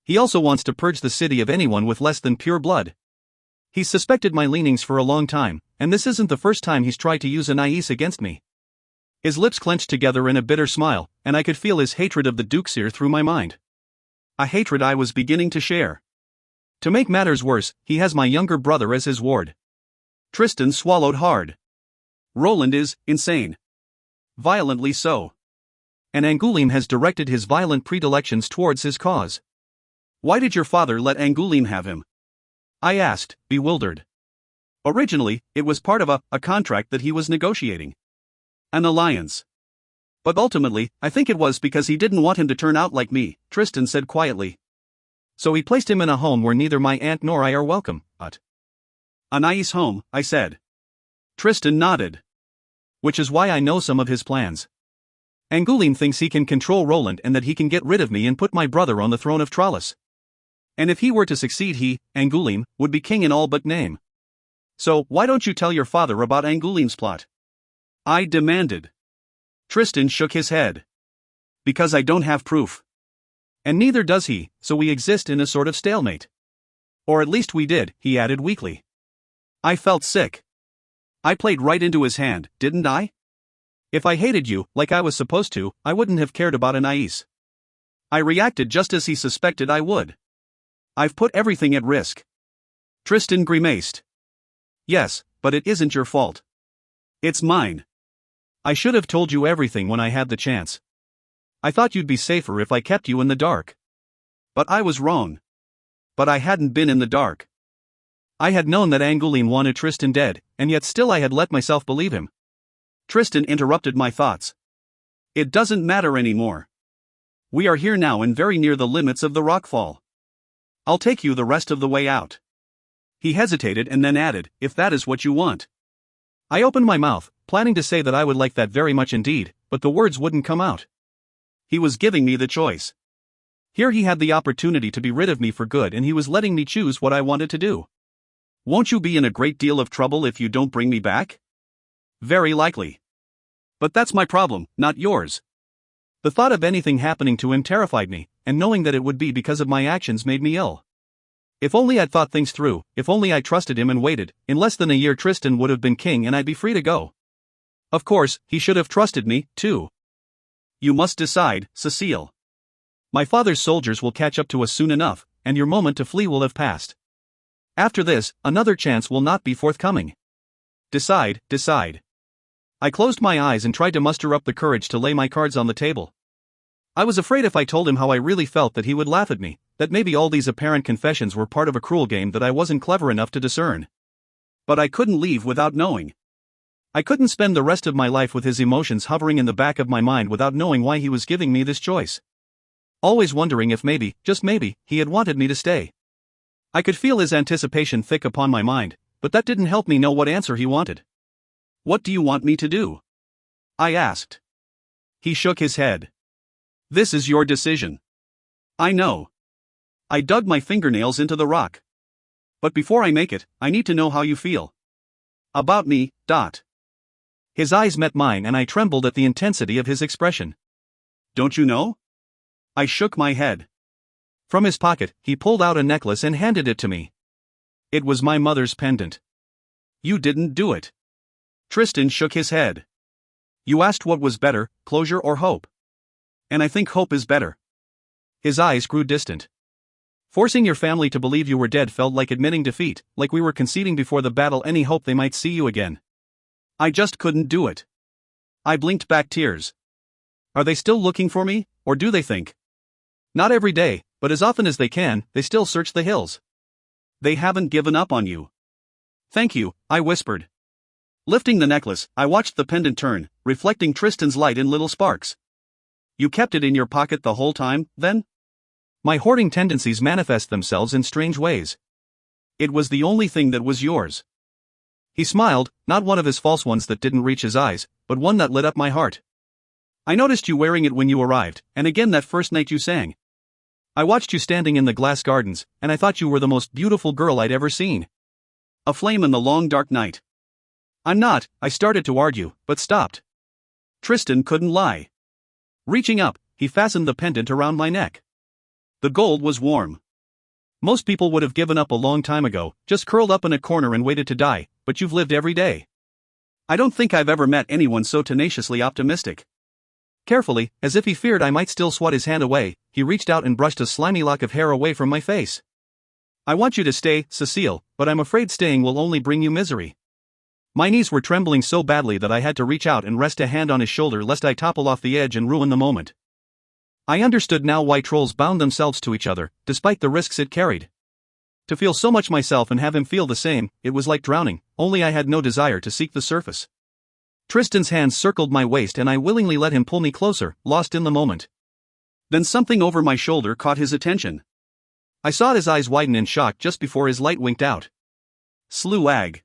He also wants to purge the city of anyone with less than pure blood. He's suspected my leanings for a long time, and this isn't the first time he's tried to use a niece against me. His lips clenched together in a bitter smile, and I could feel his hatred of the Duke sear through my mind. A hatred I was beginning to share. To make matters worse, he has my younger brother as his ward. Tristan swallowed hard. Roland is insane. Violently so. And Angoulême has directed his violent predilections towards his cause. Why did your father let Angoulême have him? I asked, bewildered. Originally, it was part of a contract that he was negotiating. An alliance. But ultimately, I think it was because he didn't want him to turn out like me, Tristan said quietly. So he placed him in a home where neither my aunt nor I are welcome, but... A nice home, I said. Tristan nodded. Which is why I know some of his plans. Angoulême thinks he can control Roland and that he can get rid of me and put my brother on the throne of Trollis. And if he were to succeed, he, Angoulême, would be king in all but name. So, why don't you tell your father about Angouléme's plot? I demanded. Tristan shook his head. Because I don't have proof. And neither does he, so we exist in a sort of stalemate. Or at least we did, he added weakly. I felt sick. I played right into his hand, didn't I? If I hated you, like I was supposed to, I wouldn't have cared about Anais. I reacted just as he suspected I would. I've put everything at risk. Tristan grimaced. Yes, but it isn't your fault. It's mine. I should have told you everything when I had the chance. I thought you'd be safer if I kept you in the dark. But I was wrong. But I hadn't been in the dark. I had known that Angoulême wanted Tristan dead, and yet still I had let myself believe him. Tristan interrupted my thoughts. It doesn't matter anymore. We are here now and very near the limits of the rockfall. I'll take you the rest of the way out. He hesitated and then added, if that is what you want. I opened my mouth, planning to say that I would like that very much indeed, but the words wouldn't come out. He was giving me the choice. Here he had the opportunity to be rid of me for good and he was letting me choose what I wanted to do. Won't you be in a great deal of trouble if you don't bring me back? Very likely. But that's my problem, not yours. The thought of anything happening to him terrified me, and knowing that it would be because of my actions made me ill. If only I'd thought things through, if only I trusted him and waited, in less than a year Tristan would have been king and I'd be free to go. Of course, he should have trusted me, too. You must decide, Cécile. My father's soldiers will catch up to us soon enough, and your moment to flee will have passed. After this, another chance will not be forthcoming. Decide, decide. I closed my eyes and tried to muster up the courage to lay my cards on the table. I was afraid if I told him how I really felt that he would laugh at me, that maybe all these apparent confessions were part of a cruel game that I wasn't clever enough to discern. But I couldn't leave without knowing. I couldn't spend the rest of my life with his emotions hovering in the back of my mind without knowing why he was giving me this choice. Always wondering if maybe, just maybe, he had wanted me to stay. I could feel his anticipation thick upon my mind, but that didn't help me know what answer he wanted. What do you want me to do? I asked. He shook his head. This is your decision. I know. I dug my fingernails into the rock. But before I make it, I need to know how you feel. About me, Dot. His eyes met mine and I trembled at the intensity of his expression. Don't you know? I shook my head. From his pocket, he pulled out a necklace and handed it to me. It was my mother's pendant. You didn't do it. Tristan shook his head. You asked what was better, closure or hope. And I think hope is better. His eyes grew distant. Forcing your family to believe you were dead felt like admitting defeat, like we were conceding before the battle any hope they might see you again. I just couldn't do it. I blinked back tears. Are they still looking for me, or do they think? Not every day, but as often as they can, they still search the hills. They haven't given up on you. Thank you, I whispered. Lifting the necklace, I watched the pendant turn, reflecting Tristan's light in little sparks. You kept it in your pocket the whole time, then? My hoarding tendencies manifest themselves in strange ways. It was the only thing that was yours. He smiled, not one of his false ones that didn't reach his eyes, but one that lit up my heart. I noticed you wearing it when you arrived, and again that first night you sang. I watched you standing in the glass gardens, and I thought you were the most beautiful girl I'd ever seen. A flame in the long dark night.
I'm not, I started to argue, but stopped. Tristan couldn't lie. Reaching up, he fastened the pendant around my neck. The gold was warm. Most people would have given up a long time ago, just curled up in a corner and waited to die, but you've lived every day. I don't think I've ever met anyone so tenaciously optimistic. Carefully, as if he feared I might still swat his hand away, he reached out and brushed a slimy lock of hair away from my face. I want you to stay, Cécile, but I'm afraid staying will only bring you misery. My knees were trembling so badly that I had to reach out and rest a hand on his shoulder lest I topple off the edge and ruin the moment. I understood now why trolls bound themselves to each other, despite the risks it carried. To feel so much myself and have him feel the same, it was like drowning, only I had no desire to seek the surface. Tristan's hands circled my waist and I willingly let him pull me closer, lost in the moment. Then something over my shoulder caught his attention. I saw his eyes widen in shock just before his light winked out. Sluag.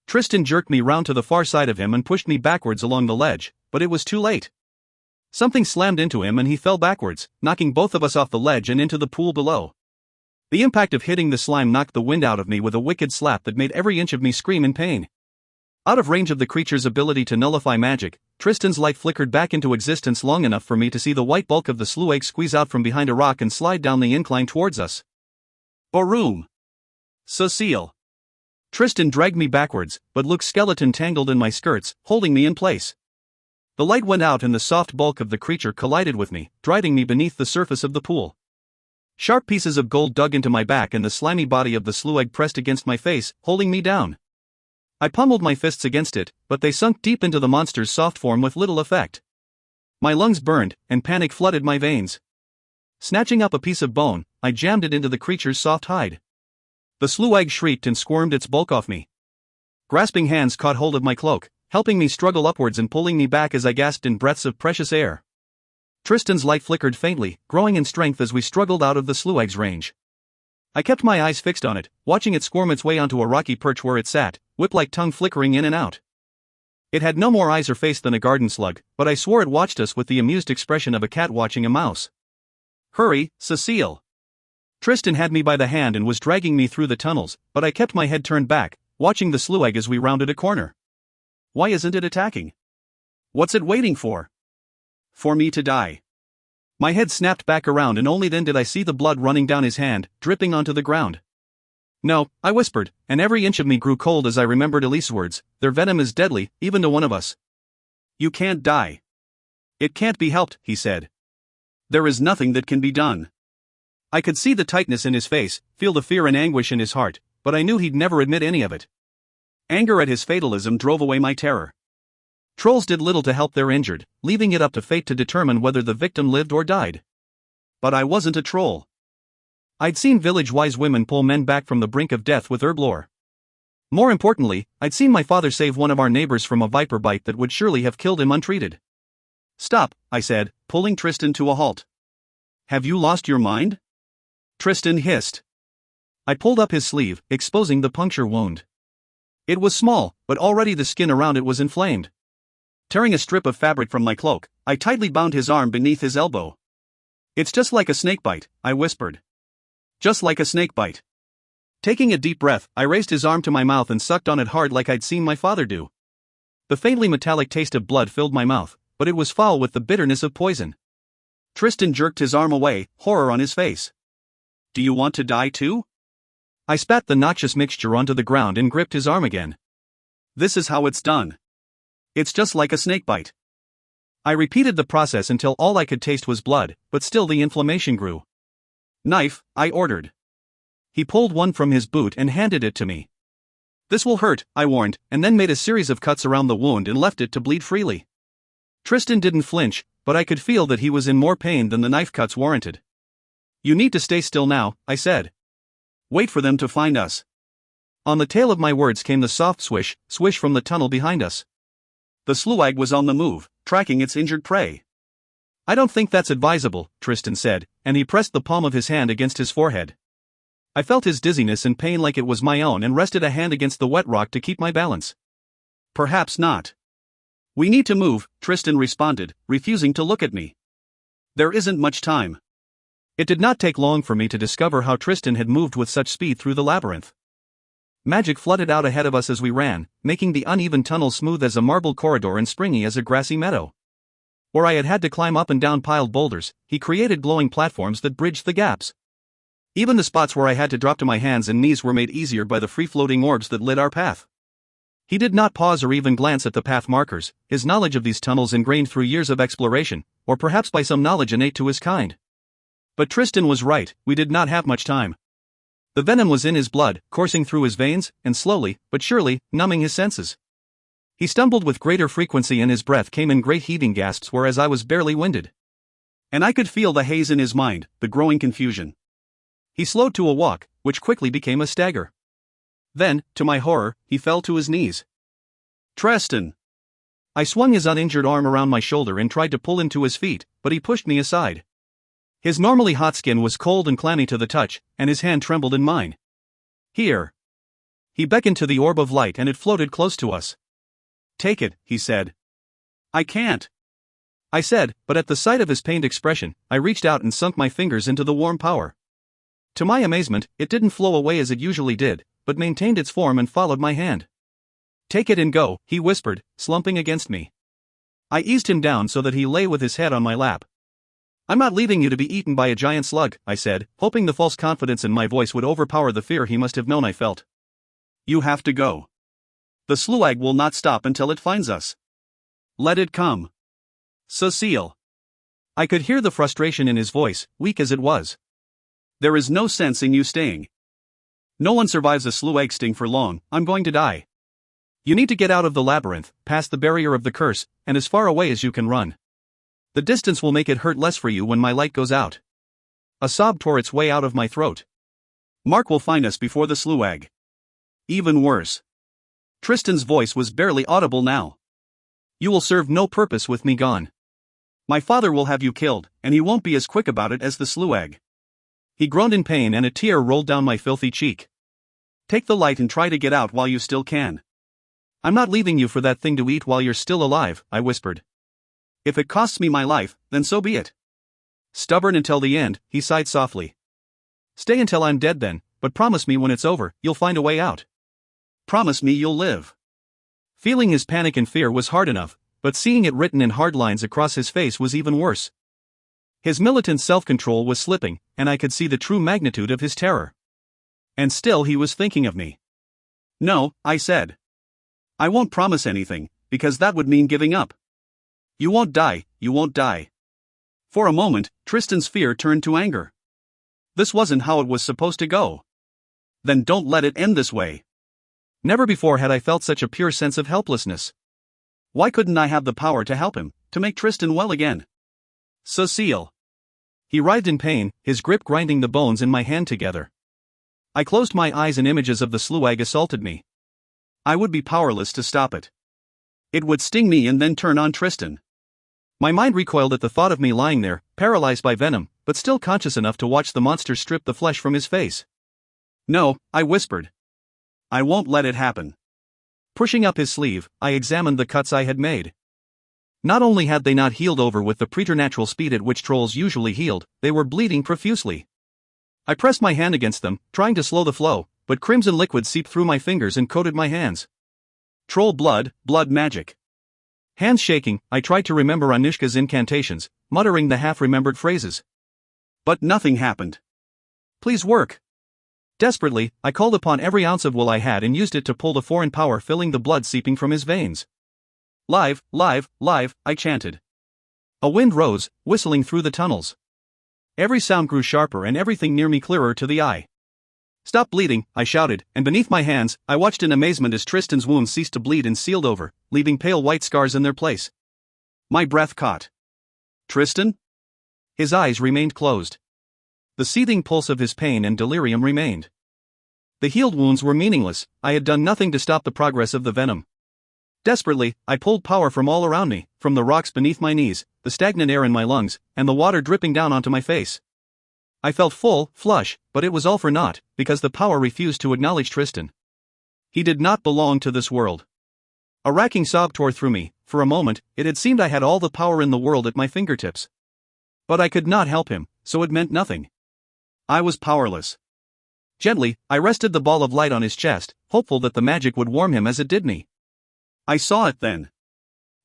Tristan jerked me round to the far side of him and pushed me backwards along the ledge, but it was too late. Something slammed into him and he fell backwards, knocking both of us off the ledge and into the pool below. The impact of hitting the slime knocked the wind out of me with a wicked slap that made every inch of me scream in pain. Out of range of the creature's ability to nullify magic, Tristan's light flickered back into existence long enough for me to see the white bulk of the sluag squeeze out from behind a rock and slide down the incline towards us. Baroom! Cécile! Tristan dragged me backwards, but Luke's skeleton tangled in my skirts, holding me in place. The light went out and the soft bulk of the creature collided with me, driving me beneath the surface of the pool. Sharp pieces of gold dug into my back and the slimy body of the sluag pressed against my face, holding me down. I pummeled my fists against it, but they sunk deep into the monster's soft form with little effect. My lungs burned, and panic flooded my veins. Snatching up a piece of bone, I jammed it into the creature's soft hide. The sluag shrieked and squirmed its bulk off me. Grasping hands caught hold of my cloak, helping me struggle upwards and pulling me back as I gasped in breaths of precious air. Tristan's light flickered faintly, growing in strength as we struggled out of the sluag's range. I kept my eyes fixed on it, watching it squirm its way onto a rocky perch where it sat, whip-like tongue flickering in and out. It had no more eyes or face than a garden slug, but I swore it watched us with the amused expression of a cat watching a mouse. Hurry, Cécile! Tristan had me by the hand and was dragging me through the tunnels, but I kept my head turned back, watching the sluag as we rounded a corner. Why isn't it attacking? What's it waiting for? For me to die. My head snapped back around and only then did I see the blood running down his hand, dripping onto the ground. No, I whispered, and every inch of me grew cold as I remembered Elise's words, their venom is deadly, even to one of us. You can't die. It can't be helped, he said. There is nothing that can be done. I could see the tightness in his face, feel the fear and anguish in his heart, but I knew he'd never admit any of it. Anger at his fatalism drove away my terror. Trolls did little to help their injured, leaving it up to fate to determine whether the victim lived or died. But I wasn't a troll. I'd seen village-wise women pull men back from the brink of death with herb lore. More importantly, I'd seen my father save one of our neighbors from a viper bite that would surely have killed him untreated. Stop, I said, pulling Tristan to a halt. Have you lost your mind? Tristan hissed. I pulled up his sleeve, exposing the puncture wound. It was small, but already the skin around it was inflamed. Tearing a strip of fabric from my cloak, I tightly bound his arm beneath his elbow. It's just like a snake bite, I whispered. Just like a snake bite. Taking a deep breath, I raised his arm to my mouth and sucked on it hard like I'd seen my father do. The faintly metallic taste of blood filled my mouth, but it was foul with the bitterness of poison. Tristan jerked his arm away, horror on his face. Do you want to die too? I spat the noxious mixture onto the ground and gripped his arm again. This is how it's done. It's just like a snake bite. I repeated the process until all I could taste was blood, but still the inflammation grew. Knife, I ordered. He pulled one from his boot and handed it to me. This will hurt, I warned, and then made a series of cuts around the wound and left it to bleed freely. Tristan didn't flinch, but I could feel that he was in more pain than the knife cuts warranted. You need to stay still now, I said. Wait for them to find us. On the tail of my words came the soft swish, swish from the tunnel behind us. The sluag was on the move, tracking its injured prey. I don't think that's advisable, Tristan said, and he pressed the palm of his hand against his forehead. I felt his dizziness and pain like it was my own and rested a hand against the wet rock to keep my balance. Perhaps not. We need to move, Tristan responded, refusing to look at me. There isn't much time. It did not take long for me to discover how Tristan had moved with such speed through the labyrinth.
Magic flooded out ahead of us as we ran, making the uneven tunnel smooth as a marble corridor and springy as a grassy meadow. Where I had had to climb up and down piled boulders, he created glowing platforms that bridged the gaps. Even the spots where I had to drop to my hands and knees were made easier by the free-floating orbs that lit our path. He did not pause or even glance at the path markers, his knowledge of these tunnels ingrained through years of exploration, or perhaps by some knowledge innate to his kind. But Tristan was right, we did not have much time. The venom was in his blood, coursing through his veins, and slowly, but surely, numbing his senses. He stumbled with greater frequency and his breath came in great heaving gasps whereas I was barely winded. And I could feel the haze in his mind, the growing confusion. He slowed to a walk, which quickly became a stagger. Then, to my horror, he fell to his knees. Tristan! I swung his uninjured arm around my shoulder and tried to pull him to his feet, but he pushed me aside. His normally hot skin was cold and clammy to the touch, and his hand trembled in mine. Here. He beckoned to the orb of light and it floated close to us. Take it, he said. I can't. I said, but at the sight of his pained expression, I reached out and sunk my fingers into the warm power. To my amazement, it didn't flow away as it usually did, but maintained its form and followed my hand. Take it and go, he whispered, slumping against me. I eased him down so that he lay with his head on my lap. I'm not leaving you to be eaten by a giant slug, I said, hoping the false confidence in my voice would overpower the fear he must have known I felt. You have to go. The sluag will not stop until it finds us. Let it come. Cécile. I could hear the frustration in his voice, weak as it was. There is no sense in you staying. No one survives a sluag sting for long, I'm going to die. You need to get out of the labyrinth, past the barrier of the curse, and as far away as you can run. The distance will make it hurt less for you when my light goes out. A sob tore its way out of my throat. Mark will find us before the sluag. Even worse. Tristan's voice was barely audible now. You will serve no purpose with me gone. My father will have you killed, and he won't be as quick about it as the sluag. He groaned in pain and a tear rolled down my filthy cheek. Take the light and try to get out while you still can. I'm not leaving you for that thing to eat while you're still alive, I whispered. If it costs me my life, then so be it. Stubborn until the end, he sighed softly. Stay until I'm dead then, but promise me when it's over, you'll find a way out. Promise me you'll live. Feeling his panic and fear was hard enough, but seeing it written in hard lines across his face was even worse. His militant self-control was slipping, and I could see the true magnitude of his terror. And still he was thinking of me. No, I said. I won't promise anything, because that would mean giving up. You won't die, you won't die. For a moment, Tristan's fear turned to anger. This wasn't how it was supposed to go. Then don't let it end this way. Never before had I felt such a pure sense of helplessness. Why couldn't I have the power to help him, to make Tristan well again? Cécile. He writhed in pain, his grip grinding the bones in my hand together. I closed my eyes and images of the sluag assaulted me. I would be powerless to stop it. It would sting me and then turn on Tristan. My mind recoiled at the thought of me lying there, paralyzed by venom, but still conscious enough to watch the monster strip the flesh from his face. No, I whispered. I won't let it happen. Pushing up his sleeve, I examined the cuts I had made. Not only had they not healed over with the preternatural speed at which trolls usually healed, they were bleeding profusely. I pressed my hand against them, trying to slow the flow, but crimson liquid seeped through my fingers and coated my hands. Troll blood, blood magic. Hands shaking, I tried to remember Anushka's incantations, muttering the half-remembered phrases. But nothing happened. Please work. Desperately, I called upon every ounce of will I had and used it to pull the foreign power filling the blood seeping from his veins. Live, live, live, I chanted. A wind rose, whistling through the tunnels. Every sound grew sharper and everything near me clearer to the eye. Stop bleeding, I shouted, and beneath my hands, I watched in amazement as Tristan's wounds ceased to bleed and sealed over, leaving pale white scars in their place. My breath caught. Tristan? His eyes remained closed. The seething pulse of his pain and delirium remained. The healed wounds were meaningless, I had done nothing to stop the progress of the venom. Desperately, I pulled power from all around me, from the rocks beneath my knees, the stagnant air in my lungs, and the water dripping down onto my face. I felt full, flush, but it was all for naught, because the power refused to acknowledge Tristan. He did not belong to this world. A racking sob tore through me. For a moment, it had seemed I had all the power in the world at my fingertips. But I could not help him, so it meant nothing. I was powerless. Gently, I rested the ball of light on his chest, hopeful that the magic would warm him as it did me.
I saw it then.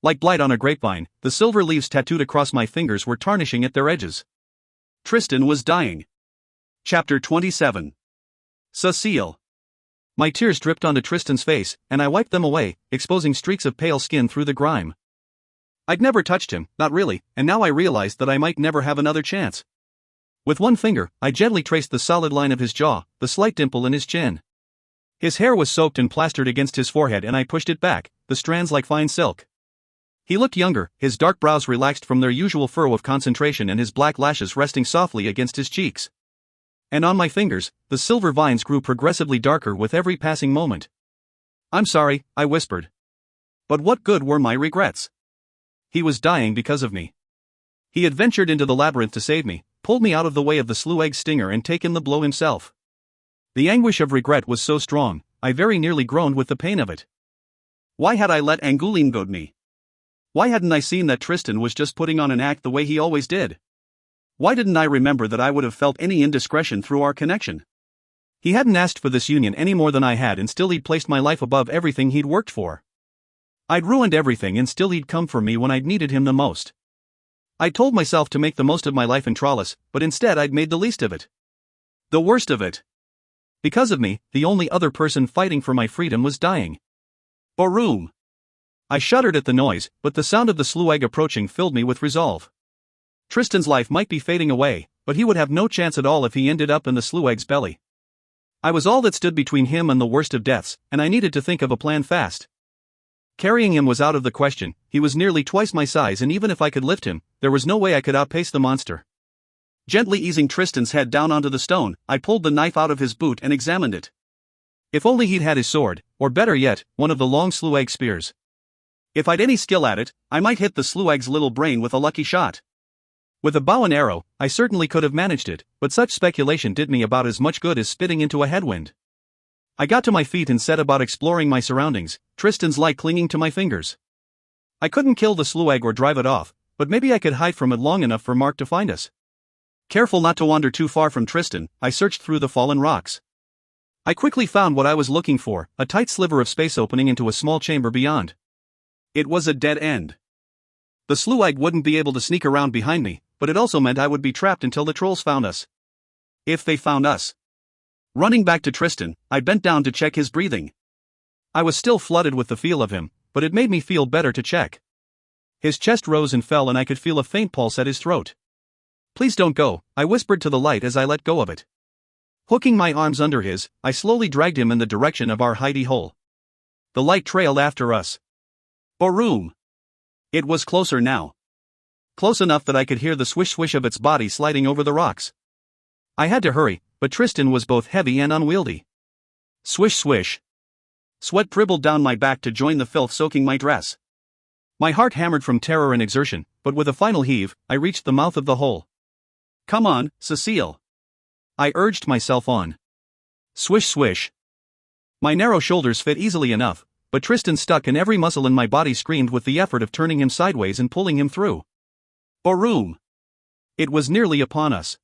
Like blight on a grapevine, the silver leaves tattooed across my fingers were tarnishing at their edges.
Tristan was dying. Chapter 27. Cécile.
My tears dripped onto Tristan's face, and I wiped them away, exposing streaks of pale skin through the grime. I'd never touched him, not really, and now I realized that I might never have another chance. With one finger, I gently traced the solid line of his jaw, the slight dimple in his chin. His hair was soaked and plastered against his forehead, and I pushed it back, the strands like fine silk. He looked younger, his dark brows relaxed from their usual furrow of concentration and his black lashes resting softly against his cheeks. And on my fingers, the silver vines grew progressively darker with every passing moment. "I'm sorry," I whispered.
But what good were my regrets?
He was dying because of me. He had ventured into the labyrinth to save me, pulled me out of the way of the slug stinger and taken the blow himself. The anguish of regret was so strong, I very nearly groaned with the pain of it.
Why had I let Angoulême goad me? Why hadn't I seen that Tristan was just putting on an act the way he always did? Why didn't I remember that I would have felt any indiscretion through our connection?
He hadn't asked for this union any more than I had, and still he'd placed my life above everything he'd worked for. I'd ruined everything, and still he'd come for me when I'd needed him the most. I told myself to make the most of my life in Trollis, but instead I'd made the least of it. The worst of it. Because of me, the only other person fighting for my freedom was dying.
Baroom.
I shuddered at the noise, but the sound of the slug approaching filled me with resolve. Tristan's life might be fading away, but he would have no chance at all if he ended up in the slug's belly. I was all that stood between him and the worst of deaths, and I needed to think of a plan fast. Carrying him was out of the question. He was nearly twice my size, and even if I could lift him, there was no way I could outpace the monster.
Gently easing Tristan's head down onto the stone, I pulled the knife out of his boot and examined it.
If only he'd had his sword, or better yet, one of the long slug spears.
If I'd any skill at it, I might hit the slug's little brain with a lucky shot.
With a bow and arrow, I certainly could have managed it, but such speculation did me about as much good as spitting into a headwind. I got to my feet and set about exploring my surroundings, Tristan's light clinging to my fingers. I couldn't kill the slug or drive it off, but maybe I could hide from it long enough for Mark to find us. Careful not to wander too far from Tristan, I searched through the fallen rocks. I quickly found what I was looking for, a tight sliver of space opening into a small chamber beyond.
It was a dead end.
The slug wouldn't be able to sneak around behind me, but it also meant I would be trapped until the trolls found us.
If they found us. Running back to Tristan, I bent down to check his breathing.
I was still flooded with the feel of him, but it made me feel better to check. His chest rose and fell, and I could feel a faint pulse at his throat. "Please don't go," I whispered to the light as I let go of it. Hooking my arms under his, I slowly dragged him in the direction of our hidey hole. The light trailed after us.
Baroom. It was closer now. Close enough that I could hear the swish-swish of its body sliding over the rocks.
I had to hurry, but Tristan was both heavy and unwieldy.
Swish-swish. Sweat dribbled down my back to join the filth soaking my dress.
My heart hammered from terror and exertion, but with a final heave, I reached the mouth of the hole.
"Come on, Cécile."
I urged myself on. Swish-swish. My narrow shoulders fit easily enough, but Tristan stuck, and every muscle in my body screamed with the effort of turning him sideways and pulling him through.
Baroom.
It was nearly upon us.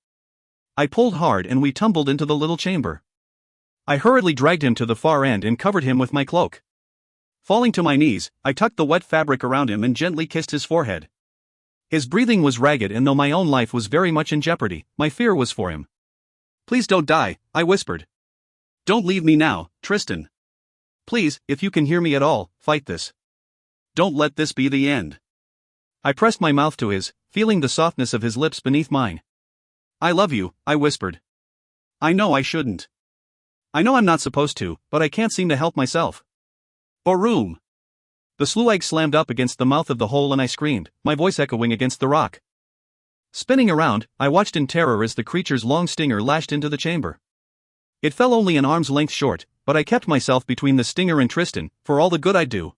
I pulled hard and we tumbled into the little chamber. I hurriedly dragged him to the far end and covered him with my cloak. Falling to my knees, I tucked the wet fabric around him and gently kissed his forehead. His breathing was ragged, and though my own life was very much in jeopardy, my fear was for him.
"Please don't die," I whispered. "Don't leave me now, Tristan.
Please, if you can hear me at all, fight this.
Don't let this be the end."
I pressed my mouth to his, feeling the softness of his lips beneath mine. "I love you," I whispered.
"I know I shouldn't.
I know I'm not supposed to, but I can't seem to help myself."
Baroom.
The slug slammed up against the mouth of the hole and I screamed, my voice echoing against the rock. Spinning around, I watched in terror as the creature's long stinger lashed into the chamber. It fell only an arm's length short, but I kept myself between the stinger and Tristan, for all the good I'd do.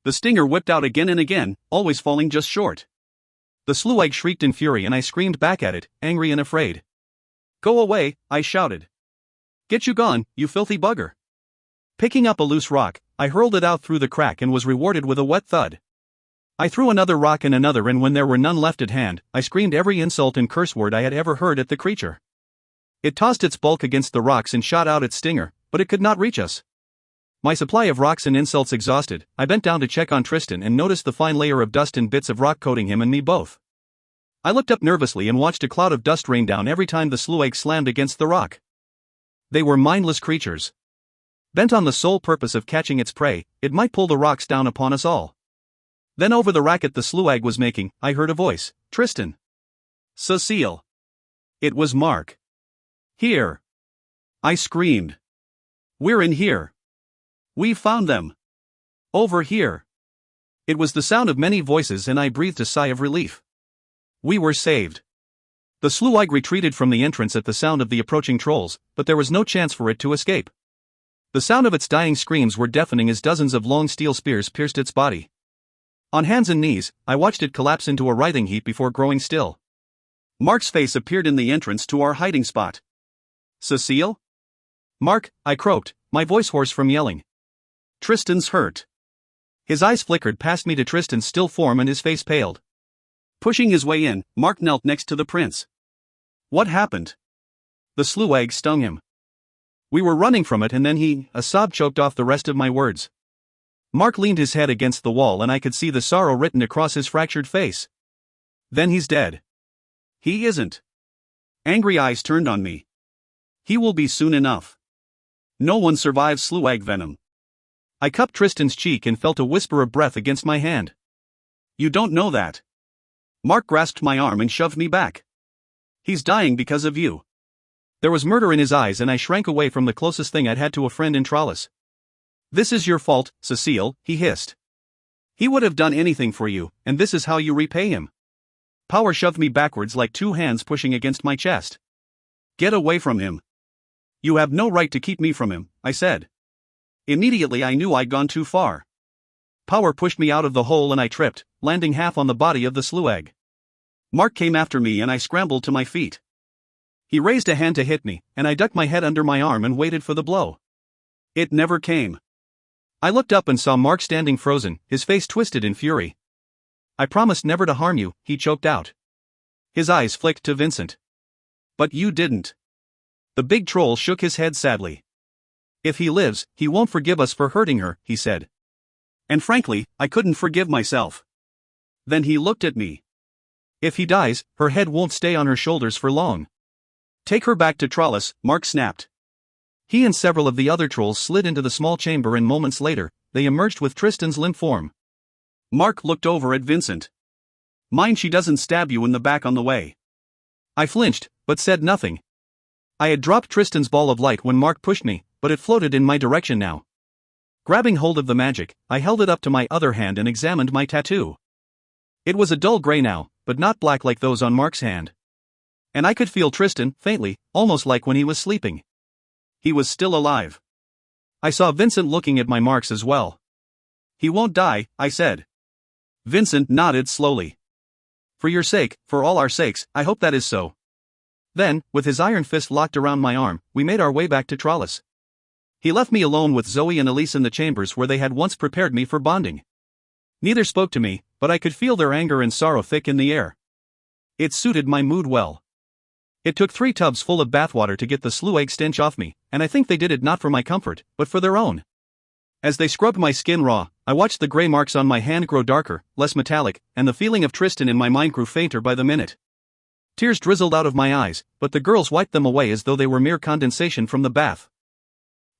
The stinger whipped out again and again, always falling just short.
The slug shrieked in fury and I screamed back at it, angry and afraid.
"Go away," I shouted.
"Get you gone, you filthy bugger." Picking up a loose rock, I hurled it out through the crack and was rewarded with a wet thud. I threw another rock and another, and when there were none left at hand, I screamed every insult and curse word I had ever heard at the creature. It tossed its bulk against the rocks and shot out its stinger, but it could not reach us. My supply of rocks and insults exhausted, I bent down to check on Tristan and noticed the fine layer of dust and bits of rock coating him and me both. I looked up nervously and watched a cloud of dust rain down every time the sluag slammed against the rock. They were mindless creatures. Bent on the sole purpose of catching its prey, it might pull the rocks down upon us all. Then over the racket the sluag was making, I heard a voice. Tristan.
Cécile. It was Mark.
Here.
I screamed. We're in here. We found them.
Over here. It was the sound of many voices and I breathed a sigh of relief. We were saved. The sluag retreated from the entrance at the sound of the approaching trolls, but there was no chance for it to escape. The sound of its dying screams were deafening as dozens of long steel spears pierced its body. On hands and knees, I watched it collapse into a writhing heap before growing still.
Mark's face appeared in the entrance to our hiding spot. Cécile?
Mark, I croaked, my voice hoarse from yelling.
Tristan's hurt.
His eyes flickered past me to Tristan's still form and his face paled.
Pushing his way in, Mark knelt next to the prince. What happened?
The sluag stung him. We were running from it and then a sob choked off the rest of my words. Mark leaned his head against the wall and I could see the sorrow written across his fractured face.
Then he's dead. He isn't. Angry eyes turned on me. He will be soon enough. No one survives sluag venom.
I cupped Tristan's cheek and felt a whisper of breath against my hand.
You don't know that. Mark grasped my arm and shoved me back. He's dying because of you.
There was murder in his eyes and I shrank away from the closest thing I'd had to a friend in Trollis.
This is your fault, Cécile, he hissed. He would have done anything for you, and this is how you repay him. Power shoved me backwards like two hands pushing against my chest. Get away from him. You have no right to keep me from him, I said. Immediately I knew I'd gone too far. Power pushed me out of the hole and I tripped, landing half on the body of the sluag. Mark came after me and I scrambled to my feet. He raised a hand to hit me, and I ducked my head under my arm and waited for the blow. It never came. I looked up and saw Mark standing frozen, his face twisted in fury. I promised never to harm you, he choked out. His eyes flicked to Vincent. But you didn't. The big troll shook his head sadly. If he lives, he won't forgive us for hurting her, he said. And frankly, I couldn't forgive myself. Then he looked at me. If he dies, her head won't stay on her shoulders for long. Take her back to Trollis, Mark snapped. He and several of the other trolls slid into the small chamber and moments later, they emerged with Tristan's limp form. Mark looked over at Vincent. Mind she doesn't stab you in the back on the way. I flinched, but said nothing. I had dropped Tristan's ball of light when Mark pushed me, but it floated in my direction now. Grabbing hold of the magic, I held it up to my other hand and examined my tattoo. It was a dull gray now, but not black like those on Mark's hand. And I could feel Tristan, faintly, almost like when he was sleeping. He was still alive. I saw Vincent looking at my marks as well. He won't die, I said. Vincent nodded slowly. For your sake, for all our sakes, I hope that is so. Then, with his iron fist locked around my arm, we made our way back to Trollis. He left me alone with Zoe and Elise in the chambers where they had once prepared me for bonding. Neither spoke to me, but I could feel their anger and sorrow thick in the air. It suited my mood well. It took 3 tubs full of bathwater to get the sluag stench off me, and I think they did it not for my comfort, but for their own. As they scrubbed my skin raw, I watched the gray marks on my hand grow darker, less metallic, and the feeling of Tristan in my mind grew fainter by the minute. Tears drizzled out of my eyes, but the girls wiped them away as though they were mere condensation from the bath.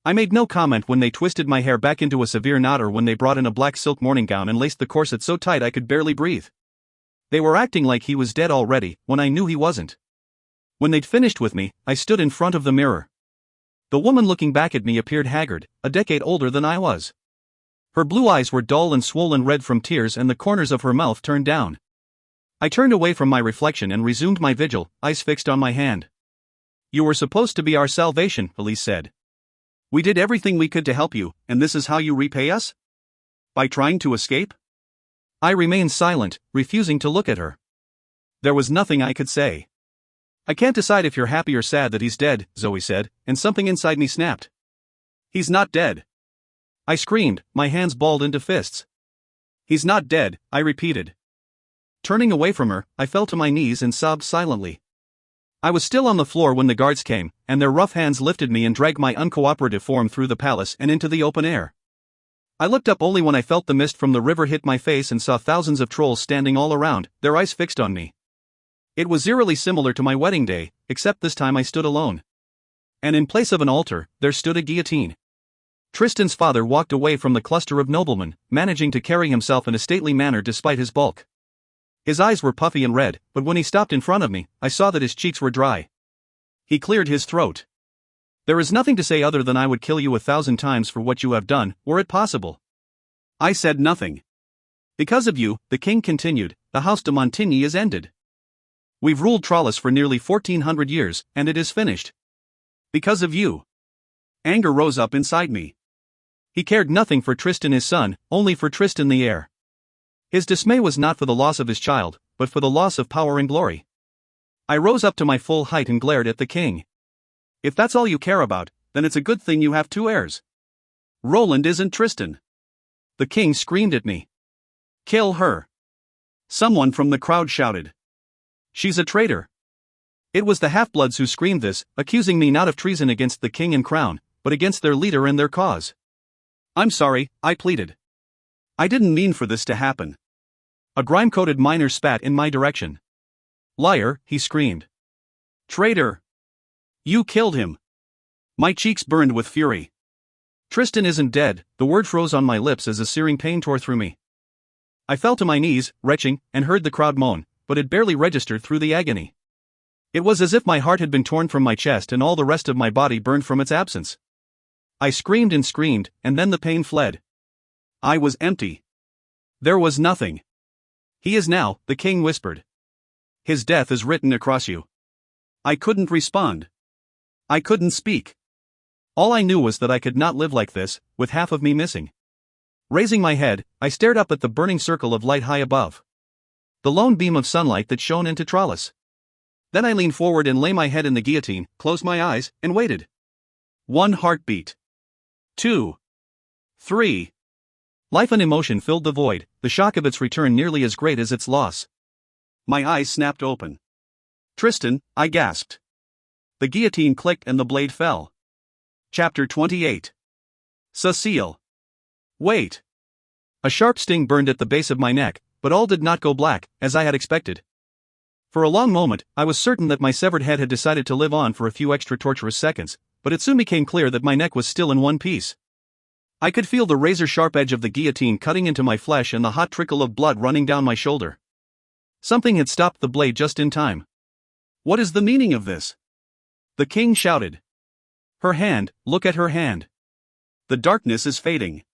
I made no comment when they twisted my hair back into a severe knot or when they brought in a black silk morning gown and laced the corset so tight I could barely breathe. They were acting like he was dead already, when I knew he wasn't. When they'd finished with me, I stood in front of the mirror. The woman looking back at me appeared haggard, a decade older than I was. Her blue eyes were dull and swollen red from tears and the corners of her mouth turned down. I turned away from my reflection and resumed my vigil, eyes fixed on my hand. You were supposed to be our salvation, Elise said. We did everything we could to help you, and this is how you repay us? By trying to escape? I remained silent, refusing to look at her. There was nothing I could say. I can't decide if you're happy or sad that he's dead, Zoe said, and something inside me snapped. He's not dead. I screamed, my hands balled into fists. He's not dead, I repeated. Turning away from her, I fell to my knees and sobbed silently.
I was still on the floor when the guards came, and their rough hands lifted me and dragged my uncooperative form through the palace and into the open air. I looked up only when I felt the mist from the river hit my face and saw thousands of trolls standing all around, their eyes fixed on me. It was eerily similar to my wedding day, except this time I stood alone. And in place of an altar, there stood a guillotine. Tristan's father walked away from the cluster of noblemen, managing to carry himself in a stately manner despite his bulk. His eyes were puffy and red, but when he stopped in front of me, I saw that his cheeks were dry. He cleared his throat. "There is nothing to say other than I would kill you 1,000 times for what you have done, were it possible." I said nothing. "Because of you," the king continued, "the House de Montigny is ended. We've ruled Trollis for nearly 1400 years, and it is finished. Because of you." Anger rose up inside me. He cared nothing for Tristan his son, only for Tristan the heir. His dismay was not for the loss of his child, but for the loss of power and glory. I rose up to my full height and glared at the king. "If that's all you care about, then it's a good thing you have 2 heirs. Roland isn't Tristan." The king screamed at me. "Kill her." Someone from the crowd shouted. "She's a traitor." It was the half-bloods who screamed this, accusing me not of treason against the king and crown, but against their leader and their cause. "I'm sorry," I pleaded. "I didn't mean for this to happen." A grime-coated miner spat in my direction. "Liar," he screamed. "Traitor! You killed him." My cheeks burned with fury. "Tristan isn't dead," the word froze on my lips as a searing pain tore through me. I fell to my knees, retching, and heard the crowd moan, but it barely registered through the agony. It was as if my heart had been torn from my chest and all the rest of my body burned from its absence. I screamed, and then the pain fled. I was empty. There was nothing. "He is now," the king whispered. "His death is written across you." I couldn't respond. I couldn't speak. All I knew was that I could not live like this, with half of me missing. Raising my head, I stared up at the burning circle of light high above. The lone beam of sunlight that shone into Trollis. Then I leaned forward and lay my head in the guillotine, closed my eyes, and waited. 1 heartbeat. 2. 3. Life and emotion filled the void, the shock of its return nearly as great as its loss. My eyes snapped open. "Tristan," I gasped. The guillotine clicked and the blade fell. Chapter 28. Cécile. Wait. A sharp sting burned at the base of my neck, but all did not go black, as I had expected. For a long moment, I was certain that my severed head had decided to live on for a few extra torturous seconds, but it soon became clear that my neck was still in one piece. I could feel the razor-sharp edge of the guillotine cutting into my flesh and the hot trickle of blood running down my shoulder. Something had stopped the blade just in time. "What is the meaning of this?" the king shouted. "Her hand, look at her hand. The darkness is fading."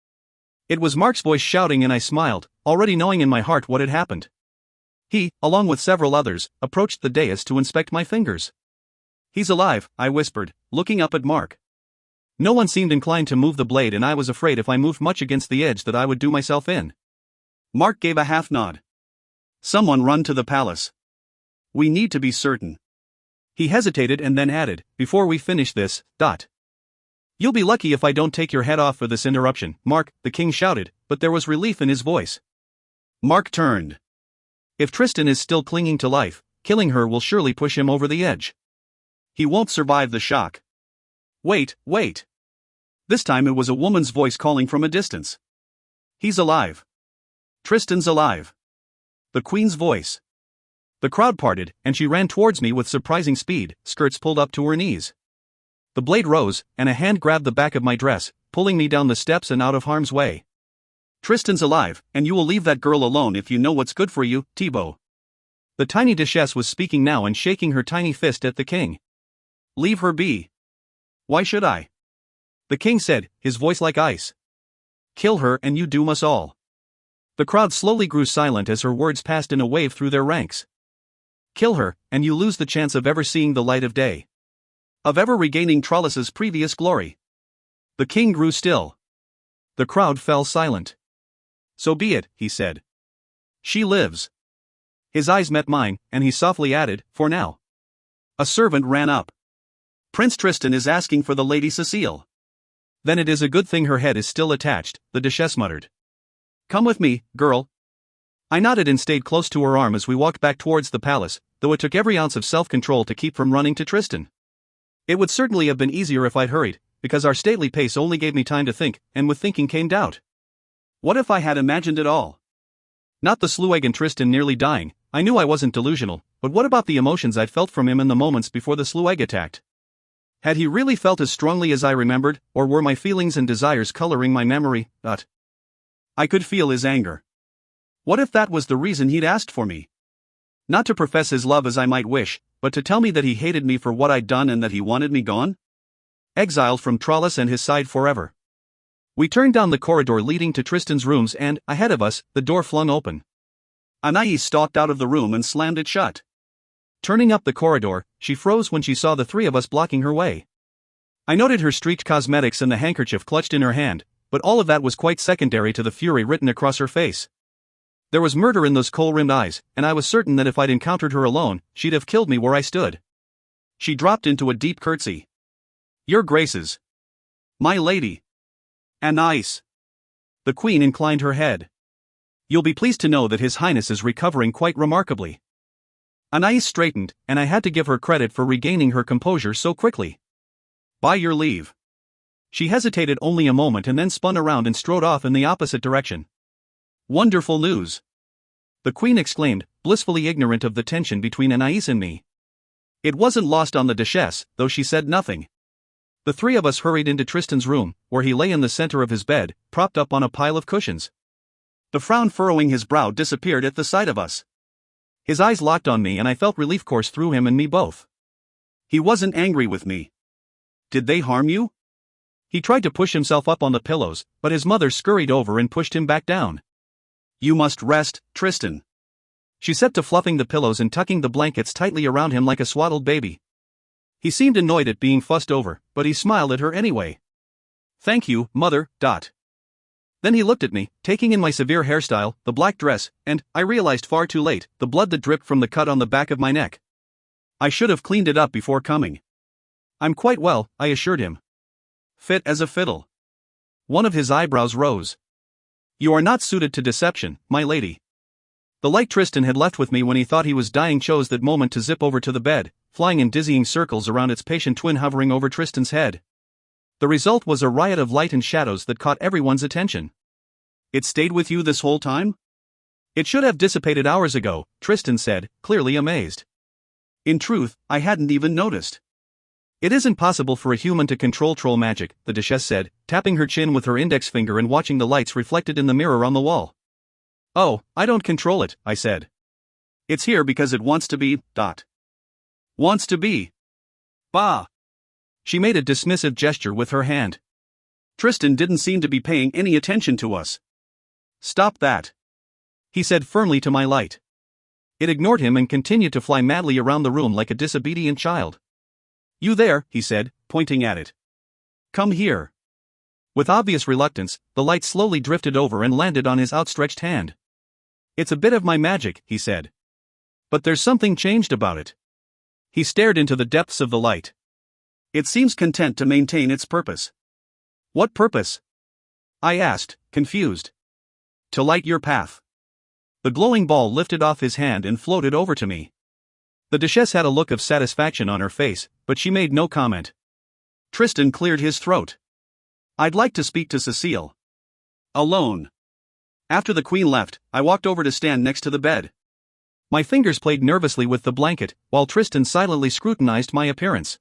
It was Mark's voice shouting, and I smiled, already knowing in my heart what had happened. He, along with several others, approached the dais to inspect my fingers. "He's alive," I whispered, looking up at Mark. No one seemed inclined to move the blade, and I was afraid if I moved much against the edge that I would do myself in. Mark gave a half nod. "Someone run to the palace. We need to be certain." He hesitated and then added, "Before we finish this, You'll be lucky if I don't take your head off for this interruption, Mark," the king shouted, but there was relief in his voice. Mark turned. "If Tristan is still clinging to life, killing her will surely push him over the edge. He won't survive the shock." Wait. This time it was a woman's voice calling from a distance. "He's alive. Tristan's alive." The queen's voice. The crowd parted, and she ran towards me with surprising speed, skirts pulled up to her knees. The blade rose, and a hand grabbed the back of my dress, pulling me down the steps and out of harm's way. "Tristan's alive, and you will leave that girl alone if you know what's good for you, Thibaut." The tiny duchess was speaking now and shaking her tiny fist at the king. "Leave her be." "Why should I?" the king said, his voice like ice. "Kill her and you doom us all." The crowd slowly grew silent as her words passed in a wave through their ranks. "Kill her, and you lose the chance of ever seeing the light of day. Of ever regaining Trollis's previous glory." The king grew still. The crowd fell silent. "So be it," he said. "She lives." His eyes met mine, and he softly added, "For now." A servant ran up. "Prince Tristan is asking for the Lady Cécile." "Then it is a good thing her head is still attached," the duchess muttered. "Come with me, girl." I nodded and stayed close to her arm as we walked back towards the palace, though it took every ounce of self-control to keep from running to Tristan. It would certainly have been easier if I'd hurried, because our stately pace only gave me time to think, and with thinking came doubt. What if I had imagined it all? Not the Sluag and Tristan nearly dying, I knew I wasn't delusional, but what about the emotions I'd felt from him in the moments before the Sluag attacked? Had he really felt as strongly as I remembered, or were my feelings and desires coloring my memory? I could feel his anger. What if that was the reason he'd asked for me? Not to profess his love as I might wish, but to tell me that he hated me for what I'd done and that he wanted me gone? Exiled from Trollis and his side forever. We turned down the corridor leading to Tristan's rooms and, ahead of us, the door flung open. Anais stalked out of the room and slammed it shut. Turning up the corridor, she froze when she saw the three of us blocking her way. I noted her streaked cosmetics and the handkerchief clutched in her hand, but all of that was quite secondary to the fury written across her face. There was murder in those kohl-rimmed eyes, and I was certain that if I'd encountered her alone, she'd have killed me where I stood. She dropped into a deep curtsy. "Your graces. My lady. Anais." The queen inclined her head. "You'll be pleased to know that His Highness is recovering quite remarkably." Anais straightened, and I had to give her credit for regaining her composure so quickly. "By your leave." She hesitated only a moment and then spun around and strode off in the opposite direction. "Wonderful news!" the queen exclaimed, blissfully ignorant of the tension between Anais and me. It wasn't lost on the Duchesse, though she said nothing. The three of us hurried into Tristan's room, where he lay in the center of his bed, propped up on a pile of cushions. The frown furrowing his brow disappeared at the sight of us. His eyes locked on me and I felt relief course through him and me both. He wasn't angry with me. "Did they harm you?" He tried to push himself up on the pillows, but his mother scurried over and pushed him back down. "You must rest, Tristan." She set to fluffing the pillows and tucking the blankets tightly around him like a swaddled baby. He seemed annoyed at being fussed over, but he smiled at her anyway. "Thank you, mother." Then he looked at me, taking in my severe hairstyle, the black dress, and, I realized far too late, the blood that dripped from the cut on the back of my neck. I should have cleaned it up before coming. "I'm quite well," I assured him. "Fit as a fiddle." One of his eyebrows rose. "You are not suited to deception, my lady." The light Tristan had left with me when he thought he was dying chose that moment to zip over to the bed, flying in dizzying circles around its patient twin hovering over Tristan's head. The result was a riot of light and shadows that caught everyone's attention. "It stayed with you this whole time?" "It should have dissipated hours ago," Tristan said, clearly amazed. "In truth, I hadn't even noticed." "It isn't possible for a human to control troll magic," the Duchesse said, tapping her chin with her index finger and watching the lights reflected in the mirror on the wall. "Oh, I don't control it," I said. "It's here because it wants to be, Wants to be. Bah!" She made a dismissive gesture with her hand. Tristan didn't seem to be paying any attention to us. "Stop that," he said firmly to my light. It ignored him and continued to fly madly around the room like a disobedient child. "You there," he said, pointing at it. "Come here." With obvious reluctance, the light slowly drifted over and landed on his outstretched hand. "It's a bit of my magic," he said. "But there's something changed about it." He stared into the depths of the light. "It seems content to maintain its purpose." "What purpose?" I asked, confused. "To light your path." The glowing ball lifted off his hand and floated over to me. The Duchesse had a look of satisfaction on her face, but she made no comment. Tristan cleared his throat. "I'd like to speak to Cécile. Alone." After the queen left, I walked over to stand next to the bed. My fingers played nervously with the blanket, while Tristan silently scrutinized my appearance.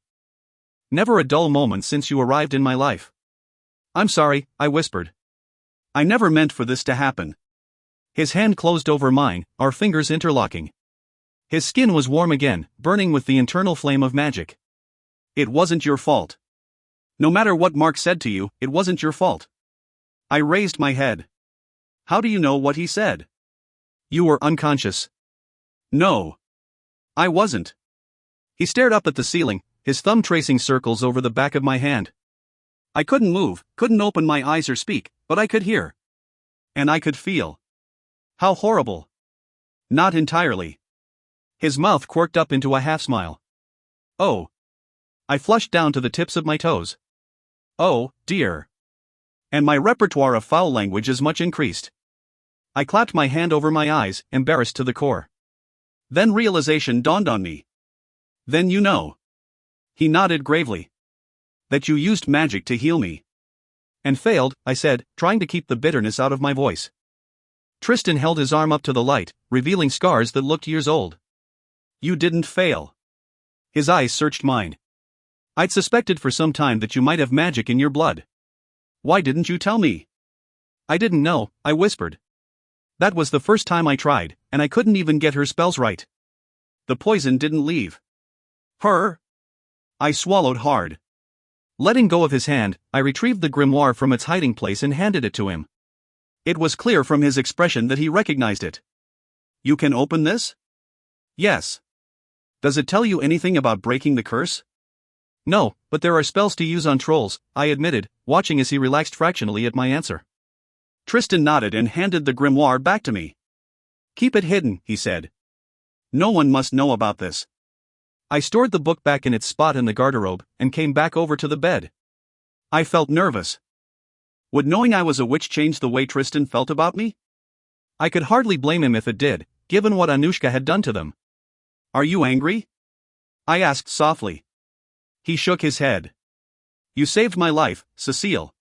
"Never a dull moment since you arrived in my life." "I'm sorry," I whispered. "I never meant for this to happen." His hand closed over mine, our fingers interlocking. His skin was warm again, burning with the internal flame of magic. "It wasn't your fault. No matter what Mark said to you, it wasn't your fault." I raised my head. "How do you know what he said?" "You were unconscious." "No. I wasn't." He stared up at the ceiling, his thumb tracing circles over the back of my hand. I couldn't move, couldn't open my eyes or speak, but I could hear. And I could feel. How horrible. Not entirely. His mouth quirked up into a half-smile. "Oh." I flushed down to the tips of my toes. "Oh, dear." And my repertoire of foul language is much increased. I clapped my hand over my eyes, embarrassed to the core.
Then realization dawned on me. Then you know. He nodded gravely. That you used magic to heal me.
And failed, I said, trying to keep the bitterness out of my voice. Tristan held his arm up to the light, revealing scars that looked years old.
You didn't fail. His eyes searched mine. I'd suspected for some time that you might have magic in your blood. Why didn't you tell me?
I didn't know, I whispered. That was the first time I tried, and I couldn't even get her spells right.
The poison didn't leave. Her? I swallowed hard.
Letting go of his hand, I retrieved the grimoire from its hiding place and handed it to him.
It was clear from his expression that he recognized it. You can open this?
Yes.
Does it tell you anything about breaking the curse?
No, but there are spells to use on trolls, I admitted, watching as he relaxed fractionally at my answer.
Tristan nodded and handed the grimoire back to me. Keep it hidden, he said. No one must know about this.
I stored the book back in its spot in the garderobe and came back over to the bed.
I felt nervous. Would knowing I was a witch change the way Tristan felt about me?
I could hardly blame him if it did, given what Anushka had done to them.
Are you angry? I asked softly. He shook his head. You saved my life, Cécile.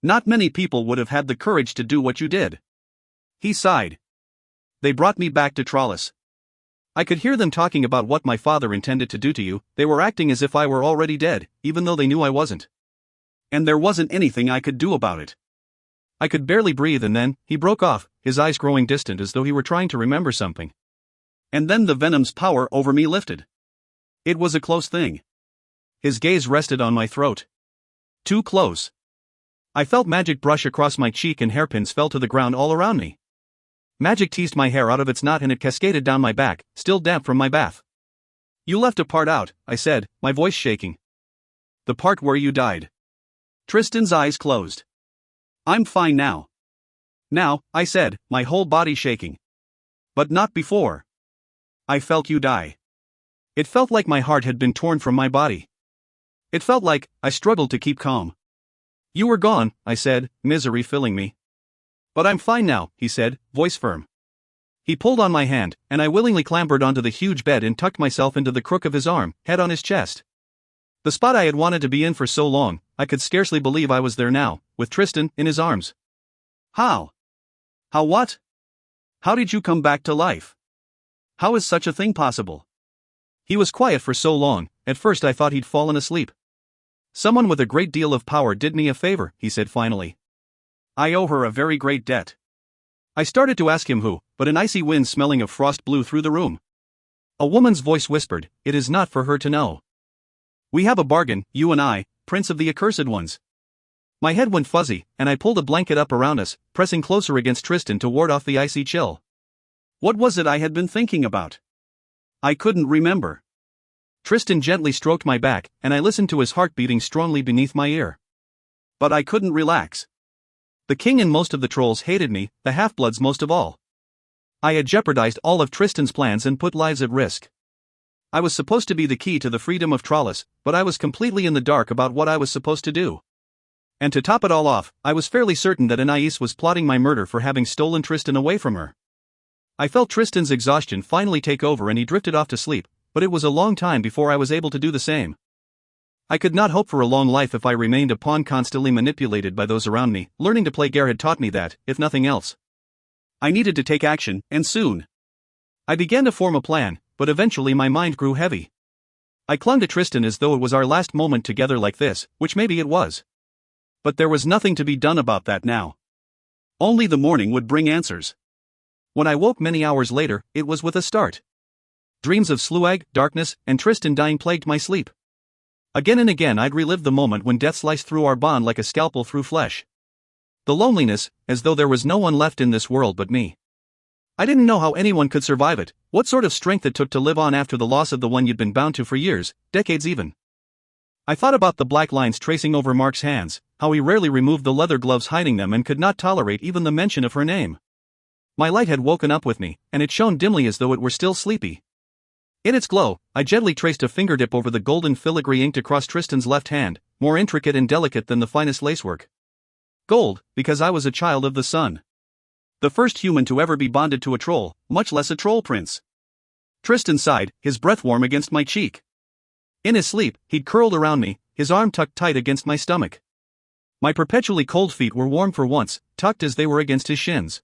Not many people would have had the courage to do what you did. He sighed. They brought me back to Trollis.
I could hear them talking about what my father intended to do to you. They were acting as if I were already dead, even though they knew I wasn't.
And there wasn't anything I could do about it.
I could barely breathe, and then he broke off, his eyes growing distant as though he were trying to remember something.
And then the venom's power over me lifted. It was a close thing.
His gaze rested on my throat.
Too close.
I felt magic brush across my cheek and hairpins fell to the ground all around me. Magic teased my hair out of its knot and it cascaded down my back, still damp from my bath.
You left a part out, I said, my voice shaking. The part where you died. Tristan's eyes closed. I'm fine now. Now, I said, my whole body shaking. But not before. I felt you die.
It felt like my heart had been torn from my body.
It felt like I struggled to keep calm.
You were gone, I said, misery filling me.
But I'm fine now, he said, voice firm.
He pulled on my hand, and I willingly clambered onto the huge bed and tucked myself into the crook of his arm, head on his chest. The spot I had wanted to be in for so long, I could scarcely believe I was there now, with Tristan in his arms.
How? How what? How did you come back to life? How is such a thing possible?
He was quiet for so long, at first I thought he'd fallen asleep. Someone with a great deal of power did me a favor, he said finally.
I owe her a very great debt.
I started to ask him who, but an icy wind smelling of frost blew through the room. A woman's voice whispered, it is not for her to know.
We have a bargain, you and I, Prince of the Accursed Ones.
My head went fuzzy, and I pulled a blanket up around us, pressing closer against Tristan to ward off the icy chill.
What was it I had been thinking about? I couldn't remember.
Tristan gently stroked my back, and I listened to his heart beating strongly beneath my ear.
But I couldn't relax.
The king and most of the trolls hated me, the half-bloods most of all. I had jeopardized all of Tristan's plans and put lives at risk. I was supposed to be the key to the freedom of Trollis, but I was completely in the dark about what I was supposed to do. And to top it all off, I was fairly certain that Anais was plotting my murder for having stolen Tristan away from her. I felt Tristan's exhaustion finally take over and he drifted off to sleep, but it was a long time before I was able to do the same. I could not hope for a long life if I remained a pawn constantly manipulated by those around me. Learning to play Gare had taught me that, if nothing else.
I needed to take action, and soon.
I began to form a plan, but eventually my mind grew heavy. I clung to Tristan as though it was our last moment together like this, which maybe it was.
But there was nothing to be done about that now. Only the morning would bring answers.
When I woke many hours later, it was with a start. Dreams of Sluag, darkness, and Tristan dying plagued my sleep. Again and again I'd relive the moment when death sliced through our bond like a scalpel through flesh. The loneliness, as though there was no one left in this world but me. I didn't know how anyone could survive it, what sort of strength it took to live on after the loss of the one you'd been bound to for years, decades even. I thought about the black lines tracing over Mark's hands, how he rarely removed the leather gloves hiding them and could not tolerate even the mention of her name. My light had woken up with me, and it shone dimly as though it were still sleepy. In its glow, I gently traced a fingertip over the golden filigree inked across Tristan's left hand, more intricate and delicate than the finest lacework. Gold, because I was a child of the sun. The first human to ever be bonded to a troll, much less a troll prince.
Tristan sighed, his breath warm against my cheek. In his sleep, he'd curled around me, his arm tucked tight against my stomach. My perpetually cold feet were warm for once, tucked as they were against his shins.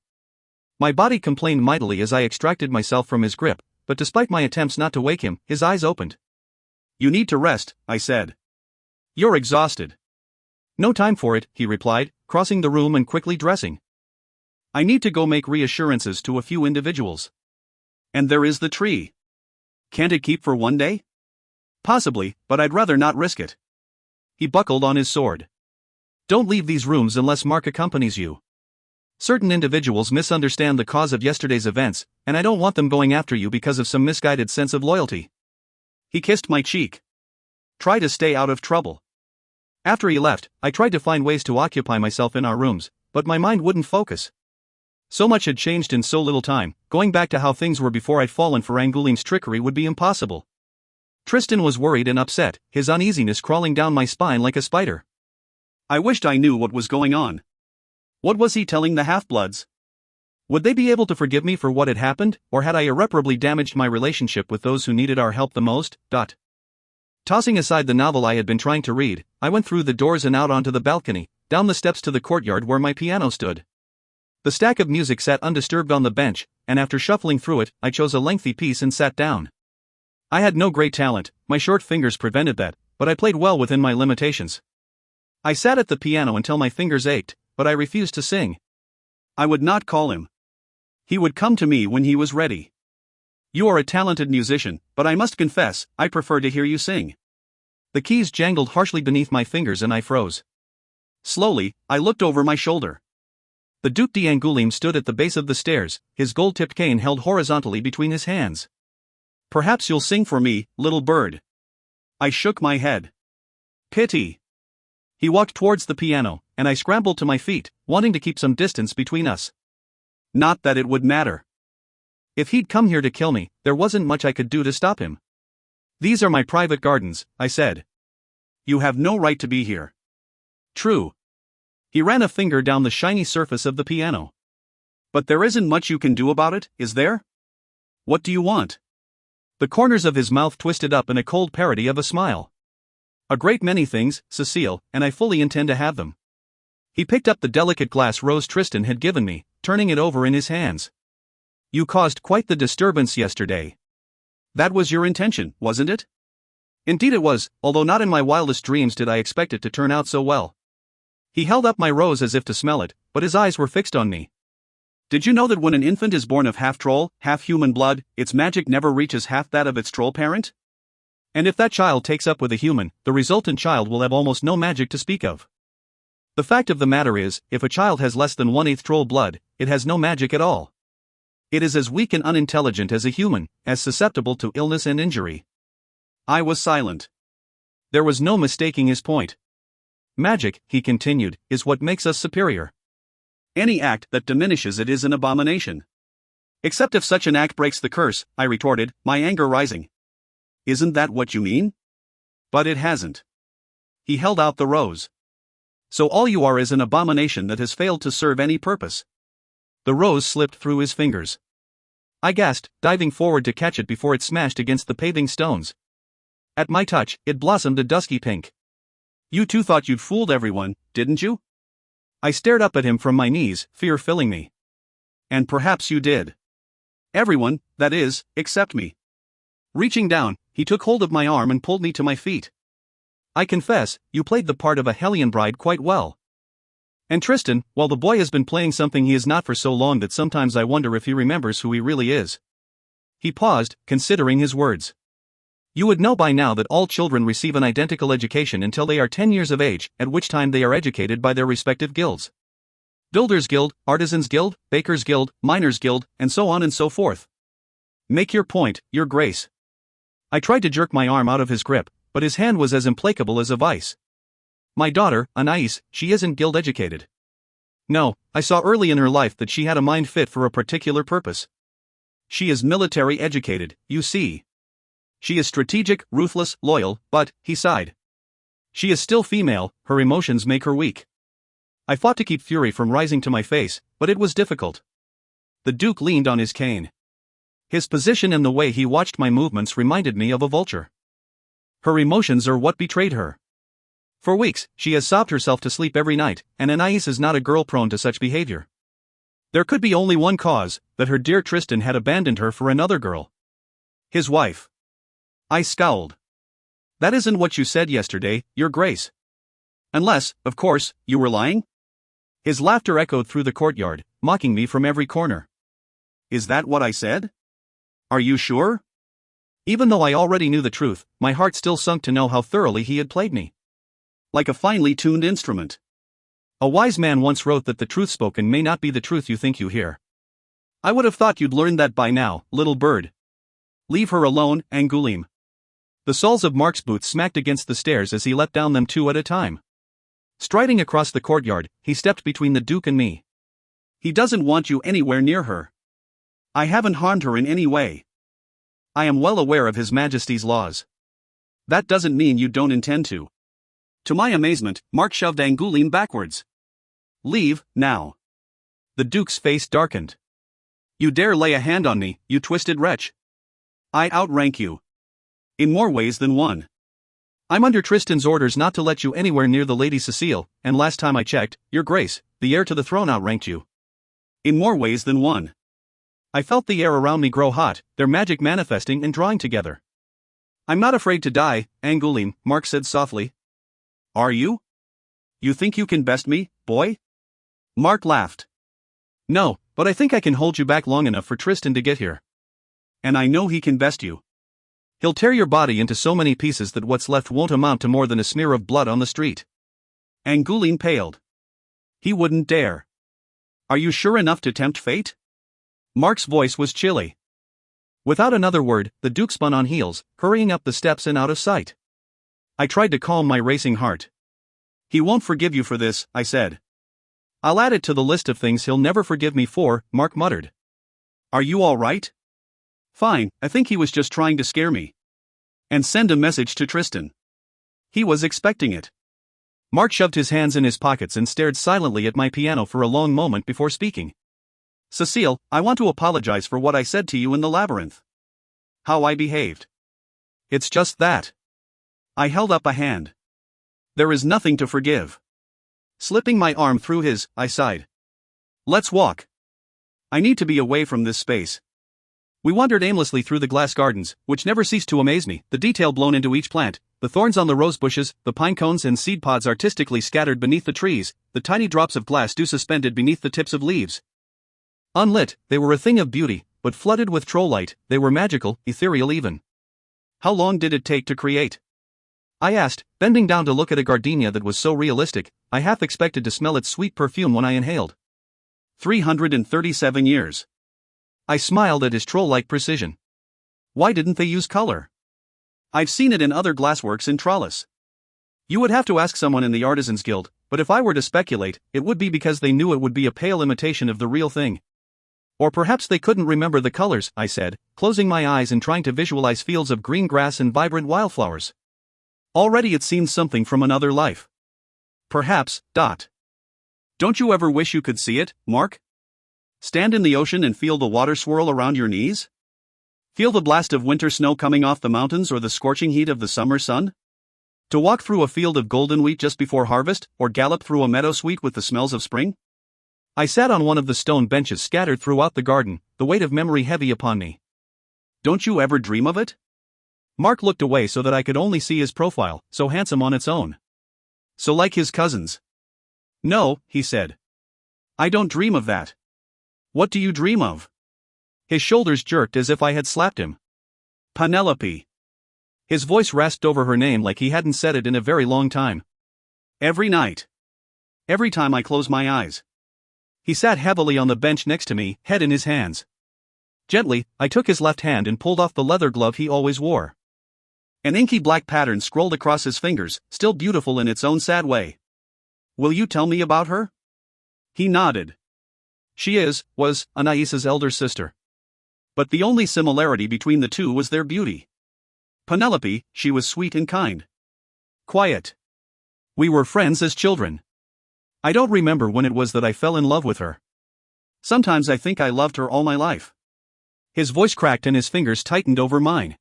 My body complained mightily as I extracted myself from his grip, but despite my attempts not to wake him, his eyes opened. "You need to rest," I said. "You're exhausted." "No time for it," he replied, crossing the room and quickly dressing. "I need to go make reassurances to a few individuals. And there is the tree. Can't it keep for one day?" "Possibly, but I'd rather not risk it." He buckled on his sword. "Don't leave these rooms unless Mark accompanies you. Certain individuals misunderstand the cause of yesterday's events, and I don't want them going after you because of some misguided sense of loyalty." He kissed my cheek. "Try to stay out of trouble." After he left, I tried to find ways to occupy myself in our rooms, but my mind wouldn't focus. So much had changed in so little time, going back to how things were before I'd fallen for Angoulême's trickery would be impossible. Tristan was worried and upset, his uneasiness crawling down my spine like a spider. I wished I knew what was going on. What was he telling the half-bloods? Would they be able to forgive me for what had happened, or had I irreparably damaged my relationship with those who needed our help the most? Tossing aside the novel I had been trying to read, I went through the doors and out onto the balcony, down the steps to the courtyard where my piano stood. The stack of music sat undisturbed on the bench, and after shuffling through it, I chose a lengthy piece and sat down. I had no great talent, my short fingers prevented that, but I played well within my limitations. I sat at the piano until my fingers ached, but I refused to sing. I would not call him. He would come to me when he was ready. "You are a talented musician, but I must confess, I prefer to hear you sing." The keys jangled harshly beneath my fingers and I froze. Slowly, I looked over my shoulder. The Duc d'Angoulême stood at the base of the stairs, his gold-tipped cane held horizontally between his hands. "Perhaps you'll sing for me, little bird." I shook my head. "Pity." He walked towards the piano, and I scrambled to my feet, wanting to keep some distance between us. Not that it would matter. If he'd come here to kill me, there wasn't much I could do to stop him. "These are my private gardens," I said. "You have no right to be here." "True." He ran a finger down the shiny surface of the piano. "But there isn't much you can do about it, is there? What do you want?" The corners of his mouth twisted up in a cold parody of a smile. "A great many things, Cécile, and I fully intend to have them." He picked up the delicate glass rose Tristan had given me, turning it over in his hands. "You caused quite the disturbance yesterday. That was your intention, wasn't it?" "Indeed it was, although not in my wildest dreams did I expect it to turn out so well." He held up my rose as if to smell it, but his eyes were fixed on me. "Did you know that when an infant is born of half troll, half human blood, its magic never reaches half that of its troll parent? And if that child takes up with a human, the resultant child will have almost no magic to speak of. The fact of the matter is, if a child has less than 1/8 troll blood, it has no magic at all. It is as weak and unintelligent as a human, as susceptible to illness and injury." I was silent. There was no mistaking his point. "Magic," he continued, "is what makes us superior. Any act that diminishes it is an abomination." "Except if such an act breaks the curse," I retorted, my anger rising. "Isn't that what you mean?" "But it hasn't." He held out the rose. "So all you are is an abomination that has failed to serve any purpose." The rose slipped through his fingers. I gasped, diving forward to catch it before it smashed against the paving stones. At my touch, it blossomed a dusky pink. "You too thought you'd fooled everyone, didn't you?" I stared up at him from my knees, fear filling me. "And perhaps you did. Everyone, that is, except me." Reaching down, he took hold of my arm and pulled me to my feet. "I confess, you played the part of a hellion bride quite well. And Tristan, well, the boy has been playing something he is not for so long that sometimes I wonder if he remembers who he really is." He paused, considering his words. "You would know by now that all children receive an identical education until they are 10 years of age, at which time they are educated by their respective guilds. Builders' Guild, Artisans' Guild, Bakers' Guild, Miners' Guild, and so on and so forth. Make your point, Your Grace." I tried to jerk my arm out of his grip, but his hand was as implacable as a vice. "My daughter, Anais, she isn't guild educated. No, I saw early in her life that she had a mind fit for a particular purpose. She is military educated, you see. She is strategic, ruthless, loyal, but," he sighed, "she is still female, her emotions make her weak." I fought to keep fury from rising to my face, but it was difficult. The Duke leaned on his cane.
His position and the way he watched my movements reminded me of a vulture. Her emotions are what betrayed her. For weeks, she has sobbed herself to sleep every night, and Anais is not a girl prone to such behavior. There could be only one cause, that her dear Tristan had abandoned her for another girl. His wife. I scowled. That isn't what you said yesterday, Your Grace. Unless, of course, you were lying? His laughter echoed through the courtyard, mocking me from every corner. Is that what I said? Are you sure? Even though I already knew the truth, my heart still sunk to know how thoroughly he had played me. Like a finely tuned instrument. A wise man once wrote that the truth spoken may not be the truth you think you hear. I would have thought you'd learned that by now, little bird. Leave her alone, Angoulême. The soles of Mark's boots smacked against the stairs as he let down them 2 at a time. Striding across the courtyard, he stepped between the Duke and me. He doesn't want you anywhere near her. I haven't harmed her in any way. I am well aware of His Majesty's laws. That doesn't mean you don't intend to. To my amazement, Mark shoved Angoulême backwards. Leave, now. The Duke's face darkened. You dare lay a hand on me, you twisted wretch. I outrank you. In more ways than one. I'm under Tristan's orders not to let you anywhere near the Lady Cécile, and last time I checked, Your Grace, the heir to the throne outranked you. In more ways than one. I felt the air around me grow hot, their magic manifesting and drawing together. I'm not afraid to die, Angoulême, Mark said softly. Are you? You think you can best me, boy? Mark laughed. No, but I think I can hold you back long enough for Tristan to get here. And I know he can best you. He'll tear your body into so many pieces that what's left won't amount to more than a smear of blood on the street. Angoulême paled. He wouldn't dare. Are you sure enough to tempt fate? Mark's voice was chilly. Without another word, the Duke spun on heels, hurrying up the steps and out of sight. I tried to calm my racing heart. He won't forgive you for this, I said. I'll add it to the list of things he'll never forgive me for, Mark muttered. Are you all right? Fine, I think he was just trying to scare me. And send a message to Tristan. He was expecting it. Mark shoved his hands in his pockets and stared silently at my piano for a long moment before speaking. Cécile, I want to apologize for what I said to you in the labyrinth. How I behaved. It's just that. I held up a hand. There is nothing to forgive. Slipping my arm through his, I sighed. Let's walk. I need to be away from this space. We wandered aimlessly through the glass gardens, which never ceased to amaze me, the detail blown into each plant, the thorns on the rose bushes, the pine cones and seed pods artistically scattered beneath the trees, the tiny drops of glass dew suspended beneath the tips of leaves. Unlit, they were a thing of beauty, but flooded with troll light, they were magical, ethereal even. How long did it take to create? I asked, bending down to look at a gardenia that was so realistic, I half expected to smell its sweet perfume when I inhaled. 337 years. I smiled at his troll-like precision. Why didn't they use color? I've seen it in other glassworks in trellis. You would have to ask someone in the Artisans Guild, but if I were to speculate, it would be because they knew it would be a pale imitation of the real thing. Or perhaps they couldn't remember the colors, I said, closing my eyes and trying to visualize fields of green grass and vibrant wildflowers. Already it seemed something from another life. Perhaps. Don't you ever wish you could see it, Mark? Stand in the ocean and feel the water swirl around your knees? Feel the blast of winter snow coming off the mountains or the scorching heat of the summer sun? To walk through a field of golden wheat just before harvest, or gallop through a meadow sweet with the smells of spring? I sat on one of the stone benches scattered throughout the garden, the weight of memory heavy upon me. Don't you ever dream of it? Mark looked away so that I could only see his profile, so handsome on its own. So like his cousins. No, he said. I don't dream of that. What do you dream of? His shoulders jerked as if I had slapped him. Penelope. His voice rasped over her name like he hadn't said it in a very long time. Every night. Every time I close my eyes. He sat heavily on the bench next to me, head in his hands. Gently, I took his left hand and pulled off the leather glove he always wore. An inky black pattern scrolled across his fingers, still beautiful in its own sad way. Will you tell me about her? He nodded. She was, Anaïs's elder sister. But the only similarity between the two was their beauty. Penelope, she was sweet and kind. Quiet. We were friends as children. I don't remember when it was that I fell in love with her. Sometimes I think I loved her all my life.
His voice cracked and his fingers tightened over mine.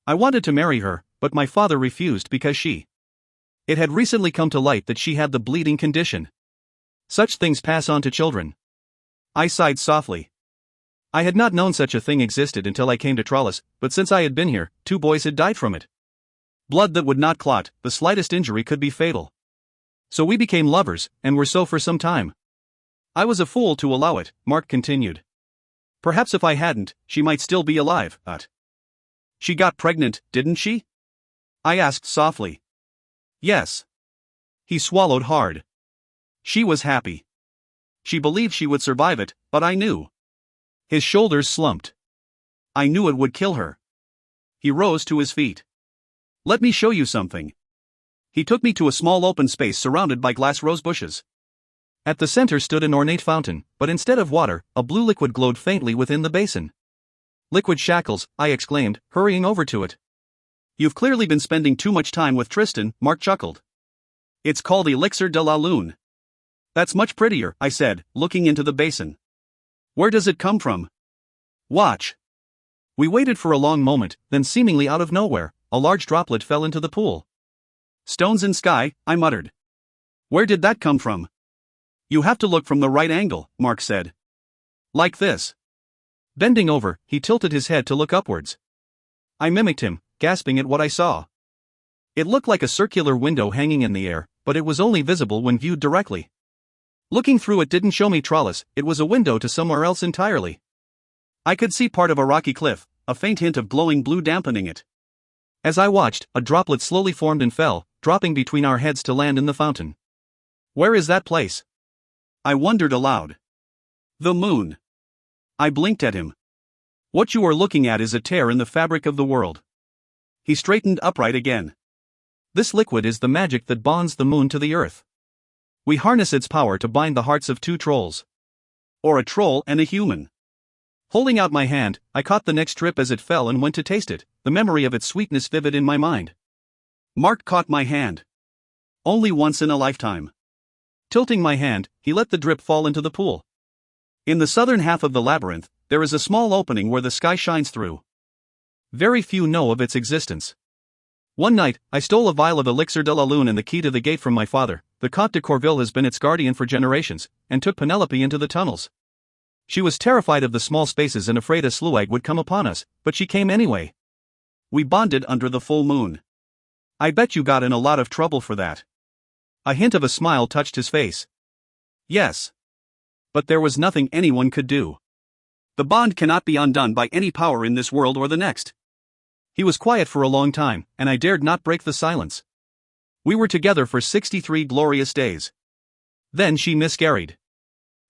I wanted to marry her, but my father refused because it had recently come to light that she had the bleeding condition. Such things pass on to children. I sighed softly. I had not known such a thing existed until I came to Trollis, but since I had been here, 2 boys had died from it. Blood that would not clot, the slightest injury could be fatal. So we became lovers, and were so for some time. I was a fool to allow it, Mark continued. Perhaps if I hadn't, she might still be alive, but... She got pregnant, didn't she? I asked softly. Yes. He swallowed hard. She was happy. She believed she would survive it, but I knew. His shoulders slumped. I knew it would kill her. He rose to his feet. Let me show you something. He took me to a small open space surrounded by glass rose bushes. At the center stood an ornate fountain, but instead of water, a blue liquid glowed faintly within the basin. Liquid shackles, I exclaimed, hurrying over to it. You've clearly been spending too much time with Tristan, Mark chuckled. It's called Elixir de la Lune. That's much prettier, I said, looking into the basin. Where does it come from? Watch. We waited for a long moment, then seemingly out of nowhere, a large droplet fell into the pool. Stones and sky, I muttered. Where did that come from? You have to look from the right angle, Mark said. Like this. Bending over, he tilted his head to look upwards. I mimicked him, gasping at what I saw. It looked like a circular window hanging in the air, but it was only visible when viewed directly. Looking through it didn't show me Trollis, it was a window to somewhere else entirely. I could see part of a rocky cliff, a faint hint of glowing blue dampening it. As I watched, a droplet slowly formed and fell, dropping between our heads to land in the fountain. Where is that place? I wondered aloud. The moon. I blinked at him. What you are looking at is a tear in the fabric of the world. He straightened upright again. This liquid is the magic that bonds the moon to the earth. We harness its power to bind the hearts of 2 trolls. Or a troll and a human. Holding out my hand, I caught the next drip as it fell and went to taste it, the memory of its sweetness vivid in my mind. Mark caught my hand. Only once in a lifetime. Tilting my hand, he let the drip fall into the pool. In the southern half of the labyrinth, there is a small opening where the sky shines through. Very few know of its existence. One night, I stole a vial of Elixir de la Lune and the key to the gate from my father. The Comte de Corville has been its guardian for generations, and took Penelope into the tunnels. She was terrified of the small spaces and afraid a sluag would come upon us, but she came anyway. We bonded under the full moon. I bet you got in a lot of trouble for that. A hint of a smile touched his face. Yes. But there was nothing anyone could do. The bond cannot be undone by any power in this world or the next. He was quiet for a long time, and I dared not break the silence. We were together for 63 glorious days. Then she miscarried.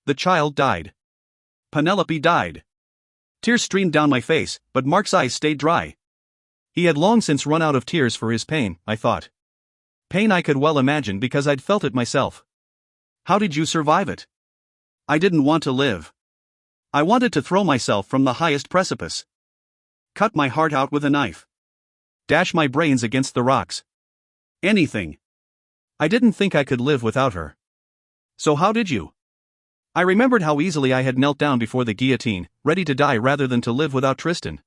The child died. Penelope died. Tears streamed down my face, but Mark's eyes stayed dry. He had long since run out of tears for his pain, I thought. Pain I could well imagine because I'd felt it myself. How did you survive it? I didn't want to live. I wanted to throw myself from the highest precipice. Cut my heart out with a knife. Dash my brains against the rocks. Anything. I didn't think I could live without her. So how did you? I remembered how easily I had knelt down before the guillotine, ready to die rather than to live without Tristan.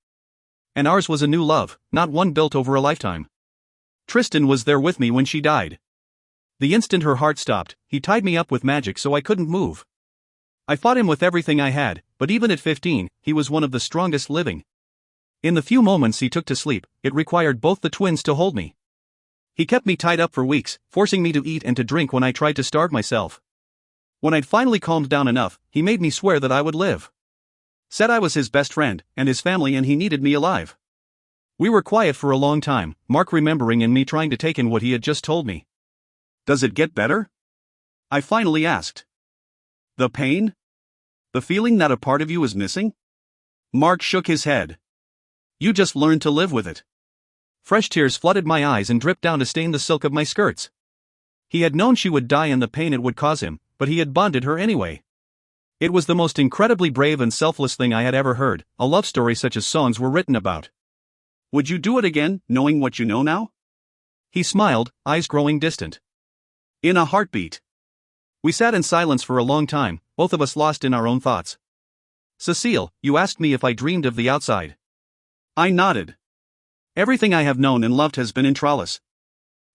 And ours was a new love, not one built over a lifetime. Tristan was there with me when she died. The instant her heart stopped, he tied me up with magic so I couldn't move. I fought him with everything I had, but even at 15, he was one of the strongest living. In the few moments he took to sleep, it required both the twins to hold me. He kept me tied up for weeks, forcing me to eat and to drink when I tried to starve myself. When I'd finally calmed down enough, he made me swear that I would live. Said I was his best friend, and his family, and he needed me alive. We were quiet for a long time, Mark remembering and me trying to take in what he had just told me. Does it get better? I finally asked. The pain? The feeling that a part of you is missing? Mark shook his head. You just learned to live with it. Fresh tears flooded my eyes and dripped down to stain the silk of my skirts. He had known she would die and the pain it would cause him, but he had bonded her anyway. It was the most incredibly brave and selfless thing I had ever heard, a love story such as songs were written about. Would you do it again, knowing what you know now? He smiled, eyes growing distant. In a heartbeat. We sat in silence for a long time, both of us lost in our own thoughts.
Cécile, you asked me if I dreamed of the outside.
I nodded. Everything I have known and loved has been in Trollis.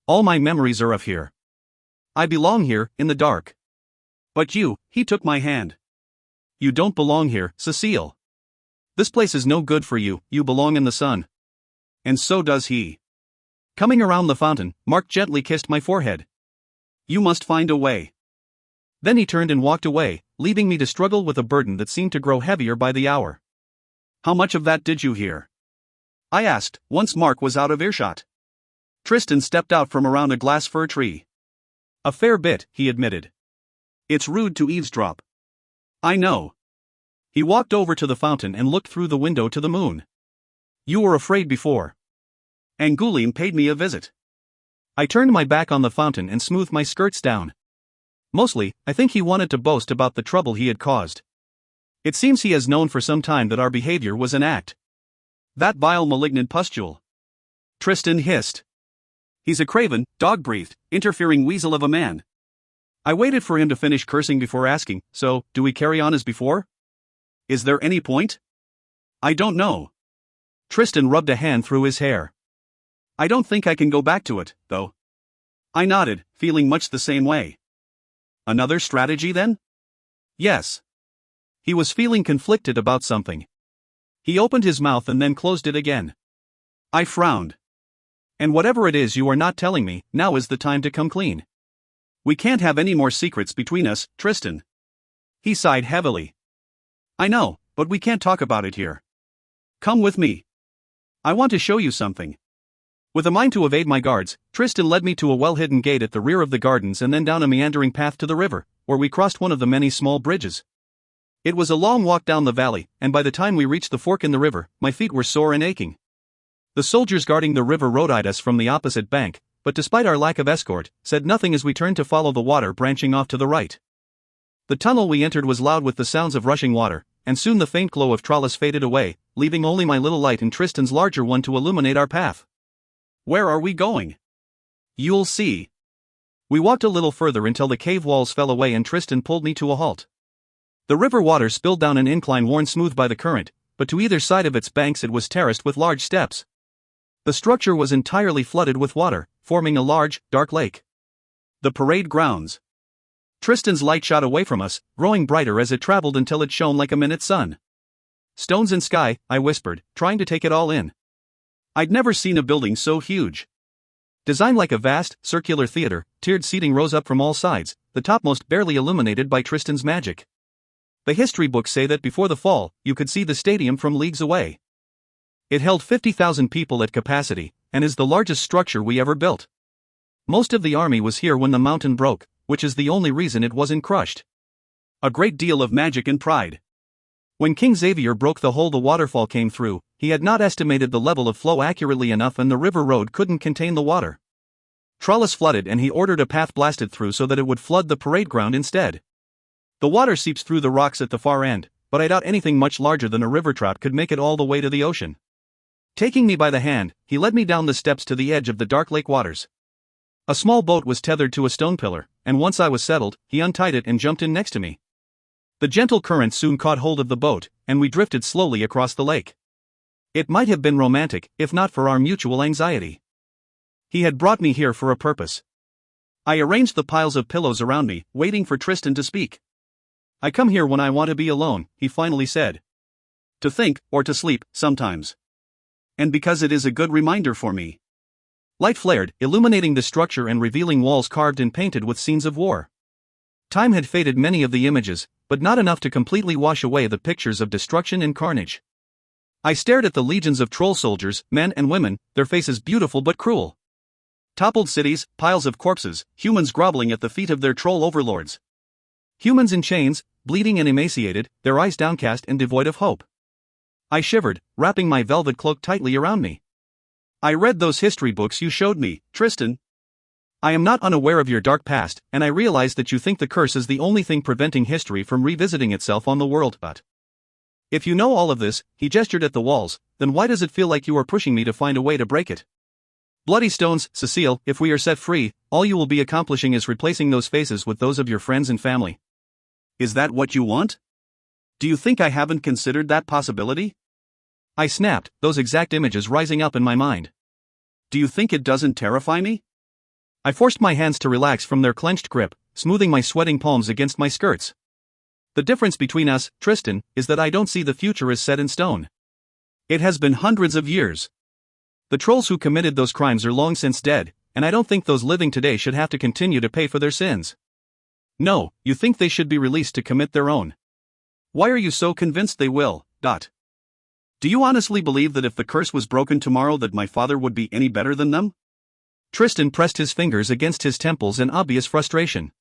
All my memories are of here. I belong here, in the dark.
But you, he took my hand.
You don't belong here, Cécile. This place is no good for you, you belong in the sun.
And so does he.
Coming around the fountain, Mark gently kissed my forehead.
You must find a way.
Then he turned and walked away, leaving me to struggle with a burden that seemed to grow heavier by the hour.
How much of that did you hear? I asked, once Mark was out of earshot. Tristan stepped out from around a glass fir tree.
A fair bit, he admitted.
It's rude to eavesdrop. I know.
He walked over to the fountain and looked through the window to the moon. You were afraid before.
Angoulême paid me a visit.
I turned my back on the fountain and smoothed my skirts down. Mostly, I think he wanted to boast about the trouble he had caused. It seems he has known for some time that our behavior was an act.
That vile malignant pustule. Tristan hissed. He's a craven, dog-breathed, interfering weasel of a man.
I waited for him to finish cursing before asking, so, do we carry on as before?
Is there any point? I don't know.
Tristan rubbed a hand through his hair.
I don't think I can go back to it, though. I nodded, feeling much the same way. Another strategy then?
Yes. He was feeling conflicted about something. He opened his mouth and then closed it again.
I frowned.
And whatever it is you are not telling me, now is the time to come clean.
We can't have any more secrets between us, Tristan.
He sighed heavily.
I know, but we can't talk about it here. Come with me. I want to show you something.
With a mind to evade my guards, Tristan led me to a well-hidden gate at the rear of the gardens and then down a meandering path to the river, where we crossed one of the many small bridges. It was a long walk down the valley, and by the time we reached the fork in the river, my feet were sore and aching. The soldiers guarding the river road eyed us from the opposite bank, but despite our lack of escort, said nothing as we turned to follow the water branching off to the right. The tunnel we entered was loud with the sounds of rushing water, and soon the faint glow of Trollis faded away, leaving only my little light and Tristan's larger one to illuminate our path.
Where are we going?
You'll see. We walked a little further until the cave walls fell away and Tristan pulled me to a halt. The river water spilled down an incline worn smooth by the current, but to either side of its banks it was terraced with large steps. The structure was entirely flooded with water, forming a large, dark lake.
The parade grounds.
Tristan's light shot away from us, growing brighter as it traveled until it shone like a minute sun. Stones and sky, I whispered, trying to take it all in.
I'd never seen a building so huge.
Designed like a vast, circular theater, tiered seating rose up from all sides, the topmost barely illuminated by Tristan's magic. The history books say that before the fall, you could see the stadium from leagues away. It held 50,000 people at capacity, and is the largest structure we ever built. Most of the army was here when the mountain broke, which is the only reason it wasn't crushed.
A great deal of magic and pride.
When King Xavier broke the hole the waterfall came through, he had not estimated the level of flow accurately enough and the river road couldn't contain the water. Trollis flooded and he ordered a path blasted through so that it would flood the parade ground instead. The water seeps through the rocks at the far end, but I doubt anything much larger than a river trout could make it all the way to the ocean. Taking me by the hand, he led me down the steps to the edge of the dark lake waters. A small boat was tethered to a stone pillar, and once I was settled, he untied it and jumped in next to me. The gentle current soon caught hold of the boat, and we drifted slowly across the lake. It might have been romantic, if not for our mutual anxiety. He had brought me here for a purpose. I arranged the piles of pillows around me, waiting for Tristan to speak. I come here when I want to be alone, he finally said. To think, or to sleep, sometimes. And because it is a good reminder for me. Light flared, illuminating the structure and revealing walls carved and painted with scenes of war. Time had faded many of the images, but not enough to completely wash away the pictures of destruction and carnage. I stared at the legions of troll soldiers, men and women, their faces beautiful but cruel. Toppled cities, piles of corpses, humans groveling at the feet of their troll overlords. Humans in chains, bleeding and emaciated, their eyes downcast and devoid of hope. I shivered, wrapping my velvet cloak tightly around me. I read those history books you showed me, Tristan. I am not unaware of your dark past, and I realize that you think the curse is the only thing preventing history from revisiting itself on the world, but if you know all of this, he gestured at the walls, then why does it feel like you are pushing me to find a way to break it? Bloody stones, Cécile, if we are set free, all you will be accomplishing is replacing those faces with those of your friends and family.
Is that what you want? Do you think I haven't considered that possibility?
I snapped, those exact images rising up in my mind.
Do you think it doesn't terrify me?
I forced my hands to relax from their clenched grip, smoothing my sweating palms against my skirts. The difference between us, Tristan, is that I don't see the future as set in stone.
It has been hundreds of years.
The trolls who committed those crimes are long since dead, and I don't think those living today should have to continue to pay for their sins.
No, you think they should be released to commit their own. Why are you so convinced they will? Do you honestly believe that if the curse was broken tomorrow that my father would be any better than them?
Tristan pressed his fingers against his temples in obvious frustration.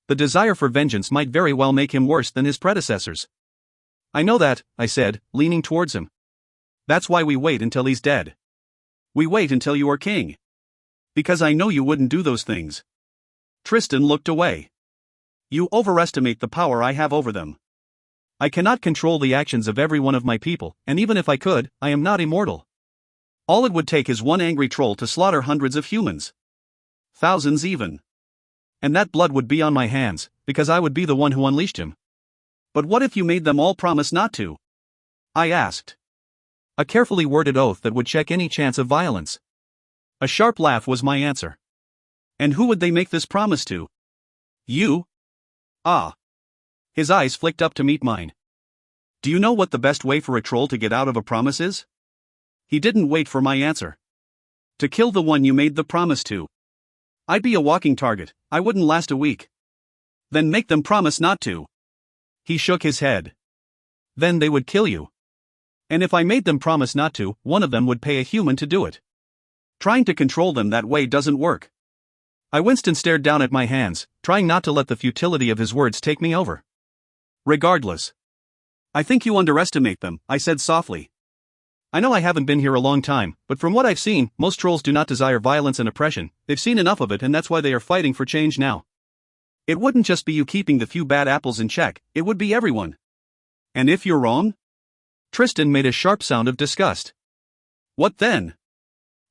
The desire for vengeance might very well make him worse than his predecessors.
I know that, I said, leaning towards him. That's why we wait until he's dead. We wait until you are king. Because I know you wouldn't do those things. Tristan looked away. You overestimate the power I have over them.
I cannot control the actions of every one of my people, and even if I could, I am not immortal.
All it would take is one angry troll to slaughter hundreds of humans. Thousands even.
And that blood would be on my hands, because I would be the one who unleashed him.
But what if you made them all promise not to? I asked.
A carefully worded oath that would check any chance of violence.
A sharp laugh was my answer. And who would they make this promise to? You? Ah. His eyes flicked up to meet mine. Do you know what the best way for a troll to get out of a promise is? He didn't wait for my answer. To kill the one you made the promise to. I'd be a walking target, I wouldn't last a week. Then make them promise not to.
He shook his head. Then they would kill you.
And if I made them promise not to, one of them would pay a human to do it. Trying to control them that way doesn't work.
I winced and stared down at my hands, trying not to let the futility of his words take me over.
Regardless. I think you underestimate them, I said softly.
I know I haven't been here a long time, but from what I've seen, most trolls do not desire violence and oppression. They've seen enough of it and that's why they are fighting for change now.
It wouldn't just be you keeping the few bad apples in check, it would be everyone. And if you're wrong?
Tristan made a sharp sound of disgust.
What then?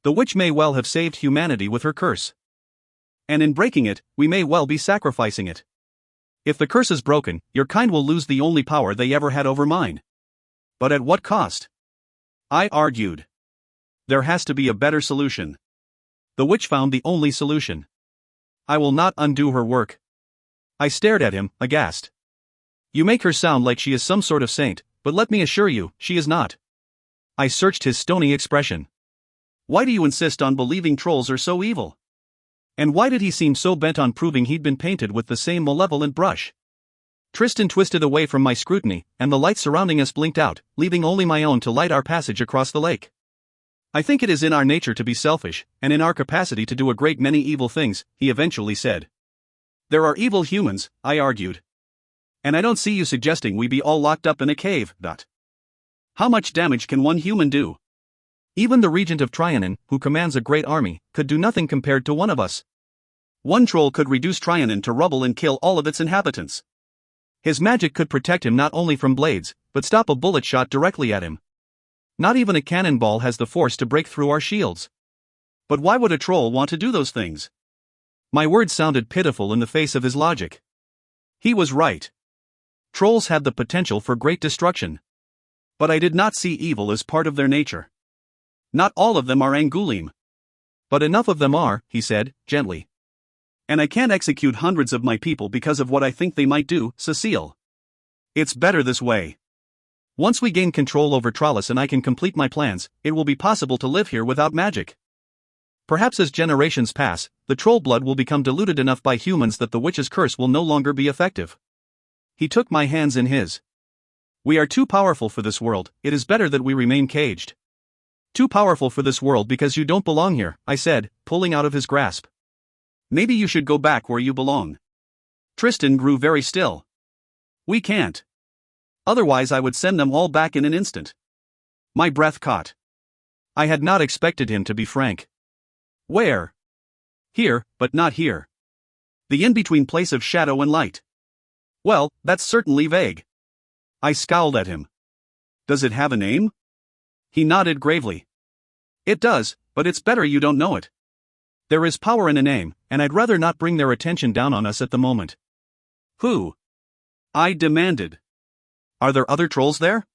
The witch may well have saved humanity with her curse.
And in breaking it, we may well be sacrificing it.
If the curse is broken, your kind will lose the only power they ever had over mine.
But at what cost? I argued. There has to be a better solution.
The witch found the only solution. I will not undo her work. I stared at him, aghast. You make her sound like she is some sort of saint, but let me assure you, she is not. I searched his stony expression.
Why do you insist on believing trolls are so evil?
And why did he seem so bent on proving he'd been painted with the same malevolent brush? Tristan twisted away from my scrutiny, and the lights surrounding us blinked out, leaving only my own to light our passage across the lake.
I think it is in our nature to be selfish, and in our capacity to do a great many evil things, he eventually said. There are evil humans, I argued. And I don't see you suggesting we be all locked up in a cave. How much damage can one human do?
Even the regent of Trianon, who commands a great army, could do nothing compared to one of us.
One troll could reduce Trianon to rubble and kill all of its inhabitants.
His magic could protect him not only from blades, but stop a bullet shot directly at him. Not even a cannonball has the force to break through our shields.
But why would a troll want to do those things?
My words sounded pitiful in the face of his logic.
He was right.
Trolls have the potential for great destruction.
But I did not see evil as part of their nature. Not all of them are Angoulême.
But enough of them are, he said, gently.
And I can't execute hundreds of my people because of what I think they might do, Cécile. It's better this way.
Once we gain control over Trollis and I can complete my plans, it will be possible to live here without magic. Perhaps as generations pass, the troll blood will become diluted enough by humans that the witch's curse will no longer be effective. He took my hands in his.
We are too powerful for this world, it is better that we remain caged.
Too powerful for this world because you don't belong here, I said, pulling out of his grasp.
Maybe you should go back where you belong. Tristan grew very still. We can't. Otherwise I would send them all back in an instant. My breath caught.
I had not expected him to be frank.
Where? Here, but not here. The in-between place of shadow and light. Well, that's certainly vague. I scowled at him. Does it have a name? He nodded gravely. It does, but it's better you don't know it.
There is power in a name, and I'd rather not bring their attention down on us at the moment.
Who? I demanded. Are there other trolls there?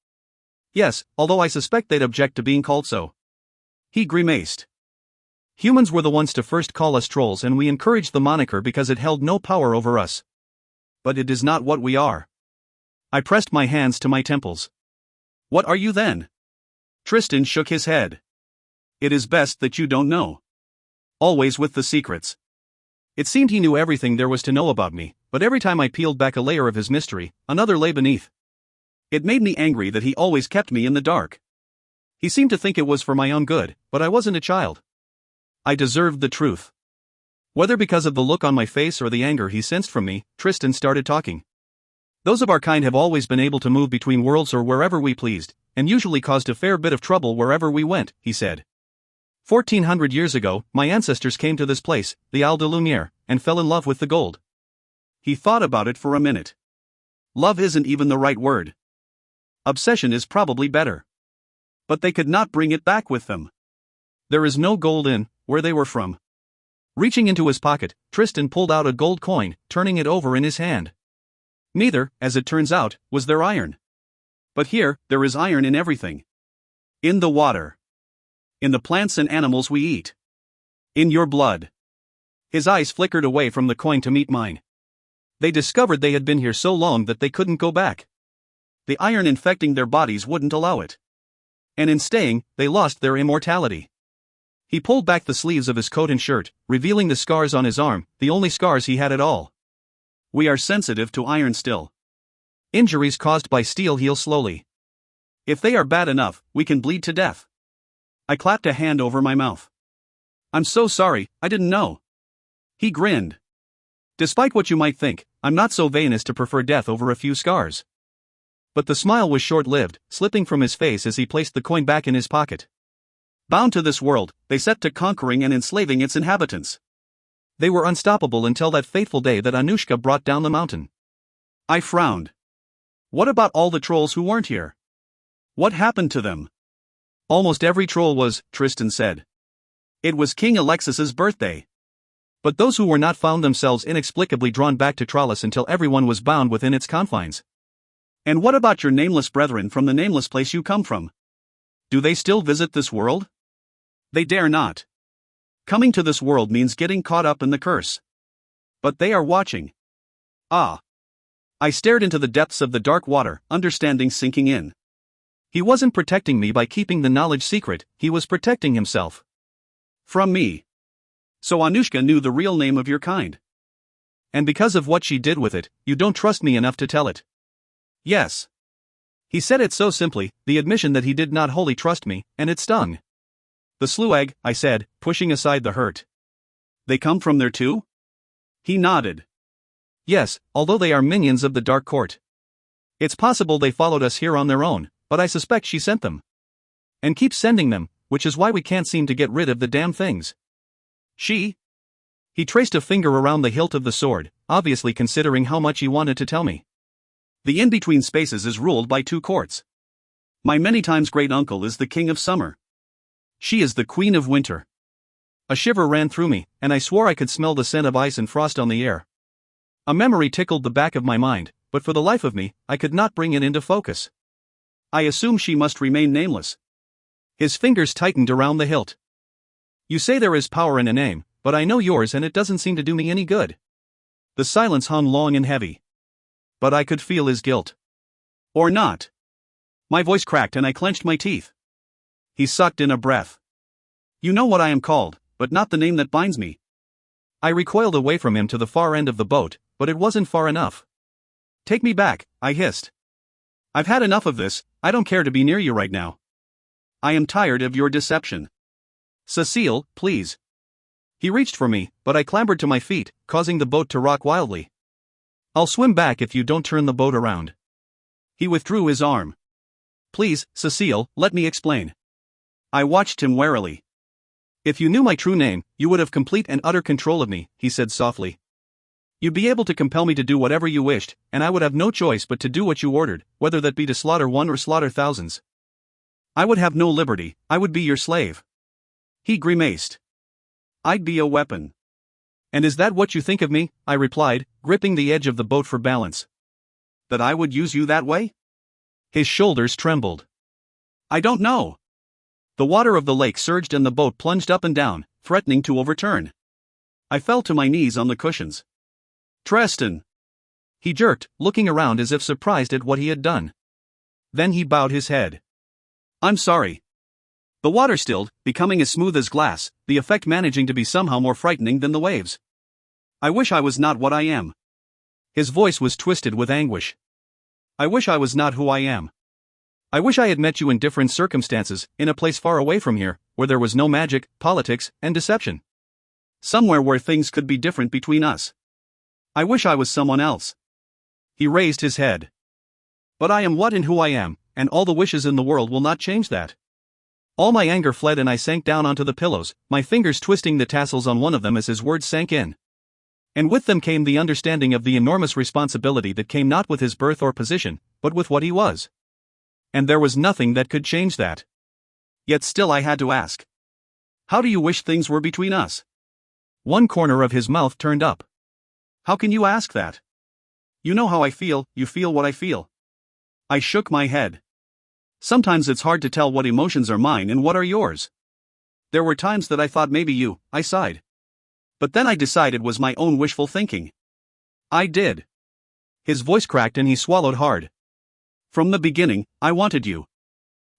Yes, although I suspect they'd object to being called so.
He grimaced.
Humans were the ones to first call us trolls, and we encouraged the moniker because it held no power over us.
But it is not what we are.
I pressed my hands to my temples.
What are you then? Tristan shook his head. It is best that you don't know. Always with the secrets.
It seemed he knew everything there was to know about me, but every time I peeled back a layer of his mystery, another lay beneath.
It made me angry that he always kept me in the dark.
He seemed to think it was for my own good, but I wasn't a child. I deserved the truth. Whether because of the look on my face or the anger he sensed from me, Tristan started talking. Those of our kind have always been able to move between worlds or wherever we pleased, and usually caused a fair bit of trouble wherever we went, he said. 1400 years ago, my ancestors came to this place, the Isle de Lumière, and fell in love with the gold.
He thought about it for a minute. Love isn't even the right word. Obsession is probably better. But they could not bring it back with them.
There is no gold in where they were from. Reaching into his pocket, Tristan pulled out a gold coin, turning it over in his hand.
Neither, as it turns out, was there iron. But here, there is iron in everything. In the water. In the plants and animals we eat. In your blood.
His eyes flickered away from the coin to meet mine. They discovered they had been here so long that they couldn't go back.
The iron infecting their bodies wouldn't allow it.
And in staying, they lost their immortality. He pulled back the sleeves of his coat and shirt, revealing the scars on his arm, the only scars he had at all.
We are sensitive to iron still.
Injuries caused by steel heal slowly.
If they are bad enough, we can bleed to death. I clapped a hand over my mouth. I'm so sorry, I didn't know. He grinned.
Despite what you might think, I'm not so vain as to prefer death over a few scars. But the smile was short-lived, slipping from his face as he placed the coin back in his pocket.
Bound to this world, they set to conquering and enslaving its inhabitants.
They were unstoppable until that fateful day that Anushka brought down the mountain.
I frowned. What about all the trolls who weren't here? What happened to them?
Almost every troll was, Tristan said.
It was King Alexis's birthday.
But those who were not found themselves inexplicably drawn back to Trollis until everyone was bound within its confines.
And what about your nameless brethren from the nameless place you come from? Do they still visit this world? They dare not. Coming to this world means getting caught up in the curse. But they are watching. Ah. I stared into the depths of the dark water, understanding sinking in.
He wasn't protecting me by keeping the knowledge secret, he was protecting himself.
From me. So Anushka knew the real name of your kind.
And because of what she did with it, you don't trust me enough to tell it.
Yes.
He said it so simply, the admission that he did not wholly trust me, and it stung.
The Sluag, I said, pushing aside the hurt. They come from there too? He nodded.
Yes, although they are minions of the Dark Court. It's possible they followed us here on their own, but I suspect she sent them. And keeps sending them, which is why we can't seem to get rid of the damn things.
She?
He traced a finger around the hilt of the sword, obviously considering how much he wanted to tell me.
The in-between spaces is ruled by two courts. My many times great uncle is the king of summer. She is the queen of winter.
A shiver ran through me, and I swore I could smell the scent of ice and frost on the air. A memory tickled the back of my mind, but for the life of me, I could not bring it into focus.
I assume she must remain nameless.
His fingers tightened around the hilt. You say there is power in a name, but I know yours and it doesn't seem to do me any good. The silence hung long and heavy. But I could feel his guilt.
Or not. My voice cracked and I clenched my teeth. He sucked in a breath. You know what I am called, but not the name that binds me.
I recoiled away from him to the far end of the boat, but it wasn't far enough.
Take me back, I hissed. I've had enough of this, I don't care to be near you right now. I am tired of your deception.
Cécile, please. He reached for me, but I clambered to my feet, causing the boat to rock wildly. I'll swim back if you don't turn the boat around.
He withdrew his arm.
Please, Cécile, let me explain.
I watched him warily.
If you knew my true name, you would have complete and utter control of me, he said softly. You'd be able to compel me to do whatever you wished, and I would have no choice but to do what you ordered, whether that be to slaughter one or slaughter thousands.
I would have no liberty, I would be your slave. He grimaced. I'd be a weapon.
And is that what you think of me? I replied, gripping the edge of the boat for balance.
That I would use you that way?
His shoulders trembled.
I don't know. The water of the lake surged and the boat plunged up and down, threatening to overturn. I fell to my knees on the cushions. Tristan!
He jerked, looking around as if surprised at what he had done. Then he bowed his head.
I'm sorry. The water stilled, becoming as smooth as glass, the effect managing to be somehow more frightening than the waves. I wish I was not what I am.
His voice was twisted with anguish.
I wish I was not who I am.
I wish I had met you in different circumstances, in a place far away from here, where there was no magic, politics, and deception.
Somewhere where things could be different between us. I wish I was someone else.
He raised his head.
But I am what and who I am, and all the wishes in the world will not change that.
All my anger fled and I sank down onto the pillows, my fingers twisting the tassels on one of them as his words sank in. And with them came the understanding of the enormous responsibility that came not with his birth or position, but with what he was. And there was nothing that could change that.
Yet still I had to ask. How do you wish things were between us?
One corner of his mouth turned up.
How can you ask that? You know how I feel, you feel what I feel. I shook my head. Sometimes it's hard to tell what emotions are mine and what are yours. There were times that I thought maybe I sighed. But then I decided it was my own wishful thinking. I did.
His voice cracked and he swallowed hard.
From the beginning, I wanted you.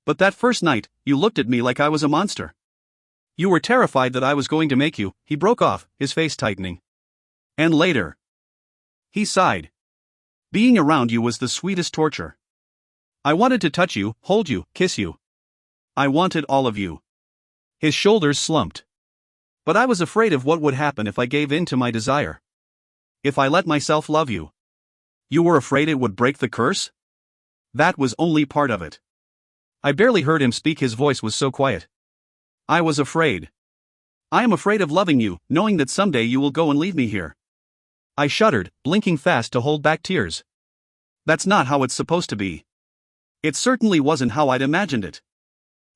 But that first night, you looked at me like I was a monster.
You were terrified that I was going to make you, he broke off, his face tightening.
And later. He sighed. Being around you was the sweetest torture. I wanted to touch you, hold you, kiss you. I wanted all of you.
His shoulders slumped.
But I was afraid of what would happen if I gave in to my desire. If I let myself love you. You were afraid it would break the curse? That was only part of it.
I barely heard him speak, his voice was so quiet.
I was afraid. I am afraid of loving you, knowing that someday you will go and leave me here.
I shuddered, blinking fast to hold back tears.
That's not how it's supposed to be. It certainly wasn't how I'd imagined it.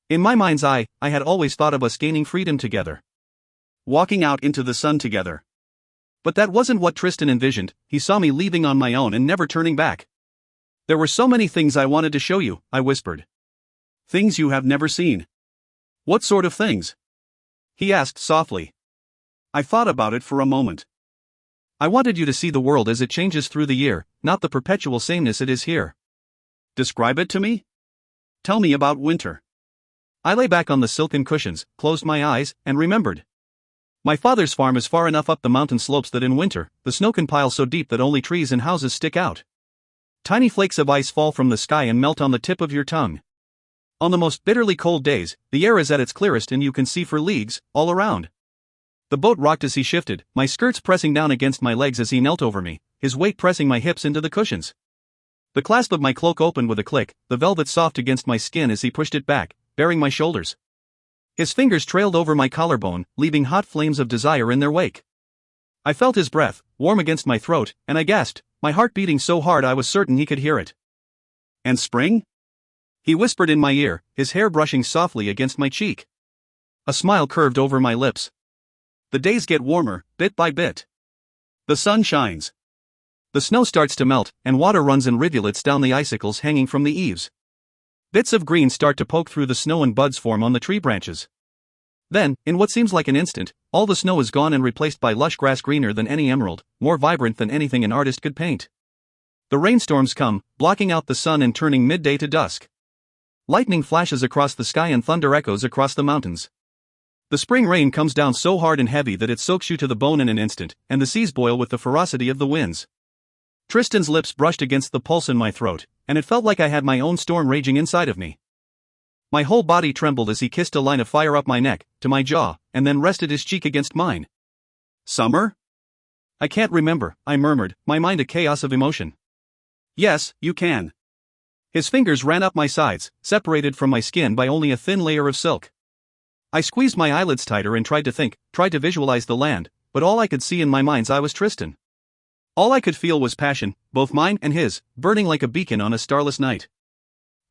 In my mind's eye, I had always thought of us gaining freedom together.
Walking out into the sun together.
But that wasn't what Tristan envisioned. He saw me leaving on my own and never turning back.
There were so many things I wanted to show you, I whispered. Things you have never seen. What sort of things? He asked softly. I thought about it for a moment.
I wanted you to see the world as it changes through the year, not the perpetual sameness it is here.
Describe it to me? Tell me about winter.
I lay back on the silken cushions, closed my eyes, and remembered. My father's farm is far enough up the mountain slopes that in winter, the snow can pile so deep that only trees and houses stick out. Tiny flakes of ice fall from the sky and melt on the tip of your tongue. On the most bitterly cold days, the air is at its clearest and you can see for leagues, all around. The boat rocked as he shifted, my skirts pressing down against my legs as he knelt over me, his weight pressing my hips into the cushions. The clasp of my cloak opened with a click, the velvet soft against my skin as he pushed it back, baring my shoulders. His fingers trailed over my collarbone, leaving hot flames of desire in their wake. I felt his breath, warm against my throat, and I gasped, my heart beating so hard I was certain he could hear it.
And spring?
He whispered in my ear, his hair brushing softly against my cheek. A smile curved over my lips.
The days get warmer, bit by bit. The sun shines.
The snow starts to melt, and water runs in rivulets down the icicles hanging from the eaves. Bits of green start to poke through the snow and buds form on the tree branches. Then, in what seems like an instant, all the snow is gone and replaced by lush grass greener than any emerald, more vibrant than anything an artist could paint. The rainstorms come, blocking out the sun and turning midday to dusk. Lightning flashes across the sky and thunder echoes across the mountains. The spring rain comes down so hard and heavy that it soaks you to the bone in an instant, and the seas boil with the ferocity of the winds. Tristan's lips brushed against the pulse in my throat, and it felt like I had my own storm raging inside of me. My whole body trembled as he kissed a line of fire up my neck, to my jaw, and then rested his cheek against mine.
Summer?
I can't remember, I murmured, my mind a chaos of emotion.
Yes, you can.
His fingers ran up my sides, separated from my skin by only a thin layer of silk. I squeezed my eyelids tighter and tried to think, tried to visualize the land, but all I could see in my mind's eye was Tristan. All I could feel was passion, both mine and his, burning like a beacon on a starless night.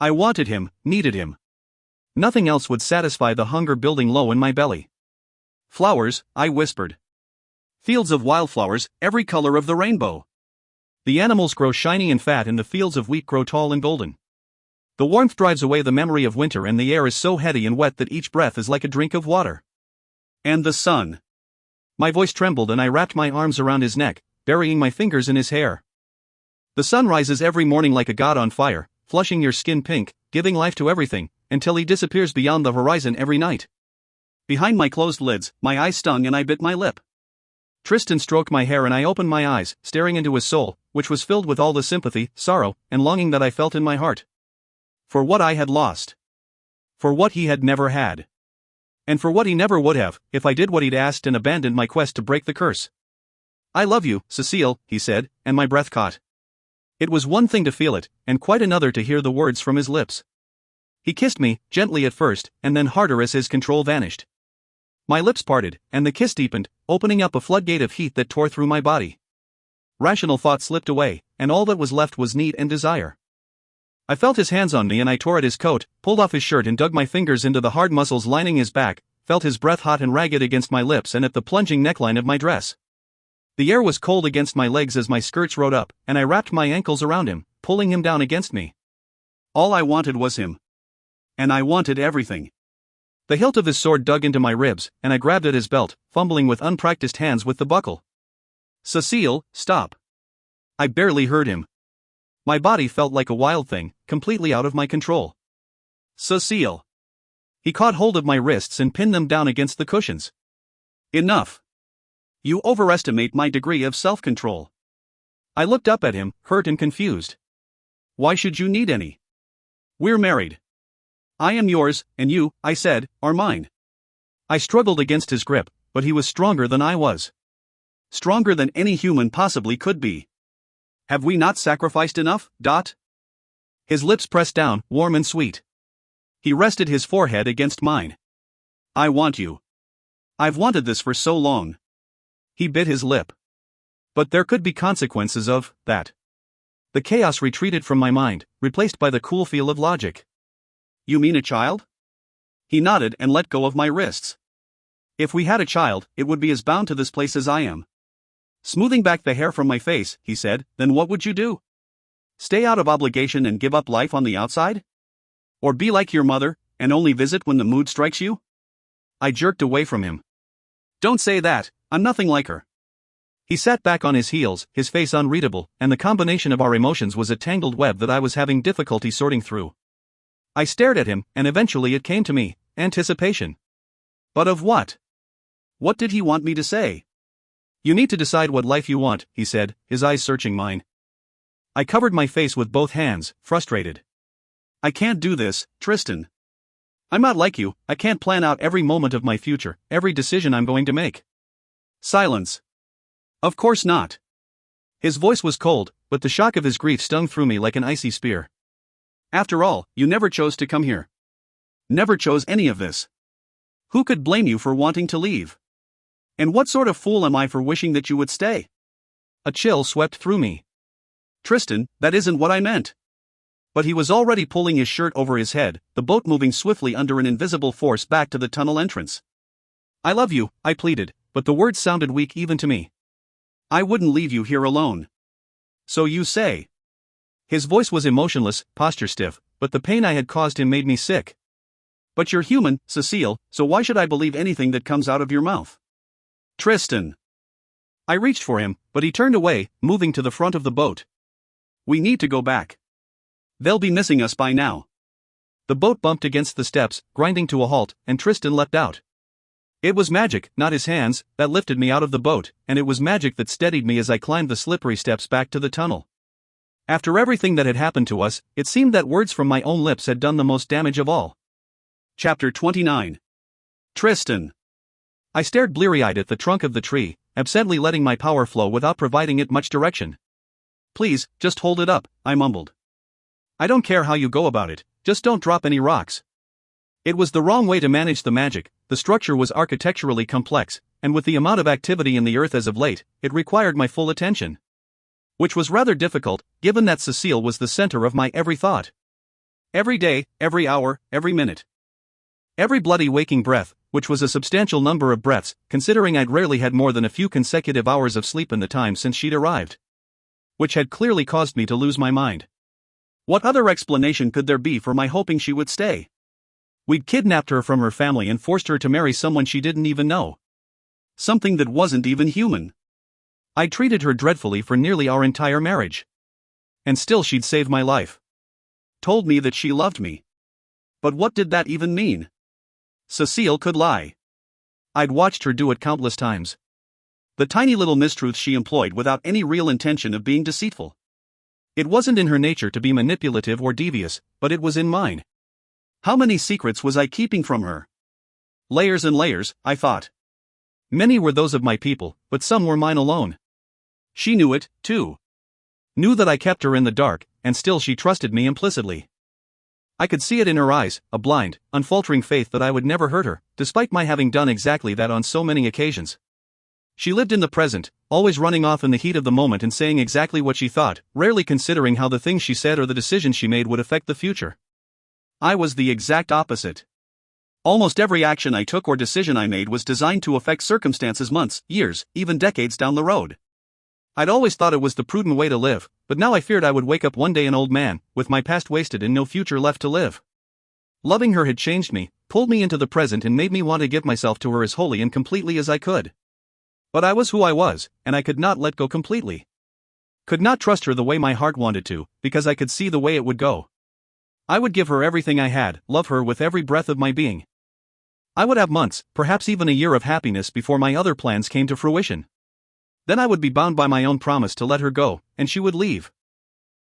I wanted him, needed him. Nothing else would satisfy the hunger building low in my belly.
Flowers, I whispered. Fields of wildflowers, every color of the rainbow.
The animals grow shiny and fat and the fields of wheat grow tall and golden. The warmth drives away the memory of winter and the air is so heady and wet that each breath is like a drink of water.
And the sun.
My voice trembled and I wrapped my arms around his neck, burying my fingers in his hair. The sun rises every morning like a god on fire, flushing your skin pink, giving life to everything, until he disappears beyond the horizon every night.
Behind my closed lids, my eyes stung and I bit my lip.
Tristan stroked my hair and I opened my eyes, staring into his soul, which was filled with all the sympathy, sorrow, and longing that I felt in my heart. For what I had lost. For what he had never had. And for what he never would have, if I did what he'd asked and abandoned my quest to break the curse. "I love you, Cécile," he said, and my breath caught. It was one thing to feel it, and quite another to hear the words from his lips. He kissed me, gently at first, and then harder as his control vanished. My lips parted, and the kiss deepened, opening up a floodgate of heat that tore through my body. Rational thought slipped away, and all that was left was need and desire. I felt his hands on me and I tore at his coat, pulled off his shirt and dug my fingers into the hard muscles lining his back, felt his breath hot and ragged against my lips and at the plunging neckline of my dress. The air was cold against my legs as my skirts rode up, and I wrapped my ankles around him, pulling him down against me.
All I wanted was him. And I wanted everything.
The hilt of his sword dug into my ribs, and I grabbed at his belt, fumbling with unpracticed hands with the buckle.
"Cécile, stop."
I barely heard him. My body felt like a wild thing, completely out of my control.
"Cécile."
He caught hold of my wrists and pinned them down against the cushions.
"Enough. You overestimate my degree of self-control."
I looked up at him, hurt and confused.
"Why should you need any? We're married. I am yours, and you," I said, "are mine."
I struggled against his grip, but he was stronger than I was.
Stronger than any human possibly could be. Have we not sacrificed enough, Dot?
His lips pressed down, warm and sweet.
He rested his forehead against mine. "I want you. I've wanted this for so long."
He bit his lip. But there could be consequences of that. The chaos retreated from my mind, replaced by the cool feel of logic.
"You mean a child?" He nodded and let go of my wrists. "If we had a child, it would be as bound to this place as I am." Smoothing back the hair from my face, he said, "Then what would you do? Stay out of obligation and give up life on the outside? Or be like your mother, and only visit when the mood strikes you?"
I jerked away from him.
"Don't say that, I'm nothing like her."
He sat back on his heels, his face unreadable, and the combination of our emotions was a tangled web that I was having difficulty sorting through. I stared at him, and eventually it came to me: anticipation.
But of what? What did he want me to say?
"You need to decide what life you want," he said, his eyes searching mine. I covered my face with both hands, frustrated.
"I can't do this, Tristan. I'm not like you, I can't plan out every moment of my future, every decision I'm going to make." Silence. "Of course not."
His voice was cold, but the shock of his grief stung through me like an icy spear.
"After all, you never chose to come here. Never chose any of this. Who could blame you for wanting to leave? And what sort of fool am I for wishing that you would stay?"
A chill swept through me.
"Tristan, that isn't what I meant." But he was already pulling his shirt over his head, the boat moving swiftly under an invisible force back to the tunnel entrance.
"I love you," I pleaded, but the words sounded weak even to me.
"I wouldn't leave you here alone." "So you say."
His voice was emotionless, posture stiff, but the pain I had caused him made me sick.
"But you're human, Cécile, so why should I believe anything that comes out of your mouth?" "Tristan."
I reached for him, but he turned away, moving to the front of the boat.
"We need to go back. They'll be missing us by now."
The boat bumped against the steps, grinding to a halt, and Tristan leapt out. It was magic, not his hands, that lifted me out of the boat, and it was magic that steadied me as I climbed the slippery steps back to the tunnel. After everything that had happened to us, it seemed that words from my own lips had done the most damage of all.
Chapter 29. Tristan.
I stared bleary-eyed at the trunk of the tree, absently letting my power flow without providing it much direction.
"Please, just hold it up," I mumbled.
"I don't care how you go about it, just don't drop any rocks." It was the wrong way to manage the magic. The structure was architecturally complex, and with the amount of activity in the earth as of late, it required my full attention. Which was rather difficult, given that Cécile was the center of my every thought. Every day, every hour, every minute. Every bloody waking breath, which was a substantial number of breaths, considering I'd rarely had more than a few consecutive hours of sleep in the time since she'd arrived. Which had clearly caused me to lose my mind.
What other explanation could there be for my hoping she would stay? We'd kidnapped her from her family and forced her to marry someone she didn't even know. Something that wasn't even human. I treated her dreadfully for nearly our entire marriage. And still she'd saved my life. Told me that she loved me. But what did that even mean? Cécile could lie. I'd watched her do it countless times. The tiny little mistruths she employed without any real intention of being deceitful. It wasn't in her nature to be manipulative or devious, but it was in mine. How many secrets was I keeping from her? Layers and layers, I thought. Many were those of my people, but some were mine alone. She knew it, too. Knew that I kept her in the dark, and still she trusted me implicitly. I could see it in her eyes, a blind, unfaltering faith that I would never hurt her, despite my having done exactly that on so many occasions. She lived in the present, always running off in the heat of the moment and saying exactly what she thought, rarely considering how the things she said or the decisions she made would affect the future. I was the exact opposite. Almost every action I took or decision I made was designed to affect circumstances months, years, even decades down the road. I'd always thought it was the prudent way to live, but now I feared I would wake up one day an old man, with my past wasted and no future left to live. Loving her had changed me, pulled me into the present and made me want to give myself to her as wholly and completely as I could. But I was who I was, and I could not let go completely. Could not trust her the way my heart wanted to, because I could see the way it would go. I would give her everything I had, love her with every breath of my being. I would have months, perhaps even a year of happiness before my other plans came to fruition. Then I would be bound by my own promise to let her go, and she would leave.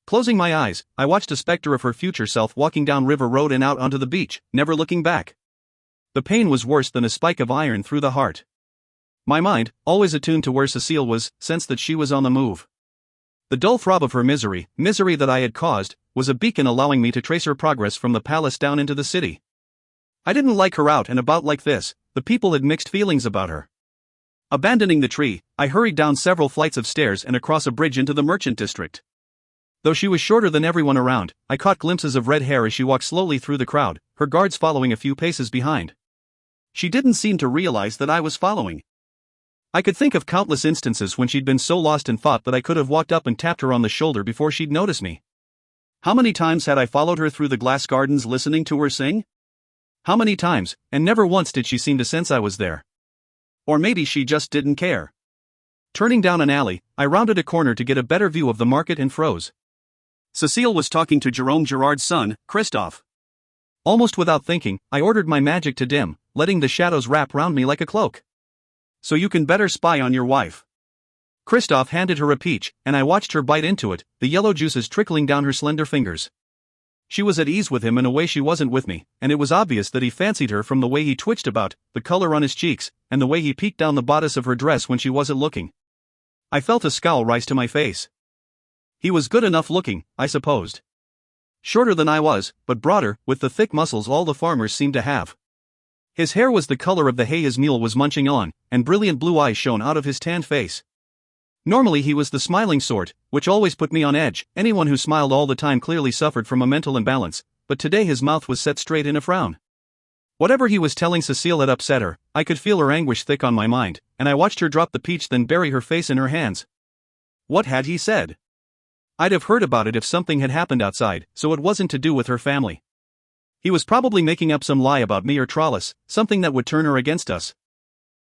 Closing my eyes, I watched a specter of her future self walking down River Road and out onto the beach, never looking back. The pain was worse than a spike of iron through the heart. My mind, always attuned to where Cécile was, sensed that she was on the move. The dull throb of her misery that I had caused, was a beacon allowing me to trace her progress from the palace down into the city. I didn't like her out and about like this. The people had mixed feelings about her. Abandoning the tree, I hurried down several flights of stairs and across a bridge into the merchant district. Though she was shorter than everyone around, I caught glimpses of red hair as she walked slowly through the crowd, her guards following a few paces behind. She didn't seem to realize that I was following. I could think of countless instances when she'd been so lost in thought that I could have walked up and tapped her on the shoulder before she'd notice me. How many times had I followed her through the glass gardens listening to her sing? How many times, and never once did she seem to sense I was there. Or maybe she just didn't care. Turning down an alley, I rounded a corner to get a better view of the market and froze. Cécile was talking to Jerome Girard's son, Christophe. Almost without thinking, I ordered my magic to dim, letting the shadows wrap round me like a cloak. So you can better spy on your wife. Christophe handed her a peach, and I watched her bite into it, the yellow juices trickling down her slender fingers. She was at ease with him in a way she wasn't with me, and it was obvious that he fancied her from the way he twitched about, the color on his cheeks, and the way he peeked down the bodice of her dress when she wasn't looking. I felt a scowl rise to my face. He was good enough looking, I supposed. Shorter than I was, but broader, with the thick muscles all the farmers seemed to have. His hair was the color of the hay his mule was munching on, and brilliant blue eyes shone out of his tanned face. Normally he was the smiling sort, which always put me on edge. Anyone who smiled all the time clearly suffered from a mental imbalance, but today his mouth was set straight in a frown. Whatever he was telling Cécile had upset her. I could feel her anguish thick on my mind, and I watched her drop the peach then bury her face in her hands. What had he said? I'd have heard about it if something had happened outside, so it wasn't to do with her family. He was probably making up some lie about me or Trollis, something that would turn her against us.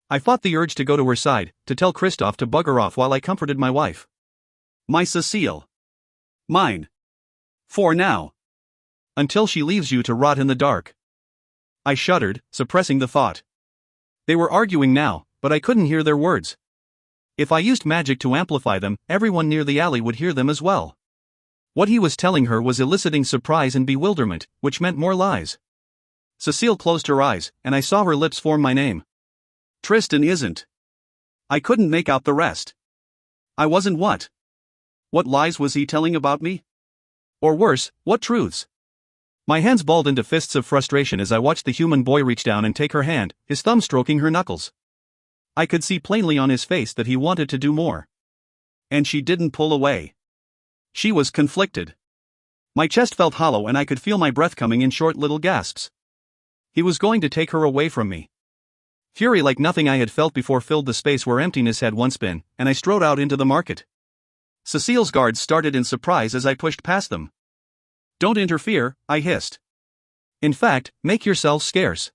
I fought the urge to go to her side, to tell Christophe to bugger off while I comforted my wife. My Cécile. Mine. For now. Until she leaves you to rot in the dark. I shuddered, suppressing the thought. They were arguing now, but I couldn't hear their words. If I used magic to amplify them, everyone near the alley would hear them as well. What he was telling her was eliciting surprise and bewilderment, which meant more lies. Cécile closed her eyes, and I saw her lips form my name. Tristan isn't. I couldn't make out the rest. I wasn't what? What lies was he telling about me? Or worse, what truths? My hands balled into fists of frustration as I watched the human boy reach down and take her hand, his thumb stroking her knuckles. I could see plainly on his face that he wanted to do more. And she didn't pull away. She was conflicted. My chest felt hollow and I could feel my breath coming in short little gasps. He was going to take her away from me. Fury like nothing I had felt before filled the space where emptiness had once been, and I strode out into the market. Cécile's guards started in surprise as I pushed past them. Don't interfere, I hissed.
In fact, make yourselves scarce.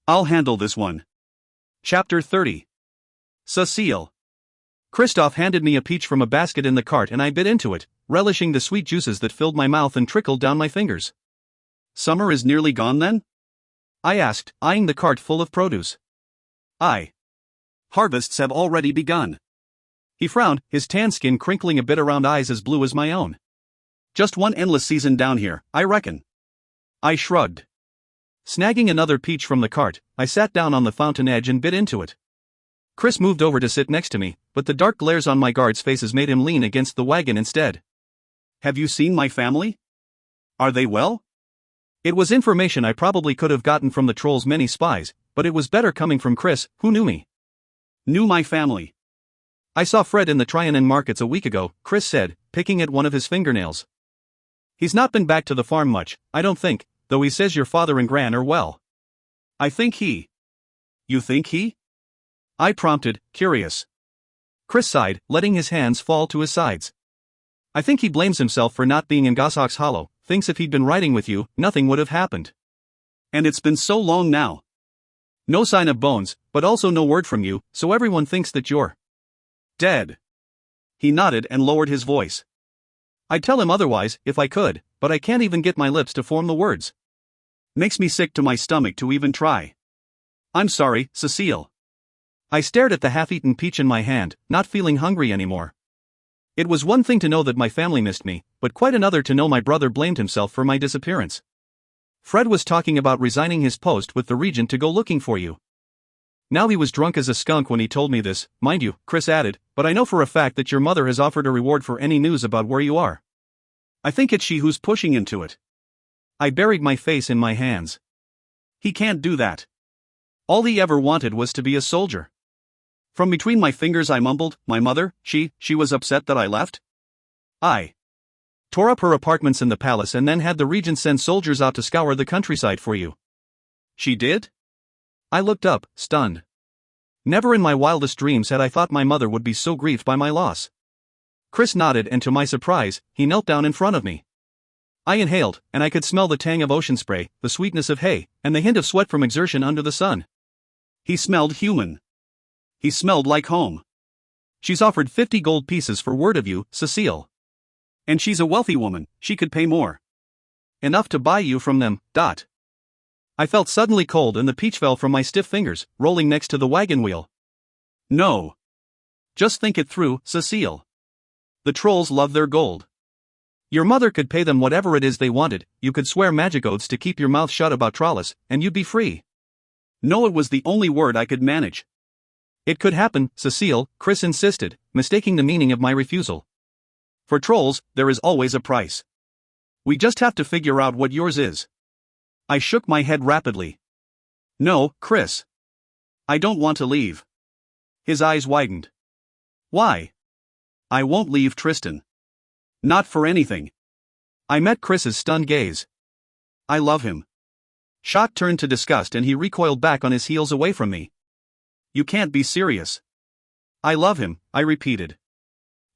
I'll handle this one. Chapter 30. Cécile.
Christophe handed me a peach from a basket in the cart and I bit into it, relishing the sweet juices that filled my mouth and trickled down my fingers.
Summer is nearly gone then?
I asked, eyeing the cart full of produce.
Aye. Harvests have already begun.
He frowned, his tan skin crinkling a bit around eyes as blue as my own.
Just one endless season down here, I reckon. I shrugged.
Snagging another peach from the cart, I sat down on the fountain edge and bit into it. Chris moved over to sit next to me, but the dark glares on my guards' faces made him lean against the wagon instead.
Have you seen my family? Are they well?
It was information I probably could have gotten from the troll's many spies, but it was better coming from Chris, who knew me.
Knew my family.
I saw Fred in the Trianon markets a week ago, Chris said, picking at one of his fingernails. He's not been back to the farm much, I don't think, though he says your father and Gran are well.
I think he. You think he?
I prompted, curious. Chris sighed, letting his hands fall to his sides. I think he blames himself for not being in Goshawk's Hollow, thinks if he'd been riding with you, nothing would have happened.
And it's been so long now.
No sign of Bones, but also no word from you, so everyone thinks that you're
dead. He nodded and lowered his voice.
I'd tell him otherwise, if I could, but I can't even get my lips to form the words.
Makes me sick to my stomach to even try. I'm sorry, Cécile.
I stared at the half-eaten peach in my hand, not feeling hungry anymore. It was one thing to know that my family missed me, but quite another to know my brother blamed himself for my disappearance. Fred was talking about resigning his post with the regent to go looking for you. Now he was drunk as a skunk when he told me this, mind you, Chris added, but I know for a fact that your mother has offered a reward for any news about where you are.
I think it's she who's pushing him to it.
I buried my face in my hands.
He can't do that. All he ever wanted was to be a soldier. From between my fingers I mumbled, my mother, she was upset that I left? I
tore up her apartments in the palace and then had the regent send soldiers out to scour the countryside for you.
She did?
I looked up, stunned. Never in my wildest dreams had I thought my mother would be so grieved by my loss. Chris nodded and to my surprise, he knelt down in front of me. I inhaled, and I could smell the tang of ocean spray, the sweetness of hay, and the hint of sweat from exertion under the sun.
He smelled human. He smelled like home.
She's offered 50 gold pieces for word of you, Cécile.
And she's a wealthy woman, she could pay more.
Enough to buy you from them, dot. I felt suddenly cold and the peach fell from my stiff fingers, rolling next to the wagon wheel.
No. Just think it through, Cécile. The trolls love their gold.
Your mother could pay them whatever it is they wanted, you could swear magic oaths to keep your mouth shut about Trollis, and you'd be free.
No, it was the only word I could manage.
It could happen, Cécile, Chris insisted, mistaking the meaning of my refusal.
For trolls, there is always a price. We just have to figure out what yours is. I shook my head rapidly. No, Chris. I don't want to leave. His eyes widened. Why? I won't leave Tristan. Not for anything.
I met Chris's stunned gaze.
I love him. Shock turned to disgust and he recoiled back on his heels away from me. You can't be serious.
I love him, I repeated.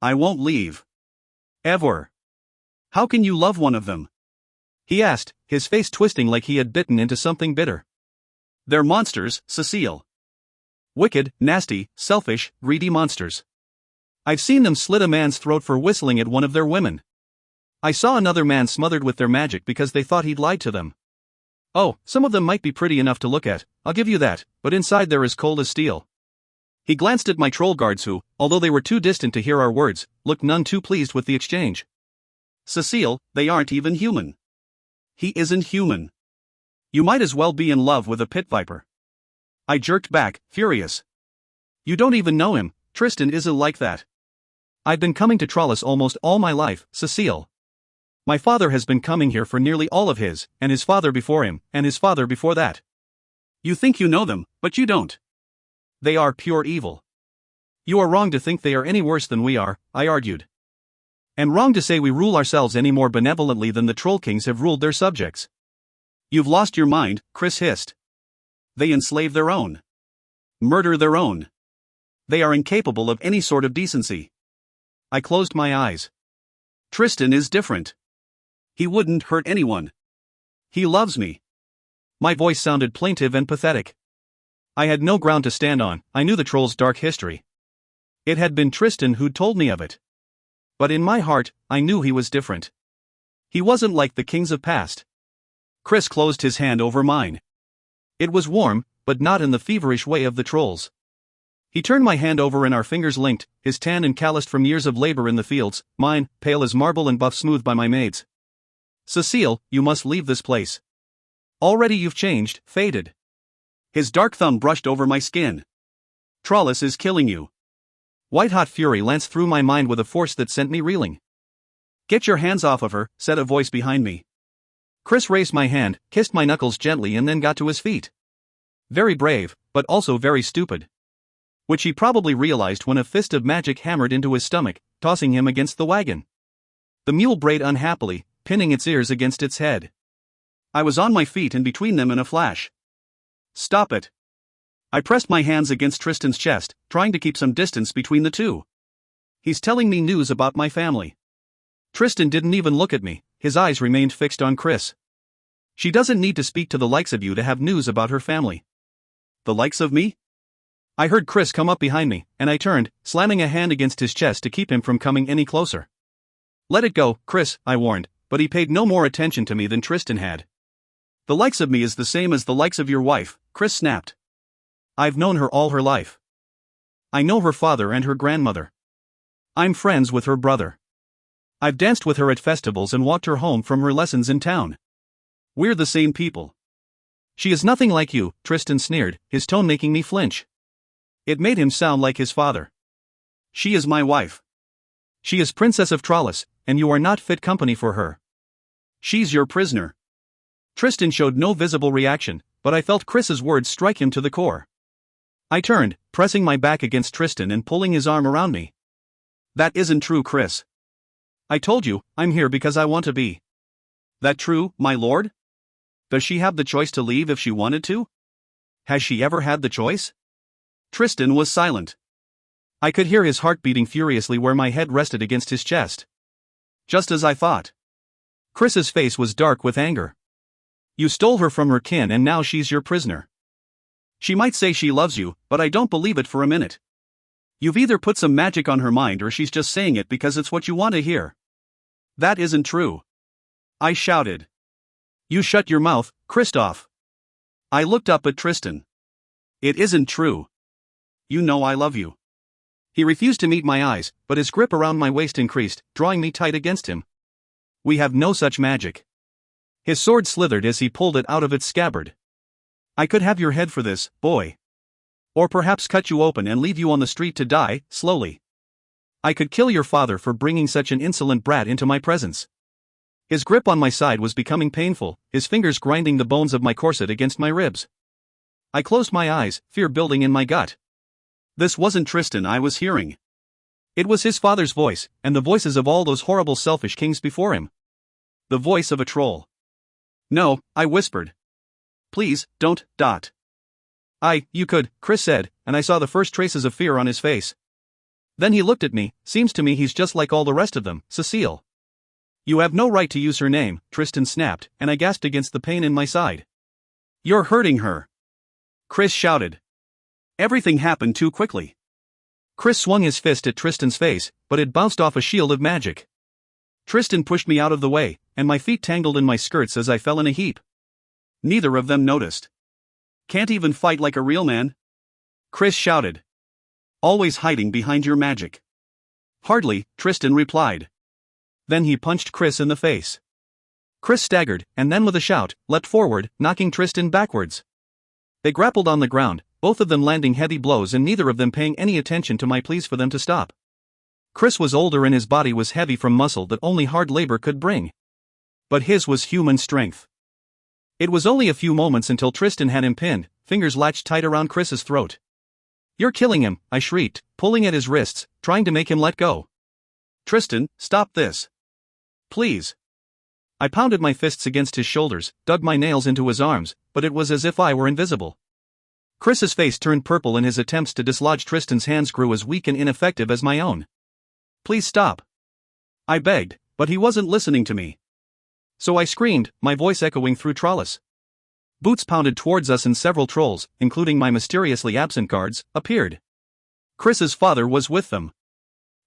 I won't leave.
Ever.
How can you love one of them?
He asked, his face twisting like he had bitten into something bitter.
They're monsters, Cécile.
Wicked, nasty, selfish, greedy monsters. I've seen them slit a man's throat for whistling at one of their women. I saw another man smothered with their magic because they thought he'd lied to them. Oh, some of them might be pretty enough to look at, I'll give you that, but inside they're as cold as steel. He glanced at my troll guards who, although they were too distant to hear our words, looked none too pleased with the exchange.
Cécile, they aren't even human. He isn't human. You might as well be in love with a pit viper. I jerked back, furious.
You don't even know him, Tristan isn't like that. I've been coming to Trollis almost all my life, Cécile. My father has been coming here for nearly all of his, and his father before him, and his father before that.
You think you know them, but you don't.
They are pure evil. You are wrong to think they are any worse than we are, I argued. And wrong to say we rule ourselves any more benevolently than the troll kings have ruled their subjects.
You've lost your mind, Chris hissed. They enslave their own. Murder their own. They are incapable of any sort of decency.
I closed my eyes.
Tristan is different. He wouldn't hurt anyone. He loves me.
My voice sounded plaintive and pathetic. I had no ground to stand on. I knew the troll's dark history. It had been Tristan who'd told me of it. But in my heart, I knew he was different. He wasn't like the kings of past.
Chris closed his hand over mine.
It was warm, but not in the feverish way of the trolls. He turned my hand over and our fingers linked, his tan and calloused from years of labor in the fields, mine, pale as marble and buff smooth by my maids. Cécile, you must leave this place. Already you've changed, faded.
His dark thumb brushed over my skin. Trollis is killing you.
White-hot fury lanced through my mind with a force that sent me reeling.
Get your hands off of her, said a voice behind me.
Chris raised my hand, kissed my knuckles gently and then got to his feet. Very brave, but also very stupid. Which he probably realized when a fist of magic hammered into his stomach, tossing him against the wagon. The mule brayed unhappily, pinning its ears against its head.
I was on my feet and between them in a flash. Stop it. I pressed my hands against Tristan's chest, trying to keep some distance between the two. He's telling me news about my family.
Tristan didn't even look at me, his eyes remained fixed on Chris. She doesn't need to speak to the likes of you to have news about her family.
The likes of me?
I heard Chris come up behind me, and I turned, slamming a hand against his chest to keep him from coming any closer. Let it go, Chris, I warned, but he paid no more attention to me than Tristan had.
The likes of me is the same as the likes of your wife, Chris snapped.
I've known her all her life. I know her father and her grandmother. I'm friends with her brother. I've danced with her at festivals and walked her home from her lessons in town.
We're the same people.
She is nothing like you, Tristan sneered, his tone making me flinch. It made him sound like his father.
She is my wife.
She is Princess of Trollis, and you are not fit company for her.
She's your prisoner.
Tristan showed no visible reaction, but I felt Chris's words strike him to the core. I turned, pressing my back against Tristan and pulling his arm around me.
That isn't true, Chris.
I told you, I'm here because I want to be.
That true, my lord? Does she have the choice to leave if she wanted to?
Has she ever had the choice?
Tristan was silent.
I could hear his heart beating furiously where my head rested against his chest.
Just as I thought.
Chris's face was dark with anger. You stole her from her kin and now she's your prisoner.
She might say she loves you, but I don't believe it for a minute. You've either put some magic on her mind or she's just saying it because it's what you want to hear. That isn't true. I shouted.
You shut your mouth, Christoph.
I looked up at Tristan. It isn't true. You know I love you.
He refused to meet my eyes, but his grip around my waist increased, drawing me tight against him. We have no such magic. His sword slithered as he pulled it out of its scabbard. I could have your head for this, boy. Or perhaps cut you open and leave you on the street to die, slowly. I could kill your father for bringing such an insolent brat into my presence. His grip on my side was becoming painful, his fingers grinding the bones of my corset against my ribs. I closed my eyes, fear building in my gut.
This wasn't Tristan I was hearing.
It was his father's voice, and the voices of all those horrible selfish kings before him.
The voice of a troll. No, I whispered. Please, don't.
You could, Chris said, and I saw the first traces of fear on his face. Then he looked at me. Seems to me he's just like all the rest of them, Cécile. You have no right to use her name, Tristan snapped, and I gasped against the pain in my side.
You're hurting her. Chris shouted. Everything happened too quickly.
Chris swung his fist at Tristan's face, but it bounced off a shield of magic. Tristan pushed me out of the way, and my feet tangled in my skirts as I fell in a heap.
Neither of them noticed. Can't even fight like a real man? Chris shouted. Always hiding behind your magic.
Hardly, Tristan replied. Then he punched Chris in the face. Chris staggered, and then with a shout, leapt forward, knocking Tristan backwards. They grappled on the ground, both of them landing heavy blows and neither of them paying any attention to my pleas for them to stop. Chris was older and his body was heavy from muscle that only hard labor could bring. But his was human strength. It was only a few moments until Tristan had him pinned, fingers latched tight around Chris's throat. You're killing him, I shrieked, pulling at his wrists, trying to make him let go.
Tristan, stop this. Please.
I pounded my fists against his shoulders, dug my nails into his arms, but it was as if I were invisible. Chris's face turned purple and his attempts to dislodge Tristan's hands grew as weak and ineffective as my own. Please stop. I begged, but he wasn't listening to me. So I screamed, my voice echoing through Trollis. Boots pounded towards us and several trolls, including my mysteriously absent guards, appeared. Chris's father was with them.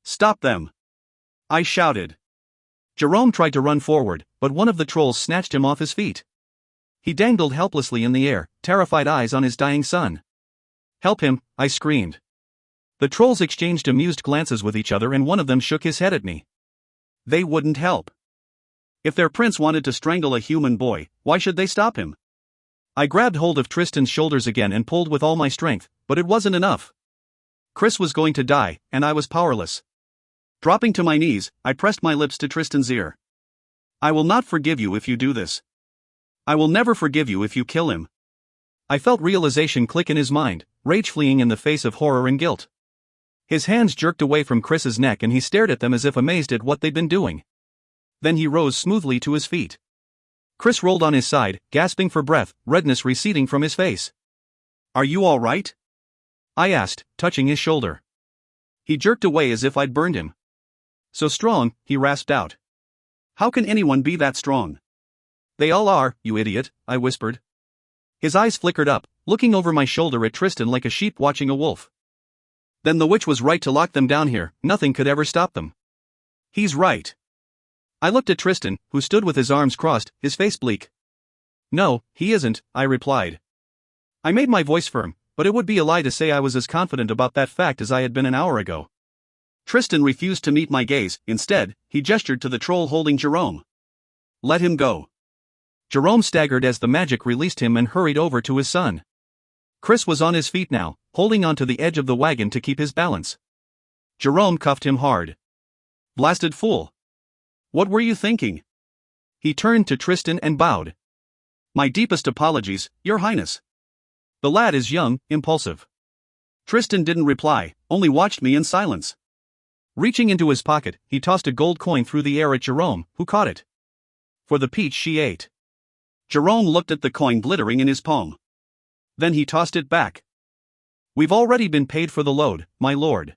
"Stop them!" I shouted. Jerome tried to run forward, but one of the trolls snatched him off his feet. He dangled helplessly in the air, terrified eyes on his dying son. "Help him," I screamed. The trolls exchanged amused glances with each other and one of them shook his head at me. They wouldn't help. If their prince wanted to strangle a human boy, why should they stop him? I grabbed hold of Tristan's shoulders again and pulled with all my strength, but it wasn't enough. Chris was going to die, and I was powerless. Dropping to my knees, I pressed my lips to Tristan's ear. "I will not forgive you if you do this. I will never forgive you if you kill him." I felt realization click in his mind, rage fleeing in the face of horror and guilt. His hands jerked away from Chris's neck and he stared at them as if amazed at what they'd been doing. Then he rose smoothly to his feet. Chris rolled on his side, gasping for breath, redness receding from his face. "Are you all right?" I asked, touching his shoulder. He jerked away as if I'd burned him. "So strong," he rasped out. "How can anyone be that strong?" "They all are, you idiot," I whispered. His eyes flickered up, looking over my shoulder at Tristan like a sheep watching a wolf. "Then the witch was right to lock them down here, nothing could ever stop them." "He's right." I looked at Tristan, who stood with his arms crossed, his face bleak. "No, he isn't," I replied. I made my voice firm, but it would be a lie to say I was as confident about that fact as I had been an hour ago. Tristan refused to meet my gaze, instead, he gestured to the troll holding Jerome. "Let him go." Jerome staggered as the magic released him and hurried over to his son. Chris was on his feet now, holding onto the edge of the wagon to keep his balance. Jerome cuffed him hard. "Blasted fool. What were you thinking?" He turned to Tristan and bowed. "My deepest apologies, Your Highness." The lad is young, impulsive. Tristan didn't reply, only watched me in silence. Reaching into his pocket, he tossed a gold coin through the air at Jerome, who caught it. "For the peach she ate." Jerome looked at the coin glittering in his palm. Then he tossed it back. "We've already been paid for the load, my lord.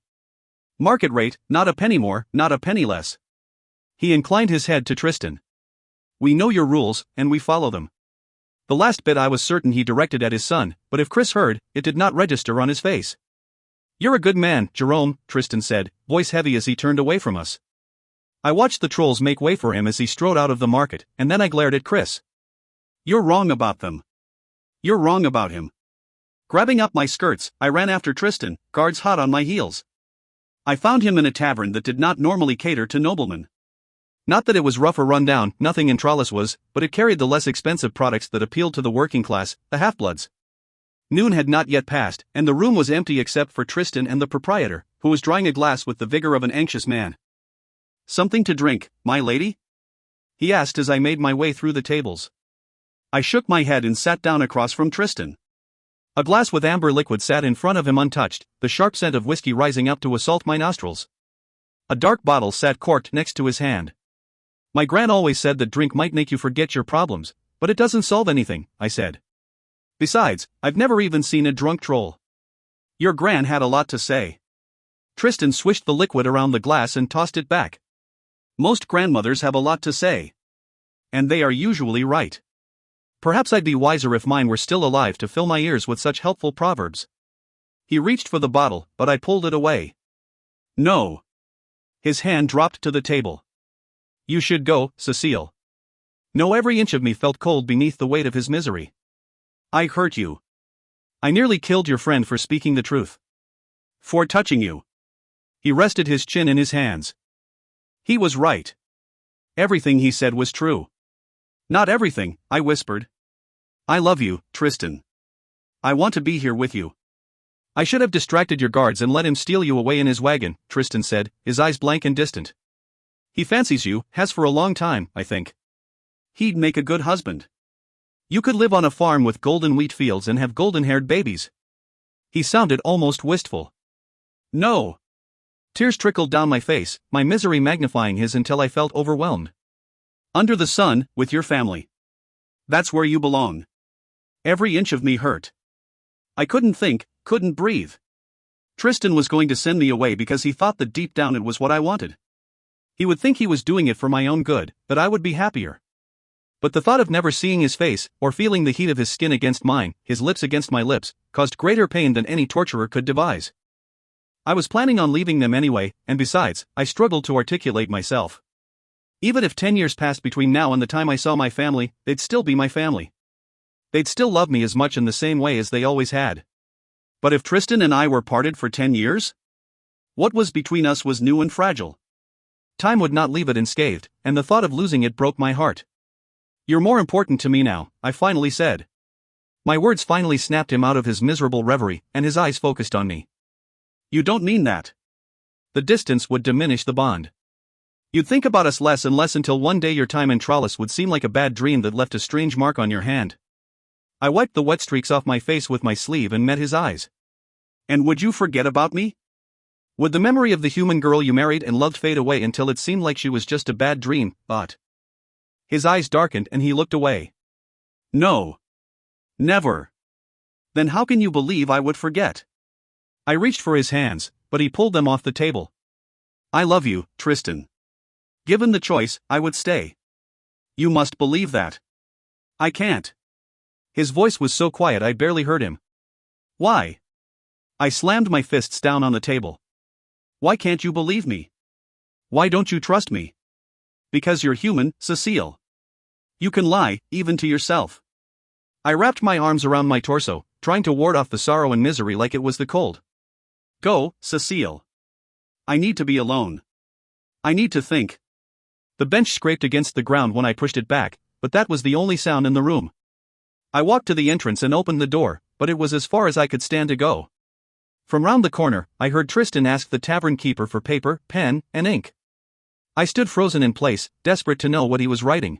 Market rate, not a penny more, not a penny less." He inclined his head to Tristan. "We know your rules, and we follow them." The last bit I was certain he directed at his son, but if Chris heard, it did not register on his face. "You're a good man, Jerome," Tristan said, voice heavy as he turned away from us. I watched the trolls make way for him as he strode out of the market, and then I glared at Chris. "You're wrong about them. You're wrong about him." Grabbing up my skirts, I ran after Tristan, guards hot on my heels. I found him in a tavern that did not normally cater to noblemen. Not that it was rough or run down, nothing in Trollis was, but it carried the less expensive products that appealed to the working class, the half-bloods. Noon had not yet passed, and the room was empty except for Tristan and the proprietor, who was drying a glass with the vigor of an anxious man. "Something to drink, my lady?" he asked as I made my way through the tables. I shook my head and sat down across from Tristan. A glass with amber liquid sat in front of him untouched, the sharp scent of whiskey rising up to assault my nostrils. A dark bottle sat corked next to his hand. "My gran always said that drink might make you forget your problems, but it doesn't solve anything," I said. "Besides, I've never even seen a drunk troll." "Your gran had a lot to say." Tristan swished the liquid around the glass and tossed it back. "Most grandmothers have a lot to say. And they are usually right. Perhaps I'd be wiser if mine were still alive to fill my ears with such helpful proverbs." He reached for the bottle, but I pulled it away. "No." His hand dropped to the table. "You should go, Cécile." No, every inch of me felt cold beneath the weight of his misery. "I hurt you. I nearly killed your friend for speaking the truth. For touching you." He rested his chin in his hands. He was right. Everything he said was true. "Not everything," I whispered. "I love you, Tristan. I want to be here with you." "I should have distracted your guards and let him steal you away in his wagon," Tristan said, his eyes blank and distant. "He fancies you, has for a long time, I think. He'd make a good husband. You could live on a farm with golden wheat fields and have golden-haired babies." He sounded almost wistful. "No." Tears trickled down my face, my misery magnifying his until I felt overwhelmed. "Under the sun, with your family. That's where you belong." Every inch of me hurt. I couldn't think, couldn't breathe. Tristan was going to send me away because he thought that deep down it was what I wanted. He would think he was doing it for my own good, that I would be happier. But the thought of never seeing his face, or feeling the heat of his skin against mine, his lips against my lips, caused greater pain than any torturer could devise. I was planning on leaving them anyway, and besides, I struggled to articulate myself. Even if 10 years passed between now and the time I saw my family, they'd still be my family. They'd still love me as much in the same way as they always had.
But if Tristan and I were parted for 10 years? What was between us was new and fragile.
Time would not leave it unscathed, and the thought of losing it broke my heart. "You're more important to me now," I finally said. My words finally snapped him out of his miserable reverie, and his eyes focused on me.
"You don't mean that."
"The distance would diminish the bond. You'd think about us less and less until one day your time in Trollis would seem like a bad dream that left a strange mark on your hand." I wiped the wet streaks off my face with my sleeve and met his eyes.
"And would you forget about me?
Would the memory of the human girl you married and loved fade away until it seemed like she was just a bad dream, but?" His eyes darkened and he looked away.
"No. Never." "Then how can you believe I would forget?"
I reached for his hands, but he pulled them off the table.
"I love you, Tristan. Given the choice, I would stay. You must believe that." "I can't." His voice was so quiet I barely heard him.
"Why?"
I slammed my fists down on the table. "Why can't you believe me? Why don't you trust me?" "Because you're human, Cécile. You can lie, even to yourself."
I wrapped my arms around my torso, trying to ward off the sorrow and misery like it was the cold.
"Go, Cécile. I need to be alone. I need to think."
The bench scraped against the ground when I pushed it back, but that was the only sound in the room. I walked to the entrance and opened the door, but it was as far as I could stand to go. From round the corner, I heard Tristan ask the tavern keeper for paper, pen, and ink. I stood frozen in place, desperate to know what he was writing.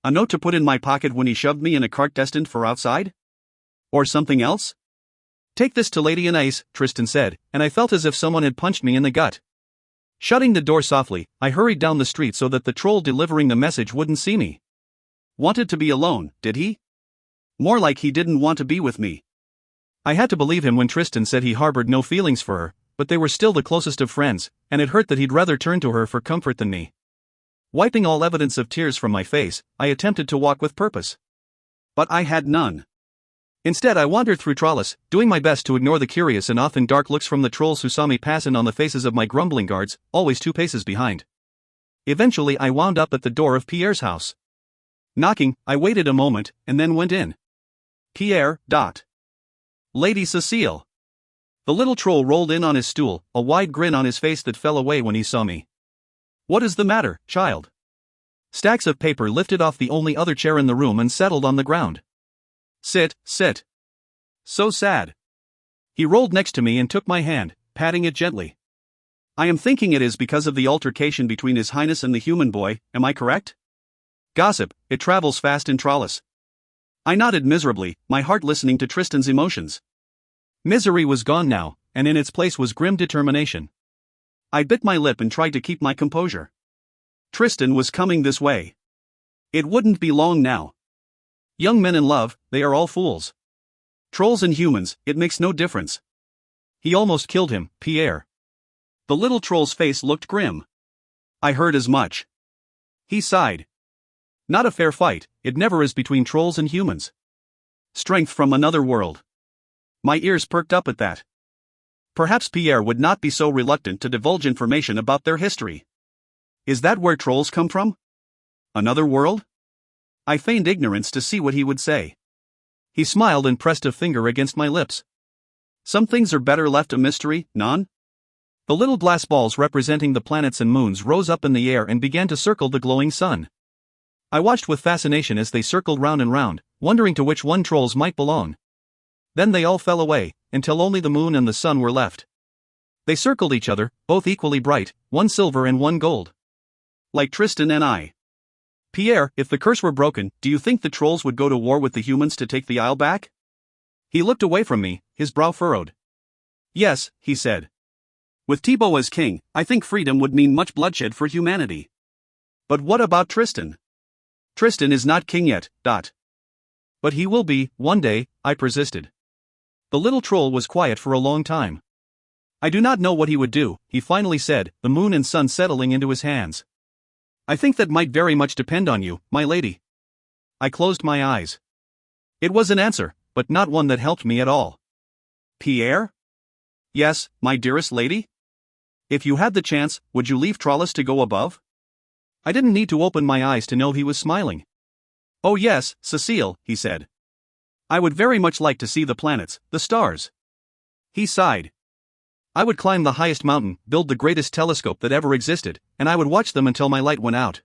A note to put in my pocket when he shoved me in a cart destined for outside? Or something else?
"Take this to Lady Anais," Tristan said, and I felt as if someone had punched me in the gut. Shutting the door softly, I hurried down the street so that the troll delivering the message wouldn't see me.
Wanted to be alone, did he? More like he didn't want to be with me.
I had to believe him when Tristan said he harbored no feelings for her, but they were still the closest of friends, and it hurt that he'd rather turn to her for comfort than me. Wiping all evidence of tears from my face, I attempted to walk with purpose.
But I had none.
Instead, I wandered through Trollis, doing my best to ignore the curious and often dark looks from the trolls who saw me pass in on the faces of my grumbling guards, always 2 paces behind. Eventually, I wound up at the door of Pierre's house. Knocking, I waited a moment, and then went in.
"Pierre,
Lady Cécile." The little troll rolled in on his stool, a wide grin on his face that fell away when he saw me. "What is the matter, child?" Stacks of paper lifted off the only other chair in the room and settled on the ground.
Sit. So sad."
He rolled next to me and took my hand, patting it gently.
"I am thinking it is because of the altercation between His Highness and the human boy, am I correct?"
"Gossip, it travels fast in Trollis."
I nodded miserably, my heart listening to Tristan's emotions.
Misery was gone now, and in its place was grim determination.
I bit my lip and tried to keep my composure. Tristan was coming this way. It wouldn't be long now.
Young men in love, they are all fools.
Trolls and humans, it makes no difference.
He almost killed him, Pierre.
The little troll's face looked grim. I heard as much.
He sighed. Not a fair fight, it never is between trolls and humans.
Strength from another world. My ears perked up at that. Perhaps Pierre would not be so reluctant to divulge information about their history. Is that where trolls come from? Another world? I feigned ignorance to see what he would say.
He smiled and pressed a finger against my lips.
Some things are better left a mystery, non?
The little glass balls representing the planets and moons rose up in the air and began to circle the glowing sun. I watched with fascination as they circled round and round, wondering to which one trolls might belong. Then they all fell away, until only the moon and the sun were left. They circled each other, both equally bright, one silver and one gold.
Like Tristan and I.
Pierre, if the curse were broken, do you think the trolls would go to war with the humans to take the isle back? He looked away from me, his brow furrowed.
Yes, he said. With Thibaut as king, I think freedom would mean much bloodshed for humanity. But what about Tristan? Tristan is not king yet, .
But he will be, one day, I persisted. The little troll was quiet for a long time. I do not know what he would do, he finally said, the moon and sun settling into his hands. I think that might very much depend on you, my lady.
I closed my eyes. It was an answer, but not one that helped me at all. Pierre? Yes, my dearest lady? If you had the chance, would you leave Trollis to go above? I didn't need to open my eyes to know he was smiling. Oh yes, Cécile, he said. I would very much like to see the planets, the stars. He sighed. I would climb the highest mountain, build the greatest telescope that ever existed, and I would watch them until my light went out.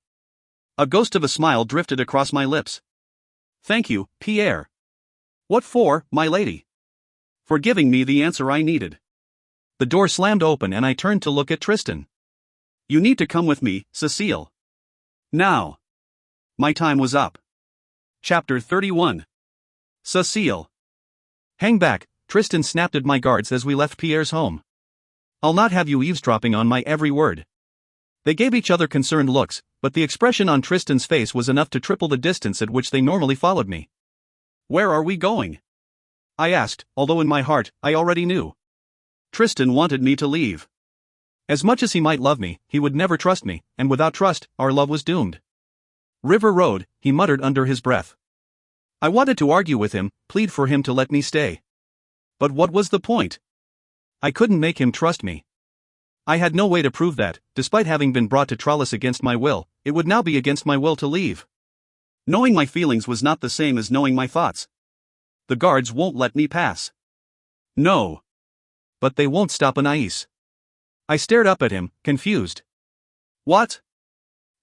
A ghost of a smile drifted across my lips. Thank you, Pierre. What for, my lady? For giving me the answer I needed. The door slammed open and I turned to look at Tristan. You need to come with me, Cécile. Now. My time was up. Chapter 31. Cécile. Hang back, Tristan snapped at my guards as we left Pierre's home. I'll not have you eavesdropping on my every word. They gave each other concerned looks, but the expression on Tristan's face was enough to triple the distance at which they normally followed me. Where are we going? I asked, although in my heart, I already knew. Tristan wanted me to leave. As much as he might love me, he would never trust me, and without trust, our love was doomed. River Road, he muttered under his breath. I wanted to argue with him, plead for him to let me stay. But what was the point? I couldn't make him trust me. I had no way to prove that, despite having been brought to Trollis against my will, it would now be against my will to leave. Knowing my feelings was not the same as knowing my thoughts. The guards won't let me pass. No. But they won't stop Anais. I stared up at him, confused. What?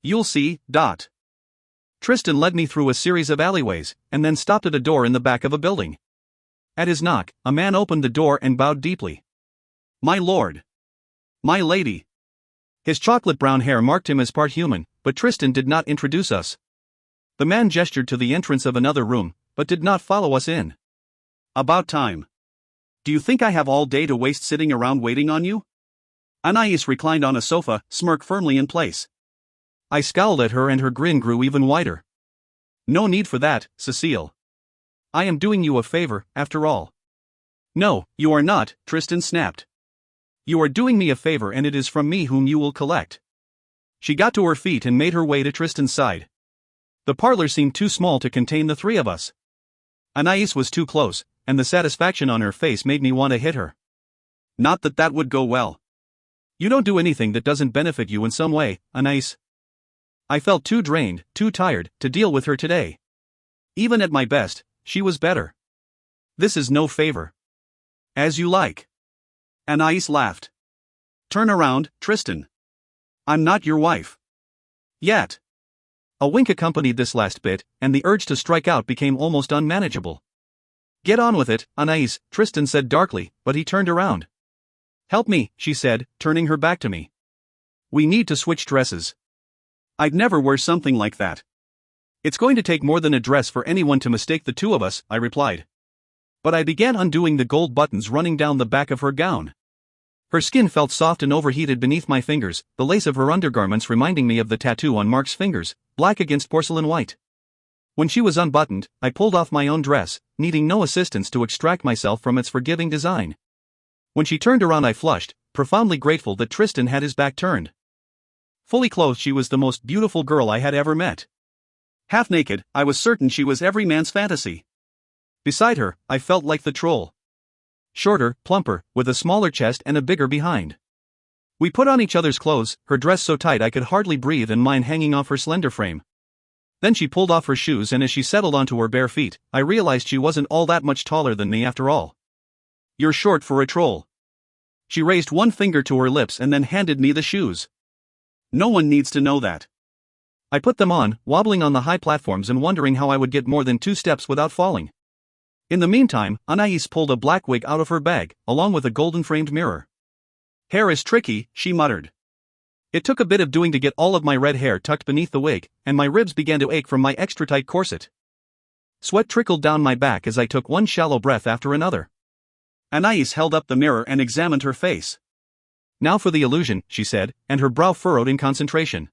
You'll see, Dot. Tristan led me through a series of alleyways, and then stopped at a door in the back of a building. At his knock, a man opened the door and bowed deeply. My lord. My lady. His chocolate-brown hair marked him as part human, but Tristan did not introduce us. The man gestured to the entrance of another room, but did not follow us in. About time. Do you think I have all day to waste sitting around waiting on you? Anais reclined on a sofa, smirk firmly in place. I scowled at her and her grin grew even wider. No need for that, Cécile. I am doing you a favor, after all. No, you are not, Tristan snapped. You are doing me a favor and it is from me whom you will collect. She got to her feet and made her way to Tristan's side. The parlor seemed too small to contain the three of us. Anais was too close, and the satisfaction on her face made me want to hit her. Not that that would go well. You don't do anything that doesn't benefit you in some way, Anais. I felt too drained, too tired, to deal with her today. Even at my best, she was better. This is no favor. As you like. Anais laughed. Turn around, Tristan. I'm not your wife. Yet. A wink accompanied this last bit, and the urge to strike out became almost unmanageable. Get on with it, Anais, Tristan said darkly, but he turned around. Help me, she said, turning her back to me. We need to switch dresses. I'd never wear something like that. It's going to take more than a dress for anyone to mistake the two of us, I replied. But I began undoing the gold buttons running down the back of her gown. Her skin felt soft and overheated beneath my fingers, the lace of her undergarments reminding me of the tattoo on Mark's fingers, black against porcelain white. When she was unbuttoned, I pulled off my own dress, needing no assistance to extract myself from its forgiving design. When she turned around I flushed, profoundly grateful that Tristan had his back turned. Fully clothed she was the most beautiful girl I had ever met. Half naked, I was certain she was every man's fantasy. Beside her, I felt like the troll. Shorter, plumper, with a smaller chest and a bigger behind. We put on each other's clothes, her dress so tight I could hardly breathe and mine hanging off her slender frame. Then she pulled off her shoes and as she settled onto her bare feet, I realized she wasn't all that much taller than me after all. You're short for a troll. She raised one finger to her lips and then handed me the shoes. No one needs to know that. I put them on, wobbling on the high platforms and wondering how I would get more than 2 steps without falling. In the meantime, Anais pulled a black wig out of her bag, along with a golden-framed mirror. Hair is tricky, she muttered. It took a bit of doing to get all of my red hair tucked beneath the wig, and my ribs began to ache from my extra-tight corset. Sweat trickled down my back as I took one shallow breath after another. Anais held up the mirror and examined her face. Now for the illusion, she said, and her brow furrowed in concentration.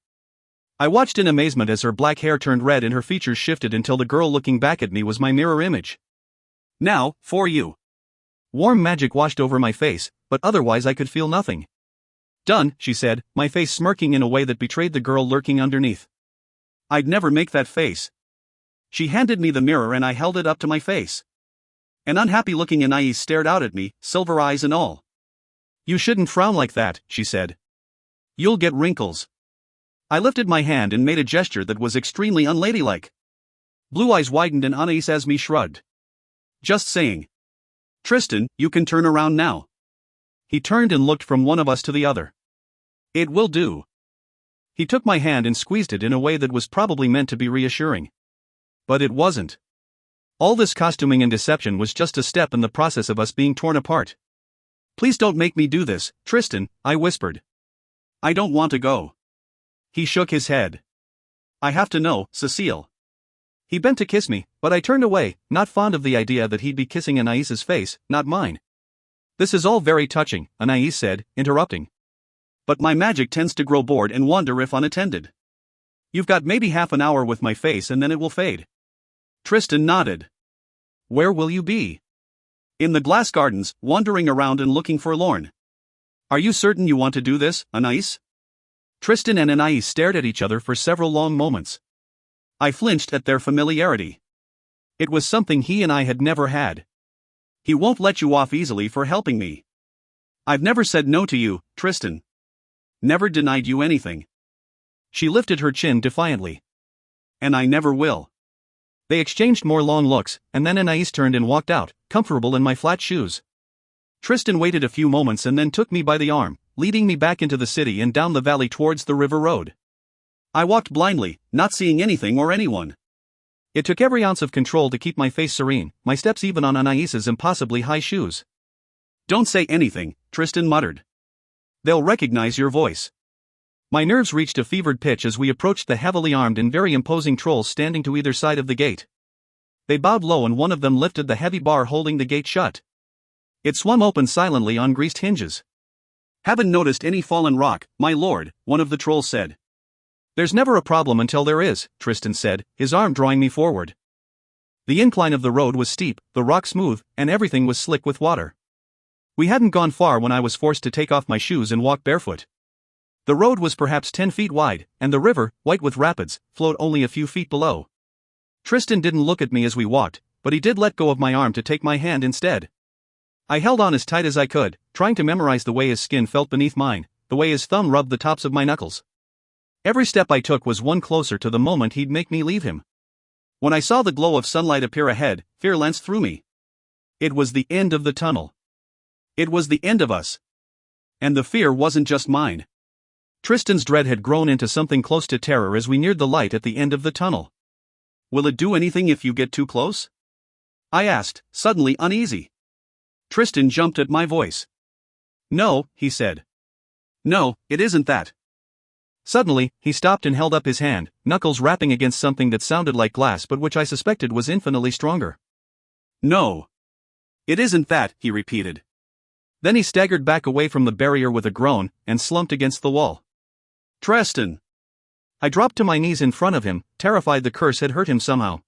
I watched in amazement as her black hair turned red and her features shifted until the girl looking back at me was my mirror image. Now, for you. Warm magic washed over my face, but otherwise I could feel nothing. Done, she said, my face smirking in a way that betrayed the girl lurking underneath. I'd never make that face. She handed me the mirror and I held it up to my face. An unhappy-looking Anais stared out at me, silver eyes and all.
You shouldn't frown like that, she said.
You'll get wrinkles. I lifted my hand and made a gesture that was extremely unladylike. Blue eyes widened and Anais as me shrugged. Just saying. Tristan, you can turn around now.
He turned and looked from one of us to the other.
It will do.
He took my hand and squeezed it in a way that was probably meant to be reassuring. But it wasn't. All this costuming and deception was just a step in the process of us being torn apart.
Please don't make me do this, Tristan, I whispered. I don't want to go.
He shook his head.
I have to know, Cécile.
He bent to kiss me, but I turned away, not fond of the idea that he'd be kissing Anaïs's face, not mine.
This is all very touching, Anais said, interrupting. But my magic tends to grow bored and wander if unattended. You've got maybe half an hour with my face and then it will fade. Tristan nodded.
Where will you be?
In the glass gardens, wandering around and looking forlorn. Are you certain you want to do this, Anais?
Tristan and Anais stared at each other for several long moments.
I flinched at their familiarity.
It was something he and I had never had.
He won't let you off easily for helping me. I've never said no to you, Tristan. Never denied you anything.
She lifted her chin defiantly.
And I never will.
They exchanged more long looks, and then Anais turned and walked out, comfortable in my flat shoes. Tristan waited a few moments and then took me by the arm, leading me back into the city and down the valley towards the river road.
I walked blindly, not seeing anything or anyone.
It took every ounce of control to keep my face serene, my steps even on Anaïs's impossibly high shoes.
Don't say anything, Tristan muttered. They'll recognize your voice.
My nerves reached a fevered pitch as we approached the heavily armed and very imposing trolls standing to either side of the gate. They bowed low and one of them lifted the heavy bar holding the gate shut. It swung open silently on greased hinges.
Haven't noticed any fallen rock, my lord, one of the trolls said.
There's never a problem until there is, Tristan said, his arm drawing me forward. The incline of the road was steep, the rock smooth, and everything was slick with water. We hadn't gone far when I was forced to take off my shoes and walk barefoot. The road was perhaps 10 feet wide, and the river, white with rapids, flowed only a few feet below. Tristan didn't look at me as we walked, but he did let go of my arm to take my hand instead. I held on as tight as I could, trying to memorize the way his skin felt beneath mine, the way his thumb rubbed the tops of my knuckles. Every step I took was one closer to the moment he'd make me leave him. When I saw the glow of sunlight appear ahead, fear lanced through me. It was the end of the tunnel. It was the end of us. And the fear wasn't just mine. Tristan's dread had grown into something close to terror as we neared the light at the end of the tunnel.
Will it do anything if you get too close? I asked, suddenly uneasy. Tristan jumped at my voice.
No, he said.
No, it isn't that.
Suddenly, he stopped and held up his hand, knuckles rapping against something that sounded like glass but which I suspected was infinitely stronger.
No. It isn't that, he repeated.
Then he staggered back away from the barrier with a groan, and slumped against the wall.
Tristan!
I dropped to my knees in front of him, terrified the curse had hurt him somehow.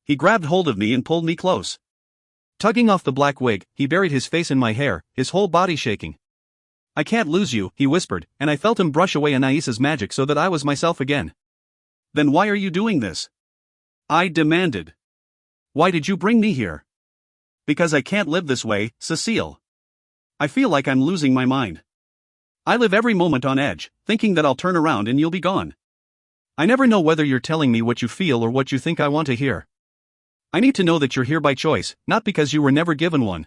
He grabbed hold of me and pulled me close.
Tugging off the black wig, he buried his face in my hair, his whole body shaking. I can't lose you, he whispered, and I felt him brush away Anaïs's magic so that I was myself again.
Then why are you doing this? I demanded.
Why did you bring me here?
Because I can't live this way, Cécile. I feel like I'm losing my mind. I live every moment on edge, thinking that I'll turn around and you'll be gone.
I never know whether you're telling me what you feel or what you think I want to hear. I need to know that you're here by choice, not because you were never given one.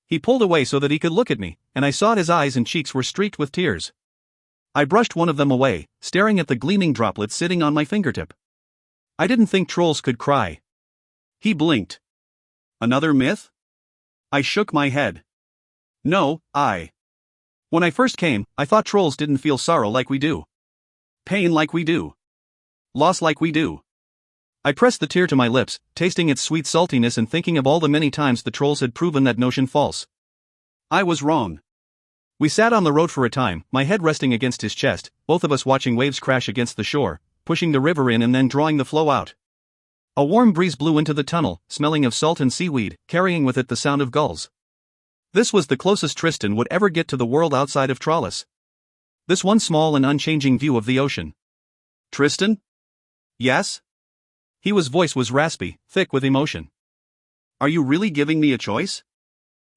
He pulled away so that he could look at me, and I saw his eyes and cheeks were streaked with tears. I brushed one of them away, staring at the gleaming droplet sitting on my fingertip. I didn't think trolls could cry.
He blinked. Another myth? I shook my head. No, When I first came, I thought trolls didn't feel sorrow like we do. Pain like we do. Loss like we do.
I pressed the tear to my lips, tasting its sweet saltiness and thinking of all the many times the trolls had proven that notion false.
I was wrong.
We sat on the road for a time, my head resting against his chest, both of us watching waves crash against the shore, pushing the river in and then drawing the flow out. A warm breeze blew into the tunnel, smelling of salt and seaweed, carrying with it the sound of gulls. This was the closest Tristan would ever get to the world outside of Trollis. This one small and unchanging view of the ocean.
Tristan? Yes?
His voice was raspy, thick with emotion.
Are you really giving me a choice?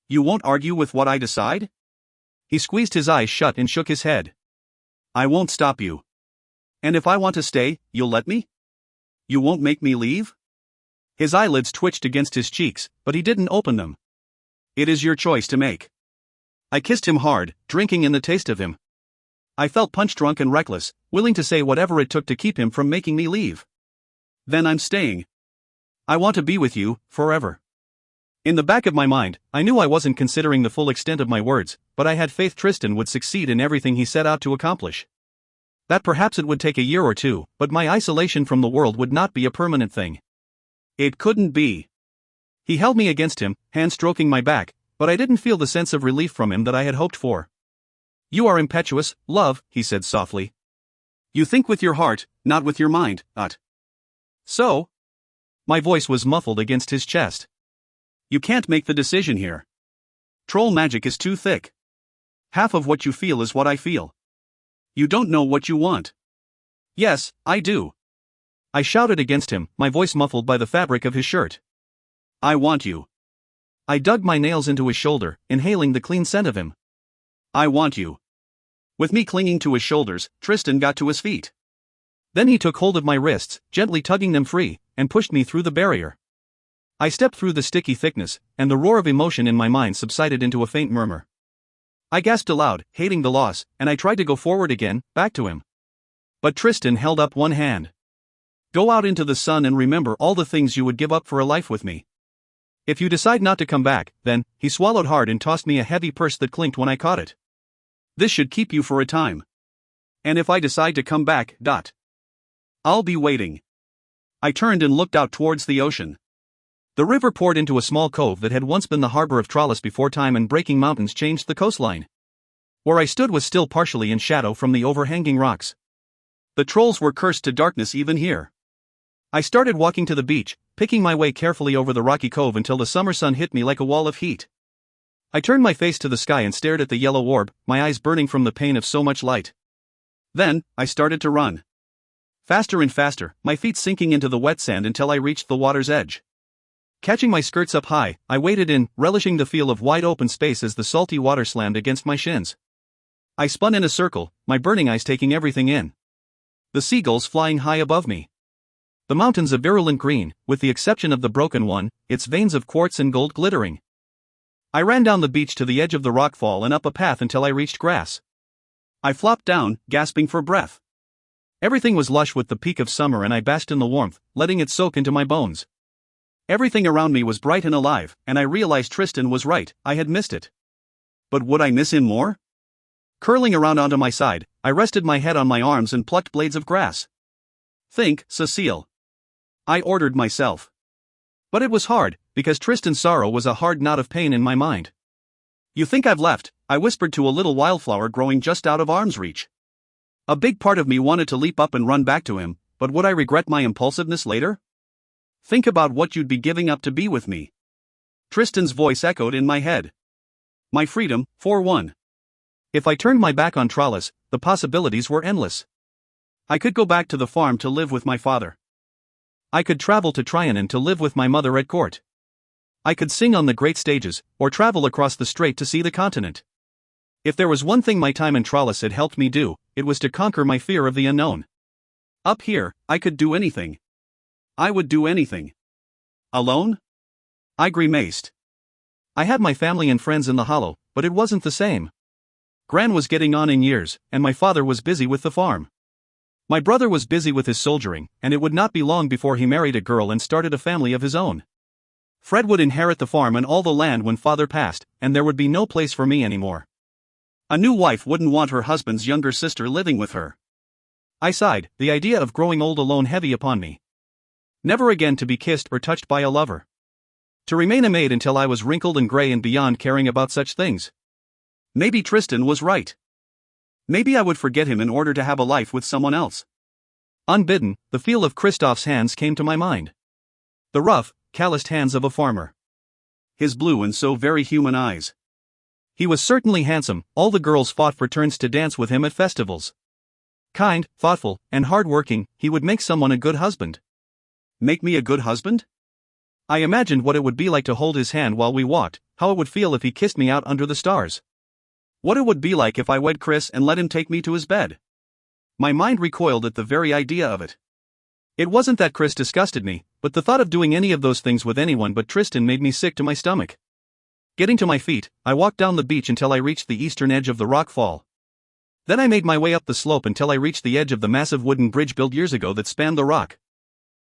You won't argue with what I decide?
He squeezed his eyes shut and shook his head.
I won't stop you. And if I want to stay, you'll let me? You won't make me leave?
His eyelids twitched against his cheeks, but he didn't open them.
It is your choice to make.
I kissed him hard, drinking in the taste of him. I felt punch-drunk and reckless, willing to say whatever it took to keep him from making me leave.
Then I'm staying.
I want to be with you, forever. In the back of my mind, I knew I wasn't considering the full extent of my words, but I had faith Tristan would succeed in everything he set out to accomplish. That perhaps it would take a year or two, but my isolation from the world would not be a permanent thing.
It couldn't be.
He held me against him, hand stroking my back, but I didn't feel the sense of relief from him that I had hoped for. You are impetuous, love, he said softly.
You think with your heart, not with your mind,
So? My voice was muffled against his chest.
You can't make the decision here. Troll magic is too thick. Half of what you feel is what I feel. You don't know what you want.
Yes, I do. I shouted against him, my voice muffled by the fabric of his shirt.
I want you.
I dug my nails into his shoulder, inhaling the clean scent of him.
I want you. With me clinging to his shoulders, Tristan got to his feet.
Then he took hold of my wrists, gently tugging them free, and pushed me through the barrier. I stepped through the sticky thickness, and the roar of emotion in my mind subsided into a faint murmur. I gasped aloud, hating the loss, and I tried to go forward again, back to him. But Tristan held up one hand. Go out into the sun and remember all the things you would give up for a life with me. If you decide not to come back, then, he swallowed hard and tossed me a heavy purse that clinked when I caught it.
This should keep you for a time. And if I decide to come back, I'll be waiting. I turned and looked out towards the ocean.
The river poured into a small cove that had once been the harbor of Trollis before time and breaking mountains changed the coastline. Where I stood was still partially in shadow from the overhanging rocks.
The trolls were cursed to darkness even here.
I started walking to the beach, picking my way carefully over the rocky cove until the summer sun hit me like a wall of heat. I turned my face to the sky and stared at the yellow orb, my eyes burning from the pain of so much light.
Then, I started to run.
Faster and faster, my feet sinking into the wet sand until I reached the water's edge. Catching my skirts up high, I waded in, relishing the feel of wide open space as the salty water slammed against my shins. I spun in a circle, my burning eyes taking everything in. The seagulls flying high above me. The mountains a virulent green, with the exception of the broken one, its veins of quartz and gold glittering. I ran down the beach to the edge of the rockfall and up a path until I reached grass.
I flopped down, gasping for breath.
Everything was lush with the peak of summer and I basked in the warmth, letting it soak into my bones. Everything around me was bright and alive, and I realized Tristan was right, I had missed it.
But would I miss him more?
Curling around onto my side, I rested my head on my arms and plucked blades of grass.
Think, Cécile. I ordered myself.
But it was hard, because Tristan's sorrow was a hard knot of pain in my mind.
You think I've left, I whispered to a little wildflower growing just out of arm's reach. A big part of me wanted to leap up and run back to him, but would I regret my impulsiveness later? Think about what you'd be giving up to be with me. Tristan's voice echoed in my head. My freedom, for one.
If I turned my back on Trollis, the possibilities were endless. I could go back to the farm to live with my father. I could travel to Trianon to live with my mother at court. I could sing on the great stages, or travel across the strait to see the continent. If there was one thing my time in Trollis had helped me do, it was to conquer my fear of the unknown.
Up here, I could do anything. I would do anything. Alone? I grimaced.
I had my family and friends in the hollow, but it wasn't the same. Gran was getting on in years, and my father was busy with the farm. My brother was busy with his soldiering, and it would not be long before he married a girl and started a family of his own. Fred would inherit the farm and all the land when father passed, and there would be no place for me anymore.
A new wife wouldn't want her husband's younger sister living with her.
I sighed, the idea of growing old alone heavy upon me. Never again to be kissed or touched by a lover. To remain a maid until I was wrinkled and gray and beyond caring about such things.
Maybe Tristan was right. Maybe I would forget him in order to have a life with someone else.
Unbidden, the feel of Christoph's hands came to my mind. The rough, calloused hands of a farmer.
His blue and so very human eyes.
He was certainly handsome, all the girls fought for turns to dance with him at festivals. Kind, thoughtful, and hard-working, he would make someone a good husband.
Make me a good husband?
I imagined what it would be like to hold his hand while we walked, how it would feel if he kissed me out under the stars.
What it would be like if I wed Chris and let him take me to his bed. My mind recoiled at the very idea of it.
It wasn't that Chris disgusted me, but the thought of doing any of those things with anyone but Tristan made me sick to my stomach. Getting to my feet, I walked down the beach until I reached the eastern edge of the rock fall. Then I made my way up the slope until I reached the edge of the massive wooden bridge built years ago that spanned the rock.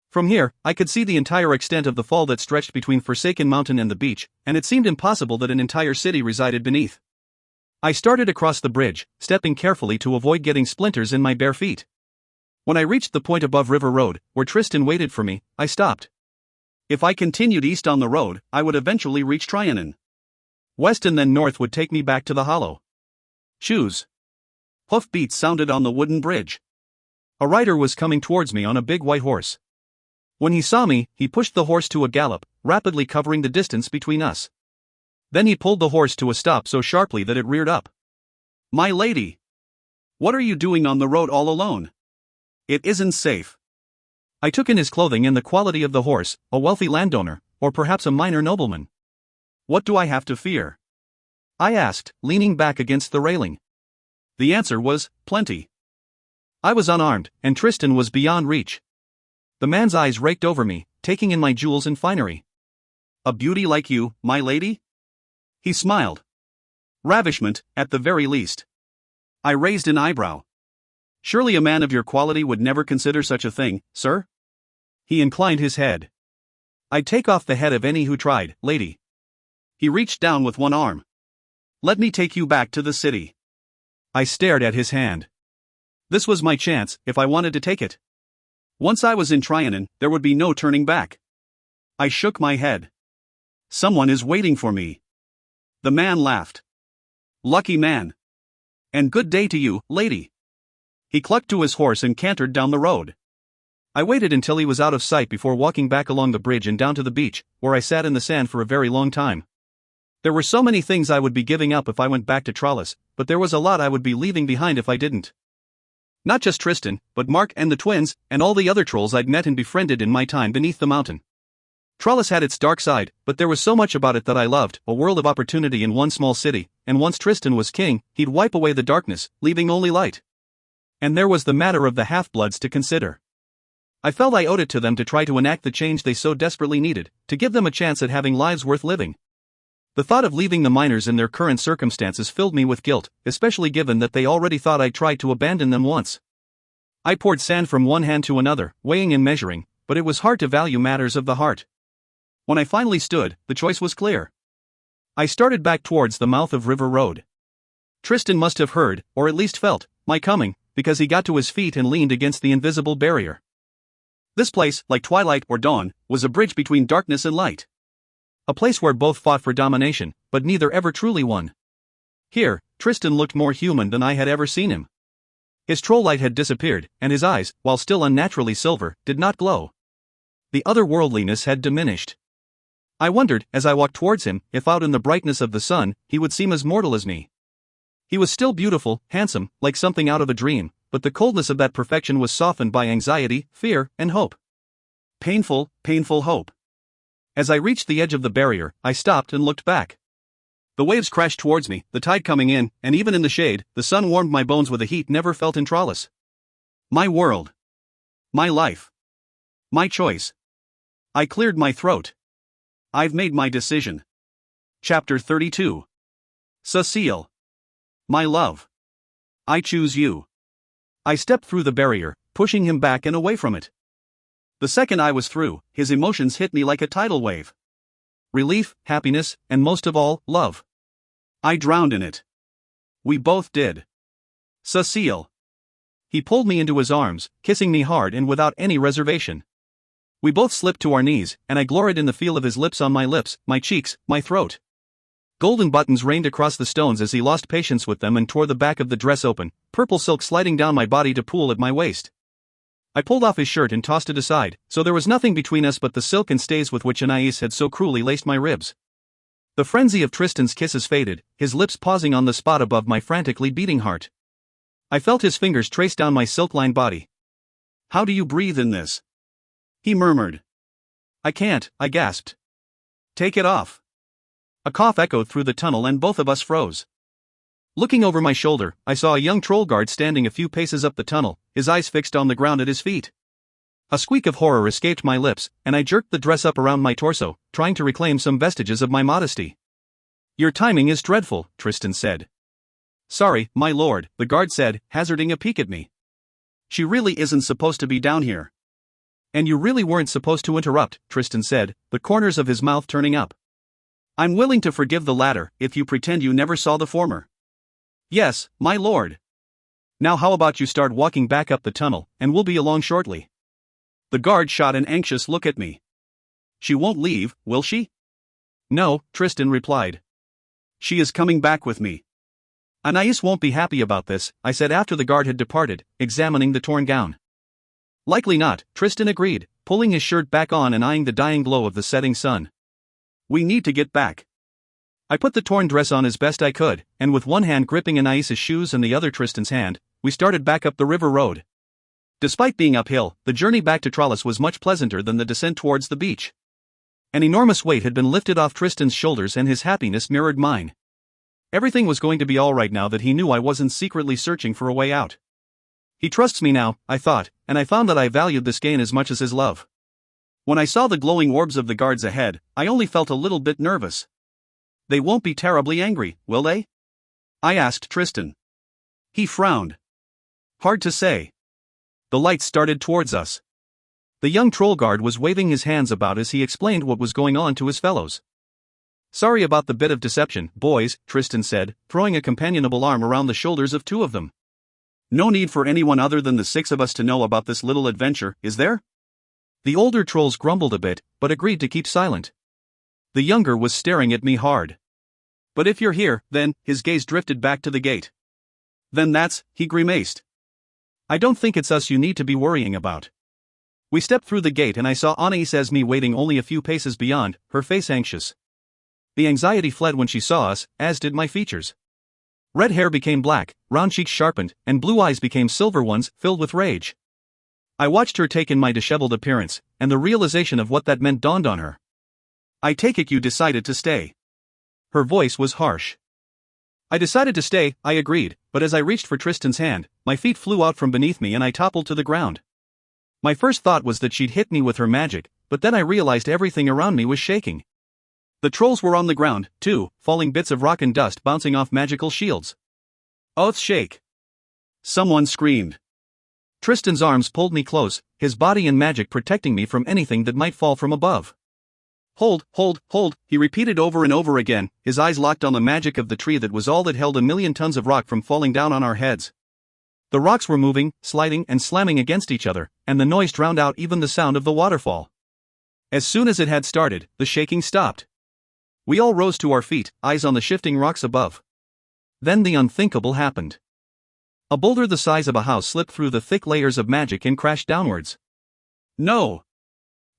From here, I could see the entire extent of the fall that stretched between Forsaken Mountain and the beach, and it seemed impossible that an entire city resided beneath. I started across the bridge, stepping carefully to avoid getting splinters in my bare feet. When I reached the point above River Road, where Tristan waited for me, I stopped.
If I continued east on the road, I would eventually reach Trianon.
West and then north would take me back to the hollow.
Shoes. Hoof beats sounded on the wooden bridge.
A rider was coming towards me on a big white horse. When he saw me, he pushed the horse to a gallop, rapidly covering the distance between us. Then he pulled the horse to a stop so sharply that it reared up.
My lady! What are you doing on the road all alone? It isn't safe.
I took in his clothing and the quality of the horse, a wealthy landowner, or perhaps a minor nobleman.
What do I have to fear?
I asked, leaning back against the railing.
The answer was, plenty.
I was unarmed, and Tristan was beyond reach. The man's eyes raked over me, taking in my jewels and finery.
A beauty like you, my lady? He smiled. Ravishment, at the very least. I raised an eyebrow. Surely a man of your quality would never consider such a thing, sir?
He inclined his head. I'd take off the head of any who tried, lady.
He reached down with one arm. Let me take you back to the city.
I stared at his hand.
This was my chance, if I wanted to take it. Once I was in Trianon, there would be no turning back. I shook my head. Someone is waiting for me. The man laughed. Lucky man. And good day to you, lady. He clucked to his horse and cantered down the road.
I waited until he was out of sight before walking back along the bridge and down to the beach, where I sat in the sand for a very long time. There were so many things I would be giving up if I went back to Trollis, but there was a lot I would be leaving behind if I didn't. Not just Tristan, but Mark and the twins, and all the other trolls I'd met and befriended in my time beneath the mountain. Trollis had its dark side, but there was so much about it that I loved, a world of opportunity in one small city, and once Tristan was king, he'd wipe away the darkness, leaving only light. And there was the matter of the half-bloods to consider. I felt I owed it to them to try to enact the change they so desperately needed, to give them a chance at having lives worth living. The thought of leaving the miners in their current circumstances filled me with guilt, especially given that they already thought I'd tried to abandon them once. I poured sand from one hand to another, weighing and measuring, but it was hard to value matters of the heart. When I finally stood, the choice was clear. I started back towards the mouth of River Road. Tristan must have heard, or at least felt, my coming, because he got to his feet and leaned against the invisible barrier. This place, like twilight or dawn, was a bridge between darkness and light. A place where both fought for domination, but neither ever truly won. Here, Tristan looked more human than I had ever seen him. His troll light had disappeared, and his eyes, while still unnaturally silver, did not glow. The otherworldliness had diminished. I wondered, as I walked towards him, if out in the brightness of the sun, he would seem as mortal as me. He was still beautiful, handsome, like something out of a dream, but the coldness of that perfection was softened by anxiety, fear, and hope. Painful, painful hope. As I reached the edge of the barrier, I stopped and looked back. The waves crashed towards me, the tide coming in, and even in the shade, the sun warmed my bones with a heat never felt in Trollis. My world. My life. My choice. I cleared my throat. I've made my decision. Chapter 32. Cécile. My love. I choose you. I stepped through the barrier, pushing him back and away from it. The second I was through, his emotions hit me like a tidal wave. Relief, happiness, and most of all, love. I drowned in it. We both did. Cécile. He pulled me into his arms, kissing me hard and without any reservation. We both slipped to our knees, and I gloried in the feel of his lips on my lips, my cheeks, my throat. Golden buttons rained across the stones as he lost patience with them and tore the back of the dress open, purple silk sliding down my body to pool at my waist. I pulled off his shirt and tossed it aside, so there was nothing between us but the silk and stays with which Anais had so cruelly laced my ribs. The frenzy of Tristan's kisses faded, his lips pausing on the spot above my frantically beating heart. I felt his fingers trace down my silk-lined body. How do you breathe in this?
he murmured. I can't, I gasped. Take it off. A cough echoed through the tunnel and both of us froze. Looking over my shoulder, I saw a young troll guard standing a few paces up the tunnel, his eyes fixed on the ground at his feet. A squeak of horror escaped my lips, and I jerked the dress up around my torso, trying to reclaim some vestiges of my modesty. Your timing is dreadful, Tristan said. Sorry, my lord, the guard said, hazarding a peek at me. She really isn't supposed to be down here. And you really weren't supposed to interrupt, Tristan said, the corners of his mouth turning up. I'm willing to forgive the latter, if you pretend you never saw the former. Yes, my lord. Now how about you start walking back up the tunnel, and we'll be along shortly. The guard shot an anxious look at me. She won't leave, will she? No, Tristan replied. She is coming back with me. Anais won't be happy about this, I said after the guard had departed, examining the torn gown. Likely not, Tristan agreed, pulling his shirt back on and eyeing the dying glow of the setting sun. We need to get back. I put the torn dress on as best I could, and with one hand gripping Anais's shoes and the other Tristan's hand, we started back up the river road. Despite being uphill, the journey back to Trollis was much pleasanter than the descent towards the beach. An enormous weight had been lifted off Tristan's shoulders and his happiness mirrored mine. Everything was going to be all right now that he knew I wasn't secretly searching for a way out. He trusts me now, I thought, and I found that I valued this gain as much as his love. When I saw the glowing orbs of the guards ahead, I only felt a little bit nervous. They won't be terribly angry, will they? I asked Tristan. He frowned. Hard to say. The lights started towards us. The young troll guard was waving his hands about as he explained what was going on to his fellows. Sorry about the bit of deception, boys, Tristan said, throwing a companionable arm around the shoulders of two of them. No need for anyone other than the six of us to know about this little adventure, is there? The older trolls grumbled a bit, but agreed to keep silent. The younger was staring at me hard. But if you're here, then, his gaze drifted back to the gate. Then that's, he grimaced. I don't think it's us you need to be worrying about. We stepped through the gate and I saw Anais Esme waiting only a few paces beyond, her face anxious. The anxiety fled when she saw us, as did my features. Red hair became black, round cheeks sharpened, and blue eyes became silver ones, filled with rage. I watched her take in my disheveled appearance, and the realization of what that meant dawned on her. I take it you decided to stay. Her voice was harsh. I decided to stay, I agreed, but as I reached for Tristan's hand, my feet flew out from beneath me and I toppled to the ground. My first thought was that she'd hit me with her magic, but then I realized everything around me was shaking. The trolls were on the ground, too, falling bits of rock and dust bouncing off magical shields. Oaths shake. Someone screamed. Tristan's arms pulled me close, his body and magic protecting me from anything that might fall from above. Hold, he repeated over and over again, his eyes locked on the magic of the tree that was all that held 1,000,000 tons of rock from falling down on our heads. The rocks were moving, sliding and slamming against each other, and the noise drowned out even the sound of the waterfall. As soon as it had started, the shaking stopped. We all rose to our feet, eyes on the shifting rocks above. Then the unthinkable happened. A boulder the size of a house slipped through the thick layers of magic and crashed downwards. No!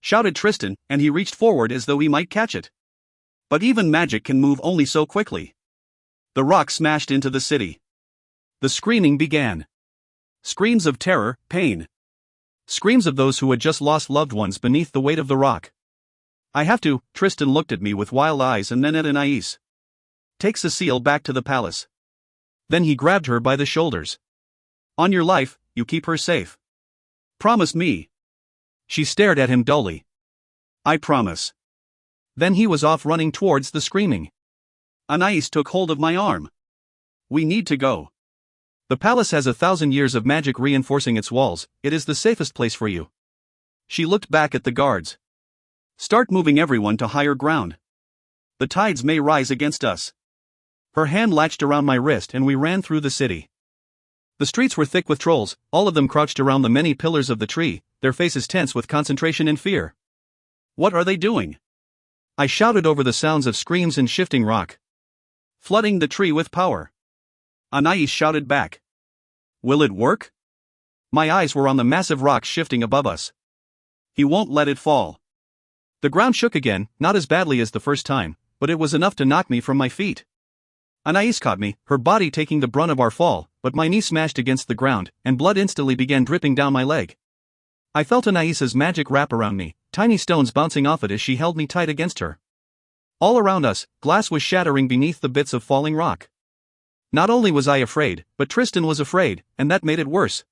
Shouted Tristan, and he reached forward as though he might catch it. But even magic can move only so quickly. The rock smashed into the city. The screaming began. Screams of terror, pain. Screams of those who had just lost loved ones beneath the weight of the rock. I have to, Tristan looked at me with wild eyes and then at Anais. Take Cécile back to the palace. Then he grabbed her by the shoulders. On your life, you keep her safe. Promise me. She stared at him dully. I promise. Then he was off running towards the screaming. Anais took hold of my arm. We need to go. The palace has 1,000 years of magic reinforcing its walls, it is the safest place for you. She looked back at the guards. Start moving everyone to higher ground. The tides may rise against us. Her hand latched around my wrist and we ran through the city. The streets were thick with trolls, all of them crouched around the many pillars of the tree, their faces tense with concentration and fear. What are they doing? I shouted over the sounds of screams and shifting rock. Flooding the tree with power. Anais shouted back. Will it work? My eyes were on the massive rock shifting above us. He won't let it fall. The ground shook again, not as badly as the first time, but it was enough to knock me from my feet. Anais caught me, her body taking the brunt of our fall, but my knee smashed against the ground, and blood instantly began dripping down my leg.
I felt Anaïs's magic wrap around me, tiny stones bouncing off it as she held me tight against her. All around us, glass was shattering beneath the bits of falling rock. Not only was I afraid, but Tristan was afraid, and that made it worse.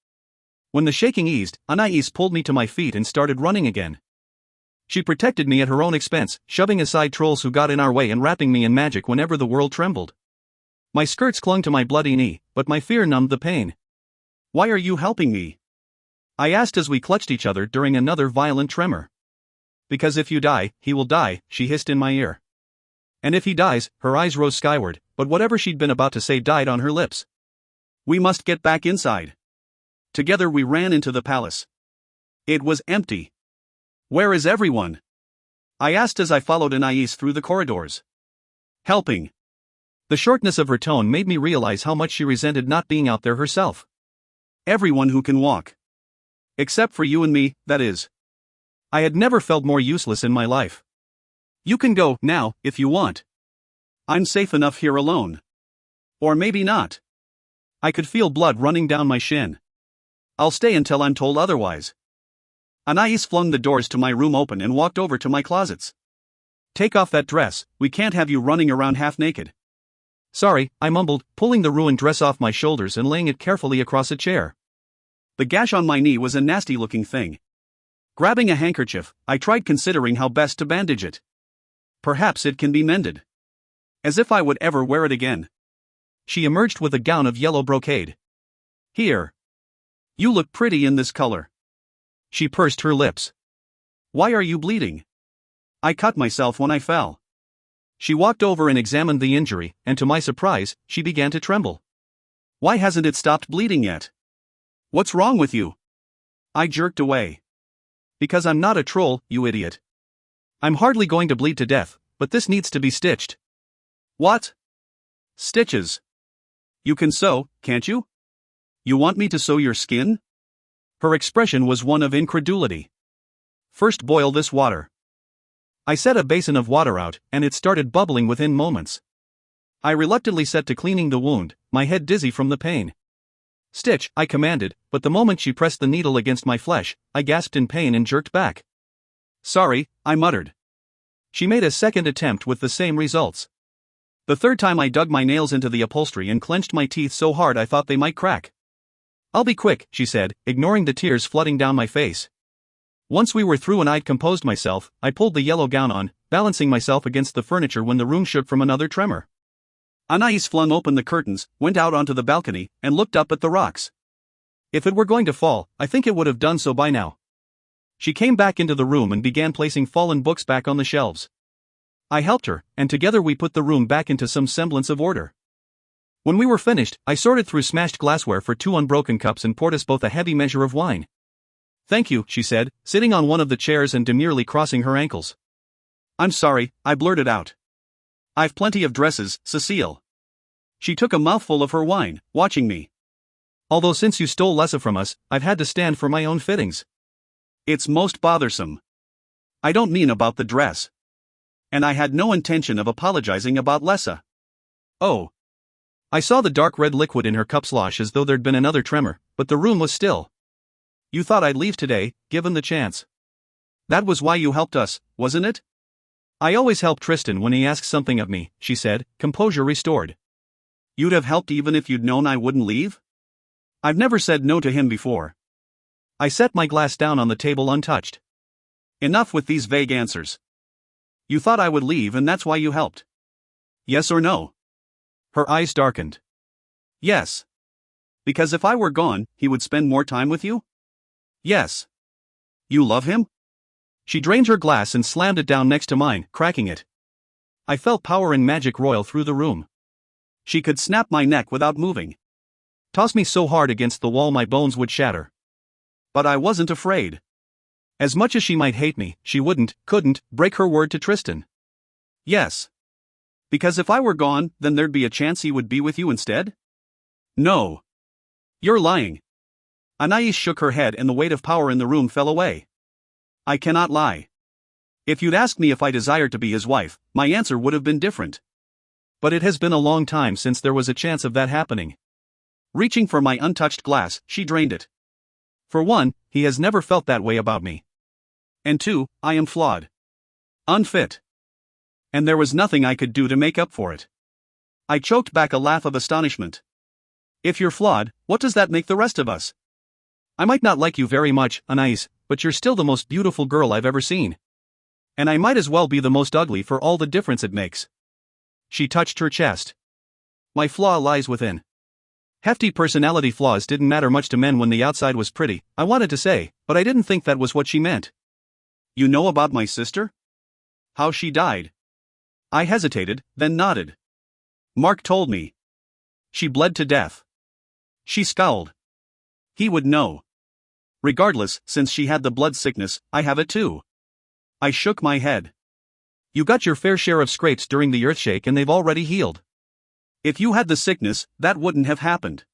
When the shaking eased, Anaïs pulled me to my feet and started running again. She protected me at her own expense, shoving aside trolls who got in our way and wrapping me in magic whenever the world trembled. My skirts clung to my bloody knee, but my fear numbed the pain.
Why are you helping me?
I asked as we clutched each other during another violent tremor. Because if you die, he will die, she hissed in my ear. And if he dies, her eyes rose skyward, but whatever she'd been about to say died on her lips.
We must get back inside. Together we ran into the palace. It was empty. Where is everyone? I asked as I followed Anaïs through the corridors. Helping.
The shortness of her tone made me realize how much she resented not being out there herself.
Everyone who can walk. Except for you and me, that is.
I had never felt more useless in my life.
You can go, now, if you want. I'm safe enough here alone. Or maybe not.
I could feel blood running down my shin.
I'll stay until I'm told otherwise. Anaïs flung the doors to my room open and walked over to my closets.
Take off that dress, we can't have you running around half naked. Sorry, I mumbled, pulling the ruined dress off my shoulders and laying it carefully across a chair.
The gash on my knee was a nasty-looking thing. Grabbing a handkerchief, I tried considering how best to bandage it. Perhaps it can be mended. As if I would ever wear it again.
She emerged with a gown of yellow brocade.
Here. You look pretty in this color.
She pursed her lips.
Why are you bleeding? I cut myself when I fell.
She walked over and examined the injury, and to my surprise, she began to tremble.
Why hasn't it stopped bleeding yet? What's wrong with you? I jerked away.
Because I'm not a troll, you idiot. I'm hardly going to bleed to death, but this needs to be stitched.
What? Stitches. You can sew, can't you? You want me to sew your skin?
Her expression was one of incredulity. First boil this water. I set a basin of water out, and it started bubbling within moments. I reluctantly set to cleaning the wound, my head dizzy from the pain. Stitch, I commanded, but the moment she pressed the needle against my flesh, I gasped in pain and jerked back.
Sorry, I muttered.
She made a second attempt with the same results. The third time I dug my nails into the upholstery and clenched my teeth so hard I thought they might crack. I'll be quick, she said, ignoring the tears flooding down my face. Once we were through and I'd composed myself, I pulled the yellow gown on, balancing myself against the furniture when the room shook from another tremor.
Anaïs flung open the curtains, went out onto the balcony, and looked up at the rocks.
If it were going to fall, I think it would have done so by now. She came back into the room and began placing fallen books back on the shelves. I helped her, and together we put the room back into some semblance of order. When we were finished, I sorted through smashed glassware for 2 unbroken cups and poured us both a heavy measure of wine. Thank you, she said, sitting on one of the chairs and demurely crossing her ankles.
I'm sorry, I blurted out. I've plenty of dresses, Cécile. She took a mouthful of her wine, watching me.
Although since you stole Lessa from us, I've had to stand for my own fittings.
It's most bothersome. I don't mean about the dress. And I had no intention of apologizing about Lessa.
Oh. I saw the dark red liquid in her cup slosh as though there'd been another tremor, but the room was still. You thought I'd leave today, given the chance.
That was why you helped us, wasn't it?
I always help Tristan when he asks something of me, she said, composure restored.
You'd have helped even if you'd known I wouldn't leave? I've never said no to him before.
I set my glass down on the table untouched.
Enough with these vague answers. You thought I would leave and that's why you helped. Yes or no?
Her eyes darkened.
Yes. Because if I were gone, he would spend more time with you? Yes. You love him?
She drained her glass and slammed it down next to mine, cracking it. I felt power and magic roil through the room.
She could snap my neck without moving.
Toss me so hard against the wall my bones would shatter.
But I wasn't afraid.
As much as she might hate me, she couldn't, break her word to Tristan.
Yes. Because if I were gone, then there'd be a chance he would be with you instead? No. You're lying. Anaïs shook her head and the weight of power in the room fell away. I cannot lie. If you'd asked me if I desired to be his wife, my answer would have been different.
But it has been a long time since there was a chance of that happening.
Reaching for my untouched glass, she drained it. For one, he has never felt that way about me. And two, I am flawed. Unfit. And there was nothing I could do to make up for it. I choked back a laugh of astonishment. If you're flawed, what does that make the rest of us? I might not like you very much, Anais, but you're still the most beautiful girl I've ever seen. And I might as well be the most ugly for all the difference it makes. She touched her chest. My flaw lies within. Hefty personality flaws didn't matter much to men when the outside was pretty, I wanted to say, but I didn't think that was what she meant. You know about my sister? How she died? I hesitated, then nodded. Mark told me. She bled to death. She scowled. He would know. Regardless, since she had the blood sickness, I have it too. I shook my head. You got your fair share of scrapes during the earthshake and they've already healed. If you had the sickness, that wouldn't have happened.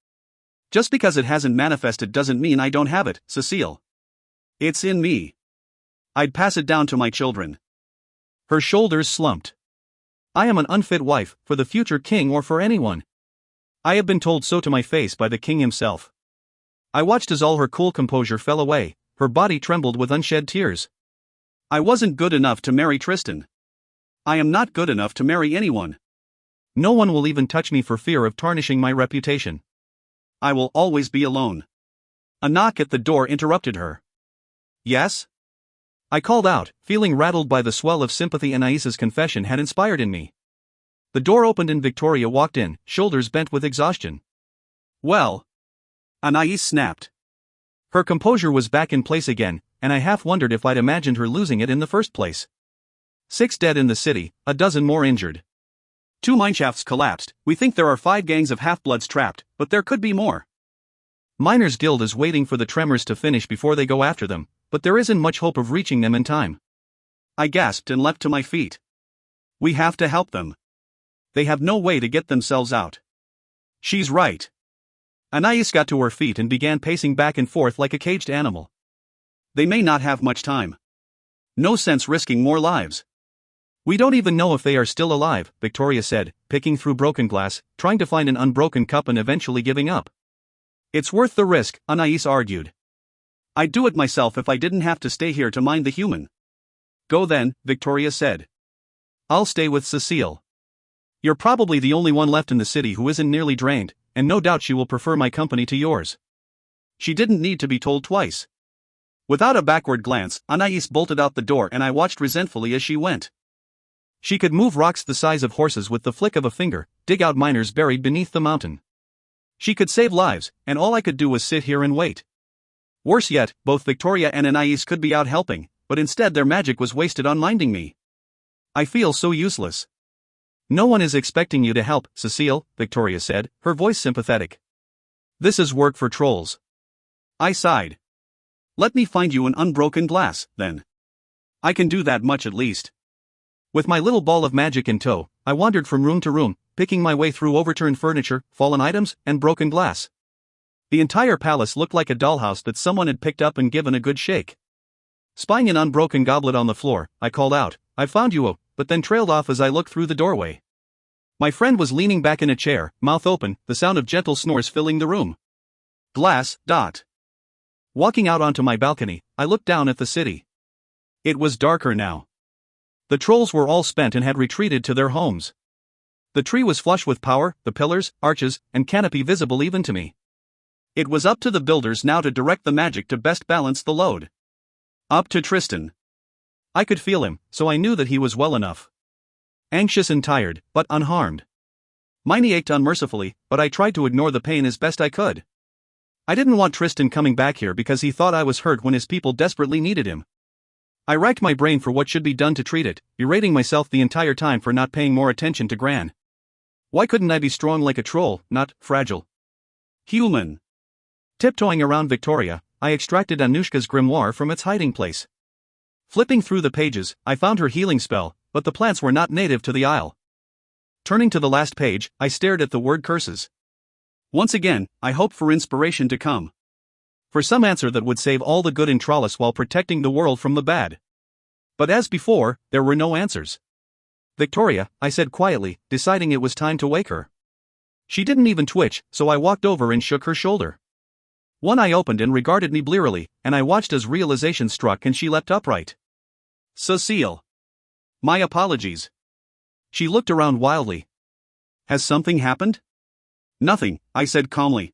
Just because it hasn't manifested doesn't mean I don't have it, Cécile. It's in me. I'd pass it down to my children. Her shoulders slumped. I am an unfit wife, for the future king or for anyone. I have been told so to my face by the king himself. I watched as all her cool composure fell away, her body trembled with unshed tears. I wasn't good enough to marry Tristan. I am not good enough to marry anyone. No one will even touch me for fear of tarnishing my reputation. I will always be alone. A knock at the door interrupted her. Yes? I called out, feeling rattled by the swell of sympathy Anaïs's confession had inspired in me. The door opened and Victoria walked in, shoulders bent with exhaustion. Well? Anaïs snapped. Her composure was back in place again, and I half wondered if I'd imagined her losing it in the first place. 6 dead in the city, a dozen more injured. 2 mineshafts collapsed. We think there are 5 gangs of half-bloods trapped, but there could be more. Miners' Guild is waiting for the tremors to finish before they go after them, but there isn't much hope of reaching them in time. I gasped and leapt to my feet. We have to help them. They have no way to get themselves out. She's right. Anaïs got to her feet and began pacing back and forth like a caged animal. They may not have much time. No sense risking more lives. We don't even know if they are still alive, Victoria said, picking through broken glass, trying to find an unbroken cup and eventually giving up. It's worth the risk, Anaïs argued. I'd do it myself if I didn't have to stay here to mind the human. Go then, Victoria said. I'll stay with Cécile. You're probably the only one left in the city who isn't nearly drained, and no doubt she will prefer my company to yours. She didn't need to be told twice. Without a backward glance, Anaïs bolted out the door and I watched resentfully as she went. She could move rocks the size of horses with the flick of a finger, dig out miners buried beneath the mountain. She could save lives, and all I could do was sit here and wait. Worse yet, both Victoria and Anaïs could be out helping, but instead their magic was wasted on minding me. I feel so useless. No one is expecting you to help, Cécile, Victoria said, her voice sympathetic. This is work for trolls. I sighed. Let me find you an unbroken glass, then. I can do that much at least. With my little ball of magic in tow, I wandered from room to room, picking my way through overturned furniture, fallen items, and broken glass. The entire palace looked like a dollhouse that someone had picked up and given a good shake. Spying an unbroken goblet on the floor, I called out, I found you, but then trailed off as I looked through the doorway. My friend was leaning back in a chair, mouth open, the sound of gentle snores filling the room. Glass. Walking out onto my balcony, I looked down at the city. It was darker now. The trolls were all spent and had retreated to their homes. The tree was flush with power, the pillars, arches, and canopy visible even to me. It was up to the builders now to direct the magic to best balance the load. Up to Tristan. I could feel him, so I knew that he was well enough. Anxious and tired, but unharmed. Mine ached unmercifully, but I tried to ignore the pain as best I could. I didn't want Tristan coming back here because he thought I was hurt when his people desperately needed him. I racked my brain for what should be done to treat it, berating myself the entire time for not paying more attention to Gran. Why couldn't I be strong like a troll, not fragile? Human. Tiptoeing around Victoria, I extracted Anushka's grimoire from its hiding place. Flipping through the pages, I found her healing spell, but the plants were not native to the isle. Turning to the last page, I stared at the word curses. Once again, I hoped for inspiration to come. For some answer that would save all the good in Trollis while protecting the world from the bad. But as before, there were no answers. Victoria, I said quietly, deciding it was time to wake her. She didn't even twitch, so I walked over and shook her shoulder.
One eye opened and regarded me blearily, and I watched as realization struck and she leapt upright.
Cécile. My apologies.
She looked around wildly.
Has something happened? Nothing, I said calmly.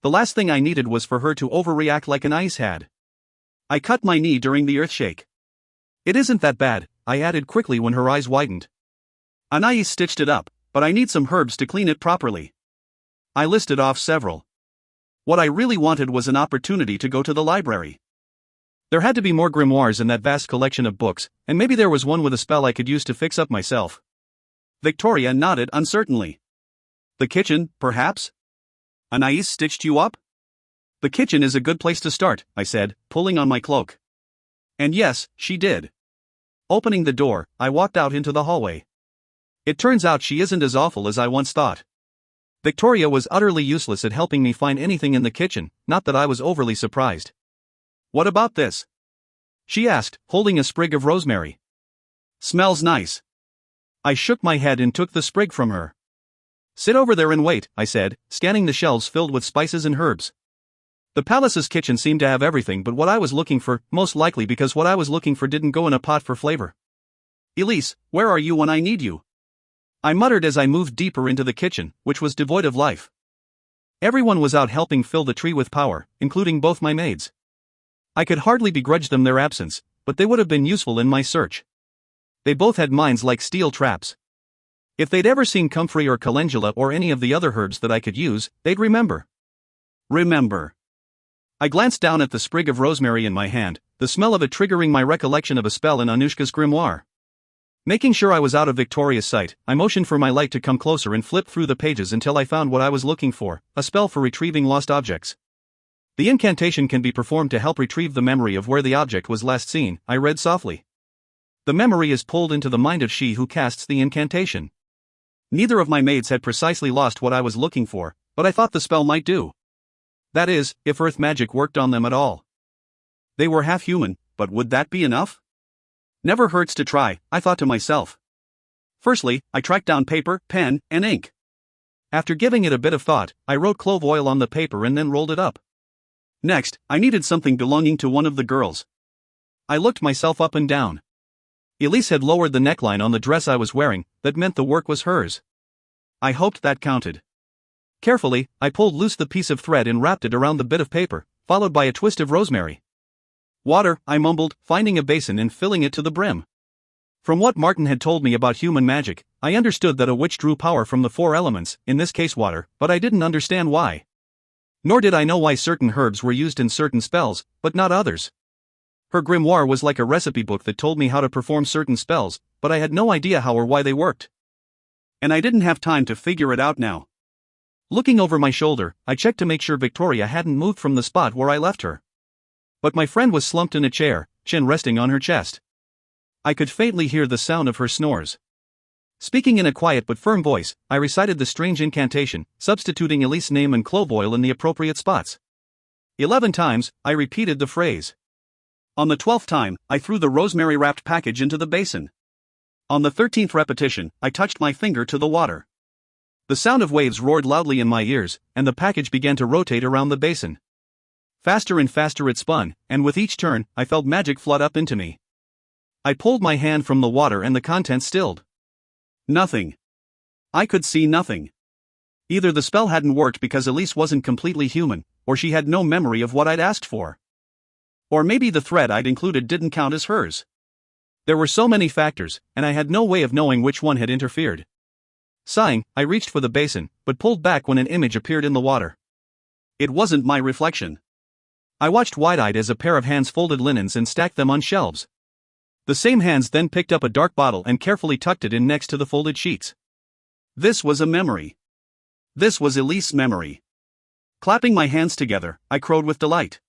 The last thing I needed was for her to overreact like an ice had.
I cut my knee during the earthshake.
It isn't that bad, I added quickly when her eyes widened.
Anais stitched it up, but I need some herbs to clean it properly. I listed off several. What I really wanted was an opportunity to go to the library.
There had to be more grimoires in that vast collection of books, and maybe there was one with a spell I could use to fix up myself.
Victoria nodded uncertainly. The kitchen, perhaps? Anais stitched you up?
The kitchen is a good place to start, I said, pulling on my cloak.
And yes, she did.
Opening the door, I walked out into the hallway. It turns out she isn't as awful as I once thought. Victoria was utterly useless at helping me find anything in the kitchen, not that I was overly surprised.
What about this?
She asked, holding a sprig of rosemary.
Smells nice.
I shook my head and took the sprig from her. Sit over there and wait, I said, scanning the shelves filled with spices and herbs. The palace's kitchen seemed to have everything but what I was looking for, most likely because what I was looking for didn't go in a pot for flavor.
Elise, where are you when I need you?
I muttered as I moved deeper into the kitchen, which was devoid of life. Everyone was out helping fill the tree with power, including both my maids. I could hardly begrudge them their absence, but they would have been useful in my search. They both had minds like steel traps. If they'd ever seen comfrey or calendula or any of the other herbs that I could use, they'd remember.
Remember.
I glanced down at the sprig of rosemary in my hand, the smell of it triggering my recollection of a spell in Anushka's grimoire. Making sure I was out of Victoria's sight, I motioned for my light to come closer and flipped through the pages until I found what I was looking for, a spell for retrieving lost objects. The incantation can be performed to help retrieve the memory of where the object was last seen, I read softly. The memory is pulled into the mind of she who casts the incantation. Neither of my maids had precisely lost what I was looking for, but I thought the spell might do. That is, if earth magic worked on them at all.
They were half human, but would that be enough? Never hurts to try, I thought to myself. Firstly, I tracked down paper, pen, and ink.
After giving it a bit of thought, I wrote clove oil on the paper and then rolled it up.
Next, I needed something belonging to one of the girls.
I looked myself up and down. Elise had lowered the neckline on the dress I was wearing, that meant the work was hers. I hoped that counted. Carefully, I pulled loose the piece of thread and wrapped it around the bit of paper, followed by a twist of rosemary. Water, I mumbled, finding a basin and filling it to the brim. From what Martin had told me about human magic, I understood that a witch drew power from the four elements, in this case water, but I didn't understand why. Nor did I know why certain herbs were used in certain spells, but not others. Her grimoire was like a recipe book that told me how to perform certain spells, but I had no idea how or why they worked.
And I didn't have time to figure it out now.
Looking over my shoulder, I checked to make sure Victoria hadn't moved from the spot where I left her. But my friend was slumped in a chair, chin resting on her chest. I could faintly hear the sound of her snores. Speaking in a quiet but firm voice, I recited the strange incantation, substituting Elise's name and clove oil in the appropriate spots. 11 times, I repeated the phrase.
On the 12th time, I threw the rosemary-wrapped package into the basin. On the 13th repetition, I touched my finger to the water. The sound of waves roared loudly in my ears, and the package began to rotate around the basin. Faster and faster it spun, and with each turn, I felt magic flood up into me. I pulled my hand from the water and the contents stilled. Nothing. I could see nothing. Either the spell hadn't worked because Elise wasn't completely human, or she had no memory of what I'd asked for. Or maybe the thread I'd included didn't count as hers. There were so many factors, and I had no way of knowing which one had interfered. Sighing, I reached for the basin, but pulled back when an image appeared in the water. It wasn't my reflection. I watched wide-eyed as a pair of hands folded linens and stacked them on shelves. The same hands then picked up a dark bottle and carefully tucked it in next to the folded sheets. This was a memory. This was Elise's memory. Clapping my hands together, I crowed with delight.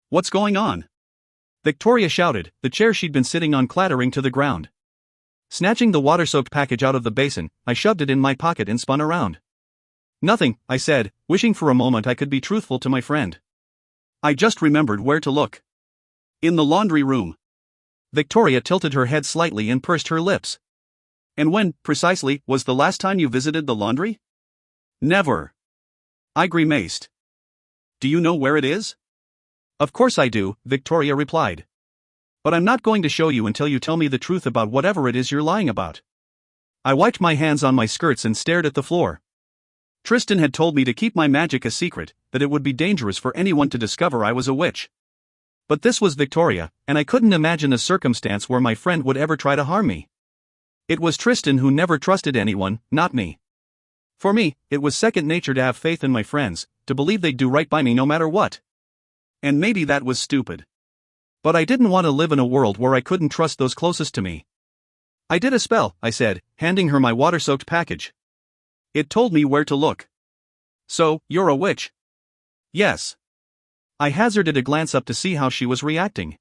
What's going on? Victoria shouted, the chair she'd been sitting on clattering to the ground. Snatching the water-soaked package out of the basin, I shoved it in my pocket and spun around. Nothing, I said, wishing for a moment I could be truthful to my friend. I just remembered where to look. In the laundry room. Victoria tilted her head slightly and pursed her lips. And when, precisely, was the last time you visited the laundry? Never. I grimaced. Do you know where it is?
Of course I do, Victoria replied. But I'm not going to show you until you tell me the truth about whatever it is you're lying about. I wiped my hands on my skirts and stared at the floor.
Tristan had told me to keep my magic a secret, that it would be dangerous for anyone to discover I was a witch.
But this was Victoria, and I couldn't imagine a circumstance where my friend would ever try to harm me. It was Tristan who never trusted anyone, not me. For me, it was second nature to have faith in my friends, to believe they'd do right by me no matter what.
And maybe that was stupid.
But I didn't want to live in a world where I couldn't trust those closest to me. I did a spell, I said, handing her my water-soaked package.
It told me where to look.
So, you're a witch?
Yes.
I hazarded a glance up to see how she was reacting.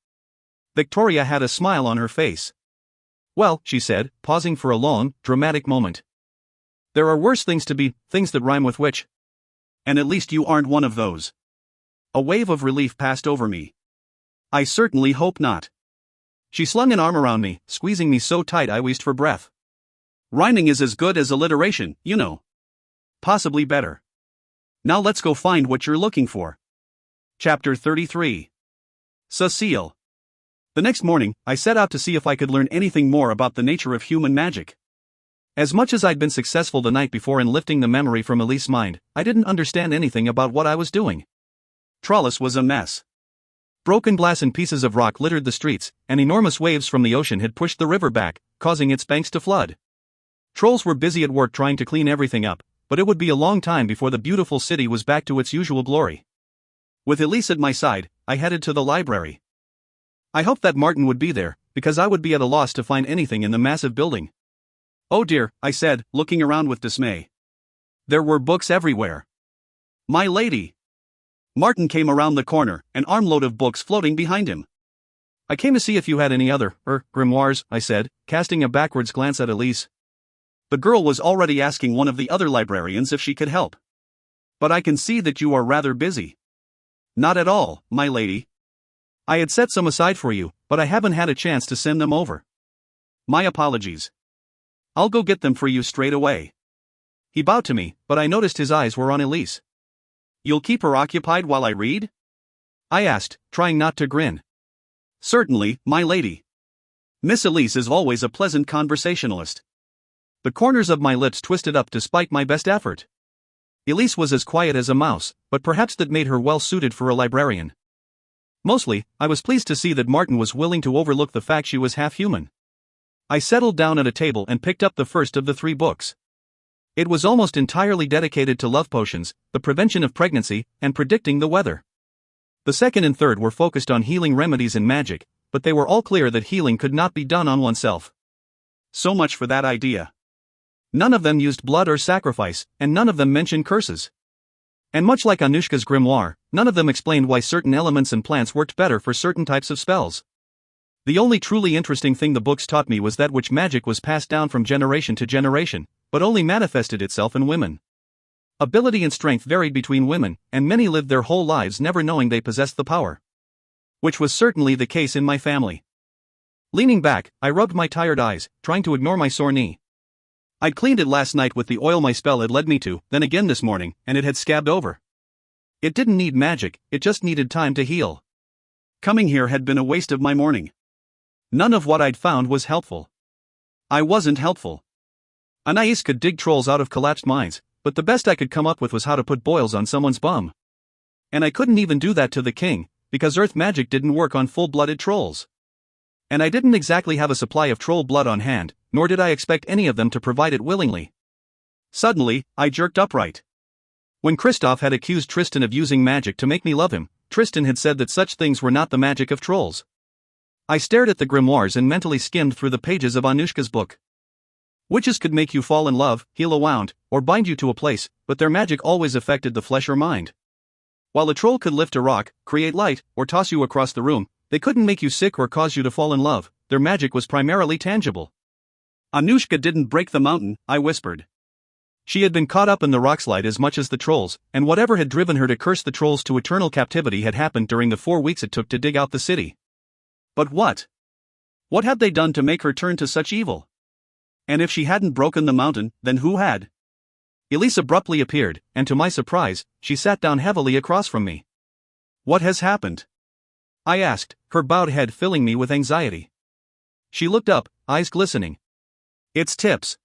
Victoria had a smile on her face. Well, she said, pausing for a long, dramatic moment. There are worse things to be, things that rhyme with witch.
And at least you aren't one of those. A wave of relief passed over me. I certainly hope not.
She slung an arm around me, squeezing me so tight I wheezed for breath.
Rhyming is as good as alliteration, you know. Possibly better. Now let's go find what you're looking for. Chapter 33. Cécile. The next morning, I set out to see if I could learn anything more about the nature of human magic.
As much as I'd been successful the night before in lifting the memory from Elise's mind, I didn't understand anything about what I was doing.
Trollis was a mess.
Broken glass and pieces of rock littered the streets, and enormous waves from the ocean had pushed the river back, causing its banks to flood. Trolls were busy at work trying to clean everything up, but it would be a long time before the beautiful city was back to its usual glory.
With Elise at my side, I headed to the library.
I hoped that Martin would be there, because I would be at a loss to find anything in the massive building.
Oh dear, I said, looking around with dismay. There were books everywhere. My lady! Martin came around the corner, an armload of books floating behind him.
I came to see if you had any other, grimoires, I said, casting a backwards glance at Elise.
The girl was already asking one of the other librarians if she could help. But I can see that you are rather busy. Not at all, my lady.
I had set some aside for you, but I haven't had a chance to send them over.
My apologies. I'll go get them for you straight away.
He bowed to me, but I noticed his eyes were on Elise.
You'll keep her occupied while I read?
I asked, trying not to grin.
Certainly, my lady. Miss Elise is always a pleasant conversationalist.
The corners of my lips twisted up despite my best effort. Elise was as quiet as a mouse, but perhaps that made her well suited for a librarian. Mostly, I was pleased to see that Martin was willing to overlook the fact she was half human. I settled down at a table and picked up the first of the 3 books. It was almost entirely dedicated to love potions, the prevention of pregnancy, and predicting the weather. The second and third were focused on healing remedies and magic, but they were all clear that healing could not be done on oneself.
So much for that idea.
None of them used blood or sacrifice, and none of them mentioned curses. And much like Anushka's grimoire, none of them explained why certain elements and plants worked better for certain types of spells. The only truly interesting thing the books taught me was that witch magic was passed down from generation to generation, but only manifested itself in women. Ability and strength varied between women, and many lived their whole lives never knowing they possessed the power. Which was certainly the case in my family. Leaning back, I rubbed my tired eyes, trying to ignore my sore knee. I'd cleaned it last night with the oil my spell had led me to, then again this morning, and it had scabbed over. It didn't need magic, it just needed time to heal.
Coming here had been a waste of my morning.
None of what I'd found was helpful.
I wasn't helpful.
Anais could dig trolls out of collapsed mines, but the best I could come up with was how to put boils on someone's bum. And I couldn't even do that to the king, because earth magic didn't work on full-blooded trolls. And I didn't exactly have a supply of troll blood on hand, nor did I expect any of them to provide it willingly.
Suddenly, I jerked upright.
When Kristoff had accused Tristan of using magic to make me love him, Tristan had said that such things were not the magic of trolls. I stared at the grimoires and mentally skimmed through the pages of Anushka's book. Witches could make you fall in love, heal a wound, or bind you to a place, but their magic always affected the flesh or mind. While a troll could lift a rock, create light, or toss you across the room, they couldn't make you sick or cause you to fall in love. Their magic was primarily tangible.
Anushka didn't break the mountain, I whispered.
She had been caught up in the rockslide as much as the trolls, and whatever had driven her to curse the trolls to eternal captivity had happened during the 4 weeks it took to dig out the city.
But what? What had they done to make her turn to such evil? And if she hadn't broken the mountain, then who had?
Elise abruptly appeared, and to my surprise, she sat down heavily across from me.
What has happened? I asked, her bowed head filling me with anxiety. She looked up, eyes glistening. It's Tips.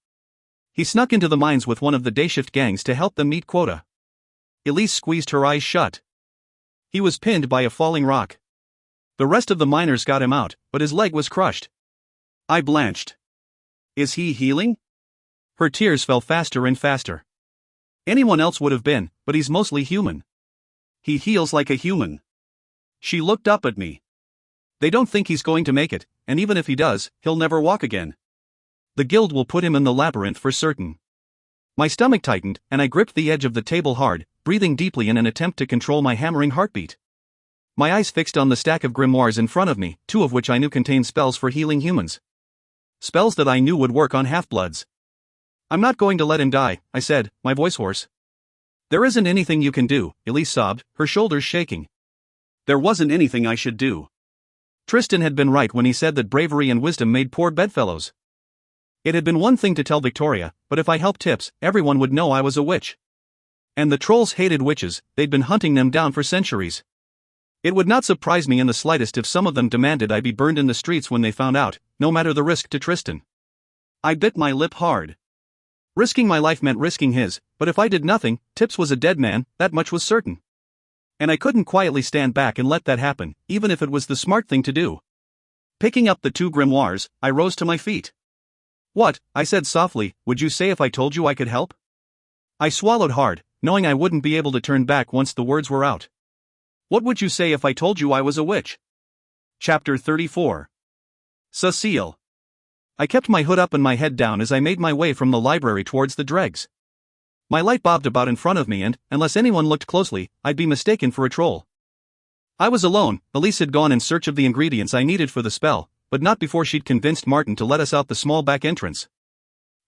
He snuck into the mines with one of the dayshift gangs to help them meet quota. Elise squeezed her eyes shut. He was pinned by a falling rock. The rest of the miners got him out, but his leg was crushed. I blanched. Is he healing? Her tears fell faster and faster. Anyone else would have been, but he's mostly human. He heals like a human. She looked up at me. They don't think he's going to make it, and even if he does, he'll never walk again. The guild will put him in the labyrinth for certain. My stomach tightened, and I gripped the edge of the table hard, breathing deeply in an attempt to control my hammering heartbeat. My eyes fixed on the stack of grimoires in front of me, 2 of which I knew contained spells for healing humans. Spells that I knew would work on half-bloods. I'm not going to let him die, I said, my voice hoarse. There isn't anything you can do, Elise sobbed, her shoulders shaking. There wasn't anything I should do. Tristan had been right when he said that bravery and wisdom made poor bedfellows. It had been one thing to tell Victoria, but if I helped Tips, everyone would know I was a witch. And the trolls hated witches, they'd been hunting them down for centuries. It would not surprise me in the slightest if some of them demanded I be burned in the streets when they found out, no matter the risk to Tristan. I bit my lip hard. Risking my life meant risking his, but if I did nothing, Tips was a dead man, that much was certain. And I couldn't quietly stand back and let that happen, even if it was the smart thing to do. Picking up the 2 grimoires, I rose to my feet. What, I said softly, would you say if I told you I could help? I swallowed hard, knowing I wouldn't be able to turn back once the words were out. What would you say if I told you I was a witch? Chapter 34. Cécile. I kept my hood up and my head down as I made my way from the library towards the dregs. My light bobbed about in front of me and, unless anyone looked closely, I'd be mistaken for a troll. I was alone. Elise had gone in search of the ingredients I needed for the spell, but not before she'd convinced Martin to let us out the small back entrance.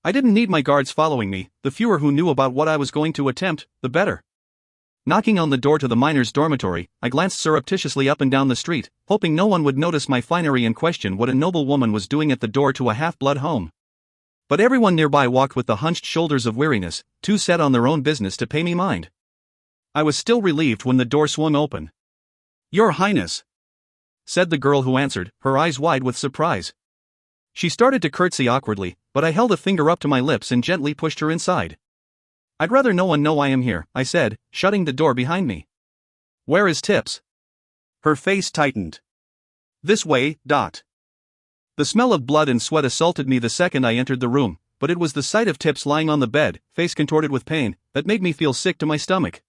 I didn't need my guards following me, the fewer who knew about what I was going to attempt, the better. Knocking on the door to the miners' dormitory, I glanced surreptitiously up and down the street, hoping no one would notice my finery and question what a noble woman was doing at the door to a half-blood home. But everyone nearby walked with the hunched shoulders of weariness, too set on their own business to pay me mind. I was still relieved when the door swung open. "Your Highness," said the girl who answered, her eyes wide with surprise. She started to curtsy awkwardly, but I held a finger up to my lips and gently pushed her inside. "I'd rather no one know I am here," I said, shutting the door behind me. "Where is Tips?" Her face tightened. "This way, Dot." The smell of blood and sweat assaulted me the second I entered the room, but it was the sight of Tips lying on the bed, face contorted with pain, that made me feel sick to my stomach.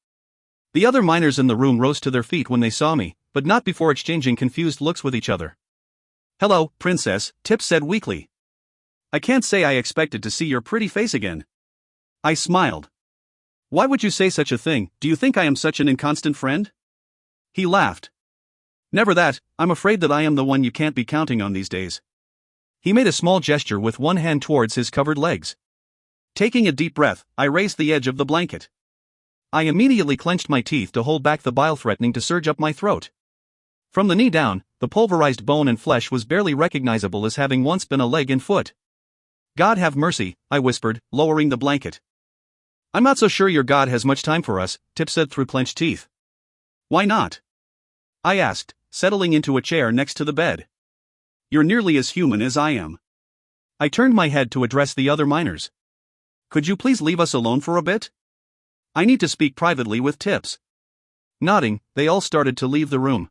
The other miners in the room rose to their feet when they saw me, but not before exchanging confused looks with each other. "Hello, Princess," Tips said weakly. "I can't say I expected to see your pretty face again." I smiled. "Why would you say such a thing? Do you think I am such an inconstant friend?" He laughed. "Never that, I'm afraid that I am the one you can't be counting on these days." He made a small gesture with one hand towards his covered legs. Taking a deep breath, I raised the edge of the blanket. I immediately clenched my teeth to hold back the bile threatening to surge up my throat. From the knee down, the pulverized bone and flesh was barely recognizable as having once been a leg and foot. "God have mercy," I whispered, lowering the blanket. "I'm not so sure your God has much time for us," Tips said through clenched teeth. "Why not?" I asked, settling into a chair next to the bed. "You're nearly as human as I am." I turned my head to address the other miners. "Could you please leave us alone for a bit? I need to speak privately with Tips." Nodding, they all started to leave the room.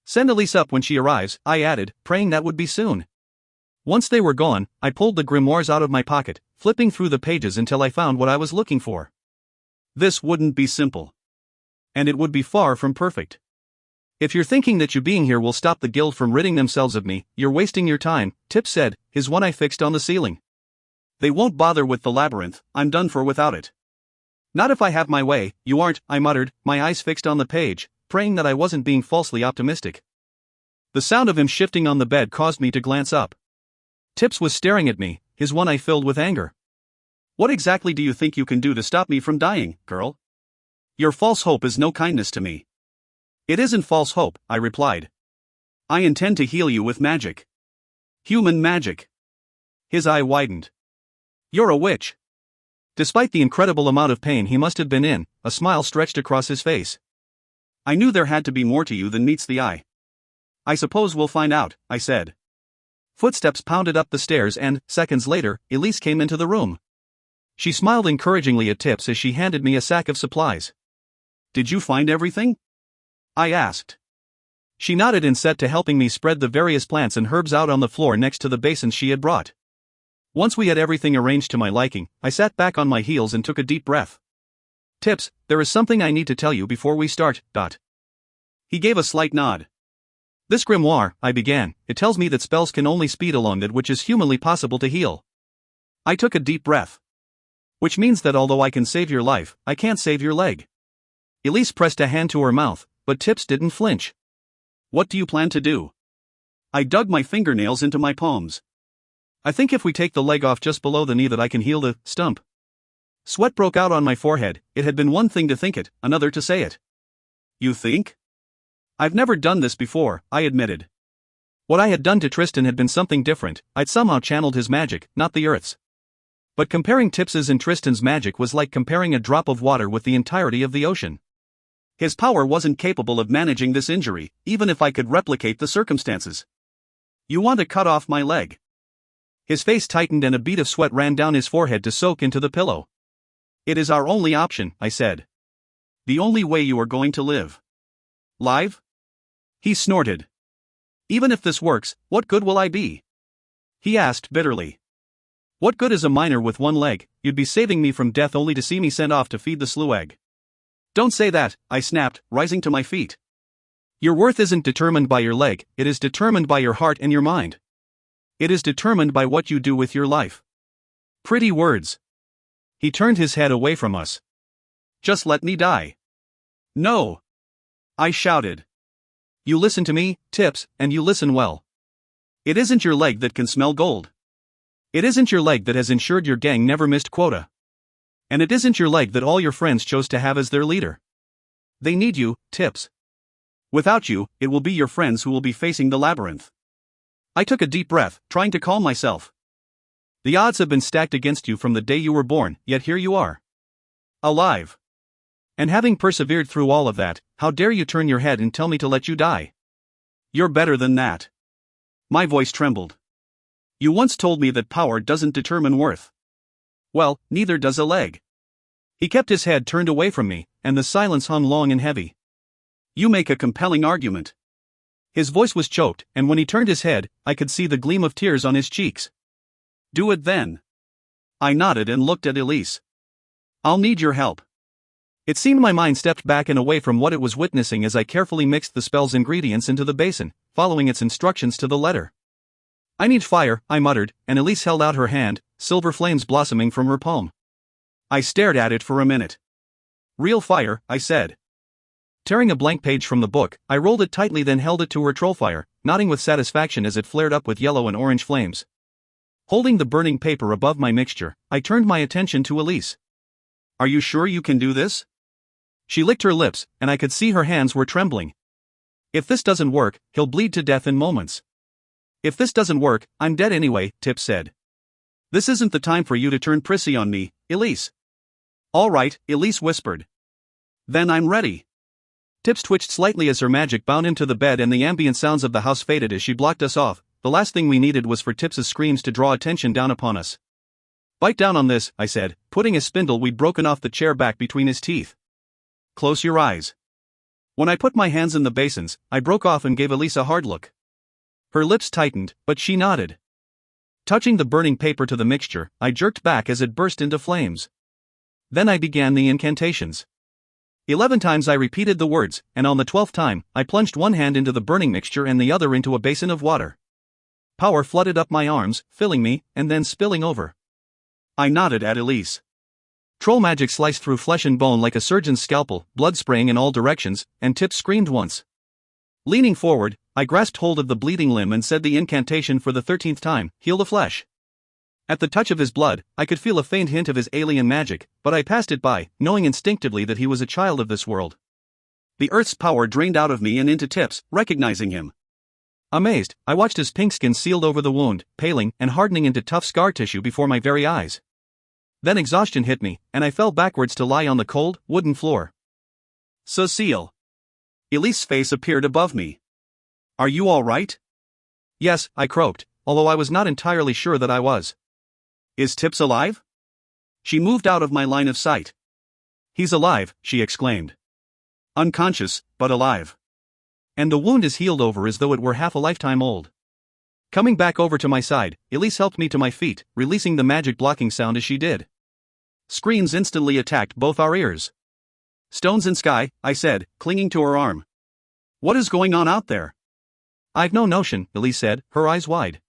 "Send Elise up when she arrives," I added, praying that would be soon. Once they were gone, I pulled the grimoires out of my pocket, flipping through the pages until I found what I was looking for. This wouldn't be simple. And it would be far from perfect. "If you're thinking that you being here will stop the guild from ridding themselves of me, you're wasting your time," Tips said, his one eye fixed on the ceiling. "They won't bother with the labyrinth, I'm done for without it." "Not if I have my way, you aren't," I muttered, my eyes fixed on the page, praying that I wasn't being falsely optimistic. The sound of him shifting on the bed caused me to glance up. Tips was staring at me, his one eye filled with anger. "What exactly do you think you can do to stop me from dying, girl? Your false hope is no kindness to me." "It isn't false hope," I replied. "I intend to heal you with magic. Human magic." His eye widened. "You're a witch." Despite the incredible amount of pain he must have been in, a smile stretched across his face. I knew there had to be more to you than meets the eye. I suppose we'll find out, I said.
Footsteps pounded up the stairs and, seconds later, Elise came into the room. She smiled encouragingly at Tips as she handed me a sack of supplies.
Did you find everything? I asked.
She nodded and set to helping me spread the various plants and herbs out on the floor next to the basins she had brought. Once we had everything arranged to my liking, I sat back on my heels and took a deep breath. Tips, there is something I need to tell you before we start.
He gave a slight nod.
This grimoire, I began, it tells me that spells can only speed along that which is humanly possible to heal.
I took a deep breath.
Which means that although I can save your life, I can't save your leg. Elise pressed a hand to her mouth, but Tips didn't flinch.
What do you plan to do? I dug my fingernails into my palms.
I think if we take the leg off just below the knee that I can heal the stump. Sweat broke out on my forehead. It had been one thing to think it, another to say it.
You think?
I've never done this before, I admitted. What I had done to Tristan had been something different. I'd somehow channeled his magic, not the Earth's. But comparing Tips's and Tristan's magic was like comparing a drop of water with the entirety of the ocean.
His power wasn't capable of managing this injury, even if I could replicate the circumstances. You want to cut off my leg?
His face tightened and a bead of sweat ran down his forehead to soak into the pillow.
It is our only option, I said. The only way you are going to live. Live? He snorted. Even if this works, what good will I be? He asked bitterly.
What good is a miner with one leg? You'd be saving me from death only to see me sent off to feed the slewag.
Don't say that, I snapped, rising to my feet.
Your worth isn't determined by your leg, it is determined by your heart and your mind. It is determined by what you do with your life.
Pretty words.
He turned his head away from us.
Just let me die. No. I shouted.
You listen to me, Tips, and you listen well.
It isn't your leg that can smell gold.
It isn't your leg that has ensured your gang never missed quota. And it isn't your leg that all your friends chose to have as their leader. They need you, Tips.
Without you, it will be your friends who will be facing the labyrinth. I took a deep breath, trying to calm myself.
The odds have been stacked against you from the day you were born, yet here you are.
Alive.
And having persevered through all of that, how dare you turn your head and tell me to let you die?
You're better than that. My voice trembled. You once told me that power doesn't determine worth.
Well, neither does a leg. He kept his head turned away from me, and the silence hung long and heavy.
You make a compelling argument.
His voice was choked, and when he turned his head, I could see the gleam of tears on his cheeks.
Do it then. I nodded and looked at Elise. I'll need your help.
It seemed my mind stepped back and away from what it was witnessing as I carefully mixed the spell's ingredients into the basin, following its instructions to the letter. I need fire, I muttered, and Elise held out her hand, silver flames blossoming from her palm.
I stared at it for a minute. Real fire, I said.
Tearing a blank page from the book, I rolled it tightly then held it to her trollfire, nodding with satisfaction as it flared up with yellow and orange flames. Holding the burning paper above my mixture, I turned my attention to Elise.
Are you sure you can do this?
She licked her lips, and I could see her hands were trembling. If this doesn't work, he'll bleed to death in moments.
If this doesn't work, I'm dead anyway, Tips said. This isn't the time for you to turn prissy on me, Elise. All right, Elise whispered. Then I'm ready.
Tips twitched slightly as her magic bound him to the bed and the ambient sounds of the house faded as she blocked us off. The last thing we needed was for Tips's screams to draw attention down upon us. Bite down on this, I said, putting a spindle we'd broken off the chair back between his teeth.
Close your eyes. When I put my hands in the basins, I broke off and gave Elise a hard look.
Her lips tightened, but she nodded. Touching the burning paper to the mixture, I jerked back as it burst into flames. Then I began the incantations. 11 times I repeated the words, and on the 12th time, I plunged one hand into the burning mixture and the other into a basin of water. Power flooded up my arms, filling me, and then spilling over.
I nodded at Elise.
Troll magic sliced through flesh and bone like a surgeon's scalpel, blood spraying in all directions, and Tips screamed once. Leaning forward, I grasped hold of the bleeding limb and said the incantation for the 13th time, heal the flesh. At the touch of his blood, I could feel a faint hint of his alien magic, but I passed it by, knowing instinctively that he was a child of this world.
The Earth's power drained out of me and into Tips, recognizing him.
Amazed, I watched his pink skin sealed over the wound, paling and hardening into tough scar tissue before my very eyes. Then exhaustion hit me, and I fell backwards to lie on the cold, wooden floor.
Cécile. Elise's face appeared above me. Are you all right?
Yes, I croaked, although I was not entirely sure that I was.
Is Tips alive? She moved out of my line of sight.
He's alive, she exclaimed.
Unconscious, but alive.
And the wound is healed over as though it were half a lifetime old. Coming back over to my side, Elise helped me to my feet, releasing the magic blocking sound as she did.
Screams instantly attacked both our ears. Stones and sky, I said, clinging to her arm. What is going on out there?
I've no notion, Elise said, her eyes wide.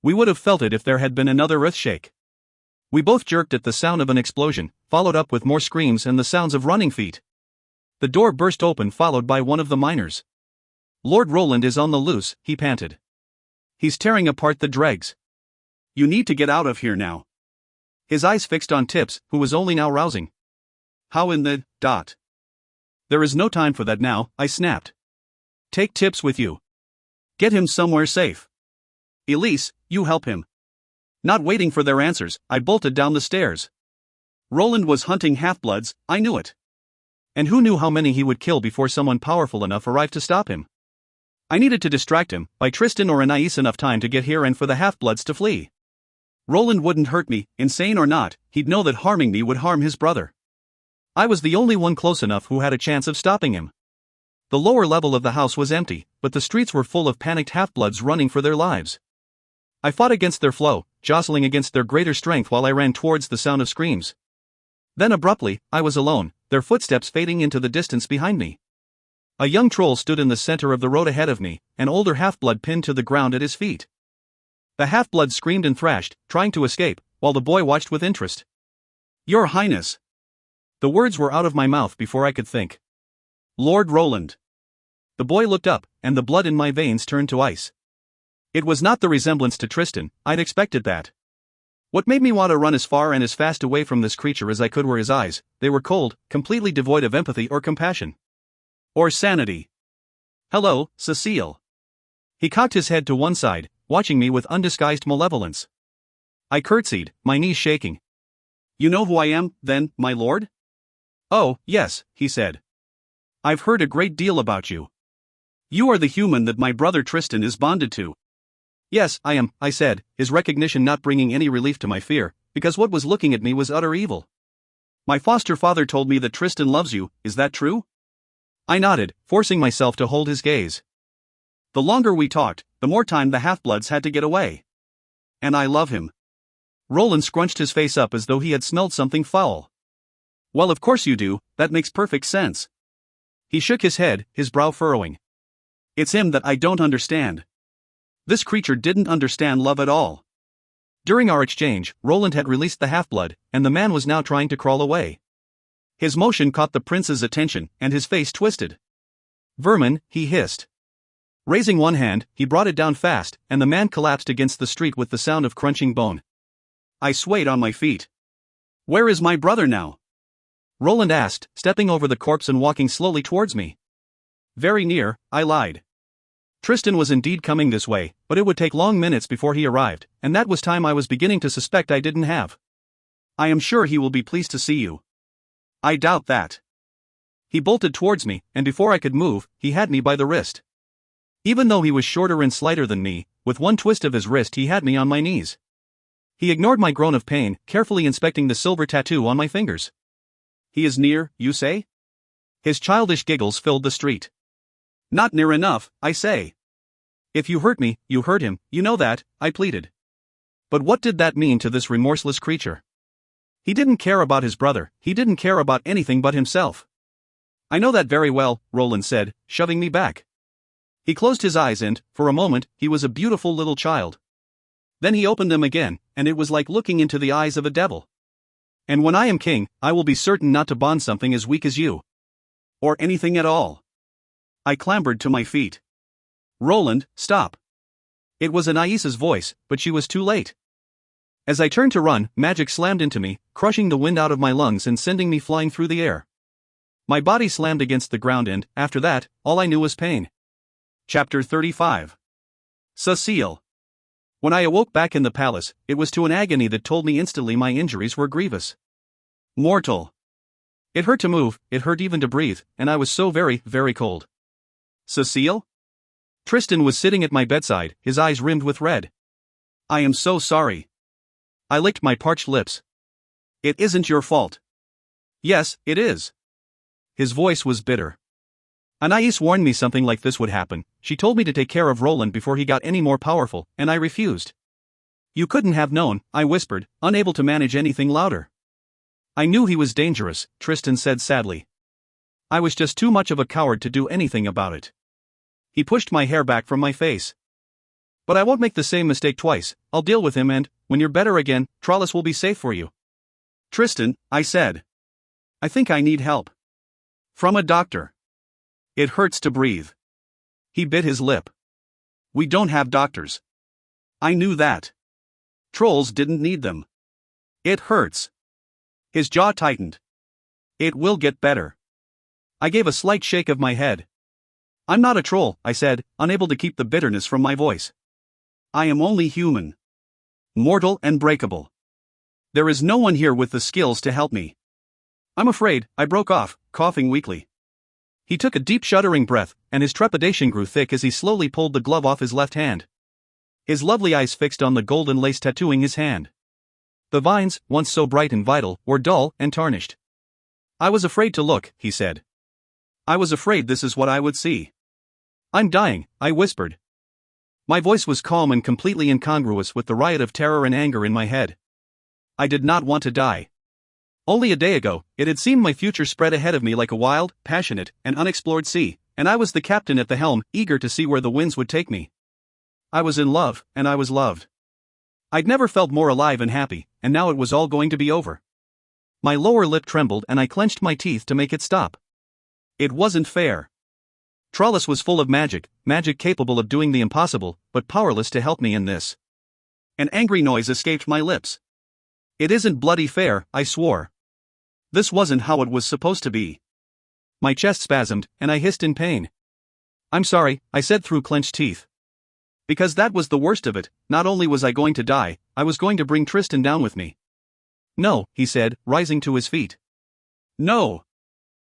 We would have felt it if there had been another earthshake.
We both jerked at the sound of an explosion, followed up with more screams and the sounds of running feet. The door burst open, followed by one of the miners.
Lord Roland is on the loose, he panted. He's tearing apart the dregs. You need to get out of here now.
His eyes fixed on Tips, who was only now rousing.
How in the dot? There is no time for that now, I snapped. Take Tips with you. Get him somewhere safe. Elise, you help him. Not waiting for their answers, I bolted down the stairs. Roland was hunting half-bloods, I knew it.
And who knew how many he would kill before someone powerful enough arrived to stop him? I needed to distract him, buy Tristan or Anais enough time to get here and for the half-bloods to flee.
Roland wouldn't hurt me, insane or not, he'd know that harming me would harm his brother.
I was the only one close enough who had a chance of stopping him. The lower level of the house was empty, but the streets were full of panicked half-bloods running for their lives. I fought against their flow, jostling against their greater strength while I ran towards the sound of screams. Then abruptly, I was alone, their footsteps fading into the distance behind me. A young troll stood in the center of the road ahead of me, an older half-blood pinned to the ground at his feet. The half-blood screamed and thrashed, trying to escape, while the boy watched with interest.
Your Highness!
The words were out of my mouth before I could think.
Lord Roland.
The boy looked up, and the blood in my veins turned to ice. It was not the resemblance to Tristan, I'd expected that. What made me want to run as far and as fast away from this creature as I could were his eyes. They were cold, completely devoid of empathy or compassion.
Or sanity.
Hello, Cécile. He cocked his head to one side, watching me with undisguised malevolence. I curtsied, my knees shaking.
You know who I am, then, my lord?
Oh, yes, he said.
I've heard a great deal about you. You are the human that my brother Tristan is bonded to.
Yes, I am, I said, his recognition not bringing any relief to my fear, because what was looking at me was utter evil.
My foster father told me that Tristan loves you, is that true?
I nodded, forcing myself to hold his gaze.
The longer we talked, the more time the half-bloods had to get away. And I love him.
Roland scrunched his face up as though he had smelled something foul.
Well, of course you do, that makes perfect sense.
He shook his head, his brow furrowing.
It's him that I don't understand. This creature didn't understand love at all.
During our exchange, Roland had released the half-blood, and the man was now trying to crawl away. His motion caught the prince's attention, and his face twisted. Vermin, he hissed. Raising one hand, he brought it down fast, and the man collapsed against the street with the sound of crunching bone.
I swayed on my feet. Where is my brother now?
Roland asked, stepping over the corpse and walking slowly towards me.
Very near, I lied.
Tristan was indeed coming this way, but it would take long minutes before he arrived, and that was time I was beginning to suspect I didn't have.
I am sure he will be pleased to see you. I doubt that.
He bolted towards me, and before I could move, he had me by the wrist. Even though he was shorter and slighter than me, with one twist of his wrist he had me on my knees. He ignored my groan of pain, carefully inspecting the silver tattoo on my fingers.
He is near, you say?
His childish giggles filled the street.
Not near enough, I say.
If you hurt me, you hurt him, you know that, I pleaded. But what did that mean to this remorseless creature? He didn't care about his brother, he didn't care about anything but himself. I know that very well, Roland said, shoving me back. He closed his eyes and, for a moment, he was a beautiful little child. Then he opened them again, and it was like looking into the eyes of a devil. And when I am king, I will be certain not to bond something as weak as you.
Or anything at all. I clambered to my feet. Roland, stop.
It was Anaïs's voice, but she was too late. As I turned to run, magic slammed into me, crushing the wind out of my lungs and sending me flying through the air. My body slammed against the ground and, after that, all I knew was pain.
Chapter 35. Cécile.
When I awoke back in the palace, it was to an agony that told me instantly my injuries were grievous.
Mortal.
It hurt to move, it hurt even to breathe, and I was so very, very cold.
Cécile?
Tristan was sitting at my bedside, his eyes rimmed with red.
I am so sorry.
I licked my parched lips.
It isn't your fault.
Yes, it is. His voice was bitter. Anais warned me something like this would happen. She told me to take care of Roland before he got any more powerful, and I refused.
You couldn't have known, I whispered, unable to manage anything louder.
I knew he was dangerous, Tristan said sadly. I was just too much of a coward to do anything about it. He pushed my hair back from my face. But I won't make the same mistake twice. I'll deal with him and, when you're better again, Trollis will be safe for you.
Tristan, I said. I think I need help. From a doctor. It hurts to breathe.
He bit his lip.
We don't have doctors. I knew that. Trolls didn't need them. It hurts. His jaw tightened. It will get better.
I gave a slight shake of my head.
I'm not a troll, I said, unable to keep the bitterness from my voice. I am only human. Mortal and breakable. There is no one here with the skills to help me.
I'm afraid, I broke off, coughing weakly. He took a deep shuddering breath, and his trepidation grew thick as he slowly pulled the glove off his left hand. His lovely eyes fixed on the golden lace tattooing his hand. The vines, once so bright and vital, were dull and tarnished.
I was afraid to look, he said. I was afraid this is what I would see.
I'm dying, I whispered. My voice was calm and completely incongruous with the riot of terror and anger in my head. I did not want to die. Only a day ago, it had seemed my future spread ahead of me like a wild, passionate, and unexplored sea, and I was the captain at the helm, eager to see where the winds would take me. I was in love, and I was loved. I'd never felt more alive and happy, and now it was all going to be over. My lower lip trembled and I clenched my teeth to make it stop.
It wasn't fair.
Trollis was full of magic, magic capable of doing the impossible, but powerless to help me in this.
An angry noise escaped my lips. It isn't bloody fair, I swore. This wasn't how it was supposed to be.
My chest spasmed, and I hissed in pain. I'm sorry, I said through clenched teeth.
Because that was the worst of it. Not only was I going to die, I was going to bring Tristan down with me.
No, he said, rising to his feet.
No.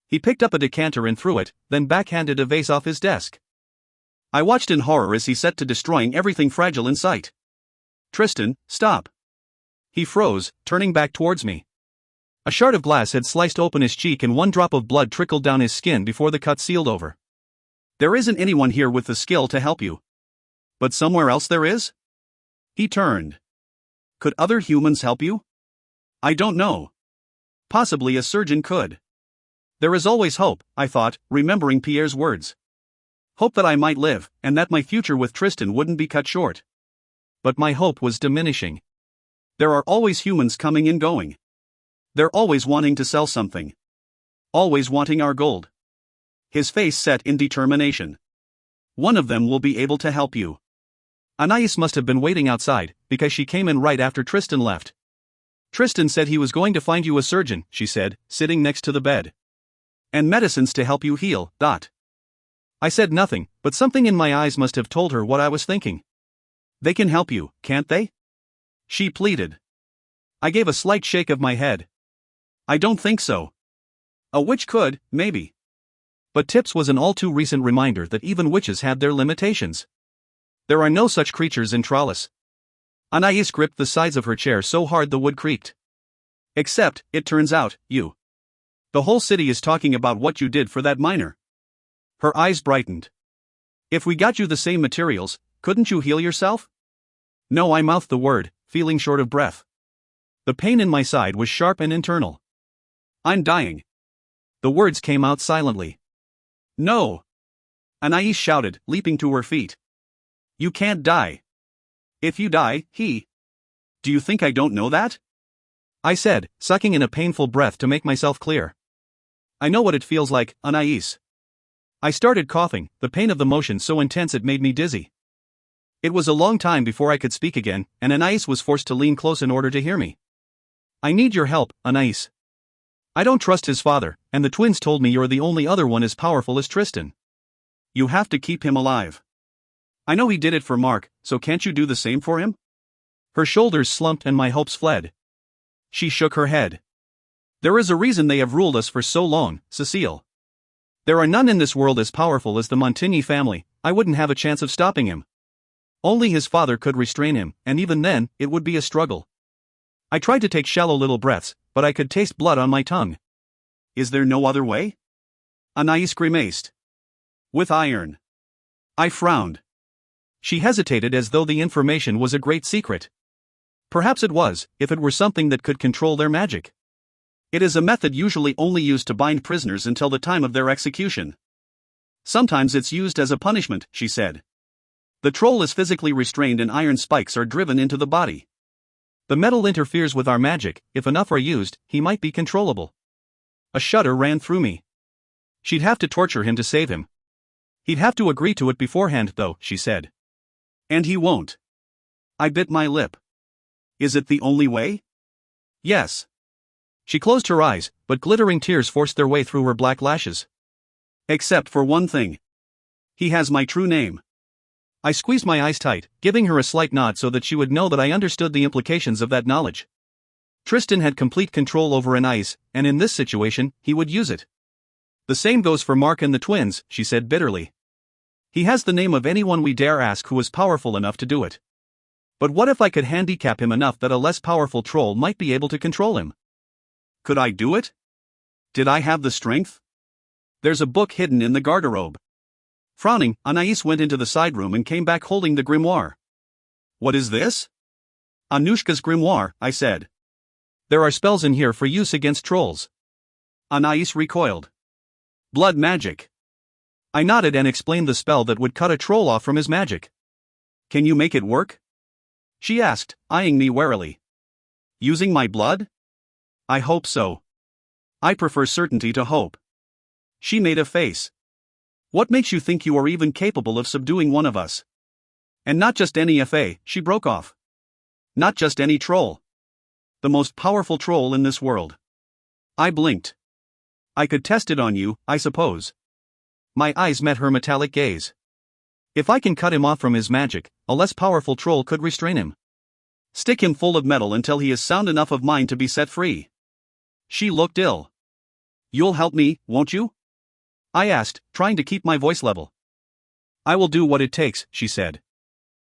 He picked up a decanter and threw it, then backhanded a vase off his desk.
I watched in horror as he set to destroying everything fragile in sight. Tristan, stop.
He froze, turning back towards me. A shard of glass had sliced open his cheek and one drop of blood trickled down his skin before the cut sealed over.
There isn't anyone here with the skill to help you. But somewhere else there is? He turned. Could other humans help you? I don't know. Possibly a surgeon could. There is always hope, I thought, remembering Pierre's words. Hope that I might live, and that my future with Tristan wouldn't be cut short.
But my hope was diminishing.
There are always humans coming and going. They're always wanting to sell something. Always wanting our gold. His face set in determination. One of them will be able to help you.
Anais must have been waiting outside, because she came in right after Tristan left. Tristan said he was going to find you a surgeon, she said, sitting next to the bed.
And medicines to help you heal.
I said nothing, but something in my eyes must have told her what I was thinking.
They can help you, can't they? She pleaded.
I gave a slight shake of my head.
I don't think so. A witch could, maybe.
But Tips was an all-too-recent reminder that even witches had their limitations. There are no such creatures in Trollis. Anais gripped the sides of her chair so hard the wood creaked.
Except, it turns out, you. The whole city is talking about what you did for that miner. Her eyes brightened. If we got you the same materials, couldn't you heal yourself?
No, I mouthed the word, feeling short of breath. The pain in my side was sharp and internal.
I'm dying.
The words came out silently.
No. Anais shouted, leaping to her feet. You can't die. If you die, he. Do you think I don't know that?
I said, sucking in a painful breath to make myself clear. I know what it feels like, Anais. I started coughing, the pain of the motion so intense it made me dizzy. It was a long time before I could speak again, and Anais was forced to lean close in order to hear me. I need your help, Anais. I don't trust his father, and the twins told me you're the only other one as powerful as Tristan.
You have to keep him alive. I know he did it for Mark, so can't you do the same for him?
Her shoulders slumped and my hopes fled. She shook her head. There is a reason they have ruled us for so long, Cécile. There are none in this world as powerful as the Montigny family. I wouldn't have a chance of stopping him. Only his father could restrain him, and even then, it would be a struggle. I tried to take shallow little breaths, but I could taste blood on my tongue.
Is there no other way? Anais grimaced. With iron. I frowned.
She hesitated as though the information was a great secret. Perhaps it was, if it were something that could control their magic.
It is a method usually only used to bind prisoners until the time of their execution. Sometimes it's used as a punishment, she said. The troll is physically restrained and iron spikes are driven into the body.
The metal interferes with our magic. If enough are used, he might be controllable. A shudder ran through me. She'd have to torture him to save him. He'd have to agree to it beforehand, though, she said.
And he won't. I bit my lip. Is it the only way?
Yes. She closed her eyes, but glittering tears forced their way through her black lashes.
Except for one thing. He has my true name.
I squeezed my eyes tight, giving her a slight nod so that she would know that I understood the implications of that knowledge. Tristan had complete control over Anais, and in this situation, he would use it. The same goes for Mark and the twins, she said bitterly. He has the name of anyone we dare ask who is powerful enough to do it. But what if I could handicap him enough that a less powerful troll might be able to control him?
Could I do it? Did I have the strength? There's a book hidden in the garderobe. Frowning, Anais went into the side room and came back holding the grimoire. What is this? Anushka's grimoire, I said.
There are spells in here for use against trolls.
Anais recoiled. Blood magic.
I nodded and explained the spell that would cut a troll off from his magic.
Can you make it work? She asked, eyeing me warily. Using my blood? I hope so. I prefer certainty to hope. She made a face. What makes you think you are even capable of subduing one of us? And not just any FA, she broke off. Not just any troll. The most powerful troll in this world. I blinked. I could test it on you, I suppose.
My eyes met her metallic gaze. If I can cut him off from his magic, a less powerful troll could restrain him.
Stick him full of metal until he is sound enough of mind to be set free. She looked ill. You'll help me, won't you? I asked, trying to keep my voice level.
I will do what it takes, she said.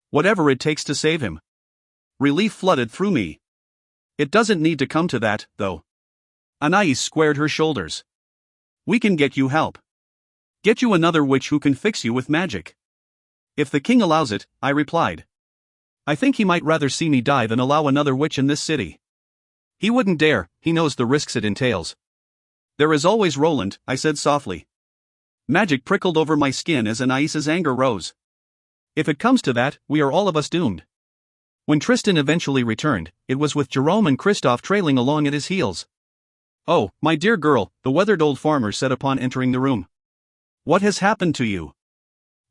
Whatever it takes to save him. Relief flooded through me. It doesn't need to come to that, though. Anais squared her shoulders. We can get you help. Get you another witch who can fix you with magic. If the king allows it, I replied.
I think he might rather see me die than allow another witch in this city. He wouldn't dare, he knows the risks it entails.
There is always Roland, I said softly. Magic prickled over my skin as Anais's anger rose.
If it comes to that, we are all of us doomed. When Tristan eventually returned, it was with Jerome and Christophe trailing along at his heels. Oh, my dear girl, the weathered old farmer said upon entering the room.
What has happened to you?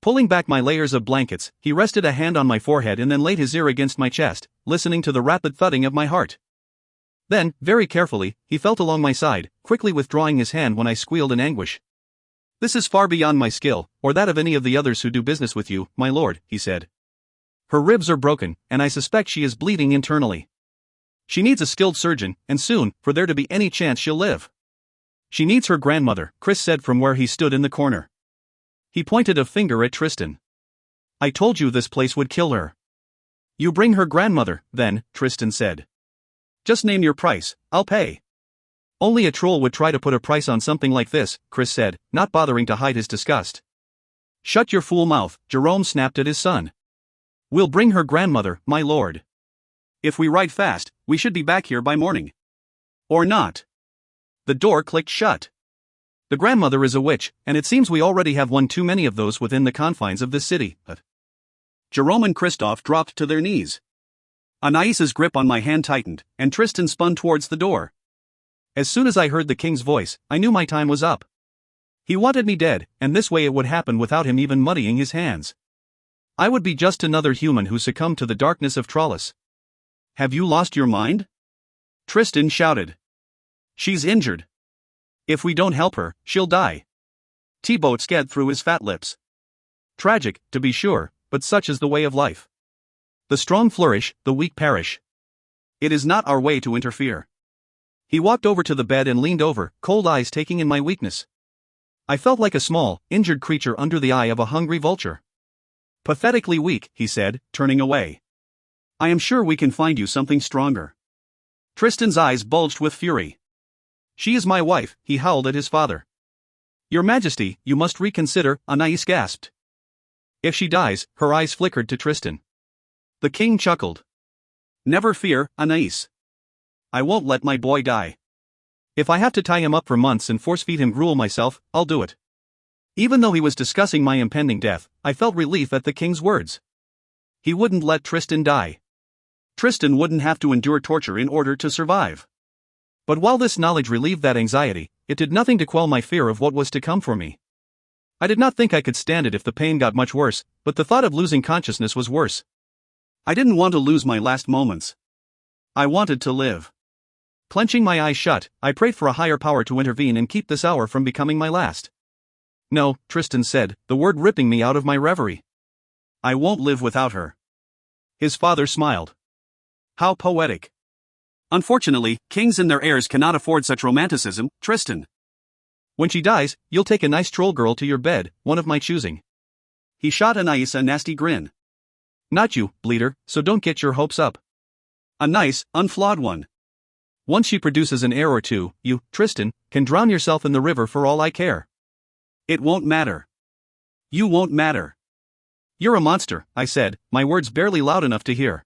Pulling back my layers of blankets, he rested a hand on my forehead and then laid his ear against my chest, listening to the rapid thudding of my heart. Then, very carefully, he felt along my side, quickly withdrawing his hand when I squealed in anguish. This is far beyond my skill, or that of any of the others who do business with you, my lord, he said. Her ribs are broken, and I suspect she is bleeding internally. She needs a skilled surgeon, and soon, for there to be any chance she'll live. She needs her grandmother, Chris said from where he stood in the corner. He pointed a finger at Tristan. I told you this place would kill her. You bring her grandmother, then, Tristan said.
Just name your price, I'll pay.
Only a troll would try to put a price on something like this, Chris said, not bothering to hide his disgust. Shut your fool mouth, Jerome snapped at his son. We'll bring her grandmother, my lord.
If we ride fast, we should be back here by morning. Or not. The door clicked shut.
The grandmother is a witch, and it seems we already have one too many of those within the confines of this city.
Jerome and Christophe dropped to their knees. Anais's grip on my hand tightened, and Tristan spun towards the door.
As soon as I heard the king's voice, I knew my time was up. He wanted me dead, and this way it would happen without him even muddying his hands. I would be just another human who succumbed to the darkness of Trollis.
Have you lost your mind? Tristan shouted. She's injured. If we don't help her, she'll die. Thibaut sced through his fat lips.
Tragic, to be sure, but such is the way of life. The strong flourish, the weak perish.
It is not our way to interfere.
He walked over to the bed and leaned over, cold eyes taking in my weakness. I felt like a small, injured creature under the eye of a hungry vulture.
Pathetically weak, he said, turning away. I am sure we can find you something stronger. Tristan's eyes bulged with fury.
She is my wife, he howled at his father. Your Majesty, you must reconsider, Anais gasped. If she dies, her eyes flickered to Tristan.
The king chuckled. Never fear, Anais. I won't let my boy die.
If I have to tie him up for months and force-feed him gruel myself, I'll do it. Even though he was discussing my impending death, I felt relief at the king's words. He wouldn't let Tristan die.
Tristan wouldn't have to endure torture in order to survive.
But while this knowledge relieved that anxiety, it did nothing to quell my fear of what was to come for me. I did not think I could stand it if the pain got much worse, but the thought of losing consciousness was worse.
I didn't want to lose my last moments. I wanted to live.
Clenching my eyes shut, I prayed for a higher power to intervene and keep this hour from becoming my last. No, Tristan said, the word ripping me out of my reverie.
I won't live without her.
His father smiled.
How poetic. Unfortunately, kings and their heirs cannot afford such romanticism, Tristan.
When she dies, you'll take a nice troll girl to your bed, one of my choosing.
He shot Anais a nasty grin.
Not you, bleeder, so don't get your hopes up.
A nice, unflawed one.
Once she produces an heir or two, you, Tristan, can drown yourself in the river for all I care.
It won't matter. You won't matter.
You're a monster, I said, my words barely loud enough to hear.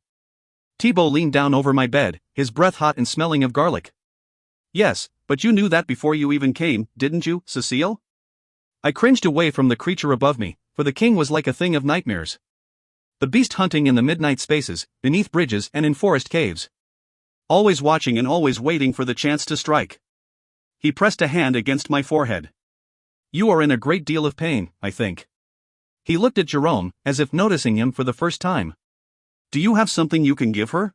Thibault leaned down over my bed, his breath hot and smelling of garlic.
Yes, but you knew that before you even came, didn't you, Cécile?
I cringed away from the creature above me, for the king was like a thing of nightmares. The beast hunting in the midnight spaces, beneath bridges and in forest caves.
Always watching and always waiting for the chance to strike. He pressed a hand against my forehead.
You are in a great deal of pain, I think. He looked at Jerome, as if noticing him for the first time.
Do you have something you can give her?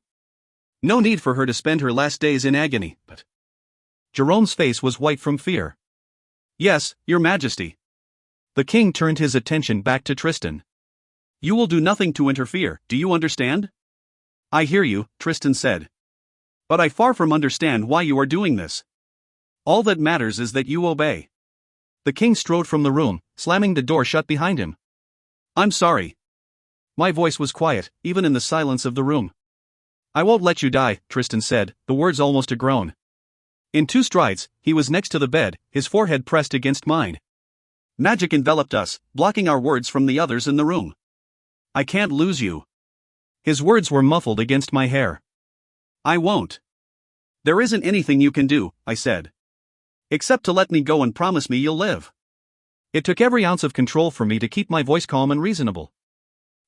No need for her to spend her last days in agony, but... Jerome's face was white from fear.
Yes, Your Majesty.
The king turned his attention back to Tristan.
You will do nothing to interfere, do you understand?
I hear you, Tristan said.
But I far from understand why you are doing this. All that matters is that you obey.
The king strode from the room, slamming the door shut behind him.
I'm sorry.
My voice was quiet, even in the silence of the room. I won't let you die, Tristan said, the words almost a groan. In 2 strides, he was next to the bed, his forehead pressed against mine.
Magic enveloped us, blocking our words from the others in the room. I can't lose you.
His words were muffled against my hair.
I won't. There isn't anything you can do, I said. Except to let me go and promise me you'll live.
It took every ounce of control for me to keep my voice calm and reasonable.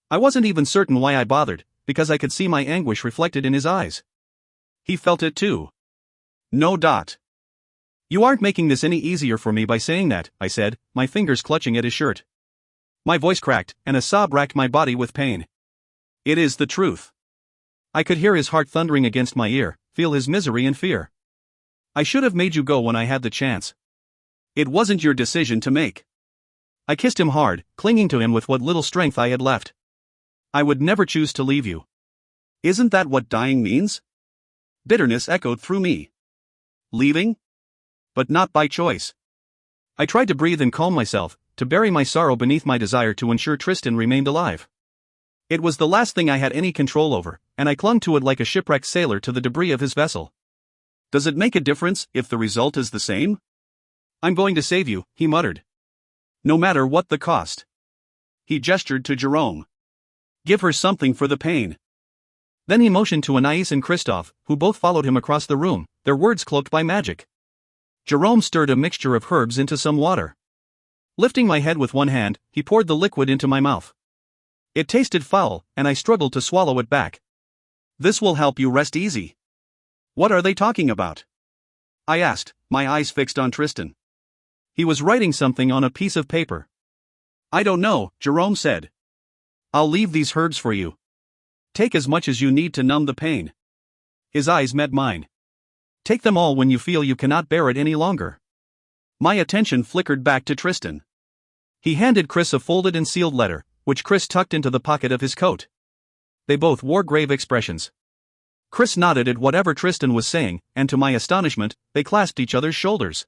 I wasn't even certain why I bothered, because I could see my anguish reflected in his eyes.
He felt it too. No.
You aren't making this any easier for me by saying that, I said, my fingers clutching at his shirt. My voice cracked, and a sob racked my body with pain.
It is the truth.
I could hear his heart thundering against my ear, feel his misery and fear. I should have made you go when I had the chance.
It wasn't your decision to make.
I kissed him hard, clinging to him with what little strength I had left. I would never choose to leave you.
Isn't that what dying means? Bitterness echoed through me. Leaving? But not by choice.
I tried to breathe and calm myself, to bury my sorrow beneath my desire to ensure Tristan remained alive. It was the last thing I had any control over, and I clung to it like a shipwrecked sailor to the debris of his vessel.
Does it make a difference if the result is the same?
I'm going to save you, he muttered.
No matter what the cost. He gestured to Jerome. Give her something for the pain.
Then he motioned to Anais and Christophe, who both followed him across the room, their words cloaked by magic. Jerome stirred a mixture of herbs into some water. Lifting my head with one hand, he poured the liquid into my mouth. It tasted foul, and I struggled to swallow it back.
This will help you rest easy. What are they talking about? I asked, my eyes fixed on Tristan.
He was writing something on a piece of paper.
I don't know, Jerome said.
I'll leave these herbs for you. Take as much as you need to numb the pain. His eyes met mine. Take them all when you feel you cannot bear it any longer.
My attention flickered back to Tristan.
He handed Chris a folded and sealed letter, which Chris tucked into the pocket of his coat. They both wore grave expressions. Chris nodded at whatever Tristan was saying, and to my astonishment, they clasped each other's shoulders.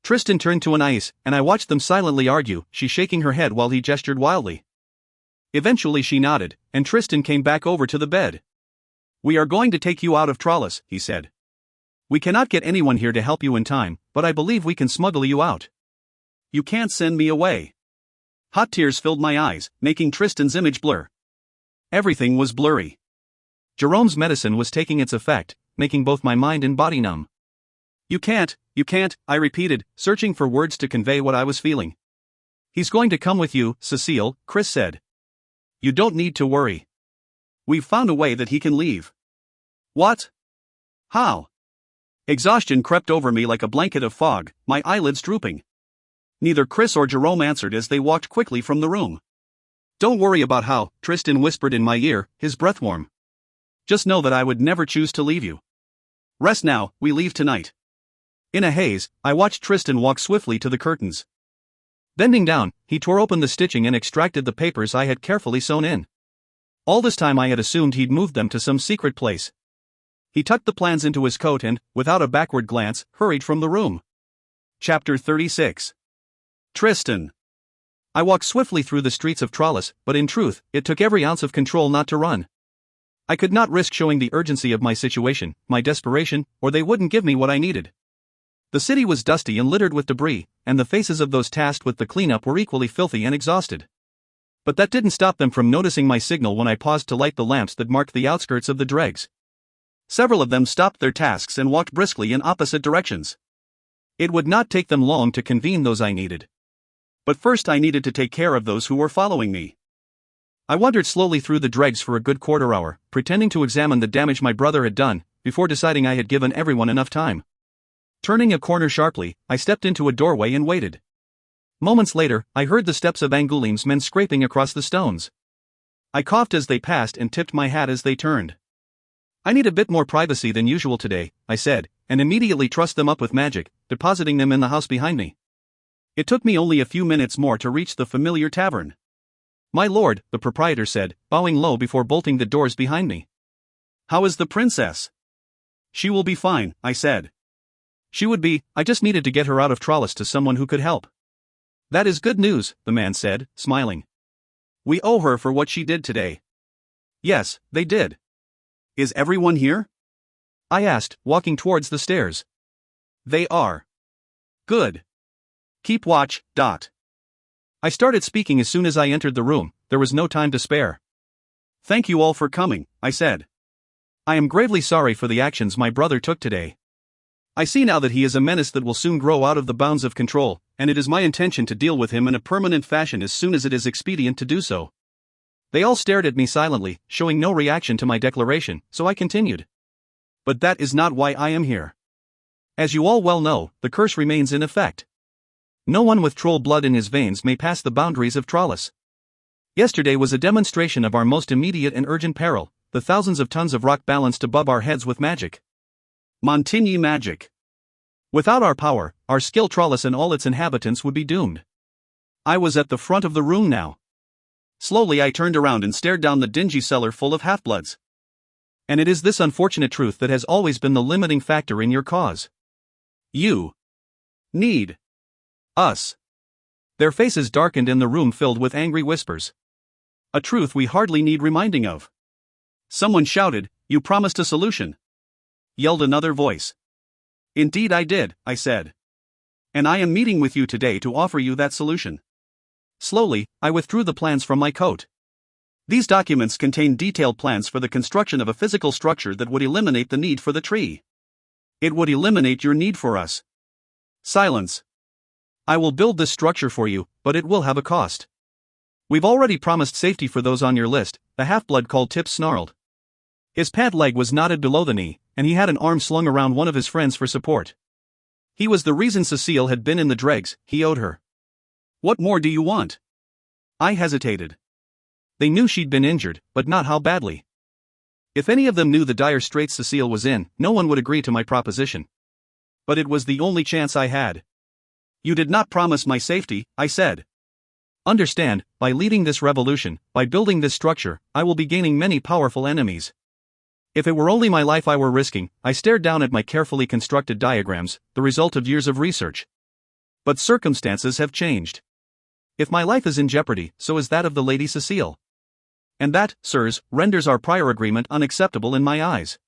Tristan turned to an ice, and I watched them silently argue, she shaking her head while he gestured wildly. Eventually she nodded, and Tristan came back over to the bed. "We are going to take you out of Trollis," he said. "We cannot get anyone here to help you in time, but I believe we can smuggle you out." "You can't send me away." Hot tears filled my eyes, making Tristan's image blur. Everything was blurry. Jerome's medicine was taking its effect, making both my mind and body numb. You can't, I repeated, searching for words to convey what I was feeling. "He's going to come with you, Cécile," Chris said. "You don't need to worry. We've found a way that he can leave." "What? How?" Exhaustion crept over me like a blanket of fog, my eyelids drooping. Neither Chris or Jerome answered as they walked quickly from the room. "Don't worry about how," Tristan whispered in my ear, his breath warm. "Just know that I would never choose to leave you. Rest now, we leave tonight." In a haze, I watched Tristan walk swiftly to the curtains. Bending down, he tore open the stitching and extracted the papers I had carefully sewn in. All this time I had assumed he'd moved them to some secret place. He tucked the plans into his coat and, without a backward glance, hurried from the room. Chapter 36. Tristan. I walked swiftly through the streets of Trollis, but in truth, it took every ounce of control not to run. I could not risk showing the urgency of my situation, my desperation, or they wouldn't give me what I needed. The city was dusty and littered with debris, and the faces of those tasked with the cleanup were equally filthy and exhausted. But that didn't stop them from noticing my signal when I paused to light the lamps that marked the outskirts of the dregs. Several of them stopped their tasks and walked briskly in opposite directions. It would not take them long to convene those I needed. But first I needed to take care of those who were following me. I wandered slowly through the dregs for a good quarter hour, pretending to examine the damage my brother had done, before deciding I had given everyone enough time. Turning a corner sharply, I stepped into a doorway and waited. Moments later, I heard the steps of Angoulême's men scraping across the stones. I coughed as they passed and tipped my hat as they turned. "I need a bit more privacy than usual today," I said, and immediately trussed them up with magic, depositing them in the house behind me. It took me only a few minutes more to reach the familiar tavern. "My lord," the proprietor said, bowing low before bolting the doors behind me. "How is the princess?" "She will be fine," I said. "She would be, I just needed to get her out of Trollis to someone who could help." "That is good news," the man said, smiling. "We owe her for what she did today." "Yes, they did." "Is everyone here?" I asked, walking towards the stairs. "They are." "Good. Keep watch." I started speaking as soon as I entered the room, there was no time to spare. "Thank you all for coming," I said. "I am gravely sorry for the actions my brother took today. I see now that he is a menace that will soon grow out of the bounds of control, and it is my intention to deal with him in a permanent fashion as soon as it is expedient to do so." They all stared at me silently, showing no reaction to my declaration, so I continued. "But that is not why I am here. As you all well know, the curse remains in effect. No one with troll blood in his veins may pass the boundaries of Trollis. Yesterday was a demonstration of our most immediate and urgent peril, the thousands of tons of rock balanced above our heads with magic. Montigny magic. Without our power, our skill Trollis and all its inhabitants would be doomed." I was at the front of the room now. Slowly I turned around and stared down the dingy cellar full of half-bloods. And it is this unfortunate truth that has always been the limiting factor in your cause. You need us. Their faces darkened and the room filled with angry whispers. A truth we hardly need reminding of. Someone shouted, "You promised a solution," yelled another voice. "Indeed I did," I said. "And I am meeting with you today to offer you that solution." Slowly, I withdrew the plans from my coat. These documents contain detailed plans for the construction of a physical structure that would eliminate the need for the tree. It would eliminate your need for us. Silence. I will build this structure for you, but it will have a cost. We've already promised safety for those on your list, the half-blood called Tips snarled. His pant leg was knotted below the knee, and he had an arm slung around one of his friends for support. He was the reason Cécile had been in the dregs, he owed her. "What more do you want?" I hesitated. They knew she'd been injured, but not how badly. If any of them knew the dire straits Cécile was in, no one would agree to my proposition. But it was the only chance I had. "You did not promise my safety," I said. "Understand, by leading this revolution, by building this structure, I will be gaining many powerful enemies. If it were only my life I were risking," I stared down at my carefully constructed diagrams, the result of years of research. But circumstances have changed. If my life is in jeopardy, so is that of the Lady Cécile. And that, sirs, renders our prior agreement unacceptable in my eyes.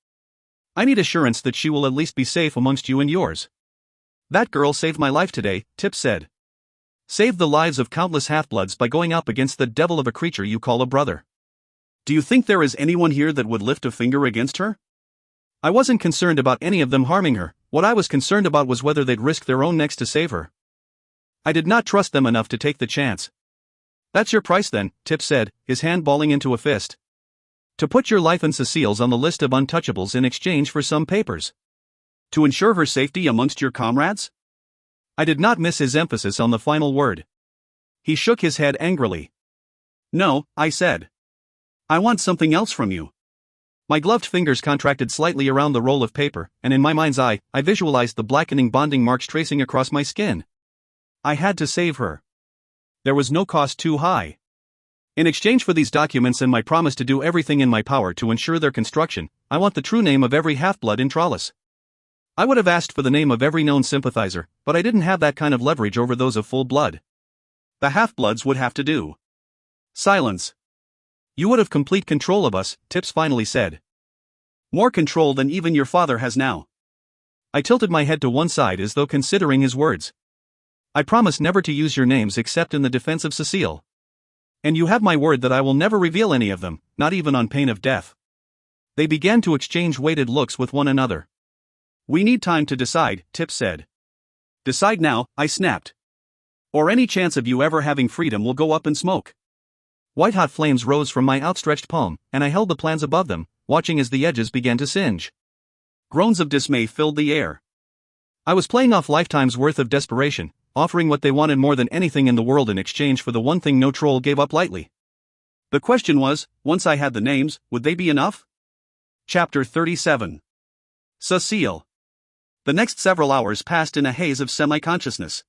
I need assurance that she will at least be safe amongst you and yours. That girl saved my life today, Tip said. Saved the lives of countless half-bloods by going up against the devil of a creature you call a brother.
Do you think there is anyone here that would lift a finger against her?
I wasn't concerned about any of them harming her. What I was concerned about was whether they'd risk their own necks to save her. I did not trust them enough to take the chance. That's your price then, Tip said, his hand balling into a fist. To put your life and Cécile's on the list of untouchables in exchange for some papers.
To ensure her safety amongst your comrades?
I did not miss his emphasis on the final word. He shook his head angrily.
No, I said. I want something else from you.
My gloved fingers contracted slightly around the roll of paper, and in my mind's eye, I visualized the blackening bonding marks tracing across my skin. I had to save her. There was no cost too high. In exchange for these documents and my promise to do everything in my power to ensure their construction, I want the true name of every half-blood in Trollis. I would have asked for the name of every known sympathizer, but I didn't have that kind of leverage over those of full blood.
The half-bloods would have to do.
Silence. You would have complete control of us, Tips finally said.
More control than even your father has now.
I tilted my head to one side as though considering his words. I promise never to use your names except in the defense of Cécile. And you have my word that I will never reveal any of them, not even on pain of death. They began to exchange weighted looks with one another.
We need time to decide, Tip said. Decide now, I snapped. Or any chance of you ever having freedom will go up in smoke.
White-hot flames rose from my outstretched palm, and I held the plans above them, watching as the edges began to singe.
Groans of dismay filled the air.
I was playing off lifetime's worth of desperation, offering what they wanted more than anything in the world in exchange for the one thing no troll gave up lightly.
The question was, once I had the names, would they be enough? Chapter 37. Cécile. The next several hours passed in a haze of semi-consciousness.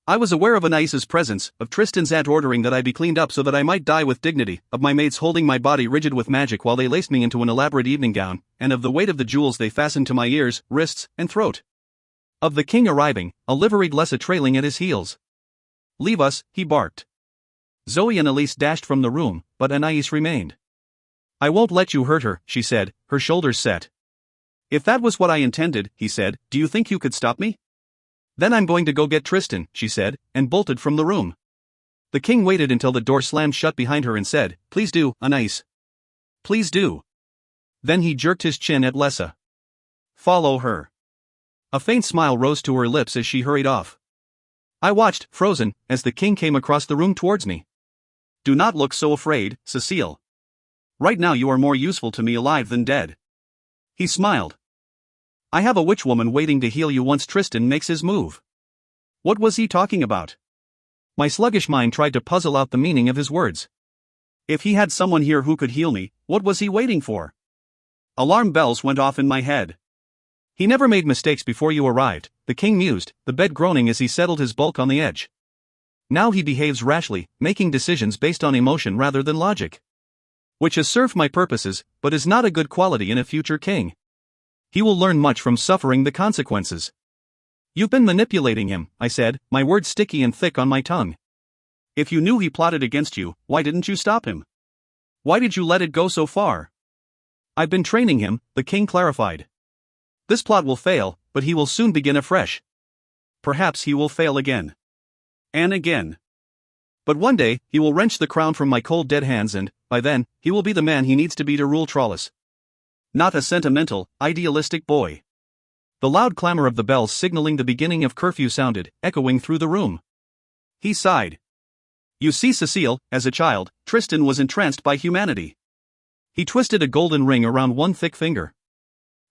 I was aware of Anaïs's presence, of Tristan's aunt ordering that I be cleaned up so that I might die with dignity, of my maids holding my body rigid with magic while they laced me into an elaborate evening gown, and of the weight of the jewels they fastened to my ears, wrists, and throat. Of the king arriving, a liveried Lessa trailing at his heels. Leave us, he barked. Zoe and Elise dashed from the room, but Anaïs remained. I won't let you hurt her, she said, her shoulders set. If that was what I intended, he said, do you think you could stop me?
Then I'm going to go get Tristan, she said, and bolted from the room. The king waited until the door slammed shut behind her and said, Please do, Anaïs. Please do. Then he jerked his chin at Lessa. Follow her. A faint smile rose to her lips as she hurried off. I watched, frozen, as the king came across the room towards me.
Do not look so afraid, Cécile. Right now you are more useful to me alive than dead. He smiled. I have a witch-woman waiting to heal you once Tristan makes his move. What was he talking about?
My sluggish mind tried to puzzle out the meaning of his words.
If he had someone here who could heal me, what was he waiting for? Alarm bells went off in my head.
He never made mistakes before you arrived, the king mused, the bed groaning as he settled his bulk on the edge. Now he behaves rashly, making decisions based on emotion rather than logic. Which has served my purposes, but is not a good quality in a future king. He will learn much from suffering the consequences. You've been manipulating him, I said, my words sticky and thick on my tongue.
If you knew he plotted against you, why didn't you stop him? Why did you let it go so far?
I've been training him, the king clarified. This plot will fail, but he will soon begin afresh.
Perhaps he will fail again. And again.
But one day, he will wrench the crown from my cold dead hands and, by then, he will be the man he needs to be to rule Trollis.
Not a sentimental, idealistic boy.
The loud clamor of the bells signaling the beginning of curfew sounded, echoing through the room.
He sighed. You see, Cécile, as a child, Tristan was entranced by humanity.
He twisted a golden ring around one thick finger.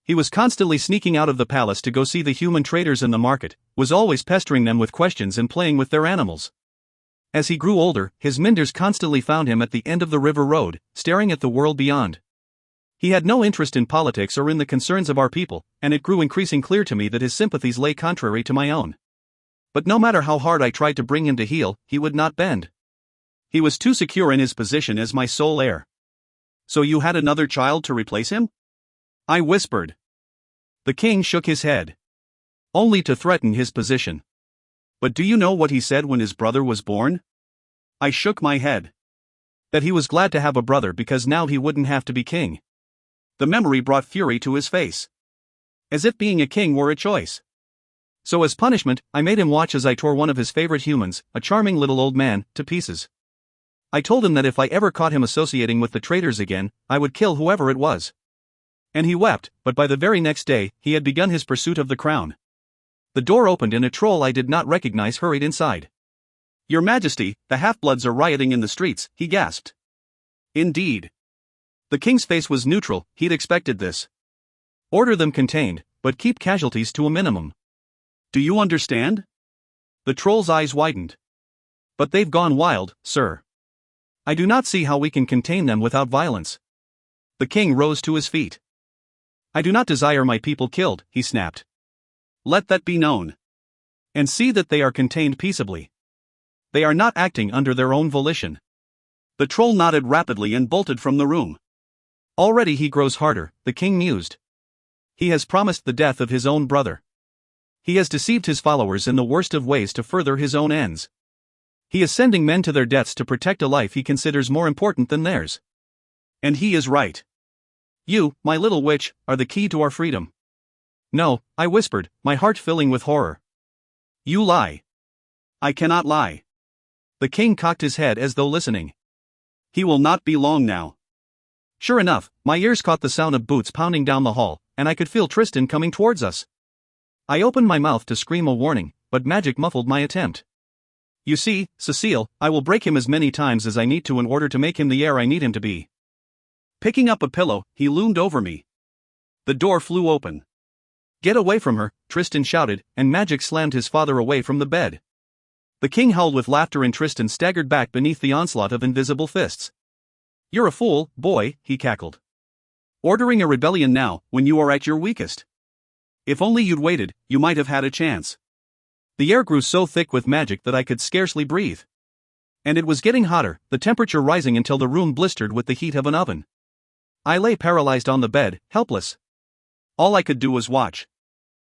He was constantly sneaking out of the palace to go see the human traders in the market, was always pestering them with questions and playing with their animals. As he grew older, his minders constantly found him at the end of the river road, staring at the world beyond. He had no interest in politics or in the concerns of our people, and it grew increasing clear to me that his sympathies lay contrary to my own. But no matter how hard I tried to bring him to heel, he would not bend.
He was too secure in his position as my sole heir. So you had another child to replace him? I whispered.
The king shook his head. Only to threaten his position.
But do you know what he said when his brother was born? I shook my head.
That he was glad to have a brother because now he wouldn't have to be king.
The memory brought fury to his face. As if being a king were a choice.
So as punishment, I made him watch as I tore one of his favorite humans, a charming little old man, to pieces. I told him that if I ever caught him associating with the traitors again, I would kill whoever it was. And he wept, but by the very next day, he had begun his pursuit of the crown. The door opened and a troll I did not recognize hurried inside.
Your Majesty, the half-bloods are rioting in the streets, he gasped. Indeed.
The king's face was neutral, he'd expected this. Order them contained, but keep casualties to a minimum.
Do you understand?
The troll's eyes widened. But they've gone wild, sir. I do not see how we can contain them without violence. The king rose to his feet. I do not desire my people killed, he snapped.
Let that be known.
And see that they are contained peaceably. They are not acting under their own volition.
The troll nodded rapidly and bolted from the room.
Already he grows harder, the king mused. He has promised the death of his own brother. He has deceived his followers in the worst of ways to further his own ends. He is sending men to their deaths to protect a life he considers more important than theirs.
And he is right.
You, my little witch, are the key to our freedom. No, I whispered, my heart filling with horror.
You lie. I cannot lie.
The king cocked his head as though listening.
He will not be long now.
Sure enough, my ears caught the sound of boots pounding down the hall, and I could feel Tristan coming towards us. I opened my mouth to scream a warning, but magic muffled my attempt. You see, Cécile, I will break him as many times as I need to in order to make him the heir I need him to be.
Picking up a pillow, he loomed over me. The door flew open.
Get away from her, Tristan shouted, and magic slammed his father away from the bed. The king howled with laughter and Tristan staggered back beneath the onslaught of invisible fists. You're a fool, boy, he cackled.
Ordering a rebellion now, when you are at your weakest. If only you'd waited, you might have had a chance.
The air grew so thick with magic that I could scarcely breathe. And it was getting hotter, the temperature rising until the room blistered with the heat of an oven. I lay paralyzed on the bed, helpless. All I could do was watch.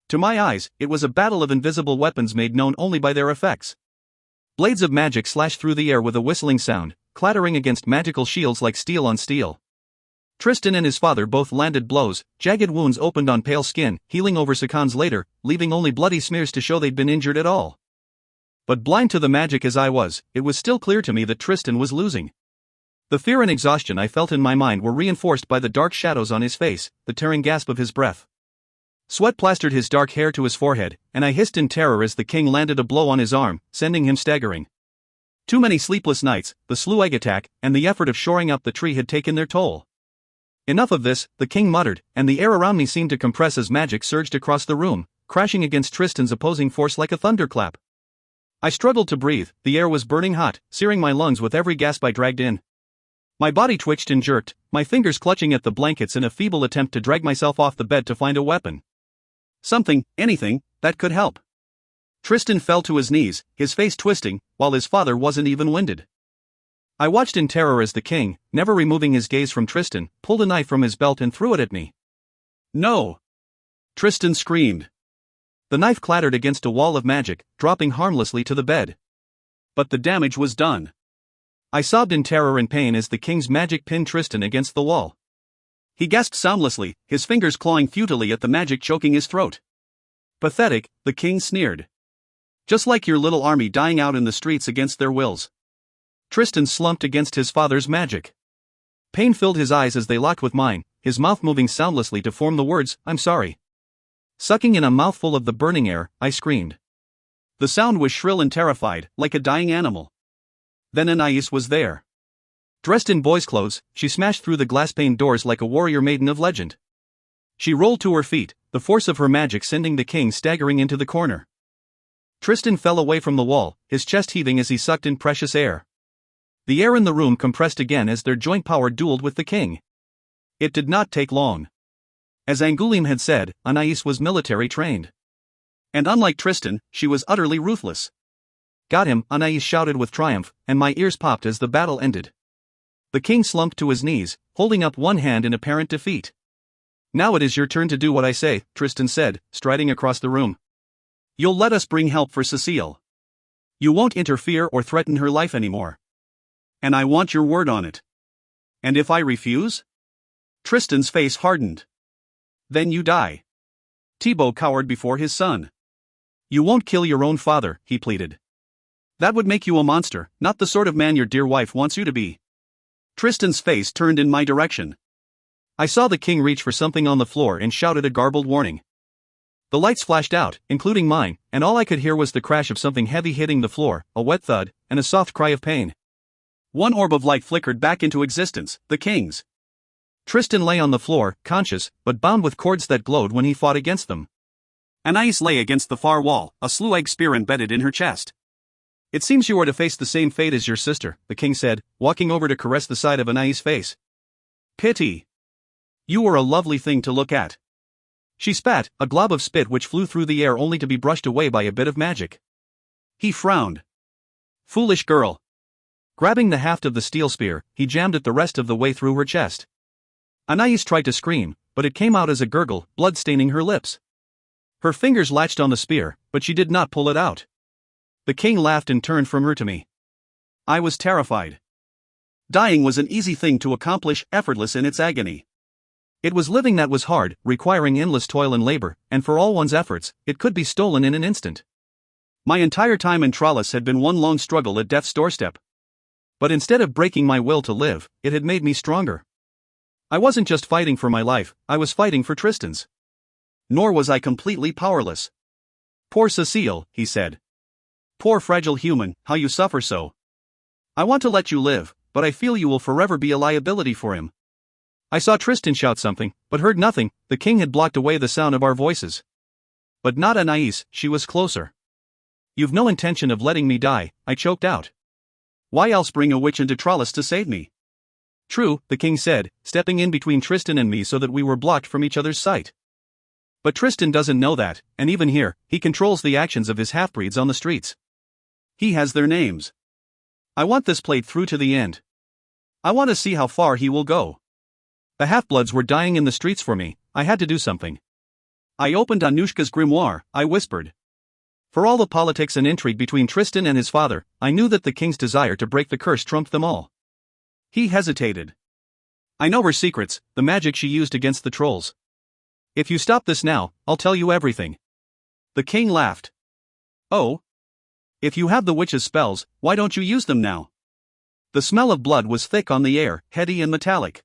To my eyes, it was a battle of invisible weapons made known only by their effects. Blades of magic slashed through the air with a whistling sound, clattering against magical shields like steel on steel. Tristan and his father both landed blows, jagged wounds opened on pale skin, healing over seconds later, leaving only bloody smears to show they'd been injured at all. But blind to the magic as I was, it was still clear to me that Tristan was losing. The fear and exhaustion I felt in my mind were reinforced by the dark shadows on his face, the tearing gasp of his breath. Sweat plastered his dark hair to his forehead, and I hissed in terror as the king landed a blow on his arm, sending him staggering. Too many sleepless nights, the slew egg attack, and the effort of shoring up the tree had taken their toll. Enough of this, the king muttered, and the air around me seemed to compress as magic surged across the room, crashing against Tristan's opposing force like a thunderclap. I struggled to breathe, the air was burning hot, searing my lungs with every gasp I dragged in. My body twitched and jerked, my fingers clutching at the blankets in a feeble attempt to drag myself off the bed to find a weapon. Something, anything, that could help. Tristan fell to his knees, his face twisting, while his father wasn't even winded. I watched in terror as the king, never removing his gaze from Tristan, pulled a knife from his belt and threw it at me.
No! Tristan screamed.
The knife clattered against a wall of magic, dropping harmlessly to the bed.
But the damage was done.
I sobbed in terror and pain as the king's magic pinned Tristan against the wall. He gasped soundlessly, his fingers clawing futilely at the magic choking his throat. Pathetic, the king sneered. Just like your little army dying out in the streets against their wills. Tristan slumped against his father's magic. Pain filled his eyes as they locked with mine, his mouth moving soundlessly to form the words, "I'm sorry." Sucking in a mouthful of the burning air, I screamed. The sound was shrill and terrified, like a dying animal. Then Anais was there. Dressed in boy's clothes, she smashed through the glass-paned doors like a warrior maiden of legend. She rolled to her feet, the force of her magic sending the king staggering into the corner. Tristan fell away from the wall, his chest heaving as he sucked in precious air. The air in the room compressed again as their joint power dueled with the king. It did not take long. As Angoulême had said, Anais was military trained. And unlike Tristan, she was utterly ruthless. Got him, Anais shouted with triumph, and my ears popped as the battle ended. The king slumped to his knees, holding up one hand in apparent defeat. Now it is your turn to do what I say, Tristan said, striding across the room. You'll let us bring help for Cécile.
You won't interfere or threaten her life anymore. And I want your word on it. And if I refuse? Tristan's face hardened. Then you die. Thibaut cowered before his son. You won't kill your own father, he pleaded. That would make you a monster, not the sort of man your dear wife wants you to be. Tristan's face turned in my direction. I saw the king reach for something on the floor and shouted a garbled warning. The lights flashed out, including mine, and all I could hear was the crash of something heavy hitting the floor, a wet thud, and a soft cry of pain. One orb of light flickered back into existence, the king's. Tristan lay on the floor, conscious, but bound with cords that glowed when he fought against them. Anais lay against the far wall, a slew-egg spear embedded in her chest. It seems you are to face the same fate as your sister, the king said, walking over to caress the side of Anais' face. Pity. You were a lovely thing to look at. She spat, a glob of spit which flew through the air only to be brushed away by a bit of magic. He frowned. Foolish girl. Grabbing the haft of the steel spear, he jammed it the rest of the way through her chest. Anais tried to scream, but it came out as a gurgle, blood staining her lips. Her fingers latched on the spear, but she did not pull it out. The king laughed and turned from her to me. I was terrified. Dying was an easy thing to accomplish, effortless in its agony. It was living that was hard, requiring endless toil and labor, and for all one's efforts, it could be stolen in an instant. My entire time in Tralles had been one long struggle at death's doorstep. But instead of breaking my will to live, it had made me stronger. I wasn't just fighting for my life, I was fighting for Tristan's. Nor was I completely powerless. Poor Cécile, he said. Poor fragile human, how you suffer so. I want to let you live, but I feel you will forever be a liability for him. I saw Tristan shout something, but heard nothing. The king had blocked away the sound of our voices. But not Anais, she was closer. You've no intention of letting me die, I choked out. Why else bring a witch into Tralles to save me? True, the king said, stepping in between Tristan and me so that we were blocked from each other's sight. But Tristan doesn't know that, and even here, he controls the actions of his half-breeds on the streets. He has their names. I want this played through to the end. I want to see how far he will go. The half-bloods were dying in the streets for me, I had to do something. I opened Anushka's grimoire, I whispered. For all the politics and intrigue between Tristan and his father, I knew that the king's desire to break the curse trumped them all. He hesitated. I know her secrets, the magic she used against the trolls. If you stop this now, I'll tell you everything. The king laughed. Oh? If you have the witch's spells, why don't you use them now? The smell of blood was thick on the air, heady and metallic.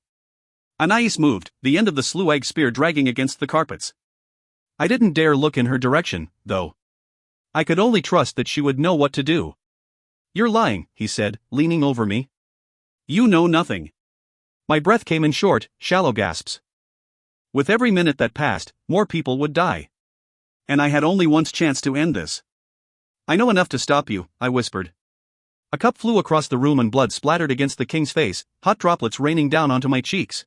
Anais moved, the end of the slew-egg spear dragging against the carpets. I didn't dare look in her direction, though. I could only trust that she would know what to do. You're lying, he said, leaning over me. You know nothing. My breath came in short, shallow gasps. With every minute that passed, more people would die. And I had only one's chance to end this. I know enough to stop you, I whispered. A cup flew across the room and blood splattered against the king's face, hot droplets raining down onto my cheeks.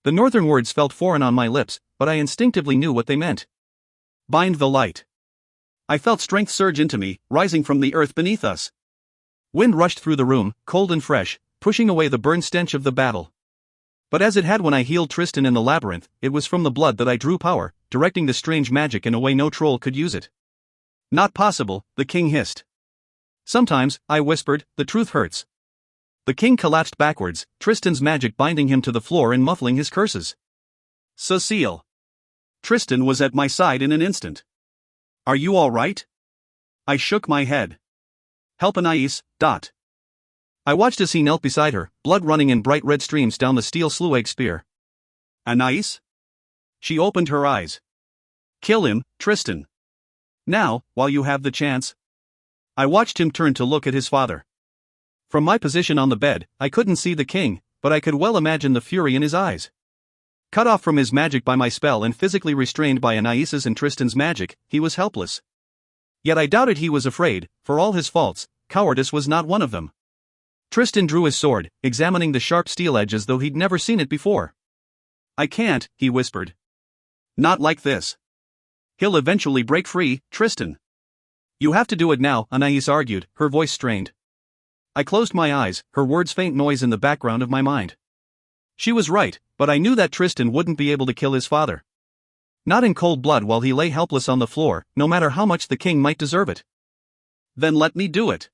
The northern words felt foreign on my lips, but I instinctively knew what they meant. Bind the light. I felt strength surge into me, rising from the earth beneath us. Wind rushed through the room, cold and fresh, pushing away the burn stench of the battle. But as it had when I healed Tristan in the labyrinth, it was from the blood that I drew power, directing the strange magic in a way no troll could use it. Not possible, the king hissed. Sometimes, I whispered, the truth hurts. The king collapsed backwards, Tristan's magic binding him to the floor and muffling his curses. Cécile. Tristan was at my side in an instant. Are you all right? I shook my head. Help Anais, Dot. I watched as he knelt beside her, blood running in bright red streams down the steel slew-egg spear. Anais? She opened her eyes. Kill him, Tristan. Now, while you have the chance. I watched him turn to look at his father. From my position on the bed, I couldn't see the king, but I could well imagine the fury in his eyes. Cut off from his magic by my spell and physically restrained by Anais's and Tristan's magic, he was helpless. Yet I doubted he was afraid, for all his faults, cowardice was not one of them. Tristan drew his sword, examining the sharp steel edge as though he'd never seen it before. I can't, he whispered. Not like this. He'll eventually break free, Tristan. You have to do it now, Anais argued, her voice strained. I closed my eyes, her words faint noise in the background of my mind. She was right, but I knew that Tristan wouldn't be able to kill his father. Not in cold blood while he lay helpless on the floor, no matter how much the king might deserve it. Then let me do it.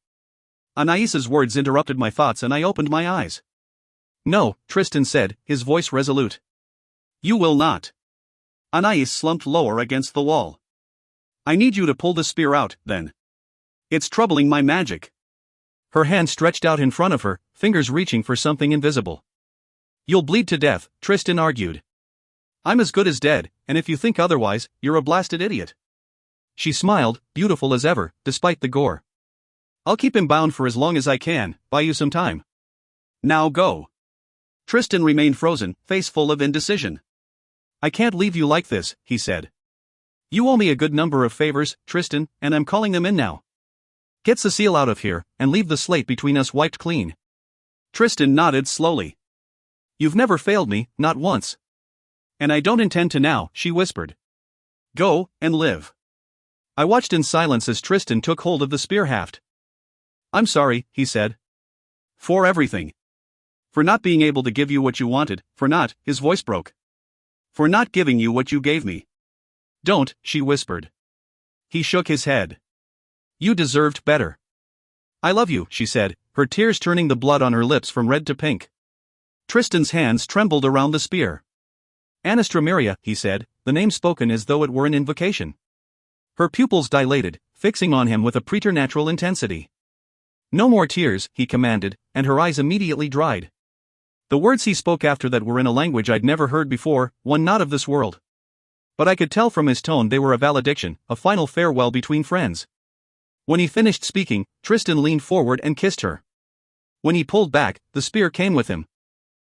Anaïs's words interrupted my thoughts and I opened my eyes.
No, Tristan said, his voice resolute.
You will not. Anaïs slumped lower against the wall. I need you to pull the spear out, then. It's troubling my magic.
Her hand stretched out in front of her, fingers reaching for something invisible. You'll bleed to death, Tristan argued.
I'm as good as dead, and if you think otherwise, you're a blasted idiot.
She smiled, beautiful as ever, despite the gore.
I'll keep him bound for as long as I can, buy you some time. Now go. Tristan remained frozen, face full of indecision.
I can't leave you like this, he said. You owe me a good number of favors, Tristan, and I'm calling them in now. Get Cécile out of here, and leave the slate between us wiped clean.
Tristan nodded slowly.
You've never failed me, not once.
And I don't intend to now, she whispered. Go, and live.
I watched in silence as Tristan took hold of the spear haft.
I'm sorry, he said. For everything. For not being able to give you what you wanted, his voice broke. For not giving you what you gave me.
Don't, she whispered.
He shook his head.
You deserved better. I love you, she said, her tears turning the blood on her lips from red to pink. Tristan's hands trembled around the spear. Anastramaria, he said, the name spoken as though it were an invocation. Her pupils dilated, fixing on him with a preternatural intensity. No more tears, he commanded, and her eyes immediately dried. The words he spoke after that were in a language I'd never heard before, one not of this world. But I could tell from his tone they were a valediction, a final farewell between friends. When he finished speaking, Tristan leaned forward and kissed her. When he pulled back, the spear came with him.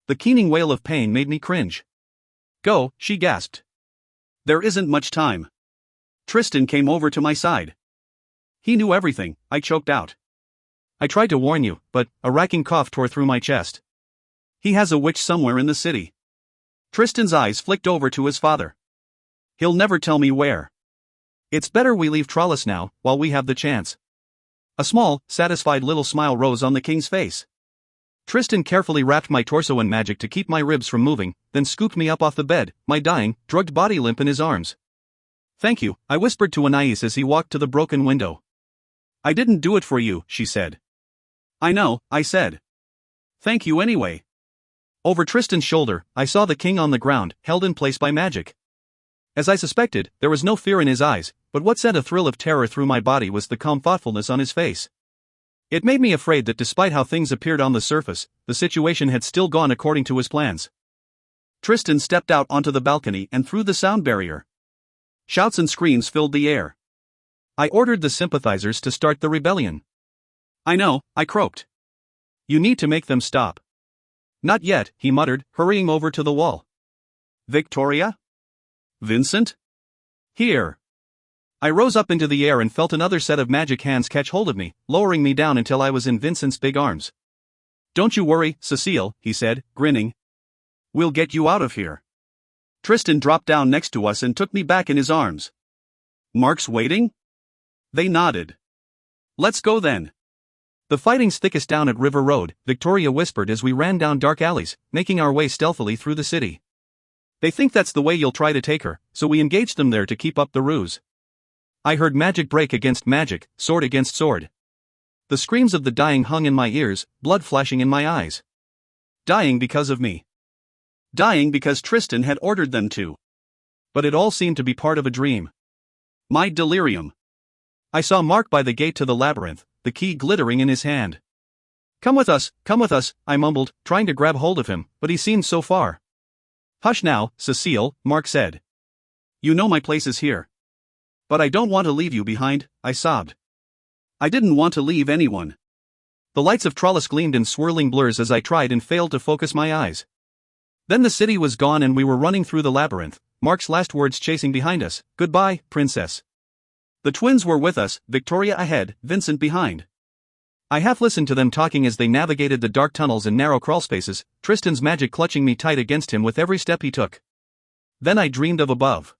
The keening wail of pain made me cringe. Go, she gasped.
There isn't much time. Tristan came over to my side. He knew everything, I choked out.
I tried to warn you, but a racking cough tore through my chest.
He has a witch somewhere in the city. Tristan's eyes flicked over to his father. He'll never tell me where.
It's better we leave Trollis now, while we have the chance. A small, satisfied little smile rose on the king's face. Tristan carefully wrapped my torso in magic to keep my ribs from moving, then scooped me up off the bed, my dying, drugged body limp in his arms. Thank you, I whispered to Anaïs as he walked to the broken window.
I didn't do it for you, she said. I know, I said. Thank you anyway.
Over Tristan's shoulder, I saw the king on the ground, held in place by magic. As I suspected, there was no fear in his eyes, but what sent a thrill of terror through my body was the calm thoughtfulness on his face. It made me afraid that despite how things appeared on the surface, the situation had still gone according to his plans.
Tristan stepped out onto the balcony and through the sound barrier. Shouts and screams filled the air.
I ordered the sympathizers to start the rebellion.
I know, I croaked.
You need to make them stop. Not yet, he muttered, hurrying over to the wall.
Victoria? Vincent?
Here. I rose up into the air and felt another set of magic hands catch hold of me, lowering me down until I was in Vincent's big arms.
Don't you worry, Cécile, he said, grinning. We'll get you out of here. Tristan dropped down next to us and took me back in his arms. Mark's waiting? They nodded. Let's go then.
The fighting's thickest down at River Road, Victoria whispered as we ran down dark alleys, making our way stealthily through the city. They think that's the way you'll try to take her, so we engaged them there to keep up the ruse. I heard magic break against magic, sword against sword. The screams of the dying hung in my ears, blood flashing in my eyes. Dying because of me.
Dying because Tristan had ordered them to.
But it all seemed to be part of a dream.
My delirium.
I saw Mark by the gate to the labyrinth, the key glittering in his hand. Come with us, I mumbled, trying to grab hold of him, but he seemed so far. Hush now, Cécile, Mark said.
You know my place is here.
But I don't want to leave you behind, I sobbed.
I didn't want to leave anyone.
The lights of Trollis gleamed in swirling blurs as I tried and failed to focus my eyes. Then the city was gone and we were running through the labyrinth, Mark's last words chasing behind us, goodbye, princess.
The twins were with us, Victoria ahead, Vincent behind.
I half listened to them talking as they navigated the dark tunnels and narrow crawlspaces, Tristan's magic clutching me tight against him with every step he took. Then I dreamed of above.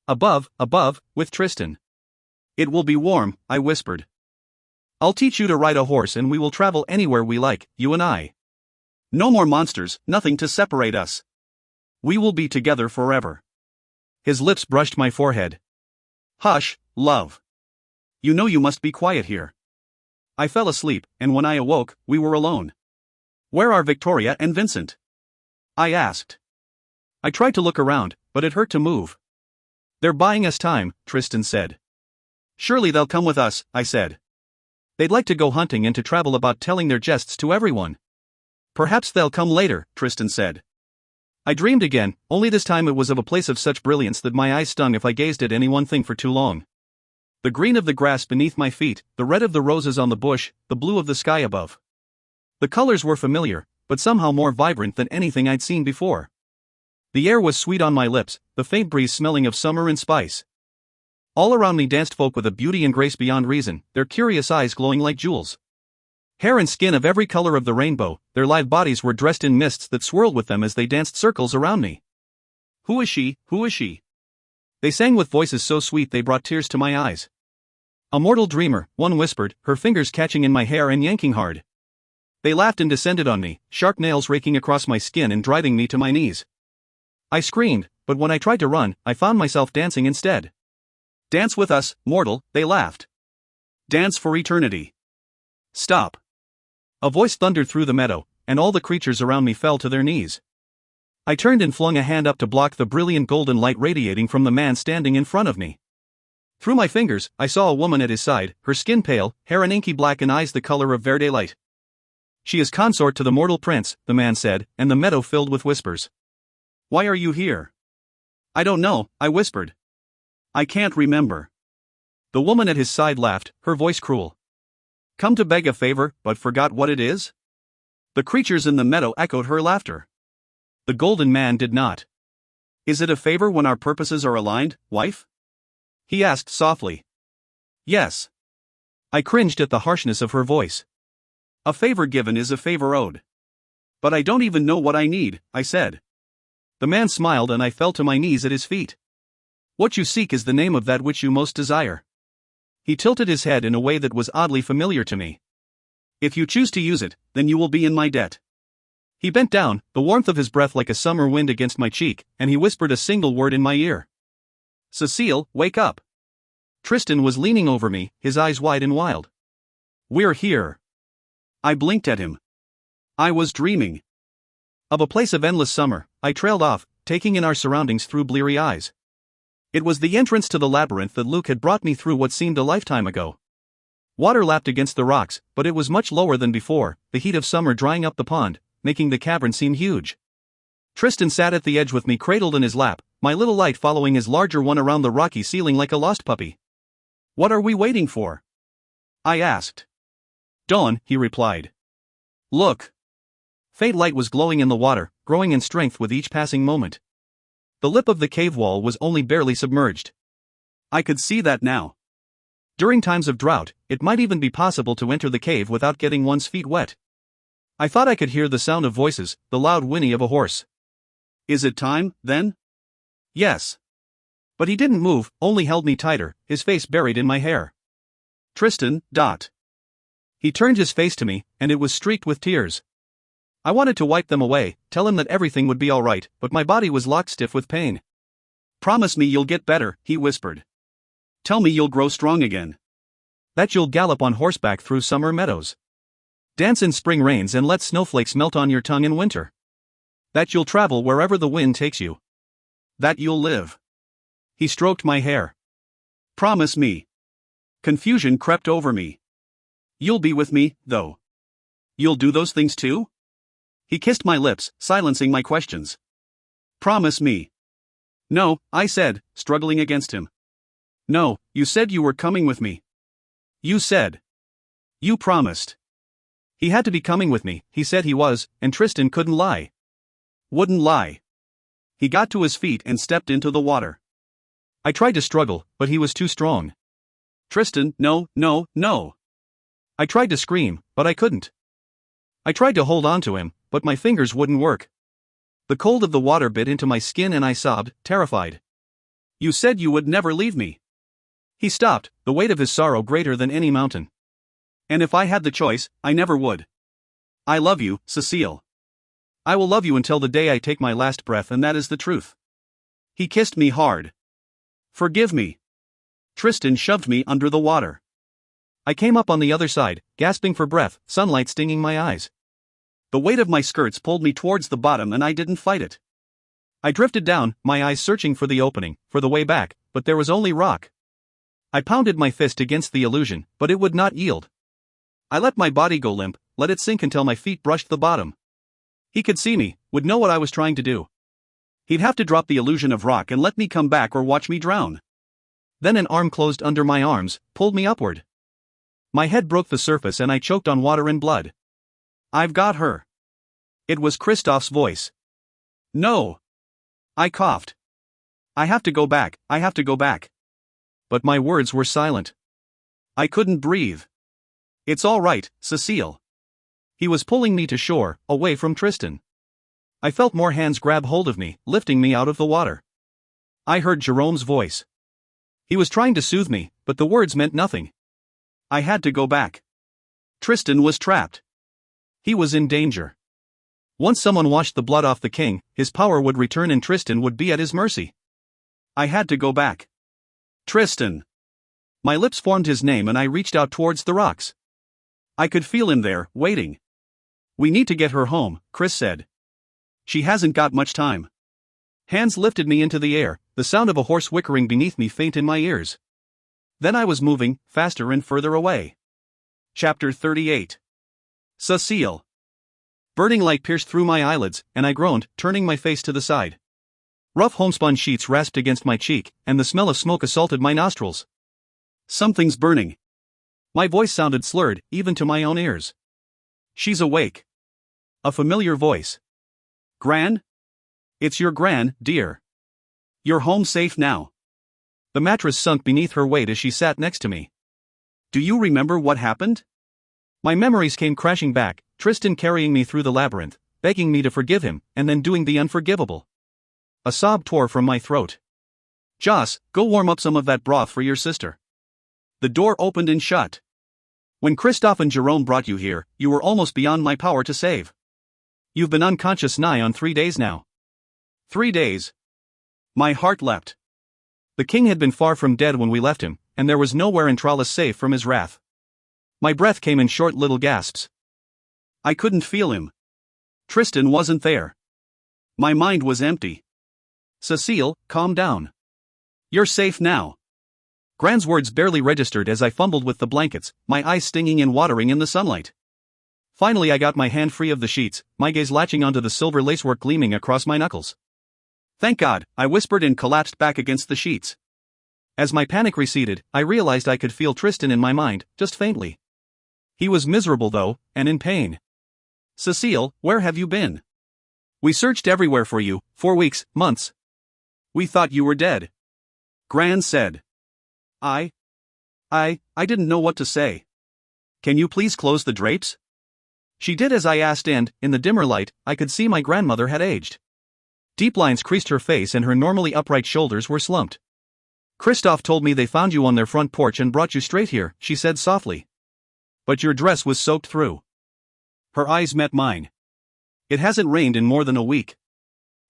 Above, with Tristan.
It will be warm, I whispered.
I'll teach you to ride a horse and we will travel anywhere we like, you and I.
No more monsters, nothing to separate us. We will be together forever.
His lips brushed my forehead.
Hush, love. You know you must be quiet here. I fell asleep, and when I awoke, we were alone. Where are Victoria and Vincent? I asked. I tried to look around, but it hurt to move. They're buying us time, Tristan said. Surely they'll come with us, I said. They'd like to go hunting and to travel about telling their jests to everyone. Perhaps they'll come later, Tristan said. I dreamed again, only this time it was of a place of such brilliance that my eyes stung if I gazed at any one thing for too long. The green of the grass beneath my feet, the red of the roses on the bush, the blue of the sky above. The colors were familiar, but somehow more vibrant than anything I'd seen before. The air was sweet on my lips, the faint breeze smelling of summer and spice. All around me danced folk with a beauty and grace beyond reason, their curious eyes glowing like jewels. Hair and skin of every color of the rainbow, their lithe bodies were dressed in mists that swirled with them as they danced circles around me. Who is she, who is she? They sang with voices so sweet they brought tears to my eyes. A mortal dreamer, one whispered, her fingers catching in my hair and yanking hard. They laughed and descended on me, sharp nails raking across my skin and driving me to my knees. I screamed, but when I tried to run, I found myself dancing instead. Dance with us, mortal, they laughed. Dance for eternity. Stop. A voice thundered through the meadow, and all the creatures around me fell to their knees. I turned and flung a hand up to block the brilliant golden light radiating from the man standing in front of me. Through my fingers, I saw a woman at his side, her skin pale, hair an inky black and eyes the color of verde light. She is consort to the mortal prince, the man said, and the meadow filled with whispers. Why are you here? I don't know, I whispered. I can't remember. The woman at his side laughed, her voice cruel. Come to beg a favor, but forgot what it is? The creatures in the meadow echoed her laughter. The golden man did not. Is it a favor when our purposes are aligned, wife? He asked softly. Yes. I cringed at the harshness of her voice. A favor given is a favor owed. But I don't even know what I need, I said. The man smiled and I fell to my knees at his feet. What you seek is the name of that which you most desire. He tilted his head in a way that was oddly familiar to me. If you choose to use it, then you will be in my debt. He bent down, the warmth of his breath like a summer wind against my cheek, and he whispered a single word in my ear. Cécile, wake up. Tristan was leaning over me, his eyes wide and wild. We're here. I blinked at him. I was dreaming. Of a place of endless summer, I trailed off, taking in our surroundings through bleary eyes. It was the entrance to the labyrinth that Luke had brought me through what seemed a lifetime ago. Water lapped against the rocks, but it was much lower than before, the heat of summer drying up the pond, making the cavern seem huge. Tristan sat at the edge with me cradled in his lap, my little light following his larger one around the rocky ceiling like a lost puppy. What are we waiting for? I asked. Dawn, he replied. Look. Faint light was glowing in the water, growing in strength with each passing moment. The lip of the cave wall was only barely submerged. I could see that now. During times of drought, it might even be possible to enter the cave without getting one's feet wet. I thought I could hear the sound of voices, the loud whinny of a horse. Is it time, then? Yes. But he didn't move, only held me tighter, his face buried in my hair. Tristan, dot. He turned his face to me, and it was streaked with tears. I wanted to wipe them away, tell him that everything would be all right, but my body was locked stiff with pain. Promise me you'll get better, he whispered. Tell me you'll grow strong again. That you'll gallop on horseback through summer meadows. Dance in spring rains and let snowflakes melt on your tongue in winter. That you'll travel wherever the wind takes you. That you'll live. He stroked my hair. Promise me. Confusion crept over me. You'll be with me, though. You'll do those things too? He kissed my lips, silencing my questions. Promise me. No, I said, struggling against him. No, you said you were coming with me. You said. You promised. He had to be coming with me, he said he was, and Tristan couldn't lie. Wouldn't lie. He got to his feet and stepped into the water. I tried to struggle, but he was too strong. Tristan, no, no, no. I tried to scream, but I couldn't. I tried to hold on to him, but my fingers wouldn't work. The cold of the water bit into my skin and I sobbed, terrified. You said you would never leave me. He stopped, the weight of his sorrow greater than any mountain. And if I had the choice, I never would. I love you, Cécile. I will love you until the day I take my last breath, and that is the truth. He kissed me hard. Forgive me. Tristan shoved me under the water.
I came up on the other side, gasping for breath, sunlight stinging my eyes.
The weight of my skirts pulled me towards the bottom and I didn't fight it.
I drifted down, my eyes searching for the opening, for the way back, but there was only rock. I pounded my fist against the illusion, but it would not yield. I let my body go limp, let it sink until my feet brushed the bottom. He could see me, would know what I was trying to do. He'd have to drop the illusion of rock and let me come back or watch me drown. Then an arm closed under my arms, pulled me upward. My head broke the surface and I choked on water and blood.
I've got her. It was Christoph's voice. No. I coughed. I have to go back, I have to go back.
But my words were silent.
I couldn't breathe. It's all right, Cécile.
He was pulling me to shore, away from Tristan. I felt more hands grab hold of me, lifting me out of the water. I heard Jérôme's voice. He was trying to soothe me, but the words meant nothing.
I had to go back. Tristan was trapped.
He was in danger. Once someone washed the blood off the king, his power would return and Tristan would be at his mercy.
I had to go back. Tristan.
My lips formed his name and I reached out towards the rocks.
I could feel him there, waiting.
We need to get her home, Chris said.
She hasn't got much time.
Hands lifted me into the air, the sound of a horse whickering beneath me faint in my ears. Then I was moving, faster and further away.
Chapter 38.
Cécile. Burning light pierced through my eyelids, and I groaned, turning my face to the side. Rough homespun sheets rasped against my cheek, and the smell of smoke assaulted my nostrils.
Something's burning.
My voice sounded slurred, even to my own ears.
She's awake.
A familiar voice.
Gran?
It's your Gran, dear.
You're home safe now.
The mattress sunk beneath her weight as she sat next to me.
Do you remember what happened?
My memories came crashing back, Tristan carrying me through the labyrinth, begging me to forgive him, and then doing the unforgivable. A sob tore from my throat.
Joss, go warm up some of that broth for your sister. The door opened and shut. When Christophe and Jérôme brought you here, you were almost beyond my power to save.
You've been unconscious nigh on 3 days now.
3 days. My heart leapt.
The king had been far from dead when we left him, and there was nowhere in Tralis safe from his wrath. My breath came in short little gasps.
I couldn't feel him. Tristan wasn't there. My mind was empty.
Cécile, calm down.
You're safe now.
Gran's words barely registered as I fumbled with the blankets, my eyes stinging and watering in the sunlight. Finally I got my hand free of the sheets, my gaze latching onto the silver lacework gleaming across my knuckles.
Thank God, I whispered and collapsed back against the sheets.
As my panic receded, I realized I could feel Tristan in my mind, just faintly. He was miserable though, and in pain.
Cécile, where have you been?
We searched everywhere for you, 4 weeks, months.
We thought you were dead. Gran said. I didn't know what to say.
Can you please close the drapes? She did as I asked and, in the dimmer light, I could see my grandmother had aged. Deep lines creased her face and her normally upright shoulders were slumped. Christophe told me they found you on their front porch and brought you straight here, she said softly. But your dress was soaked through.
Her eyes met mine.
It hasn't rained in more than a week.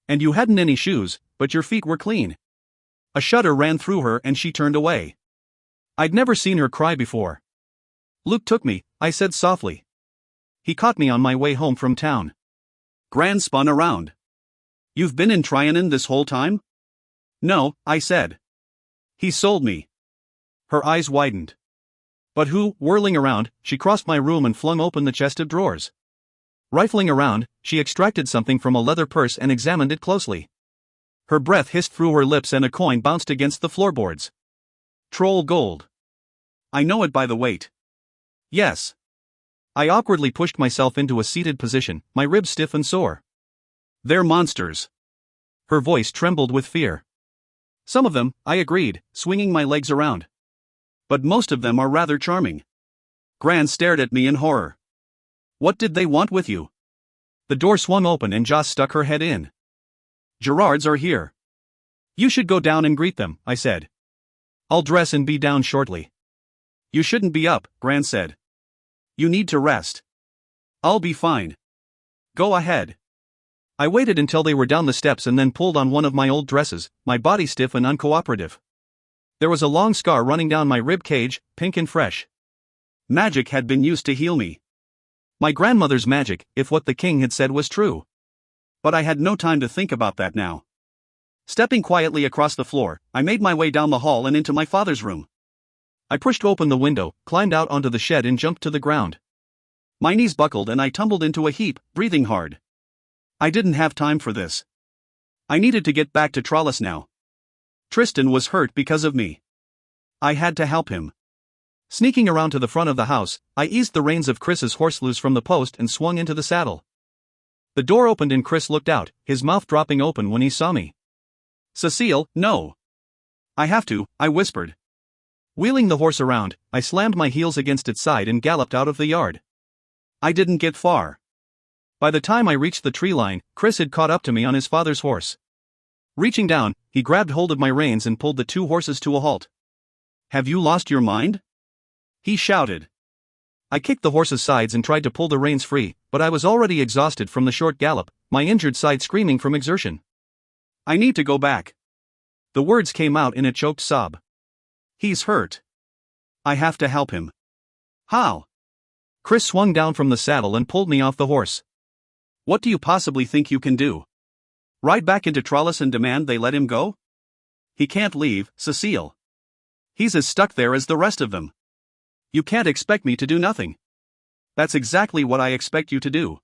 And you hadn't any shoes, but your feet were clean. A shudder ran through her and she turned away. I'd never seen her cry before. Luke took me, I said softly. He caught me on my way home from town.
Gran spun around. You've been in Trianon this whole time?
No, I said.
He sold me.
Her eyes widened. But who? Whirling around, she crossed my room and flung open the chest of drawers. Rifling around, she extracted something from a leather purse and examined it closely. Her breath hissed through her lips and a coin bounced against the floorboards. Troll gold.
I know it by the weight.
Yes. I awkwardly pushed myself into a seated position, my ribs stiff and sore.
They're monsters.
Her voice trembled with fear. Some of them, I agreed, swinging my legs around.
But most of them are rather charming. Gran stared at me in horror. What did they want with you?
The door swung open and Joss stuck her head in.
Gerards are here.
You should go down and greet them, I said. I'll dress and be down shortly.
You shouldn't be up, Gran said. You need to rest. I'll be fine. Go ahead.
I waited until they were down the steps and then pulled on one of my old dresses, my body stiff and uncooperative. There was a long scar running down my rib cage, pink and fresh.
Magic had been used to heal me.
My grandmother's magic, if what the king had said was true.
But I had no time to think about that now. Stepping quietly across the floor, I made my way down the hall and into my father's room.
I pushed open the window, climbed out onto the shed and jumped to the ground.
My knees buckled and I tumbled into a heap, breathing hard. I didn't have time for this. I needed to get back to Trollis now. Tristan was hurt because of me. I had to help him.
Sneaking around to the front of the house, I eased the reins of Chris's horse loose from the post and swung into the saddle. The door opened and Chris looked out, his mouth dropping open when he saw me.
Cécile, no. I have to, I whispered.
Wheeling the horse around, I slammed my heels against its side and galloped out of the yard.
I didn't get far.
By the time I reached the tree line, Chris had caught up to me on his father's horse. Reaching down, he grabbed hold of my reins and pulled the two horses to a halt.
Have you lost your mind? He shouted.
I kicked the horse's sides and tried to pull the reins free, but I was already exhausted from the short gallop, my injured side screaming from exertion.
I need to go back.
The words came out in a choked sob.
He's hurt. I have to help him. How?
Chris swung down from the saddle and pulled me off the horse.
What do you possibly think you can do? Ride back into Trollis and demand they let him go? He can't leave, Cécile. He's as stuck there as the rest of them. You can't expect me to do nothing. That's exactly what I expect you to do.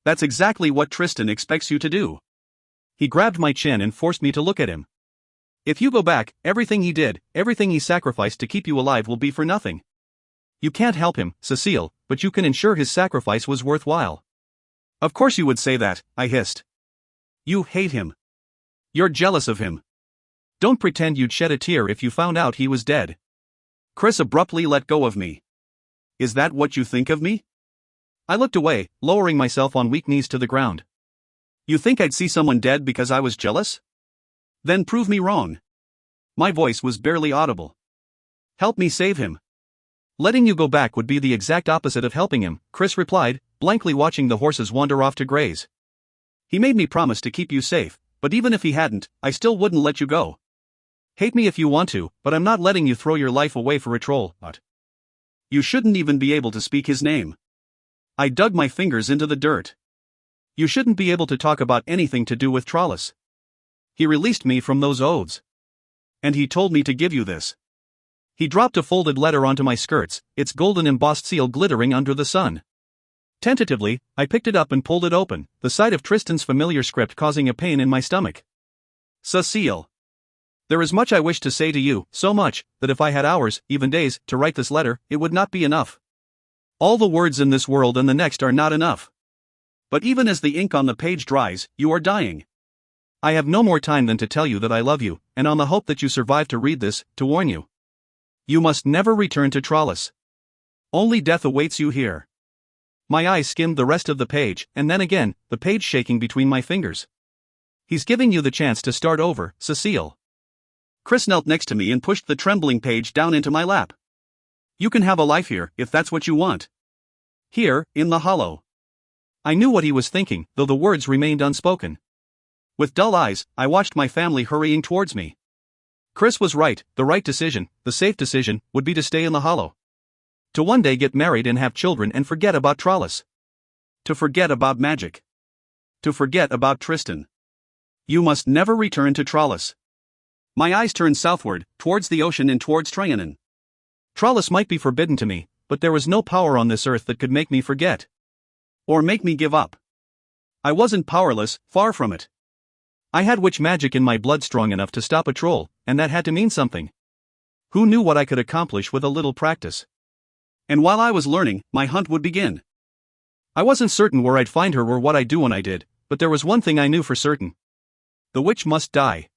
That's exactly what Tristan expects you to do.
He grabbed my chin and forced me to look at him. If you go back, everything he did, everything he sacrificed to keep you alive will be for nothing. You can't help him, Cécile, but you can ensure his sacrifice was worthwhile.
Of course you would say that, I hissed. You hate him. You're jealous of him.
Don't pretend you'd shed a tear if you found out he was dead.
Chris abruptly let go of me. Is that what you think of me?
I looked away, lowering myself on weak knees to the ground.
You think I'd see someone dead because I was jealous? Then prove me wrong. My voice was barely audible. Help me save him.
Letting you go back would be the exact opposite of helping him, Chris replied, blankly watching the horses wander off to graze.
He made me promise to keep you safe, but even if he hadn't, I still wouldn't let you go.
Hate me if you want to, but I'm not letting you throw your life away for a troll.
You shouldn't even be able to speak his name. I dug my fingers into the dirt.
You shouldn't be able to talk about anything to do with Trollis. He released me from those oaths.
And he told me to give you this.
He dropped a folded letter onto my skirts, its golden embossed seal glittering under the sun. Tentatively, I picked it up and pulled it open, the sight of Tristan's familiar script causing a pain in my stomach.
Cécile.
There is much I wish to say to you, so much, that if I had hours, even days, to write this letter, it would not be enough. All the words in this world and the next are not enough.
But even as the ink on the page dries, you are dying.
I have no more time than to tell you that I love you, and on the hope that you survive to read this, to warn you. You must never return to Trollis. Only death awaits you here. My eyes skimmed the rest of the page, and then again, the page shaking between my fingers. He's giving you the chance to start over, Cécile.
Chris knelt next to me and pushed the trembling page down into my lap. You can have a life here, if that's what you want. Here, in the hollow.
I knew what he was thinking, though the words remained unspoken.
With dull eyes, I watched my family hurrying towards me.
Chris was right, the right decision, the safe decision, would be to stay in the hollow. To one day get married and have children and forget about Trollis.
To forget about magic. To forget about Tristan. You must never return to Trollis. My eyes turned southward, towards the ocean and towards Trianon.
Trollis might be forbidden to me, but there was no power on this earth that could make me forget.
Or make me give up. I wasn't powerless, far from it.
I had witch magic in my blood strong enough to stop a troll, and that had to mean something. Who knew what I could accomplish with a little practice?
And while I was learning, my hunt would begin.
I wasn't certain where I'd find her or what I'd do when I did, but there was one thing I knew for certain. The witch must die.